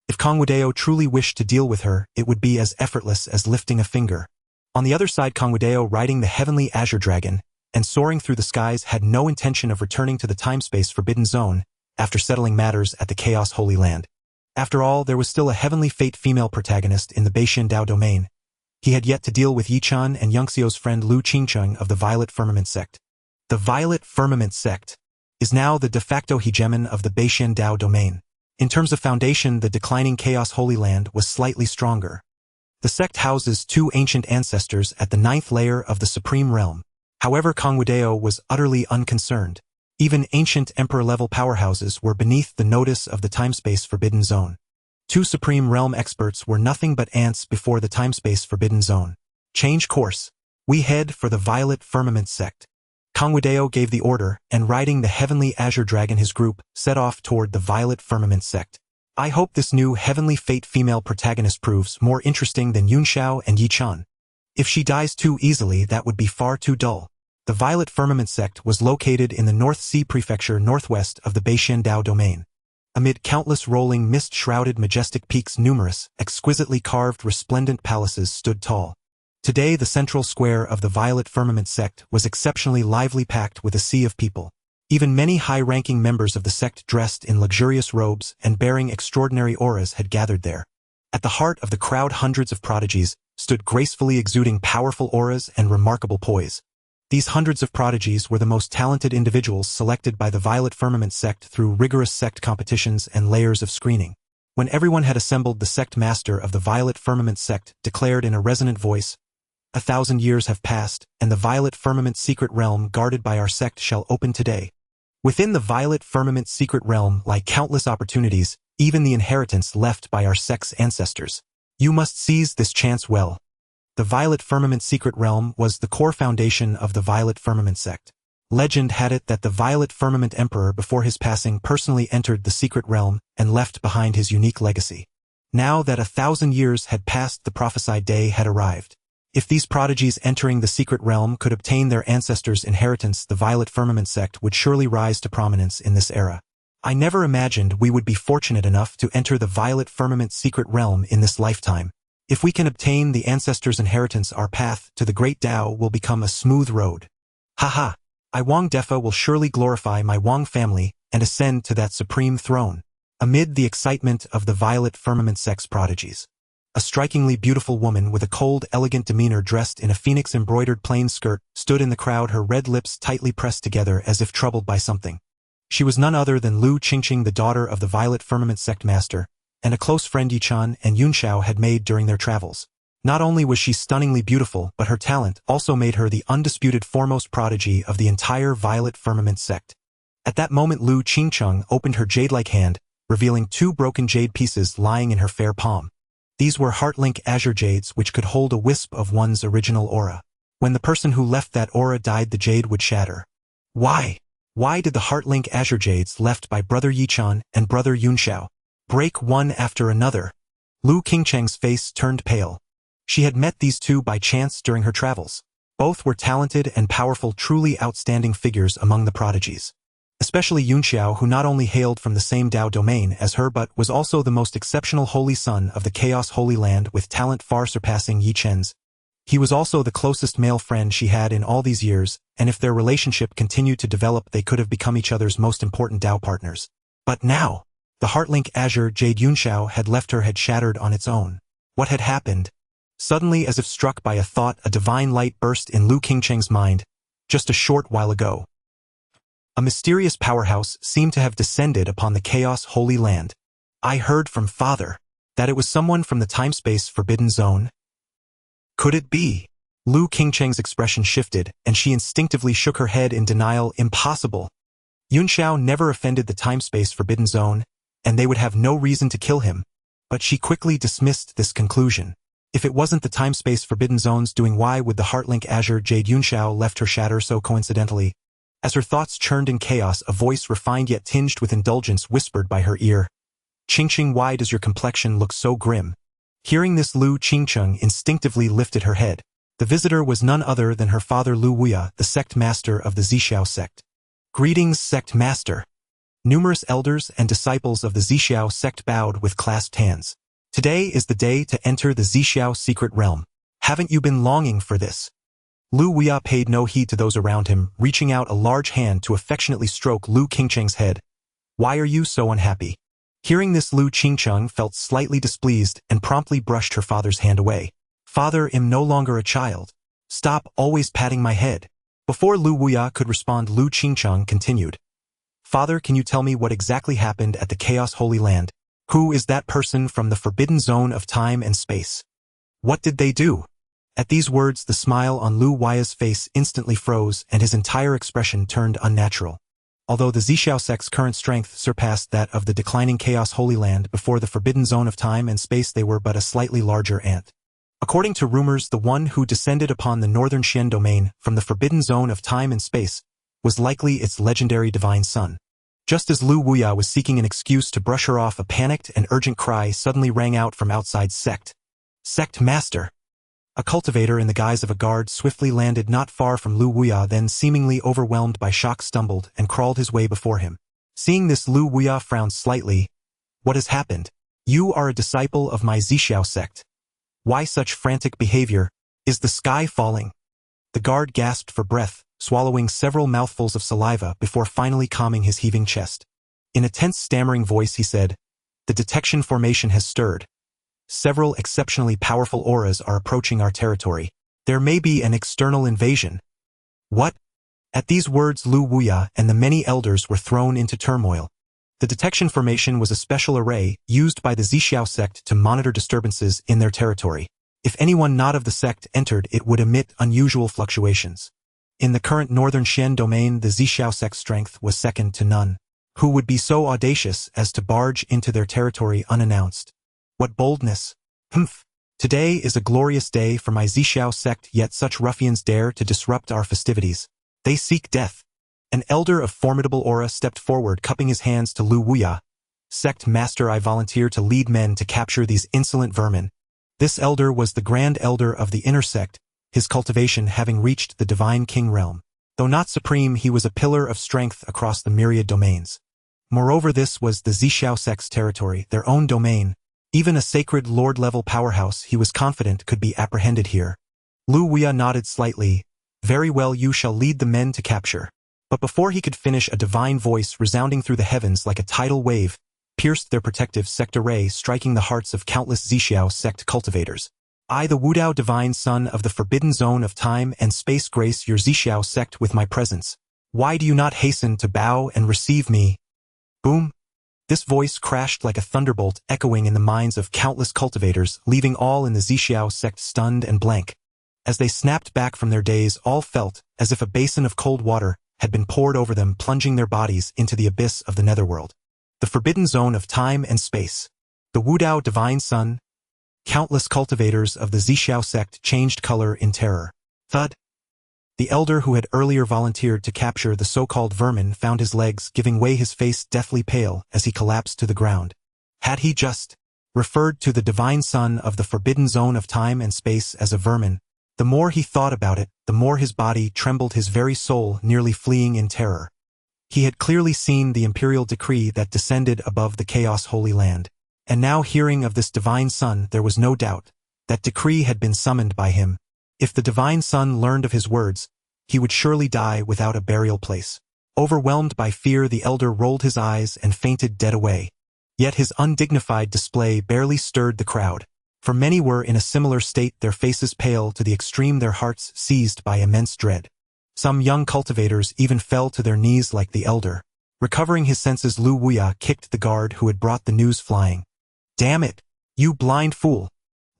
If Kong Wudao truly wished to deal with her, it would be as effortless as lifting a finger. On the other side, Kong Wudao, riding the heavenly azure dragon and soaring through the skies, had no intention of returning to the Time-Space Forbidden Zone after settling matters at the Chaos Holy Land. After all, there was still a heavenly fate female protagonist in the Beishan Dao domain. He had yet to deal with Yichan and Yangxiu's friend Lu Qingcheng of the Violet Firmament sect. The Violet Firmament sect is now the de facto hegemon of the Beishan Dao domain. In terms of foundation, the declining Chaos Holy Land was slightly stronger. The sect houses 2 ancient ancestors at the 9th layer of the Supreme Realm. However, Kong Wudao was utterly unconcerned. Even ancient emperor-level powerhouses were beneath the notice of the Time-Space Forbidden Zone. 2 Supreme Realm experts were nothing but ants before the Time-Space Forbidden Zone. Change course. We head for the Violet Firmament sect. Kong Wudao gave the order, and riding the heavenly azure dragon, his group set off toward the Violet Firmament sect. I hope this new heavenly fate female protagonist proves more interesting than Yun Xiao and Yi Chan. If she dies too easily, that would be far too dull. The Violet Firmament sect was located in the North Sea Prefecture, northwest of the Beishan Dao domain. Amid countless rolling mist-shrouded majestic peaks, numerous, exquisitely carved, resplendent palaces stood tall. Today, the central square of the Violet Firmament sect was exceptionally lively, packed with a sea of people. Even many high-ranking members of the sect dressed in luxurious robes and bearing extraordinary auras had gathered there. At the heart of the crowd, hundreds of prodigies stood gracefully, exuding powerful auras and remarkable poise. These hundreds of prodigies were the most talented individuals selected by the Violet Firmament sect through rigorous sect competitions and layers of screening. When everyone had assembled, the sect master of the Violet Firmament sect declared in a resonant voice, 1,000 years have passed, and the Violet Firmament secret realm guarded by our sect shall open today. Within the Violet Firmament secret realm lie countless opportunities even the inheritance left by our sect's ancestors. You must seize this chance well. The Violet Firmament Secret Realm was the core foundation of the Violet Firmament sect. Legend had it that the Violet Firmament Emperor before his passing personally entered the Secret Realm and left behind his unique legacy. Now that 1,000 years had passed, the prophesied day had arrived. If these prodigies entering the Secret Realm could obtain their ancestors' inheritance, the Violet Firmament sect would surely rise to prominence in this era. I never imagined we would be fortunate enough to enter the Violet Firmament Secret Realm in this lifetime. If we can obtain the ancestors' inheritance, our path to the Great Dao will become a smooth road. Haha, I Wang Defa will surely glorify my Wang family and ascend to that supreme throne. Amid the excitement of the Violet Firmament sect's prodigies, a strikingly beautiful woman with a cold, elegant demeanor dressed in a phoenix-embroidered plain skirt stood in the crowd, her red lips tightly pressed together as if troubled by something. She was none other than Lu Qingqing, the daughter of the Violet Firmament sect master, and a close friend Yichan and Yunxiao had made during their travels. Not only was she stunningly beautiful, but her talent also made her the undisputed foremost prodigy of the entire Violet Firmament sect. At that moment, Lu Qingqing opened her jade-like hand, revealing 2 broken jade pieces lying in her fair palm. These were Heartlink Azure Jades, which could hold a wisp of one's original aura. When the person who left that aura died, the jade would shatter. Why? Why did the Heartlink Azure Jades left by Brother Yichan and Brother Yunxiao break one after another? Lu Qingqing's face turned pale. She had met these two by chance during her travels. Both were talented and powerful, truly outstanding figures among the prodigies. Especially Yunxiao, who not only hailed from the same Dao domain as her but was also the most exceptional holy son of the Chaos Holy Land with talent far surpassing Yi Chen's. He was also the closest male friend she had in all these years, and if their relationship continued to develop, they could have become each other's most important Dao partners. But now, the Heartlink Azure Jade Yunxiao had left her head shattered on its own. What had happened? Suddenly, as if struck by a thought, a divine light burst in Lu Qingqing's mind. Just a short while ago, a mysterious powerhouse seemed to have descended upon the Chaos Holy Land. I heard from Father that it was someone from the time-space forbidden zone. Could it be? Lu Qingqing's expression shifted, and she instinctively shook her head in denial. Impossible. Yunxiao never offended the time-space forbidden zone, and they would have no reason to kill him. But she quickly dismissed this conclusion. If it wasn't the time-space forbidden zone's doing, why would the Heartlink Azure Jade Yunxiao left her shatter so coincidentally? As her thoughts churned in chaos, a voice refined yet tinged with indulgence whispered by her ear. Qingqing, why does your complexion look so grim? Hearing this, Lu Qingqing instinctively lifted her head. The visitor was none other than her father Lu Wuya, the sect master of the Zixiao sect. Greetings, sect master. Numerous elders and disciples of the Zixiao sect bowed with clasped hands. Today is the day to enter the Zixiao secret realm. Haven't you been longing for this? Lu Wuya paid no heed to those around him, reaching out a large hand to affectionately stroke Lu Qingqing's head. Why are you so unhappy? Hearing this, Lu Qingqing felt slightly displeased and promptly brushed her father's hand away. Father, I'm no longer a child. Stop always patting my head. Before Lu Wuya could respond, Lu Qingqing continued. Father, can you tell me what exactly happened at the Chaos Holy Land? Who is that person from the forbidden zone of time and space? What did they do? At these words, the smile on Lu Wuya's face instantly froze and his entire expression turned unnatural. Although the Zixiao sect's current strength surpassed that of the declining Chaos Holy Land before the forbidden zone of time and space, they were but a slightly larger ant. According to rumors, the one who descended upon the northern Xian domain from the forbidden zone of time and space was likely its legendary divine son. Just as Lu Wuya was seeking an excuse to brush her off, a panicked and urgent cry suddenly rang out from outside. Sect Master! A cultivator in the guise of a guard swiftly landed not far from Lu Wuya, then seemingly overwhelmed by shock stumbled and crawled his way before him. Seeing this, Lu Wuya frowned slightly. What has happened? You are a disciple of my Zixiao sect. Why such frantic behavior? Is the sky falling? The guard gasped for breath, swallowing several mouthfuls of saliva before finally calming his heaving chest. In a tense, stammering voice, he said, the detection formation has stirred. Several exceptionally powerful auras are approaching our territory. There may be an external invasion. What? At these words, Lu Wuya and the many elders were thrown into turmoil. The detection formation was a special array used by the Zixiao sect to monitor disturbances in their territory. If anyone not of the sect entered, it would emit unusual fluctuations. In the current northern Xian domain, the Zixiao sect's strength was second to none. Who would be so audacious as to barge into their territory unannounced? What boldness! Humph! Today is a glorious day for my Zixiao sect, yet such ruffians dare to disrupt our festivities. They seek death. An elder of formidable aura stepped forward, cupping his hands to Lu Wuya. Sect master, I volunteer to lead men to capture these insolent vermin. This elder was the grand elder of the inner sect, his cultivation having reached the divine king realm. Though not supreme, he was a pillar of strength across the myriad domains. Moreover, this was the Zixiao sect's territory, their own domain. Even a sacred lord-level powerhouse, he was confident, could be apprehended here. Lu Wuya nodded slightly. Very well, you shall lead the men to capture. But before he could finish, a divine voice resounding through the heavens like a tidal wave pierced their protective sect array, striking the hearts of countless Zixiao sect cultivators. I, the Wudao divine son of the forbidden zone of time and space, grace your Zixiao sect with my presence. Why do you not hasten to bow and receive me? Boom! This voice crashed like a thunderbolt, echoing in the minds of countless cultivators, leaving all in the Zixiao sect stunned and blank. As they snapped back from their daze, all felt as if a basin of cold water had been poured over them, plunging their bodies into the abyss of the netherworld. The forbidden zone of time and space. The Wudao divine son. Countless cultivators of the Zixiao sect changed color in terror. Thud! The elder who had earlier volunteered to capture the so-called vermin found his legs giving way, his face deathly pale as he collapsed to the ground. Had he just referred to the divine son of the forbidden zone of time and space as a vermin? The more he thought about it, the more his body trembled, his very soul nearly fleeing in terror. He had clearly seen the imperial decree that descended above the chaos holy land. And now, hearing of this divine son, there was no doubt that decree had been summoned by him. If the divine son learned of his words, he would surely die without a burial place. Overwhelmed by fear, the elder rolled his eyes and fainted dead away. Yet his undignified display barely stirred the crowd, for many were in a similar state, their faces pale to the extreme, their hearts seized by immense dread. Some young cultivators even fell to their knees like the elder. Recovering his senses, Lu Wuya kicked the guard who had brought the news flying. Damn it! You blind fool!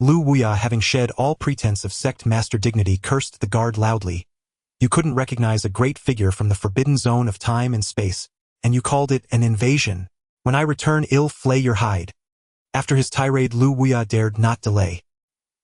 Lu Wuya, having shed all pretense of sect master dignity, cursed the guard loudly. You couldn't recognize a great figure from the forbidden zone of time and space, and you called it an invasion. When I return, I'll flay your hide. After his tirade, Lu Wuya dared not delay.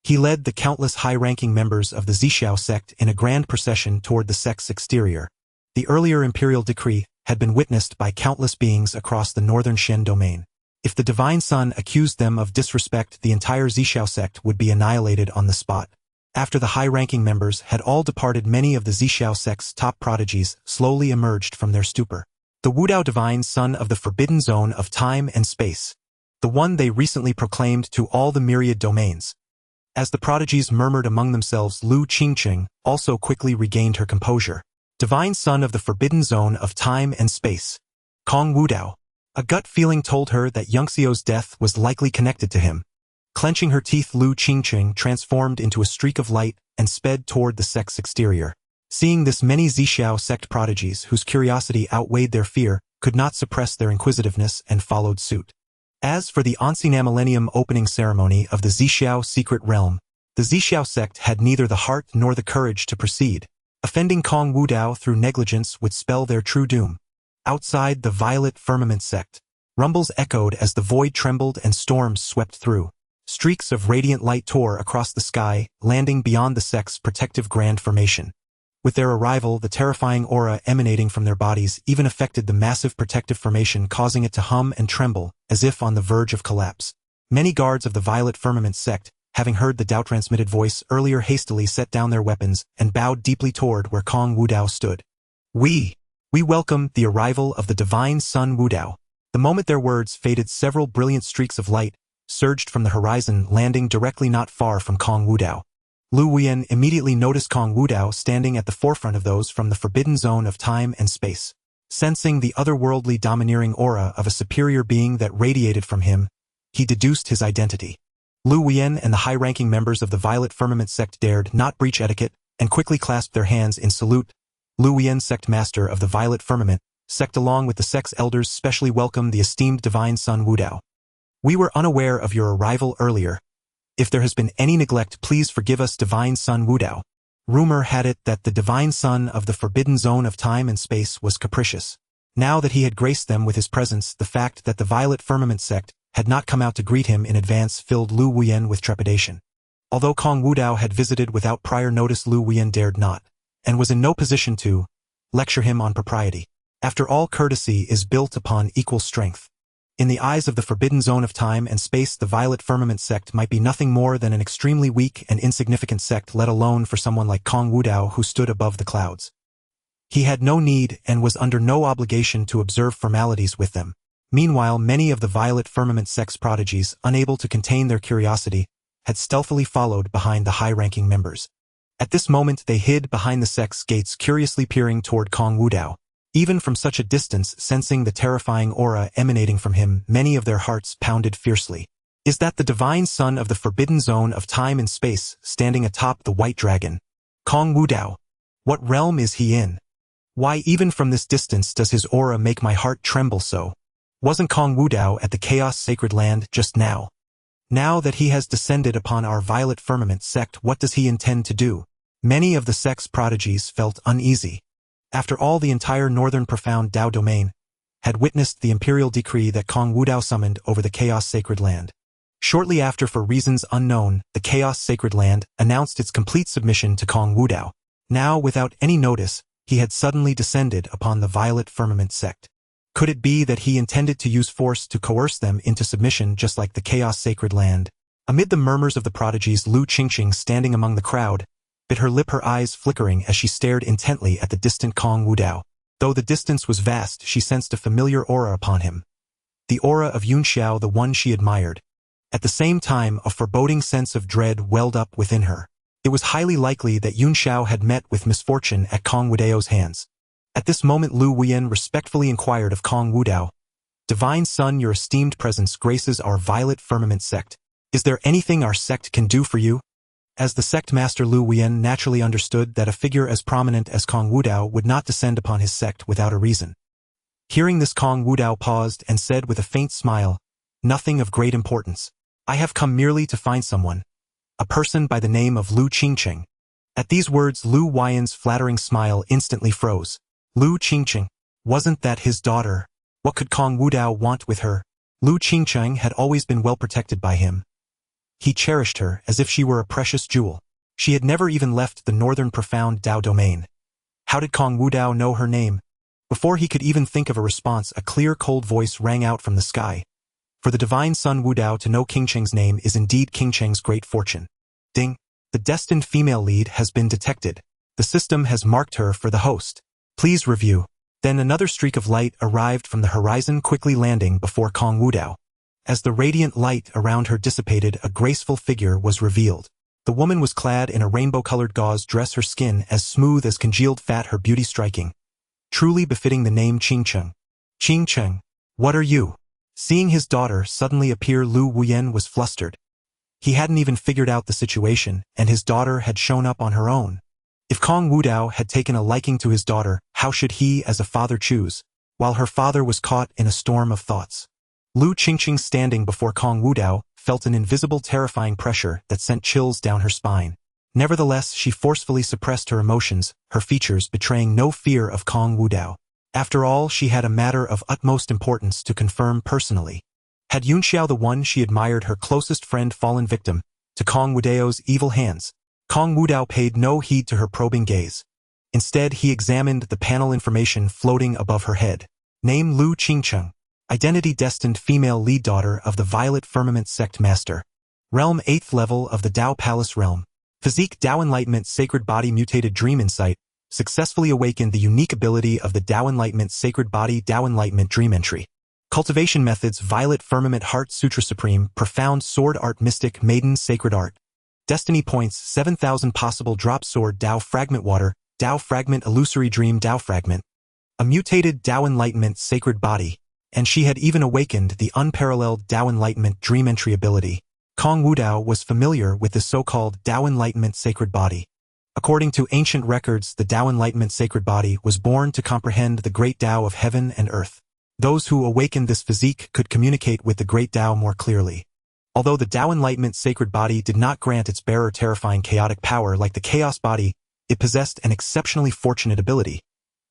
He led the countless high-ranking members of the Zixiao sect in a grand procession toward the sect's exterior. The earlier imperial decree had been witnessed by countless beings across the northern Shen domain. If the divine son accused them of disrespect, the entire Zixiao sect would be annihilated on the spot. After the high-ranking members had all departed, many of the Zixiao sect's top prodigies slowly emerged from their stupor. The Wudao divine son of the forbidden zone of time and space. The one they recently proclaimed to all the myriad domains. As the prodigies murmured among themselves, Lu Qingqing also quickly regained her composure. Divine son of the forbidden zone of time and space. Kong Wudao. A gut feeling told her that Yunxio's death was likely connected to him. Clenching her teeth, Lu Qingqing transformed into a streak of light and sped toward the sect's exterior. Seeing this, many Zixiao sect prodigies, whose curiosity outweighed their fear, could not suppress their inquisitiveness and followed suit. As for the Ancient Millennium opening ceremony of the Zixiao secret realm, the Zixiao sect had neither the heart nor the courage to proceed. Offending Kong Wudao through negligence would spell their true doom. Outside the violet firmament sect, rumbles echoed as the void trembled and storms swept through. Streaks of radiant light tore across the sky, landing beyond the sect's protective grand formation. With their arrival, the terrifying aura emanating from their bodies even affected the massive protective formation, causing it to hum and tremble, as if on the verge of collapse. Many guards of the violet firmament sect, having heard the Dao-transmitted voice earlier, hastily set down their weapons and bowed deeply toward where Kong Wudao stood. We welcome the arrival of the divine son Wudao. The moment their words faded, several brilliant streaks of light surged from the horizon, landing directly not far from Kong Wudao. Lu Wuyan immediately noticed Kong Wudao standing at the forefront of those from the forbidden zone of time and space. Sensing the otherworldly domineering aura of a superior being that radiated from him, he deduced his identity. Lu Wuyan and the high-ranking members of the Violet Firmament sect dared not breach etiquette and quickly clasped their hands in salute. Lu Wuyan, sect master of the Violet Firmament sect, along with the sect's elders, specially welcomed the esteemed divine son Wudao. We were unaware of your arrival earlier. If there has been any neglect, please forgive us, divine son Wudao. Rumor had it that the divine son of the forbidden zone of time and space was capricious. Now that he had graced them with his presence, the fact that the Violet Firmament sect had not come out to greet him in advance filled Lu Wuyan with trepidation. Although Kong Wudao had visited without prior notice, Lu Wuyan dared not, and was in no position to, lecture him on propriety. After all, courtesy is built upon equal strength. In the eyes of the forbidden zone of time and space, the Violet Firmament sect might be nothing more than an extremely weak and insignificant sect, let alone for someone like Kong Wudao who stood above the clouds. He had no need and was under no obligation to observe formalities with them. Meanwhile, many of the Violet Firmament sect's prodigies, unable to contain their curiosity, had stealthily followed behind the high-ranking members. At this moment they hid behind the sect's gates, curiously peering toward Kong Wudao. Even from such a distance, sensing the terrifying aura emanating from him, many of their hearts pounded fiercely. Is that the divine son of the forbidden zone of time and space, standing atop the white dragon? Kong Wudao. What realm is he in? Why, even from this distance does his aura make my heart tremble so? Wasn't Kong Wudao at the Chaos Sacred Land just now? Now that he has descended upon our Violet Firmament sect, what does he intend to do? Many of the sect's prodigies felt uneasy. After all, the entire northern profound Dao domain had witnessed the imperial decree that Kong Wudao summoned over the Chaos Sacred Land. Shortly after, for reasons unknown, the Chaos Sacred Land announced its complete submission to Kong Wudao. Now, without any notice, he had suddenly descended upon the Violet Firmament sect. Could it be that he intended to use force to coerce them into submission, just like the Chaos Sacred Land? Amid the murmurs of the prodigies, Lu Qingqing, standing among the crowd, bit her lip, her eyes flickering as she stared intently at the distant Kong Wudao. Though the distance was vast, she sensed a familiar aura upon him. The aura of Yunxiao, the one she admired. At the same time, a foreboding sense of dread welled up within her. It was highly likely that Yunxiao had met with misfortune at Kong Wudao's hands. At this moment, Lu Wuyan respectfully inquired of Kong Wudao, "Divine Son, your esteemed presence graces our Violet Firmament sect. Is there anything our sect can do for you?" As the sect master, Lu Wuyan naturally understood that a figure as prominent as Kong Wudao would not descend upon his sect without a reason. Hearing this, Kong Wudao paused and said with a faint smile, "Nothing of great importance. I have come merely to find someone, a person by the name of Lu Qingqing." At these words, Lu Wuyan's flattering smile instantly froze. Lu Qingqing? Wasn't that his daughter? What could Kong Wudao want with her? Lu Qingqing had always been well protected by him. He cherished her as if she were a precious jewel. She had never even left the northern profound Dao domain. How did Kong Wudao know her name? Before he could even think of a response, a clear, cold voice rang out from the sky. For the divine son Wudao to know Qingqing's name is indeed Qingqing's great fortune. Ding! The destined female lead has been detected. The system has marked her for the host. Please review. Then another streak of light arrived from the horizon, quickly landing before Kong Wudao. As the radiant light around her dissipated, a graceful figure was revealed. The woman was clad in a rainbow-colored gauze dress, her skin as smooth as congealed fat, her beauty striking, truly befitting the name Qingqing. "Qingqing, what are you?" Seeing his daughter suddenly appear, Lu Wuyan was flustered. He hadn't even figured out the situation, and his daughter had shown up on her own. If Kong Wudao had taken a liking to his daughter, how should he as a father choose, while her father was caught in a storm of thoughts? Lu Qingqing, standing before Kong Wudao, felt an invisible, terrifying pressure that sent chills down her spine. Nevertheless, she forcefully suppressed her emotions, her features betraying no fear of Kong Wudao. After all, she had a matter of utmost importance to confirm personally. Had Yunxiao, the one she admired, her closest friend, fallen victim to Kong Wudao's evil hands? Kong Wudao paid no heed to her probing gaze. Instead, he examined the panel information floating above her head. Name: Lu Qingqing. Identity: destined female lead, daughter of the Violet Firmament sect master. Realm: 8th level of the Dao Palace realm. Physique: Dao Enlightenment Sacred Body. Mutated: Dream Insight. Successfully awakened the unique ability of the Dao Enlightenment Sacred Body. Dao Enlightenment Dream Entry. Cultivation methods: Violet Firmament Heart Sutra Supreme, Profound Sword Art, Mystic Maiden Sacred Art. Destiny points: 7,000 possible. Drop Sword, Dao Fragment Water, Dao Fragment Illusory Dream, Dao Fragment. A mutated Dao Enlightenment Sacred Body. And she had even awakened the unparalleled Dao Enlightenment Dream Entry ability. Kong Wudao was familiar with the so-called Dao Enlightenment Sacred Body. According to ancient records, the Dao Enlightenment Sacred Body was born to comprehend the Great Dao of heaven and earth. Those who awakened this physique could communicate with the Great Dao more clearly. Although the Dao Enlightenment Sacred Body did not grant its bearer terrifying chaotic power like the Chaos Body, it possessed an exceptionally fortunate ability,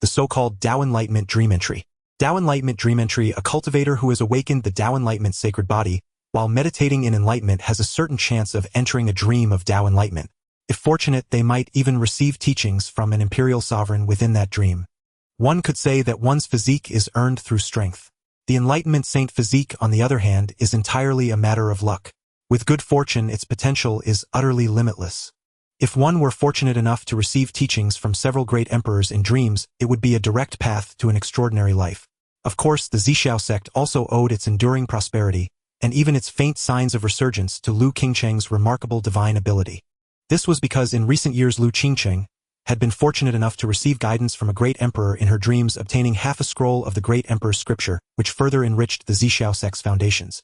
the so-called Dao Enlightenment Dream Entry. Dao Enlightenment Dream Entry. A cultivator who has awakened the Dao Enlightenment sacred body, while meditating in enlightenment, has a certain chance of entering a dream of Dao Enlightenment. If fortunate, they might even receive teachings from an imperial sovereign within that dream. One could say that one's physique is earned through strength. The Enlightenment Saint physique, on the other hand, is entirely a matter of luck. With good fortune, its potential is utterly limitless. If one were fortunate enough to receive teachings from several great emperors in dreams, it would be a direct path to an extraordinary life. Of course, the Zixiao sect also owed its enduring prosperity, and even its faint signs of resurgence, to Lu Qingcheng's remarkable divine ability. This was because in recent years Lu Qingcheng had been fortunate enough to receive guidance from a great emperor in her dreams, obtaining half a scroll of the great emperor's scripture, which further enriched the Zixiao sect's foundations.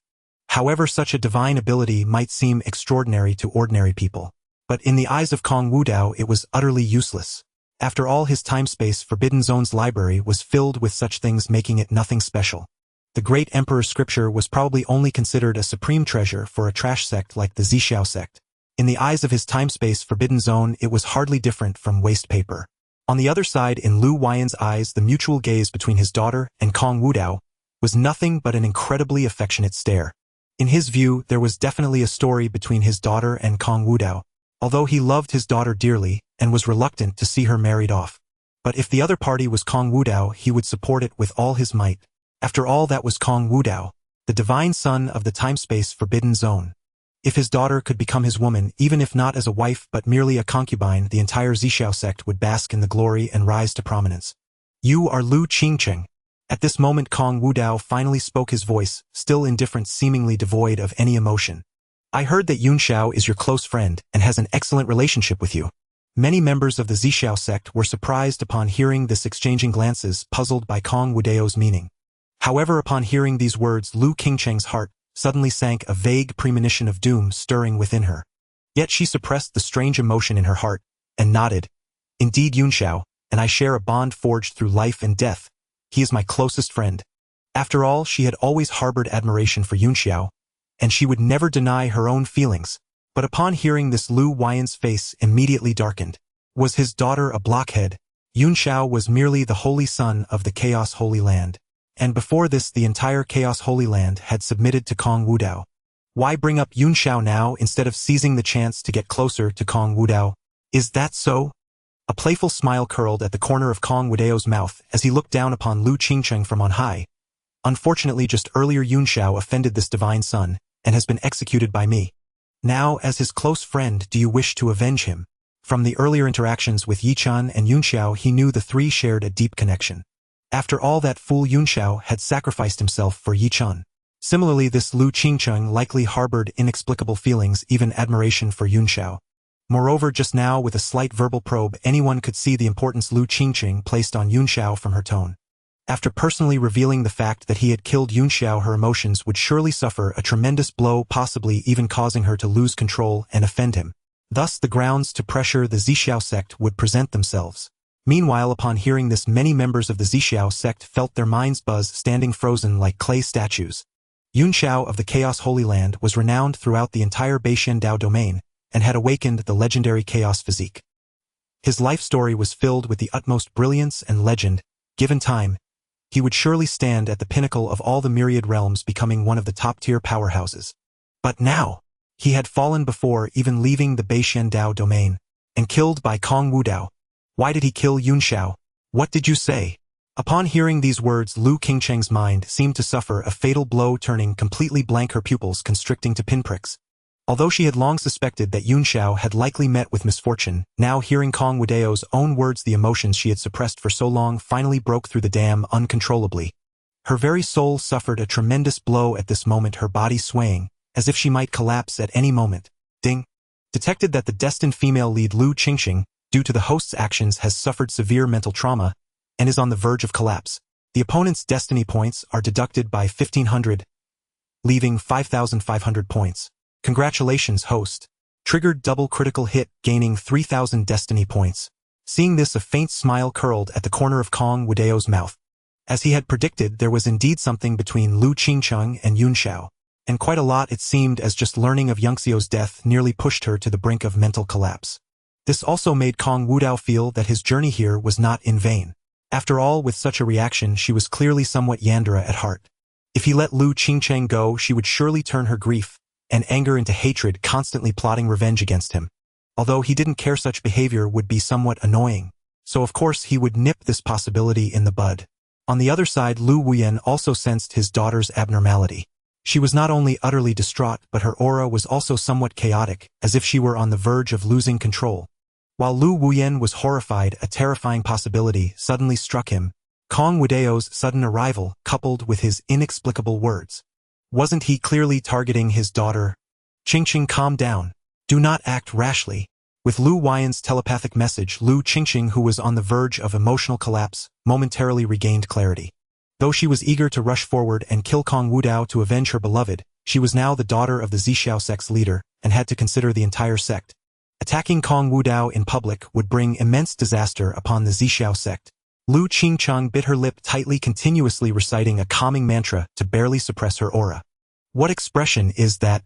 However, such a divine ability might seem extraordinary to ordinary people. But in the eyes of Kong Wudao, it was utterly useless. After all, his time-space Forbidden Zone's library was filled with such things, making it nothing special. The great emperor's scripture was probably only considered a supreme treasure for a trash sect like the Zixiao sect. In the eyes of his time-space Forbidden Zone, it was hardly different from waste paper. On the other side, in Lu Huayan's eyes, the mutual gaze between his daughter and Kong Wudao was nothing but an incredibly affectionate stare. In his view, there was definitely a story between his daughter and Kong Wudao, although he loved his daughter dearly and was reluctant to see her married off. But if the other party was Kong Wudao, he would support it with all his might. After all, that was Kong Wudao, the divine son of the time-space Forbidden Zone. If his daughter could become his woman, even if not as a wife but merely a concubine, the entire Zixiao sect would bask in the glory and rise to prominence. You are Lu Qingcheng. At this moment Kong Wudao finally spoke, his voice, still indifferent, seemingly devoid of any emotion. I heard that Yunxiao is your close friend and has an excellent relationship with you. Many members of the Zixiao sect were surprised upon hearing this, exchanging glances, puzzled by Kong Wudao's meaning. However, upon hearing these words, Lu Qingcheng's heart suddenly sank, a vague premonition of doom stirring within her. Yet she suppressed the strange emotion in her heart, and nodded. Indeed, Yunxiao and I share a bond forged through life and death. He is my closest friend. After all, she had always harbored admiration for Yunxiao, and she would never deny her own feelings. But upon hearing this, Lu Huayan's face immediately darkened. Was his daughter a blockhead? Yunxiao was merely the holy son of the Chaos Holy Land. And before this, the entire Chaos Holy Land had submitted to Kong Wudao. Why bring up Yunxiao now instead of seizing the chance to get closer to Kong Wudao? Is that so? A playful smile curled at the corner of Kong Wudao's mouth as he looked down upon Lu Qingcheng from on high. Unfortunately, just earlier Yunxiao offended this divine son and has been executed by me. Now, as his close friend, do you wish to avenge him? From the earlier interactions with Yichun and Yunxiao, he knew the three shared a deep connection. After all, that fool Yunxiao had sacrificed himself for Yichun. Similarly, this Lu Qingcheng likely harbored inexplicable feelings, even admiration for Yunxiao. Moreover, just now, with a slight verbal probe, anyone could see the importance Lu Qingcheng placed on Yunxiao from her tone. After personally revealing the fact that he had killed Yunxiao, her emotions would surely suffer a tremendous blow, possibly even causing her to lose control and offend him. Thus, the grounds to pressure the Zixiao sect would present themselves. Meanwhile, upon hearing this, many members of the Zixiao sect felt their minds buzz, standing frozen like clay statues. Yunxiao of the Chaos Holy Land was renowned throughout the entire Beishan Dao domain and had awakened the legendary Chaos physique. His life story was filled with the utmost brilliance and legend. Given time, he would surely stand at the pinnacle of all the myriad realms, becoming one of the top-tier powerhouses. But now, he had fallen before even leaving the Beishan Dao domain, and killed by Kong Wudao. Why did he kill Yunxiao? What did you say? Upon hearing these words, Lu Qingcheng's mind seemed to suffer a fatal blow, turning completely blank, her pupils constricting to pinpricks. Although she had long suspected that Yunxiao had likely met with misfortune, now hearing Kong Wudao's own words, the emotions she had suppressed for so long finally broke through the dam uncontrollably. Her very soul suffered a tremendous blow at this moment, her body swaying, as if she might collapse at any moment. Ding! Detected that the destined female lead, Lu Qingcheng, due to the host's actions, has suffered severe mental trauma and is on the verge of collapse. The opponent's destiny points are deducted by 1,500, leaving 5,500 points. Congratulations, host. Triggered double critical hit, gaining 3,000 destiny points. Seeing this, a faint smile curled at the corner of Kong Wudao's mouth. As he had predicted, there was indeed something between Lu Qingcheng and Yunxiao, and quite a lot, it seemed, as just learning of Yunxiao's death nearly pushed her to the brink of mental collapse. This also made Kong Wudao feel that his journey here was not in vain. After all, with such a reaction, she was clearly somewhat Yandere at heart. If he let Lu Qingcheng go, she would surely turn her grief and anger into hatred, constantly plotting revenge against him. Although he didn't care, such behavior would be somewhat annoying, so of course he would nip this possibility in the bud. On the other side, Lu Wuyan also sensed his daughter's abnormality. She was not only utterly distraught, but her aura was also somewhat chaotic, as if she were on the verge of losing control. While Lu Wuyan was horrified, a terrifying possibility suddenly struck him: Kong Wudao's sudden arrival, coupled with his inexplicable words. Wasn't he clearly targeting his daughter? Qingqing, calm down. Do not act rashly. With Lu Wuyan's telepathic message, Lu Qingqing, who was on the verge of emotional collapse, momentarily regained clarity. Though she was eager to rush forward and kill Kong Wudao to avenge her beloved, she was now the daughter of the Zixiao sect's leader, and had to consider the entire sect. Attacking Kong Wudao in public would bring immense disaster upon the Zixiao sect. Lu Qingcheng bit her lip tightly, continuously reciting a calming mantra to barely suppress her aura. What expression is that?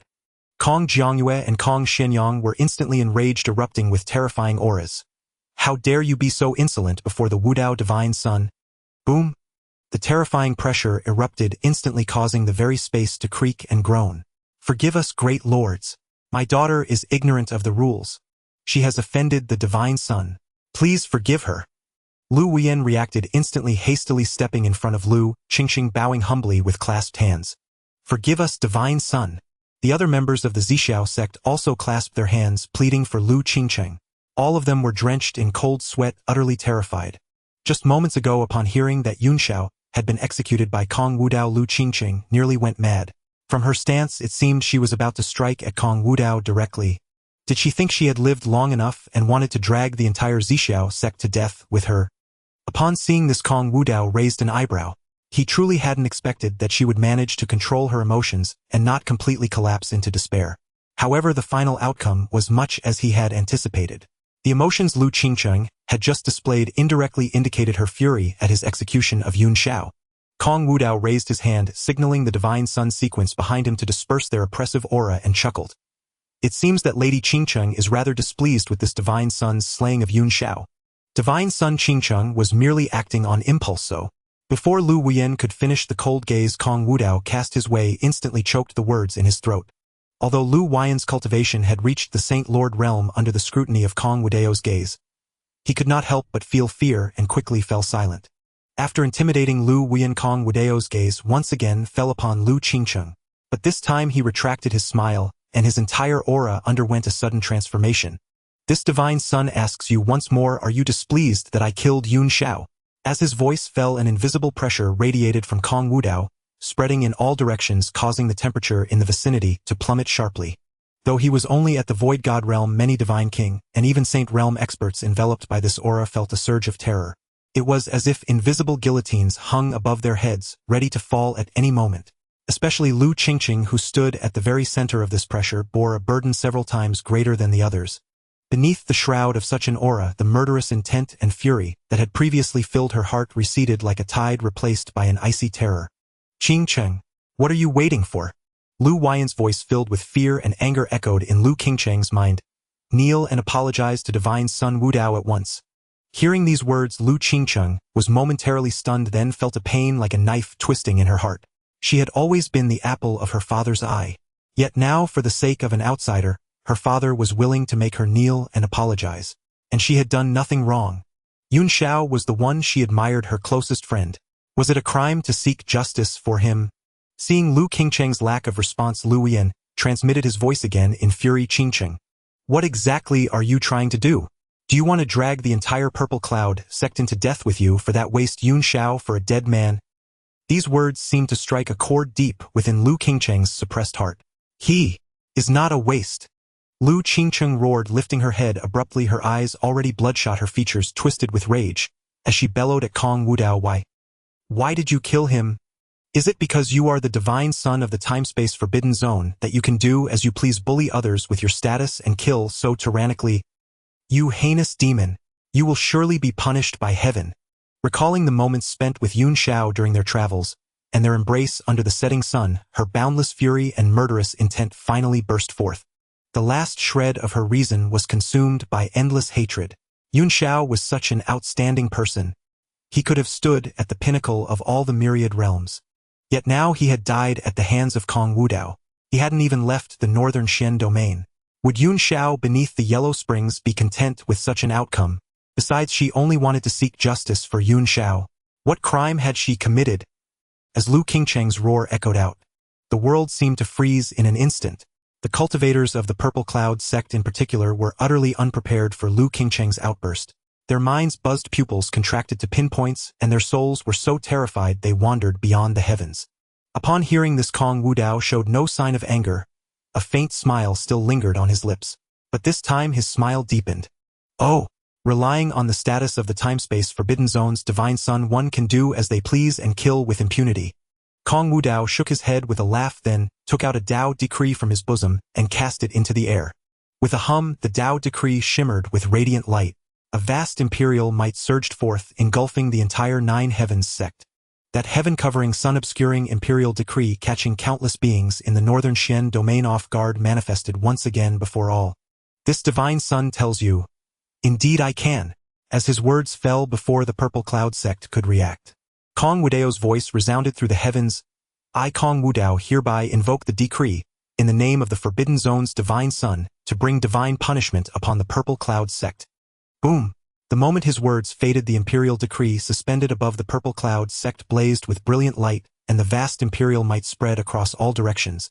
Kong Jiangyue and Kong Shenyang were instantly enraged, erupting with terrifying auras. How dare you be so insolent before the Wudao divine son? Boom! The terrifying pressure erupted, instantly causing the very space to creak and groan. Forgive us, great lords. My daughter is ignorant of the rules. She has offended the divine son. Please forgive her. Lu Wuyan reacted instantly, hastily stepping in front of Lu Qingqing, bowing humbly with clasped hands. Forgive us, divine son. The other members of the Zixiao sect also clasped their hands, pleading for Lu Qingcheng. All of them were drenched in cold sweat, utterly terrified. Just moments ago, upon hearing that Yunxiao had been executed by Kong Wudao, Lu Qingcheng nearly went mad. From her stance, it seemed she was about to strike at Kong Wudao directly. Did she think she had lived long enough and wanted to drag the entire Zixiao sect to death with her? Upon seeing this, Kong Wudao raised an eyebrow. He truly hadn't expected that she would manage to control her emotions and not completely collapse into despair. However, the final outcome was much as he had anticipated. The emotions Lu Qingcheng had just displayed indirectly indicated her fury at his execution of Yun Xiao. Kong Wudao raised his hand, signaling the Divine Sun sequence behind him to disperse their oppressive aura, and chuckled. It seems that Lady Qingcheng is rather displeased with this Divine Sun's slaying of Yun Xiao. Divine Sun Qingcheng was merely acting on impulse, so before Lu Wuyan could finish the cold gaze Kong Wudao cast his way instantly choked the words in his throat. Although Lu Wuyan's cultivation had reached the Saint Lord realm under the scrutiny of Kong Wudao's gaze, he could not help but feel fear and quickly fell silent. After intimidating Lu Wuyan, Kong Wudao's gaze once again fell upon Lu Qingcheng, but this time he retracted his smile, and his entire aura underwent a sudden transformation. This Divine Sun asks you once more, are you displeased that I killed Yun Xiao? As his voice fell, an invisible pressure radiated from Kong Wudao, spreading in all directions, causing the temperature in the vicinity to plummet sharply. Though he was only at the Void God realm, many Divine King and even Saint realm experts enveloped by this aura felt a surge of terror. It was as if invisible guillotines hung above their heads, ready to fall at any moment. Especially Lu Qingqing, who stood at the very center of this pressure, bore a burden several times greater than the others. Beneath the shroud of such an aura, the murderous intent and fury that had previously filled her heart receded like a tide replaced by an icy terror. Qingcheng, what are you waiting for? Lu Wuyan's voice filled with fear and anger echoed in Lu Qingcheng's mind. Kneel and apologize to Divine Sun Wudao at once. Hearing these words, Lu Qingcheng was momentarily stunned, then felt a pain like a knife twisting in her heart. She had always been the apple of her father's eye. Yet now, for the sake of an outsider, her father was willing to make her kneel and apologize. And she had done nothing wrong. Yun Xiao was the one she admired, her closest friend. Was it a crime to seek justice for him? Seeing Lu Qingcheng's lack of response, Lu Wuyan transmitted his voice again in fury. Qingcheng, what exactly are you trying to do? Do you want to drag the entire Purple Cloud sect into death with you for that waste Yun Xiao for a dead man? These words seemed to strike a chord deep within Lu Qingcheng's suppressed heart. He is not a waste. Lu Qingcheng roared, lifting her head abruptly, her eyes already bloodshot, her features twisted with rage, as she bellowed at Kong Wudao. Why did you kill him? Is it because you are the divine son of the time-space forbidden zone that you can do as you please, bully others with your status and kill so tyrannically? You heinous demon, you will surely be punished by heaven. Recalling the moments spent with Yun Xiao during their travels, and their embrace under the setting sun, her boundless fury and murderous intent finally burst forth. The last shred of her reason was consumed by endless hatred. Yun Xiao was such an outstanding person. He could have stood at the pinnacle of all the myriad realms. Yet now he had died at the hands of Kong Wudao. He hadn't even left the northern Xian domain. Would Yun Xiao beneath the Yellow Springs be content with such an outcome? Besides, she only wanted to seek justice for Yun Xiao. What crime had she committed? As Lu Qingcheng's roar echoed out, the world seemed to freeze in an instant. The cultivators of the Purple Cloud sect in particular were utterly unprepared for Lu Qingcheng's outburst. Their minds' buzzed pupils contracted to pinpoints, and their souls were so terrified they wandered beyond the heavens. Upon hearing this, Kong Wudao showed no sign of anger. A faint smile still lingered on his lips, but this time his smile deepened. Oh! Relying on the status of the time-space forbidden zone's divine son, one can do as they please and kill with impunity. Kong Wudao shook his head with a laugh, then took out a Dao decree from his bosom and cast it into the air. With a hum, the Dao decree shimmered with radiant light. A vast imperial might surged forth, engulfing the entire Nine Heavens sect. That heaven-covering, sun-obscuring imperial decree, catching countless beings in the northern Xian domain off guard, manifested once again before all. This divine son tells you, "Indeed I can," as his words fell before the Purple Cloud sect could react. Kong Wudao's voice resounded through the heavens. "I, Kong Wudao, hereby invoke the decree, in the name of the Forbidden Zone's divine son, to bring divine punishment upon the Purple Cloud sect." Boom! The moment his words faded, the imperial decree suspended above the Purple Cloud sect blazed with brilliant light, and the vast imperial might spread across all directions.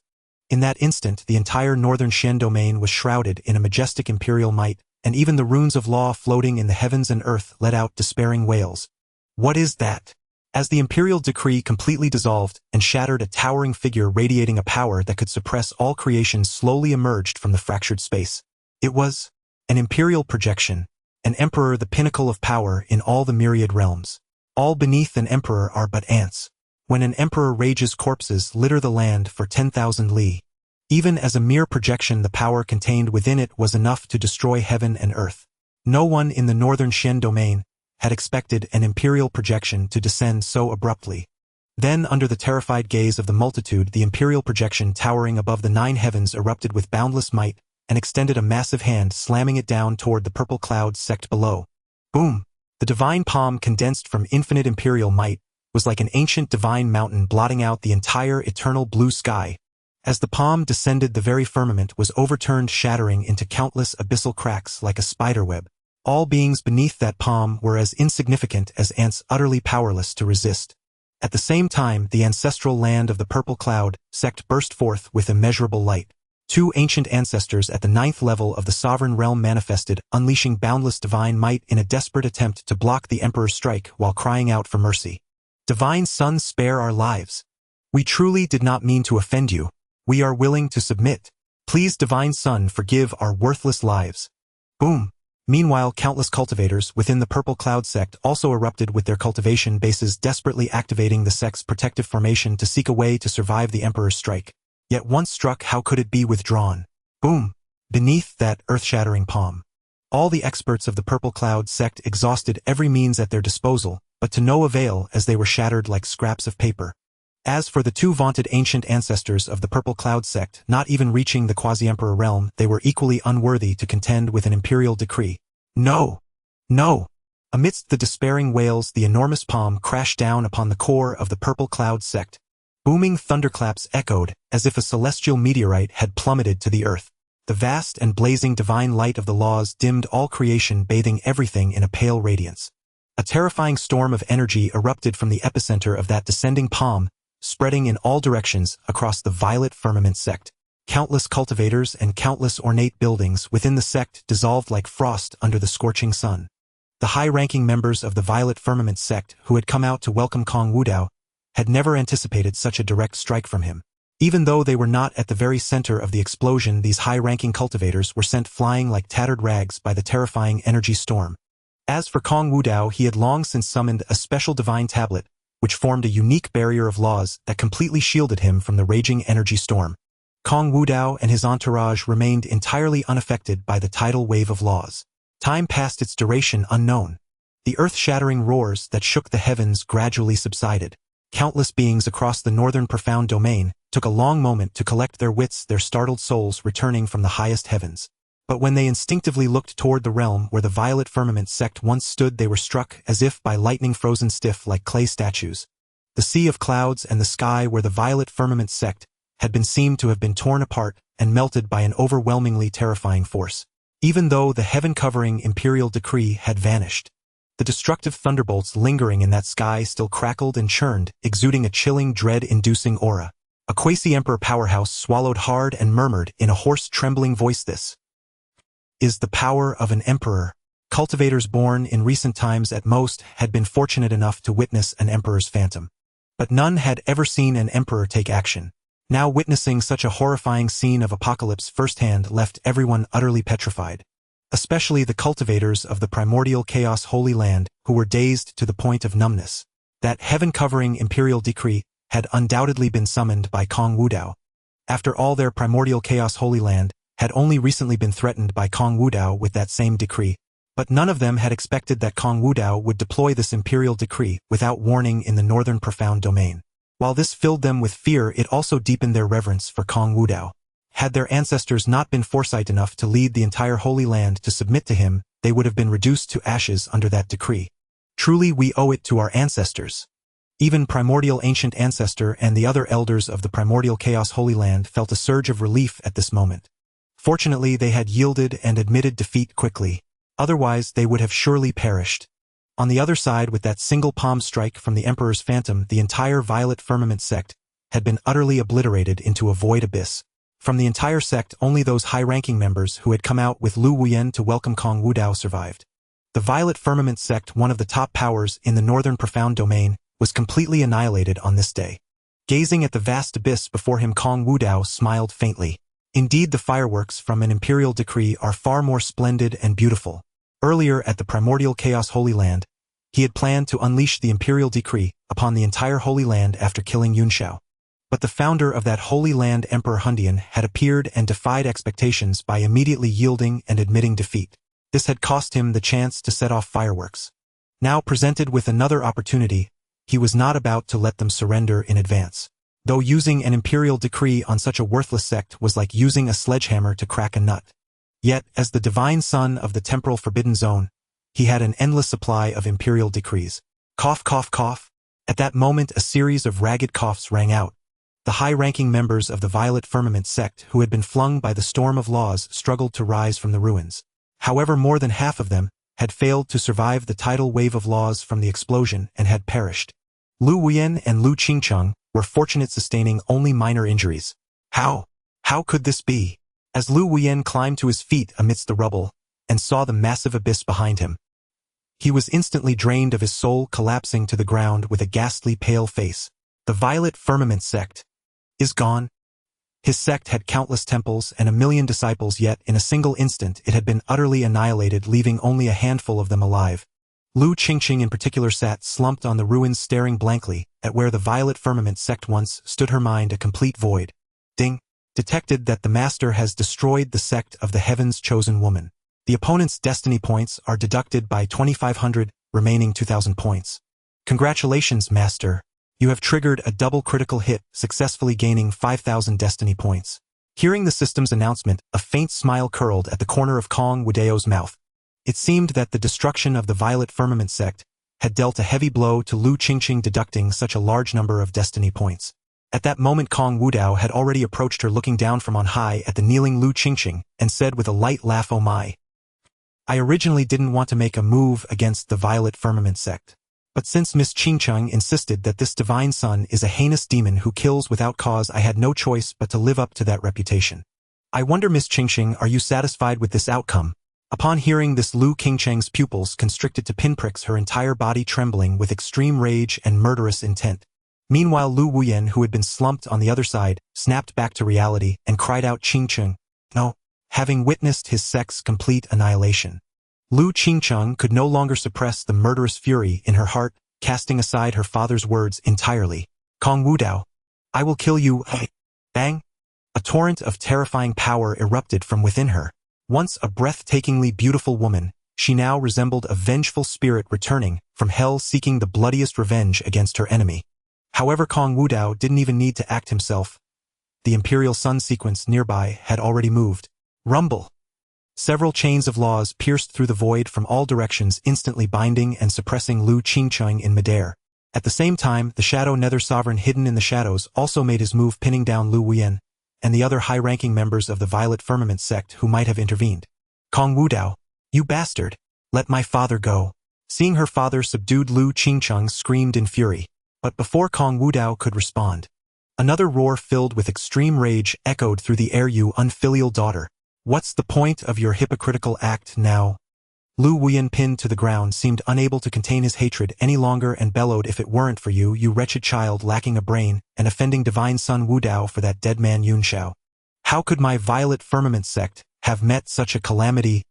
In that instant, the entire northern Xian domain was shrouded in a majestic imperial might, and even the runes of law floating in the heavens and earth let out despairing wails. What is that? As the imperial decree completely dissolved and shattered, a towering figure radiating a power that could suppress all creation slowly emerged from the fractured space. It was an imperial projection, an emperor, the pinnacle of power in all the myriad realms. All beneath an emperor are but ants. When an emperor rages, corpses litter the land for 10,000 li. Even as a mere projection, the power contained within it was enough to destroy heaven and earth. No one in the northern Xian domain had expected an imperial projection to descend so abruptly. Then, under the terrified gaze of the multitude, the imperial projection towering above the nine heavens erupted with boundless might and extended a massive hand, slamming it down toward the Purple Cloud sect below. Boom! The divine palm, condensed from infinite imperial might, was like an ancient divine mountain blotting out the entire eternal blue sky. As the palm descended, the very firmament was overturned, shattering into countless abyssal cracks like a spiderweb. All beings beneath that palm were as insignificant as ants, utterly powerless to resist. At the same time, the ancestral land of the Purple Cloud sect burst forth with immeasurable light. Two ancient ancestors at the 9th level of the sovereign realm manifested, unleashing boundless divine might in a desperate attempt to block the Emperor's strike while crying out for mercy. "Divine Son, spare our lives. We truly did not mean to offend you. We are willing to submit. Please, Divine Son, forgive our worthless lives." Boom! Meanwhile, countless cultivators within the Purple Cloud sect also erupted with their cultivation bases, desperately activating the sect's protective formation to seek a way to survive the Emperor's strike. Yet once struck, how could it be withdrawn? Boom! Beneath that earth-shattering palm, all the experts of the Purple Cloud sect exhausted every means at their disposal, but to no avail, as they were shattered like scraps of paper. As for the two vaunted ancient ancestors of the Purple Cloud sect, not even reaching the quasi-emperor realm, they were equally unworthy to contend with an imperial decree. No! No! Amidst the despairing wails, the enormous palm crashed down upon the core of the Purple Cloud sect. Booming thunderclaps echoed, as if a celestial meteorite had plummeted to the earth. The vast and blazing divine light of the laws dimmed all creation, bathing everything in a pale radiance. A terrifying storm of energy erupted from the epicenter of that descending palm, spreading in all directions across the violet firmament sect. Countless cultivators and countless ornate buildings within the sect dissolved like frost under the scorching sun. The high-ranking members of the violet firmament sect, who had come out to welcome Kong Wudao, had never anticipated such a direct strike from him. Even though they were not at the very center of the explosion, these high-ranking cultivators were sent flying like tattered rags by the terrifying energy storm. As for Kong Wudao, he had long since summoned a special divine tablet, which formed a unique barrier of laws that completely shielded him from the raging energy storm. Kong Wudao and his entourage remained entirely unaffected by the tidal wave of laws. Time passed, its duration unknown. The earth-shattering roars that shook the heavens gradually subsided. Countless beings across the northern profound domain took a long moment to collect their wits, their startled souls returning from the highest heavens. But when they instinctively looked toward the realm where the violet firmament sect once stood, they were struck as if by lightning, frozen stiff like clay statues. The sea of clouds and the sky where the violet firmament sect had been seemed to have been torn apart and melted by an overwhelmingly terrifying force. Even though the heaven-covering imperial decree had vanished, the destructive thunderbolts lingering in that sky still crackled and churned, exuding a chilling, dread-inducing aura. A quasi-emperor powerhouse swallowed hard and murmured in a hoarse, trembling voice, "This is the power of an emperor." Cultivators born in recent times at most had been fortunate enough to witness an emperor's phantom. But none had ever seen an emperor take action. Now witnessing such a horrifying scene of apocalypse firsthand left everyone utterly petrified. Especially the cultivators of the primordial chaos Holy Land, who were dazed to the point of numbness. That heaven-covering imperial decree had undoubtedly been summoned by Kong Wudao. After all, their primordial chaos Holy Land had only recently been threatened by Kong Wudao with that same decree, but none of them had expected that Kong Wudao would deploy this imperial decree without warning in the northern profound domain. While this filled them with fear, it also deepened their reverence for Kong Wudao. Had their ancestors not been foresight enough to lead the entire Holy Land to submit to him, they would have been reduced to ashes under that decree. Truly, we owe it to our ancestors. Even Primordial Ancient Ancestor and the other elders of the Primordial Chaos Holy Land felt a surge of relief at this moment. Fortunately, they had yielded and admitted defeat quickly. Otherwise, they would have surely perished. On the other side, with that single palm strike from the Emperor's phantom, the entire Violet Firmament sect had been utterly obliterated into a void abyss. From the entire sect, only those high-ranking members who had come out with Lu Wuyen to welcome Kong Wudao survived. The Violet Firmament sect, one of the top powers in the northern profound domain, was completely annihilated on this day. Gazing at the vast abyss before him, Kong Wudao smiled faintly. Indeed, the fireworks from an imperial decree are far more splendid and beautiful. Earlier at the Primordial Chaos Holy Land, he had planned to unleash the imperial decree upon the entire Holy Land after killing Yunxiao. But the founder of that Holy Land, Emperor Hundian, had appeared and defied expectations by immediately yielding and admitting defeat. This had cost him the chance to set off fireworks. Now presented with another opportunity, he was not about to let them surrender in advance. Though using an imperial decree on such a worthless sect was like using a sledgehammer to crack a nut. Yet, as the divine son of the temporal forbidden zone, he had an endless supply of imperial decrees. Cough, cough, cough. At that moment, a series of ragged coughs rang out. The high-ranking members of the Violet Firmament sect who had been flung by the storm of laws struggled to rise from the ruins. However, more than half of them had failed to survive the tidal wave of laws from the explosion and had perished. Lu Wuyen and Lu Qingcheng were fortunate, sustaining only minor injuries. How could this be? As Lu Wuyen climbed to his feet amidst the rubble and saw the massive abyss behind him, he was instantly drained of his soul, collapsing to the ground with a ghastly pale face. The Violet Firmament sect is gone. His sect had countless temples and 1,000,000 disciples, yet in a single instant it had been utterly annihilated, leaving only a handful of them alive. Lu Qingqing in particular sat slumped on the ruins, staring blankly at where the Violet Firmament sect once stood, her mind a complete void. Ding! Detected that the master has destroyed the sect of the Heaven's Chosen Woman. The opponent's destiny points are deducted by 2,500, remaining 2,000 points. Congratulations, master. You have triggered a double critical hit, successfully gaining 5,000 destiny points. Hearing the system's announcement, a faint smile curled at the corner of Kong Wudao's mouth. It seemed that the destruction of the Violet Firmament sect had dealt a heavy blow to Lu Qingqing, deducting such a large number of destiny points. At that moment, Kong Wudao had already approached her, looking down from on high at the kneeling Lu Qingqing, and said with a light laugh, "Oh my. I originally didn't want to make a move against the Violet Firmament sect. But since Miss Qingcheng insisted that this divine son is a heinous demon who kills without cause, I had no choice but to live up to that reputation. I wonder, Miss Qingqing, are you satisfied with this outcome?" Upon hearing this, Lu Qingcheng's pupils constricted to pinpricks, her entire body trembling with extreme rage and murderous intent. Meanwhile, Lu Wuyen, who had been slumped on the other side, snapped back to reality and cried out, "Qingcheng, no!" having witnessed his sect's complete annihilation. Lu Qingcheng could no longer suppress the murderous fury in her heart, casting aside her father's words entirely. "Kong Wudao, I will kill you!" Bang! A torrent of terrifying power erupted from within her. Once a breathtakingly beautiful woman, she now resembled a vengeful spirit returning from hell, seeking the bloodiest revenge against her enemy. However, Kong Wudao didn't even need to act himself. The Imperial Sun sequence nearby had already moved. Rumble! Several chains of laws pierced through the void from all directions, instantly binding and suppressing Lu Qingcheng in midair. At the same time, the Shadow Nether Sovereign hidden in the shadows also made his move, pinning down Lu Wuyan and the other high-ranking members of the Violet Firmament sect who might have intervened. Kong Wudao, you bastard! Let my father go! Seeing her father subdued, Lu Qingcheng screamed in fury. But before Kong Wudao could respond, another roar filled with extreme rage echoed through the air. You unfilial daughter! What's the point of your hypocritical act now? Lu Wuyan, pinned to the ground, seemed unable to contain his hatred any longer and bellowed, if it weren't for you, you wretched child lacking a brain and offending divine son Wudao for that dead man Yunxiao. How could my Violet Firmament sect have met such a calamity?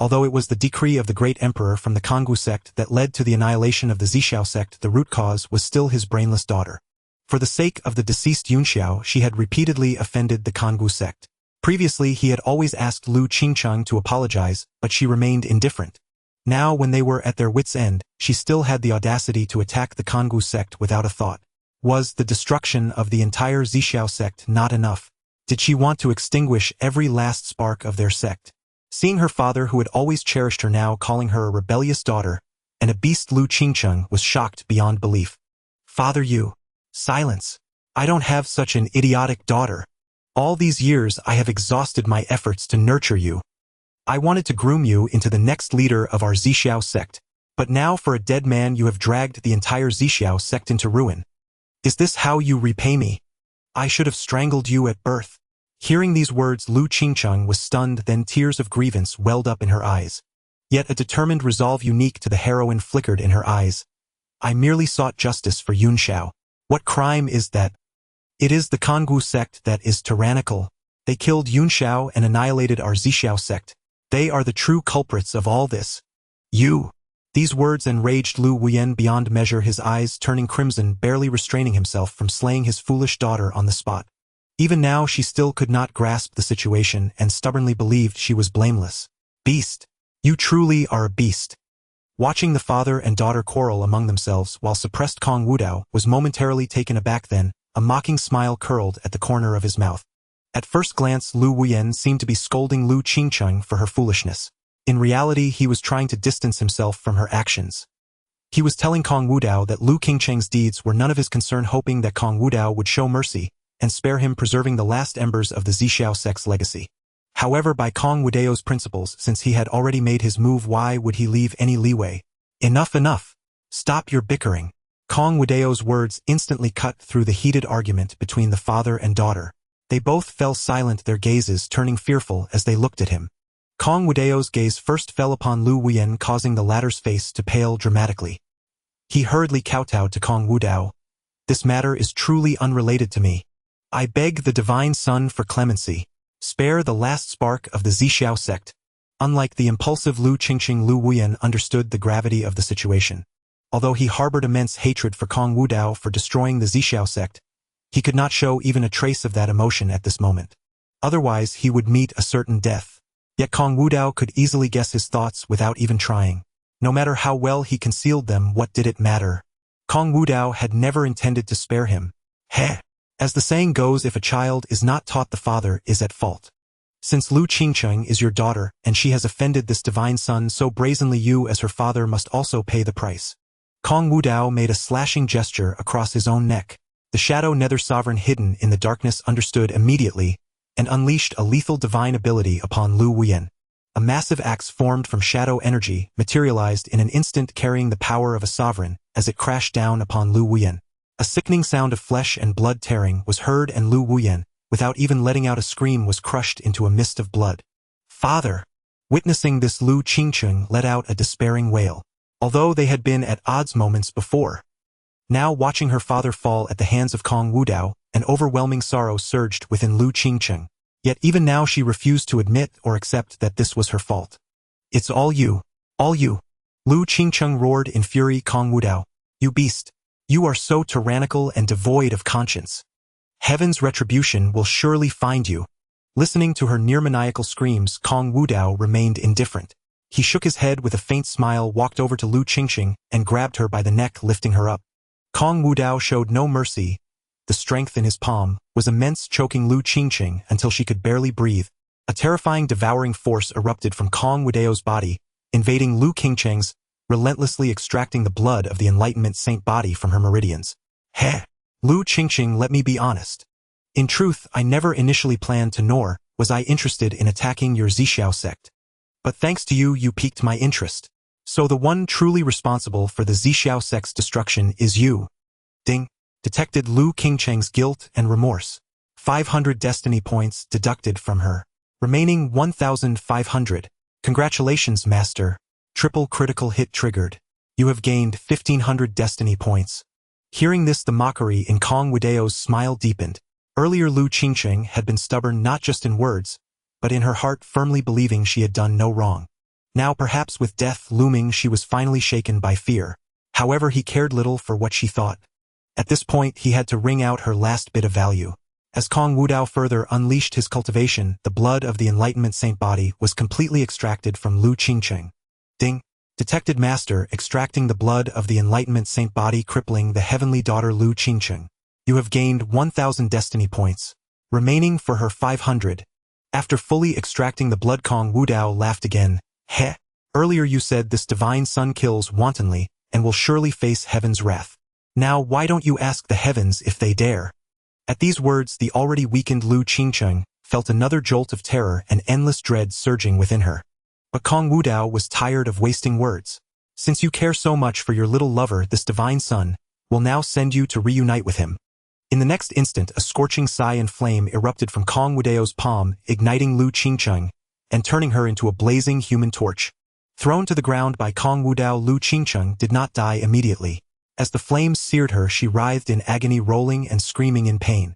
Although it was the decree of the great emperor from the Kongwu sect that led to the annihilation of the Zixiao sect, the root cause was still his brainless daughter. For the sake of the deceased Yunxiao, she had repeatedly offended the Kongwu sect. Previously, he had always asked Lu Qingcheng to apologize, but she remained indifferent. Now, when they were at their wits' end, she still had the audacity to attack the Kongwu sect without a thought. Was the destruction of the entire Zixiao sect not enough? Did she want to extinguish every last spark of their sect? Seeing her father, who had always cherished her, now calling her a rebellious daughter and a beast, Lu Qingcheng was shocked beyond belief. Father, you! Silence! I don't have such an idiotic daughter. All these years I have exhausted my efforts to nurture you. I wanted to groom you into the next leader of our Zixiao sect, but now for a dead man you have dragged the entire Zixiao sect into ruin. Is this how you repay me? I should have strangled you at birth. Hearing these words, Lu Qingcheng was stunned, then tears of grievance welled up in her eyes. Yet a determined resolve unique to the heroine flickered in her eyes. I merely sought justice for Yunxiao. What crime is that? It is the Kongwu sect that is tyrannical. They killed Yunxiao and annihilated our Zixiao sect. They are the true culprits of all this. You! These words enraged Lu Wuyan beyond measure, his eyes turning crimson, barely restraining himself from slaying his foolish daughter on the spot. Even now she still could not grasp the situation and stubbornly believed she was blameless. Beast! You truly are a beast. Watching the father and daughter quarrel among themselves while suppressed, Kong Wudao was momentarily taken aback. Then a mocking smile curled at the corner of his mouth. At first glance, Lu Wuyan seemed to be scolding Lu Qingcheng for her foolishness. In reality, he was trying to distance himself from her actions. He was telling Kong Wudao that Lu Qingcheng's deeds were none of his concern, hoping that Kong Wudao would show mercy and spare him, preserving the last embers of the Zixiao sect's legacy. However, by Kong Wudao's principles, since he had already made his move, why would he leave any leeway? Enough, enough! Stop your bickering! Kong Wudao's words instantly cut through the heated argument between the father and daughter. They both fell silent, their gazes turning fearful as they looked at him. Kong Wudao's gaze first fell upon Lu Wuyan, causing the latter's face to pale dramatically. He hurriedly kowtowed to Kong Wudao. This matter is truly unrelated to me. I beg the Divine Son for clemency. Spare the last spark of the Zixiao sect. Unlike the impulsive Lu Qingcheng, Lu Wuyan understood the gravity of the situation. Although he harbored immense hatred for Kong Wudao for destroying the Zixiao sect, he could not show even a trace of that emotion at this moment. Otherwise, he would meet a certain death. Yet Kong Wudao could easily guess his thoughts without even trying. No matter how well he concealed them, what did it matter? Kong Wudao had never intended to spare him. Heh! As the saying goes, if a child is not taught, the father is at fault. Since Lu Qingcheng is your daughter and she has offended this divine son so brazenly, you as her father must also pay the price. Kong Wudao made a slashing gesture across his own neck. The Shadow Nether Sovereign hidden in the darkness understood immediately and unleashed a lethal divine ability upon Lu Wuyan. A massive axe formed from shadow energy materialized in an instant, carrying the power of a sovereign as it crashed down upon Lu Wuyan. A sickening sound of flesh and blood tearing was heard, and Lu Wuyan, without even letting out a scream, was crushed into a mist of blood. Father! Witnessing this, Lu Qingcheng let out a despairing wail. Although they had been at odds moments before, now watching her father fall at the hands of Kong Wudao, an overwhelming sorrow surged within Lu Qingcheng. Yet even now she refused to admit or accept that this was her fault. It's all you. All you. Lu Qingcheng roared in fury. Kong Wudao, you beast. You are so tyrannical and devoid of conscience. Heaven's retribution will surely find you. Listening to her near-maniacal screams, Kong Wudao remained indifferent. He shook his head with a faint smile, walked over to Lu Qingcheng, and grabbed her by the neck, lifting her up. Kong Wudao showed no mercy. The strength in his palm was immense, choking Lu Qingcheng until she could barely breathe. A terrifying devouring force erupted from Kong Wudao's body, invading Lu Qingcheng's, relentlessly extracting the blood of the Enlightenment Saint body from her meridians. Heh! Lu Qingcheng, let me be honest. In truth, I never initially planned to, nor was I interested in attacking your Zixiao sect. But thanks to you, you piqued my interest. So the one truly responsible for the Zixiao sect's destruction is you. Ding! Detected Lu Qingcheng's guilt and remorse. 500 destiny points deducted from her. Remaining 1,500. Congratulations, Master. Triple critical hit triggered. You have gained 1,500 destiny points. Hearing this, the mockery in Kong Wudao's smile deepened. Earlier, Lu Qingcheng had been stubborn not just in words, but in her heart, firmly believing she had done no wrong. Now, perhaps with death looming, she was finally shaken by fear. However, he cared little for what she thought. At this point, he had to wring out her last bit of value. As Kong Wudao further unleashed his cultivation, the blood of the Enlightenment Saint body was completely extracted from Lu Qingcheng. Ding! Detected Master extracting the blood of the Enlightenment Saint body, crippling the heavenly daughter Lu Qingcheng. You have gained 1,000 destiny points, remaining for her 500. After fully extracting the blood, Kong Wudao laughed again. Heh! Earlier you said this divine son kills wantonly and will surely face heaven's wrath. Now why don't you ask the heavens if they dare? At these words, the already weakened Lu Qingcheng felt another jolt of terror and endless dread surging within her. But Kong Wudao was tired of wasting words. Since you care so much for your little lover, this divine son will now send you to reunite with him. In the next instant, a scorching sigh and flame erupted from Kong Wudao's palm, igniting Lu Qingcheng and turning her into a blazing human torch. Thrown to the ground by Kong Wudao, Lu Qingcheng did not die immediately. As the flames seared her, she writhed in agony, rolling and screaming in pain.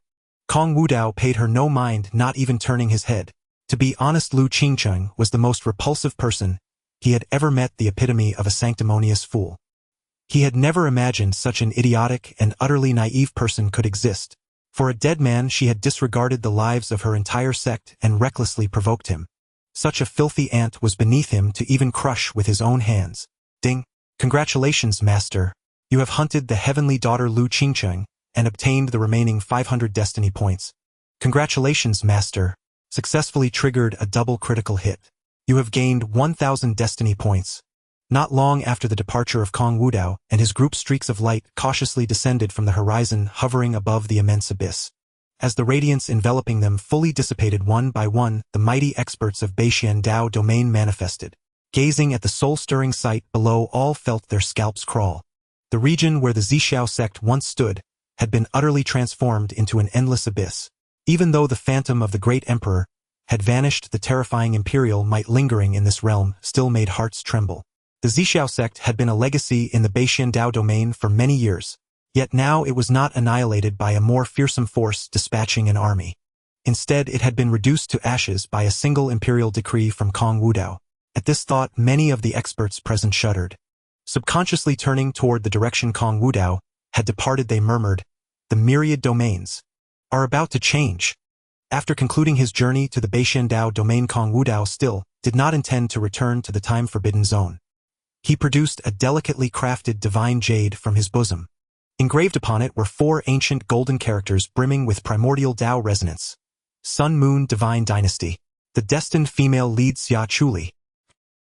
Kong Wudao paid her no mind, not even turning his head. To be honest, Lu Qingcheng was the most repulsive person he had ever met, the epitome of a sanctimonious fool. He had never imagined such an idiotic and utterly naive person could exist. For a dead man, she had disregarded the lives of her entire sect and recklessly provoked him. Such a filthy ant was beneath him to even crush with his own hands. Ding! Congratulations, Master. You have hunted the heavenly daughter Lu Qingcheng and obtained the remaining 500 destiny points. Congratulations, Master. Successfully triggered a double critical hit. You have gained 1,000 destiny points. Not long after the departure of Kong Wudao and his group, streaks of light cautiously descended from the horizon, hovering above the immense abyss. As the radiance enveloping them fully dissipated one by one, the mighty experts of Great Dao domain manifested. Gazing at the soul-stirring sight below, all felt their scalps crawl. The region where the Zixiao sect once stood had been utterly transformed into an endless abyss. Even though the phantom of the great emperor had vanished, the terrifying imperial might lingering in this realm still made hearts tremble. The Zixiao sect had been a legacy in the Great Dao domain for many years, yet now it was not annihilated by a more fearsome force dispatching an army. Instead, it had been reduced to ashes by a single imperial decree from Kong Wudao. At this thought, many of the experts present shuddered. Subconsciously turning toward the direction Kong Wudao had departed, they murmured, "The myriad domains are about to change." After concluding his journey to the Great Dao domain, Kong Wudao still did not intend to return to the time-forbidden zone. He produced a delicately crafted divine jade from his bosom. Engraved upon it were 4 ancient golden characters brimming with primordial Dao resonance. Sun Moon Divine Dynasty. The destined female lead, Xia Chuli.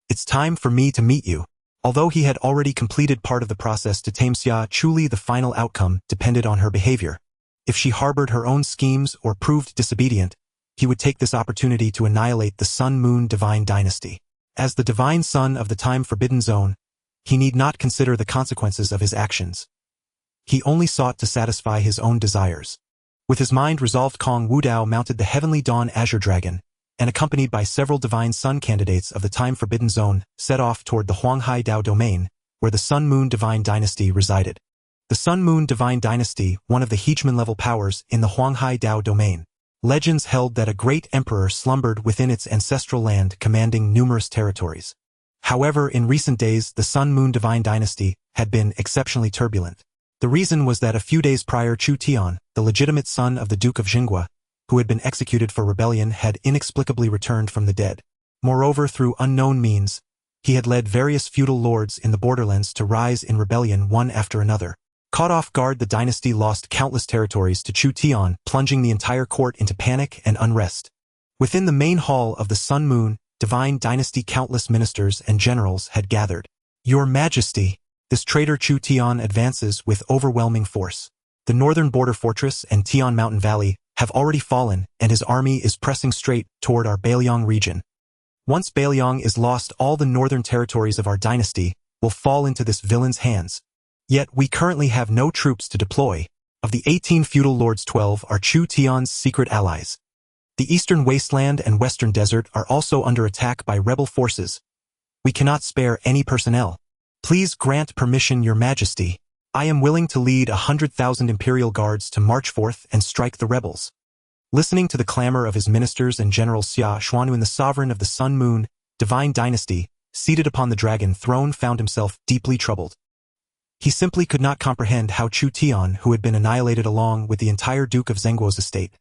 It's time for me to meet you. Although he had already completed part of the process to tame Xia Chuli, the final outcome depended on her behavior. If she harbored her own schemes or proved disobedient, he would take this opportunity to annihilate the Sun Moon Divine Dynasty. As the divine son of the time-forbidden zone, he need not consider the consequences of his actions. He only sought to satisfy his own desires. With his mind resolved, Kong Wudao mounted the heavenly dawn azure dragon, and accompanied by several divine sun candidates of the time-forbidden zone, set off toward the Huanghai Dao domain, where the Sun Moon Divine Dynasty resided. The Sun Moon Divine Dynasty, one of the hegemon-level powers in the Huanghai Dao domain. Legends held that a great emperor slumbered within its ancestral land, commanding numerous territories. However, in recent days, the Sun Moon Divine Dynasty had been exceptionally turbulent. The reason was that a few days prior, Chu Tian, the legitimate son of the Duke of Jingua, who had been executed for rebellion, had inexplicably returned from the dead. Moreover, through unknown means, he had led various feudal lords in the borderlands to rise in rebellion one after another. Caught off guard, the dynasty lost countless territories to Chu Tian, plunging the entire court into panic and unrest. Within the main hall of the Sun Moon Divine Dynasty, countless ministers and generals had gathered. Your Majesty, this traitor Chu Tian advances with overwhelming force. The northern border fortress and Tian Mountain Valley have already fallen, and his army is pressing straight toward our Bailiang region. Once Bailiang is lost, all the northern territories of our dynasty will fall into this villain's hands. Yet we currently have no troops to deploy. Of the 18 feudal lords, 12 are Chu Tian's secret allies. The eastern wasteland and western desert are also under attack by rebel forces. We cannot spare any personnel. Please grant permission, Your Majesty. I am willing to lead 100,000 imperial guards to march forth and strike the rebels. Listening to the clamor of his ministers and generals, Xia Xuanwen, the sovereign of the Sun Moon Divine Dynasty, seated upon the dragon throne, found himself deeply troubled. He simply could not comprehend how Chu Tian, who had been annihilated along with the entire Duke of Zhengguo's estate,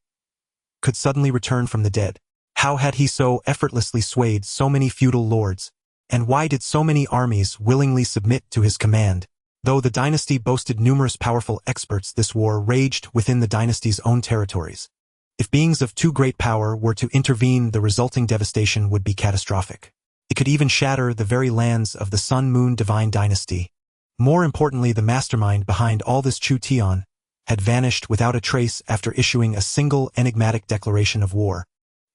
could suddenly return from the dead. How had he so effortlessly swayed so many feudal lords? And why did so many armies willingly submit to his command? Though the dynasty boasted numerous powerful experts, this war raged within the dynasty's own territories. If beings of too great power were to intervene, the resulting devastation would be catastrophic. It could even shatter the very lands of the Sun Moon Divine Dynasty. More importantly, the mastermind behind all this, Chu Tian, had vanished without a trace after issuing a single enigmatic declaration of war.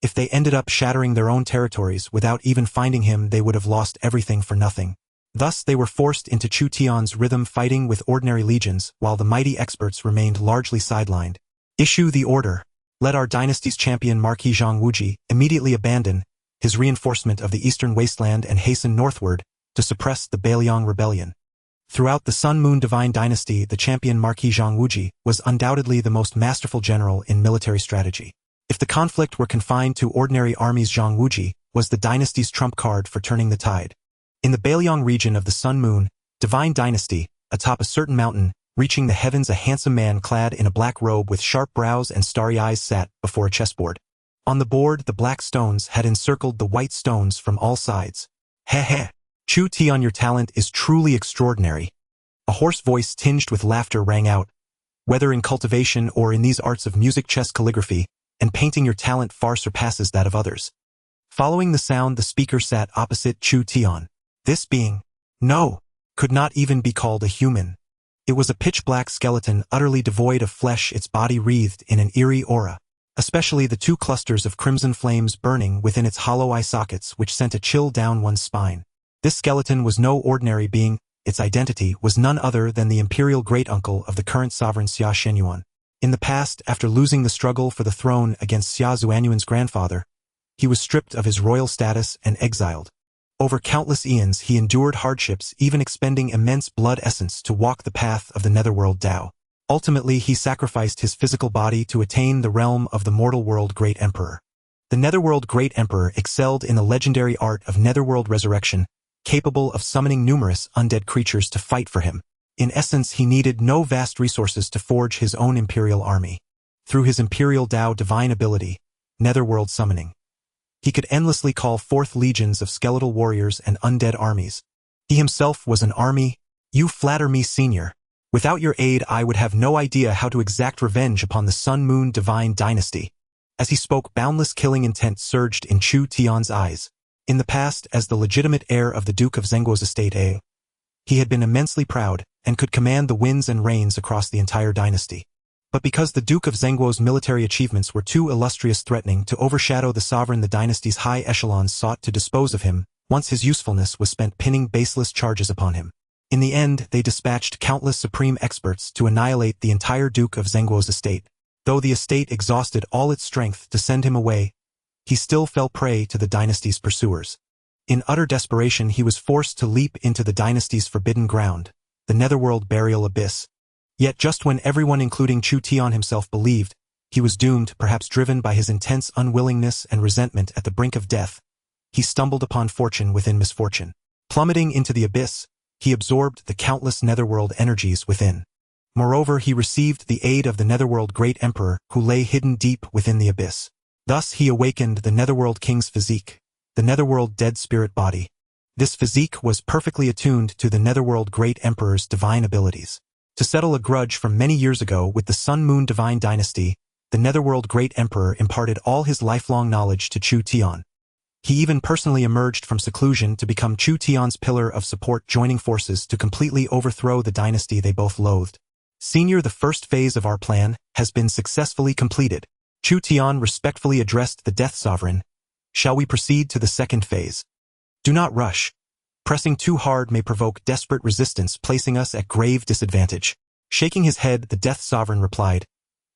If they ended up shattering their own territories without even finding him, they would have lost everything for nothing. Thus they were forced into Chu Tian's rhythm, fighting with ordinary legions, while the mighty experts remained largely sidelined. Issue the order. Let our dynasty's champion Marquis Zhang Wuji immediately abandon his reinforcement of the eastern wasteland and hasten northward to suppress the Bailiang rebellion. Throughout the Sun Moon Divine Dynasty, the champion Marquis Zhang Wuji was undoubtedly the most masterful general in military strategy. If the conflict were confined to ordinary armies, Zhang Wuji was the dynasty's trump card for turning the tide. In the Bailiang region of the Sun Moon Divine Dynasty, atop a certain mountain, reaching the heavens, a handsome man clad in a black robe with sharp brows and starry eyes sat before a chessboard. On the board, the black stones had encircled the white stones from all sides. Heh heh. Chu Tian, your talent is truly extraordinary. A hoarse voice tinged with laughter rang out. Whether in cultivation or in these arts of music, chess, calligraphy, and painting, your talent far surpasses that of others. Following the sound, the speaker sat opposite Chu Tian. This being, could not even be called a human. It was a pitch-black skeleton, utterly devoid of flesh, its body wreathed in an eerie aura, especially the two clusters of crimson flames burning within its hollow eye sockets, which sent a chill down one's spine. This skeleton was no ordinary being. Its identity was none other than the imperial great-uncle of the current sovereign Xia Shenyuan. In the past, after losing the struggle for the throne against Xia Zuanyuan's grandfather, he was stripped of his royal status and exiled. Over countless eons, he endured hardships, even expending immense blood essence to walk the path of the netherworld Dao. Ultimately, he sacrificed his physical body to attain the realm of the mortal world Great Emperor. The netherworld Great Emperor excelled in the legendary art of netherworld resurrection, capable of summoning numerous undead creatures to fight for him. In essence, he needed no vast resources to forge his own imperial army. Through his imperial Dao divine ability, netherworld summoning, he could endlessly call forth legions of skeletal warriors and undead armies. He himself was an army. You flatter me, senior. Without your aid, I would have no idea how to exact revenge upon the Sun Moon Divine Dynasty. As he spoke, boundless killing intent surged in Chu Tian's eyes. In the past, as the legitimate heir of the Duke of Zhengguo's estate, he had been immensely proud and could command the winds and rains across the entire dynasty. But because the Duke of Zhengguo's military achievements were too illustrious, threatening to overshadow the sovereign, the dynasty's high echelons sought to dispose of him once his usefulness was spent, pinning baseless charges upon him. In the end, they dispatched countless supreme experts to annihilate the entire Duke of Zhengguo's estate. Though the estate exhausted all its strength to send him away, he still fell prey to the dynasty's pursuers. In utter desperation, he was forced to leap into the dynasty's forbidden ground, the netherworld burial abyss. Yet just when everyone, including Chu Tian himself, believed he was doomed, perhaps driven by his intense unwillingness and resentment at the brink of death, he stumbled upon fortune within misfortune. Plummeting into the abyss, he absorbed the countless netherworld energies within. Moreover, he received the aid of the netherworld Great Emperor, who lay hidden deep within the abyss. Thus he awakened the netherworld king's physique, the netherworld dead spirit body. This physique was perfectly attuned to the netherworld Great Emperor's divine abilities. To settle a grudge from many years ago with the Sun Moon Divine Dynasty, the Netherworld Great Emperor imparted all his lifelong knowledge to Chu Tian. He even personally emerged from seclusion to become Chu Tian's pillar of support, joining forces to completely overthrow the dynasty they both loathed. Senior, the first phase of our plan has been successfully completed. Chu Tian respectfully addressed the Death Sovereign. Shall we proceed to the second phase? Do not rush. Pressing too hard may provoke desperate resistance, placing us at grave disadvantage. Shaking his head, the Death Sovereign replied,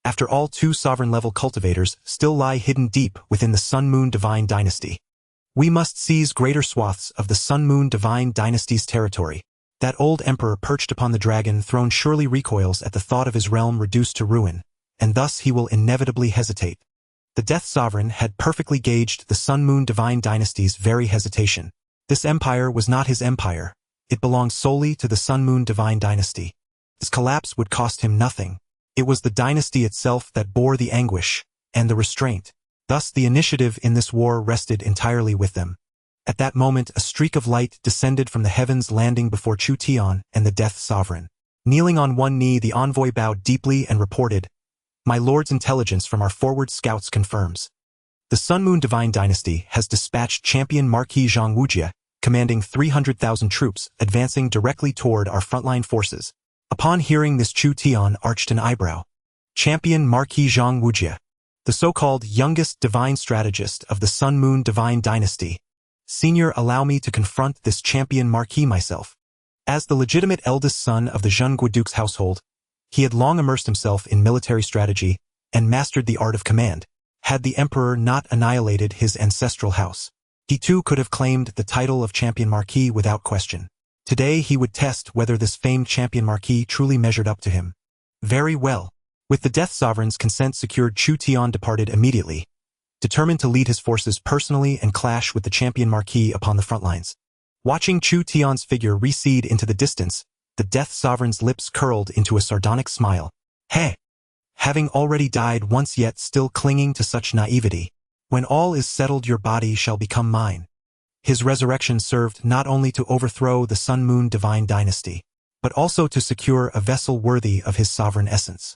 after all, 2 sovereign-level cultivators still lie hidden deep within the Sun-Moon Divine Dynasty. We must seize greater swaths of the Sun-Moon Divine Dynasty's territory. That old emperor perched upon the dragon throne surely recoils at the thought of his realm reduced to ruin, and thus he will inevitably hesitate. The Death Sovereign had perfectly gauged the Sun-Moon Divine Dynasty's very hesitation. This empire was not his empire. It belonged solely to the Sun-Moon Divine Dynasty. This collapse would cost him nothing. It was the dynasty itself that bore the anguish and the restraint. Thus the initiative in this war rested entirely with them. At that moment a streak of light descended from the heavens, landing before Chu Tian and the Death Sovereign. Kneeling on one knee, the envoy bowed deeply and reported, "My lord's intelligence from our forward scouts confirms. The Sun-Moon Divine Dynasty has dispatched Champion Marquis Zhang Wujie, commanding 300,000 troops, advancing directly toward our frontline forces." Upon hearing this, Chu Tian arched an eyebrow. Champion Marquis Zhang Wujie, the so-called youngest divine strategist of the Sun-Moon Divine Dynasty. Senior, allow me to confront this Champion Marquis myself. As the legitimate eldest son of the Zhengguo Duke's household, he had long immersed himself in military strategy and mastered the art of command. Had the emperor not annihilated his ancestral house, he too could have claimed the title of Champion Marquis without question. Today he would test whether this famed Champion Marquis truly measured up to him. Very well. With the Death Sovereign's consent secured, Chu Tian departed immediately, determined to lead his forces personally and clash with the Champion Marquis upon the front lines. Watching Chu Tian's figure recede into the distance, the Death Sovereign's lips curled into a sardonic smile. Hey! Having already died once, yet still clinging to such naivety. When all is settled, your body shall become mine. His resurrection served not only to overthrow the Sun-Moon Divine Dynasty, but also to secure a vessel worthy of his sovereign essence.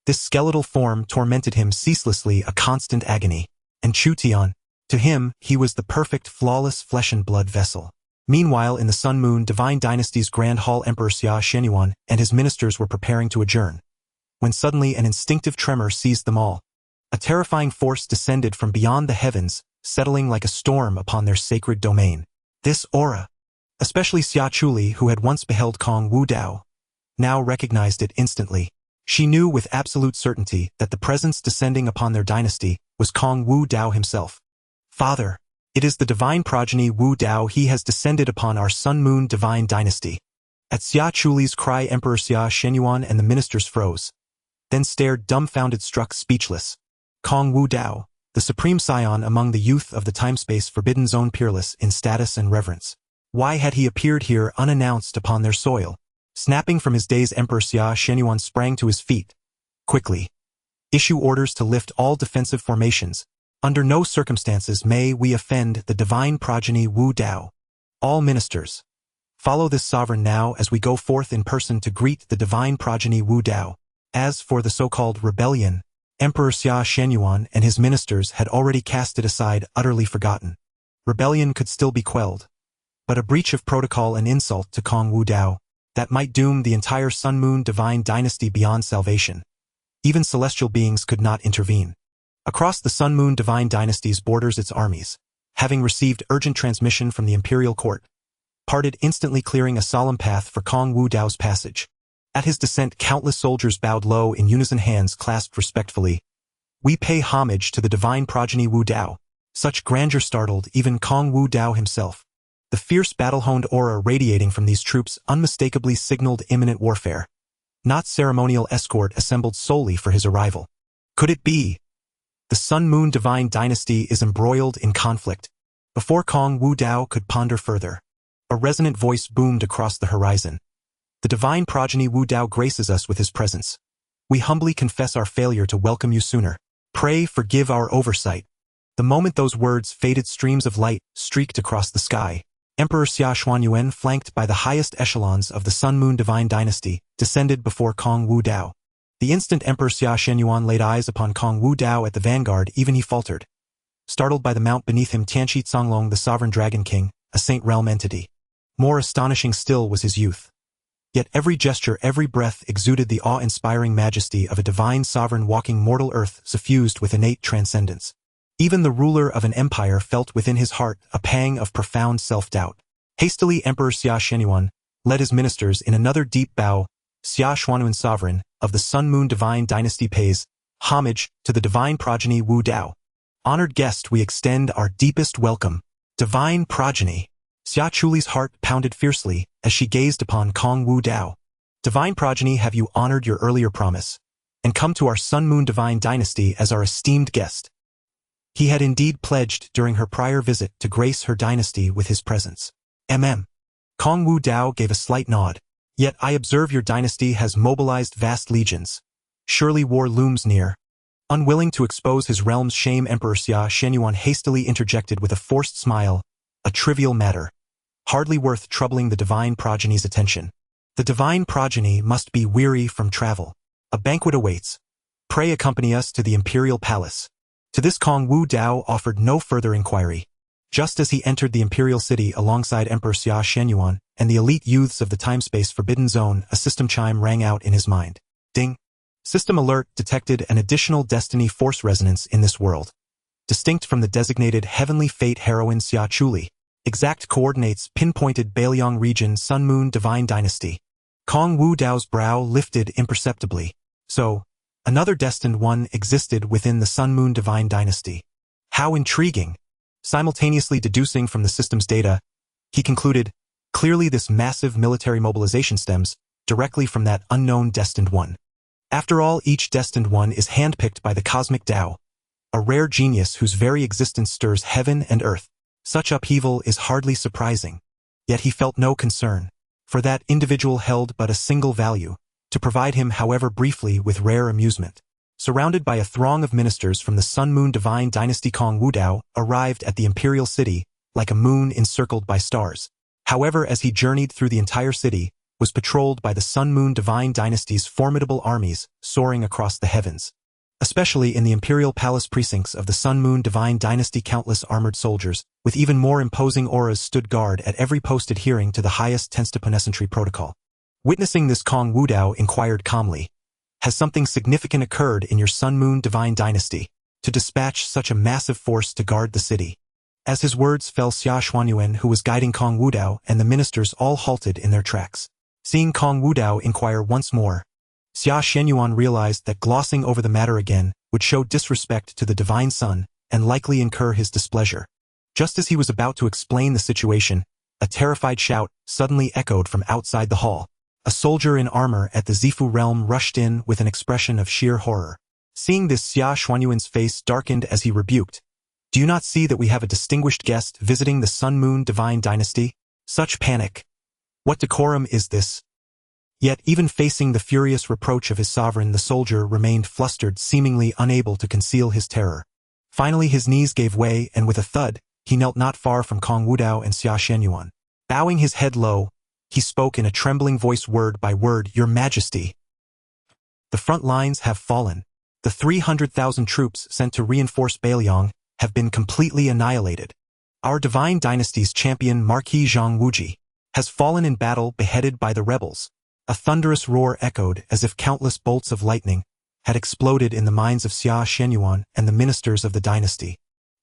This skeletal form tormented him ceaselessly, a constant agony, and Chu Tian, to him, he was the perfect, flawless flesh and blood vessel. Meanwhile, in the Sun-Moon Divine Dynasty's Grand Hall, Emperor Xia Shenyuan and his ministers were preparing to adjourn, when suddenly an instinctive tremor seized them all. A terrifying force descended from beyond the heavens, settling like a storm upon their sacred domain. This aura, especially Xia Chuli, who had once beheld Kong Wudao, now recognized it instantly. She knew with absolute certainty that the presence descending upon their dynasty was Kong Wudao himself. Father, it is the divine progeny Wudao. He has descended upon our Sun-Moon Divine Dynasty. At Xia Chuli's cry, Emperor Xia Shenyuan and the ministers froze, then stared dumbfounded, struck speechless. Kong Wudao, the supreme scion among the youth of the time-space forbidden zone, peerless in status and reverence. Why had he appeared here unannounced upon their soil? Snapping from his daze, Emperor Xia Shenyuan sprang to his feet. Quickly. Issue orders to lift all defensive formations. Under no circumstances may we offend the divine progeny Wudao. All ministers, follow this sovereign now as we go forth in person to greet the divine progeny Wudao. As for the so-called rebellion, Emperor Xia Shenyuan and his ministers had already cast it aside, utterly forgotten. Rebellion could still be quelled, but a breach of protocol, an insult to Kong Wudao, that might doom the entire Sun-Moon Divine Dynasty beyond salvation. Even celestial beings could not intervene. Across the Sun-Moon Divine Dynasty's borders, its armies, having received urgent transmission from the imperial court, parted instantly, clearing a solemn path for Kong Wudao's passage. At his descent, countless soldiers bowed low in unison, hands clasped respectfully. We pay homage to the divine progeny Wudao. Such grandeur startled even Kong Wudao himself. The fierce battle-honed aura radiating from these troops unmistakably signaled imminent warfare, not ceremonial escort assembled solely for his arrival. Could it be? The Sun-Moon Divine Dynasty is embroiled in conflict. Before Kong Wudao could ponder further, a resonant voice boomed across the horizon. The divine progeny Wudao graces us with his presence. We humbly confess our failure to welcome you sooner. Pray forgive our oversight. The moment those words faded, streams of light streaked across the sky. Emperor Xia Xuanyuan, flanked by the highest echelons of the Sun-Moon Divine Dynasty, descended before Kong Wudao. The instant Emperor Xia Shenyuan laid eyes upon Kong Wudao at the vanguard, even he faltered, startled by the mount beneath him Tianqi Songlong, the sovereign dragon king, a saint realm entity. More astonishing still was his youth. Yet every gesture, every breath exuded the awe-inspiring majesty of a divine sovereign walking mortal earth suffused with innate transcendence. Even the ruler of an empire felt within his heart a pang of profound self-doubt. Hastily, Emperor Xia Shenyuan led his ministers in another deep bow. Xia Xuanyuan, sovereign of the Sun-Moon divine dynasty, pays homage to the divine progeny Wudao. Honored guest, we extend our deepest welcome. Divine progeny. Xia Chuli's heart pounded fiercely as she gazed upon Kong Wudao. Divine progeny, have you honored your earlier promise and come to our Sun-Moon divine dynasty as our esteemed guest? He had indeed pledged during her prior visit to grace her dynasty with his presence. Kong Wudao gave a slight nod. Yet I observe your dynasty has mobilized vast legions. Surely war looms near. Unwilling to expose his realm's shame, Emperor Xia Shenyuan hastily interjected with a forced smile. A trivial matter, hardly worth troubling the divine progeny's attention. The divine progeny must be weary from travel. A banquet awaits. Pray accompany us to the imperial palace. To this Kong Wudao offered no further inquiry. Just as he entered the imperial city alongside Emperor Xia Shenyuan and the elite youths of the time-space forbidden zone, a system chime rang out in his mind. Ding! System alert detected an additional destiny force resonance in this world. Distinct from the designated heavenly fate heroine Xia Chuli. Exact coordinates pinpointed Bailiang region Sun-Moon divine dynasty. Kong Wudao's brow lifted imperceptibly. So, another destined one existed within the Sun-Moon divine dynasty. How intriguing! Simultaneously deducing from the system's data, he concluded, clearly this massive military mobilization stems directly from that unknown destined one. After all, each destined one is handpicked by the cosmic Dao, a rare genius whose very existence stirs heaven and earth. Such upheaval is hardly surprising. Yet he felt no concern, for that individual held but a single value, to provide him, however briefly, with rare amusement. Surrounded by a throng of ministers from the Sun-Moon divine dynasty, Kong Wudao arrived at the imperial city like a moon encircled by stars. However, as he journeyed through the entire city, was patrolled by the Sun-Moon divine dynasty's formidable armies soaring across the heavens. Especially in the imperial palace precincts of the Sun-Moon divine dynasty, countless armored soldiers, with even more imposing auras, stood guard at every post adhering to the highest tenstipone protocol. Witnessing this, Kong Wudao inquired calmly, has something significant occurred in your Sun-Moon divine dynasty to dispatch such a massive force to guard the city? As his words fell, Xia Xuanyuan, who was guiding Kong Wudao, and the ministers all halted in their tracks. Seeing Kong Wudao inquire once more, Xia Shenyuan realized that glossing over the matter again would show disrespect to the divine son and likely incur his displeasure. Just as he was about to explain the situation, a terrified shout suddenly echoed from outside the hall. A soldier in armor at the Zifu realm rushed in with an expression of sheer horror. Seeing this, Xia Xuanyuan's face darkened as he rebuked. Do you not see that we have a distinguished guest visiting the Sun-Moon divine dynasty? Such panic! What decorum is this? Yet even facing the furious reproach of his sovereign, the soldier remained flustered, seemingly unable to conceal his terror. Finally his knees gave way, and with a thud, he knelt not far from Kong Wudao and Xia Shenyuan. Bowing his head low, he spoke in a trembling voice, word by word, Your Majesty. The front lines have fallen. The 300,000 troops sent to reinforce Bailiang have been completely annihilated. Our divine dynasty's champion, Marquis Zhang Wuji, has fallen in battle, beheaded by the rebels. A thunderous roar echoed as if countless bolts of lightning had exploded in the minds of Xia Shenyuan and the ministers of the dynasty.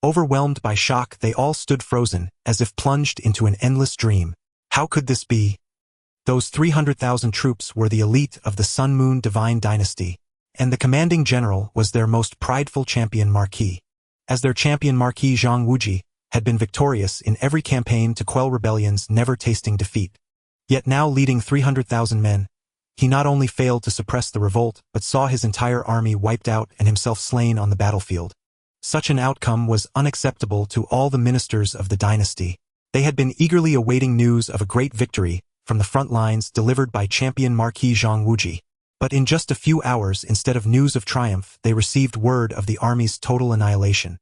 Overwhelmed by shock, they all stood frozen, as if plunged into an endless dream. How could this be? Those 300,000 troops were the elite of the Sun-Moon divine dynasty, and the commanding general was their most prideful champion, Marquis. As their champion, Marquis Zhang Wuji had been victorious in every campaign to quell rebellions, never tasting defeat. Yet now, leading 300,000 men, he not only failed to suppress the revolt, but saw his entire army wiped out and himself slain on the battlefield. Such an outcome was unacceptable to all the ministers of the dynasty. They had been eagerly awaiting news of a great victory from the front lines delivered by champion Marquis Zhang Wuji. But in just a few hours, instead of news of triumph, they received word of the army's total annihilation.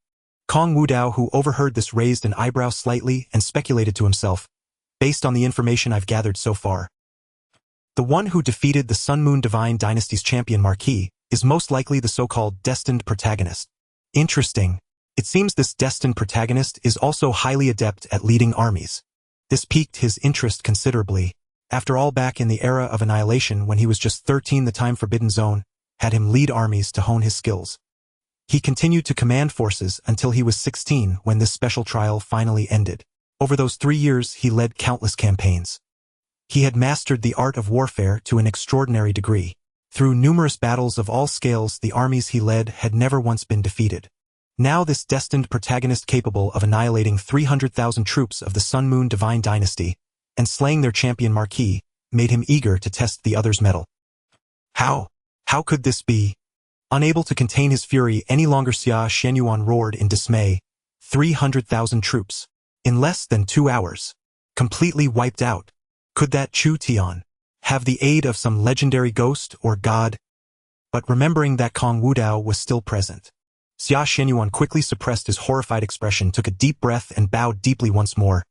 Kong Wudao, who overheard this, raised an eyebrow slightly and speculated to himself, based on the information I've gathered so far, The one who defeated the Sun Moon Divine Dynasty's champion Marquis is most likely the so-called destined protagonist. Interesting. It seems this destined protagonist is also highly adept at leading armies. This piqued his interest considerably. After all, back in the era of annihilation when he was just 13, the time Forbidden Zone had him lead armies to hone his skills. He continued to command forces until he was 16 when this special trial finally ended. Over those 3 years he led countless campaigns. He had mastered the art of warfare to an extraordinary degree. Through numerous battles of all scales, the armies he led had never once been defeated. Now this destined protagonist, capable of annihilating 300,000 troops of the Sun Moon Divine Dynasty and slaying their champion Marquis, made him eager to test the other's mettle. How could this be? Unable to contain his fury any longer, Xia Shenyuan roared in dismay. 300,000 troops. In less than 2 hours. Completely wiped out. Could that Chu Tian have the aid of some legendary ghost or god? But remembering that Kong Wudao was still present, Xia Shenyuan quickly suppressed his horrified expression, took a deep breath and bowed deeply once more.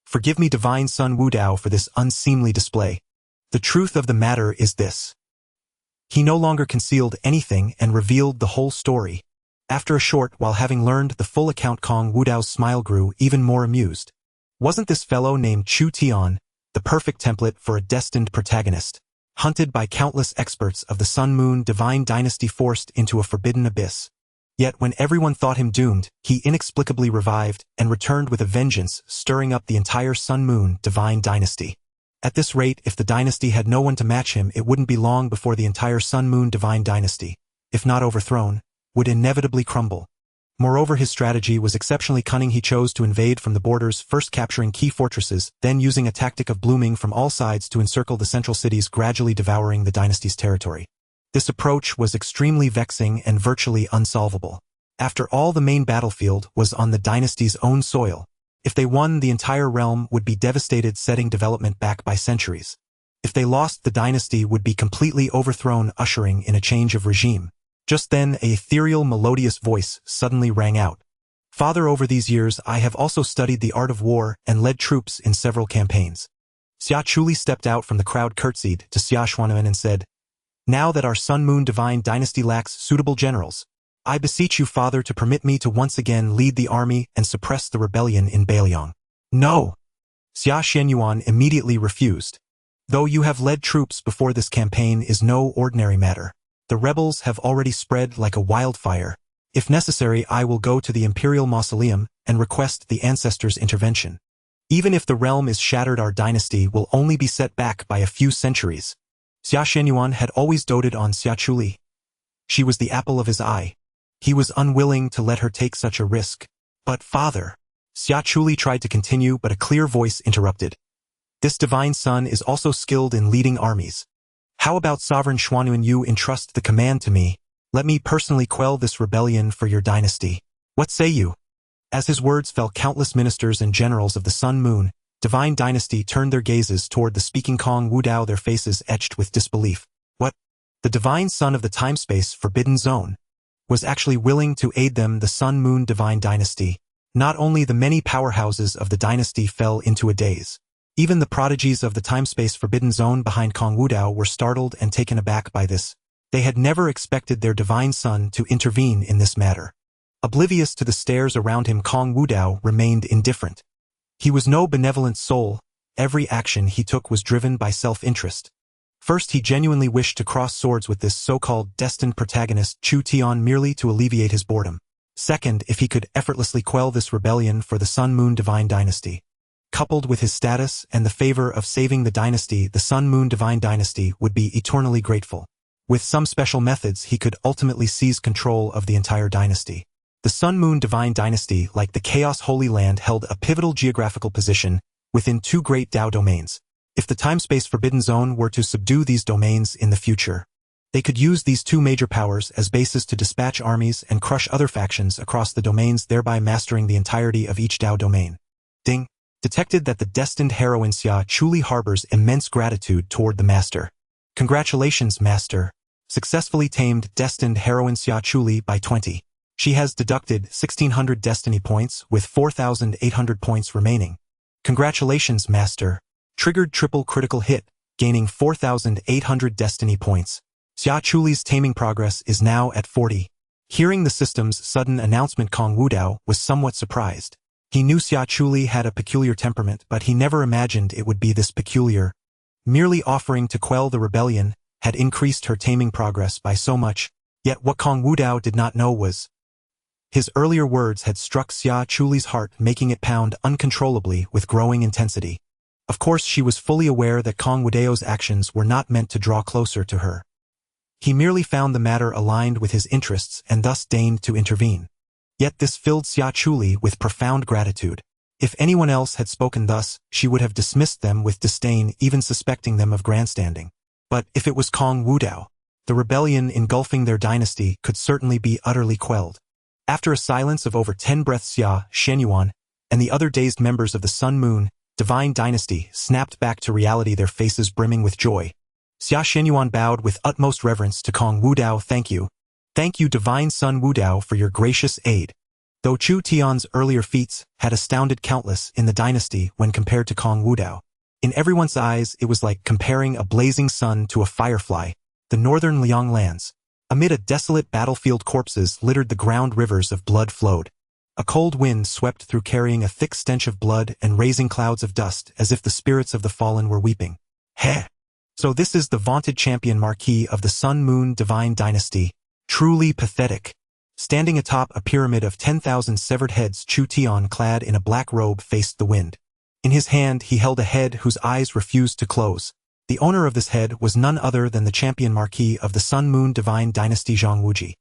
Forgive me, Divine Sun Wudao, for this unseemly display. The truth of the matter is this. He no longer concealed anything and revealed the whole story. After a short while, having learned the full account, Kong Wudao's smile grew even more amused. Wasn't this fellow named Chu Tian the perfect template for a destined protagonist, hunted by countless experts of the Sun Moon Divine Dynasty, forced into a forbidden abyss? Yet when everyone thought him doomed, he inexplicably revived and returned with a vengeance, stirring up the entire Sun Moon Divine Dynasty. At this rate, if the dynasty had no one to match him, it wouldn't be long before the entire Sun Moon Divine Dynasty, if not overthrown, would inevitably crumble. Moreover, his strategy was exceptionally cunning. He chose to invade from the borders, first capturing key fortresses, then using a tactic of blooming from all sides to encircle the central cities, gradually devouring the dynasty's territory. This approach was extremely vexing and virtually unsolvable. After all, the main battlefield was on the dynasty's own soil. If they won, the entire realm would be devastated, setting development back by centuries. If they lost, the dynasty would be completely overthrown, ushering in a change of regime. Just then, an ethereal, melodious voice suddenly rang out. Father, over these years I have also studied the art of war and led troops in several campaigns. Xia Chuli stepped out from the crowd, curtsied to Xia Xuanwen and said, Now that our Sun Moon Divine Dynasty lacks suitable generals, I beseech you, Father, to permit me to once again lead the army and suppress the rebellion in Bailiang. No! Xia Shenyuan immediately refused. Though you have led troops before, this campaign is no ordinary matter. The rebels have already spread like a wildfire. If necessary, I will go to the Imperial Mausoleum and request the ancestors' intervention. Even if the realm is shattered, our dynasty will only be set back by a few centuries. Xia Shenyuan had always doted on Xia Chuli. She was the apple of his eye. He was unwilling to let her take such a risk. But Father, Xia Chuli tried to continue, but a clear voice interrupted. This divine son is also skilled in leading armies. How about Sovereign Xuanyuan, you entrust the command to me? Let me personally quell this rebellion for your dynasty. What say you? As his words fell, countless ministers and generals of the Sun Moon Divine Dynasty turned their gazes toward the speaking Kong Wudao, their faces etched with disbelief. What? The divine son of the time-space Forbidden Zone was actually willing to aid them, the Sun Moon Divine Dynasty. Not only the many powerhouses of the dynasty fell into a daze. Even the prodigies of the time-space Forbidden Zone behind Kong Wudao were startled and taken aback by this. They had never expected their divine son to intervene in this matter. Oblivious to the stares around him, Kong Wudao remained indifferent. He was no benevolent soul. Every action he took was driven by self-interest. First, he genuinely wished to cross swords with this so-called destined protagonist Chu Tian merely to alleviate his boredom. Second, if he could effortlessly quell this rebellion for the Sun Moon Divine Dynasty. Coupled with his status and the favor of saving the dynasty, the Sun Moon Divine Dynasty would be eternally grateful. With some special methods, he could ultimately seize control of the entire dynasty. The Sun Moon Divine Dynasty, like the Chaos Holy Land, held a pivotal geographical position within 2 Great Dao domains. If the time-space Forbidden Zone were to subdue these domains in the future, they could use these 2 major powers as bases to dispatch armies and crush other factions across the domains, thereby mastering the entirety of each Dao domain. Ding! Detected that the destined heroine Xia Chuli harbors immense gratitude toward the master. Congratulations, master. Successfully tamed destined heroine Xia Chuli by 20. She has deducted 1,600 destiny points with 4,800 points remaining. Congratulations, master. Triggered triple critical hit. gaining 4,800 destiny points. Xia Chuli's taming progress is now at 40. Hearing the system's sudden announcement, Kong Wudao was somewhat surprised. He knew Xia Chuli had a peculiar temperament, but he never imagined it would be this peculiar. Merely offering to quell the rebellion had increased her taming progress by so much, yet what Kong Wudao did not know was his earlier words had struck Xia Chuli's heart, making it pound uncontrollably with growing intensity. Of course, she was fully aware that Kong Wudao's actions were not meant to draw closer to her. He merely found the matter aligned with his interests and thus deigned to intervene. Yet this filled Xia Chuli with profound gratitude. If anyone else had spoken thus, she would have dismissed them with disdain, even suspecting them of grandstanding. But if it was Kong Wudao, the rebellion engulfing their dynasty could certainly be utterly quelled. After a silence of over 10 breaths, Xia Shenyuan and the other dazed members of the Sun Moon Divine Dynasty snapped back to reality, their faces brimming with joy. Xia Shenyuan bowed with utmost reverence to Kong Wudao. Thank you. Thank you, Divine Sun Wudao, for your gracious aid. Though Chu Tian's earlier feats had astounded countless in the dynasty when compared to Kong Wudao, in everyone's eyes it was like comparing a blazing sun to a firefly. The northern Liang lands, amid a desolate battlefield, corpses littered the ground, rivers of blood flowed. A cold wind swept through, carrying a thick stench of blood and raising clouds of dust, as if the spirits of the fallen were weeping. Heh! So this is the vaunted champion marquis of the Sun Moon Divine Dynasty. Truly pathetic. Standing atop a pyramid of 10,000 severed heads, Chu Tian, clad in a black robe, faced the wind. In his hand he held a head whose eyes refused to close. The owner of this head was none other than the champion marquis of the Sun Moon Divine Dynasty, Zhang Wuji.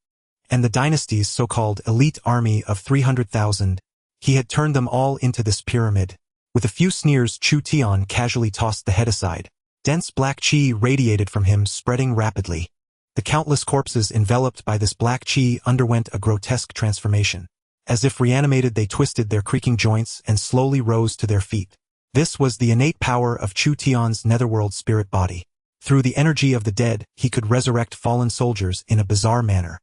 And the dynasty's so-called elite army of 300,000. He had turned them all into this pyramid. With a few sneers, Chu Tian casually tossed the head aside. Dense black qi radiated from him, spreading rapidly. The countless corpses enveloped by this black qi underwent a grotesque transformation. As if reanimated, they twisted their creaking joints and slowly rose to their feet. This was the innate power of Chu Tian's netherworld spirit body. Through the energy of the dead, he could resurrect fallen soldiers in a bizarre manner,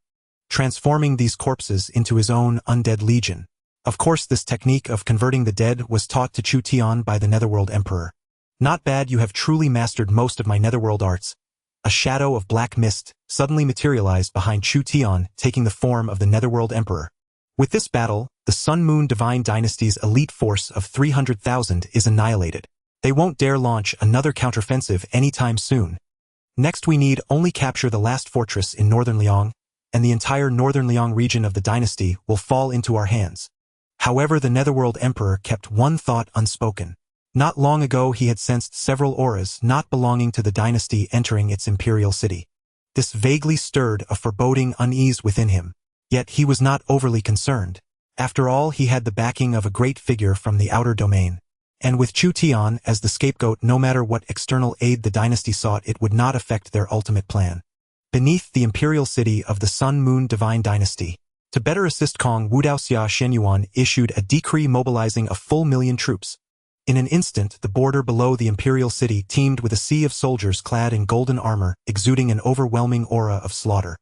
transforming these corpses into his own undead legion. Of course, this technique of converting the dead was taught to Chu Tian by the Netherworld Emperor. Not bad, you have truly mastered most of my netherworld arts. A shadow of black mist suddenly materialized behind Chu Tian, taking the form of the Netherworld Emperor. With this battle, the Sun Moon Divine Dynasty's elite force of 300,000 is annihilated. They won't dare launch another counteroffensive anytime soon. Next, we need only capture the last fortress in northern Liang, and the entire northern Liang region of the dynasty will fall into our hands. However, the Netherworld Emperor kept one thought unspoken. Not long ago he had sensed several auras not belonging to the dynasty entering its imperial city. This vaguely stirred a foreboding unease within him. Yet he was not overly concerned. After all, he had the backing of a great figure from the outer domain. And with Chu Tian as the scapegoat, no matter what external aid the dynasty sought, it would not affect their ultimate plan. Beneath the imperial city of the Sun Moon Divine Dynasty, to better assist Kong Wudao, Xia Shenyuan issued a decree mobilizing a full 1,000,000 troops. In an instant, the border below the imperial city teemed with a sea of soldiers clad in golden armor, exuding an overwhelming aura of slaughter.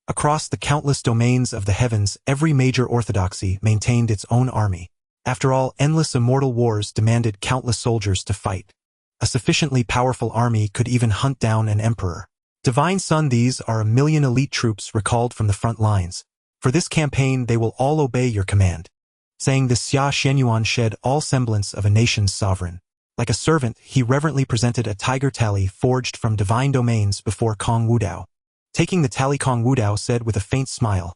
Across the countless domains of the heavens, every major orthodoxy maintained its own army. After all, endless immortal wars demanded countless soldiers to fight. A sufficiently powerful army could even hunt down an emperor. Divine Sun, these are 1,000,000 elite troops recalled from the front lines. For this campaign, they will all obey your command. Saying this, Xia Shenyuan shed all semblance of a nation's sovereign. Like a servant, he reverently presented a tiger tally forged from divine domains before Kong Wudao. Taking the tally, Kong Wudao said with a faint smile,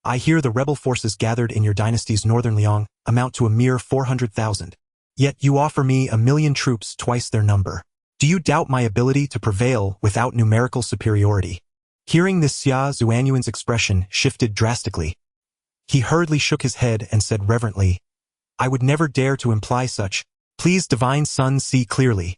I hear the rebel forces gathered in your dynasty's northern Liang amount to a mere 400,000. Yet you offer me 1,000,000 troops, twice their number. Do you doubt my ability to prevail without numerical superiority? Hearing this, Xia Xuanyuan's expression shifted drastically. He hurriedly shook his head and said reverently, I would never dare to imply such. Please, Divine Sun, see clearly.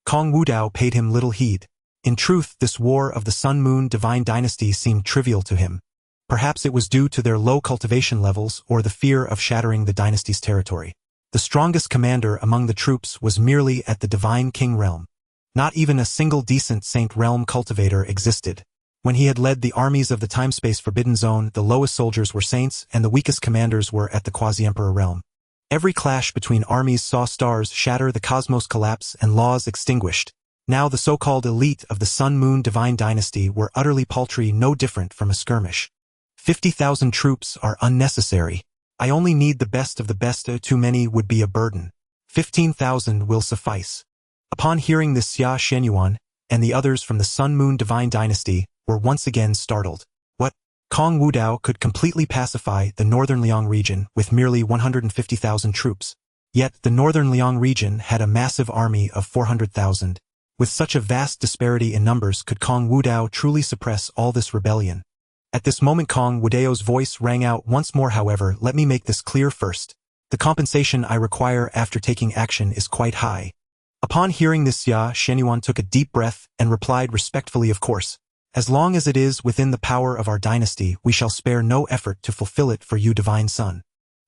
Kong Wudao paid him little heed. In truth, this war of the Sun Moon Divine Dynasty seemed trivial to him. Perhaps it was due to their low cultivation levels or the fear of shattering the dynasty's territory. The strongest commander among the troops was merely at the Divine King realm. Not even a single decent Saint realm cultivator existed. When he had led the armies of the time-space forbidden zone, the lowest soldiers were saints and the weakest commanders were at the quasi-emperor realm. Every clash between armies saw stars shatter, the cosmos collapse, and laws extinguished. Now the so-called elite of the Sun-Moon Divine Dynasty were utterly paltry, no different from a skirmish. 50,000 troops are unnecessary. I only need the best of the best. Too many would be a burden. 15,000 will suffice. Upon hearing this, Xia Shenyuan and the others from the Sun-Moon Divine Dynasty were once again startled. What? Kong Wudao could completely pacify the northern Liang region with merely 150,000 troops. Yet the northern Liang region had a massive army of 400,000. With such a vast disparity in numbers, could Kong Wudao truly suppress all this rebellion? At this moment Kong Wudao's voice rang out once more. However, let me make this clear first. The compensation I require after taking action is quite high. Upon hearing this, Xia Shenyuan took a deep breath and replied respectfully, of course. As long as it is within the power of our dynasty, we shall spare no effort to fulfill it for you, Divine Son.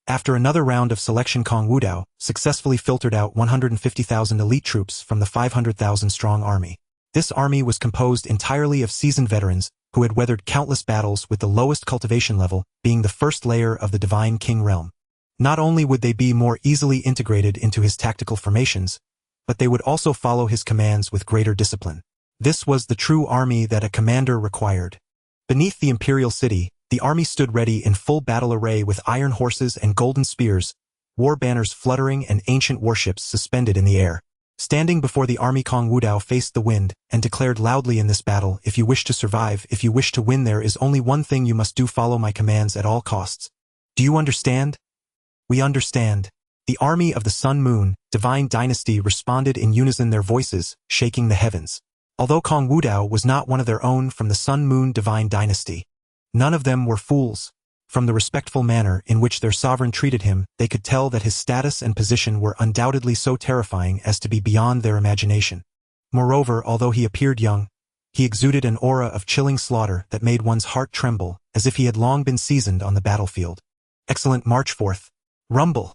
After another round of selection, Kong Wudao successfully filtered out 150,000 elite troops from the 500,000-strong army. This army was composed entirely of seasoned veterans who had weathered countless battles, with the lowest cultivation level being the first layer of the Divine King realm. Not only would they be more easily integrated into his tactical formations, but they would also follow his commands with greater discipline. This was the true army that a commander required. Beneath the imperial city, the army stood ready in full battle array with iron horses and golden spears, war banners fluttering and ancient warships suspended in the air. Standing before the army, Kong Wudao faced the wind and declared loudly, in this battle, if you wish to survive, if you wish to win, there is only one thing you must do: follow my commands at all costs. Do you understand? We understand. The army of the Sun-Moon Divine Dynasty responded in unison, their voices shaking the heavens. Although Kong Wudao was not one of their own from the Sun-Moon Divine Dynasty, none of them were fools. From the respectful manner in which their sovereign treated him, they could tell that his status and position were undoubtedly so terrifying as to be beyond their imagination. Moreover, although he appeared young, he exuded an aura of chilling slaughter that made one's heart tremble, as if he had long been seasoned on the battlefield. Excellent, march forth. Rumble.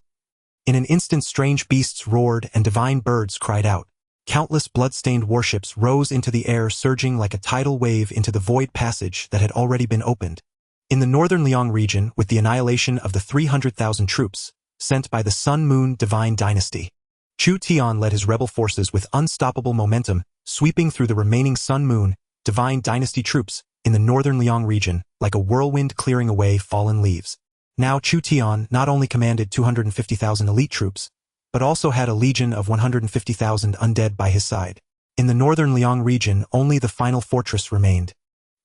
In an instant, strange beasts roared and divine birds cried out. Countless blood-stained warships rose into the air, surging like a tidal wave into the void passage that had already been opened. In the northern Liang region, with the annihilation of the 300,000 troops sent by the Sun-Moon Divine Dynasty, Chu Tian led his rebel forces with unstoppable momentum, sweeping through the remaining Sun-Moon Divine Dynasty troops in the northern Liang region like a whirlwind clearing away fallen leaves. Now Chu Tian not only commanded 250,000 elite troops, but also had a legion of 150,000 undead by his side. In the northern Liang region, only the final fortress remained.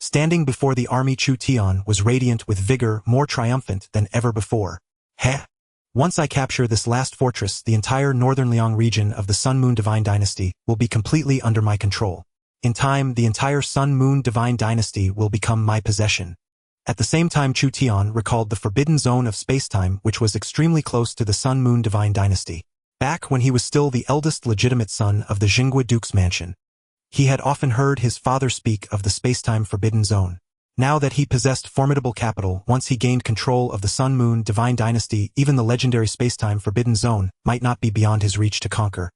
Standing before the army, Chu Tian was radiant with vigor, more triumphant than ever before. Heh! Once I capture this last fortress, the entire northern Liang region of the Sun-Moon Divine Dynasty will be completely under my control. In time, the entire Sun-Moon Divine Dynasty will become my possession. At the same time, Chu Tian recalled the forbidden zone of spacetime, which was extremely close to the Sun-Moon Divine Dynasty. Back when he was still the eldest legitimate son of the Jingguo Duke's mansion, he had often heard his father speak of the spacetime forbidden zone. Now that he possessed formidable capital, once he gained control of the Sun-Moon Divine Dynasty, even the legendary spacetime forbidden zone might not be beyond his reach to conquer.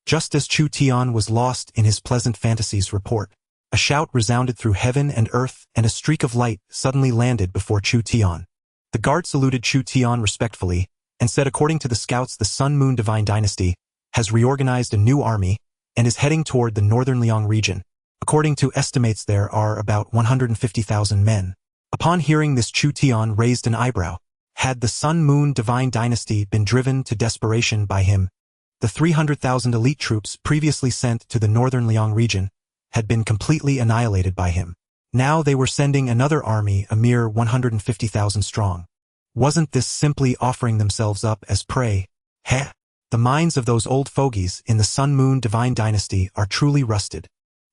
Just as Chu Tian was lost in his pleasant fantasies, report, a shout resounded through heaven and earth, and a streak of light suddenly landed before Chu Tian. The guard saluted Chu Tian respectfully and said, according to the scouts, the Sun-Moon Divine Dynasty has reorganized a new army and is heading toward the northern Liang region. According to estimates, there are about 150,000 men. Upon hearing this, Chu Tian raised an eyebrow. Had the Sun-Moon Divine Dynasty been driven to desperation by him, the 300,000 elite troops previously sent to the northern Liang region had been completely annihilated by him. Now they were sending another army, a mere 150,000 strong. Wasn't this simply offering themselves up as prey? Heh! The minds of those old fogies in the Sun-Moon Divine Dynasty are truly rusted.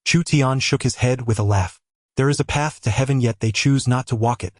Chu Tian shook his head with a laugh. There is a path to heaven, yet they choose not to walk it.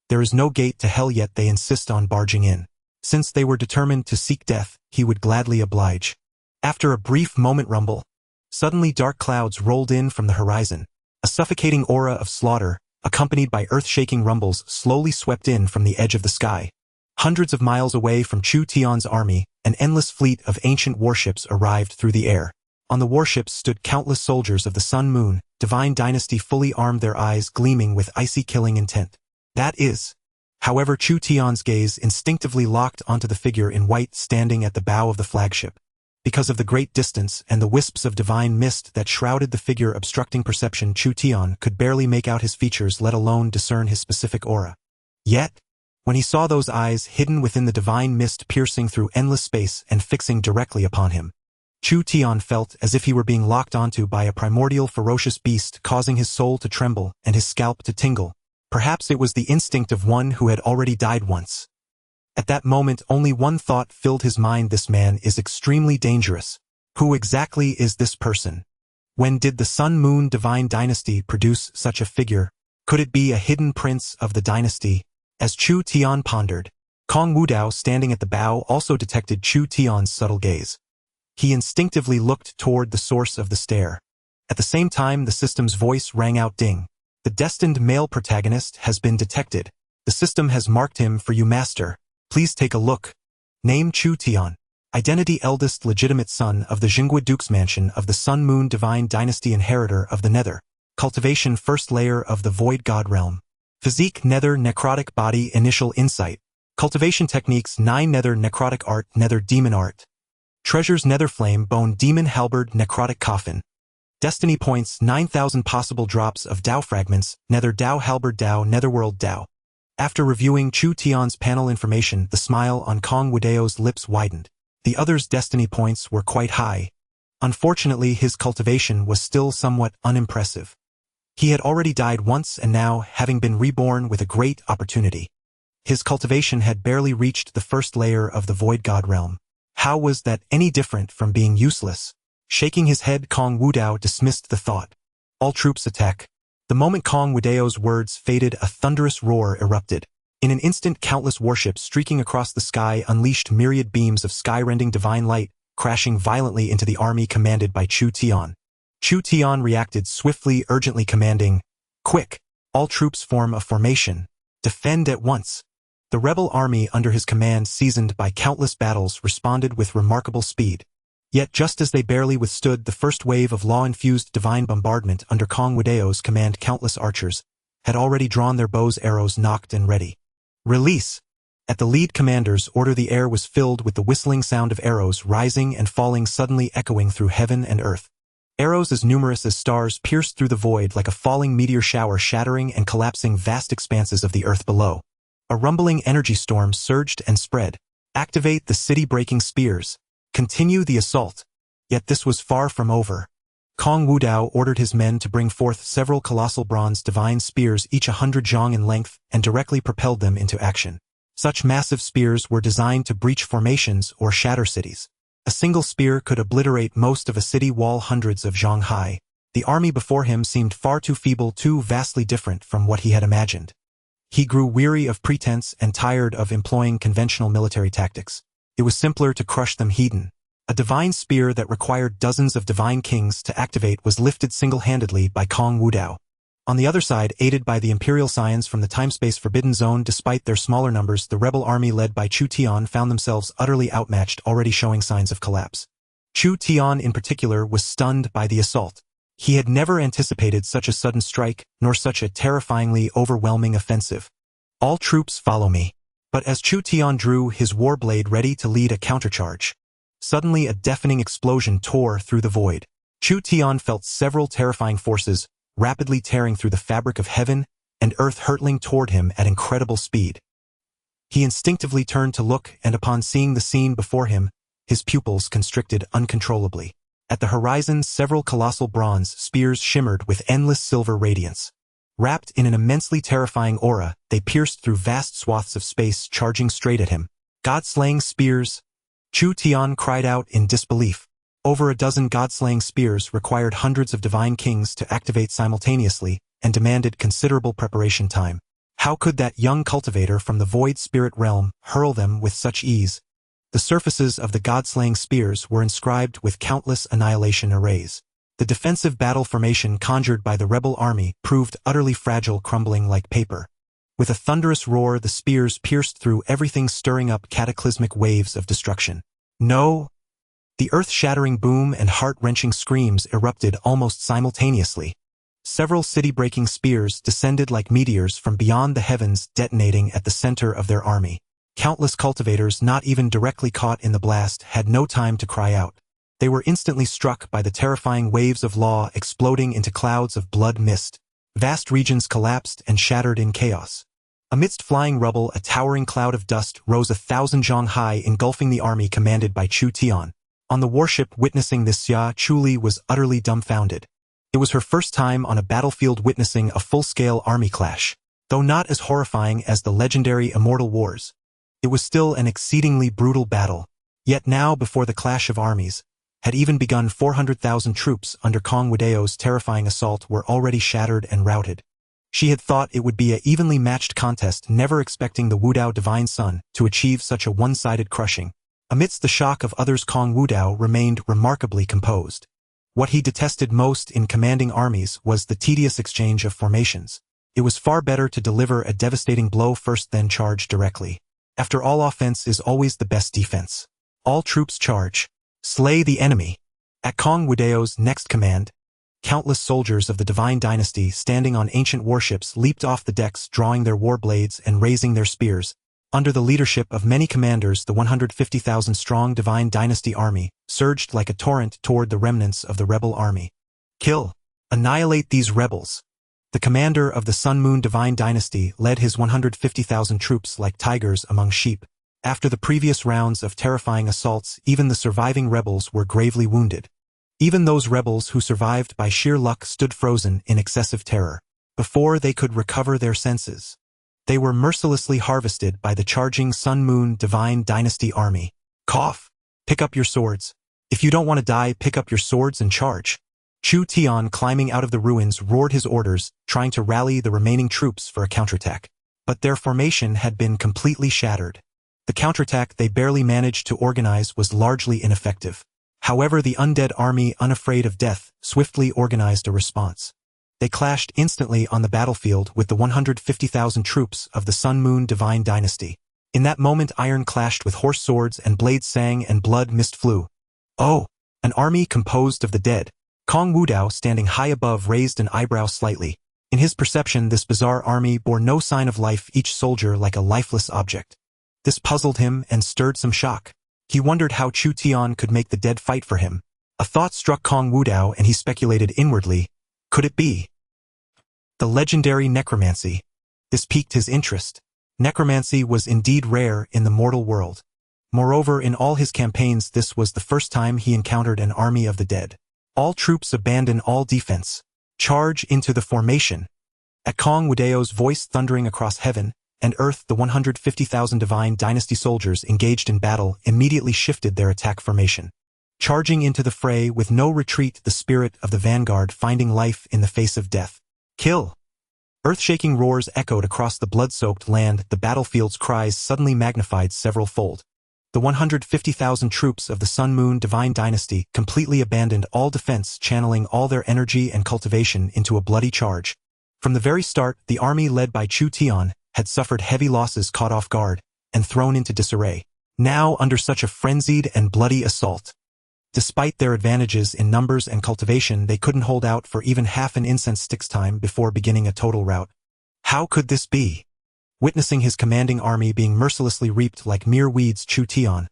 There is no gate to hell, yet they insist on barging in. Since they were determined to seek death, he would gladly oblige. After a brief moment rumble, suddenly dark clouds rolled in from the horizon. A suffocating aura of slaughter, accompanied by earth-shaking rumbles, slowly swept in from the edge of the sky. Hundreds of miles away from Chu Tian's army, an endless fleet of ancient warships arrived through the air. On the warships stood countless soldiers of the Sun-Moon Divine Dynasty, fully armed, their eyes gleaming with icy killing intent. That is. However, Chu Tian's gaze instinctively locked onto the figure in white standing at the bow of the flagship. Because of the great distance and the wisps of divine mist that shrouded the figure obstructing perception, Chu Tian could barely make out his features, let alone discern his specific aura. Yet, when he saw those eyes hidden within the divine mist piercing through endless space and fixing directly upon him, Chu Tian felt as if he were being locked onto by a primordial ferocious beast, causing his soul to tremble and his scalp to tingle. Perhaps it was the instinct of one who had already died once. At that moment, only one thought filled his mind: this man is extremely dangerous. Who exactly is this person? When did the Sun-Moon Divine Dynasty produce such a figure? Could it be a hidden prince of the dynasty? As Chu Tian pondered, Kong Wudao, standing at the bow, also detected Chu Tian's subtle gaze. He instinctively looked toward the source of the stare. At the same time, the system's voice rang out: "Ding. The destined male protagonist has been detected. The system has marked him for you, master. Please take a look." Name: Chu Tian. Identity: eldest legitimate son of the Jingui Duke's mansion of the Sun-Moon Divine Dynasty, inheritor of the Nether. Cultivation: first layer of the Void God realm. Physique: Nether necrotic body. Initial insight. Cultivation techniques: 9 Nether necrotic art, Nether demon art. Treasures: Nether flame, bone, demon halberd, necrotic coffin. Destiny points: 9,000 possible drops of Dao fragments, Nether Dao, halberd Dao, Netherworld Dao. After reviewing Chu Tian's panel information, the smile on Kong Wudao's lips widened. The other's destiny points were quite high. Unfortunately, his cultivation was still somewhat unimpressive. He had already died once, and now, having been reborn with a great opportunity, his cultivation had barely reached the first layer of the Void God realm. How was that any different from being useless? Shaking his head, Kong Wudao dismissed the thought. All troops attack. The moment Kong Wudao's words faded, a thunderous roar erupted. In an instant, countless warships streaking across the sky unleashed myriad beams of sky-rending divine light, crashing violently into the army commanded by Chu Tian. Chu Tian reacted swiftly, urgently commanding, "Quick! All troops form a formation. Defend at once." The rebel army under his command, seasoned by countless battles, responded with remarkable speed. Yet just as they barely withstood the first wave of law-infused divine bombardment under Kong Wudao's command, countless archers had already drawn their bows, arrows nocked and ready. Release! At the lead commander's order, the air was filled with the whistling sound of arrows rising and falling, suddenly echoing through heaven and earth. Arrows as numerous as stars pierced through the void like a falling meteor shower, shattering and collapsing vast expanses of the earth below. A rumbling energy storm surged and spread. Activate the city-breaking spears. Continue the assault. Yet this was far from over. Kong Wudao ordered his men to bring forth several colossal bronze divine spears, each 100 zhang in length, and directly propelled them into action. Such massive spears were designed to breach formations or shatter cities. A single spear could obliterate most of a city wall hundreds of zhang high. The army before him seemed far too feeble, too vastly different from what he had imagined. He grew weary of pretense and tired of employing conventional military tactics. It was simpler to crush them. Hedon. A divine spear that required dozens of divine kings to activate was lifted single-handedly by Kong Wudao. On the other side, aided by the Imperial Scions from the time-space Forbidden Zone, despite their smaller numbers, the rebel army led by Chu Tian found themselves utterly outmatched, already showing signs of collapse. Chu Tian in particular was stunned by the assault. He had never anticipated such a sudden strike, nor such a terrifyingly overwhelming offensive. All troops follow me. But as Chu Tian drew his war blade ready to lead a countercharge, suddenly a deafening explosion tore through the void. Chu Tian felt several terrifying forces rapidly tearing through the fabric of heaven and earth, hurtling toward him at incredible speed. He instinctively turned to look, and upon seeing the scene before him, his pupils constricted uncontrollably. At the horizon, several colossal bronze spears shimmered with endless silver radiance. Wrapped in an immensely terrifying aura, they pierced through vast swaths of space, charging straight at him. God-slaying spears! Chu Tian cried out in disbelief. Over a dozen god-slaying spears required hundreds of divine kings to activate simultaneously and demanded considerable preparation time. How could that young cultivator from the void spirit realm hurl them with such ease? The surfaces of the god-slaying spears were inscribed with countless annihilation arrays. The defensive battle formation conjured by the rebel army proved utterly fragile, crumbling like paper. With a thunderous roar, the spears pierced through everything, stirring up cataclysmic waves of destruction. No! The earth-shattering boom and heart-wrenching screams erupted almost simultaneously. Several city-breaking spears descended like meteors from beyond the heavens, detonating at the center of their army. Countless cultivators, not even directly caught in the blast, had no time to cry out. They were instantly struck by the terrifying waves of law exploding into clouds of blood mist. Vast regions collapsed and shattered in chaos. Amidst flying rubble, a towering cloud of dust rose 1,000 zhang high, engulfing the army commanded by Chu Tian. On the warship witnessing this, Xia Chuli was utterly dumbfounded. It was her first time on a battlefield witnessing a full-scale army clash. Though not as horrifying as the legendary Immortal Wars, it was still an exceedingly brutal battle. Yet now, before the clash of armies had even begun, 400,000 troops under Kong Wudao's terrifying assault were already shattered and routed. She had thought it would be an evenly matched contest, never expecting the Wudao Divine Son to achieve such a one-sided crushing. Amidst the shock of others, Kong Wudao remained remarkably composed. What he detested most in commanding armies was the tedious exchange of formations. It was far better to deliver a devastating blow first than charge directly. After all, offense is always the best defense. All troops charge. Slay the enemy. At Kong Wudao's next command, countless soldiers of the Divine Dynasty standing on ancient warships leaped off the decks, drawing their war blades and raising their spears. Under the leadership of many commanders, the 150,000-strong Divine Dynasty army surged like a torrent toward the remnants of the rebel army. Kill. Annihilate these rebels. The commander of the Sun Moon Divine Dynasty led his 150,000 troops like tigers among sheep. After the previous rounds of terrifying assaults, even the surviving rebels were gravely wounded. Even those rebels who survived by sheer luck stood frozen in excessive terror. Before they could recover their senses, they were mercilessly harvested by the charging Sun Moon Divine Dynasty army. Cough. Pick up your swords. If you don't want to die, pick up your swords and charge. Chu Tian, climbing out of the ruins, roared his orders, trying to rally the remaining troops for a counterattack. But their formation had been completely shattered. The counterattack they barely managed to organize was largely ineffective. However, the undead army, unafraid of death, swiftly organized a response. They clashed instantly on the battlefield with the 150,000 troops of the Sun Moon Divine Dynasty. In that moment, iron clashed with horse swords and blades sang and blood mist flew. Oh! An army composed of the dead. Kong Wudao, standing high above, raised an eyebrow slightly. In his perception, this bizarre army bore no sign of life, each soldier like a lifeless object. This puzzled him and stirred some shock. He wondered how Chu Tian could make the dead fight for him. A thought struck Kong Wudao and he speculated inwardly, could it be the legendary necromancy? This piqued his interest. Necromancy was indeed rare in the mortal world. Moreover, in all his campaigns, this was the first time he encountered an army of the dead. All troops abandon all defense. Charge into the formation. At Kong Wudao's voice thundering across heaven and earth, the 150,000 Divine Dynasty soldiers engaged in battle immediately shifted their attack formation. Charging into the fray with no retreat, the spirit of the vanguard finding life in the face of death. Kill! Earth-shaking roars echoed across the blood-soaked land, the battlefield's cries suddenly magnified several-fold. The 150,000 troops of the Sun Moon Divine Dynasty completely abandoned all defense, channeling all their energy and cultivation into a bloody charge. From the very start, the army led by Chu Tian had suffered heavy losses, caught off guard, and thrown into disarray. Now, under such a frenzied and bloody assault, despite their advantages in numbers and cultivation, they couldn't hold out for even half an incense stick's time before beginning a total rout. How could this be? Witnessing his commanding army being mercilessly reaped like mere weeds, Chu Tian,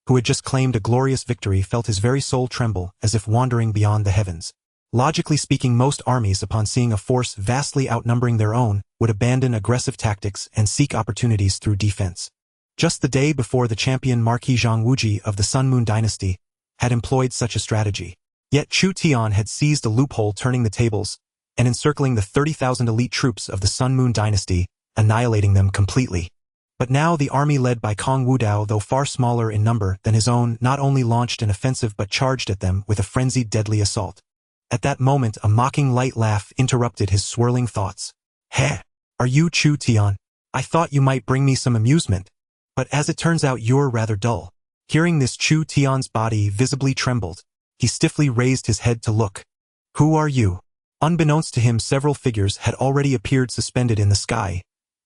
who had just claimed a glorious victory, felt his very soul tremble as if wandering beyond the heavens. Logically speaking, most armies, upon seeing a force vastly outnumbering their own, would abandon aggressive tactics and seek opportunities through defense. Just the day before, the champion Marquis Zhang Wuji of the Sun Moon Dynasty had employed such a strategy. Yet Chu Tian had seized a loophole, turning the tables and encircling the 30,000 elite troops of the Sun Moon Dynasty, annihilating them completely. But now the army led by Kong Wudao, though far smaller in number than his own, not only launched an offensive but charged at them with a frenzied, deadly assault. At that moment, a mocking light laugh interrupted his swirling thoughts. Heh! Are you Chu Tian? I thought you might bring me some amusement. But as it turns out, you're rather dull. Hearing this, Chu Tian's body visibly trembled. He stiffly raised his head to look. Who are you? Unbeknownst to him, several figures had already appeared suspended in the sky,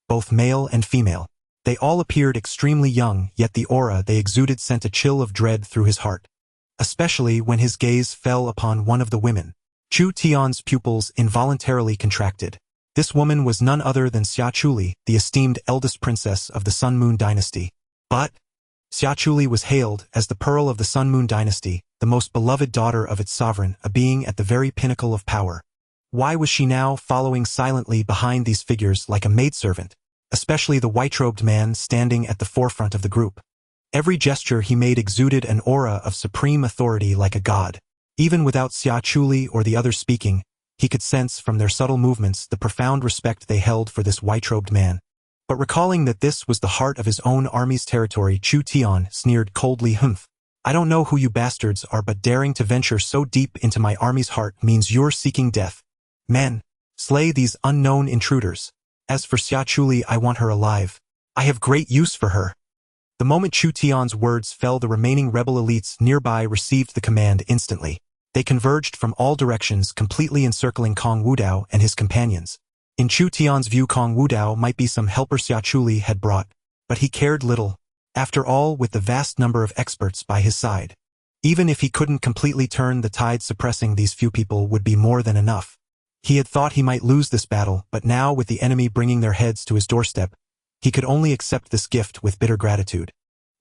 both male and female. They all appeared extremely young, yet the aura they exuded sent a chill of dread through his heart, especially when his gaze fell upon one of the women. Chu Tian's pupils involuntarily contracted. This woman was none other than Xia Chuli, the esteemed eldest princess of the Sun Moon Dynasty. But Xia Chuli was hailed as the Pearl of the Sun Moon Dynasty, the most beloved daughter of its sovereign, a being at the very pinnacle of power. Why was she now following silently behind these figures like a maidservant, especially the white-robed man standing at the forefront of the group? Every gesture he made exuded an aura of supreme authority like a god. Even without Xia Chuli or the others speaking, he could sense from their subtle movements the profound respect they held for this white-robed man. But recalling that this was the heart of his own army's territory, Chu Tian sneered coldly, "Humph. I don't know who you bastards are, but daring to venture so deep into my army's heart means you're seeking death. Men, slay these unknown intruders. As for Xia Chuli, I want her alive. I have great use for her." The moment Chu Tian's words fell, the remaining rebel elites nearby received the command instantly. They converged from all directions, completely encircling Kong Wudao and his companions. In Chu Tian's view, Kong Wudao might be some helper Xia Chuli had brought, but he cared little. After all, with the vast number of experts by his side, even if he couldn't completely turn the tide, suppressing these few people would be more than enough. He had thought he might lose this battle, but now with the enemy bringing their heads to his doorstep, he could only accept this gift with bitter gratitude.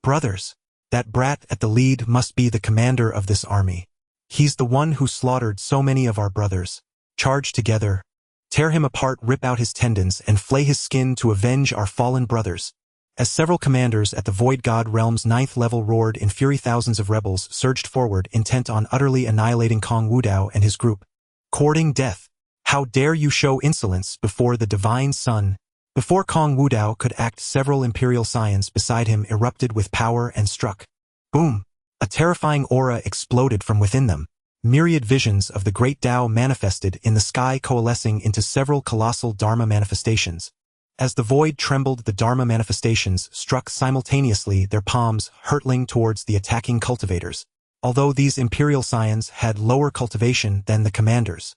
Brothers, that brat at the lead must be the commander of this army. He's the one who slaughtered so many of our brothers. Charge together, tear him apart, rip out his tendons, and flay his skin to avenge our fallen brothers. As several commanders at the Void God Realm's 9th level roared in fury, thousands of rebels surged forward, intent on utterly annihilating Kong Wudao and his group. Courting death. How dare you show insolence before the divine sun? Before Kong Wudao could act, several imperial scions beside him erupted with power and struck. Boom! A terrifying aura exploded from within them. Myriad visions of the Great Dao manifested in the sky, coalescing into several colossal Dharma manifestations. As the void trembled, the Dharma manifestations struck simultaneously, their palms hurtling towards the attacking cultivators. Although these imperial scions had lower cultivation than the commanders.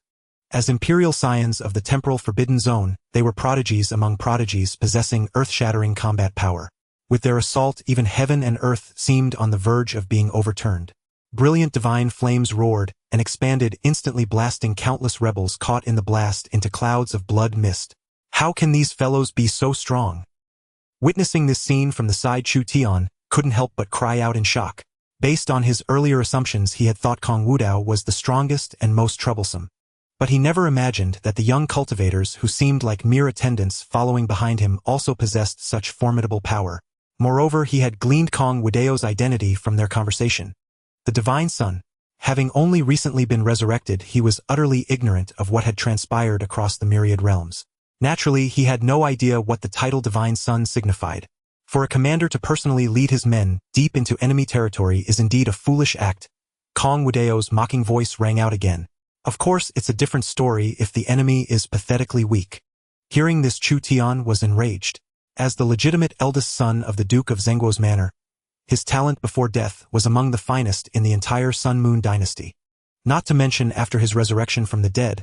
As imperial scions of the temporal forbidden zone, they were prodigies among prodigies, possessing earth-shattering combat power. With their assault, even heaven and earth seemed on the verge of being overturned. Brilliant divine flames roared and expanded, instantly blasting countless rebels caught in the blast into clouds of blood mist. How can these fellows be so strong? Witnessing this scene from the side, Chu Tian couldn't help but cry out in shock. Based on his earlier assumptions, he had thought Kong Wudao was the strongest and most troublesome. But he never imagined that the young cultivators, who seemed like mere attendants following behind him, also possessed such formidable power. Moreover, he had gleaned Kong Wudao's identity from their conversation. The Divine Son. Having only recently been resurrected, he was utterly ignorant of what had transpired across the myriad realms. Naturally, he had no idea what the title Divine Son signified. For a commander to personally lead his men deep into enemy territory is indeed a foolish act. Kong Wudao's mocking voice rang out again. Of course, it's a different story if the enemy is pathetically weak. Hearing this, Chu Tian was enraged. As the legitimate eldest son of the Duke of Zhengguo's manor, his talent before death was among the finest in the entire Sun-Moon dynasty. Not to mention, after his resurrection from the dead,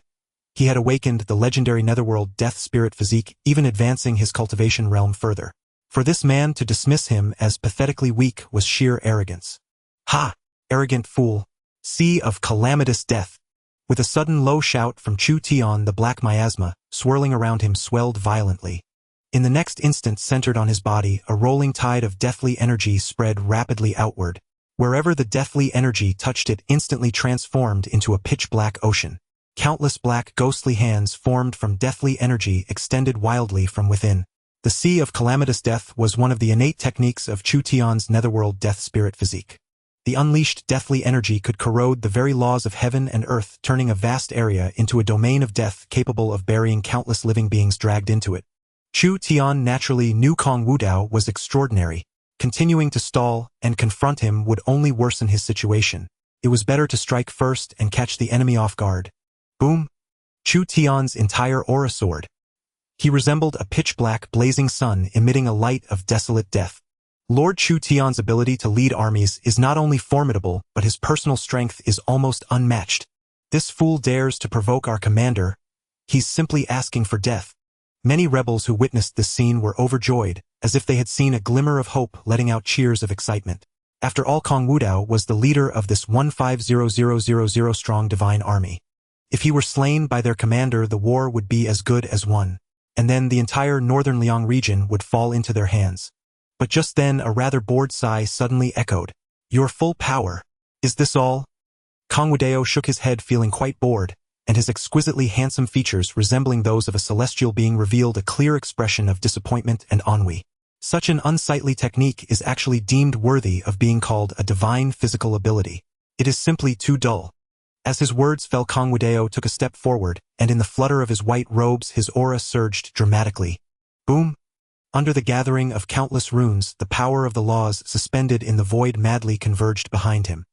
he had awakened the legendary netherworld death spirit physique, even advancing his cultivation realm further. For this man to dismiss him as pathetically weak was sheer arrogance. Ha! Arrogant fool! Sea of calamitous death! With a sudden low shout from Chu Tian, the black miasma, swirling around him, swelled violently. In the next instant, centered on his body, a rolling tide of deathly energy spread rapidly outward. Wherever the deathly energy touched, it instantly transformed into a pitch-black ocean. Countless black, ghostly hands formed from deathly energy extended wildly from within. The Sea of Calamitous Death was one of the innate techniques of Chu Tian's netherworld death spirit physique. The unleashed deathly energy could corrode the very laws of heaven and earth, turning a vast area into a domain of death capable of burying countless living beings dragged into it. Chu Tian naturally knew Kong Wudao was extraordinary. Continuing to stall and confront him would only worsen his situation. It was better to strike first and catch the enemy off guard. Boom! Chu Tian's entire aura soared. He resembled a pitch-black, blazing sun emitting a light of desolate death. Lord Chu Tian's ability to lead armies is not only formidable, but his personal strength is almost unmatched. This fool dares to provoke our commander. He's simply asking for death. Many rebels who witnessed this scene were overjoyed, as if they had seen a glimmer of hope, letting out cheers of excitement. After all, Kong Wudao was the leader of this 150000 strong divine army. If he were slain by their commander, the war would be as good as won. And then the entire northern Liang region would fall into their hands. But just then a rather bored sigh suddenly echoed. Your full power. Is this all? Kong Wudao shook his head feeling quite bored, and his exquisitely handsome features resembling those of a celestial being revealed a clear expression of disappointment and ennui. Such an unsightly technique is actually deemed worthy of being called a divine physical ability. It is simply too dull. As his words fell, Kong Wudao took a step forward, and in the flutter of his white robes his aura surged dramatically. Boom! Under the gathering of countless runes, the power of the laws suspended in the void madly converged behind him.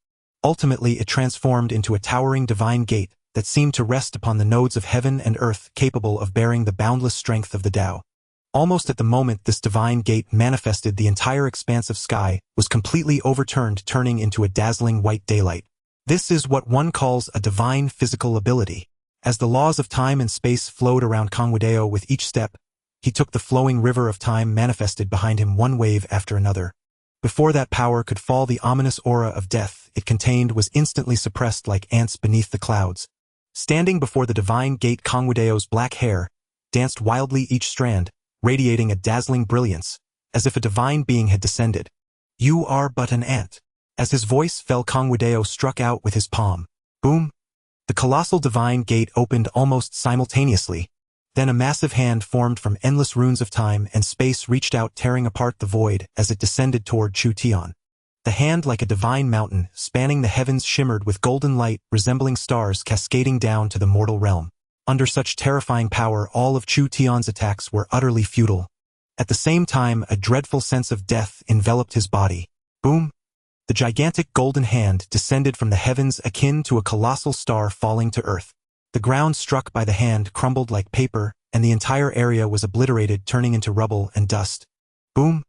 Ultimately, it transformed into a towering divine gate that seemed to rest upon the nodes of heaven and earth, capable of bearing the boundless strength of the Dao. Almost at the moment this divine gate manifested, the entire expanse of sky was completely overturned, turning into a dazzling white daylight. This is what one calls a divine physical ability. As the laws of time and space flowed around Kong Wudao with each step, he took the flowing river of time manifested behind him, one wave after another. Before that power could fall, the ominous aura of death it contained was instantly suppressed like ants beneath the clouds. Standing before the divine gate, Kong Wudao's black hair danced wildly, each strand radiating a dazzling brilliance, as if a divine being had descended. "You are but an ant." As his voice fell, Kong Wudao struck out with his palm. Boom! The colossal divine gate opened almost simultaneously. Then a massive hand formed from endless runes of time and space reached out, tearing apart the void as it descended toward Chu Tian. The hand, like a divine mountain, spanning the heavens, shimmered with golden light, resembling stars cascading down to the mortal realm. Under such terrifying power, all of Chu Tian's attacks were utterly futile. At the same time, a dreadful sense of death enveloped his body. Boom! The gigantic golden hand descended from the heavens, akin to a colossal star falling to earth. The ground struck by the hand crumbled like paper, and the entire area was obliterated, turning into rubble and dust. Boom!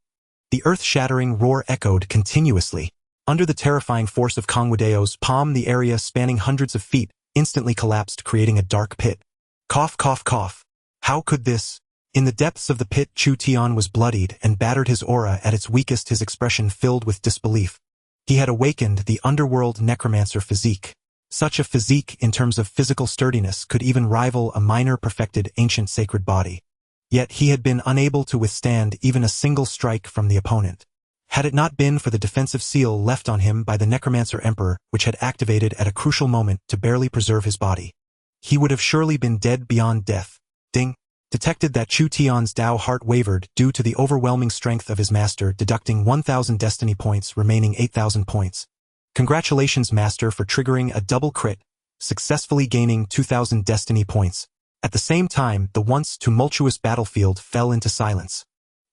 The earth-shattering roar echoed continuously. Under the terrifying force of Kong Wudao's palm, the area spanning hundreds of feet instantly collapsed, creating a dark pit. Cough, cough, cough. How could this? In the depths of the pit, Chu Tian was bloodied and battered, his aura at its weakest, his expression filled with disbelief. He had awakened the underworld necromancer physique. Such a physique, in terms of physical sturdiness, could even rival a minor perfected ancient sacred body. Yet he had been unable to withstand even a single strike from the opponent. Had it not been for the defensive seal left on him by the Necromancer Emperor, which had activated at a crucial moment to barely preserve his body, he would have surely been dead beyond death. Ding! Detected that Chu Tian's Dao heart wavered due to the overwhelming strength of his master, deducting 1,000 destiny points, remaining 8,000 points. Congratulations, master, for triggering a double crit, successfully gaining 2,000 destiny points. At the same time, the once tumultuous battlefield fell into silence.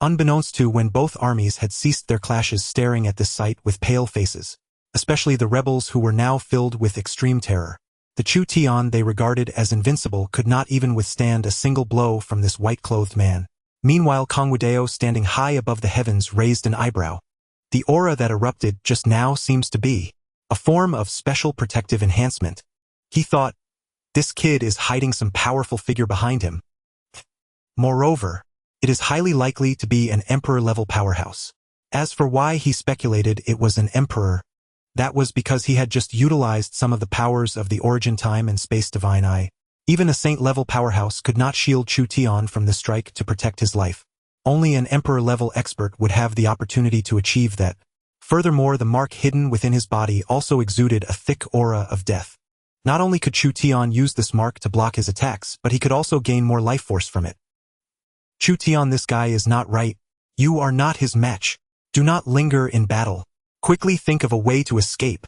Unbeknownst to when both armies had ceased their clashes, staring at this sight with pale faces, especially the rebels, who were now filled with extreme terror. The Chu Tian they regarded as invincible could not even withstand a single blow from this white-clothed man. Meanwhile, Kong Wudao, standing high above the heavens, raised an eyebrow. The aura that erupted just now seems to be a form of special protective enhancement. He thought, this kid is hiding some powerful figure behind him. Moreover, it is highly likely to be an emperor-level powerhouse. As for why he speculated it was an emperor, that was because he had just utilized some of the powers of the origin time and space divine eye. Even a saint-level powerhouse could not shield Chu Tian from the strike to protect his life. Only an emperor-level expert would have the opportunity to achieve that. Furthermore, the mark hidden within his body also exuded a thick aura of death. Not only could Chu Tian use this mark to block his attacks, but he could also gain more life force from it. Chu Tian, this guy is not right. You are not his match. Do not linger in battle. Quickly think of a way to escape.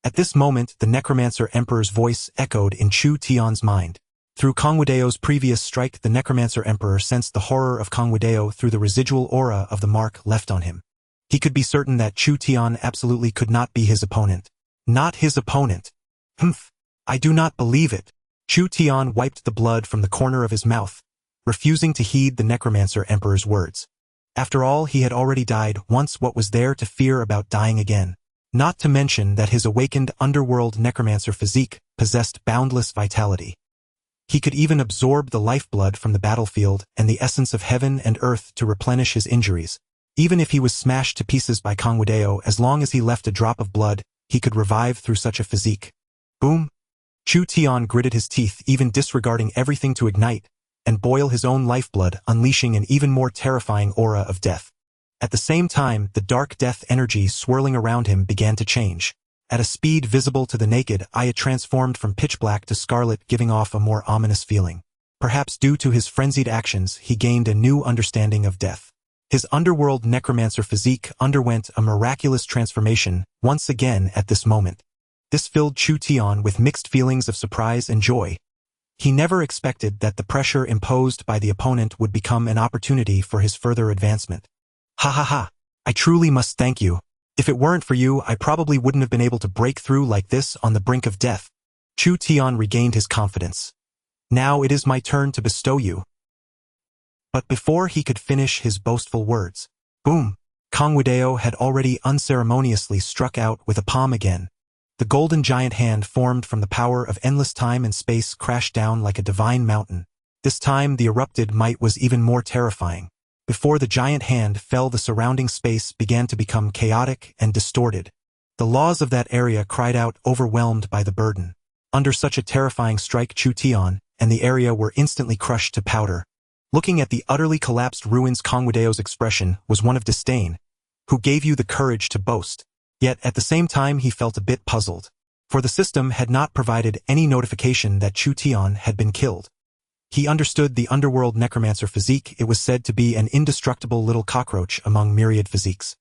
At this moment, the Necromancer Emperor's voice echoed in Chu Tian's mind. Through Kong Wudao's previous strike, the Necromancer Emperor sensed the horror of Kong Wudao through the residual aura of the mark left on him. He could be certain that Chu Tian absolutely could not be his opponent. Not his opponent. Humph. I do not believe it. Chu Tian wiped the blood from the corner of his mouth, refusing to heed the Necromancer Emperor's words. After all, he had already died once. What was there to fear about dying again? Not to mention that his awakened underworld necromancer physique possessed boundless vitality. He could even absorb the lifeblood from the battlefield and the essence of heaven and earth to replenish his injuries. Even if he was smashed to pieces by Kong Wudao, as long as he left a drop of blood, he could revive through such a physique. Boom! Chu Tian gritted his teeth, even disregarding everything, to ignite and boil his own lifeblood, unleashing an even more terrifying aura of death. At the same time, the dark death energy swirling around him began to change. At a speed visible to the naked eye, it transformed from pitch black to scarlet, giving off a more ominous feeling. Perhaps due to his frenzied actions, he gained a new understanding of death. His underworld necromancer physique underwent a miraculous transformation once again at this moment. This filled Chu Tian with mixed feelings of surprise and joy. He never expected that the pressure imposed by the opponent would become an opportunity for his further advancement. Ha ha ha! I truly must thank you. If it weren't for you, I probably wouldn't have been able to break through like this on the brink of death. Chu Tian regained his confidence. Now it is my turn to bestow you. But before he could finish his boastful words, boom! Kong Wudao had already unceremoniously struck out with a palm again. The golden giant hand formed from the power of endless time and space crashed down like a divine mountain. This time the erupted might was even more terrifying. Before the giant hand fell, the surrounding space began to become chaotic and distorted. The laws of that area cried out, overwhelmed by the burden. Under such a terrifying strike, Chu Tian and the area were instantly crushed to powder. Looking at the utterly collapsed ruins, Kong Wudao's expression was one of disdain. Who gave you the courage to boast? Yet at the same time he felt a bit puzzled, for the system had not provided any notification that Chu Tian had been killed. He understood the underworld necromancer physique. It was said to be an indestructible little cockroach among myriad physiques.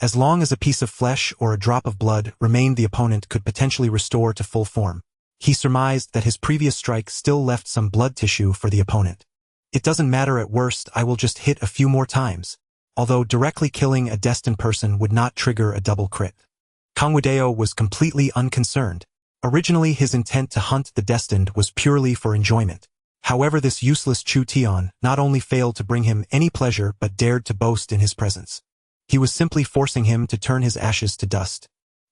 As long as a piece of flesh or a drop of blood remained, the opponent could potentially restore to full form. He surmised that his previous strike still left some blood tissue for the opponent. It doesn't matter, at worst I will just hit a few more times. Although directly killing a destined person would not trigger a double crit. Kong Wudao was completely unconcerned. Originally his intent to hunt the destined was purely for enjoyment. However, this useless Chu Tian not only failed to bring him any pleasure but dared to boast in his presence. He was simply forcing him to turn his ashes to dust.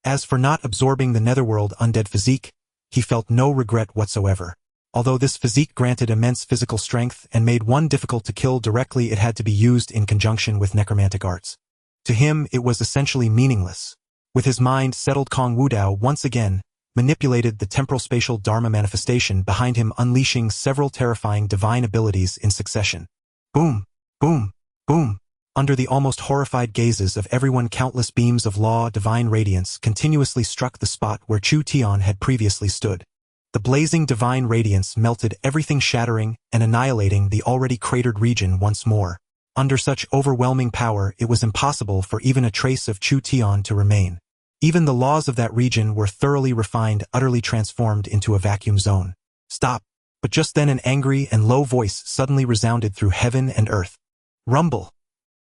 As for not absorbing the netherworld undead physique, he felt no regret whatsoever. Although this physique granted immense physical strength and made one difficult to kill directly, it had to be used in conjunction with necromantic arts. To him, it was essentially meaningless. With his mind settled, Kong Wudao once again manipulated the temporal-spatial Dharma manifestation behind him, unleashing several terrifying divine abilities in succession. Boom! Boom! Boom! Under the almost horrified gazes of everyone, countless beams of law divine radiance continuously struck the spot where Chu Tian had previously stood. The blazing divine radiance melted everything, shattering and annihilating the already cratered region once more. Under such overwhelming power, it was impossible for even a trace of Chu Tian to remain. Even the laws of that region were thoroughly refined, utterly transformed into a vacuum zone. Stop! But just then an angry and low voice suddenly resounded through heaven and earth. Rumble!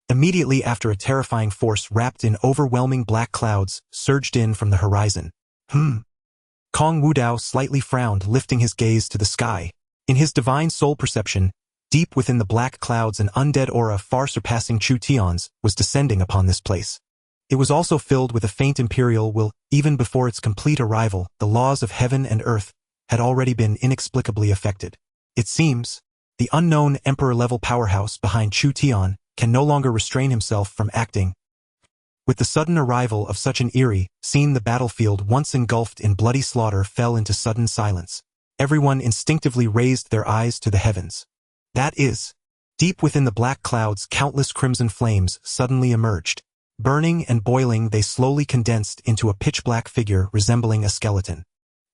Immediately after, a terrifying force wrapped in overwhelming black clouds surged in from the horizon. Kong Wudao slightly frowned, lifting his gaze to the sky. In his divine soul perception, deep within the black clouds, an undead aura far surpassing Chu Tian's was descending upon this place. It was also filled with a faint imperial will. Even before its complete arrival, the laws of heaven and earth had already been inexplicably affected. It seems, the unknown emperor-level powerhouse behind Chu Tian can no longer restrain himself from acting. With the sudden arrival of such an eerie scene, the battlefield, once engulfed in bloody slaughter, fell into sudden silence. Everyone instinctively raised their eyes to the heavens. That is, deep within the black clouds, countless crimson flames suddenly emerged. Burning and boiling, they slowly condensed into a pitch-black figure resembling a skeleton.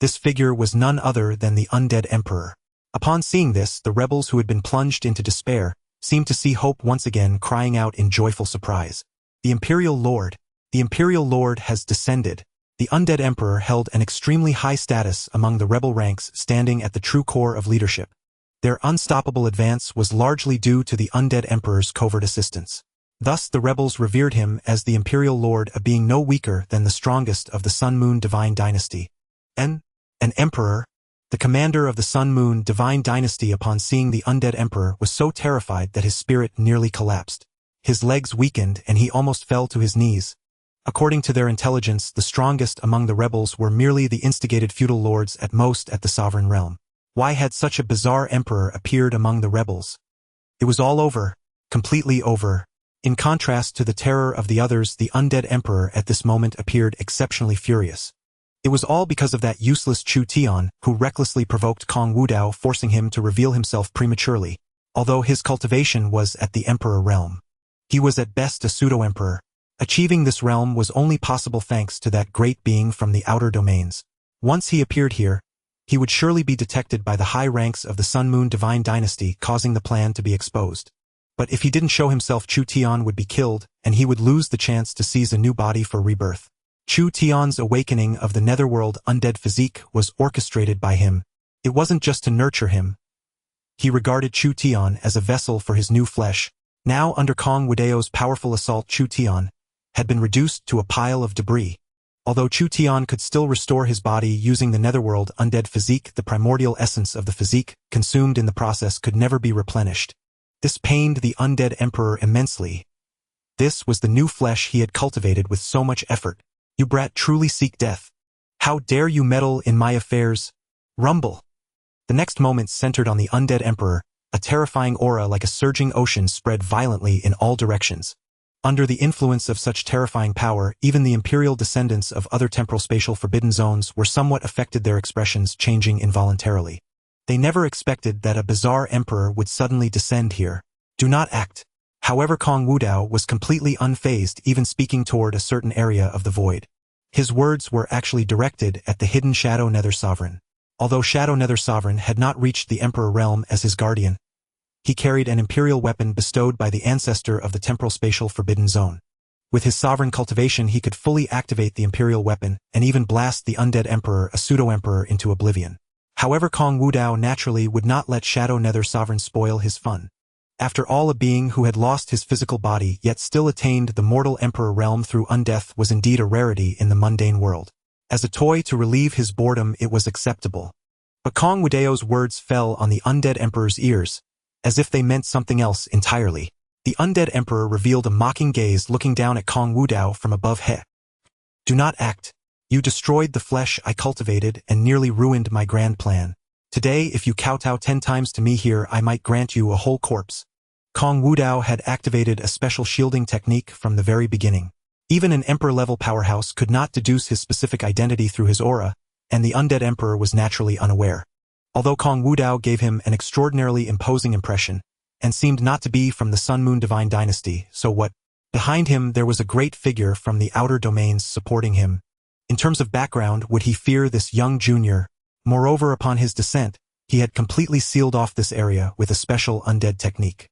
This figure was none other than the undead emperor. Upon seeing this, the rebels who had been plunged into despair seemed to see hope once again, crying out in joyful surprise. The Imperial Lord has descended. The undead emperor held an extremely high status among the rebel ranks, standing at the true core of leadership. Their unstoppable advance was largely due to the undead emperor's covert assistance. Thus the rebels revered him as the Imperial Lord, a being no weaker than the strongest of the Sun-Moon Divine Dynasty. An emperor? The commander of the Sun-Moon Divine Dynasty, upon seeing the undead emperor, was so terrified that his spirit nearly collapsed. His legs weakened and he almost fell to his knees. According to their intelligence, the strongest among the rebels were merely the instigated feudal lords at most at the sovereign realm. Why had such a bizarre emperor appeared among the rebels? It was all over. Completely over. In contrast to the terror of the others, the undead emperor at this moment appeared exceptionally furious. It was all because of that useless Chu Tian, who recklessly provoked Kong Wudao, forcing him to reveal himself prematurely, although his cultivation was at the emperor realm. He was at best a pseudo-emperor. Achieving this realm was only possible thanks to that great being from the outer domains. Once he appeared here, he would surely be detected by the high ranks of the Sun-Moon Divine Dynasty, causing the plan to be exposed. But if he didn't show himself, Chu Tian would be killed, and he would lose the chance to seize a new body for rebirth. Chu Tian's awakening of the netherworld undead physique was orchestrated by him. It wasn't just to nurture him. He regarded Chu Tian as a vessel for his new flesh. Now, under Kong Wudao's powerful assault, Chu Tian had been reduced to a pile of debris. Although Chu Tian could still restore his body using the netherworld undead physique, the primordial essence of the physique, consumed in the process, could never be replenished. This pained the undead emperor immensely. This was the new flesh he had cultivated with so much effort. You brat truly seek death. How dare you meddle in my affairs? Rumble. The next moment centered on the undead emperor. A terrifying aura like a surging ocean spread violently in all directions. Under the influence of such terrifying power, even the imperial descendants of other temporal spatial forbidden zones were somewhat affected, their expressions changing involuntarily. They never expected that a bizarre emperor would suddenly descend here. Do not act. However, Kong Wudao was completely unfazed, even speaking toward a certain area of the void. His words were actually directed at the hidden Shadow Nether Sovereign. Although Shadow Nether Sovereign had not reached the Emperor realm as his guardian, he carried an imperial weapon bestowed by the ancestor of the temporal spatial forbidden zone. With his sovereign cultivation, he could fully activate the imperial weapon and even blast the undead emperor, a pseudo-emperor, into oblivion. However, Kong Wudao naturally would not let Shadow Nether Sovereign spoil his fun. After all, a being who had lost his physical body yet still attained the mortal emperor realm through undeath was indeed a rarity in the mundane world. As a toy to relieve his boredom, it was acceptable. But Kong Wudao's words fell on the undead emperor's ears, as if they meant something else entirely. The undead emperor revealed a mocking gaze, looking down at Kong Wudao from above. He. Do not act. You destroyed the flesh I cultivated and nearly ruined my grand plan. Today, if you kowtow 10 times to me here, I might grant you a whole corpse. Kong Wudao had activated a special shielding technique from the very beginning. Even an emperor-level powerhouse could not deduce his specific identity through his aura, and the undead emperor was naturally unaware. Although Kong Wudao gave him an extraordinarily imposing impression, and seemed not to be from the Sun-Moon Divine Dynasty, so what? Behind him there was a great figure from the outer domains supporting him. In terms of background, would he fear this young junior? Moreover, upon his descent, he had completely sealed off this area with a special undead technique.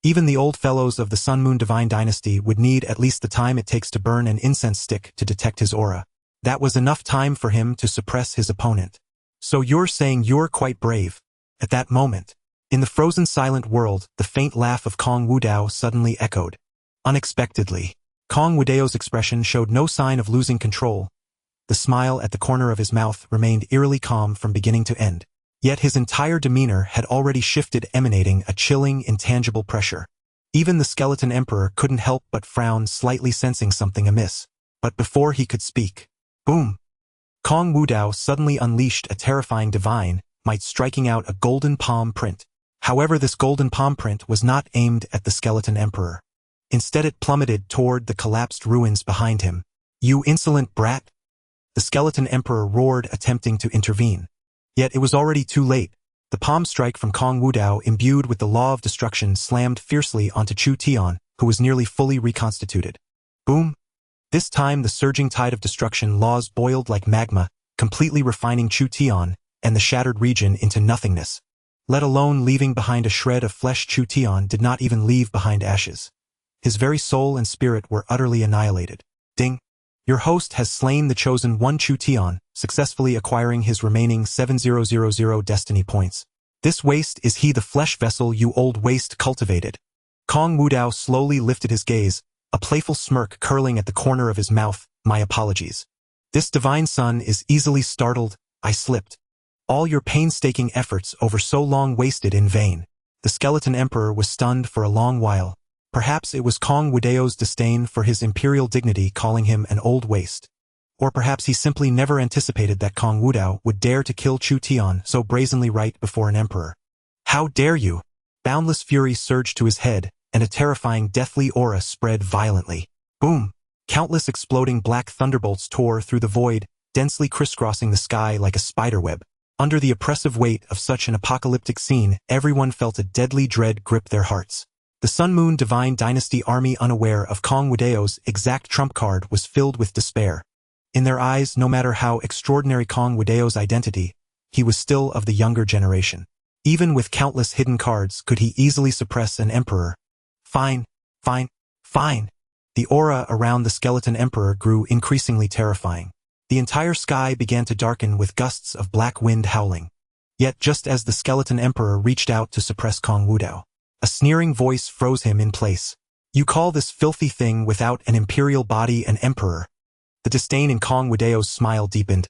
Even the old fellows of the Sun-Moon Divine Dynasty would need at least the time it takes to burn an incense stick to detect his aura. That was enough time for him to suppress his opponent. So you're saying you're quite brave? At that moment, in the frozen silent world, the faint laugh of Kong Wudao suddenly echoed. Unexpectedly, Kong Wudao's expression showed no sign of losing control. The smile at the corner of his mouth remained eerily calm from beginning to end. Yet his entire demeanor had already shifted, emanating a chilling, intangible pressure. Even the skeleton emperor couldn't help but frown, slightly sensing something amiss. But before he could speak, boom! Kong Wudao suddenly unleashed a terrifying divine might, striking out a golden palm print. However, this golden palm print was not aimed at the skeleton emperor. Instead, it plummeted toward the collapsed ruins behind him. You insolent brat! The skeleton emperor roared, attempting to intervene. Yet it was already too late. The palm strike from Kong Wudao, imbued with the law of destruction, slammed fiercely onto Chu Tian, who was nearly fully reconstituted. Boom! This time the surging tide of destruction laws boiled like magma, completely refining Chu Tian and the shattered region into nothingness. Let alone leaving behind a shred of flesh, Chu Tian did not even leave behind ashes. His very soul and spirit were utterly annihilated. Ding! Your host has slain the chosen one, Chu Tian, successfully acquiring his remaining 7000 destiny points. This waste is he, the flesh vessel you old waste cultivated. Kong Wudao slowly lifted his gaze, a playful smirk curling at the corner of his mouth. My apologies. This divine son is easily startled. I slipped. All your painstaking efforts over so long wasted in vain. The skeleton emperor was stunned for a long while. Perhaps it was Kong Wudao's disdain for his imperial dignity calling him an old waste. Or perhaps he simply never anticipated that Kong Wudao would dare to kill Chu Tian so brazenly right before an emperor. How dare you! Boundless fury surged to his head, and a terrifying deathly aura spread violently. Boom! Countless exploding black thunderbolts tore through the void, densely crisscrossing the sky like a spiderweb. Under the oppressive weight of such an apocalyptic scene, everyone felt a deadly dread grip their hearts. The Sun Moon Divine Dynasty army, unaware of Kong Wudao's exact trump card, was filled with despair. In their eyes, no matter how extraordinary Kong Wudao's identity, he was still of the younger generation. Even with countless hidden cards, could he easily suppress an emperor? Fine, fine, fine. The aura around the skeleton emperor grew increasingly terrifying. The entire sky began to darken with gusts of black wind howling. Yet just as the skeleton emperor reached out to suppress Kong Wudao, a sneering voice froze him in place. You call this filthy thing without an imperial body an emperor? The disdain in Kong Wudao's smile deepened.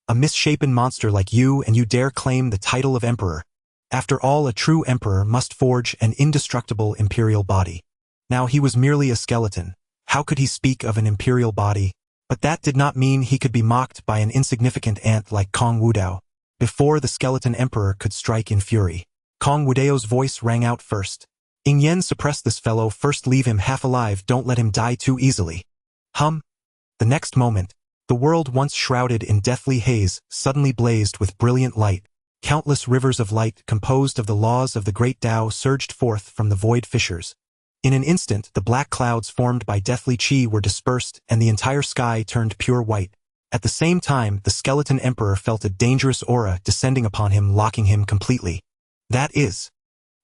A misshapen monster like you, and you dare claim the title of emperor? After all, a true emperor must forge an indestructible imperial body. Now he was merely a skeleton. How could he speak of an imperial body? But that did not mean he could be mocked by an insignificant ant like Kong Wudao. Before the skeleton emperor could strike in fury, Kong Wudao's voice rang out first. Ing Yen, suppress this fellow first, leave him half alive, don't let him die too easily. The next moment, the world once shrouded in deathly haze suddenly blazed with brilliant light. Countless rivers of light composed of the laws of the Great Dao surged forth from the void fissures. In an instant, the black clouds formed by deathly chi were dispersed and the entire sky turned pure white. At the same time, the skeleton emperor felt a dangerous aura descending upon him, locking him completely. That is.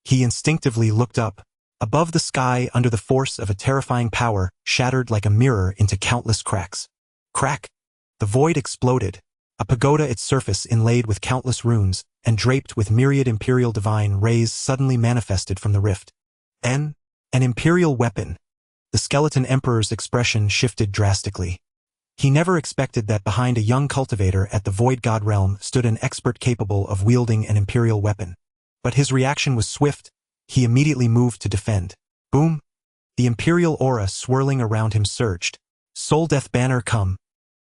He instinctively looked up. Above the sky, under the force of a terrifying power, shattered like a mirror into countless cracks. Crack! The void exploded. A pagoda, its surface inlaid with countless runes, and draped with myriad imperial divine rays, suddenly manifested from the rift. An imperial weapon. The skeleton emperor's expression shifted drastically. He never expected that behind a young cultivator at the Void God realm stood an expert capable of wielding an imperial weapon. But his reaction was swift. He immediately moved to defend. Boom! The imperial aura swirling around him surged. Soul Death Banner, come!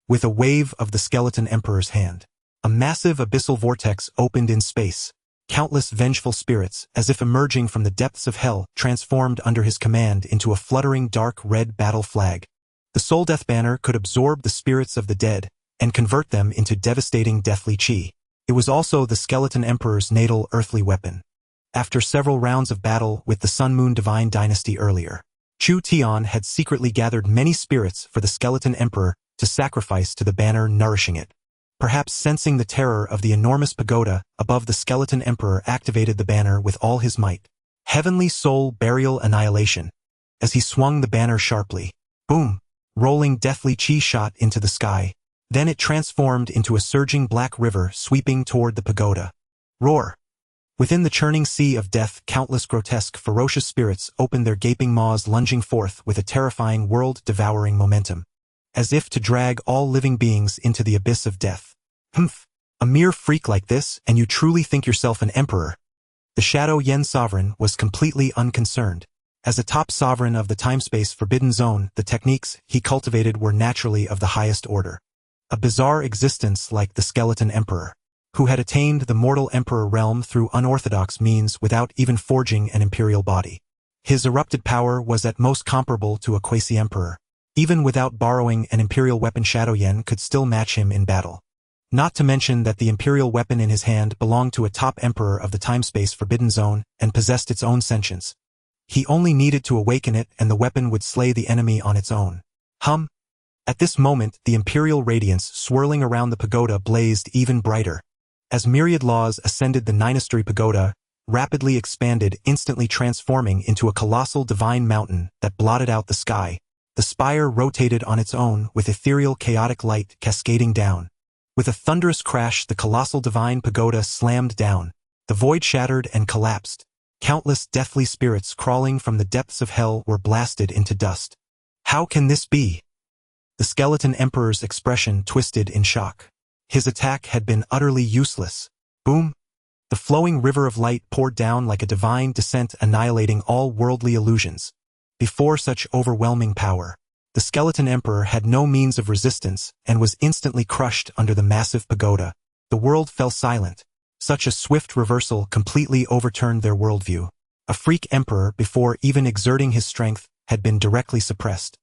With a wave of the skeleton emperor's hand, a massive abyssal vortex opened in space. Countless vengeful spirits, as if emerging from the depths of hell, transformed under his command into a fluttering dark red battle flag. The Soul Death Banner could absorb the spirits of the dead and convert them into devastating deathly chi. It was also the skeleton emperor's natal earthly weapon. After several rounds of battle with the Sun Moon Divine Dynasty earlier, Chu Tian had secretly gathered many spirits for the skeleton emperor to sacrifice to the banner nourishing it. Perhaps sensing the terror of the enormous pagoda above, the skeleton emperor activated the banner with all his might. Heavenly Soul Burial Annihilation. As he swung the banner sharply, boom, rolling deathly chi shot into the sky. Then it transformed into a surging black river sweeping toward the pagoda. Roar! Within the churning sea of death, countless grotesque, ferocious spirits opened their gaping maws, lunging forth with a terrifying, world-devouring momentum, as if to drag all living beings into the abyss of death. A mere freak like this, and you truly think yourself an emperor? The Shadow Yen sovereign was completely unconcerned. As a top sovereign of the time-space forbidden zone, the techniques he cultivated were naturally of the highest order. A bizarre existence like the skeleton emperor, who had attained the mortal emperor realm through unorthodox means without even forging an imperial body. His erupted power was at most comparable to a quasi-emperor. Even without borrowing an imperial weapon, Shadow Yen could still match him in battle. Not to mention that the imperial weapon in his hand belonged to a top emperor of the time-space forbidden zone and possessed its own sentience. He only needed to awaken it and the weapon would slay the enemy on its own. At this moment, the imperial radiance swirling around the pagoda blazed even brighter. As myriad laws ascended, the Ninostory pagoda rapidly expanded, instantly transforming into a colossal divine mountain that blotted out the sky. The spire rotated on its own with ethereal chaotic light cascading down. With a thunderous crash, the colossal divine pagoda slammed down. The void shattered and collapsed. Countless deathly spirits crawling from the depths of hell were blasted into dust. How can this be? The skeleton emperor's expression twisted in shock. His attack had been utterly useless. Boom! The flowing river of light poured down like a divine descent, annihilating all worldly illusions. Before such overwhelming power, the skeleton emperor had no means of resistance and was instantly crushed under the massive pagoda. The world fell silent. Such a swift reversal completely overturned their worldview. A freak emperor, before even exerting his strength, had been directly suppressed.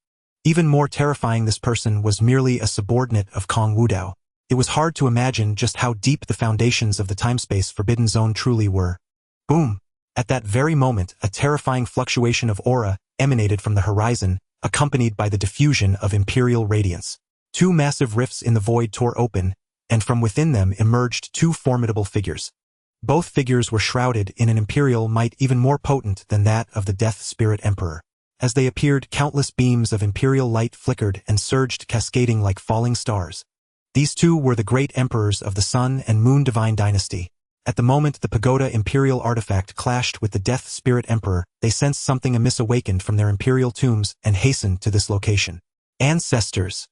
Even more terrifying, this person was merely a subordinate of Kong Wudao. It was hard to imagine just how deep the foundations of the time-space forbidden zone truly were. Boom! At that very moment, a terrifying fluctuation of aura emanated from the horizon, accompanied by the diffusion of imperial radiance. Two massive rifts in the void tore open, and from within them emerged two formidable figures. Both figures were shrouded in an imperial might even more potent than that of the Death Spirit Emperor. As they appeared, countless beams of imperial light flickered and surged, cascading like falling stars. These two were the great emperors of the Sun and Moon Divine Dynasty. At the moment the pagoda imperial artifact clashed with the Death Spirit Emperor, they sensed something amiss awakened from their imperial tombs and hastened to this location. Ancestors!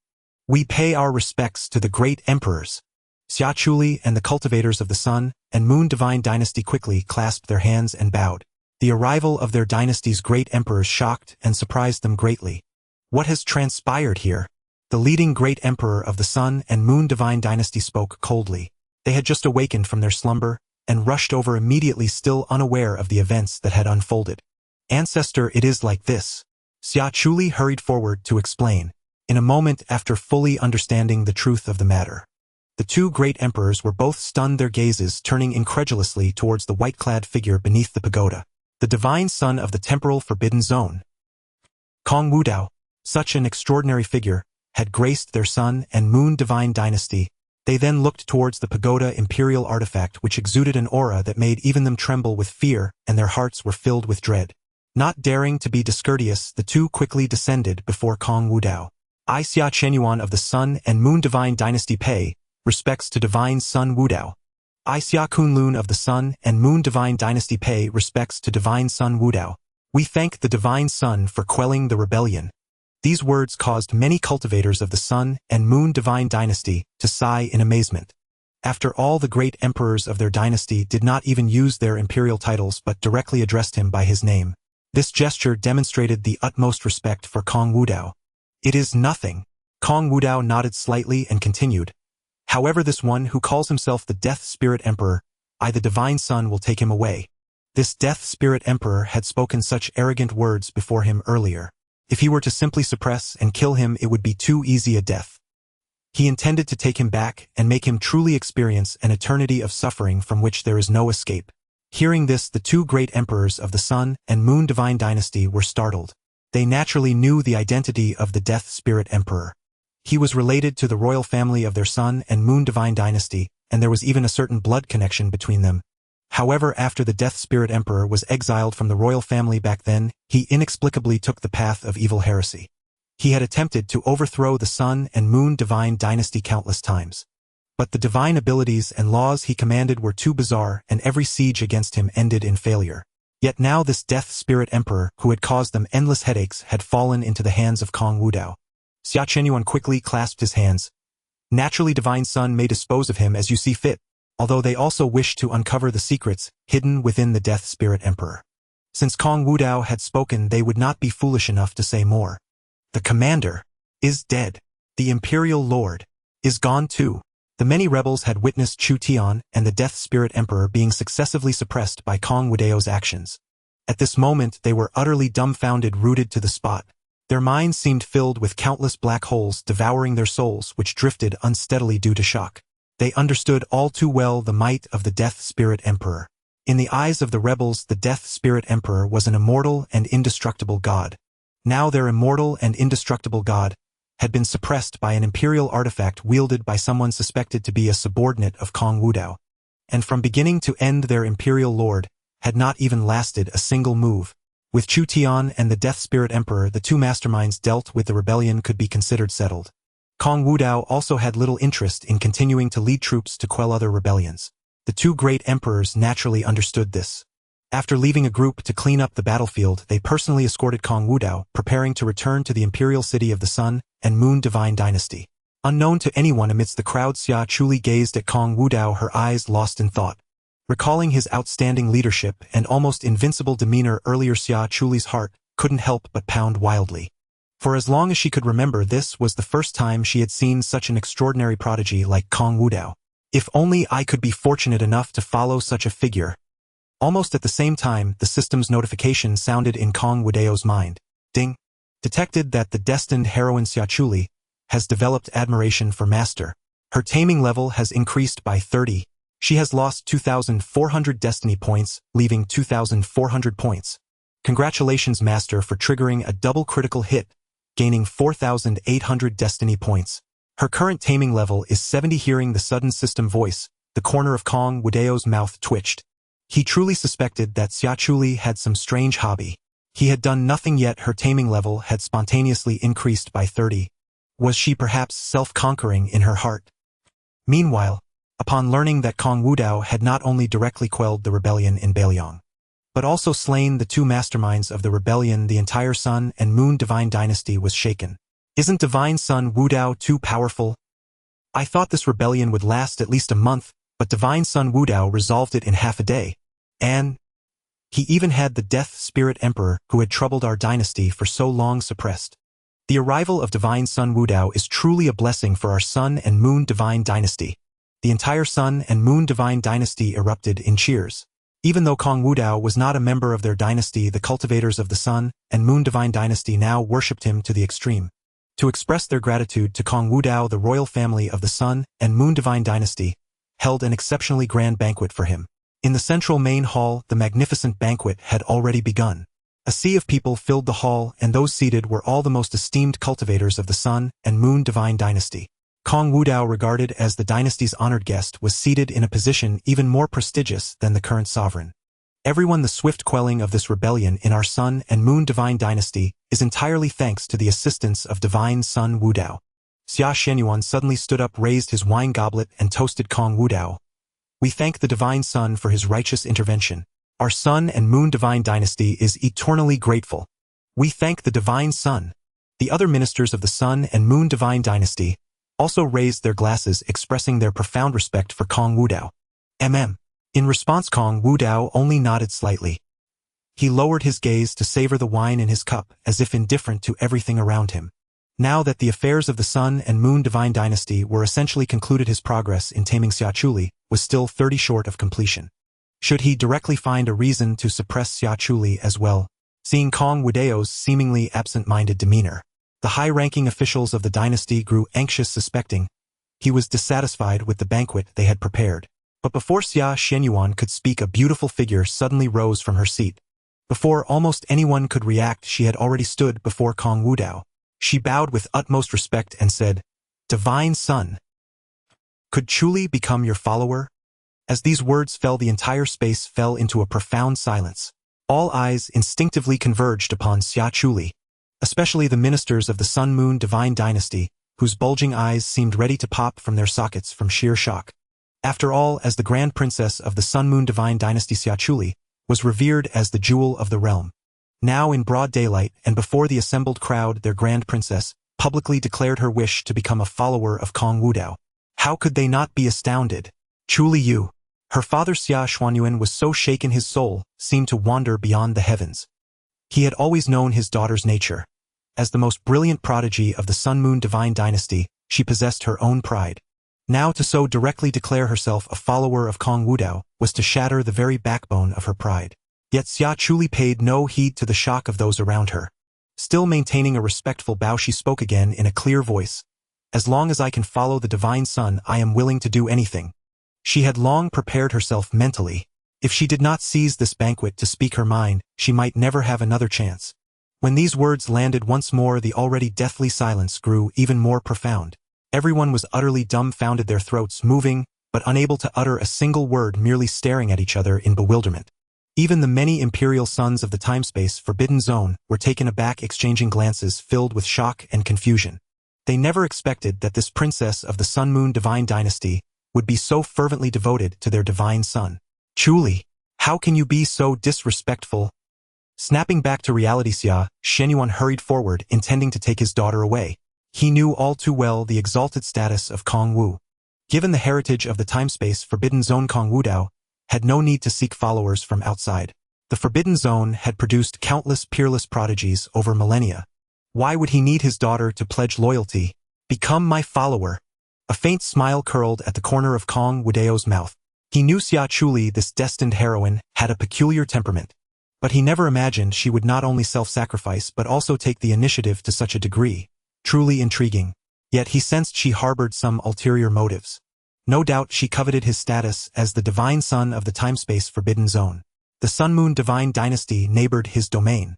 We pay our respects to the great emperors. Xia Chuli and the cultivators of the Sun and Moon Divine Dynasty quickly clasped their hands and bowed. The arrival of their dynasty's great emperors shocked and surprised them greatly. What has transpired here? The leading great emperor of the Sun and Moon Divine Dynasty spoke coldly. They had just awakened from their slumber and rushed over immediately, still unaware of the events that had unfolded. Ancestor, it is like this. Xia Chuli hurried forward to explain. In a moment after fully understanding the truth of the matter, the two great emperors were both stunned, their gazes turning incredulously towards the white-clad figure beneath the pagoda. The divine son of the temporal forbidden zone. Kong Wudao, such an extraordinary figure, had graced their Sun and Moon Divine Dynasty. They then looked towards the pagoda imperial artifact, which exuded an aura that made even them tremble with fear, and their hearts were filled with dread. Not daring to be discourteous, the two quickly descended before Kong Wudao. I Xia Chenyuan of the Sun and Moon Divine Dynasty pay respects to Divine Sun Wudao. I Xia Kunlun of the Sun and Moon Divine Dynasty pay respects to Divine Sun Wudao. We thank the Divine Sun for quelling the rebellion. These words caused many cultivators of the Sun and Moon Divine Dynasty to sigh in amazement. After all, the great emperors of their dynasty did not even use their imperial titles but directly addressed him by his name. This gesture demonstrated the utmost respect for Kong Wudao. It is nothing. Kong Wudao nodded slightly and continued. However, this one who calls himself the Death Spirit Emperor, I the Divine Sun will take him away. This Death Spirit Emperor had spoken such arrogant words before him earlier. If he were to simply suppress and kill him, it would be too easy a death. He intended to take him back and make him truly experience an eternity of suffering from which there is no escape. Hearing this, the two great emperors of the Sun and Moon Divine Dynasty were startled. They naturally knew the identity of the Death Spirit Emperor. He was related to the royal family of their Sun and Moon Divine Dynasty, and there was even a certain blood connection between them. However, after the Death Spirit Emperor was exiled from the royal family back then, he inexplicably took the path of evil heresy. He had attempted to overthrow the Sun and Moon Divine Dynasty countless times. But the divine abilities and laws he commanded were too bizarre, and every siege against him ended in failure. Yet now this Death Spirit Emperor, who had caused them endless headaches, had fallen into the hands of Kong Wudao. Xia Chenyuan quickly clasped his hands. Naturally, Divine Sun may dispose of him as you see fit, although they also wished to uncover the secrets hidden within the Death Spirit Emperor. Since Kong Wudao had spoken, they would not be foolish enough to say more. The commander is dead. The Imperial Lord is gone too. The many rebels had witnessed Chu Tian and the Death Spirit Emperor being successively suppressed by Kong Wudao's actions. At this moment they were utterly dumbfounded, rooted to the spot. Their minds seemed filled with countless black holes devouring their souls, which drifted unsteadily due to shock. They understood all too well the might of the Death Spirit Emperor. In the eyes of the rebels, the Death Spirit Emperor was an immortal and indestructible god. Now their immortal and indestructible god had been suppressed by an imperial artifact wielded by someone suspected to be a subordinate of Kong Wudao. And from beginning to end their imperial lord had not even lasted a single move. With Chu Tian and the Death Spirit Emperor, the two masterminds dealt with the rebellion could be considered settled. Kong Wudao also had little interest in continuing to lead troops to quell other rebellions. The two great emperors naturally understood this. After leaving a group to clean up the battlefield, they personally escorted Kong Wudao, preparing to return to the imperial city of the Sun and Moon Divine Dynasty. Unknown to anyone amidst the crowd, Xia Chuli gazed at Kong Wudao, her eyes lost in thought. Recalling his outstanding leadership and almost invincible demeanor earlier, Xia Chuli's heart couldn't help but pound wildly. For as long as she could remember, this was the first time she had seen such an extraordinary prodigy like Kong Wudao. If only I could be fortunate enough to follow such a figure. Almost at the same time, the system's notification sounded in Kong Wudao's mind. Ding! Detected that the destined heroine Xia Chuli has developed admiration for Master. Her taming level has increased by 30. She has lost 2,400 destiny points, leaving 2,400 points. Congratulations, Master, for triggering a double critical hit, gaining 4,800 destiny points. Her current taming level is 70. Hearing the sudden system voice, the corner of Kong Wudao's mouth twitched. He truly suspected that Xiaochuli had some strange hobby. He had done nothing yet her taming level had spontaneously increased by 30. Was she perhaps self-conquering in her heart? Meanwhile, upon learning that Kong Wudao had not only directly quelled the rebellion in Bailiang, but also slain the two masterminds of the rebellion, the entire Sun and Moon Divine Dynasty was shaken. Isn't Divine Sun Wudao too powerful? I thought this rebellion would last at least a month, but Divine Sun Wudao resolved it in half a day. And he even had the Death Spirit Emperor who had troubled our dynasty for so long suppressed. The arrival of Divine Sun Wudao is truly a blessing for our Sun and Moon Divine Dynasty. The entire Sun and Moon Divine Dynasty erupted in cheers. Even though Kong Wudao was not a member of their dynasty, the cultivators of the Sun and Moon Divine Dynasty now worshipped him to the extreme. To express their gratitude to Kong Wudao, the royal family of the Sun and Moon Divine Dynasty held an exceptionally grand banquet for him. In the central main hall, the magnificent banquet had already begun. A sea of people filled the hall, and those seated were all the most esteemed cultivators of the Sun and Moon Divine Dynasty. Kong Wudao, regarded as the dynasty's honored guest, was seated in a position even more prestigious than the current sovereign. Everyone, the swift quelling of this rebellion in our Sun and Moon Divine Dynasty is entirely thanks to the assistance of Divine Sun Wudao. Xia Shenyuan suddenly stood up, raised his wine goblet, and toasted Kong Wudao. We thank the Divine Sun for his righteous intervention. Our Sun and Moon Divine Dynasty is eternally grateful. We thank the Divine Sun. The other ministers of the Sun and Moon Divine Dynasty also raised their glasses, expressing their profound respect for Kong Wudao. In response, Kong Wudao only nodded slightly. He lowered his gaze to savor the wine in his cup, as if indifferent to everything around him. Now that the affairs of the Sun and Moon Divine Dynasty were essentially concluded, his progress in taming Xiaochuli was still 30 short of completion. Should he directly find a reason to suppress Xiaochuli as well? Seeing Kong Wudao's seemingly absent-minded demeanor, the high-ranking officials of the dynasty grew anxious, suspecting he was dissatisfied with the banquet they had prepared. But before Xia Shenyuan could speak, a beautiful figure suddenly rose from her seat. Before almost anyone could react, she had already stood before Kong Wudao. She bowed with utmost respect and said, "Divine Sun, could Chuli become your follower?" As these words fell, the entire space fell into a profound silence. All eyes instinctively converged upon Xiaochuli, especially the ministers of the Sun-Moon Divine Dynasty, whose bulging eyes seemed ready to pop from their sockets from sheer shock. After all, as the Grand Princess of the Sun-Moon Divine Dynasty, Xiaochuli was revered as the jewel of the realm. Now, in broad daylight and before the assembled crowd, their Grand Princess publicly declared her wish to become a follower of Kong Wudao. How could they not be astounded? Chuli Yu. Her father Xia Xuanyuan was so shaken his soul seemed to wander beyond the heavens. He had always known his daughter's nature. As the most brilliant prodigy of the Sun-Moon Divine Dynasty, she possessed her own pride. Now to so directly declare herself a follower of Kong Wudao was to shatter the very backbone of her pride. Yet Xiaochuli paid no heed to the shock of those around her. Still maintaining a respectful bow, she spoke again in a clear voice. "As long as I can follow the Divine Sun, I am willing to do anything." She had long prepared herself mentally. If she did not seize this banquet to speak her mind, she might never have another chance. When these words landed once more, the already deathly silence grew even more profound. Everyone was utterly dumbfounded, their throats moving, but unable to utter a single word, merely staring at each other in bewilderment. Even the many imperial sons of the time-space forbidden zone were taken aback, exchanging glances filled with shock and confusion. They never expected that this princess of the Sun-Moon Divine Dynasty would be so fervently devoted to their divine son. Chuli, how can you be so disrespectful? Snapping back to reality, Xia Shenyuan hurried forward, intending to take his daughter away. He knew all too well the exalted status of Kong Wu. Given the heritage of the time-space forbidden zone, Kong Wudao had no need to seek followers from outside. The forbidden zone had produced countless peerless prodigies over millennia. Why would he need his daughter to pledge loyalty? Become my follower. A faint smile curled at the corner of Kong Wudao's mouth. He knew Xiaochuli, this destined heroine, had a peculiar temperament. But he never imagined she would not only self-sacrifice but also take the initiative to such a degree. Truly intriguing. Yet he sensed she harbored some ulterior motives. No doubt she coveted his status as the divine son of the time-space forbidden zone. The Sun-Moon divine dynasty neighbored his domain.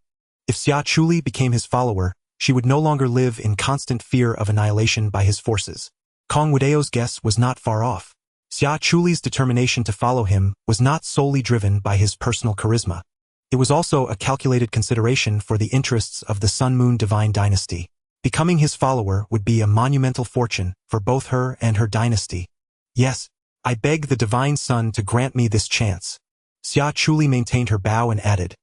If Xia Chuli became his follower, she would no longer live in constant fear of annihilation by his forces. Kong Wudao's guess was not far off. Xia Chuli's determination to follow him was not solely driven by his personal charisma. It was also a calculated consideration for the interests of the Sun-Moon divine dynasty. Becoming his follower would be a monumental fortune for both her and her dynasty. Yes, I beg the divine sun to grant me this chance. Xia Chuli maintained her bow and added,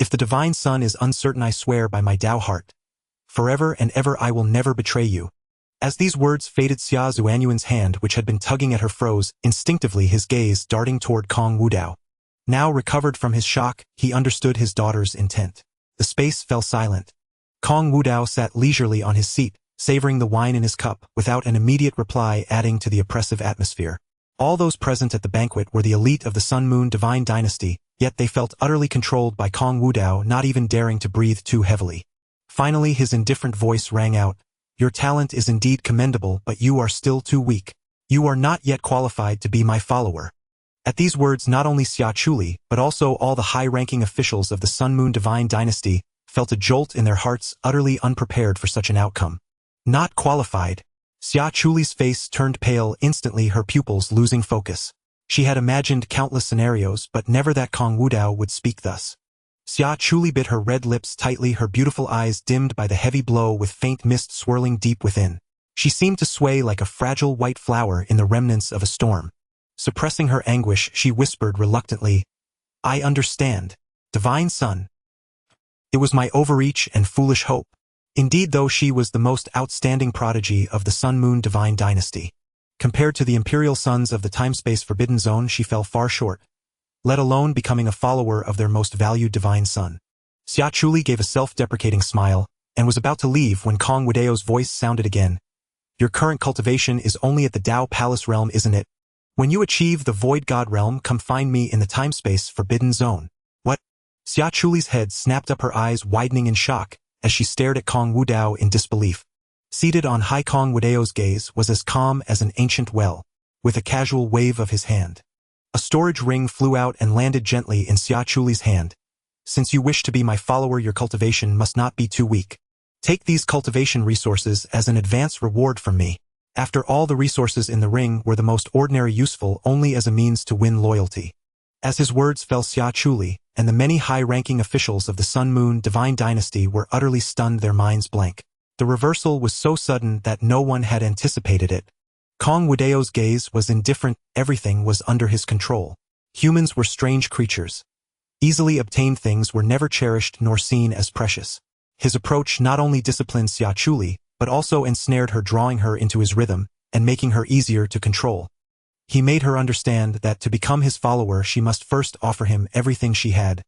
if the divine sun is uncertain, I swear by my Dao heart. Forever and ever I will never betray you. As these words faded, Xia Zuanyuan's hand, which had been tugging at her, froze, instinctively his gaze darting toward Kong Wudao. Now recovered from his shock, he understood his daughter's intent. The space fell silent. Kong Wudao sat leisurely on his seat, savoring the wine in his cup, without an immediate reply, adding to the oppressive atmosphere. All those present at the banquet were the elite of the Sun-Moon divine dynasty, yet they felt utterly controlled by Kong Wudao, not even daring to breathe too heavily. Finally his indifferent voice rang out, your talent is indeed commendable, but you are still too weak. You are not yet qualified to be my follower. At these words, not only Xia Chuli, but also all the high-ranking officials of the Sun-Moon divine dynasty felt a jolt in their hearts, utterly unprepared for such an outcome. Not qualified. Xia Chuli's face turned pale, instantly her pupils losing focus. She had imagined countless scenarios, but never that Kong Wudao would speak thus. Xia Chuli bit her red lips tightly, her beautiful eyes dimmed by the heavy blow with faint mist swirling deep within. She seemed to sway like a fragile white flower in the remnants of a storm. Suppressing her anguish, she whispered reluctantly, I understand. Divine Son. It was my overreach and foolish hope. Indeed, though she was the most outstanding prodigy of the Sun-Moon divine dynasty. Compared to the imperial sons of the time-space forbidden zone, she fell far short, let alone becoming a follower of their most valued divine son. Xia Chuli gave a self-deprecating smile, and was about to leave when Kong Wudao's voice sounded again. Your current cultivation is only at the Dao Palace realm, isn't it? When you achieve the Void God realm, come find me in the time-space forbidden zone. What? Xia Chuli's head snapped up, her eyes widening in shock, as she stared at Kong Wudao in disbelief. Seated on high, Kong Wudao's gaze was as calm as an ancient well, with a casual wave of his hand. A storage ring flew out and landed gently in Xia Chuli's hand. Since you wish to be my follower, your cultivation must not be too weak. Take these cultivation resources as an advance reward from me. After all, the resources in the ring were the most ordinary, useful only as a means to win loyalty. As his words fell, Xia Chuli and the many high-ranking officials of the Sun-Moon divine dynasty were utterly stunned, their minds blank. The reversal was so sudden that no one had anticipated it. Kong Wudao's gaze was indifferent, everything was under his control. Humans were strange creatures. Easily obtained things were never cherished nor seen as precious. His approach not only disciplined Xia Chuli, but also ensnared her, drawing her into his rhythm and making her easier to control. He made her understand that to become his follower she must first offer him everything she had,